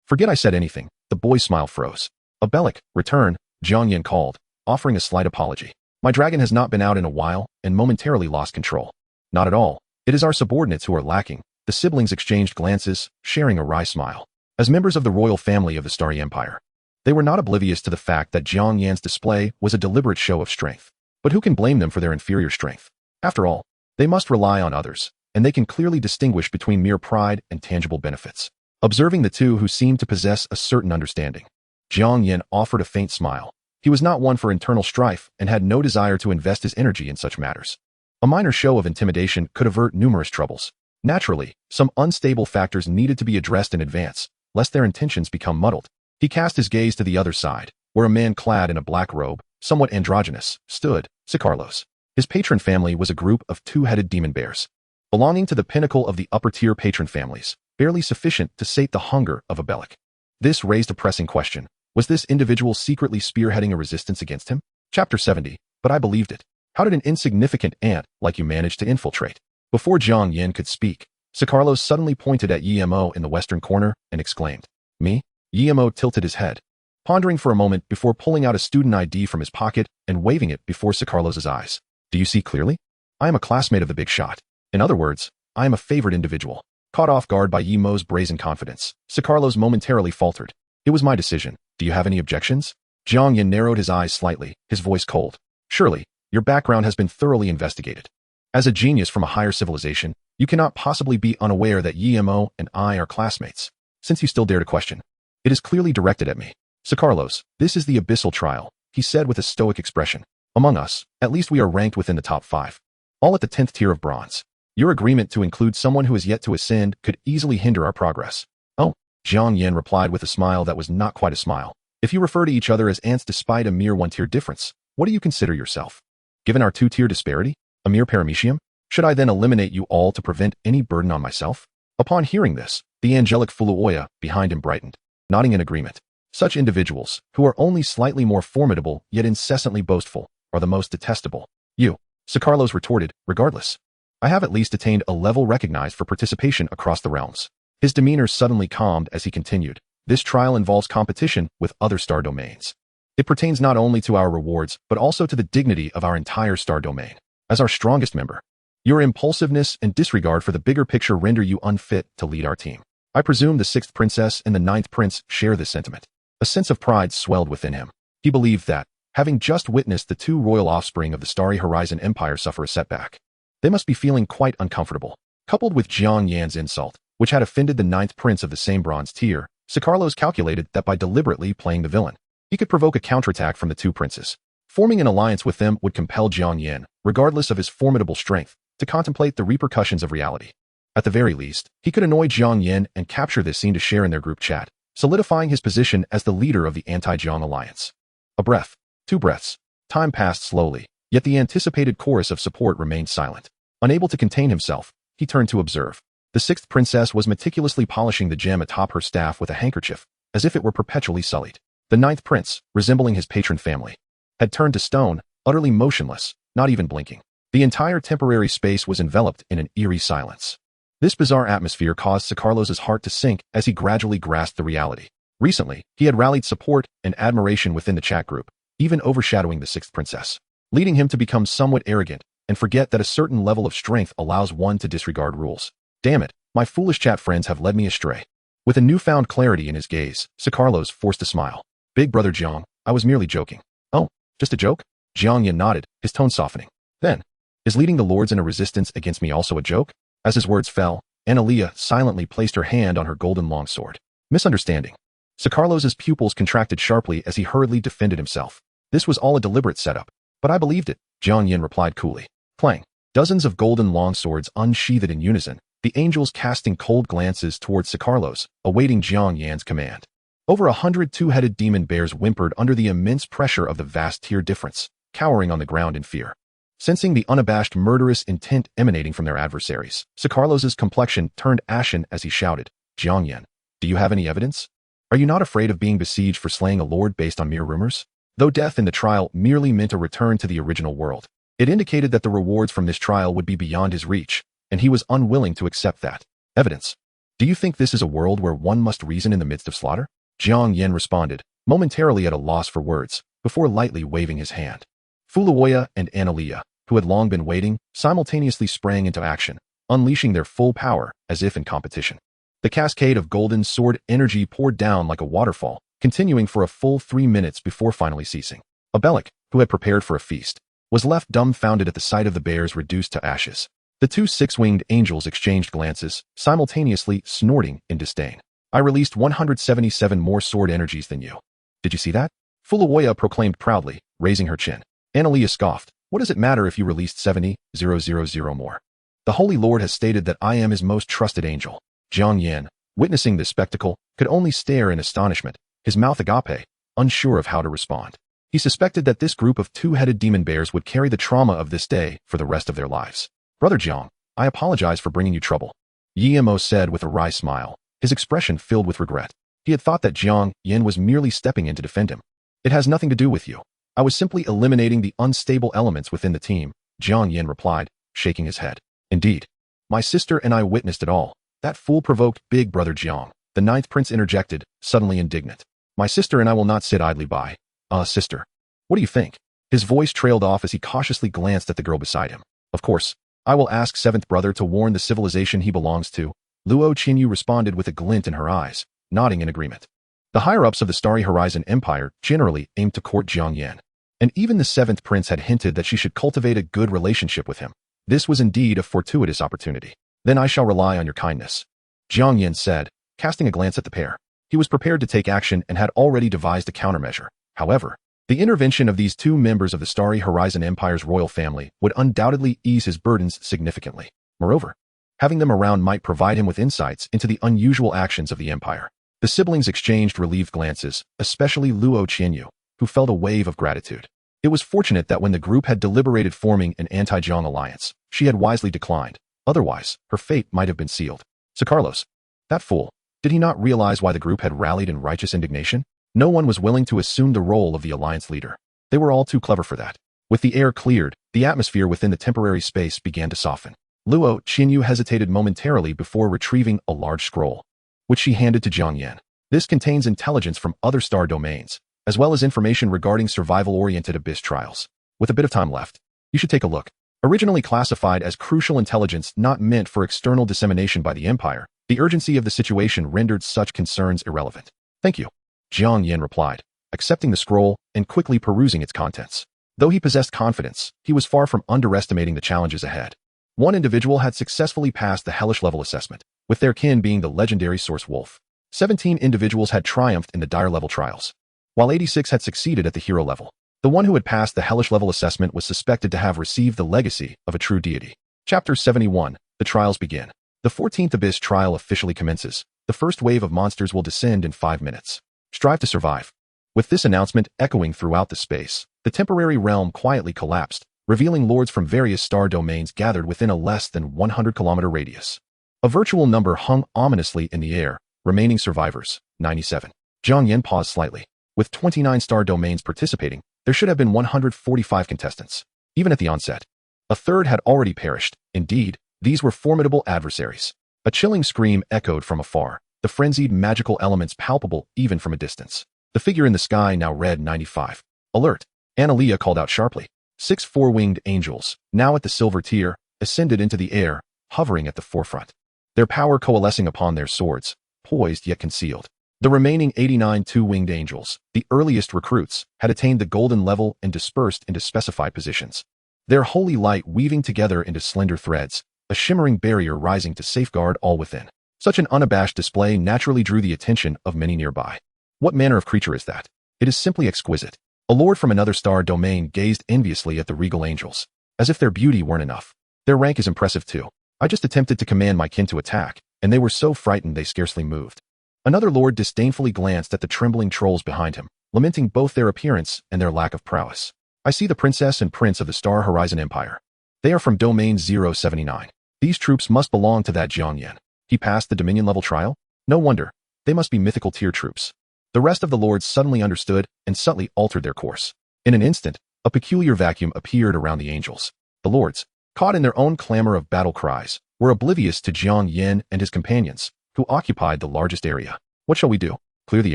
Forget I said anything. The boy's smile froze. Abelic, return, Jiang Yan called, offering a slight apology. My dragon has not been out in a while and momentarily lost control. Not at all. It is our subordinates who are lacking. The siblings exchanged glances, sharing a wry smile. As members of the royal family of the Starry Empire, they were not oblivious to the fact that Jiang Yan's display was a deliberate show of strength. But who can blame them for their inferior strength? After all, they must rely on others, and they can clearly distinguish between mere pride and tangible benefits. Observing the two who seemed to possess a certain understanding, Jiang Yan offered a faint smile. He was not one for internal strife and had no desire to invest his energy in such matters. A minor show of intimidation could avert numerous troubles. Naturally, some unstable factors needed to be addressed in advance, lest their intentions become muddled. He cast his gaze to the other side, where a man clad in a black robe, somewhat androgynous, stood, Sicarlos. His patron family was a group of two-headed demon bears, belonging to the pinnacle of the upper-tier patron families, barely sufficient to sate the hunger of Abelic. This raised a pressing question. Was this individual secretly spearheading a resistance against him? Chapter 70. But I believed it. How did an insignificant ant like you manage to infiltrate? Before Jiang Yan could speak, Sicarlos suddenly pointed at Yemo in the western corner and exclaimed, Me? Yemo tilted his head, pondering for a moment before pulling out a student ID from his pocket and waving it before Sicarlos' eyes. Do you see clearly? I am a classmate of the big shot. In other words, I am a favored individual. Caught off guard by Yemo's brazen confidence, Sicarlos momentarily faltered. It was my decision. Do you have any objections? Jiang Yan narrowed his eyes slightly, his voice cold. Surely, your background has been thoroughly investigated. As a genius from a higher civilization, you cannot possibly be unaware that Yemo and I are classmates. Since you still dare to question, it is clearly directed at me. Sicarlos, this is the abyssal trial, he said with a stoic expression. Among us, at least we are ranked within the top 5. All at the 10th tier of bronze. Your agreement to include someone who has yet to ascend could easily hinder our progress. Oh, Jiang Yan replied with a smile that was not quite a smile. If you refer to each other as ants despite a mere 1-tier difference, what do you consider yourself? Given our 2-tier disparity? A mere paramecium? Should I then eliminate you all to prevent any burden on myself? Upon hearing this, the angelic Fuluoya behind him brightened, nodding in agreement. Such individuals, who are only slightly more formidable yet incessantly boastful, are the most detestable. You, Sicarlos retorted, regardless. I have at least attained a level recognized for participation across the realms. His demeanor suddenly calmed as he continued. This trial involves competition with other star domains. It pertains not only to our rewards, but also to the dignity of our entire star domain. As our strongest member, your impulsiveness and disregard for the bigger picture render you unfit to lead our team. I presume the 6th princess and the 9th prince share this sentiment. A sense of pride swelled within him. He believed that, having just witnessed the 2 royal offspring of the Starry Horizon Empire suffer a setback, they must be feeling quite uncomfortable. Coupled with Jiang Yan's insult, which had offended the 9th prince of the same bronze tier, Sicarlos calculated that by deliberately playing the villain, he could provoke a counterattack from the 2 princes. Forming an alliance with them would compel Jiang Yan, regardless of his formidable strength, to contemplate the repercussions of reality. At the very least, he could annoy Jiang Yan and capture this scene to share in their group chat, solidifying his position as the leader of the anti-Jiang alliance. A breath, 2 breaths. Time passed slowly, yet the anticipated chorus of support remained silent. Unable to contain himself, he turned to observe. The 6th princess was meticulously polishing the gem atop her staff with a handkerchief, as if it were perpetually sullied. The 9th prince, resembling his patron family, had turned to stone, utterly motionless, not even blinking. The entire temporary space was enveloped in an eerie silence. This bizarre atmosphere caused Sicarlos' heart to sink as he gradually grasped the reality. Recently, he had rallied support and admiration within the chat group, even overshadowing the 6th princess, leading him to become somewhat arrogant and forget that a certain level of strength allows one to disregard rules. Damn it, my foolish chat friends have led me astray. With a newfound clarity in his gaze, Sicarlos forced a smile. Big brother Jiang, I was merely joking. Oh, just a joke? Jiang Yan nodded, his tone softening. Then, is leading the lords in a resistance against me also a joke? As his words fell, Analia silently placed her hand on her golden longsword. Misunderstanding. Sicarlos' pupils contracted sharply as he hurriedly defended himself. This was all a deliberate setup. But I believed it, Jiang Yan replied coolly. Clang. Dozens of golden longswords unsheathed in unison, the angels casting cold glances towards Sicarlos, awaiting Jiang Yan's command. Over 100 two-headed demon bears whimpered under the immense pressure of the vast tier difference, cowering on the ground in fear. Sensing the unabashed murderous intent emanating from their adversaries, Carlos's complexion turned ashen as he shouted, Jiang Yan, do you have any evidence? Are you not afraid of being besieged for slaying a lord based on mere rumors? Though death in the trial merely meant a return to the original world, it indicated that the rewards from this trial would be beyond his reach, and he was unwilling to accept that evidence. Do you think this is a world where one must reason in the midst of slaughter? Jiang Yan responded, momentarily at a loss for words, before lightly waving his hand. Fuluoya and Analea, who had long been waiting, simultaneously sprang into action, unleashing their full power as if in competition. The cascade of golden sword energy poured down like a waterfall, continuing for a full 3 minutes before finally ceasing. Abellic, who had prepared for a feast, was left dumbfounded at the sight of the bears reduced to ashes. The two six-winged angels exchanged glances, simultaneously snorting in disdain. I released 177 more sword energies than you. Did you see that? Fuluoya proclaimed proudly, raising her chin. Analea scoffed, what does it matter if you released 70,000 more? The Holy Lord has stated that I am his most trusted angel. Jiang Yan, witnessing this spectacle, could only stare in astonishment, his mouth agape, unsure of how to respond. He suspected that this group of two-headed demon bears would carry the trauma of this day for the rest of their lives. Brother Jiang, I apologize for bringing you trouble, Yemo said with a wry smile, his expression filled with regret. He had thought that Jiang Yan was merely stepping in to defend him. It has nothing to do with you. I was simply eliminating the unstable elements within the team, Jiang Yan replied, shaking his head. Indeed. My sister and I witnessed it all. That fool provoked Big Brother Jiang, the ninth prince interjected, suddenly indignant. My sister and I will not sit idly by. Sister. What do you think? His voice trailed off as he cautiously glanced at the girl beside him. Of course, I will ask seventh brother to warn the civilization he belongs to. Luo Qinyu responded with a glint in her eyes, nodding in agreement. The higher-ups of the Starry Horizon Empire generally aimed to court Jiang Yan, and even the seventh prince had hinted that she should cultivate a good relationship with him. This was indeed a fortuitous opportunity. Then I shall rely on your kindness, Jiang Yan said, casting a glance at the pair. He was prepared to take action and had already devised a countermeasure. However, the intervention of these two members of the Starry Horizon Empire's royal family would undoubtedly ease his burdens significantly. Moreover, having them around might provide him with insights into the unusual actions of the Empire. The siblings exchanged relieved glances, especially Luo Qianyu, who felt a wave of gratitude. It was fortunate that when the group had deliberated forming an anti-Jiang alliance, she had wisely declined. Otherwise, her fate might have been sealed. Carlos, that fool, did he not realize why the group had rallied in righteous indignation? No one was willing to assume the role of the alliance leader. They were all too clever for that. With the air cleared, the atmosphere within the temporary space began to soften. Luo Qinyu hesitated momentarily before retrieving a large scroll, which she handed to Jiang Yan. This contains intelligence from other star domains, as well as information regarding survival-oriented abyss trials. With a bit of time left, you should take a look. Originally classified as crucial intelligence not meant for external dissemination by the Empire, the urgency of the situation rendered such concerns irrelevant. Thank you, Jiang Yan replied, accepting the scroll and quickly perusing its contents. Though he possessed confidence, he was far from underestimating the challenges ahead. One individual had successfully passed the hellish level assessment, with their kin being the legendary Source Wolf. 17 individuals had triumphed in the dire level trials, while 86 had succeeded at the hero level. The one who had passed the hellish level assessment was suspected to have received the legacy of a true deity. Chapter 71. The trials begin. The 14th Abyss trial officially commences. The first wave of monsters will descend in 5 minutes. Strive to survive. With this announcement echoing throughout the space, the temporary realm quietly collapsed, revealing lords from various star domains gathered within a less than 100-kilometer radius. A virtual number hung ominously in the air. Remaining survivors, 97. Jiang Yan paused slightly. With 29 star domains participating, there should have been 145 contestants. Even at the onset, a third had already perished. Indeed, these were formidable adversaries. A chilling scream echoed from afar, the frenzied magical elements palpable even from a distance. The figure in the sky now read 95. Alert! Analea called out sharply. 6 four-winged angels, now at the silver tier, ascended into the air, hovering at the forefront. Their power coalescing upon their swords, poised yet concealed. The remaining 89 two-winged angels, the earliest recruits, had attained the golden level and dispersed into specified positions. Their holy light weaving together into slender threads, a shimmering barrier rising to safeguard all within. Such an unabashed display naturally drew the attention of many nearby. What manner of creature is that? It is simply exquisite. A lord from another star domain gazed enviously at the regal angels, as if their beauty weren't enough. Their rank is impressive too. I just attempted to command my kin to attack, and they were so frightened they scarcely moved. Another lord disdainfully glanced at the trembling trolls behind him, lamenting both their appearance and their lack of prowess. I see the princess and prince of the Star Horizon Empire. They are from Domain 079. These troops must belong to that Jiang Yan. He passed the Dominion level trial? No wonder. They must be mythical tier troops. The rest of the lords suddenly understood and subtly altered their course. In an instant, a peculiar vacuum appeared around the angels. The lords, caught in their own clamor of battle cries, were oblivious to Jiang Yan and his companions, who occupied the largest area. What shall we do? Clear the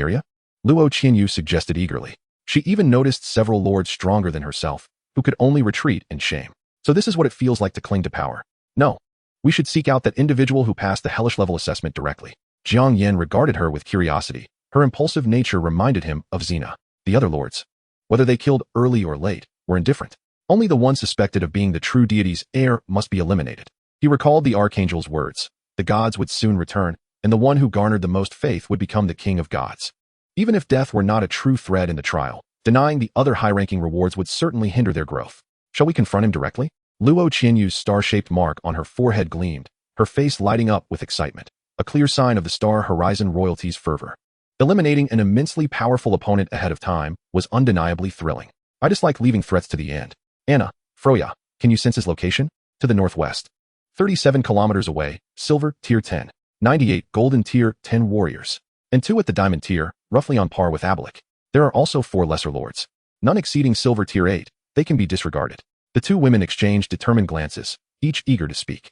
area? Luo Qianyu suggested eagerly. She even noticed several lords stronger than herself, who could only retreat in shame. So this is what it feels like to cling to power. No. We should seek out that individual who passed the hellish level assessment directly. Jiang Yan regarded her with curiosity. Her impulsive nature reminded him of Xena. The other lords, whether they killed early or late, were indifferent. Only the one suspected of being the true deity's heir must be eliminated. He recalled the archangel's words. The gods would soon return, and the one who garnered the most faith would become the king of gods. Even if death were not a true threat in the trial, denying the other high-ranking rewards would certainly hinder their growth. Shall we confront him directly? Luo Qianyu's star-shaped mark on her forehead gleamed, her face lighting up with excitement, a clear sign of the Star Horizon royalty's fervor. Eliminating an immensely powerful opponent ahead of time was undeniably thrilling. I dislike leaving threats to the end. Anna, Froya, can you sense his location? To the northwest. 37 kilometers away, Silver, Tier 10. 98 Golden Tier 10 warriors. And 2 at the Diamond Tier, roughly on par with Abalik. There are also 4 lesser lords. None exceeding Silver Tier 8, they can be disregarded. The 2 women exchanged determined glances, each eager to speak.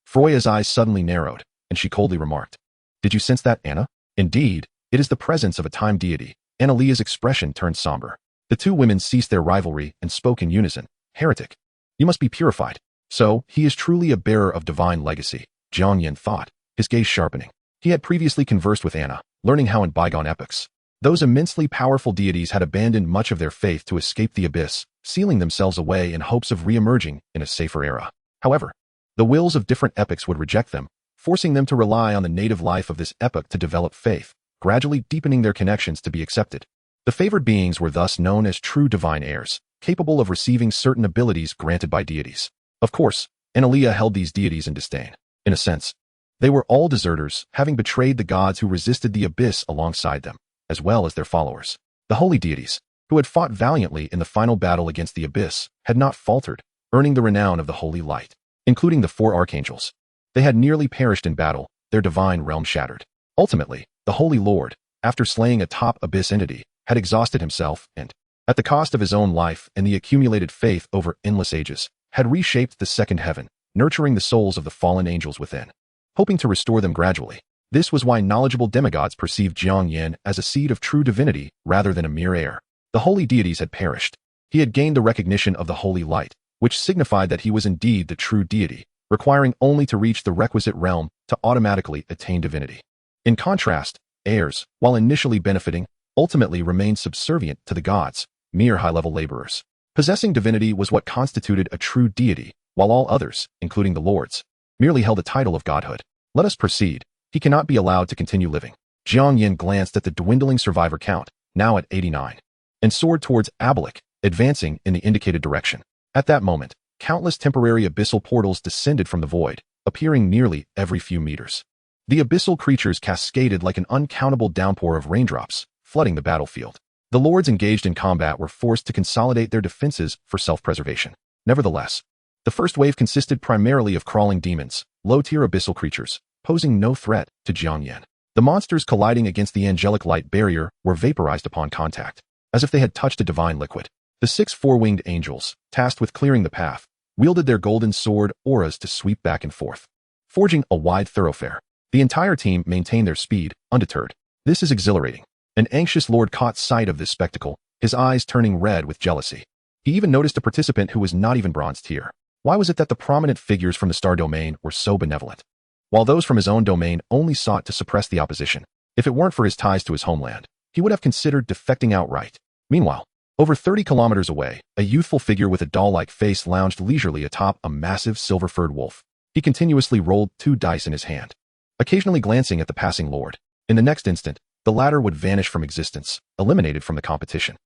Froya's eyes suddenly narrowed, and she coldly remarked. Did you sense that, Anna? Indeed, it is the presence of a time deity. Annalia's expression turned somber. The 2 women ceased their rivalry and spoke in unison. Heretic. You must be purified. So, he is truly a bearer of divine legacy, Jiang Yan thought, his gaze sharpening. He had previously conversed with Anna, learning how in bygone epochs those immensely powerful deities had abandoned much of their faith to escape the abyss, sealing themselves away in hopes of re-emerging in a safer era. However, the wills of different epochs would reject them, forcing them to rely on the native life of this epoch to develop faith, gradually deepening their connections to be accepted. The favored beings were thus known as true divine heirs, capable of receiving certain abilities granted by deities. Of course, Annalia held these deities in disdain. In a sense, they were all deserters, having betrayed the gods who resisted the abyss alongside them, as well as their followers. The holy deities, who had fought valiantly in the final battle against the abyss, had not faltered, earning the renown of the holy light, including the 4 archangels. They had nearly perished in battle, their divine realm shattered. Ultimately, the Holy Lord, after slaying a top abyss entity, had exhausted himself and, at the cost of his own life and the accumulated faith over endless ages, had reshaped the second heaven, nurturing the souls of the fallen angels within, hoping to restore them gradually. This was why knowledgeable demigods perceived Jiang Yan as a seed of true divinity rather than a mere heir. The holy deities had perished. He had gained the recognition of the holy light, which signified that he was indeed the true deity, requiring only to reach the requisite realm to automatically attain divinity. In contrast, heirs, while initially benefiting, ultimately remained subservient to the gods, mere high-level laborers. Possessing divinity was what constituted a true deity, while all others, including the lords, merely held a title of godhood. Let us proceed. He cannot be allowed to continue living. Jiang Yan glanced at the dwindling survivor count, now at 89, and soared towards Abalik, advancing in the indicated direction. At that moment, countless temporary abyssal portals descended from the void, appearing nearly every few meters. The abyssal creatures cascaded like an uncountable downpour of raindrops, flooding the battlefield. The lords engaged in combat were forced to consolidate their defenses for self-preservation. Nevertheless, the first wave consisted primarily of crawling demons, low-tier abyssal creatures, posing no threat to Jiang Yan. The monsters colliding against the angelic light barrier were vaporized upon contact, as if they had touched a divine liquid. The 6 four-winged angels, tasked with clearing the path, wielded their golden sword auras to sweep back and forth, forging a wide thoroughfare. The entire team maintained their speed, undeterred. This is exhilarating. An anxious lord caught sight of this spectacle, his eyes turning red with jealousy. He even noticed a participant who was not even bronze tier. Why was it that the prominent figures from the star domain were so benevolent, while those from his own domain only sought to suppress the opposition? If it weren't for his ties to his homeland, he would have considered defecting outright. Meanwhile, over 30 kilometers away, a youthful figure with a doll-like face lounged leisurely atop a massive silver-furred wolf. He continuously rolled 2 dice in his hand, occasionally glancing at the passing lord. In the next instant, the latter would vanish from existence, eliminated from the competition.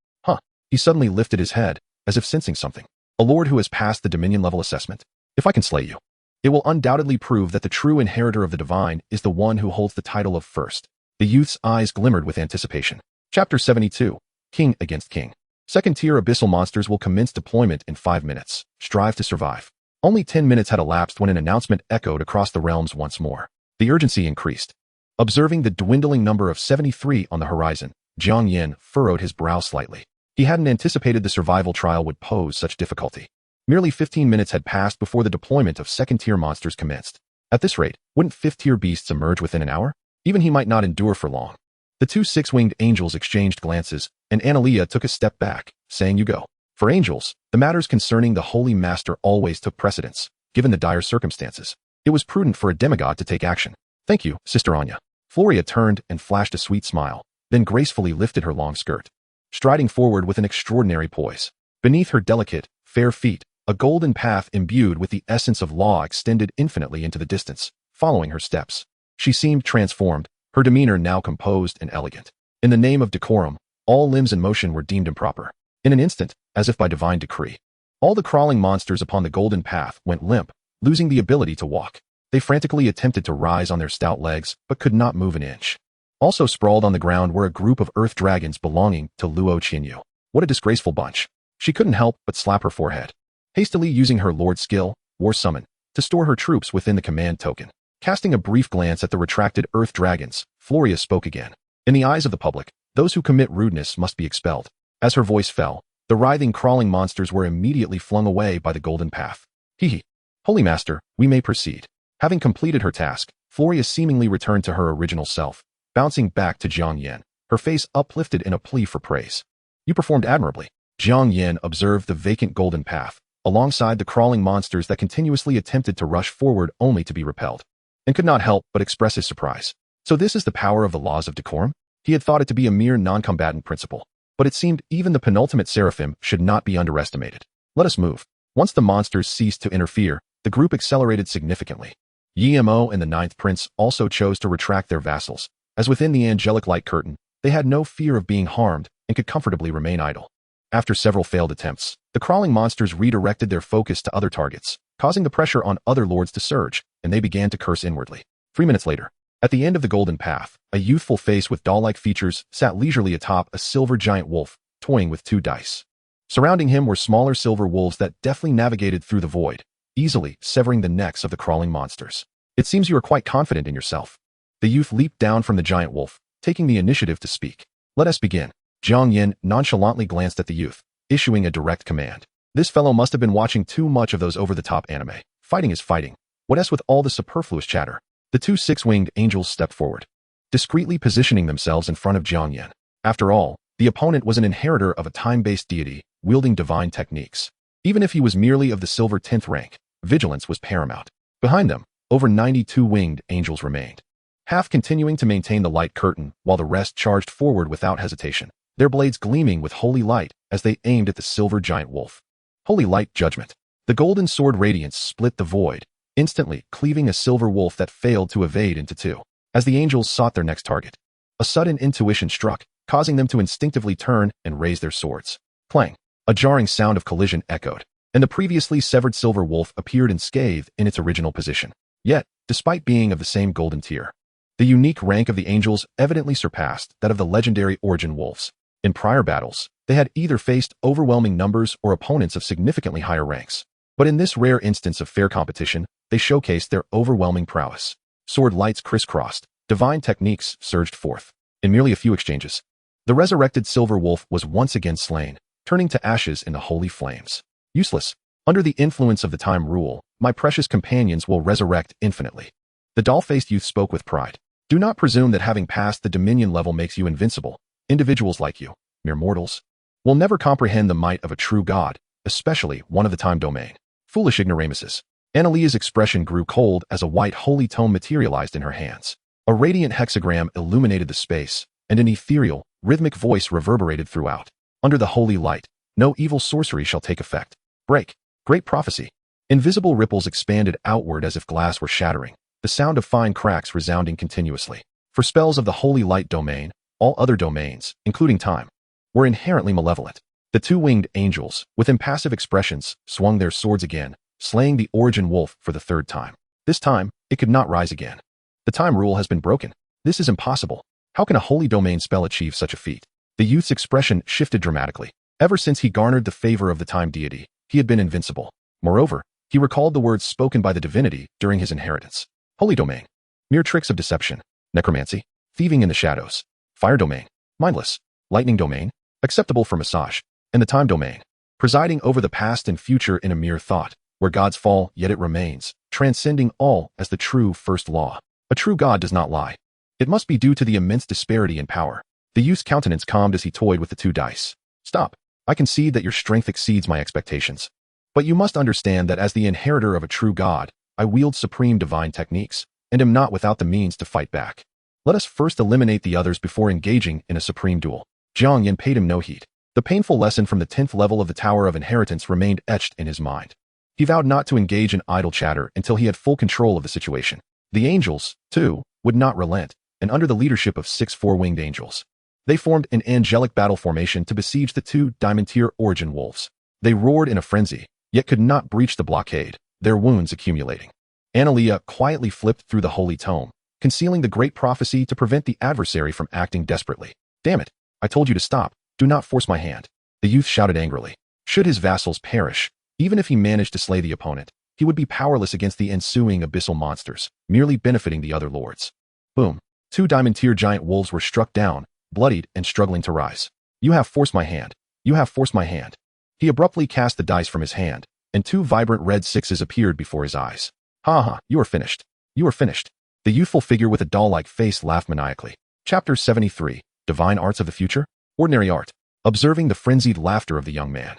He suddenly lifted his head, as if sensing something. A lord who has passed the Dominion level assessment. If I can slay you, it will undoubtedly prove that the true inheritor of the divine is the one who holds the title of first. The youth's eyes glimmered with anticipation. Chapter 72. King against King. Second-tier abyssal monsters will commence deployment in 5 minutes. Strive to survive. Only 10 minutes had elapsed when an announcement echoed across the realms once more. The urgency increased. Observing the dwindling number of 73 on the horizon, Jiang Yan furrowed his brow slightly. He hadn't anticipated the survival trial would pose such difficulty. Merely 15 minutes had passed before the deployment of second-tier monsters commenced. At this rate, wouldn't fifth-tier beasts emerge within an hour? Even he might not endure for long. The two six-winged angels exchanged glances, and Analea took a step back, saying, "You go." For angels, the matters concerning the Holy Master always took precedence, given the dire circumstances. It was prudent for a demigod to take action. "Thank you, Sister Anya." Floria turned and flashed a sweet smile, then gracefully lifted her long skirt, striding forward with an extraordinary poise. Beneath her delicate, fair feet, a golden path imbued with the essence of law extended infinitely into the distance, following her steps. She seemed transformed, her demeanor now composed and elegant. In the name of decorum, all limbs in motion were deemed improper. In an instant, as if by divine decree, all the crawling monsters upon the golden path went limp, losing the ability to walk. They frantically attempted to rise on their stout legs, but could not move an inch. Also sprawled on the ground were a group of earth dragons belonging to Luo Qinyu. What a disgraceful bunch. She couldn't help but slap her forehead. Hastily using her lord skill, war summon, to store her troops within the command token. Casting a brief glance at the retracted earth dragons, Floria spoke again. In the eyes of the public, those who commit rudeness must be expelled. As her voice fell, the writhing crawling monsters were immediately flung away by the golden path. Hee. Holy Master, we may proceed. Having completed her task, Floria seemingly returned to her original self, bouncing back to Jiang Yan, her face uplifted in a plea for praise. You performed admirably. Jiang Yan observed the vacant golden path, alongside the crawling monsters that continuously attempted to rush forward only to be repelled, and could not help but express his surprise. So this is the power of the laws of decorum? He had thought it to be a mere non-combatant principle, but it seemed even the penultimate seraphim should not be underestimated. Let us move. Once the monsters ceased to interfere, the group accelerated significantly. Yimo and the Ninth Prince also chose to retract their vassals, as within the angelic light curtain, they had no fear of being harmed and could comfortably remain idle. After several failed attempts, the crawling monsters redirected their focus to other targets, causing the pressure on other lords to surge, and they began to curse inwardly. 3 minutes later, at the end of the golden path, a youthful face with doll-like features sat leisurely atop a silver giant wolf, toying with 2 dice. Surrounding him were smaller silver wolves that deftly navigated through the void, easily severing the necks of the crawling monsters. It seems you are quite confident in yourself. The youth leaped down from the giant wolf, taking the initiative to speak. Let us begin. Jiang Yan nonchalantly glanced at the youth, issuing a direct command. This fellow must have been watching too much of those over-the-top anime. Fighting is fighting. What else with all the superfluous chatter? The 2 six-winged angels stepped forward, discreetly positioning themselves in front of Jiang Yan. After all, the opponent was an inheritor of a time-based deity, wielding divine techniques. Even if he was merely of the silver 10th rank, vigilance was paramount. Behind them, over 92 winged angels remained, half continuing to maintain the light curtain, while the rest charged forward without hesitation, their blades gleaming with holy light as they aimed at the silver giant wolf. Holy light judgment. The golden sword radiance split the void, instantly cleaving a silver wolf that failed to evade into 2. As the angels sought their next target, a sudden intuition struck, causing them to instinctively turn and raise their swords. Clang. A jarring sound of collision echoed, and the previously severed silver wolf appeared unscathed in its original position. Yet, despite being of the same golden tier, the unique rank of the angels evidently surpassed that of the legendary origin wolves. In prior battles, they had either faced overwhelming numbers or opponents of significantly higher ranks. But in this rare instance of fair competition, they showcased their overwhelming prowess. Sword lights crisscrossed, divine techniques surged forth. In merely a few exchanges, the resurrected silver wolf was once again slain, turning to ashes in the holy flames. Useless. Under the influence of the time rule, my precious companions will resurrect infinitely. The doll-faced youth spoke with pride. Do not presume that having passed the dominion level makes you invincible. Individuals like you, mere mortals, will never comprehend the might of a true god, especially one of the time domain. Foolish ignoramuses. Analea's expression grew cold as a white holy tome materialized in her hands. A radiant hexagram illuminated the space, and an ethereal, rhythmic voice reverberated throughout. Under the holy light, no evil sorcery shall take effect. Break. Great prophecy. Invisible ripples expanded outward as if glass were shattering, the sound of fine cracks resounding continuously. For spells of the holy light domain, all other domains, including time, were inherently malevolent. The 2 winged angels, with impassive expressions, swung their swords again, slaying the origin wolf for the 3rd time. This time, it could not rise again. The time rule has been broken. This is impossible. How can a holy domain spell achieve such a feat? The youth's expression shifted dramatically, Ever since he garnered the favor of the time deity, he had been invincible. Moreover, he recalled the words spoken by the divinity during his inheritance. Holy domain. Mere tricks of deception. Necromancy. Thieving in the shadows. Fire domain. Mindless. Lightning domain. Acceptable for massage. And the time domain. Presiding over the past and future in a mere thought, where gods fall, yet it remains, transcending all as the true first law. A true god does not lie. It must be due to the immense disparity in power. The youth's countenance calmed as he toyed with the two dice. Stop. I concede that your strength exceeds my expectations. But you must understand that as the inheritor of a true god, I wield supreme divine techniques, and am not without the means to fight back. Let us first eliminate the others before engaging in a supreme duel. Jiang Yan paid him no heed. The painful lesson from the 10th level of the Tower of Inheritance remained etched in his mind. He vowed not to engage in idle chatter until he had full control of the situation. The angels, too, would not relent, and under the leadership of 6 four-winged angels, they formed an angelic battle formation to besiege the 2 diamond-tier origin wolves. They roared in a frenzy, yet could not breach the blockade, their wounds accumulating. Analea quietly flipped through the holy tome, concealing the great prophecy to prevent the adversary from acting desperately. Damn it, I told you to stop. Do not force my hand. The youth shouted angrily. Should his vassals perish, even if he managed to slay the opponent, he would be powerless against the ensuing abyssal monsters, merely benefiting the other lords. Boom. 2 diamond-tier giant wolves were struck down, bloodied and struggling to rise. You have forced my hand. You have forced my hand. He abruptly cast the dice from his hand, and 2 vibrant red 6s appeared before his eyes. Ha ha, you are finished. You are finished. The youthful figure with a doll-like face laughed maniacally. Chapter 73. Divine Arts of the Future? Ordinary Art. Observing the frenzied laughter of the young man,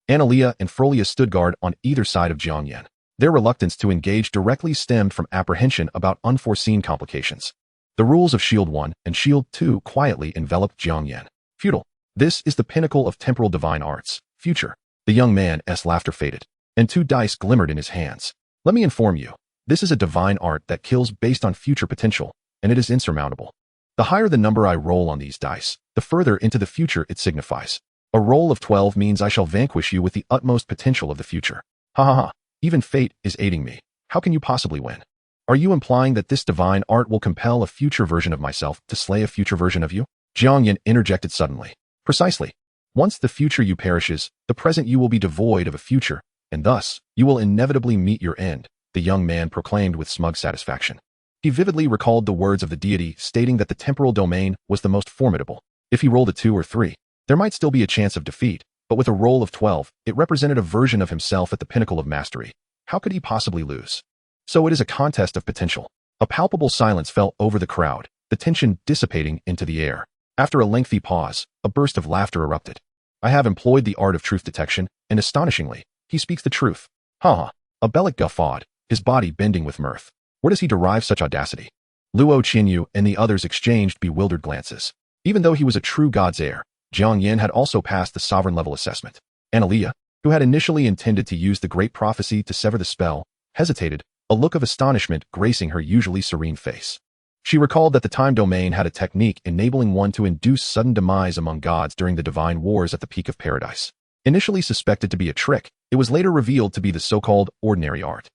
Analea and Frolia stood guard on either side of Jiang Yan. Their reluctance to engage directly stemmed from apprehension about unforeseen complications. The rules of Shield 1 and Shield 2 quietly enveloped Jiang Yan. Futile. This is the pinnacle of temporal divine arts. Future. The young man's laughter faded, and 2 dice glimmered in his hands. Let me inform you, this is a divine art that kills based on future potential, and it is insurmountable. The higher the number I roll on these dice, the further into the future it signifies. A roll of 12 means I shall vanquish you with the utmost potential of the future. Ha ha ha, even fate is aiding me. How can you possibly win? Are you implying that this divine art will compel a future version of myself to slay a future version of you? Jiang Yan interjected suddenly. Precisely. Once the future you perishes, the present you will be devoid of a future, and thus, you will inevitably meet your end, the young man proclaimed with smug satisfaction. He vividly recalled the words of the deity stating that the temporal domain was the most formidable. If he rolled a 2 or 3, there might still be a chance of defeat, but with a roll of 12, it represented a version of himself at the pinnacle of mastery. How could he possibly lose? So it is a contest of potential. A palpable silence fell over the crowd, the tension dissipating into the air. After a lengthy pause, a burst of laughter erupted. I have employed the art of truth detection, and astonishingly, he speaks the truth. Ha ha. Abelic guffawed, his body bending with mirth. Where does he derive such audacity? Luo Qianyu and the others exchanged bewildered glances. Even though he was a true god's heir, Jiang Yan had also passed the sovereign level assessment. Analea, who had initially intended to use the great prophecy to sever the spell, hesitated, a look of astonishment gracing her usually serene face. She recalled that the time domain had a technique enabling one to induce sudden demise among gods during the divine wars at the peak of paradise. Initially suspected to be a trick, it was later revealed to be the so-called ordinary art.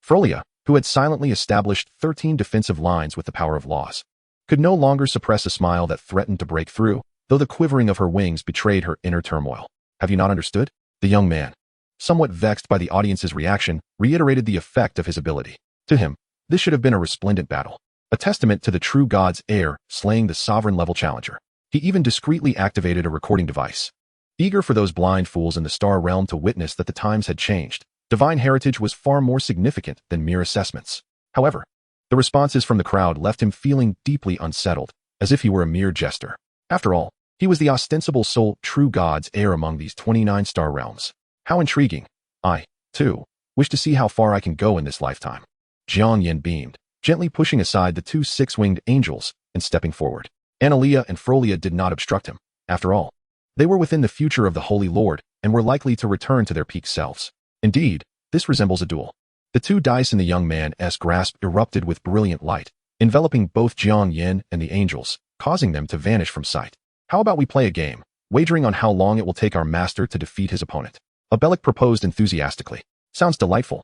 Frolia, who had silently established 13 defensive lines with the power of laws, could no longer suppress a smile that threatened to break through, though the quivering of her wings betrayed her inner turmoil. Have you not understood? The young man, somewhat vexed by the audience's reaction, reiterated the effect of his ability. To him, this should have been a resplendent battle, a testament to the true god's heir slaying the sovereign-level challenger. He even discreetly activated a recording device. Eager for those blind fools in the star realm to witness that the times had changed, divine heritage was far more significant than mere assessments. However, the responses from the crowd left him feeling deeply unsettled, as if he were a mere jester. After all, he was the ostensible sole true god's heir among these 29 star realms. How intriguing. I, too, wish to see how far I can go in this lifetime. Jiang Yan beamed, gently pushing aside the 2 six-winged angels and stepping forward. Analea and Frolia did not obstruct him. After all, they were within the future of the Holy Lord and were likely to return to their peak selves. Indeed, this resembles a duel. The 2 dice in the young man's grasp erupted with brilliant light, enveloping both Jiang Yan and the angels, causing them to vanish from sight. How about we play a game, wagering on how long it will take our master to defeat his opponent? Abelic proposed enthusiastically. Sounds delightful.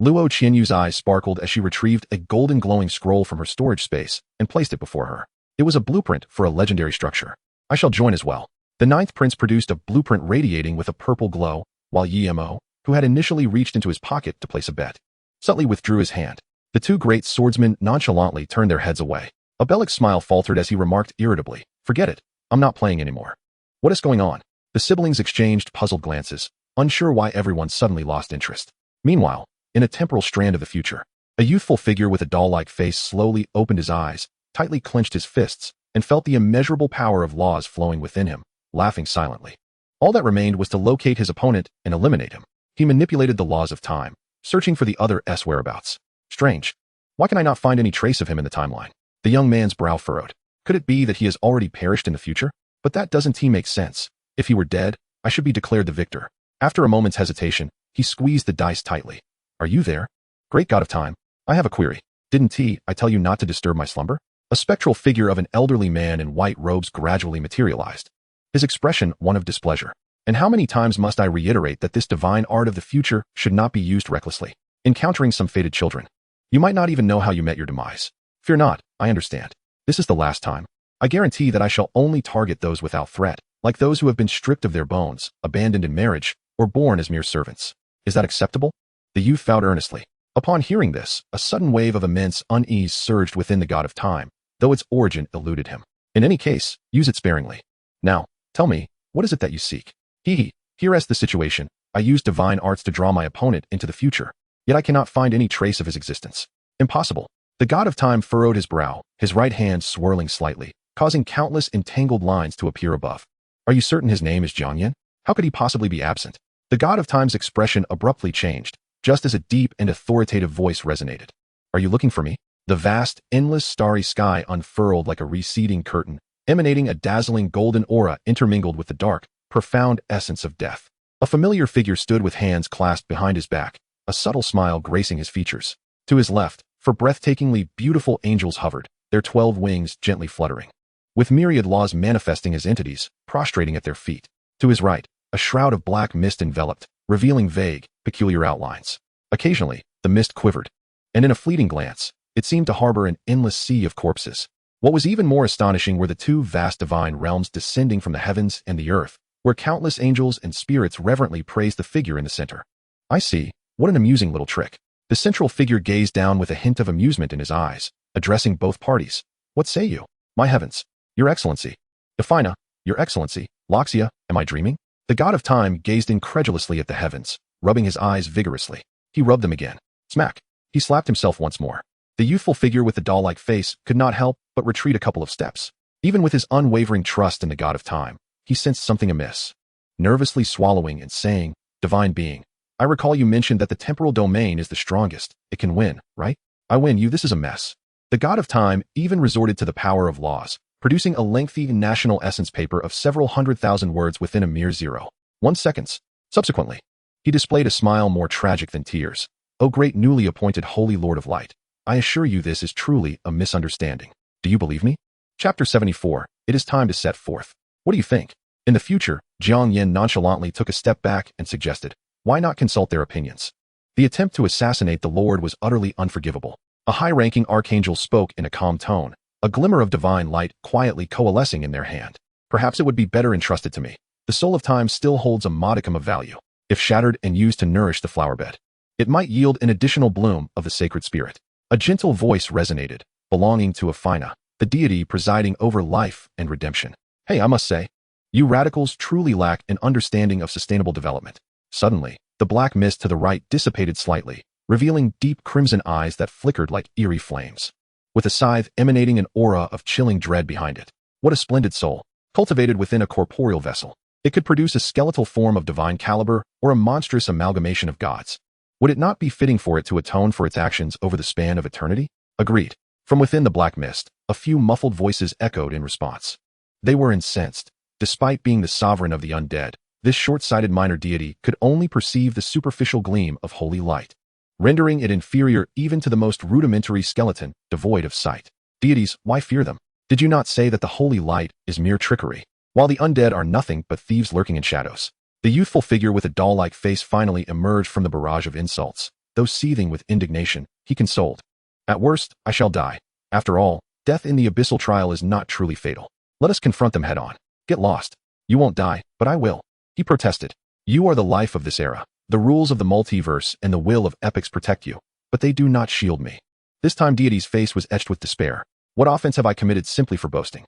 Luo Qianyu's eyes sparkled as she retrieved a golden glowing scroll from her storage space and placed it before her. It was a blueprint for a legendary structure. I shall join as well. The ninth prince produced a blueprint radiating with a purple glow, while Yemo, who had initially reached into his pocket to place a bet, subtly withdrew his hand. The two great swordsmen nonchalantly turned their heads away. A Bellic's smile faltered as he remarked irritably, "Forget it, I'm not playing anymore." "What is going on?" The siblings exchanged puzzled glances, unsure why everyone suddenly lost interest. Meanwhile, in a temporal strand of the future, a youthful figure with a doll-like face slowly opened his eyes, tightly clenched his fists, and felt the immeasurable power of laws flowing within him, laughing silently. All that remained was to locate his opponent and eliminate him. He manipulated the laws of time, searching for the other's whereabouts. Strange. Why can I not find any trace of him in the timeline? The young man's brow furrowed. Could it be that he has already perished in the future? But that doesn't make sense. If he were dead, I should be declared the victor. After a moment's hesitation, he squeezed the dice tightly. "Are you there? Great god of time, I have a query. Didn't I tell you not to disturb my slumber?" A spectral figure of an elderly man in white robes gradually materialized, his expression one of displeasure. "And how many times must I reiterate that this divine art of the future should not be used recklessly? Encountering some fated children. You might not even know how you met your demise. Fear not, I understand. This is the last time. I guarantee that I shall only target those without threat, like those who have been stripped of their bones, abandoned in marriage, or born as mere servants. Is that acceptable?" The youth vowed earnestly. Upon hearing this, a sudden wave of immense unease surged within the god of time, though its origin eluded him. "In any case, use it sparingly. Now, tell me, what is it that you seek?" Here's the situation. I use divine arts to draw my opponent into the future, yet I cannot find any trace of his existence. Impossible. The god of time furrowed his brow, his right hand swirling slightly, causing countless entangled lines to appear above. "Are you certain his name is Jiang Yan? How could he possibly be absent?" The god of time's expression abruptly changed, just as a deep and authoritative voice resonated. "Are you looking for me?" The vast, endless starry sky unfurled like a receding curtain, emanating a dazzling golden aura intermingled with the dark, profound essence of death. A familiar figure stood with hands clasped behind his back, a subtle smile gracing his features. To his left, four breathtakingly beautiful angels hovered, their 12 wings gently fluttering, with myriad laws manifesting as entities, prostrating at their feet. To his right, a shroud of black mist enveloped, revealing vague, peculiar outlines. Occasionally, the mist quivered, and in a fleeting glance, it seemed to harbor an endless sea of corpses. What was even more astonishing were the two vast divine realms descending from the heavens and the earth, where countless angels and spirits reverently praised the figure in the center. "I see. What an amusing little trick." The central figure gazed down with a hint of amusement in his eyes, addressing both parties. "What say you? My heavens. Your Excellency. Defina, Your Excellency. Loxia, am I dreaming?" The god of time gazed incredulously at the heavens, rubbing his eyes vigorously. He rubbed them again. Smack. He slapped himself once more. The youthful figure with the doll-like face could not help but retreat a couple of steps. Even with his unwavering trust in the god of time, he sensed something amiss. Nervously swallowing and saying, "Divine being, I recall you mentioned that the temporal domain is the strongest. It can win, right? I win you. This is a mess." The god of time even resorted to the power of laws, producing a lengthy national essence paper of several 100,000 words within a mere 0.1 seconds. Subsequently, he displayed a smile more tragic than tears. "O great newly appointed Holy Lord of Light, I assure you this is truly a misunderstanding. Do you believe me?" Chapter 74. It is time to set forth. "What do you think?" In the future, Jiang Yan nonchalantly took a step back and suggested, "Why not consult their opinions?" The attempt to assassinate the Lord was utterly unforgivable. A high-ranking archangel spoke in a calm tone, a glimmer of divine light quietly coalescing in their hand. "Perhaps it would be better entrusted to me. The soul of time still holds a modicum of value. If shattered and used to nourish the flower bed, it might yield an additional bloom of the sacred spirit." A gentle voice resonated, belonging to Afina, the deity presiding over life and redemption. "Hey, I must say, you radicals truly lack an understanding of sustainable development." Suddenly, the black mist to the right dissipated slightly, revealing deep crimson eyes that flickered like eerie flames, with a scythe emanating an aura of chilling dread behind it. What a splendid soul, cultivated within a corporeal vessel. It could produce a skeletal form of divine caliber or a monstrous amalgamation of gods. Would it not be fitting for it to atone for its actions over the span of eternity? Agreed. From within the black mist, a few muffled voices echoed in response. They were incensed. Despite being the sovereign of the undead, this short-sighted minor deity could only perceive the superficial gleam of holy light, rendering it inferior even to the most rudimentary skeleton, devoid of sight. "Deities, why fear them? Did you not say that the holy light is mere trickery, while the undead are nothing but thieves lurking in shadows?" The youthful figure with a doll-like face finally emerged from the barrage of insults. Though seething with indignation, he consoled. "At worst, I shall die. After all, death in the abyssal trial is not truly fatal. Let us confront them head-on." "Get lost. You won't die, but I will. He protested. You are the life of this era. The rules of the multiverse and the will of epics protect you, but they do not shield me. This time deity's face was etched with despair. What offense have I committed simply for boasting?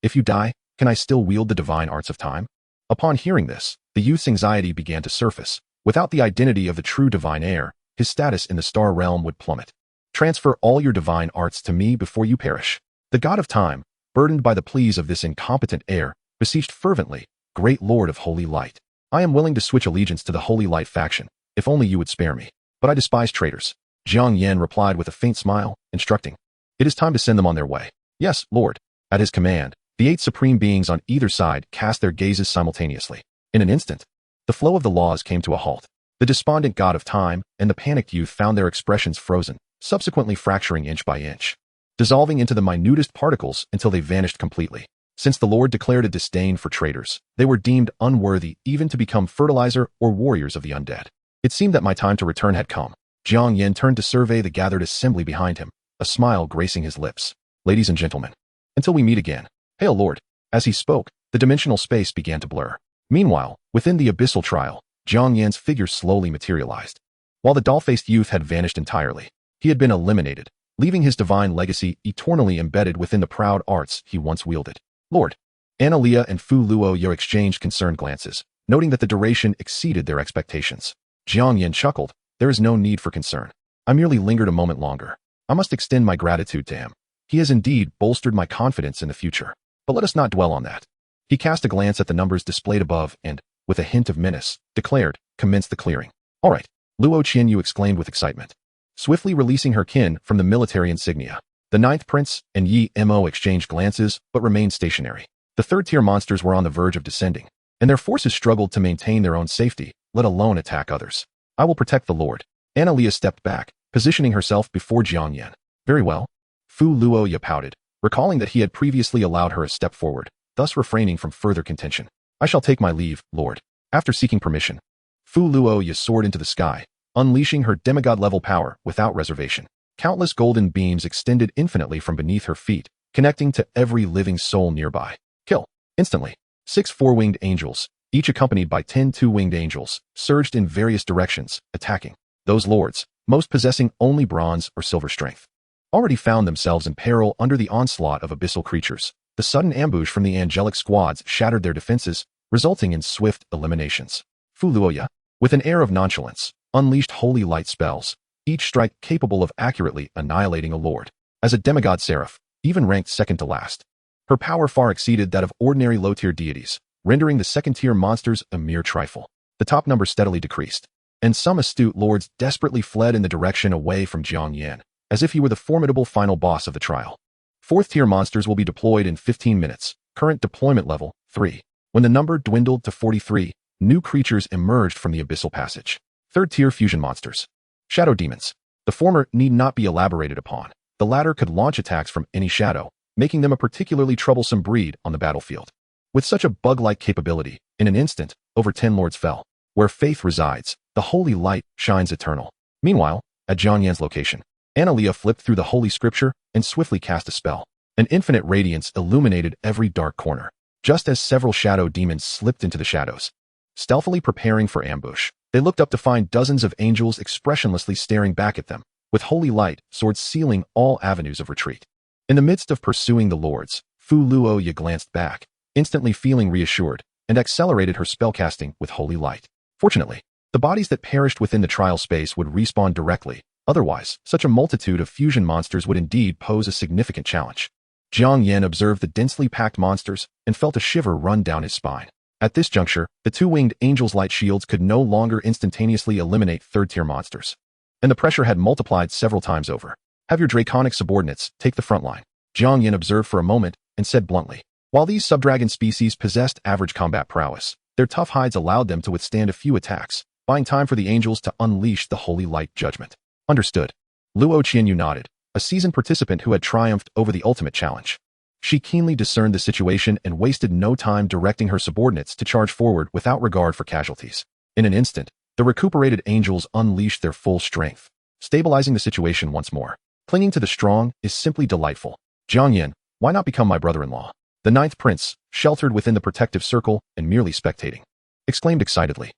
If you die, can I still wield the divine arts of time? Upon hearing this, the youth's anxiety began to surface. Without the identity of the true divine heir, his status in the star realm would plummet. Transfer all your divine arts to me before you perish. The god of time, burdened by the pleas of this incompetent heir, beseeched fervently, Great Lord of Holy Light. I am willing to switch allegiance to the Holy Light faction, if only you would spare me. But I despise traitors. Jiang Yan replied with a faint smile, instructing. It is time to send them on their way. Yes, Lord. At his command, the 8 supreme beings on either side cast their gazes simultaneously. In an instant, the flow of the laws came to a halt. The despondent god of time and the panicked youth found their expressions frozen, subsequently fracturing inch by inch, dissolving into the minutest particles until they vanished completely. Since the Lord declared a disdain for traitors, they were deemed unworthy even to become fertilizer or warriors of the undead. It seemed that my time to return had come. Jiang Yan turned to survey the gathered assembly behind him, a smile gracing his lips. Ladies and gentlemen, until we meet again. Hail Lord. As he spoke, the dimensional space began to blur. Meanwhile, within the abyssal trial, Jiang Yan's figure slowly materialized. While the doll-faced youth had vanished entirely, he had been eliminated, leaving his divine legacy eternally embedded within the proud arts he once wielded. Lord. Analea and Fu Luoya exchanged concerned glances, noting that the duration exceeded their expectations. Jiang Yan chuckled. There is no need for concern. I merely lingered a moment longer. I must extend my gratitude to him. He has indeed bolstered my confidence in the future. But let us not dwell on that. He cast a glance at the numbers displayed above and, with a hint of menace, declared, commence the clearing. All right, Luo Qianyu exclaimed with excitement. Swiftly releasing her kin from the military insignia, the 9th Prince and Yi Mo exchanged glances but remained stationary. The 3rd-tier monsters were on the verge of descending, and their forces struggled to maintain their own safety, let alone attack others. I will protect the Lord. Analea stepped back, positioning herself before Jiang Yan. Very well. Fu Luoya pouted, recalling that he had previously allowed her a step forward, thus refraining from further contention. I shall take my leave, Lord. After seeking permission, Fu Luoya soared into the sky, unleashing her demigod-level power without reservation. Countless golden beams extended infinitely from beneath her feet, connecting to every living soul nearby. Kill. Instantly, 6 4-winged angels, each accompanied by 10 2-winged angels, surged in various directions, attacking. Those lords, most possessing only bronze or silver strength, already found themselves in peril under the onslaught of abyssal creatures. The sudden ambush from the angelic squads shattered their defenses, resulting in swift eliminations. Fu Luoya, with an air of nonchalance, unleashed holy light spells, each strike capable of accurately annihilating a lord. As a demigod seraph, even ranked second to last, her power far exceeded that of ordinary low-tier deities, rendering the second-tier monsters a mere trifle. The top number steadily decreased, and some astute lords desperately fled in the direction away from Jiang Yan, as if he were the formidable final boss of the trial. 4th-tier monsters will be deployed in 15 minutes, current deployment level, 3. When the number dwindled to 43, new creatures emerged from the abyssal passage. 3rd-tier fusion monsters. Shadow demons. The former need not be elaborated upon. The latter could launch attacks from any shadow, making them a particularly troublesome breed on the battlefield. With such a bug-like capability, in an instant, over 10 lords fell. Where faith resides, the holy light shines eternal. Meanwhile, at Jiang Yan's location, Analea flipped through the holy scripture and swiftly cast a spell. An infinite radiance illuminated every dark corner, just as several shadow demons slipped into the shadows. Stealthily preparing for ambush, they looked up to find dozens of angels expressionlessly staring back at them, with holy light swords sealing all avenues of retreat. In the midst of pursuing the lords, Fu Luoya glanced back, instantly feeling reassured, and accelerated her spellcasting with holy light. Fortunately, the bodies that perished within the trial space would respawn directly. Otherwise, such a multitude of fusion monsters would indeed pose a significant challenge. Jiang Yan observed the densely packed monsters and felt a shiver run down his spine. At this juncture, the 2-winged angels' light shields could no longer instantaneously eliminate 3rd-tier monsters, and the pressure had multiplied several times over. Have your draconic subordinates take the front line. Jiang Yan observed for a moment and said bluntly. While these subdragon species possessed average combat prowess, their tough hides allowed them to withstand a few attacks, buying time for the angels to unleash the holy light judgment. Understood. Luo Qianyu nodded, a seasoned participant who had triumphed over the ultimate challenge. She keenly discerned the situation and wasted no time directing her subordinates to charge forward without regard for casualties. In an instant, the recuperated angels unleashed their full strength, stabilizing the situation once more. Clinging to the strong is simply delightful. Jiang Yan, why not become my brother-in-law? The ninth prince, sheltered within the protective circle and merely spectating, exclaimed excitedly.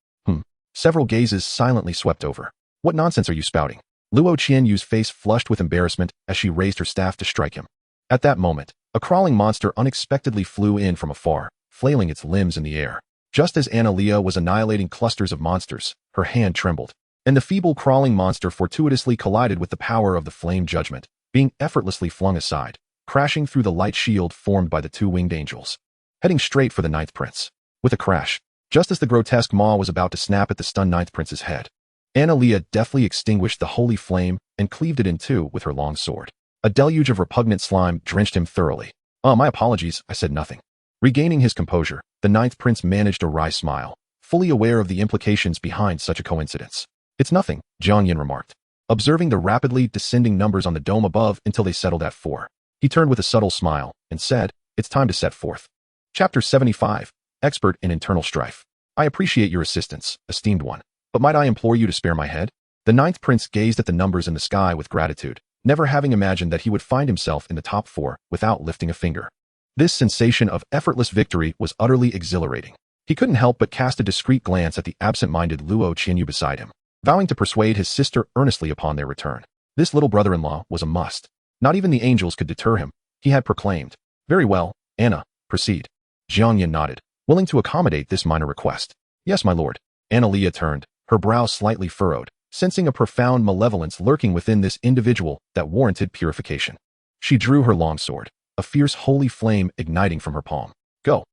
Several gazes silently swept over. What nonsense are you spouting? Luo Qianyu's face flushed with embarrassment as she raised her staff to strike him. At that moment, a crawling monster unexpectedly flew in from afar, flailing its limbs in the air. Just as Analea was annihilating clusters of monsters, her hand trembled, and the feeble crawling monster fortuitously collided with the power of the flame judgment, being effortlessly flung aside, crashing through the light shield formed by the two winged angels, heading straight for the ninth prince. With a crash, just as the grotesque maw was about to snap at the stunned ninth prince's head, Analea deftly extinguished the holy flame and cleaved it in two with her long sword. A deluge of repugnant slime drenched him thoroughly. My apologies, I said nothing. Regaining his composure, the ninth prince managed a wry smile, fully aware of the implications behind such a coincidence. It's nothing, Jiang Yan remarked, observing the rapidly descending numbers on the dome above until they settled at 4. He turned with a subtle smile and said, it's time to set forth. Chapter 75, Expert in Internal Strife. I appreciate your assistance, esteemed one, but might I implore you to spare my head? The ninth prince gazed at the numbers in the sky with gratitude, never having imagined that he would find himself in the top 4 without lifting a finger. This sensation of effortless victory was utterly exhilarating. He couldn't help but cast a discreet glance at the absent-minded Luo Qianyu beside him, vowing to persuade his sister earnestly upon their return. This little brother-in-law was a must. Not even the angels could deter him, he had proclaimed. Very well, Anna, proceed. Jiang Yan nodded, willing to accommodate this minor request. Yes, my lord. Analea turned, her brow slightly furrowed, sensing a profound malevolence lurking within this individual that warranted purification. She drew her long sword, a fierce holy flame igniting from her palm. Go.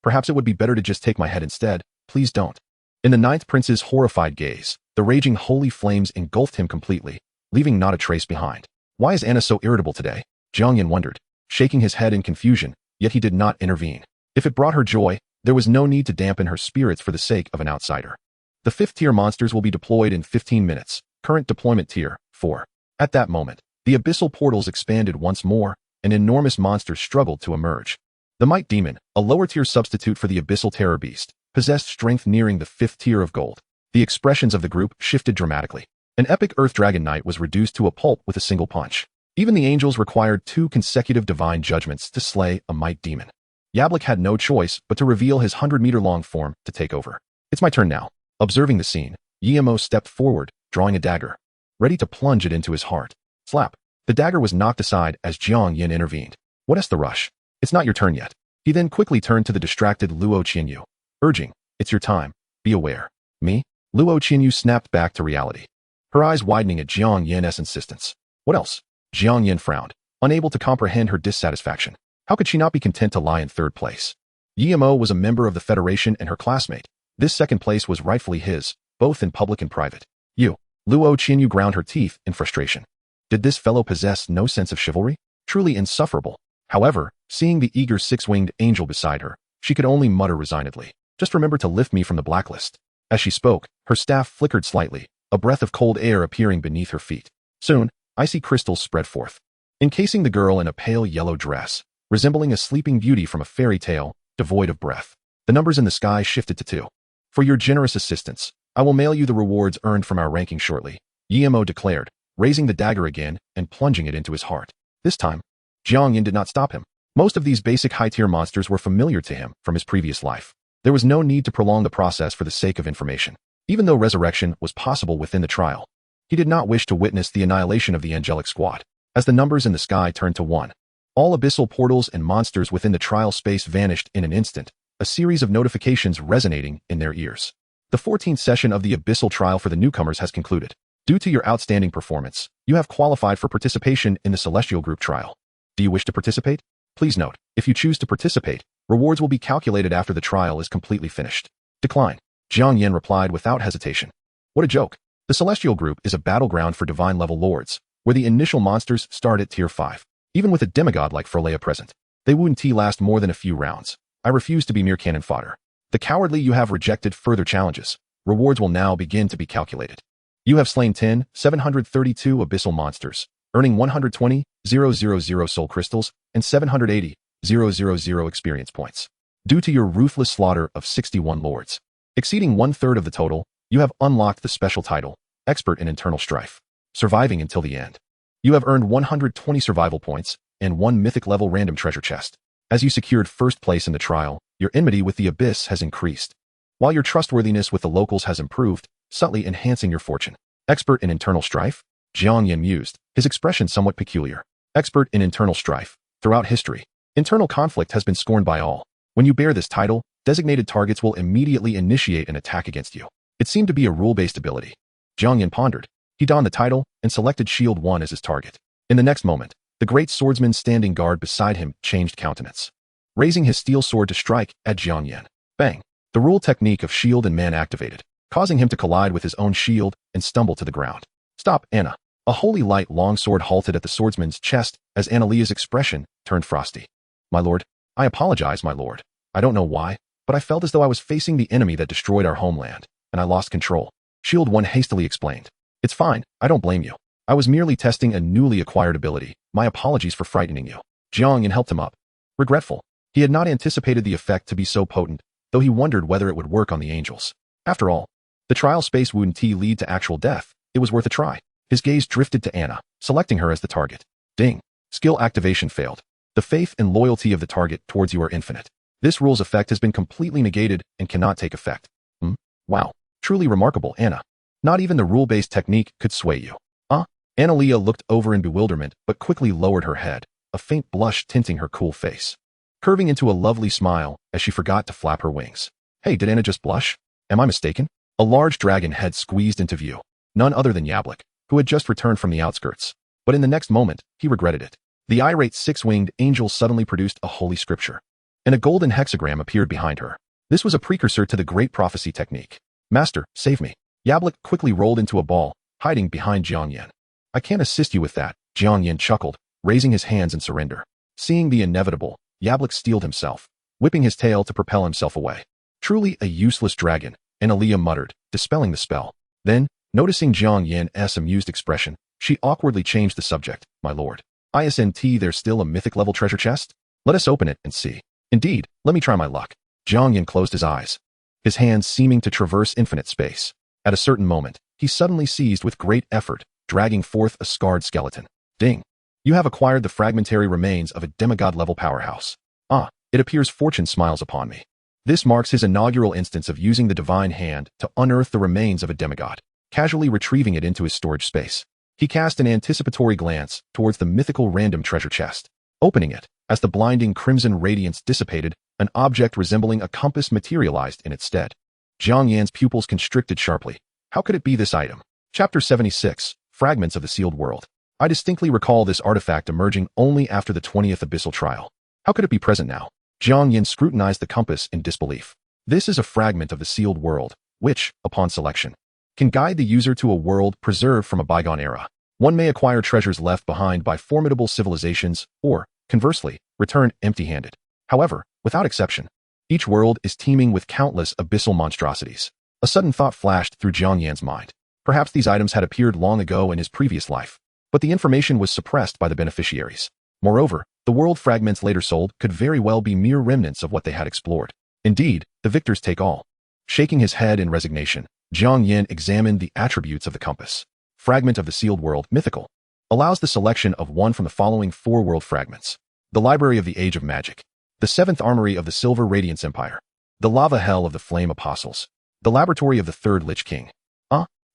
Perhaps it would be better to just take my head instead. Please don't. In the ninth prince's horrified gaze, the raging holy flames engulfed him completely, leaving not a trace behind. Why is Anna so irritable today? Jiang Yan wondered, shaking his head in confusion, yet he did not intervene. If it brought her joy, there was no need to dampen her spirits for the sake of an outsider. The 5th tier monsters will be deployed in 15 minutes, current deployment tier 4. At that moment, the abyssal portals expanded once more, and enormous monsters struggled to emerge. The Might Demon, a lower tier substitute for the abyssal terror beast, possessed strength nearing the 5th tier of gold. The expressions of the group shifted dramatically. An epic Earth Dragon Knight was reduced to a pulp with a single punch. Even the angels required 2 consecutive divine judgments to slay a Might Demon. Yablik had no choice but to reveal his 100-meter-long form to take over. It's my turn now. Observing the scene, Yemo stepped forward, drawing a dagger, ready to plunge it into his heart. Slap. The dagger was knocked aside as Jiang Yan intervened. What's the rush? It's not your turn yet. He then quickly turned to the distracted Luo Qianyu, urging, it's your time. Be aware. Me? Luo Qianyu snapped back to reality, her eyes widening at Jiang Yan's insistence. What else? Jiang Yan frowned, unable to comprehend her dissatisfaction. How could she not be content to lie in 3rd place? Yemo was a member of the Federation and her classmate. This 2nd place was rightfully his, both in public and private. Luo Qianyu ground her teeth in frustration. Did this fellow possess no sense of chivalry? Truly insufferable. However, seeing the eager 6-winged angel beside her, she could only mutter resignedly, just remember to lift me from the blacklist. As she spoke, her staff flickered slightly, a breath of cold air appearing beneath her feet. Soon, icy crystals spread forth, encasing the girl in a pale yellow dress, resembling a sleeping beauty from a fairy tale, devoid of breath. The numbers in the sky shifted to 2. For your generous assistance, I will mail you the rewards earned from our ranking shortly, Yemo declared, raising the dagger again and plunging it into his heart. This time, Jiang Yan did not stop him. Most of these basic high-tier monsters were familiar to him from his previous life. There was no need to prolong the process for the sake of information. Even though resurrection was possible within the trial, he did not wish to witness the annihilation of the angelic squad. As the numbers in the sky turned to 1, all abyssal portals and monsters within the trial space vanished in an instant, a series of notifications resonating in their ears. The 14th session of the abyssal trial for the newcomers has concluded. Due to your outstanding performance, you have qualified for participation in the Celestial Group trial. Do you wish to participate? Please note, if you choose to participate, rewards will be calculated after the trial is completely finished. Decline. Jiang Yan replied without hesitation. What a joke. The Celestial Group is a battleground for divine-level lords, where the initial monsters start at tier 5. Even with a demigod like Frolea present, they wouldn't last more than a few rounds. I refuse to be mere cannon fodder. The cowardly you have rejected further challenges. Rewards will now begin to be calculated. You have slain 10,732 abyssal monsters, earning 120,000 soul crystals and 780,000 experience points. Due to your ruthless slaughter of 61 lords, exceeding 1/3 of the total, you have unlocked the special title, Expert in Internal Strife, surviving until the end. You have earned 120 survival points and 1 mythic level random treasure chest. As you secured first place in the trial, your enmity with the Abyss has increased, while your trustworthiness with the locals has improved, subtly enhancing your fortune. Expert in internal strife? Jiang Yan mused, his expression somewhat peculiar. Expert in internal strife. Throughout history, internal conflict has been scorned by all. When you bear this title, designated targets will immediately initiate an attack against you. It seemed to be a rule-based ability. Jiang Yan pondered. He donned the title and selected Shield 1 as his target. In the next moment, the great swordsman standing guard beside him changed countenance, raising his steel sword to strike at Jiang Yan. Bang! The rule technique of shield and man activated, causing him to collide with his own shield and stumble to the ground. Stop, Anna. A holy light longsword halted at the swordsman's chest as Annalea's expression turned frosty. My lord, I apologize, my lord. I don't know why, but I felt as though I was facing the enemy that destroyed our homeland, and I lost control. Shield 1 hastily explained. It's fine, I don't blame you. I was merely testing a newly acquired ability. My apologies for frightening you. Jiang Yan helped him up. Regretful. He had not anticipated the effect to be so potent, though he wondered whether it would work on the angels. After all, the trial space wouldn't lead to actual death. It was worth a try. His gaze drifted to Anna, selecting her as the target. Ding. Skill activation failed. The faith and loyalty of the target towards you are infinite. This rule's effect has been completely negated and cannot take effect. Wow. Truly remarkable, Anna. Not even the rule-based technique could sway you. Annalea looked over in bewilderment, but quickly lowered her head, a faint blush tinting her cool face, curving into a lovely smile as she forgot to flap her wings. Hey, did Anna just blush? Am I mistaken? A large dragon head squeezed into view, none other than Yablik, who had just returned from the outskirts. But in the next moment, he regretted it. The irate six-winged angel suddenly produced a holy scripture, and a golden hexagram appeared behind her. This was a precursor to the great prophecy technique. Master, save me. Yablik quickly rolled into a ball, hiding behind Jiang Yan. I can't assist you with that, Jiang Yan chuckled, raising his hands in surrender. Seeing the inevitable, Yablik steeled himself, whipping his tail to propel himself away. Truly a useless dragon, Annalea muttered, dispelling the spell. Then, noticing Jiang Yan's amused expression, she awkwardly changed the subject. My lord. Isn't there's still a mythic-level treasure chest? Let us open it and see. Indeed, let me try my luck. Jiang Yan closed his eyes, his hands seeming to traverse infinite space. At a certain moment, he suddenly seized with great effort, dragging forth a scarred skeleton. Ding. You have acquired the fragmentary remains of a demigod-level powerhouse. It appears fortune smiles upon me. This marks his inaugural instance of using the divine hand to unearth the remains of a demigod, casually retrieving it into his storage space. He cast an anticipatory glance towards the mythical random treasure chest. Opening it, as the blinding crimson radiance dissipated, an object resembling a compass materialized in its stead. Jiang Yan's pupils constricted sharply. How could it be this item? Chapter 76. Fragments of the Sealed World. I distinctly recall this artifact emerging only after the 20th abyssal trial. How could it be present now? Jiang Yan scrutinized the compass in disbelief. This is a fragment of the Sealed World, which, upon selection, can guide the user to a world preserved from a bygone era. One may acquire treasures left behind by formidable civilizations, or, conversely, return empty-handed. However, without exception, each world is teeming with countless abyssal monstrosities. A sudden thought flashed through Jiang Yan's mind. Perhaps these items had appeared long ago in his previous life, but the information was suppressed by the beneficiaries. Moreover, the world fragments later sold could very well be mere remnants of what they had explored. Indeed, the victors take all. Shaking his head in resignation, Jiang Yan examined the attributes of the compass. Fragment of the Sealed World, mythical. Allows the selection of one from the following 4 world fragments. The Library of the Age of Magic. The 7th Armory of the Silver Radiance Empire. The Lava Hell of the Flame Apostles. The Laboratory of the Third Lich King.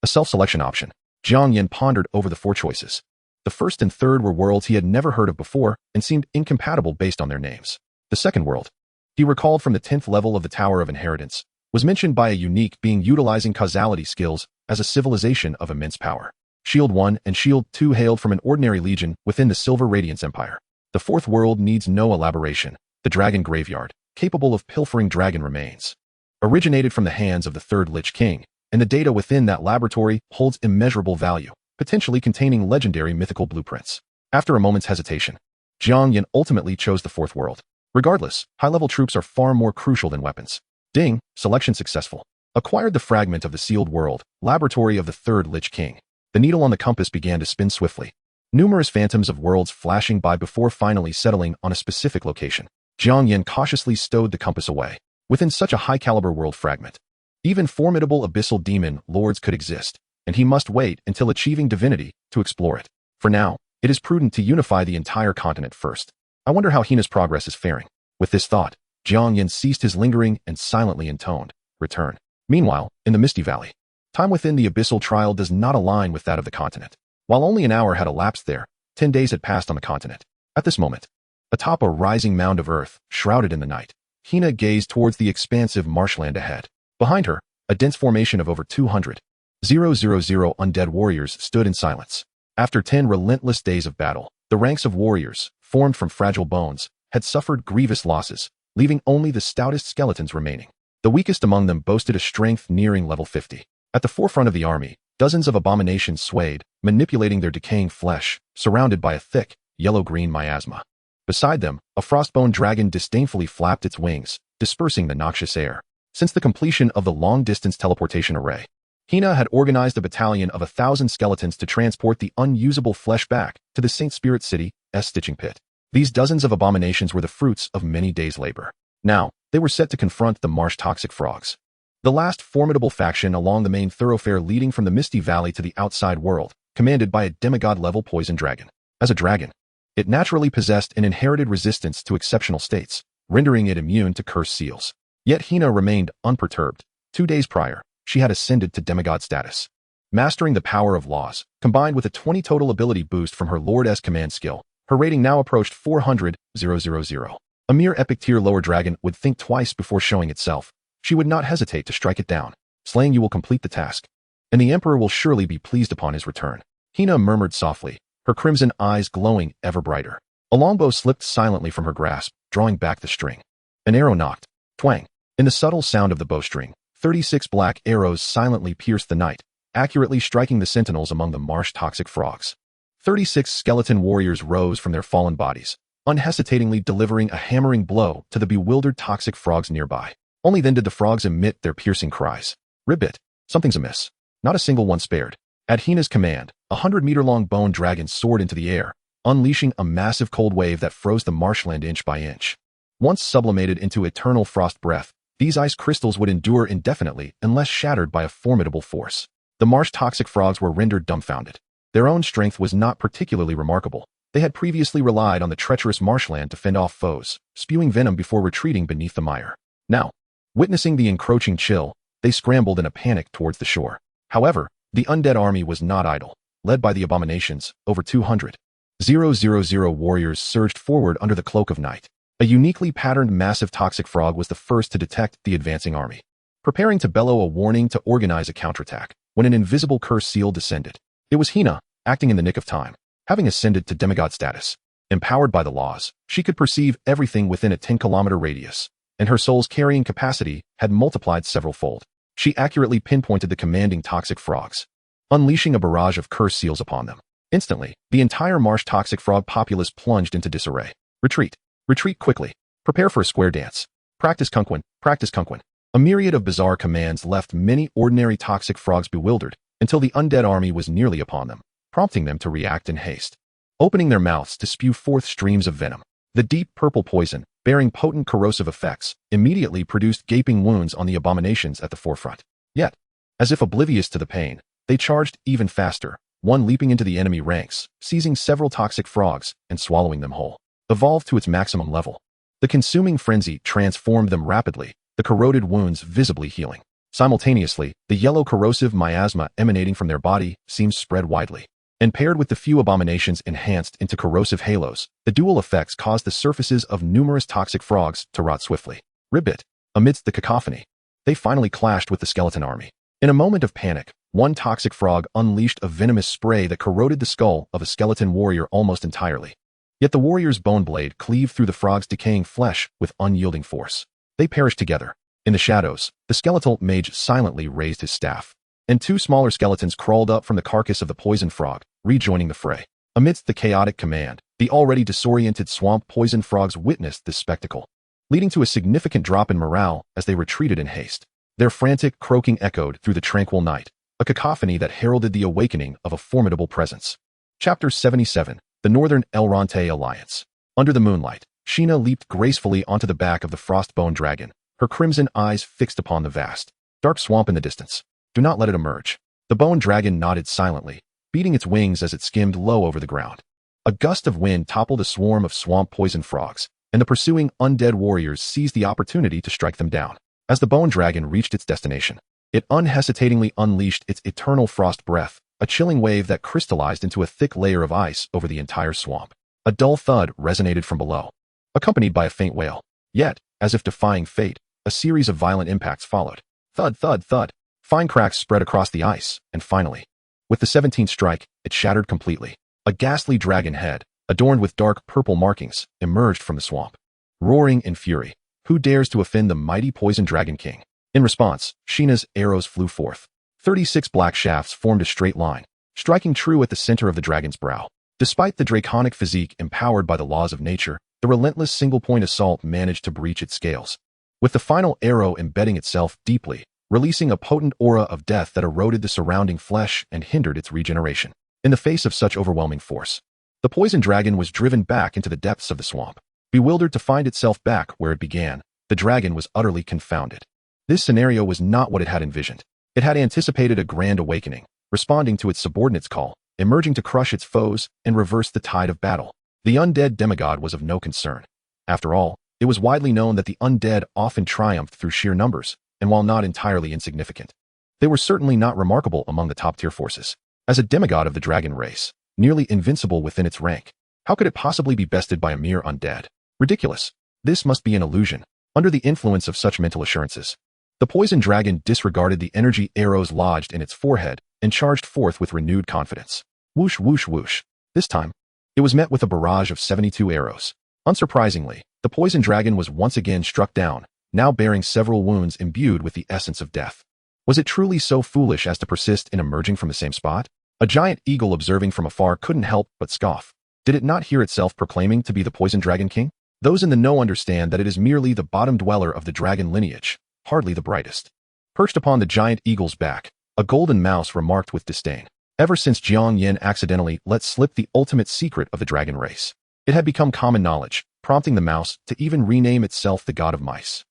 A self-selection option. Jiang Yan pondered over the 4 choices. The first and third were worlds he had never heard of before and seemed incompatible based on their names. The second world, he recalled from the 10th level of the Tower of Inheritance, was mentioned by a unique being utilizing causality skills as a civilization of immense power. Shield 1 and Shield 2 hailed from an ordinary legion within the Silver Radiance Empire. The 4th world needs no elaboration. The Dragon Graveyard, capable of pilfering dragon remains, originated from the hands of the Third Lich King, and the data within that laboratory holds immeasurable value, potentially containing legendary mythical blueprints. After a moment's hesitation, Jiang Yan ultimately chose the 4th world. Regardless, high-level troops are far more crucial than weapons. Ding, selection successful. Acquired the fragment of the Sealed World, Laboratory of the Third Lich King. The needle on the compass began to spin swiftly, numerous phantoms of worlds flashing by before finally settling on a specific location. Jiang Yan cautiously stowed the compass away. Within such a high-caliber world fragment, even formidable abyssal demon lords could exist, and he must wait until achieving divinity to explore it. For now, it is prudent to unify the entire continent first. I wonder how Hina's progress is faring. With this thought, Jiang Yan ceased his lingering and silently intoned, "Return." Meanwhile, in the Misty Valley, time within the abyssal trial does not align with that of the continent. While only an hour had elapsed there, 10 days had passed on the continent. At this moment, atop a rising mound of earth, shrouded in the night, Hina gazed towards the expansive marshland ahead. Behind her, a dense formation of over 200,000 undead warriors stood in silence. After 10 relentless days of battle, the ranks of warriors, formed from fragile bones, had suffered grievous losses, leaving only the stoutest skeletons remaining. The weakest among them boasted a strength nearing level 50. At the forefront of the army, dozens of abominations swayed, manipulating their decaying flesh, surrounded by a thick, yellow-green miasma. Beside them, a frostbone dragon disdainfully flapped its wings, dispersing the noxious air. Since the completion of the long-distance teleportation array, Hina had organized a battalion of 1,000 skeletons to transport the unusable flesh back to the Saint Spirit City's stitching pit. These dozens of abominations were the fruits of many days' labor. Now, they were set to confront the marsh toxic frogs, the last formidable faction along the main thoroughfare leading from the Misty Valley to the outside world, commanded by a demigod-level poison dragon. As a dragon, it naturally possessed an inherited resistance to exceptional states, rendering it immune to cursed seals. Yet Hina remained unperturbed. 2 days prior, she had ascended to demigod status. Mastering the power of laws, combined with a 20 total ability boost from her Lord's command skill, her rating now approached 400,000. A mere epic tier lower dragon would think twice before showing itself. She would not hesitate to strike it down. Slaying you will complete the task, and the Emperor will surely be pleased upon his return. Hina murmured softly, her crimson eyes glowing ever brighter. A longbow slipped silently from her grasp, drawing back the string. An arrow knocked. Twang. In the subtle sound of the bowstring, 36 black arrows silently pierced the night, accurately striking the sentinels among the marsh toxic frogs. 36 skeleton warriors rose from their fallen bodies, unhesitatingly delivering a hammering blow to the bewildered toxic frogs nearby. Only then did the frogs emit their piercing cries. "Ribbit, something's amiss." Not a single one spared. At Hina's command, a 100-meter-long bone dragon soared into the air, unleashing a massive cold wave that froze the marshland inch by inch. Once sublimated into eternal frost breath, these ice crystals would endure indefinitely unless shattered by a formidable force. The marsh toxic frogs were rendered dumbfounded. Their own strength was not particularly remarkable. They had previously relied on the treacherous marshland to fend off foes, spewing venom before retreating beneath the mire. Now, witnessing the encroaching chill, they scrambled in a panic towards the shore. However, the undead army was not idle. Led by the abominations, over 200,000 warriors surged forward under the cloak of night. A uniquely patterned massive toxic frog was the first to detect the advancing army, preparing to bellow a warning to organize a counterattack, when an invisible curse seal descended. It was Hina, acting in the nick of time. Having ascended to demigod status, empowered by the laws, she could perceive everything within a 10-kilometer radius, and her soul's carrying capacity had multiplied several-fold. She accurately pinpointed the commanding toxic frogs, unleashing a barrage of curse seals upon them. Instantly, the entire marsh toxic frog populace plunged into disarray. Retreat. Retreat quickly. Prepare for a square dance. Practice Kunquin. Practice Kunquin. A myriad of bizarre commands left many ordinary toxic frogs bewildered until the undead army was nearly upon them, prompting them to react in haste, opening their mouths to spew forth streams of venom. The deep purple poison, bearing potent corrosive effects, immediately produced gaping wounds on the abominations at the forefront. Yet, as if oblivious to the pain, they charged even faster, one leaping into the enemy ranks, seizing several toxic frogs and swallowing them whole. Evolved to its maximum level, the consuming frenzy transformed them rapidly, the corroded wounds visibly healing. Simultaneously, the yellow corrosive miasma emanating from their body seemed spread widely, and paired with the few abominations enhanced into corrosive halos, the dual effects caused the surfaces of numerous toxic frogs to rot swiftly. Ribbit. Amidst the cacophony, they finally clashed with the skeleton army. In a moment of panic, one toxic frog unleashed a venomous spray that corroded the skull of a skeleton warrior almost entirely. Yet the warrior's bone blade cleaved through the frog's decaying flesh with unyielding force. They perished together. In the shadows, the skeletal mage silently raised his staff, and 2 smaller skeletons crawled up from the carcass of the poison frog, rejoining the fray. Amidst the chaotic command, the already disoriented swamp poison frogs witnessed this spectacle, leading to a significant drop in morale as they retreated in haste. Their frantic croaking echoed through the tranquil night, a cacophony that heralded the awakening of a formidable presence. Chapter 77. The Northern Elronte Alliance. Under the moonlight, Sheena leaped gracefully onto the back of the frostbone dragon, her crimson eyes fixed upon the vast, dark swamp in the distance. Do not let it emerge. The bone dragon nodded silently, beating its wings as it skimmed low over the ground. A gust of wind toppled a swarm of swamp poison frogs, and the pursuing undead warriors seized the opportunity to strike them down. As the bone dragon reached its destination, it unhesitatingly unleashed its eternal frost breath, a chilling wave that crystallized into a thick layer of ice over the entire swamp. A dull thud resonated from below, accompanied by a faint wail. Yet, as if defying fate, a series of violent impacts followed. Thud, thud, thud. Fine cracks spread across the ice, and finally, with the 17th strike, it shattered completely. A ghastly dragon head, adorned with dark purple markings, emerged from the swamp. Roaring in fury, who dares to offend the mighty poison dragon king? In response, Sheena's arrows flew forth. 36 black shafts formed a straight line, striking true at the center of the dragon's brow. Despite the draconic physique empowered by the laws of nature, the relentless single-point assault managed to breach its scales, with the final arrow embedding itself deeply, releasing a potent aura of death that eroded the surrounding flesh and hindered its regeneration. In the face of such overwhelming force, the poison dragon was driven back into the depths of the swamp. Bewildered to find itself back where it began, the dragon was utterly confounded. This scenario was not what it had envisioned. It had anticipated a grand awakening, responding to its subordinate's call, emerging to crush its foes and reverse the tide of battle. The undead demigod was of no concern. After all, it was widely known that the undead often triumphed through sheer numbers, and while not entirely insignificant, they were certainly not remarkable among the top-tier forces. As a demigod of the dragon race, nearly invincible within its rank, how could it possibly be bested by a mere undead? Ridiculous. This must be an illusion. Under the influence of such mental assurances, the poison dragon disregarded the energy arrows lodged in its forehead and charged forth with renewed confidence. Whoosh, whoosh, whoosh. This time, it was met with a barrage of 72 arrows. Unsurprisingly, the poison dragon was once again struck down, now bearing several wounds imbued with the essence of death. Was it truly so foolish as to persist in emerging from the same spot? A giant eagle observing from afar couldn't help but scoff. Did it not hear itself proclaiming to be the poison dragon king? Those in the know understand that it is merely the bottom dweller of the dragon lineage, hardly the brightest. Perched upon the giant eagle's back, a golden mouse remarked with disdain. Ever since Jiang Yan accidentally let slip the ultimate secret of the dragon race, it had become common knowledge, prompting the mouse to even rename itself the god of mice.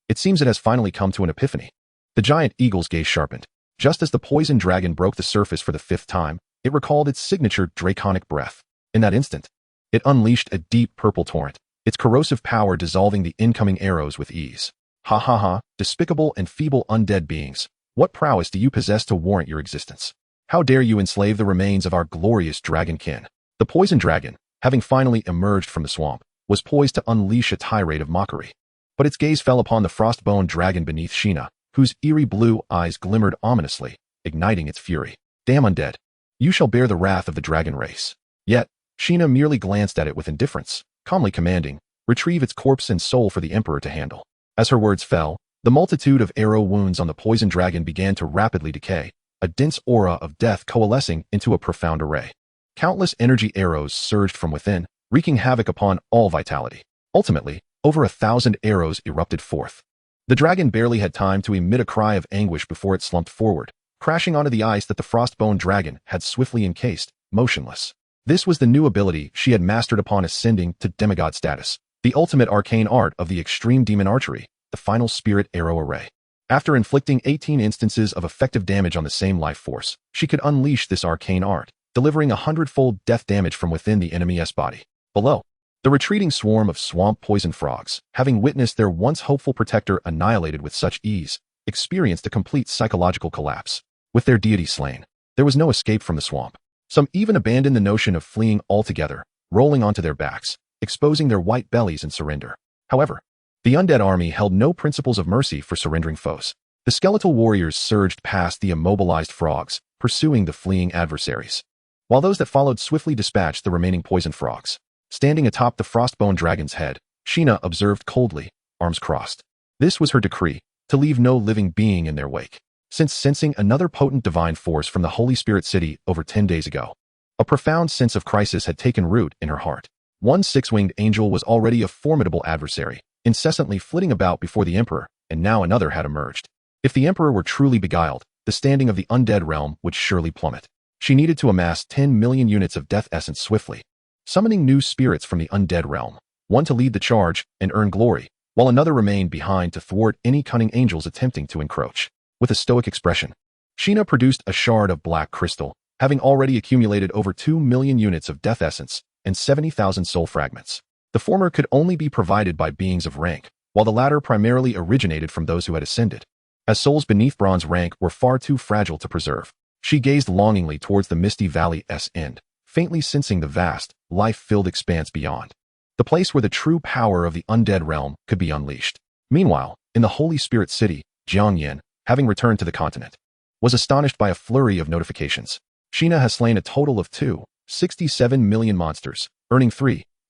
It seems it has finally come to an epiphany. The giant eagle's gaze sharpened. Just as the poison dragon broke the surface for the 5th time, it recalled its signature draconic breath. In that instant, it unleashed a deep purple torrent, its corrosive power dissolving the incoming arrows with ease. Ha ha ha, despicable and feeble undead beings, what prowess do you possess to warrant your existence? How dare you enslave the remains of our glorious dragon kin? The poison dragon, having finally emerged from the swamp, was poised to unleash a tirade of mockery. But its gaze fell upon the frostbone dragon beneath Sheena, whose eerie blue eyes glimmered ominously, igniting its fury. Damn undead, you shall bear the wrath of the dragon race. Yet, Sheena merely glanced at it with indifference, calmly commanding, retrieve its corpse and soul for the emperor to handle. As her words fell, the multitude of arrow wounds on the poison dragon began to rapidly decay, a dense aura of death coalescing into a profound array. Countless energy arrows surged from within, wreaking havoc upon all vitality. Ultimately, over 1,000 arrows erupted forth. The dragon barely had time to emit a cry of anguish before it slumped forward, crashing onto the ice that the frostbone dragon had swiftly encased, motionless. This was the new ability she had mastered upon ascending to demigod status, the ultimate arcane art of the extreme demon archery, the final spirit arrow array. After inflicting 18 instances of effective damage on the same life force, she could unleash this arcane art, delivering 100-fold death damage from within the enemy's body. Below, the retreating swarm of swamp poison frogs, having witnessed their once hopeful protector annihilated with such ease, experienced a complete psychological collapse. With their deity slain, there was no escape from the swamp. Some even abandoned the notion of fleeing altogether, rolling onto their backs, exposing their white bellies in surrender. However, the undead army held no principles of mercy for surrendering foes. The skeletal warriors surged past the immobilized frogs, pursuing the fleeing adversaries, while those that followed swiftly dispatched the remaining poison frogs. Standing atop the frostbone dragon's head, Sheena observed coldly, arms crossed. This was her decree, to leave no living being in their wake. Since sensing another potent divine force from the Holy Spirit City over 10 days ago, a profound sense of crisis had taken root in her heart. One six-winged angel was already a formidable adversary, incessantly flitting about before the Emperor, and now another had emerged. If the Emperor were truly beguiled, the standing of the undead realm would surely plummet. She needed to amass 10 million units of death essence swiftly, summoning new spirits from the undead realm, one to lead the charge and earn glory, while another remained behind to thwart any cunning angels attempting to encroach. With a stoic expression, Sheena produced a shard of black crystal, having already accumulated over 2 million units of death essence and 70,000 soul fragments. The former could only be provided by beings of rank, while the latter primarily originated from those who had ascended. As souls beneath bronze rank were far too fragile to preserve, she gazed longingly towards the misty valley's end, faintly sensing the vast, life-filled expanse beyond. The place where the true power of the undead realm could be unleashed. Meanwhile, in the Holy Spirit City, Jiang Yan, having returned to the continent, was astonished by a flurry of notifications. Sheena has slain a total of 267 million monsters, earning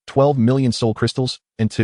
12 million soul crystals, and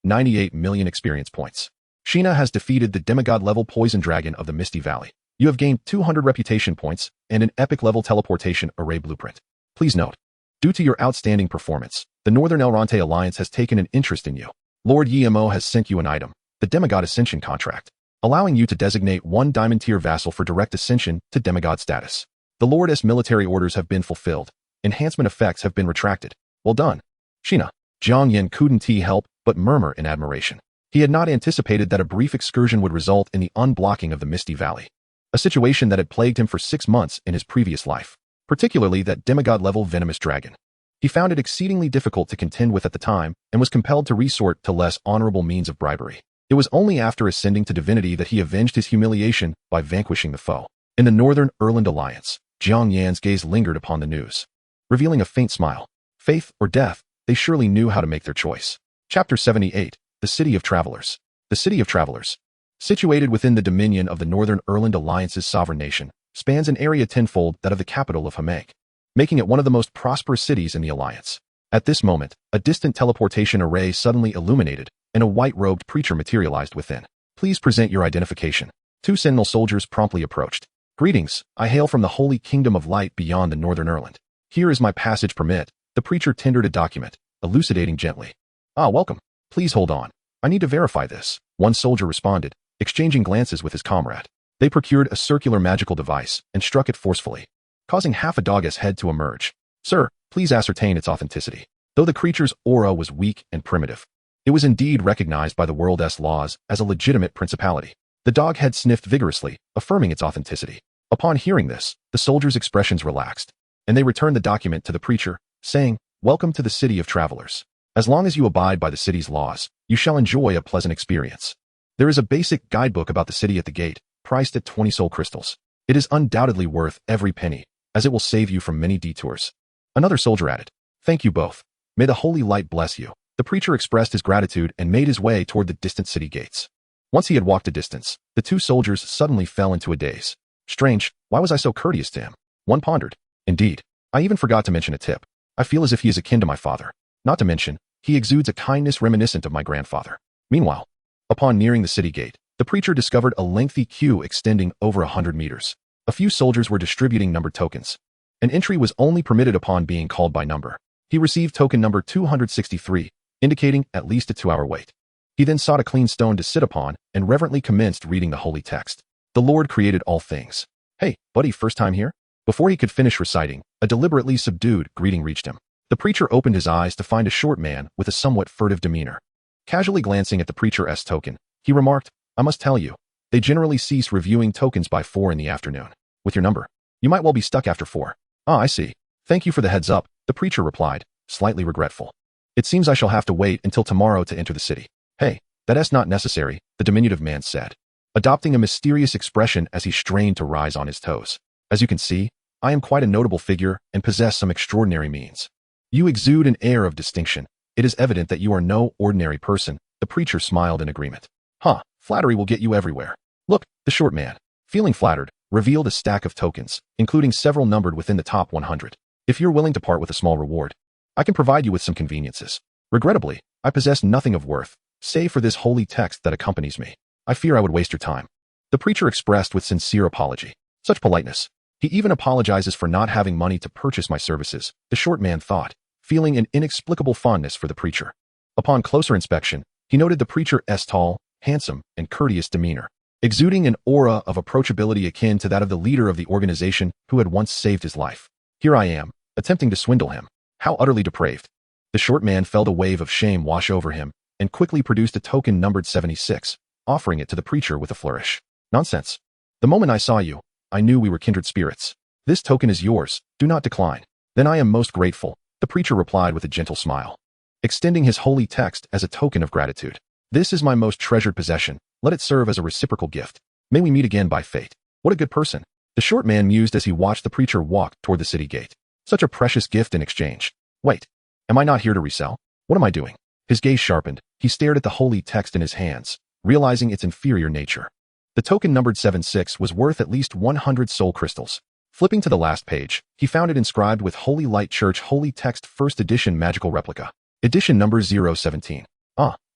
98 million experience points. Sheena has defeated the demigod-level poison dragon of the Misty Valley. You have gained 200 reputation points and an epic-level teleportation array blueprint. Please note, due to your outstanding performance, the Northern Elronte Alliance has taken an interest in you. Lord Yemo has sent you an item, the Demigod Ascension Contract, allowing you to designate one Diamond-tier vassal for direct ascension to demigod status. The Lord's military orders have been fulfilled. Enhancement effects have been retracted. Well done. Sheena. Jiang Yan couldn't help but murmur in admiration. He had not anticipated that a brief excursion would result in the unblocking of the Misty Valley, a situation that had plagued him for 6 months in his previous life, particularly that demigod-level venomous dragon. He found it exceedingly difficult to contend with at the time and was compelled to resort to less honorable means of bribery. It was only after ascending to divinity that he avenged his humiliation by vanquishing the foe. In the Northern Erland Alliance, Jiang Yan's gaze lingered upon the news, revealing a faint smile. Faith or death, they surely knew how to make their choice. Chapter 78, The City of Travelers. The City of Travelers, situated within the dominion of the Northern Erland Alliance's sovereign nation, spans an area tenfold that of the capital of Hamek, making it one of the most prosperous cities in the Alliance. At this moment, a distant teleportation array suddenly illuminated, and a white-robed preacher materialized within. Please present your identification. 2 sentinel soldiers promptly approached. Greetings, I hail from the Holy Kingdom of Light beyond the Northern Erland. Here is my passage permit. The preacher tendered a document, elucidating gently. Ah, welcome. Please hold on. I need to verify this. One soldier responded, exchanging glances with his comrade. They procured a circular magical device and struck it forcefully, causing half a dog's head to emerge. Sir, please ascertain its authenticity. Though the creature's aura was weak and primitive, it was indeed recognized by the world's laws as a legitimate principality. The dog head sniffed vigorously, affirming its authenticity. Upon hearing this, the soldiers' expressions relaxed, and they returned the document to the preacher, saying, Welcome to the City of Travelers. As long as you abide by the city's laws, you shall enjoy a pleasant experience. There is a basic guidebook about the city at the gate, priced at 20 soul crystals. It is undoubtedly worth every penny, as it will save you from many detours. Another soldier added, Thank you both. May the holy light bless you. The preacher expressed his gratitude and made his way toward the distant city gates. Once he had walked a distance, the 2 soldiers suddenly fell into a daze. Strange, why was I so courteous to him? One pondered. Indeed, I even forgot to mention a tip. I feel as if he is akin to my father. Not to mention, he exudes a kindness reminiscent of my grandfather. Meanwhile, upon nearing the city gate, the preacher discovered a lengthy queue extending over 100 meters. A few soldiers were distributing numbered tokens. An entry was only permitted upon being called by number. He received token number 263, indicating at least a 2-hour wait. He then sought a clean stone to sit upon and reverently commenced reading the holy text. The Lord created all things. Hey, buddy, first time here? Before he could finish reciting, a deliberately subdued greeting reached him. The preacher opened his eyes to find a short man with a somewhat furtive demeanor. Casually glancing at the preacher's token, he remarked, I must tell you, they generally cease reviewing tokens by 4 in the afternoon. With your number, you might well be stuck after 4. Ah, I see. Thank you for the heads up, the preacher replied, slightly regretful. It seems I shall have to wait until tomorrow to enter the city. Hey, that's not necessary, the diminutive man said, adopting a mysterious expression as he strained to rise on his toes. As you can see, I am quite a notable figure and possess some extraordinary means. You exude an air of distinction. It is evident that you are no ordinary person. The preacher smiled in agreement. Huh, flattery will get you everywhere. Look, the short man, feeling flattered, revealed a stack of tokens, including several numbered within the top 100. If you're willing to part with a small reward, I can provide you with some conveniences. Regrettably, I possess nothing of worth, save for this holy text that accompanies me. I fear I would waste your time. The preacher expressed with sincere apology. Such politeness. He even apologizes for not having money to purchase my services, the short man thought, feeling an inexplicable fondness for the preacher. Upon closer inspection, he noted the preacher's tall, handsome, and courteous demeanor, exuding an aura of approachability akin to that of the leader of the organization who had once saved his life. Here I am, attempting to swindle him. How utterly depraved. The short man felt a wave of shame wash over him and quickly produced a token numbered 76, offering it to the preacher with a flourish. Nonsense. The moment I saw you, I knew we were kindred spirits. This token is yours. Do not decline. Then I am most grateful, the preacher replied with a gentle smile. extending his holy text as a token of gratitude. This is my most treasured possession. Let it serve as a reciprocal gift. May we meet again by fate. What a good person. The short man mused as he watched the preacher walk toward the city gate. Such a precious gift in exchange. Wait, am I not here to resell? What am I doing? His gaze sharpened. He stared at the holy text in his hands, realizing its inferior nature. The token numbered 76 was worth at least 100 soul crystals. Flipping to the last page, he found it inscribed with Holy Light Church Holy Text First Edition Magical Replica. Edition number 017.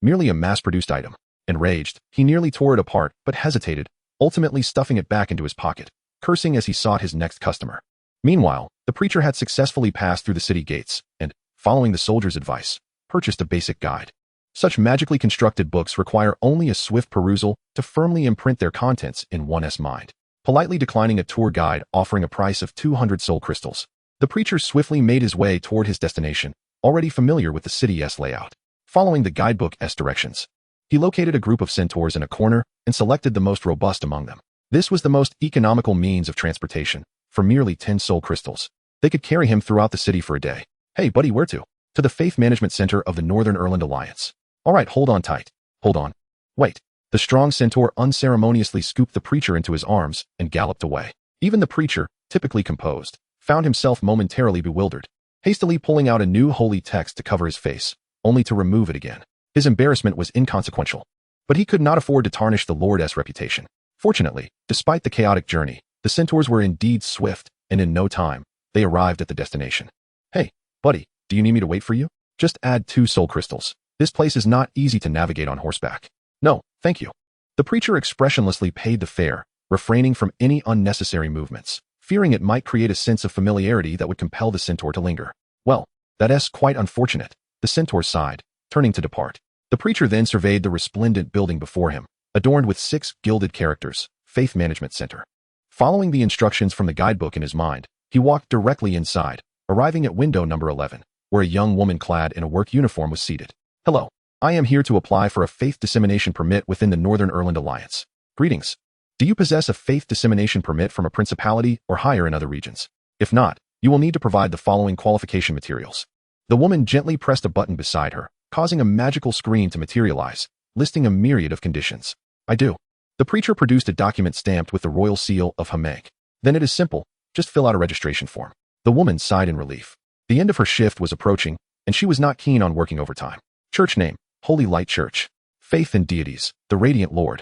Merely a mass-produced item. Enraged, he nearly tore it apart, but hesitated, ultimately stuffing it back into his pocket, cursing as he sought his next customer. Meanwhile, the preacher had successfully passed through the city gates and, following the soldier's advice, purchased a basic guide. Such magically constructed books require only a swift perusal to firmly imprint their contents in one's mind. Politely declining a tour guide offering a price of 200 soul crystals, the preacher swiftly made his way toward his destination, already familiar with the city's layout. Following the guidebook's directions, he located a group of centaurs in a corner and selected the most robust among them. This was the most economical means of transportation. For merely 10 soul crystals, they could carry him throughout the city for a day. Hey, buddy, where to? To the Faith Management Center of the Northern Erland Alliance. All right, hold on tight. Hold on. Wait. The strong centaur unceremoniously scooped the preacher into his arms and galloped away. Even the preacher, typically composed, found himself momentarily bewildered, hastily pulling out a new holy text to cover his face, only to remove it again. His embarrassment was inconsequential, but he could not afford to tarnish the Lord's reputation. Fortunately, despite the chaotic journey, the centaurs were indeed swift, and in no time, they arrived at the destination. Hey, buddy, do you need me to wait for you? Just add 2 soul crystals. This place is not easy to navigate on horseback. No, thank you. The preacher expressionlessly paid the fare, refraining from any unnecessary movements, fearing it might create a sense of familiarity that would compel the centaur to linger. Well, that's quite unfortunate. The centaur sighed, turning to depart. The preacher then surveyed the resplendent building before him, adorned with 6 gilded characters, Faith Management Center. Following the instructions from the guidebook in his mind, he walked directly inside, arriving at window number 11, where a young woman clad in a work uniform was seated. Hello. I am here to apply for a faith dissemination permit within the Northern Erland Alliance. Greetings. Do you possess a faith dissemination permit from a principality or higher in other regions? If not, you will need to provide the following qualification materials. The woman gently pressed a button beside her, causing a magical screen to materialize, listing a myriad of conditions. I do. The preacher produced a document stamped with the royal seal of Hamek. Then it is simple, just fill out a registration form. The woman sighed in relief. The end of her shift was approaching, and she was not keen on working overtime. Church name, Holy Light Church. Faith in deities, the Radiant Lord.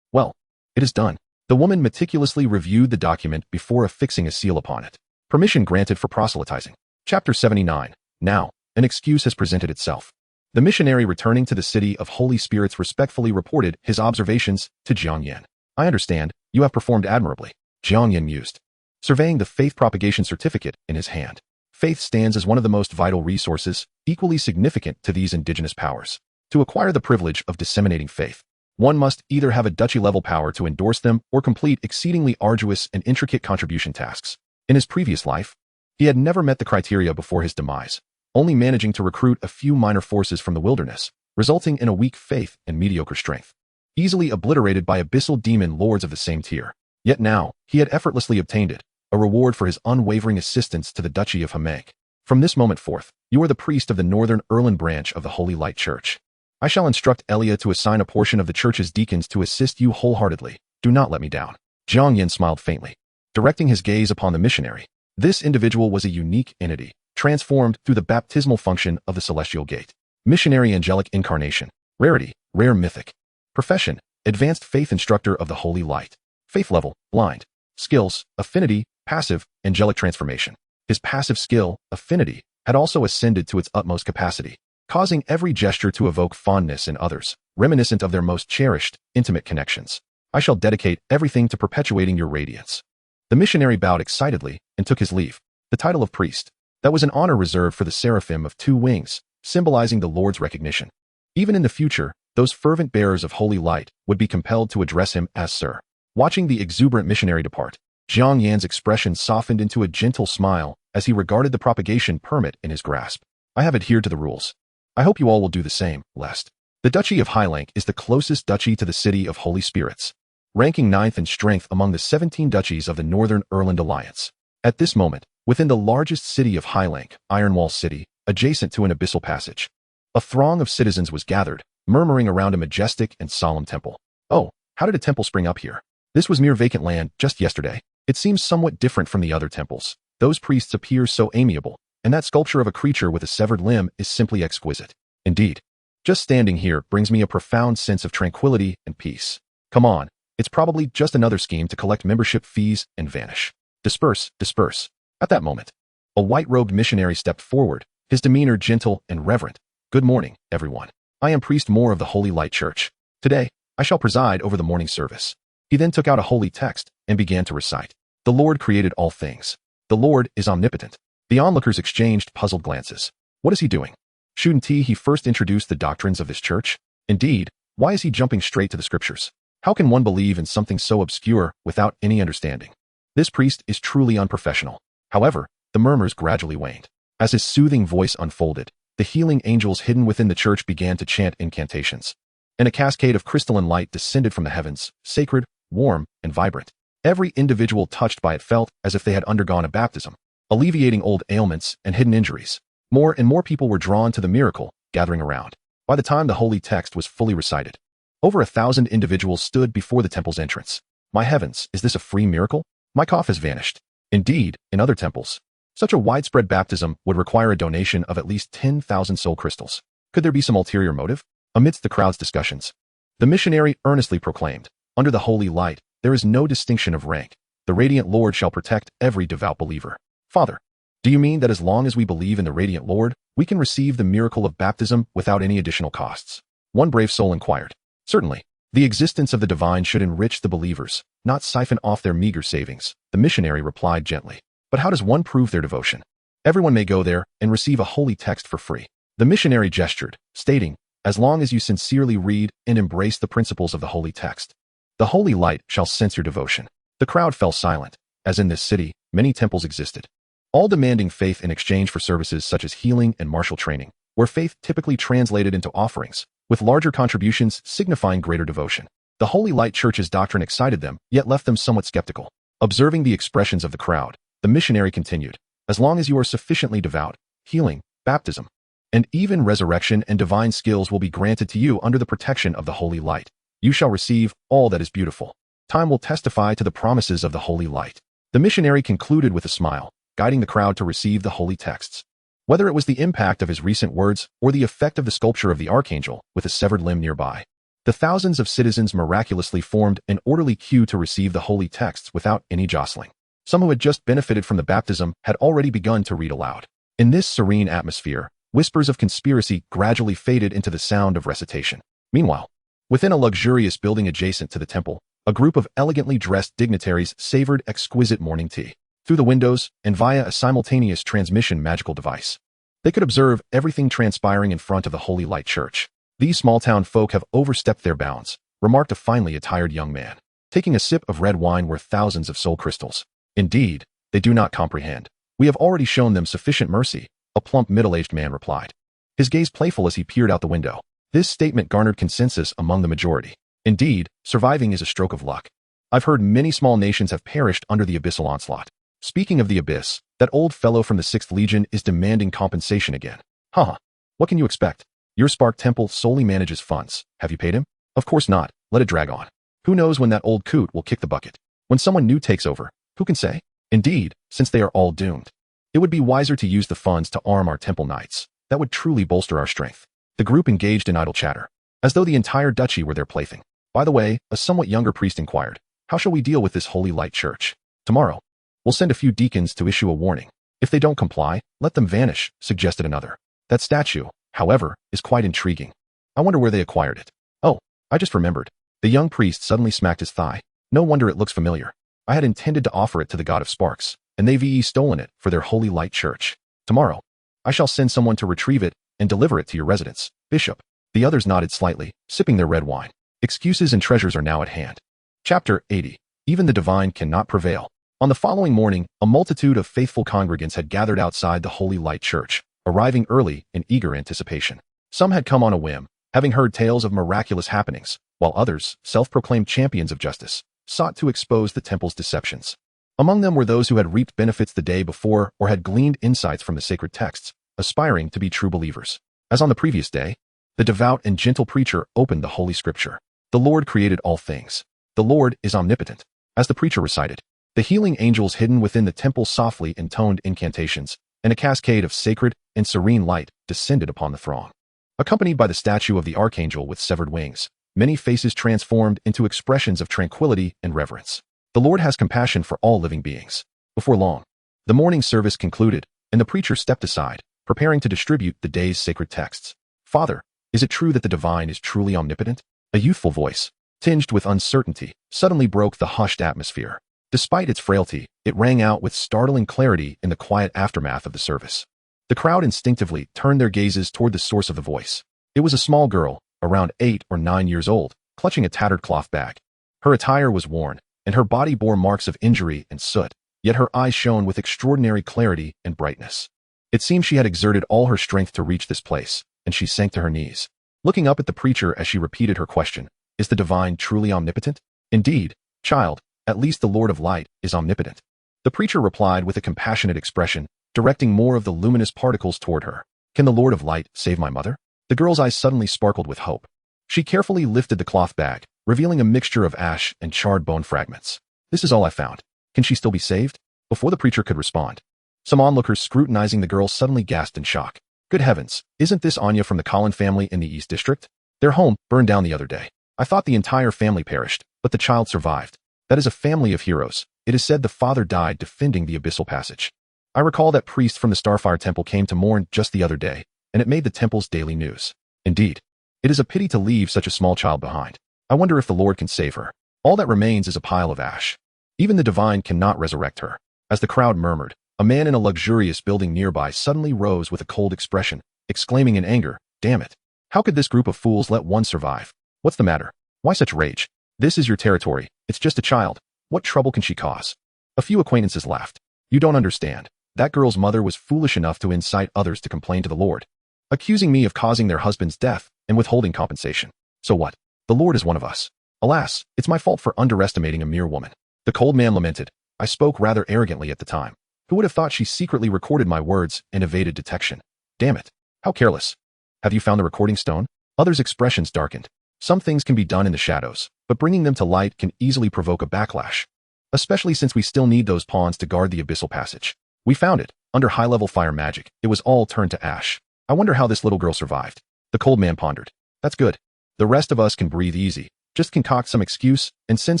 Well, it is done. The woman meticulously reviewed the document before affixing a seal upon it. Permission granted for proselytizing. Chapter 79. Now, an excuse has presented itself. The missionary returning to the city of Holy Spirits respectfully reported his observations to Jiang Yan. I understand, you have performed admirably, Jiang Yan mused, surveying the faith propagation certificate in his hand. Faith stands as one of the most vital resources, equally significant to these indigenous powers. To acquire the privilege of disseminating faith, one must either have a duchy-level power to endorse them or complete exceedingly arduous and intricate contribution tasks. In his previous life, he had never met the criteria before his demise, only managing to recruit a few minor forces from the wilderness, resulting in a weak faith and mediocre strength, easily obliterated by abyssal demon lords of the same tier. Yet now, he had effortlessly obtained it, a reward for his unwavering assistance to the Duchy of Hamek. From this moment forth, you are the priest of the Northern Erland branch of the Holy Light Church. I shall instruct Elia to assign a portion of the church's deacons to assist you wholeheartedly. Do not let me down. Jiang Yan smiled faintly, directing his gaze upon the missionary. This individual was a unique entity, transformed through the baptismal function of the Celestial Gate. Missionary angelic incarnation. Rarity, rare mythic. Profession, advanced faith instructor of the Holy Light. Faith level, blind. Skills, affinity, passive, angelic transformation. His passive skill, affinity, had also ascended to its utmost capacity, causing every gesture to evoke fondness in others, reminiscent of their most cherished, intimate connections. I shall dedicate everything to perpetuating your radiance. The missionary bowed excitedly and took his leave. The title of priest, that was an honor reserved for the seraphim of 2 wings, symbolizing the Lord's recognition. Even in the future, those fervent bearers of holy light would be compelled to address him as Sir. Watching the exuberant missionary depart, Jiang Yan's expression softened into a gentle smile as he regarded the propagation permit in his grasp. I have adhered to the rules. I hope you all will do the same, lest. The Duchy of Highlank is the closest duchy to the city of Holy Spirits, ranking 9th in strength among the 17 duchies of the Northern Erland Alliance. At this moment, within the largest city of Highlank, Ironwall City, adjacent to an abyssal passage, A throng of citizens was gathered, murmuring around a majestic and solemn temple. Oh, how did a temple spring up here? This was mere vacant land just yesterday. It seems somewhat different from the other temples. Those priests appear so amiable, and that sculpture of a creature with a severed limb is simply exquisite. Indeed. Just standing here brings me a profound sense of tranquility and peace. Come on, it's probably just another scheme to collect membership fees and vanish. Disperse, disperse. At that moment, a white-robed missionary stepped forward, his demeanor gentle and reverent. Good morning, everyone. I am Priest Moore of the Holy Light Church. Today, I shall preside over the morning service. He then took out a holy text and began to recite. The Lord created all things. The Lord is omnipotent. The onlookers exchanged puzzled glances. What is he doing? Shouldn't he first introduce the doctrines of this church? Indeed, why is he jumping straight to the scriptures? How can one believe in something so obscure without any understanding? This priest is truly unprofessional. However, the murmurs gradually waned. As his soothing voice unfolded, the healing angels hidden within the church began to chant incantations. And a cascade of crystalline light descended from the heavens, sacred, warm, and vibrant. Every individual touched by it felt as if they had undergone a baptism, alleviating old ailments and hidden injuries. More and more people were drawn to the miracle, gathering around. By the time the holy text was fully recited, over 1,000 individuals stood before the temple's entrance. My heavens, is this a free miracle? My cough has vanished. Indeed, in other temples, such a widespread baptism would require a donation of at least 10,000 soul crystals. Could there be some ulterior motive? Amidst the crowd's discussions, the missionary earnestly proclaimed, under the holy light, there is no distinction of rank. The radiant Lord shall protect every devout believer. Father, do you mean that as long as we believe in the radiant Lord, we can receive the miracle of baptism without any additional costs? One brave soul inquired. Certainly. The existence of the divine should enrich the believers, not siphon off their meager savings, the missionary replied gently. But how does one prove their devotion? Everyone may go there and receive a holy text for free. The missionary gestured, stating, as long as you sincerely read and embrace the principles of the holy text, the holy light shall sense your devotion. The crowd fell silent, as in this city, many temples existed, all demanding faith in exchange for services such as healing and martial training, where faith typically translated into offerings, with larger contributions signifying greater devotion. The Holy Light Church's doctrine excited them, yet left them somewhat skeptical. Observing the expressions of the crowd, the missionary continued, as long as you are sufficiently devout, healing, baptism, and even resurrection and divine skills will be granted to you under the protection of the Holy Light. You shall receive all that is beautiful. Time will testify to the promises of the Holy Light. The missionary concluded with a smile, guiding the crowd to receive the holy texts. Whether it was the impact of his recent words or the effect of the sculpture of the archangel with a severed limb nearby, the thousands of citizens miraculously formed an orderly queue to receive the holy texts without any jostling. Some who had just benefited from the baptism had already begun to read aloud. In this serene atmosphere, whispers of conspiracy gradually faded into the sound of recitation. Meanwhile, within a luxurious building adjacent to the temple, a group of elegantly dressed dignitaries savored exquisite morning tea. Through the windows, and via a simultaneous transmission magical device, they could observe everything transpiring in front of the Holy Light Church. These small-town folk have overstepped their bounds, remarked a finely attired young man, taking a sip of red wine worth thousands of soul crystals. Indeed, they do not comprehend. We have already shown them sufficient mercy, a plump middle-aged man replied, his gaze playful as he peered out the window. This statement garnered consensus among the majority. Indeed, surviving is a stroke of luck. I've heard many small nations have perished under the abyssal onslaught. Speaking of the abyss, that old fellow from the 6th Legion is demanding compensation again. Haha. What can you expect? Your Spark Temple solely manages funds. Have you paid him? Of course not. Let it drag on. Who knows when that old coot will kick the bucket? When someone new takes over, who can say? Indeed, since they are all doomed, it would be wiser to use the funds to arm our temple knights. That would truly bolster our strength. The group engaged in idle chatter, as though the entire duchy were their plaything. By the way, a somewhat younger priest inquired, how shall we deal with this Holy Light Church? Tomorrow, we'll send a few deacons to issue a warning. If they don't comply, let them vanish, suggested another. That statue, however, is quite intriguing. I wonder where they acquired it. Oh, I just remembered. The young priest suddenly smacked his thigh. No wonder it looks familiar. I had intended to offer it to the god of sparks, and they've stolen it for their Holy Light Church. Tomorrow, I shall send someone to retrieve it and deliver it to your residence, Bishop. The others nodded slightly, sipping their red wine. Excuses and treasures are now at hand. Chapter 80. Even the divine cannot prevail. On the following morning, a multitude of faithful congregants had gathered outside the Holy Light Church, arriving early in eager anticipation. Some had come on a whim, having heard tales of miraculous happenings, while others, self-proclaimed champions of justice, sought to expose the temple's deceptions. Among them were those who had reaped benefits the day before or had gleaned insights from the sacred texts, aspiring to be true believers. As on the previous day, the devout and gentle preacher opened the Holy Scripture. The Lord created all things. The Lord is omnipotent. As the preacher recited, the healing angels hidden within the temple softly intoned incantations, and a cascade of sacred and serene light descended upon the throng. Accompanied by the statue of the archangel with severed wings, many faces transformed into expressions of tranquility and reverence. The Lord has compassion for all living beings. Before long, the morning service concluded, and the preacher stepped aside, preparing to distribute the day's sacred texts. Father, is it true that the divine is truly omnipotent? A youthful voice, tinged with uncertainty, suddenly broke the hushed atmosphere. Despite its frailty, it rang out with startling clarity in the quiet aftermath of the service. The crowd instinctively turned their gazes toward the source of the voice. It was a small girl, around 8 or 9 years old, clutching a tattered cloth bag. Her attire was worn, and her body bore marks of injury and soot, yet her eyes shone with extraordinary clarity and brightness. It seemed she had exerted all her strength to reach this place, and she sank to her knees, looking up at the preacher as she repeated her question, "Is the divine truly omnipotent?" "Indeed, child, at least the Lord of Light is omnipotent." The preacher replied with a compassionate expression, directing more of the luminous particles toward her. "Can the Lord of Light save my mother?" The girl's eyes suddenly sparkled with hope. She carefully lifted the cloth bag, revealing a mixture of ash and charred bone fragments. "This is all I found. Can she still be saved?" Before the preacher could respond, some onlookers scrutinizing the girl suddenly gasped in shock. "Good heavens, isn't this Anya from the Collin family in the East District? Their home burned down the other day. I thought the entire family perished, but the child survived. That is a family of heroes. It is said the father died defending the abyssal passage. I recall that priest from the Starfire Temple came to mourn just the other day, and it made the temple's daily news. Indeed, it is a pity to leave such a small child behind. I wonder if the Lord can save her. All that remains is a pile of ash. Even the divine cannot resurrect her." As the crowd murmured, a man in a luxurious building nearby suddenly rose with a cold expression, exclaiming in anger, "Damn it! How could this group of fools let one survive? What's the matter? Why such rage? This is your territory. It's just a child. What trouble can she cause?" A few acquaintances laughed. "You don't understand. That girl's mother was foolish enough to incite others to complain to the Lord, accusing me of causing their husband's death and withholding compensation. So what? The Lord is one of us. Alas, it's my fault for underestimating a mere woman." The cold man lamented. "I spoke rather arrogantly at the time. Who would have thought she secretly recorded my words and evaded detection? Damn it. How careless. Have you found the recording stone?" Others' expressions darkened. Some things can be done in the shadows, but bringing them to light can easily provoke a backlash, especially since we still need those pawns to guard the abyssal passage. "We found it. Under high-level fire magic, it was all turned to ash. I wonder how this little girl survived." The cold man pondered. "That's good. The rest of us can breathe easy. Just concoct some excuse and send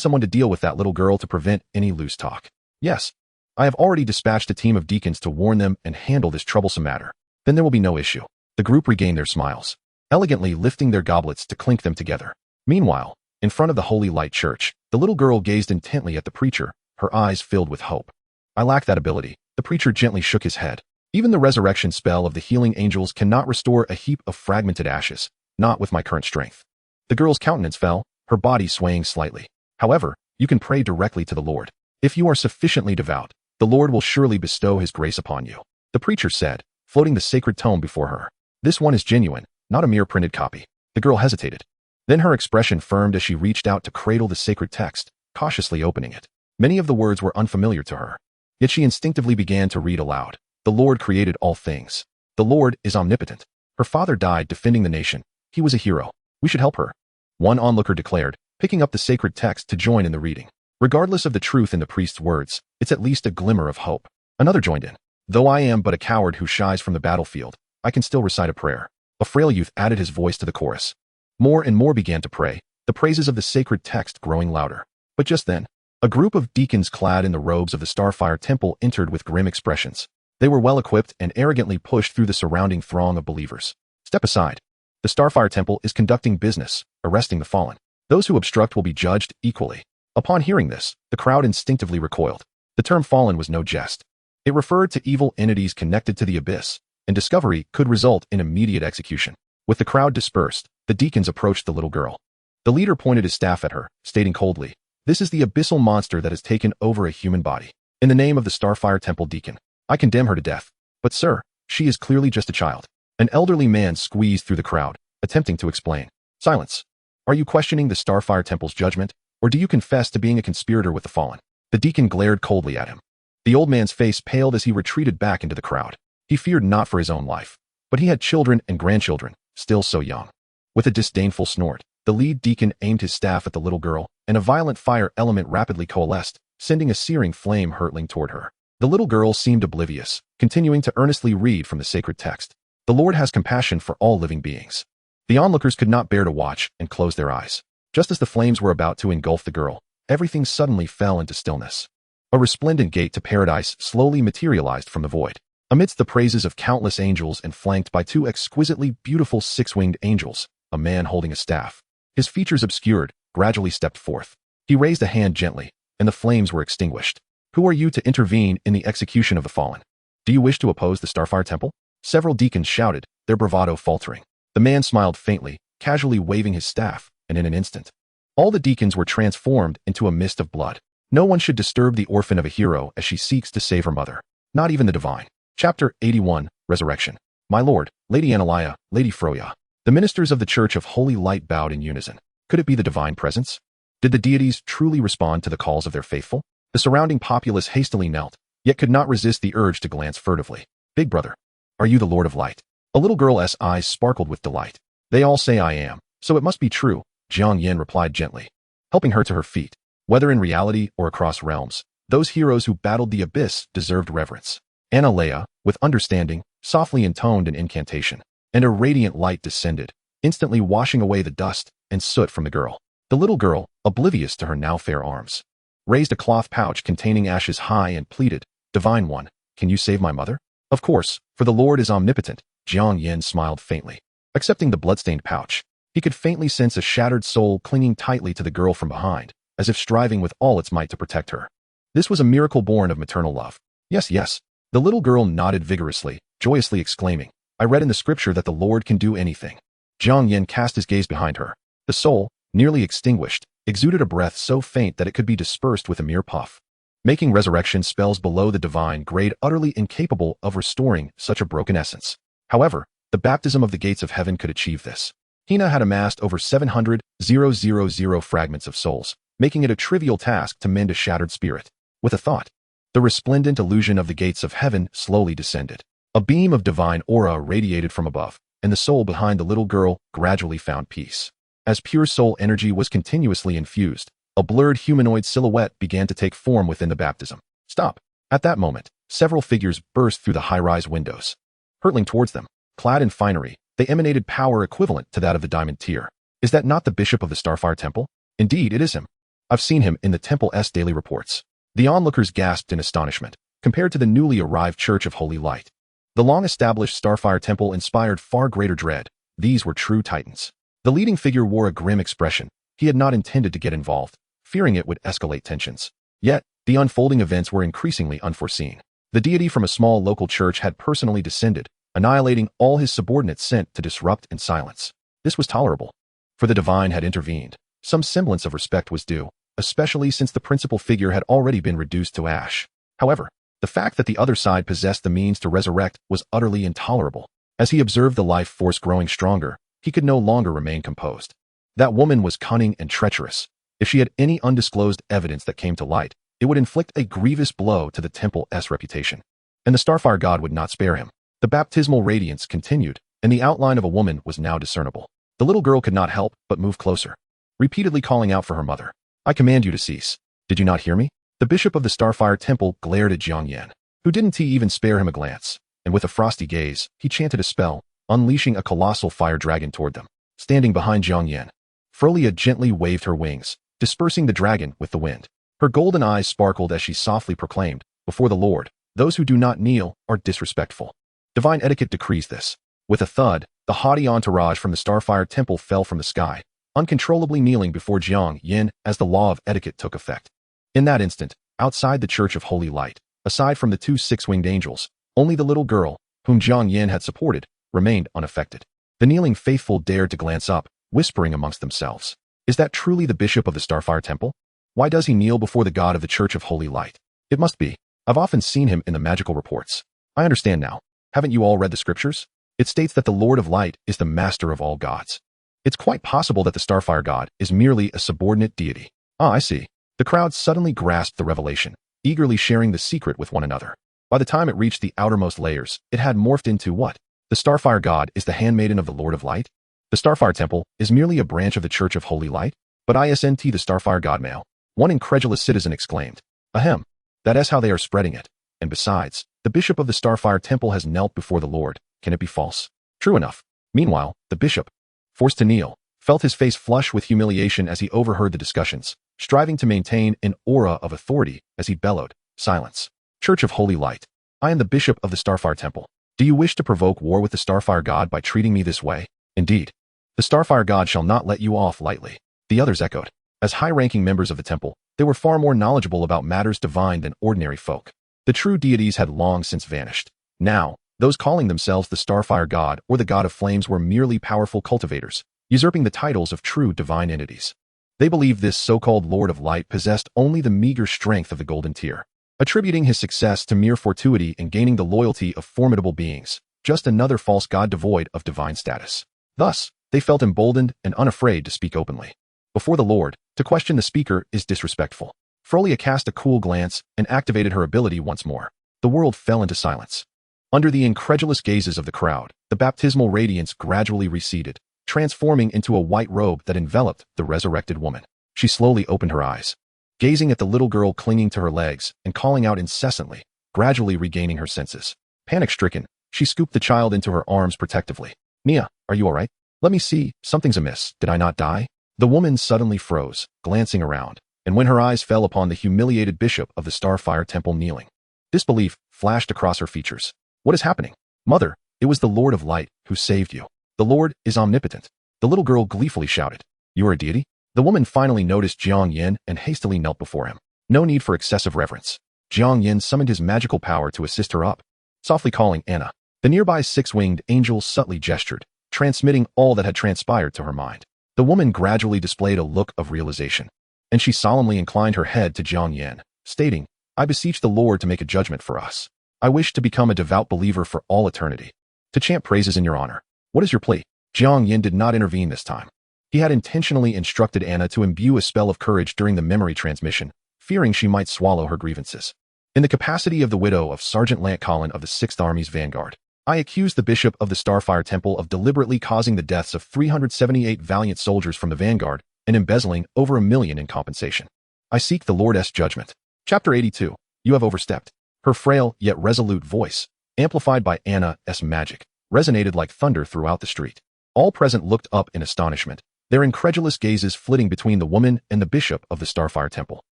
someone to deal with that little girl to prevent any loose talk." "Yes. I have already dispatched a team of deacons to warn them and handle this troublesome matter. Then there will be no issue." The group regained their smiles, elegantly lifting their goblets to clink them together. Meanwhile, in front of the Holy Light Church, the little girl gazed intently at the preacher, her eyes filled with hope. "I lack that ability." The preacher gently shook his head. "Even the resurrection spell of the healing angels cannot restore a heap of fragmented ashes, not with my current strength." The girl's countenance fell, her body swaying slightly. "However, you can pray directly to the Lord. If you are sufficiently devout, the Lord will surely bestow his grace upon you," the preacher said, floating the sacred tome before her. "This one is genuine, not a mere printed copy." The girl hesitated. Then her expression firmed as she reached out to cradle the sacred text, cautiously opening it. Many of the words were unfamiliar to her, yet she instinctively began to read aloud. "The Lord created all things. The Lord is omnipotent. Her father died defending the nation. He was a hero. We should help her," one onlooker declared, picking up the sacred text to join in the reading. Regardless of the truth in the priest's words, it's at least a glimmer of hope. Another joined in. "Though I am but a coward who shies from the battlefield, I can still recite a prayer." A frail youth added his voice to the chorus. More and more began to pray, the praises of the sacred text growing louder. But just then, a group of deacons clad in the robes of the Starfire Temple entered with grim expressions. They were well-equipped and arrogantly pushed through the surrounding throng of believers. "Step aside. The Starfire Temple is conducting business, arresting the fallen. Those who obstruct will be judged equally." Upon hearing this, the crowd instinctively recoiled. The term fallen was no jest. It referred to evil entities connected to the abyss, and discovery could result in immediate execution. With the crowd dispersed, the deacons approached the little girl. The leader pointed his staff at her, stating coldly, "This is the abyssal monster that has taken over a human body. In the name of the Starfire Temple deacon, I condemn her to death." "But sir, she is clearly just a child." An elderly man squeezed through the crowd, attempting to explain. "Silence. Are you questioning the Starfire Temple's judgment, or do you confess to being a conspirator with the fallen?" The deacon glared coldly at him. The old man's face paled as he retreated back into the crowd. He feared not for his own life, But he had children and grandchildren, still so young. With a disdainful snort, the lead deacon aimed his staff at the little girl, and a violent fire element rapidly coalesced, sending a searing flame hurtling toward her. The little girl seemed oblivious, continuing to earnestly read from the sacred text. The Lord has compassion for all living beings. The onlookers could not bear to watch and closed their eyes. Just as the flames were about to engulf the girl, everything suddenly fell into stillness. A resplendent gate to paradise slowly materialized from the void. Amidst the praises of countless angels and flanked by two exquisitely beautiful six-winged angels, a man holding a staff, his features obscured, gradually stepped forth. He raised a hand gently, and the flames were extinguished. Who are you to intervene in the execution of the fallen? Do you wish to oppose the Starfire Temple? Several deacons shouted, their bravado faltering. The man smiled faintly, casually waving his staff, and in an instant, all the deacons were transformed into a mist of blood. No one should disturb the orphan of a hero as she seeks to save her mother. Not even the divine. Chapter 81, Resurrection. My lord, Lady Analia, Lady Froya. The ministers of the Church of Holy Light bowed in unison. Could it be the divine presence? Did the deities truly respond to the calls of their faithful? The surrounding populace hastily knelt, yet could not resist the urge to glance furtively. Big brother, are you the Lord of Light? A little girl's eyes sparkled with delight. They all say I am, so it must be true, Jiang Yan replied gently, helping her to her feet. Whether in reality or across realms, those heroes who battled the abyss deserved reverence. Analea, with understanding, softly intoned an incantation, and a radiant light descended, instantly washing away the dust and soot from the girl. The little girl, oblivious to her now fair arms, raised a cloth pouch containing ashes high and pleaded, Divine One, can you save my mother? Of course, for the Lord is omnipotent, Jiang Yan smiled faintly. Accepting the bloodstained pouch, he could faintly sense a shattered soul clinging tightly to the girl from behind, as if striving with all its might to protect her. This was a miracle born of maternal love. Yes, yes. The little girl nodded vigorously, joyously exclaiming, I read in the scripture that the Lord can do anything. Jiang Yan cast his gaze behind her. The soul, nearly extinguished, exuded a breath so faint that it could be dispersed with a mere puff, making resurrection spells below the divine grade utterly incapable of restoring such a broken essence. However, the baptism of the gates of heaven could achieve this. Hina had amassed over 700,000 fragments of souls, making it a trivial task to mend a shattered spirit. With a thought, the resplendent illusion of the gates of heaven slowly descended. A beam of divine aura radiated from above, and the soul behind the little girl gradually found peace. As pure soul energy was continuously infused, a blurred humanoid silhouette began to take form within the baptism. Stop! At that moment, several figures burst through the high-rise windows. Hurtling towards them, clad in finery, they emanated power equivalent to that of the diamond tier. Is that not the bishop of the Starfire Temple? Indeed, it is him. I've seen him in the Temple's daily reports. The onlookers gasped in astonishment, compared to the newly arrived Church of Holy Light. The long-established Starfire Temple inspired far greater dread. These were true titans. The leading figure wore a grim expression. He had not intended to get involved, fearing it would escalate tensions. Yet, the unfolding events were increasingly unforeseen. The deity from a small local church had personally descended, annihilating all his subordinates sent to disrupt and silence. This was tolerable, for the divine had intervened. Some semblance of respect was due, especially since the principal figure had already been reduced to ash. However, the fact that the other side possessed the means to resurrect was utterly intolerable. As he observed the life force growing stronger, he could no longer remain composed. That woman was cunning and treacherous. If she had any undisclosed evidence that came to light, it would inflict a grievous blow to the Temple's reputation. And the Starfire God would not spare him. The baptismal radiance continued, and the outline of a woman was now discernible. The little girl could not help but move closer, repeatedly calling out for her mother. I command you to cease. Did you not hear me? The bishop of the Starfire Temple glared at Jiang Yan, who didn't even spare him a glance, and with a frosty gaze, he chanted a spell, unleashing a colossal fire dragon toward them. Standing behind Jiang Yan, Frolia gently waved her wings, dispersing the dragon with the wind. Her golden eyes sparkled as she softly proclaimed, Before the Lord, those who do not kneel are disrespectful. Divine etiquette decrees this. With a thud, the haughty entourage from the Starfire Temple fell from the sky, uncontrollably kneeling before Jiang Yan as the law of etiquette took effect. In that instant, outside the Church of Holy Light, aside from the two six-winged angels, only the little girl, whom Jiang Yan had supported, remained unaffected. The kneeling faithful dared to glance up, whispering amongst themselves, Is that truly the bishop of the Starfire Temple? Why does he kneel before the god of the Church of Holy Light? It must be. I've often seen him in the magical reports. I understand now. Haven't you all read the scriptures? It states that the Lord of Light is the master of all gods. It's quite possible that the Starfire God is merely a subordinate deity. Ah, I see. The crowd suddenly grasped the revelation, eagerly sharing the secret with one another. By the time it reached the outermost layers, it had morphed into what? The Starfire God is the handmaiden of the Lord of Light? The Starfire Temple is merely a branch of the Church of Holy Light? But isn't the Starfire God male? One incredulous citizen exclaimed. Ahem. That is how they are spreading it. And besides, the bishop of the Starfire Temple has knelt before the Lord. Can it be false? True enough. Meanwhile, the bishop, forced to kneel, felt his face flush with humiliation as he overheard the discussions, striving to maintain an aura of authority as he bellowed, Silence. Church of Holy Light. I am the bishop of the Starfire Temple. Do you wish to provoke war with the Starfire God by treating me this way? Indeed. The Starfire God shall not let you off lightly. The others echoed. As high-ranking members of the temple, they were far more knowledgeable about matters divine than ordinary folk. The true deities had long since vanished. Now, those calling themselves the Starfire God or the God of Flames were merely powerful cultivators, usurping the titles of true divine entities. They believed this so-called Lord of Light possessed only the meager strength of the Golden Tier, attributing his success to mere fortuity and gaining the loyalty of formidable beings, just another false god devoid of divine status. Thus, they felt emboldened and unafraid to speak openly. Before the Lord, to question the speaker is disrespectful. Frolia cast a cool glance and activated her ability once more. The world fell into silence. Under the incredulous gazes of the crowd, the baptismal radiance gradually receded, transforming into a white robe that enveloped the resurrected woman. She slowly opened her eyes, gazing at the little girl clinging to her legs and calling out incessantly, gradually regaining her senses. Panic-stricken, she scooped the child into her arms protectively. Nia, are you all right? Let me see, something's amiss. Did I not die? The woman suddenly froze, glancing around, and when her eyes fell upon the humiliated bishop of the Starfire Temple kneeling, disbelief flashed across her features. What is happening? Mother, it was the Lord of Light who saved you. The Lord is omnipotent. The little girl gleefully shouted. You are a deity? The woman finally noticed Jiang Yan and hastily knelt before him. No need for excessive reverence. Jiang Yan summoned his magical power to assist her up, softly calling Anna. The nearby six-winged angel subtly gestured, transmitting all that had transpired to her mind. The woman gradually displayed a look of realization, and she solemnly inclined her head to Jiang Yan, stating, I beseech the Lord to make a judgment for us. I wish to become a devout believer for all eternity, to chant praises in your honor. What is your plea? Jiang Yan did not intervene this time. He had intentionally instructed Anna to imbue a spell of courage during the memory transmission, fearing she might swallow her grievances. In the capacity of the widow of Sergeant Lantcolin of the 6th Army's vanguard, I accuse the bishop of the Starfire Temple of deliberately causing the deaths of 378 valiant soldiers from the vanguard and embezzling over $1 million in compensation. I seek the Lord's judgment. Chapter 82. You have overstepped. Her frail yet resolute voice, amplified by Anna's magic, resonated like thunder throughout the street. All present looked up in astonishment, their incredulous gazes flitting between the woman and the bishop of the Starfire Temple.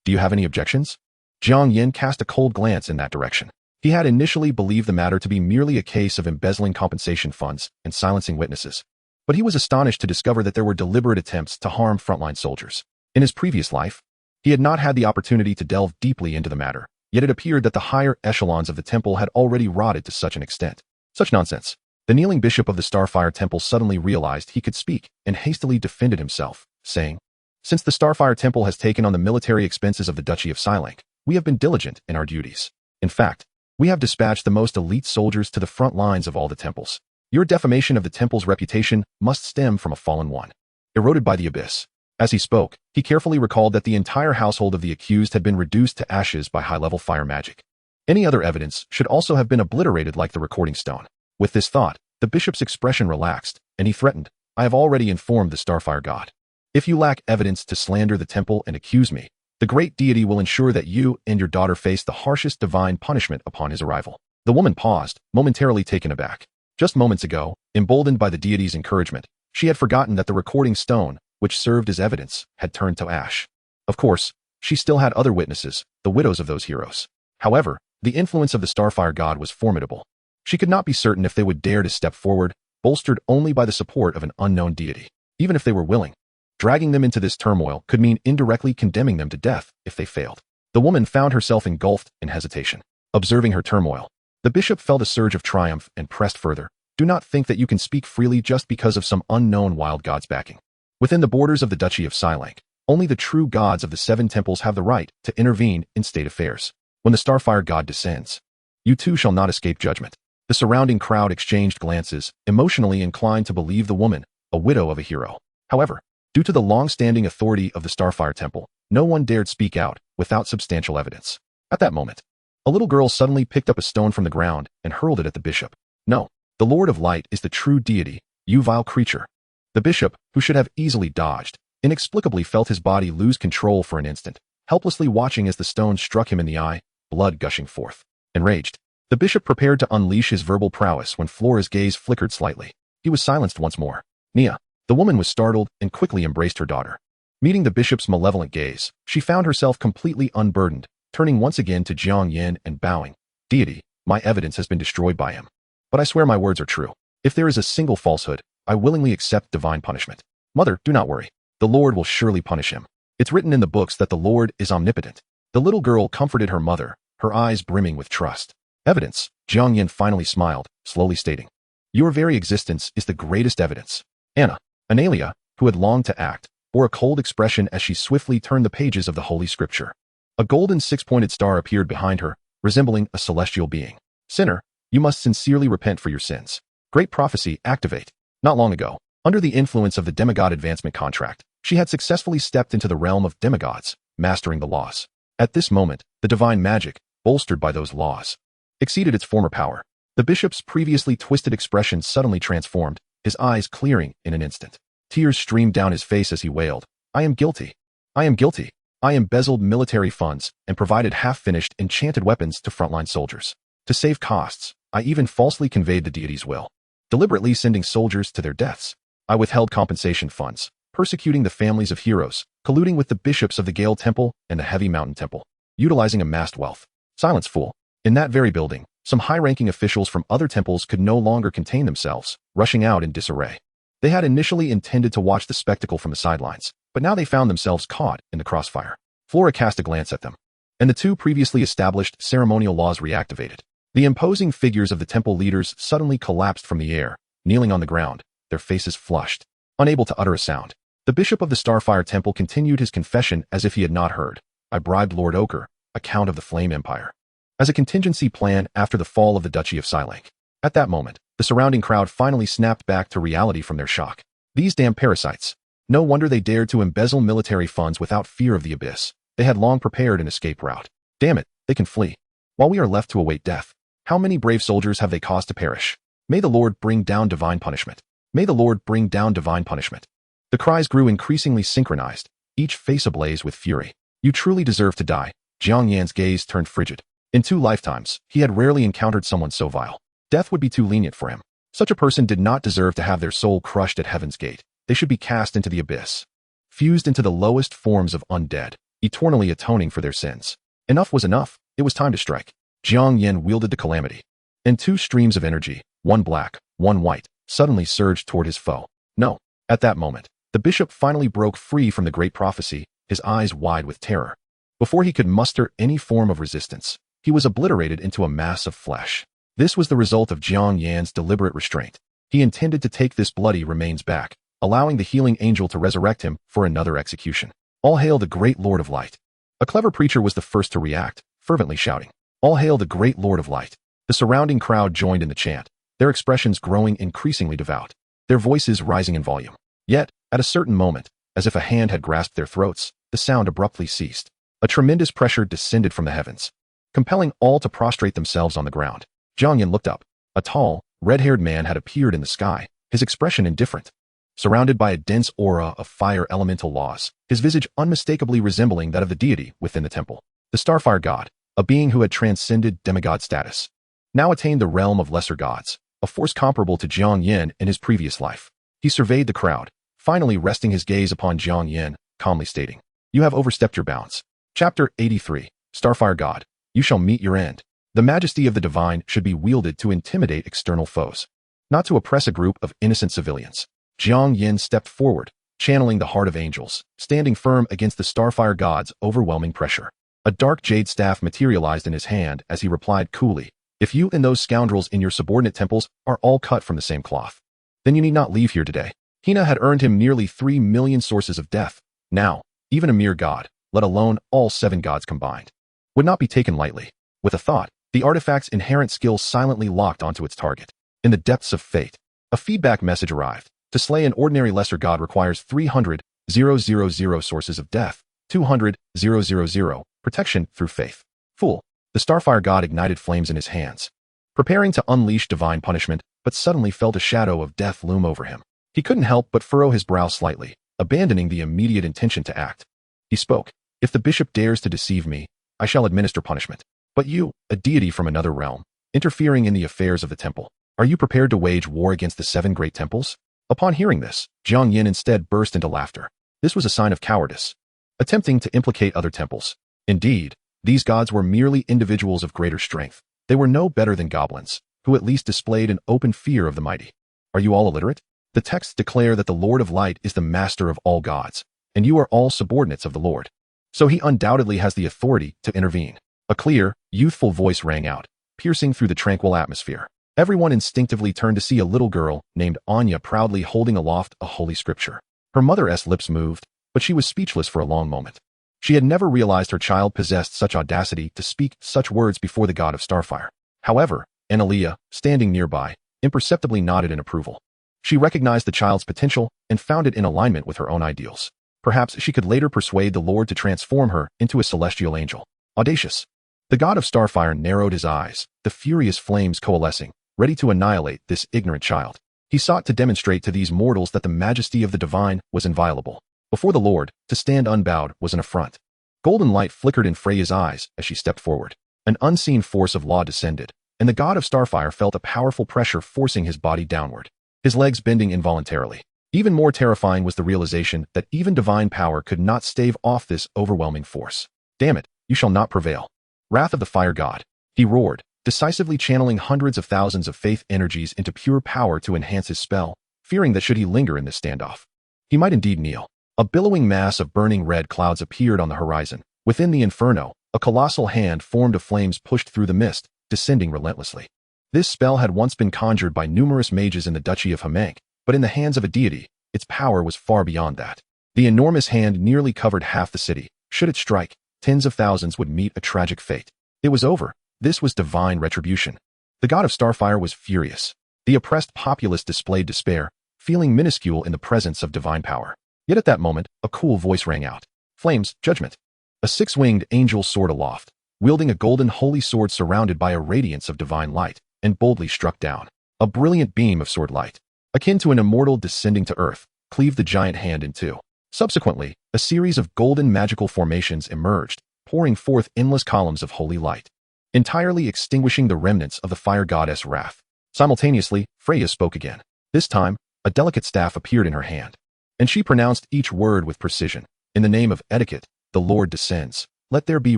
Do you have any objections? Jiang Yan cast a cold glance in that direction. He had initially believed the matter to be merely a case of embezzling compensation funds and silencing witnesses, but he was astonished to discover that there were deliberate attempts to harm frontline soldiers. In his previous life, he had not had the opportunity to delve deeply into the matter, yet it appeared that the higher echelons of the temple had already rotted to such an extent. Such nonsense. The kneeling bishop of the Starfire Temple suddenly realized he could speak and hastily defended himself, saying, Since the Starfire Temple has taken on the military expenses of the Duchy of Silank, we have been diligent in our duties. In fact, we have dispatched the most elite soldiers to the front lines of all the temples. Your defamation of the temple's reputation must stem from a fallen one, eroded by the abyss. As he spoke, he carefully recalled that the entire household of the accused had been reduced to ashes by high-level fire magic. Any other evidence should also have been obliterated like the recording stone. With this thought, the bishop's expression relaxed, and he threatened, I have already informed the Starfire God. If you lack evidence to slander the temple and accuse me, the great deity will ensure that you and your daughter face the harshest divine punishment upon his arrival. The woman paused, momentarily taken aback. Just moments ago, emboldened by the deity's encouragement, she had forgotten that the recording stone, which served as evidence, had turned to ash. Of course, she still had other witnesses, the widows of those heroes. However, the influence of the Starfire God was formidable. She could not be certain if they would dare to step forward, bolstered only by the support of an unknown deity. Even if they were willing, dragging them into this turmoil could mean indirectly condemning them to death if they failed. The woman found herself engulfed in hesitation. Observing her turmoil, the bishop felt a surge of triumph and pressed further. Do not think that you can speak freely just because of some unknown wild god's backing. Within the borders of the Duchy of Silank, only the true gods of the 7 temples have the right to intervene in state affairs. When the Starfire God descends, you too shall not escape judgment. The surrounding crowd exchanged glances, emotionally inclined to believe the woman, a widow of a hero. However, due to the long-standing authority of the Starfire Temple, no one dared speak out without substantial evidence. At that moment, a little girl suddenly picked up a stone from the ground and hurled it at the bishop. No, The Lord of Light is the true deity, you vile creature. The bishop, who should have easily dodged, inexplicably felt his body lose control for an instant, helplessly watching as the stone struck him in the eye, blood gushing forth. Enraged, the bishop prepared to unleash his verbal prowess when Flora's gaze flickered slightly. He was silenced once more. Nia. The woman was startled and quickly embraced her daughter. Meeting the bishop's malevolent gaze, she found herself completely unburdened, turning once again to Jiang Yan and bowing. Deity, my evidence has been destroyed by him. But I swear my words are true. If there is a single falsehood, I willingly accept divine punishment. Mother, do not worry. The Lord will surely punish him. It's written in the books that the Lord is omnipotent. The little girl comforted her mother, her eyes brimming with trust. Evidence, Jiang Yan finally smiled, slowly stating. Your very existence is the greatest evidence. Anna, Analia, who had longed to act, bore a cold expression as she swiftly turned the pages of the Holy Scripture. A golden six-pointed star appeared behind her, resembling a celestial being. Sinner, you must sincerely repent for your sins. Great prophecy, activate. Not long ago, under the influence of the demigod advancement contract, she had successfully stepped into the realm of demigods, mastering the laws. At this moment, the divine magic, bolstered by those laws, exceeded its former power. The bishop's previously twisted expression suddenly transformed, his eyes clearing in an instant. Tears streamed down his face as he wailed, I am guilty. I am guilty. I embezzled military funds and provided half-finished enchanted weapons to frontline soldiers. To save costs, I even falsely conveyed the deity's will, deliberately sending soldiers to their deaths. I withheld compensation funds, persecuting the families of heroes, colluding with the bishops of the Gale Temple and the Heavy Mountain Temple, utilizing amassed wealth. Silence, fool. In that very building, some high-ranking officials from other temples could no longer contain themselves, rushing out in disarray. They had initially intended to watch the spectacle from the sidelines, but now they found themselves caught in the crossfire. Flora cast a glance at them, and the two previously established ceremonial laws reactivated. The imposing figures of the temple leaders suddenly collapsed from the air, kneeling on the ground, their faces flushed, unable to utter a sound. The bishop of the Starfire Temple continued his confession as if he had not heard. I bribed Lord Ochre, a count of the Flame Empire, as a contingency plan after the fall of the Duchy of Silank. At that moment, the surrounding crowd finally snapped back to reality from their shock. These damn parasites. No wonder they dared to embezzle military funds without fear of the abyss. They had long prepared an escape route. Damn it, they can flee, while we are left to await death. How many brave soldiers have they caused to perish? May the Lord bring down divine punishment. May the Lord bring down divine punishment. The cries grew increasingly synchronized, each face ablaze with fury. You truly deserve to die. Jiang Yan's gaze turned frigid. In 2 lifetimes, he had rarely encountered someone so vile. Death would be too lenient for him. Such a person did not deserve to have their soul crushed at heaven's gate. They should be cast into the abyss, fused into the lowest forms of undead, eternally atoning for their sins. Enough was enough. It was time to strike. Jiang Yan wielded the calamity, and 2 streams of energy, one black, one white, suddenly surged toward his foe. No. At that moment, the bishop finally broke free from the great prophecy, his eyes wide with terror. Before he could muster any form of resistance, he was obliterated into a mass of flesh. This was the result of Jiang Yan's deliberate restraint. He intended to take this bloody remains back, allowing the healing angel to resurrect him for another execution. All hail the great Lord of Light. A clever preacher was the first to react, fervently shouting, All hail the great Lord of Light. The surrounding crowd joined in the chant, their expressions growing increasingly devout, their voices rising in volume. Yet, at a certain moment, as if a hand had grasped their throats, the sound abruptly ceased. A tremendous pressure descended from the heavens, compelling all to prostrate themselves on the ground. Jiang Yan looked up. A tall, red-haired man had appeared in the sky, his expression indifferent. Surrounded by a dense aura of fire elemental laws, his visage unmistakably resembling that of the deity within the temple. The Starfire God, a being who had transcended demigod status, now attained the realm of lesser gods, a force comparable to Jiang Yan in his previous life. He surveyed the crowd, finally resting his gaze upon Jiang Yan, calmly stating, You have overstepped your bounds. Chapter 83, Starfire God, you shall meet your end. The majesty of the divine should be wielded to intimidate external foes, not to oppress a group of innocent civilians. Jiang Yan stepped forward, channeling the heart of angels, standing firm against the Starfire God's overwhelming pressure. A dark jade staff materialized in his hand as he replied coolly, If you and those scoundrels in your subordinate temples are all cut from the same cloth, then you need not leave here today. Hina had earned him nearly 3 million sources of death. Now, even a mere god, let alone all 7 gods combined, would not be taken lightly. With a thought, the artifact's inherent skill silently locked onto its target. In the depths of fate, a feedback message arrived. To slay an ordinary lesser god requires 300,000 sources of death, 200,000 protection through faith. Fool. The Starfire God ignited flames in his hands, preparing to unleash divine punishment. but suddenly felt a shadow of death loom over him. He couldn't help but furrow his brow slightly, abandoning the immediate intention to act. He spoke, "If the bishop dares to deceive me, I shall administer punishment. But you, a deity from another realm, interfering in the affairs of the temple, are you prepared to wage war against the 7 great temples?" Upon hearing this, Jiang Yan instead burst into laughter. This was a sign of cowardice, attempting to implicate other temples. Indeed, these gods were merely individuals of greater strength. They were no better than goblins, who at least displayed an open fear of the mighty. Are you all illiterate? The texts declare that the Lord of Light is the master of all gods, and you are all subordinates of the Lord. So he undoubtedly has the authority to intervene. A clear, youthful voice rang out, piercing through the tranquil atmosphere. Everyone instinctively turned to see a little girl named Anya proudly holding aloft a holy scripture. Her mother's lips moved, but she was speechless for a long moment. She had never realized her child possessed such audacity to speak such words before the god of Starfire. However, Analia, standing nearby, imperceptibly nodded in approval. She recognized the child's potential and found it in alignment with her own ideals. Perhaps she could later persuade the Lord to transform her into a celestial angel. Audacious. The god of Starfire narrowed his eyes, the furious flames coalescing, ready to annihilate this ignorant child. He sought to demonstrate to these mortals that the majesty of the divine was inviolable. Before the Lord, to stand unbowed was an affront. Golden light flickered in Freya's eyes as she stepped forward. An unseen force of law descended, and the god of Starfire felt a powerful pressure forcing his body downward, his legs bending involuntarily. Even more terrifying was the realization that even divine power could not stave off this overwhelming force. "Damn it, you shall not prevail." Wrath of the fire god. He roared, decisively channeling hundreds of thousands of faith energies into pure power to enhance his spell, fearing that should he linger in this standoff, he might indeed kneel. A billowing mass of burning red clouds appeared on the horizon. Within the inferno, a colossal hand formed of flames pushed through the mist, descending relentlessly. This spell had once been conjured by numerous mages in the Duchy of Hamank, but in the hands of a deity, its power was far beyond that. The enormous hand nearly covered half the city. Should it strike, tens of thousands would meet a tragic fate. It was over. This was divine retribution. The god of Starfire was furious. The oppressed populace displayed despair, feeling minuscule in the presence of divine power. Yet at that moment, a cool voice rang out. "Flames, judgment." A 6-winged angel soared aloft, wielding a golden holy sword surrounded by a radiance of divine light, and boldly struck down. A brilliant beam of sword light, akin to an immortal descending to earth, cleaved the giant hand in two. Subsequently, a series of golden magical formations emerged, pouring forth endless columns of holy light, entirely extinguishing the remnants of the fire goddess' wrath. Simultaneously, Freya spoke again. This time, a delicate staff appeared in her hand, and she pronounced each word with precision. "In the name of etiquette, the Lord descends. Let there be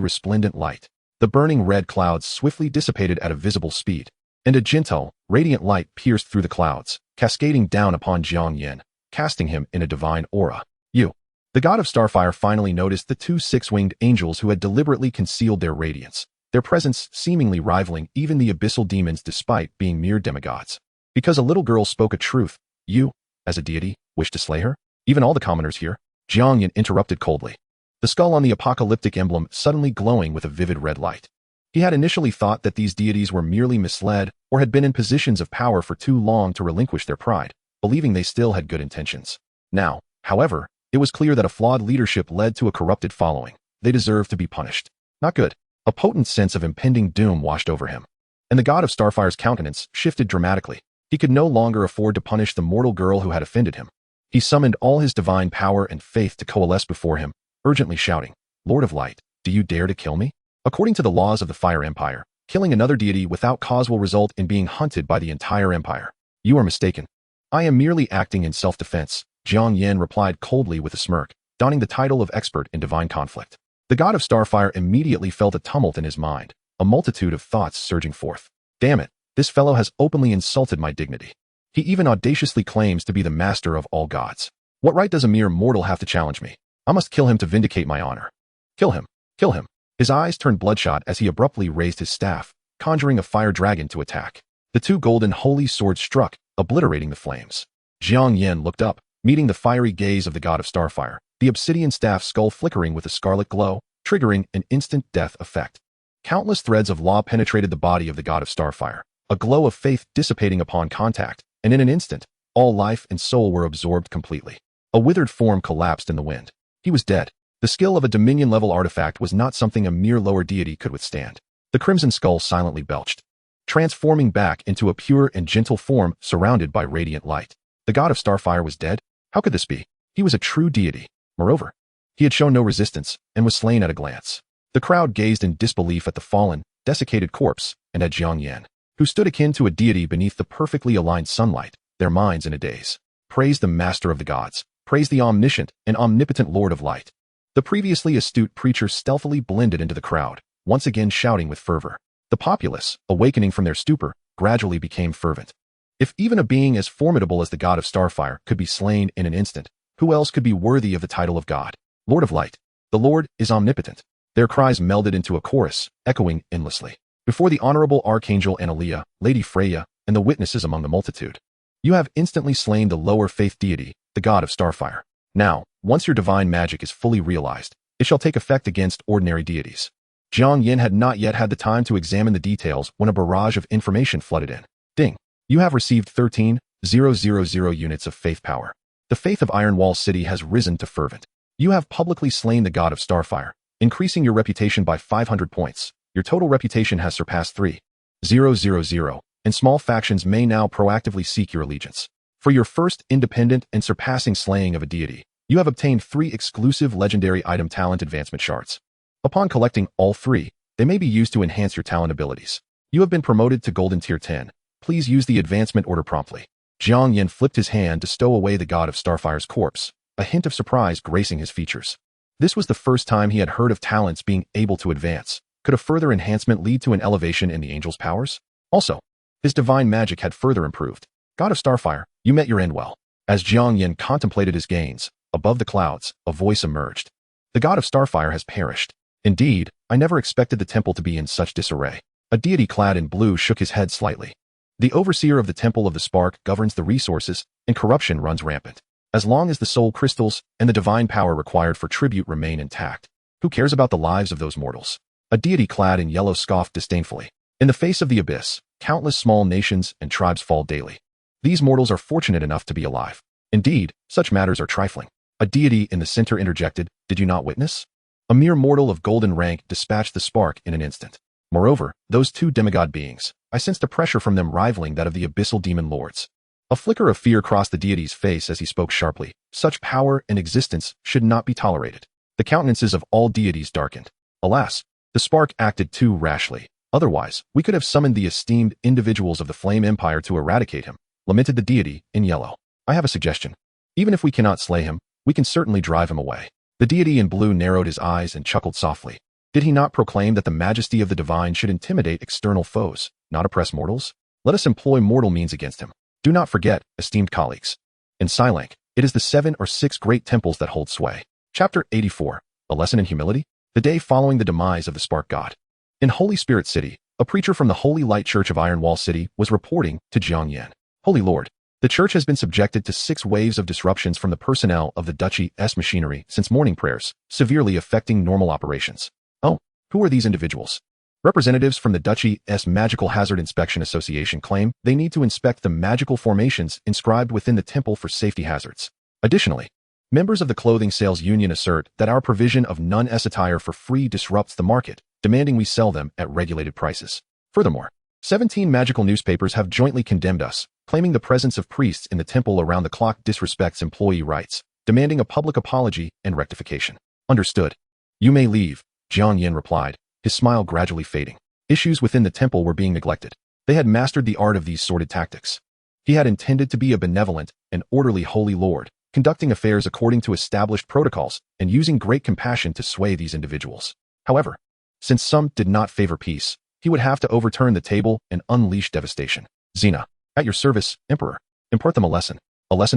resplendent light." The burning red clouds swiftly dissipated at a visible speed, and a gentle, radiant light pierced through the clouds, cascading down upon Jiang Yan, casting him in a divine aura. "You." The god of Starfire finally noticed the 2 6-winged angels who had deliberately concealed their radiance, their presence seemingly rivaling even the abyssal demons despite being mere demigods. Because a little girl spoke a truth, "You, as a deity, wish to slay her? Even all the commoners here?" Jiang Yan interrupted coldly, the skull on the apocalyptic emblem suddenly glowing with a vivid red light. He had initially thought that these deities were merely misled or had been in positions of power for too long to relinquish their pride, believing they still had good intentions. Now, however, it was clear that a flawed leadership led to a corrupted following. They deserved to be punished. Not good. A potent sense of impending doom washed over him, and the god of Starfire's countenance shifted dramatically. He could no longer afford to punish the mortal girl who had offended him. He summoned all his divine power and faith to coalesce before him, urgently shouting, "Lord of Light, do you dare to kill me?" According to the laws of the Fire Empire, killing another deity without cause will result in being hunted by the entire empire. "You are mistaken. I am merely acting in self-defense," Jiang Yan replied coldly with a smirk, donning the title of expert in divine conflict. The god of Starfire immediately felt a tumult in his mind, a multitude of thoughts surging forth. "Damn it, this fellow has openly insulted my dignity. He even audaciously claims to be the master of all gods. What right does a mere mortal have to challenge me? I must kill him to vindicate my honor. Kill him, kill him." His eyes turned bloodshot as he abruptly raised his staff, conjuring a fire dragon to attack. The 2 golden holy swords struck, obliterating the flames. Jiang Yan looked up, meeting the fiery gaze of the god of Starfire, the obsidian staff skull flickering with a scarlet glow, triggering an instant death effect. Countless threads of law penetrated the body of the god of Starfire, a glow of faith dissipating upon contact, and in an instant, all life and soul were absorbed completely. A withered form collapsed in the wind. He was dead. The skill of a Dominion-level artifact was not something a mere lower deity could withstand. The crimson skull silently belched. transforming back into a pure and gentle form surrounded by radiant light. The god of Starfire was dead? How could this be? He was a true deity. Moreover, he had shown no resistance and was slain at a glance. The crowd gazed in disbelief at the fallen, desiccated corpse and at Jiang Yan, who stood akin to a deity beneath the perfectly aligned sunlight, their minds in a daze. Praise the master of the gods. Praise the omniscient and omnipotent Lord of light. The previously astute preacher stealthily blended into the crowd, once again shouting with fervor. The populace, awakening from their stupor, gradually became fervent. If even a being as formidable as the god of Starfire could be slain in an instant, who else could be worthy of the title of God? Lord of light. The Lord is omnipotent. Their cries melded into a chorus, echoing endlessly. Before the honorable Archangel Annaleia, Lady Freya, and the witnesses among the multitude. You have instantly slain the lower faith deity, the god of Starfire. Now, once your divine magic is fully realized, it shall take effect against ordinary deities. Jiang Yan had not yet had the time to examine the details when a barrage of information flooded in. Ding. You have received 13,000 units of faith power. The faith of Ironwall City has risen to fervent. You have publicly slain the god of Starfire, increasing your reputation by 500 points. Your total reputation has surpassed 3,000, and small factions may now proactively seek your allegiance. For your first independent and surpassing slaying of a deity, you have obtained 3 exclusive legendary item talent advancement shards. Upon collecting all 3, they may be used to enhance your talent abilities. You have been promoted to Golden Tier 10. Please use the advancement order promptly. Jiang Yan flipped his hand to stow away the god of Starfire's corpse, a hint of surprise gracing his features. This was the first time he had heard of talents being able to advance. Could a further enhancement lead to an elevation in the angel's powers? Also, his divine magic had further improved. God of Starfire, you met your end well. As Jiang Yan contemplated his gains, above the clouds, a voice emerged. The god of Starfire has perished. Indeed, I never expected the temple to be in such disarray. A deity clad in blue shook his head slightly. The overseer of the Temple of the Spark governs the resources, and corruption runs rampant. As long as the soul crystals and the divine power required for tribute remain intact, who cares about the lives of those mortals? A deity clad in yellow scoffed disdainfully. In the face of the abyss, countless small nations and tribes fall daily. These mortals are fortunate enough to be alive. Indeed, such matters are trifling. A deity in the center interjected, did you not witness? A mere mortal of golden rank dispatched the spark in an instant. Moreover, those 2 demigod beings, I sensed a pressure from them rivaling that of the abyssal demon lords. A flicker of fear crossed the deity's face as he spoke sharply. Such power and existence should not be tolerated. The countenances of all deities darkened. Alas, the spark acted too rashly. Otherwise, we could have summoned the esteemed individuals of the Flame Empire to eradicate him, lamented the deity in yellow. I have a suggestion. Even if we cannot slay him, we can certainly drive him away. The deity in blue narrowed his eyes and chuckled softly. Did he not proclaim that the majesty of the divine should intimidate external foes, not oppress mortals? Let us employ mortal means against him. Do not forget, esteemed colleagues. In Silank, it is the 7 or 6 great temples that hold sway. Chapter 84, A Lesson in Humility? The day following the demise of the Spark God. In Holy Spirit City, a preacher from the Holy Light Church of Ironwall City was reporting to Jiang Yan. Holy Lord, the church has been subjected to 6 waves of disruptions from the personnel of the Duchy's machinery since morning prayers, severely affecting normal operations. Oh, who are these individuals? Representatives from the Duchy's Magical Hazard Inspection Association claim they need to inspect the magical formations inscribed within the temple for safety hazards. Additionally, members of the Clothing Sales Union assert that our provision of none-s attire for free disrupts the market, demanding we sell them at regulated prices. Furthermore, 17 magical newspapers have jointly condemned us, claiming the presence of priests in the temple around the clock disrespects employee rights, demanding a public apology and rectification. Understood. You may leave, Jiang Yan replied, his smile gradually fading. Issues within the temple were being neglected. They had mastered the art of these sordid tactics. He had intended to be a benevolent and orderly holy lord, conducting affairs according to established protocols and using great compassion to sway these individuals. However, since some did not favor peace, he would have to overturn the table and unleash devastation. Xena, at your service, Emperor. Impart them a lesson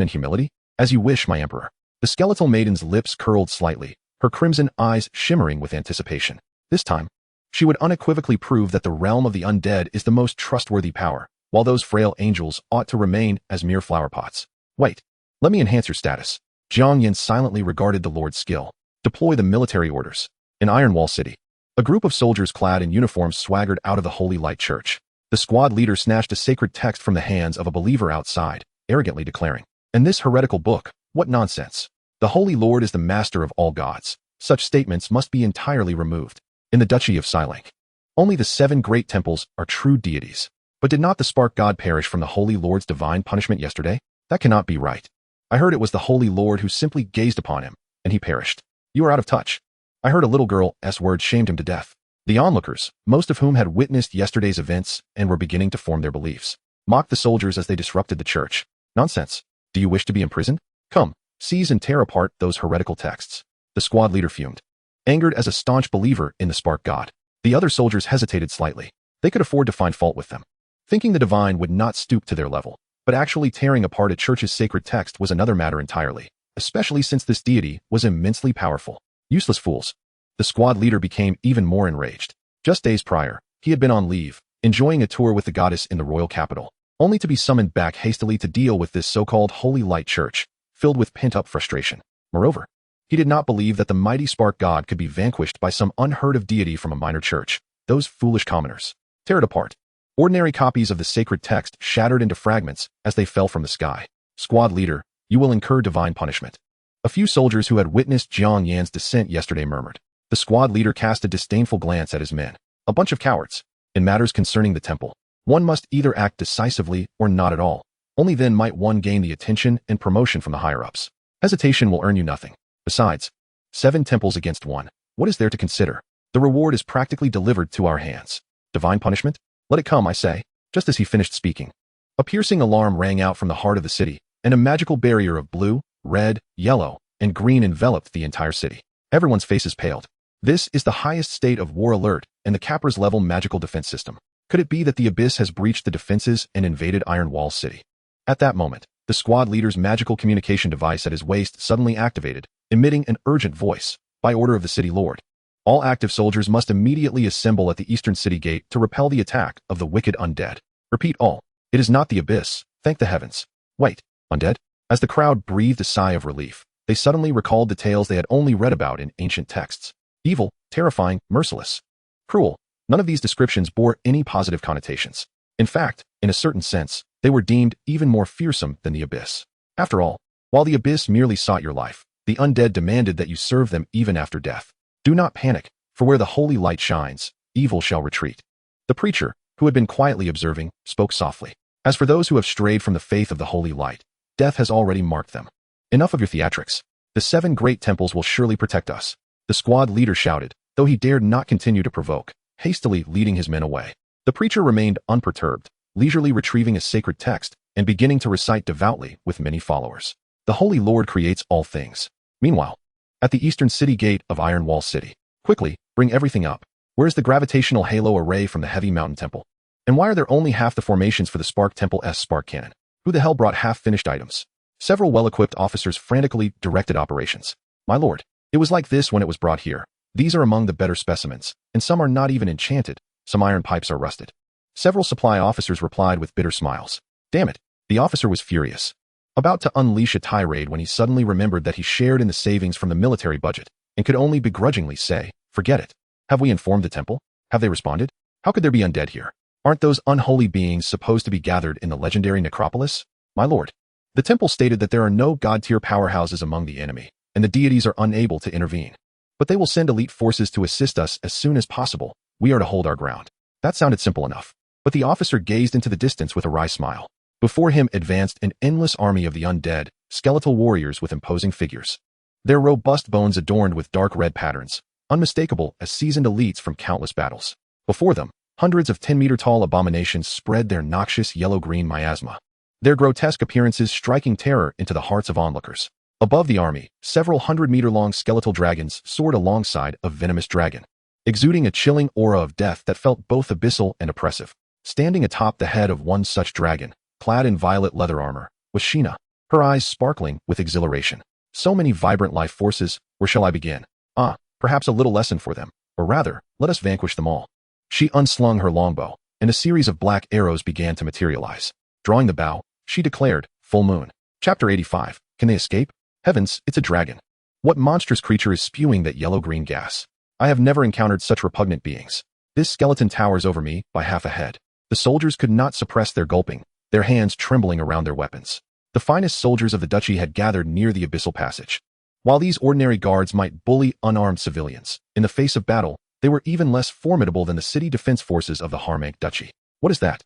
in humility? As you wish, my Emperor. The skeletal maiden's lips curled slightly, her crimson eyes shimmering with anticipation. This time, she would unequivocally prove that the realm of the undead is the most trustworthy power, while those frail angels ought to remain as mere flowerpots. Wait, let me enhance your status. Jiang Yan silently regarded the Lord's skill. Deploy the military orders. In Ironwall City, a group of soldiers clad in uniforms swaggered out of the Holy Light Church. The squad leader snatched a sacred text from the hands of a believer outside, arrogantly declaring, "And this heretical book, what nonsense! The Holy Lord is the master of all gods. Such statements must be entirely removed. In the Duchy of Silank, only the 7 great temples are true deities. But did not the spark god perish from the Holy Lord's divine punishment yesterday? That cannot be right. I heard it was the Holy Lord who simply gazed upon him, and he perished. You are out of touch. I heard a little girl's word shamed him to death. The onlookers, most of whom had witnessed yesterday's events and were beginning to form their beliefs, mocked the soldiers as they disrupted the church. Nonsense. Do you wish to be imprisoned? Come, seize and tear apart those heretical texts. The squad leader fumed. Angered as a staunch believer in the spark god, the other soldiers hesitated slightly. They could afford to find fault with them. Thinking the divine would not stoop to their level, but actually tearing apart a church's sacred text was another matter entirely, especially since this deity was immensely powerful. Useless fools. The squad leader became even more enraged. Just days prior, he had been on leave, enjoying a tour with the goddess in the royal capital, only to be summoned back hastily to deal with this so-called holy light church, filled with pent-up frustration. Moreover, he did not believe that the mighty spark god could be vanquished by some unheard-of deity from a minor church. Those foolish commoners. Tear it apart. Ordinary copies of the sacred text shattered into fragments as they fell from the sky. Squad leader, you will incur divine punishment. A few soldiers who had witnessed Jiang Yan's descent yesterday murmured. The squad leader cast a disdainful glance at his men. A bunch of cowards. In matters concerning the temple, one must either act decisively or not at all. Only then might one gain the attention and promotion from the higher-ups. Hesitation will earn you nothing. Besides, 7 temples against 1. What is there to consider? The reward is practically delivered to our hands. Divine punishment? Let it come, I say. Just as he finished speaking, a piercing alarm rang out from the heart of the city, and a magical barrier of blue, red, yellow, and green enveloped the entire city. Everyone's faces paled. This is the highest state of war alert in the Capra's level magical defense system. Could it be that the Abyss has breached the defenses and invaded Iron Wall City? At that moment, the squad leader's magical communication device at his waist suddenly activated, emitting an urgent voice. By order of the city lord, all active soldiers must immediately assemble at the eastern city gate to repel the attack of the wicked undead. Repeat all. It is not the Abyss. Thank the heavens. Wait, undead? As the crowd breathed a sigh of relief, they suddenly recalled the tales they had only read about in ancient texts. Evil, terrifying, merciless, cruel. None of these descriptions bore any positive connotations. In fact, in a certain sense, they were deemed even more fearsome than the Abyss. After all, while the Abyss merely sought your life, the undead demanded that you serve them even after death. Do not panic, for where the holy light shines, evil shall retreat. The preacher, who had been quietly observing, spoke softly. As for those who have strayed from the faith of the holy light, death has already marked them. Enough of your theatrics. The 7 great temples will surely protect us. The squad leader shouted, though he dared not continue to provoke, hastily leading his men away. The preacher remained unperturbed, leisurely retrieving a sacred text and beginning to recite devoutly with many followers. The Holy Lord creates all things. Meanwhile, at the eastern city gate of Iron Wall City, quickly, bring everything up. Where's the gravitational halo array from the Heavy Mountain Temple? And why are there only half the formations for the Spark Temple's spark cannon? Who the hell brought half-finished items? Several well-equipped officers frantically directed operations. My lord, it was like this when it was brought here. These are among the better specimens, and some are not even enchanted. Some iron pipes are rusted. Several supply officers replied with bitter smiles. Damn it, the officer was furious, about to unleash a tirade when he suddenly remembered that he shared in the savings from the military budget and could only begrudgingly say, forget it. Have we informed the temple? Have they responded? How could there be undead here? Aren't those unholy beings supposed to be gathered in the legendary necropolis? My lord, the temple stated that there are no god-tier powerhouses among the enemy, and the deities are unable to intervene. But they will send elite forces to assist us as soon as possible. We are to hold our ground. That sounded simple enough. But the officer gazed into the distance with a wry smile. Before him advanced an endless army of the undead, skeletal warriors with imposing figures. Their robust bones adorned with dark red patterns, unmistakable as seasoned elites from countless battles. Before them, hundreds of 10-meter-tall abominations spread their noxious yellow-green miasma, their grotesque appearances striking terror into the hearts of onlookers. Above the army, several 100-meter-long skeletal dragons soared alongside a venomous dragon, exuding a chilling aura of death that felt both abyssal and oppressive. Standing atop the head of one such dragon, clad in violet leather armor, was Sheena, her eyes sparkling with exhilaration. So many vibrant life forces, where shall I begin? Perhaps a little lesson for them, or rather, let us vanquish them all. She unslung her longbow, and a series of black arrows began to materialize. Drawing the bow, she declared, Full Moon. Chapter 85. Can they escape? Heavens, it's a dragon. What monstrous creature is spewing that yellow-green gas? I have never encountered such repugnant beings. This skeleton towers over me by half a head. The soldiers could not suppress their gulping, their hands trembling around their weapons. The finest soldiers of the duchy had gathered near the abyssal passage. While these ordinary guards might bully unarmed civilians, in the face of battle, they were even less formidable than the city defense forces of the Harmank Duchy. What is that?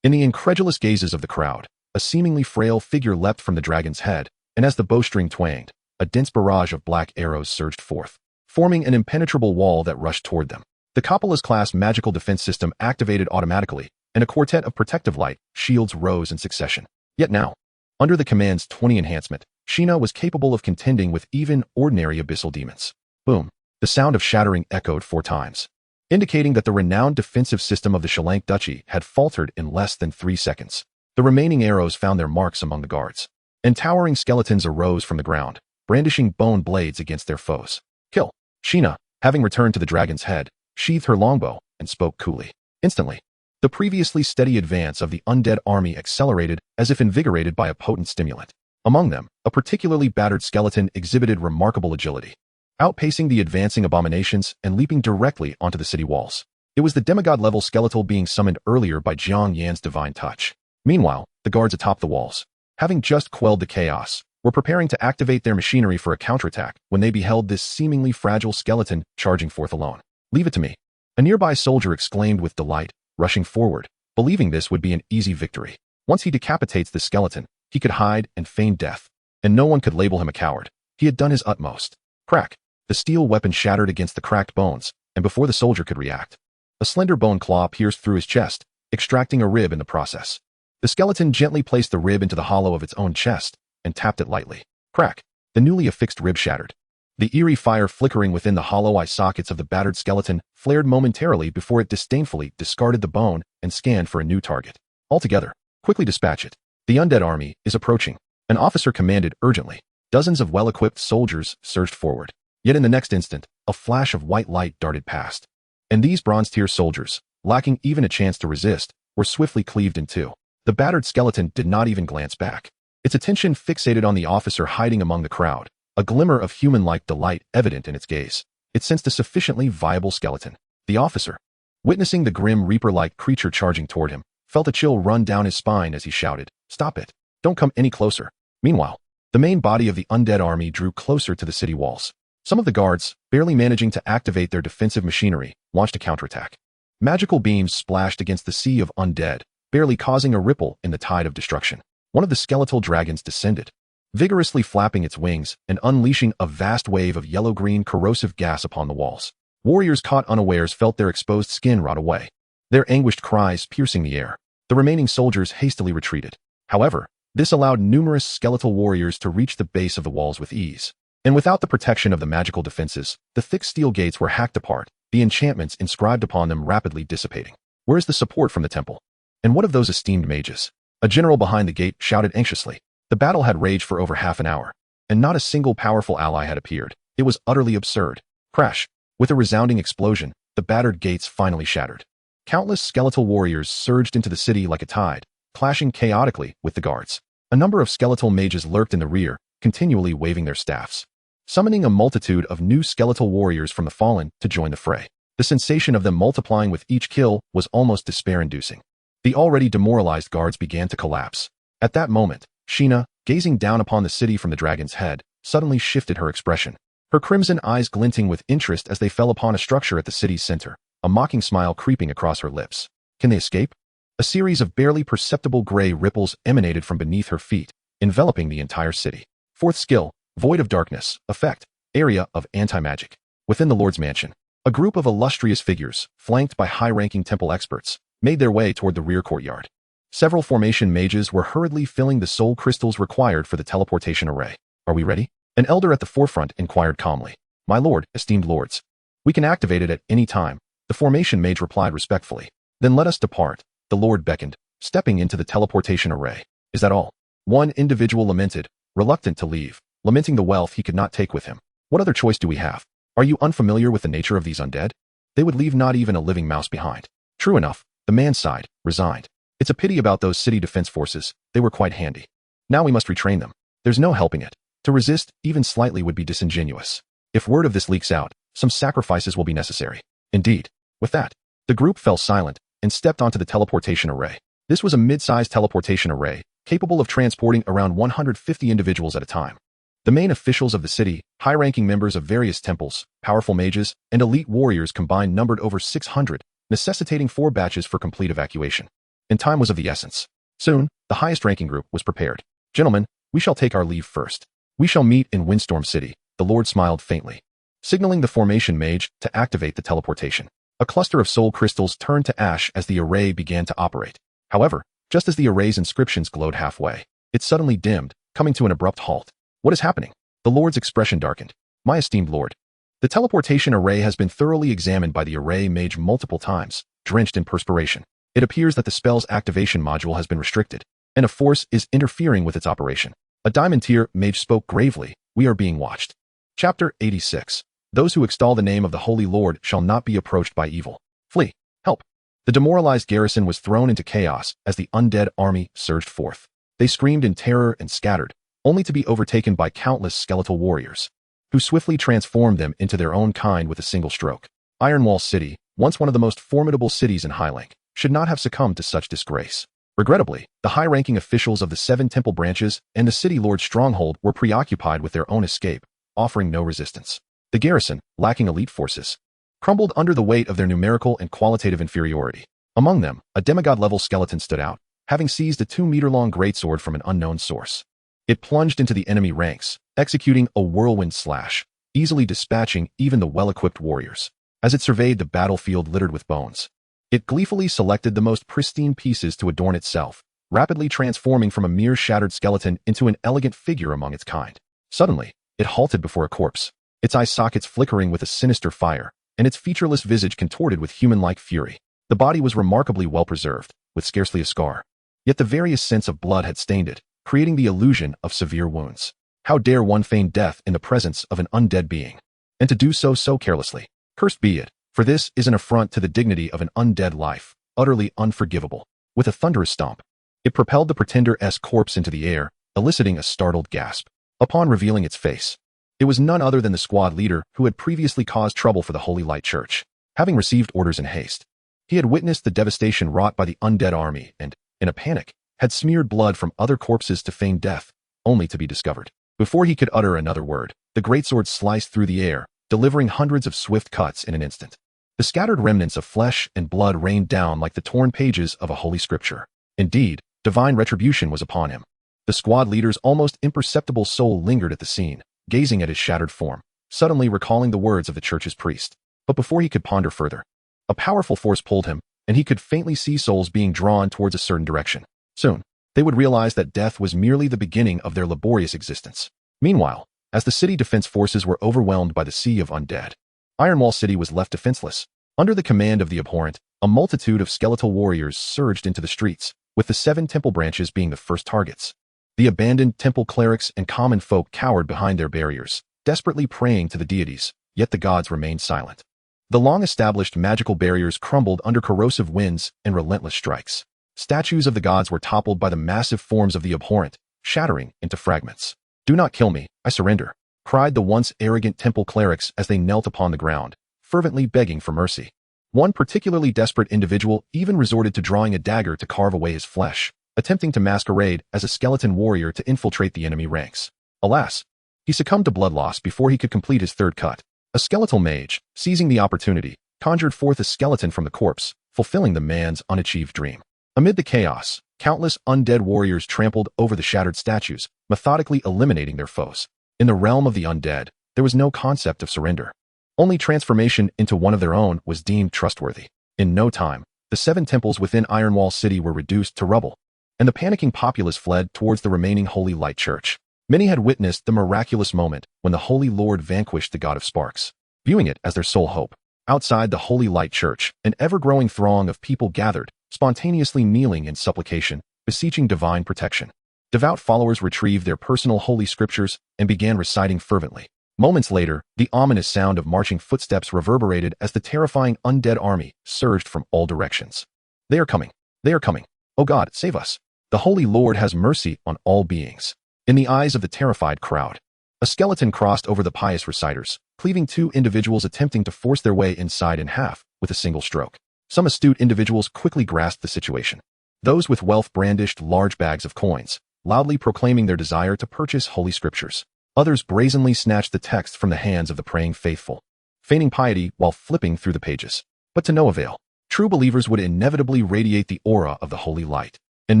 In the incredulous gazes of the crowd, a seemingly frail figure leapt from the dragon's head, and as the bowstring twanged, a dense barrage of black arrows surged forth, forming an impenetrable wall that rushed toward them. The Kapala's-class magical defense system activated automatically, and a quartet of protective light shields rose in succession. Yet now, under the command's 20 enhancement, Sheena was capable of contending with even ordinary abyssal demons. Boom! The sound of shattering echoed 4 times, indicating that the renowned defensive system of the Shalank Duchy had faltered in less than 3 seconds. The remaining arrows found their marks among the guards, and towering skeletons arose from the ground, brandishing bone blades against their foes. Kill! Sheena, having returned to the dragon's head, sheathed her longbow and spoke coolly. Instantly, the previously steady advance of the undead army accelerated as if invigorated by a potent stimulant. Among them, a particularly battered skeleton exhibited remarkable agility, outpacing the advancing abominations and leaping directly onto the city walls. It was the demigod-level skeletal being summoned earlier by Jiang Yan's divine touch. Meanwhile, the guards atop the walls, having just quelled the chaos, were preparing to activate their machinery for a counterattack when they beheld this seemingly fragile skeleton charging forth alone. "Leave it to me," a nearby soldier exclaimed with delight, rushing forward, believing this would be an easy victory. Once he decapitates the skeleton, he could hide and feign death, and no one could label him a coward. He had done his utmost. Crack! The steel weapon shattered against the cracked bones, and before the soldier could react, a slender bone claw pierced through his chest, extracting a rib in the process. The skeleton gently placed the rib into the hollow of its own chest and tapped it lightly. Crack! The newly affixed rib shattered. The eerie fire flickering within the hollow eye sockets of the battered skeleton flared momentarily before it disdainfully discarded the bone and scanned for a new target. Altogether, quickly dispatch it. The undead army is approaching. An officer commanded urgently. Dozens of well-equipped soldiers surged forward. Yet in the next instant, a flash of white light darted past. And these bronze-tier soldiers, lacking even a chance to resist, were swiftly cleaved in two. The battered skeleton did not even glance back. Its attention fixated on the officer hiding among the crowd, a glimmer of human-like delight evident in its gaze. It sensed a sufficiently viable skeleton. The officer, witnessing the grim reaper-like creature charging toward him, felt a chill run down his spine as he shouted, "Stop it! Don't come any closer!" Meanwhile, the main body of the undead army drew closer to the city walls. Some of the guards, barely managing to activate their defensive machinery, launched a counterattack. Magical beams splashed against the sea of undead, barely causing a ripple in the tide of destruction. One of the skeletal dragons descended, vigorously flapping its wings and unleashing a vast wave of yellow-green corrosive gas upon the walls. Warriors caught unawares felt their exposed skin rot away, their anguished cries piercing the air. The remaining soldiers hastily retreated. However, this allowed numerous skeletal warriors to reach the base of the walls with ease. And without the protection of the magical defenses, the thick steel gates were hacked apart, the enchantments inscribed upon them rapidly dissipating. Where is the support from the temple? And what of those esteemed mages? A general behind the gate shouted anxiously. The battle had raged for over half an hour, and not a single powerful ally had appeared. It was utterly absurd. Crash! With a resounding explosion, the battered gates finally shattered. Countless skeletal warriors surged into the city like a tide, clashing chaotically with the guards. A number of skeletal mages lurked in the rear, continually waving their staffs, summoning a multitude of new skeletal warriors from the fallen to join the fray. The sensation of them multiplying with each kill was almost despair-inducing. The already demoralized guards began to collapse. At that moment, Sheena, gazing down upon the city from the dragon's head, suddenly shifted her expression, her crimson eyes glinting with interest as they fell upon a structure at the city's center, a mocking smile creeping across her lips. Can they escape? A series of barely perceptible gray ripples emanated from beneath her feet, enveloping the entire city. Fourth skill, Void of Darkness, effect, area of anti-magic. Within the Lord's mansion, a group of illustrious figures, flanked by high-ranking temple experts, made their way toward the rear courtyard. Several formation mages were hurriedly filling the soul crystals required for the teleportation array. Are we ready? An elder at the forefront inquired calmly. My lord, esteemed lords. We can activate it at any time, the formation mage replied respectfully. Then let us depart, the lord beckoned, stepping into the teleportation array. Is that all? One individual lamented, reluctant to leave, lamenting the wealth he could not take with him. What other choice do we have? Are you unfamiliar with the nature of these undead? They would leave not even a living mouse behind. True enough, the man sighed, resigned. It's a pity about those city defense forces, they were quite handy. Now we must retrain them. There's no helping it. To resist, even slightly, would be disingenuous. If word of this leaks out, some sacrifices will be necessary. Indeed. With that, the group fell silent and stepped onto the teleportation array. This was a mid-sized teleportation array, capable of transporting around 150 individuals at a time. The main officials of the city, high-ranking members of various temples, powerful mages, and elite warriors combined numbered over 600, necessitating 4 batches for complete evacuation. and time was of the essence. Soon, the highest-ranking group was prepared. "Gentlemen, we shall take our leave first. We shall meet in Windstorm City," the Lord smiled faintly, signaling the formation mage to activate the teleportation. A cluster of soul crystals turned to ash as the array began to operate. However, just as the array's inscriptions glowed halfway, it suddenly dimmed, coming to an abrupt halt. "What is happening?" The Lord's expression darkened. "My esteemed Lord, the teleportation array has been thoroughly examined by the array mage multiple times, drenched in perspiration. It appears that the spell's activation module has been restricted, and a force is interfering with its operation." A diamond tier mage spoke gravely. "We are being watched." Chapter 86. Those who extol the name of the Holy Lord shall not be approached by evil. Flee. Help. The demoralized garrison was thrown into chaos as the undead army surged forth. They screamed in terror and scattered, only to be overtaken by countless skeletal warriors, who swiftly transformed them into their own kind with a single stroke. Ironwall City, once one of the most formidable cities in Highlink, should not have succumbed to such disgrace. Regrettably, the high-ranking officials of the 7 temple branches and the city lord's stronghold were preoccupied with their own escape, offering no resistance. The garrison, lacking elite forces, crumbled under the weight of their numerical and qualitative inferiority. Among them, a demigod-level skeleton stood out, having seized a 2-meter-long greatsword from an unknown source. It plunged into the enemy ranks, executing a whirlwind slash, easily dispatching even the well-equipped warriors. As it surveyed the battlefield littered with bones, it gleefully selected the most pristine pieces to adorn itself, rapidly transforming from a mere shattered skeleton into an elegant figure among its kind. Suddenly, it halted before a corpse, its eye sockets flickering with a sinister fire, and its featureless visage contorted with human-like fury. The body was remarkably well-preserved, with scarcely a scar. Yet the various scents of blood had stained it, creating the illusion of severe wounds. How dare one feign death in the presence of an undead being? And to do so carelessly. Cursed be it, for this is an affront to the dignity of an undead life, utterly unforgivable. With a thunderous stomp, it propelled the pretender's corpse into the air, eliciting a startled gasp. Upon revealing its face, it was none other than the squad leader who had previously caused trouble for the Holy Light Church. Having received orders in haste, he had witnessed the devastation wrought by the undead army and, in a panic, had smeared blood from other corpses to feign death, only to be discovered. Before he could utter another word, the greatsword sliced through the air, delivering hundreds of swift cuts in an instant. The scattered remnants of flesh and blood rained down like the torn pages of a holy scripture. Indeed, divine retribution was upon him. The squad leader's almost imperceptible soul lingered at the scene, gazing at his shattered form, suddenly recalling the words of the church's priest. But before he could ponder further, a powerful force pulled him, and he could faintly see souls being drawn towards a certain direction. Soon, they would realize that death was merely the beginning of their laborious existence. Meanwhile, as the city defense forces were overwhelmed by the sea of undead, Ironwall City was left defenseless. Under the command of the abhorrent, a multitude of skeletal warriors surged into the streets, with the 7 temple branches being the first targets. The abandoned temple clerics and common folk cowered behind their barriers, desperately praying to the deities, yet the gods remained silent. The long-established magical barriers crumbled under corrosive winds and relentless strikes. Statues of the gods were toppled by the massive forms of the abhorrent, shattering into fragments. "Do not kill me, I surrender," cried the once arrogant temple clerics as they knelt upon the ground, fervently begging for mercy. One particularly desperate individual even resorted to drawing a dagger to carve away his flesh, attempting to masquerade as a skeleton warrior to infiltrate the enemy ranks. Alas, he succumbed to blood loss before he could complete his third cut. A skeletal mage, seizing the opportunity, conjured forth a skeleton from the corpse, fulfilling the man's unachieved dream. Amid the chaos, countless undead warriors trampled over the shattered statues, methodically eliminating their foes. In the realm of the undead, there was no concept of surrender. Only transformation into one of their own was deemed trustworthy. In no time, the 7 temples within Ironwall City were reduced to rubble, and the panicking populace fled towards the remaining Holy Light Church. Many had witnessed the miraculous moment when the Holy Lord vanquished the God of Sparks, viewing it as their sole hope. Outside the Holy Light Church, an ever-growing throng of people gathered, spontaneously kneeling in supplication, beseeching divine protection. Devout followers retrieved their personal holy scriptures and began reciting fervently. Moments later, the ominous sound of marching footsteps reverberated as the terrifying undead army surged from all directions. "They are coming! They are coming! Oh God, save us! The Holy Lord has mercy on all beings." In the eyes of the terrified crowd, a skeleton crossed over the pious reciters, cleaving 2 individuals attempting to force their way inside in half with a single stroke. Some astute individuals quickly grasped the situation. Those with wealth brandished large bags of coins, loudly proclaiming their desire to purchase holy scriptures. Others brazenly snatched the text from the hands of the praying faithful, feigning piety while flipping through the pages. But to no avail. True believers would inevitably radiate the aura of the holy light, and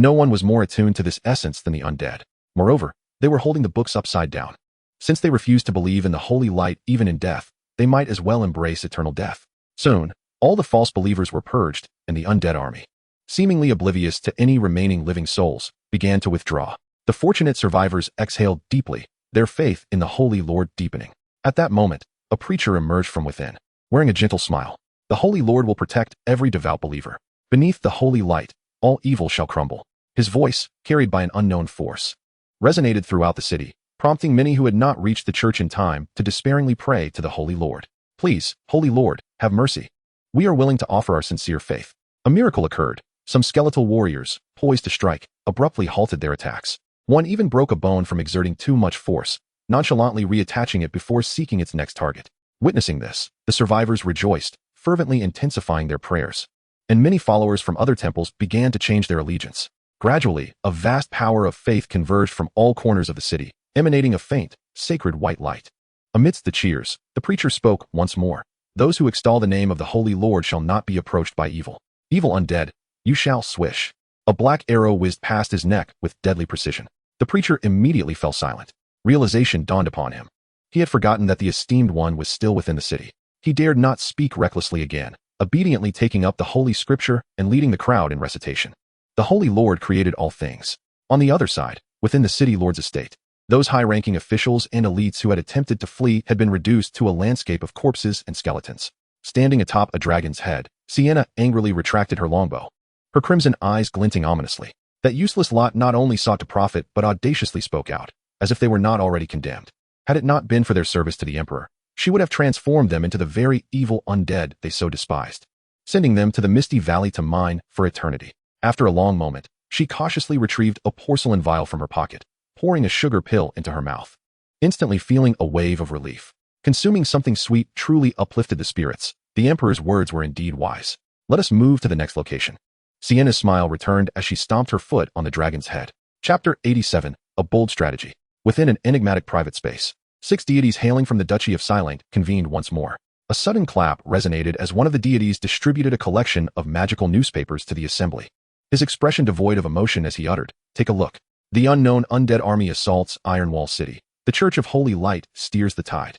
no one was more attuned to this essence than the undead. Moreover, they were holding the books upside down. Since they refused to believe in the holy light even in death, they might as well embrace eternal death. Soon, all the false believers were purged, and the undead army, seemingly oblivious to any remaining living souls, began to withdraw. The fortunate survivors exhaled deeply, their faith in the Holy Lord deepening. At that moment, a preacher emerged from within, wearing a gentle smile. The Holy Lord will protect every devout believer. Beneath the holy light, all evil shall crumble. His voice, carried by an unknown force, resonated throughout the city, prompting many who had not reached the church in time to despairingly pray to the Holy Lord. Please, Holy Lord, have mercy. We are willing to offer our sincere faith. A miracle occurred. Some skeletal warriors, poised to strike, abruptly halted their attacks. One even broke a bone from exerting too much force, nonchalantly reattaching it before seeking its next target. Witnessing this, the survivors rejoiced, fervently intensifying their prayers. And many followers from other temples began to change their allegiance. Gradually, a vast power of faith converged from all corners of the city, emanating a faint, sacred white light. Amidst the cheers, the preacher spoke once more. Those who extol the name of the Holy Lord shall not be approached by evil. Evil undead, you shall swish. A black arrow whizzed past his neck with deadly precision. The preacher immediately fell silent. Realization dawned upon him. He had forgotten that the esteemed one was still within the city. He dared not speak recklessly again, obediently taking up the holy scripture and leading the crowd in recitation. The Holy Lord created all things. On the other side, within the city lord's estate, those high-ranking officials and elites who had attempted to flee had been reduced to a landscape of corpses and skeletons. Standing atop a dragon's head, Sienna angrily retracted her longbow, her crimson eyes glinting ominously. That useless lot not only sought to profit but audaciously spoke out, as if they were not already condemned. Had it not been for their service to the Emperor, she would have transformed them into the very evil undead they so despised, sending them to the misty valley to mine for eternity. After a long moment, she cautiously retrieved a porcelain vial from her pocket, pouring a sugar pill into her mouth. Instantly feeling a wave of relief. Consuming something sweet truly uplifted the spirits. The Emperor's words were indeed wise. Let us move to the next location. Sienna's smile returned as she stomped her foot on the dragon's head. Chapter 87, A Bold Strategy. Within an enigmatic private space, 6 deities hailing from the Duchy of Silent convened once more. A sudden clap resonated as one of the deities distributed a collection of magical newspapers to the assembly. His expression devoid of emotion as he uttered, "Take a look. The unknown undead army assaults Ironwall City. The Church of Holy Light steers the tide.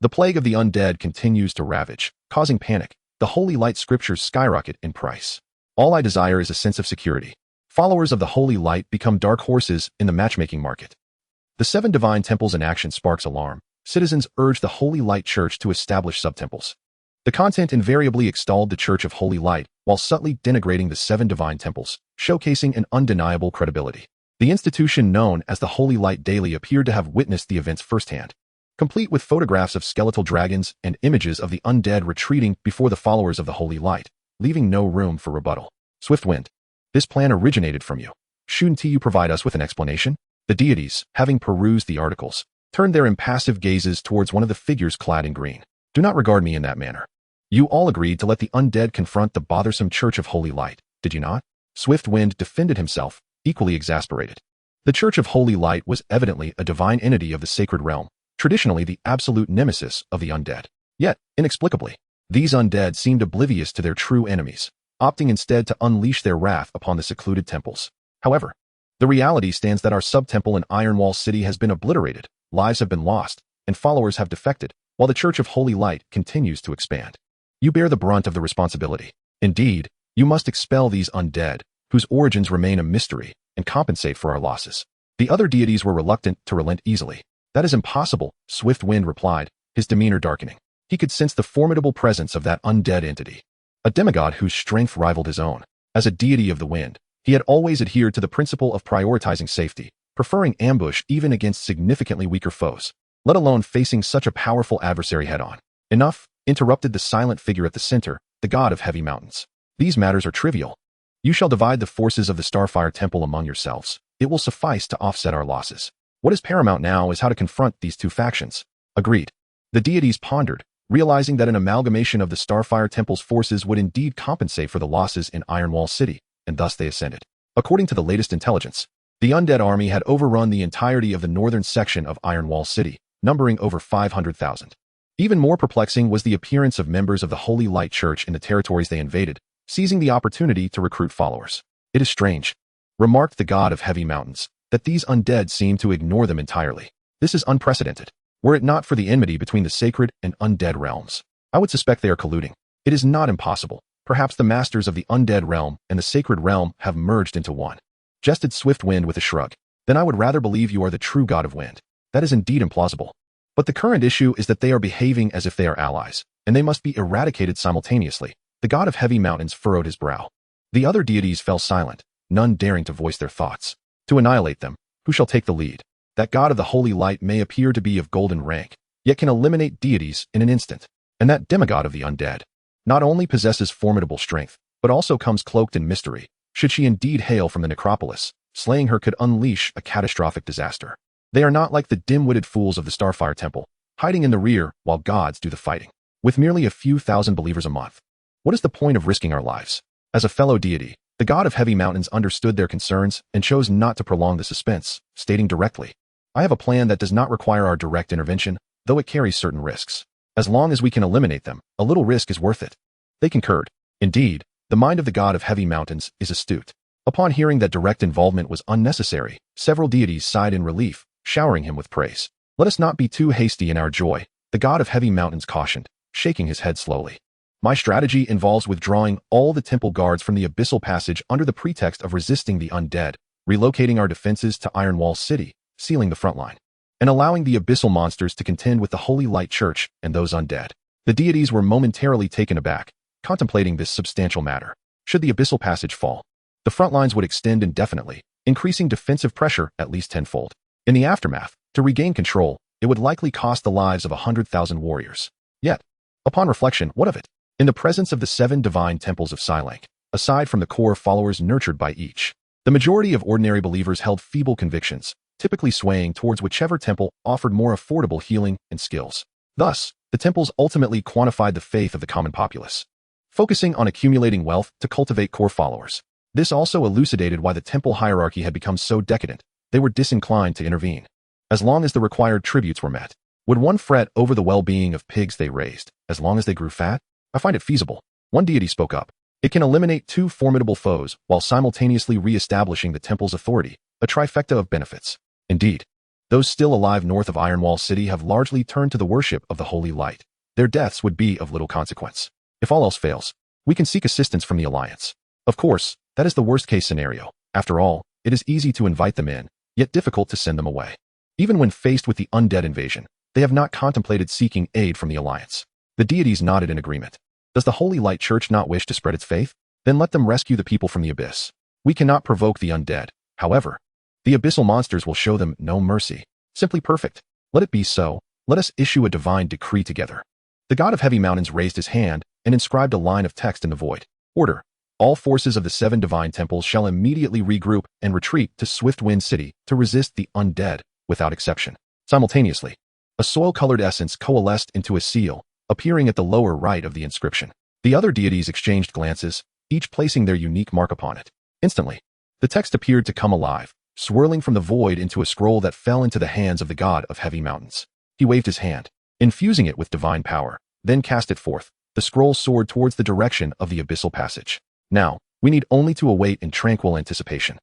The plague of the undead continues to ravage, causing panic. The Holy Light scriptures skyrocket in price. All I desire is a sense of security. Followers of the Holy Light become dark horses in the matchmaking market. The 7 divine temples in action sparks alarm. Citizens urge the Holy Light Church to establish subtemples. The content invariably extolled the Church of Holy Light while subtly denigrating the 7 divine temples, showcasing an undeniable credibility. The institution known as the Holy Light Daily appeared to have witnessed the events firsthand, complete with photographs of skeletal dragons and images of the undead retreating before the followers of the Holy Light, leaving no room for rebuttal. Swiftwind, this plan originated from you. Shouldn't you provide us with an explanation? The deities, having perused the articles, turned their impassive gazes towards one of the figures clad in green. Do not regard me in that manner. You all agreed to let the undead confront the bothersome Church of Holy Light, did you not? Swiftwind defended himself, equally exasperated. The Church of Holy Light was evidently a divine entity of the sacred realm, traditionally the absolute nemesis of the undead. Yet, inexplicably, these undead seemed oblivious to their true enemies, opting instead to unleash their wrath upon the secluded temples. However, the reality stands that our sub-temple in Ironwall City has been obliterated, lives have been lost, and followers have defected, while the Church of Holy Light continues to expand. You bear the brunt of the responsibility. Indeed, you must expel these undead, whose origins remain a mystery, and compensate for our losses. The other deities were reluctant to relent easily. That is impossible, Swiftwind replied, his demeanor darkening. He could sense the formidable presence of that undead entity, a demigod whose strength rivaled his own. As a deity of the wind, he had always adhered to the principle of prioritizing safety, preferring ambush even against significantly weaker foes, let alone facing such a powerful adversary head-on. Enough, interrupted the silent figure at the center, the god of heavy mountains. These matters are trivial. You shall divide the forces of the Starfire Temple among yourselves. It will suffice to offset our losses. What is paramount now is how to confront these 2 factions. Agreed. The deities pondered, realizing that an amalgamation of the Starfire Temple's forces would indeed compensate for the losses in Ironwall City, and thus they ascended. According to the latest intelligence, the undead army had overrun the entirety of the northern section of Ironwall City, numbering over 500,000. Even more perplexing was the appearance of members of the Holy Light Church in the territories they invaded, seizing the opportunity to recruit followers. "It is strange," remarked the god of heavy mountains, "that these undead seem to ignore them entirely. This is unprecedented. Were it not for the enmity between the sacred and undead realms, I would suspect they are colluding. It is not impossible. Perhaps the masters of the undead realm and the sacred realm have merged into one," jested Swift Wind with a shrug. "Then I would rather believe you are the true god of wind. That is indeed implausible. But the current issue is that they are behaving as if they are allies, and they must be eradicated simultaneously." The god of heavy mountains furrowed his brow. The other deities fell silent, none daring to voice their thoughts. To annihilate them, who shall take the lead? That god of the holy light may appear to be of golden rank, yet can eliminate deities in an instant. And that demigod of the undead not only possesses formidable strength, but also comes cloaked in mystery. Should she indeed hail from the necropolis, slaying her could unleash a catastrophic disaster. They are not like the dim-witted fools of the Starfire Temple, hiding in the rear while gods do the fighting. With merely a few thousand believers a month, what is the point of risking our lives? As a fellow deity, the god of heavy mountains understood their concerns and chose not to prolong the suspense, stating directly, "I have a plan that does not require our direct intervention, though it carries certain risks. As long as we can eliminate them, a little risk is worth it." They concurred. Indeed, the mind of the god of heavy mountains is astute. Upon hearing that direct involvement was unnecessary, several deities sighed in relief, showering him with praise. "Let us not be too hasty in our joy," the god of heavy mountains cautioned, shaking his head slowly. "My strategy involves withdrawing all the temple guards from the abyssal passage under the pretext of resisting the undead, relocating our defenses to Ironwall City, sealing the front line, and allowing the abyssal monsters to contend with the Holy Light Church and those undead." The deities were momentarily taken aback, contemplating this substantial matter. Should the abyssal passage fall, the front lines would extend indefinitely, increasing defensive pressure at least tenfold. In the aftermath, to regain control, it would likely cost the lives of 100,000 warriors. Yet, upon reflection, what of it? In the presence of the 7 divine temples of Silank, aside from the core followers nurtured by each, the majority of ordinary believers held feeble convictions, typically swaying towards whichever temple offered more affordable healing and skills. Thus, the temples ultimately quantified the faith of the common populace, focusing on accumulating wealth to cultivate core followers. This also elucidated why the temple hierarchy had become so decadent. They were disinclined to intervene, as long as the required tributes were met. Would one fret over the well-being of pigs they raised, as long as they grew fat? "I find it feasible." One deity spoke up. "It can eliminate 2 formidable foes while simultaneously re-establishing the temple's authority, a trifecta of benefits." Indeed, those still alive north of Ironwall City have largely turned to the worship of the Holy Light. Their deaths would be of little consequence. If all else fails, we can seek assistance from the Alliance. Of course, that is the worst-case scenario. After all, it is easy to invite them in, yet difficult to send them away. Even when faced with the undead invasion, they have not contemplated seeking aid from the Alliance. The deities nodded in agreement. Does the Holy Light Church not wish to spread its faith? Then let them rescue the people from the abyss. We cannot provoke the undead. However, the abyssal monsters will show them no mercy. Simply perfect. Let it be so. Let us issue a divine decree together. The god of heavy mountains raised his hand and inscribed a line of text in the void. Order. All forces of the 7 divine temples shall immediately regroup and retreat to Swiftwind City to resist the undead, without exception. Simultaneously, a soil-colored essence coalesced into a seal, appearing at the lower right of the inscription. The other deities exchanged glances, each placing their unique mark upon it. Instantly, the text appeared to come alive, swirling from the void into a scroll that fell into the hands of the god of heavy mountains. He waved his hand, infusing it with divine power, then cast it forth. The scroll soared towards the direction of the abyssal passage. Now, we need only to await in tranquil anticipation.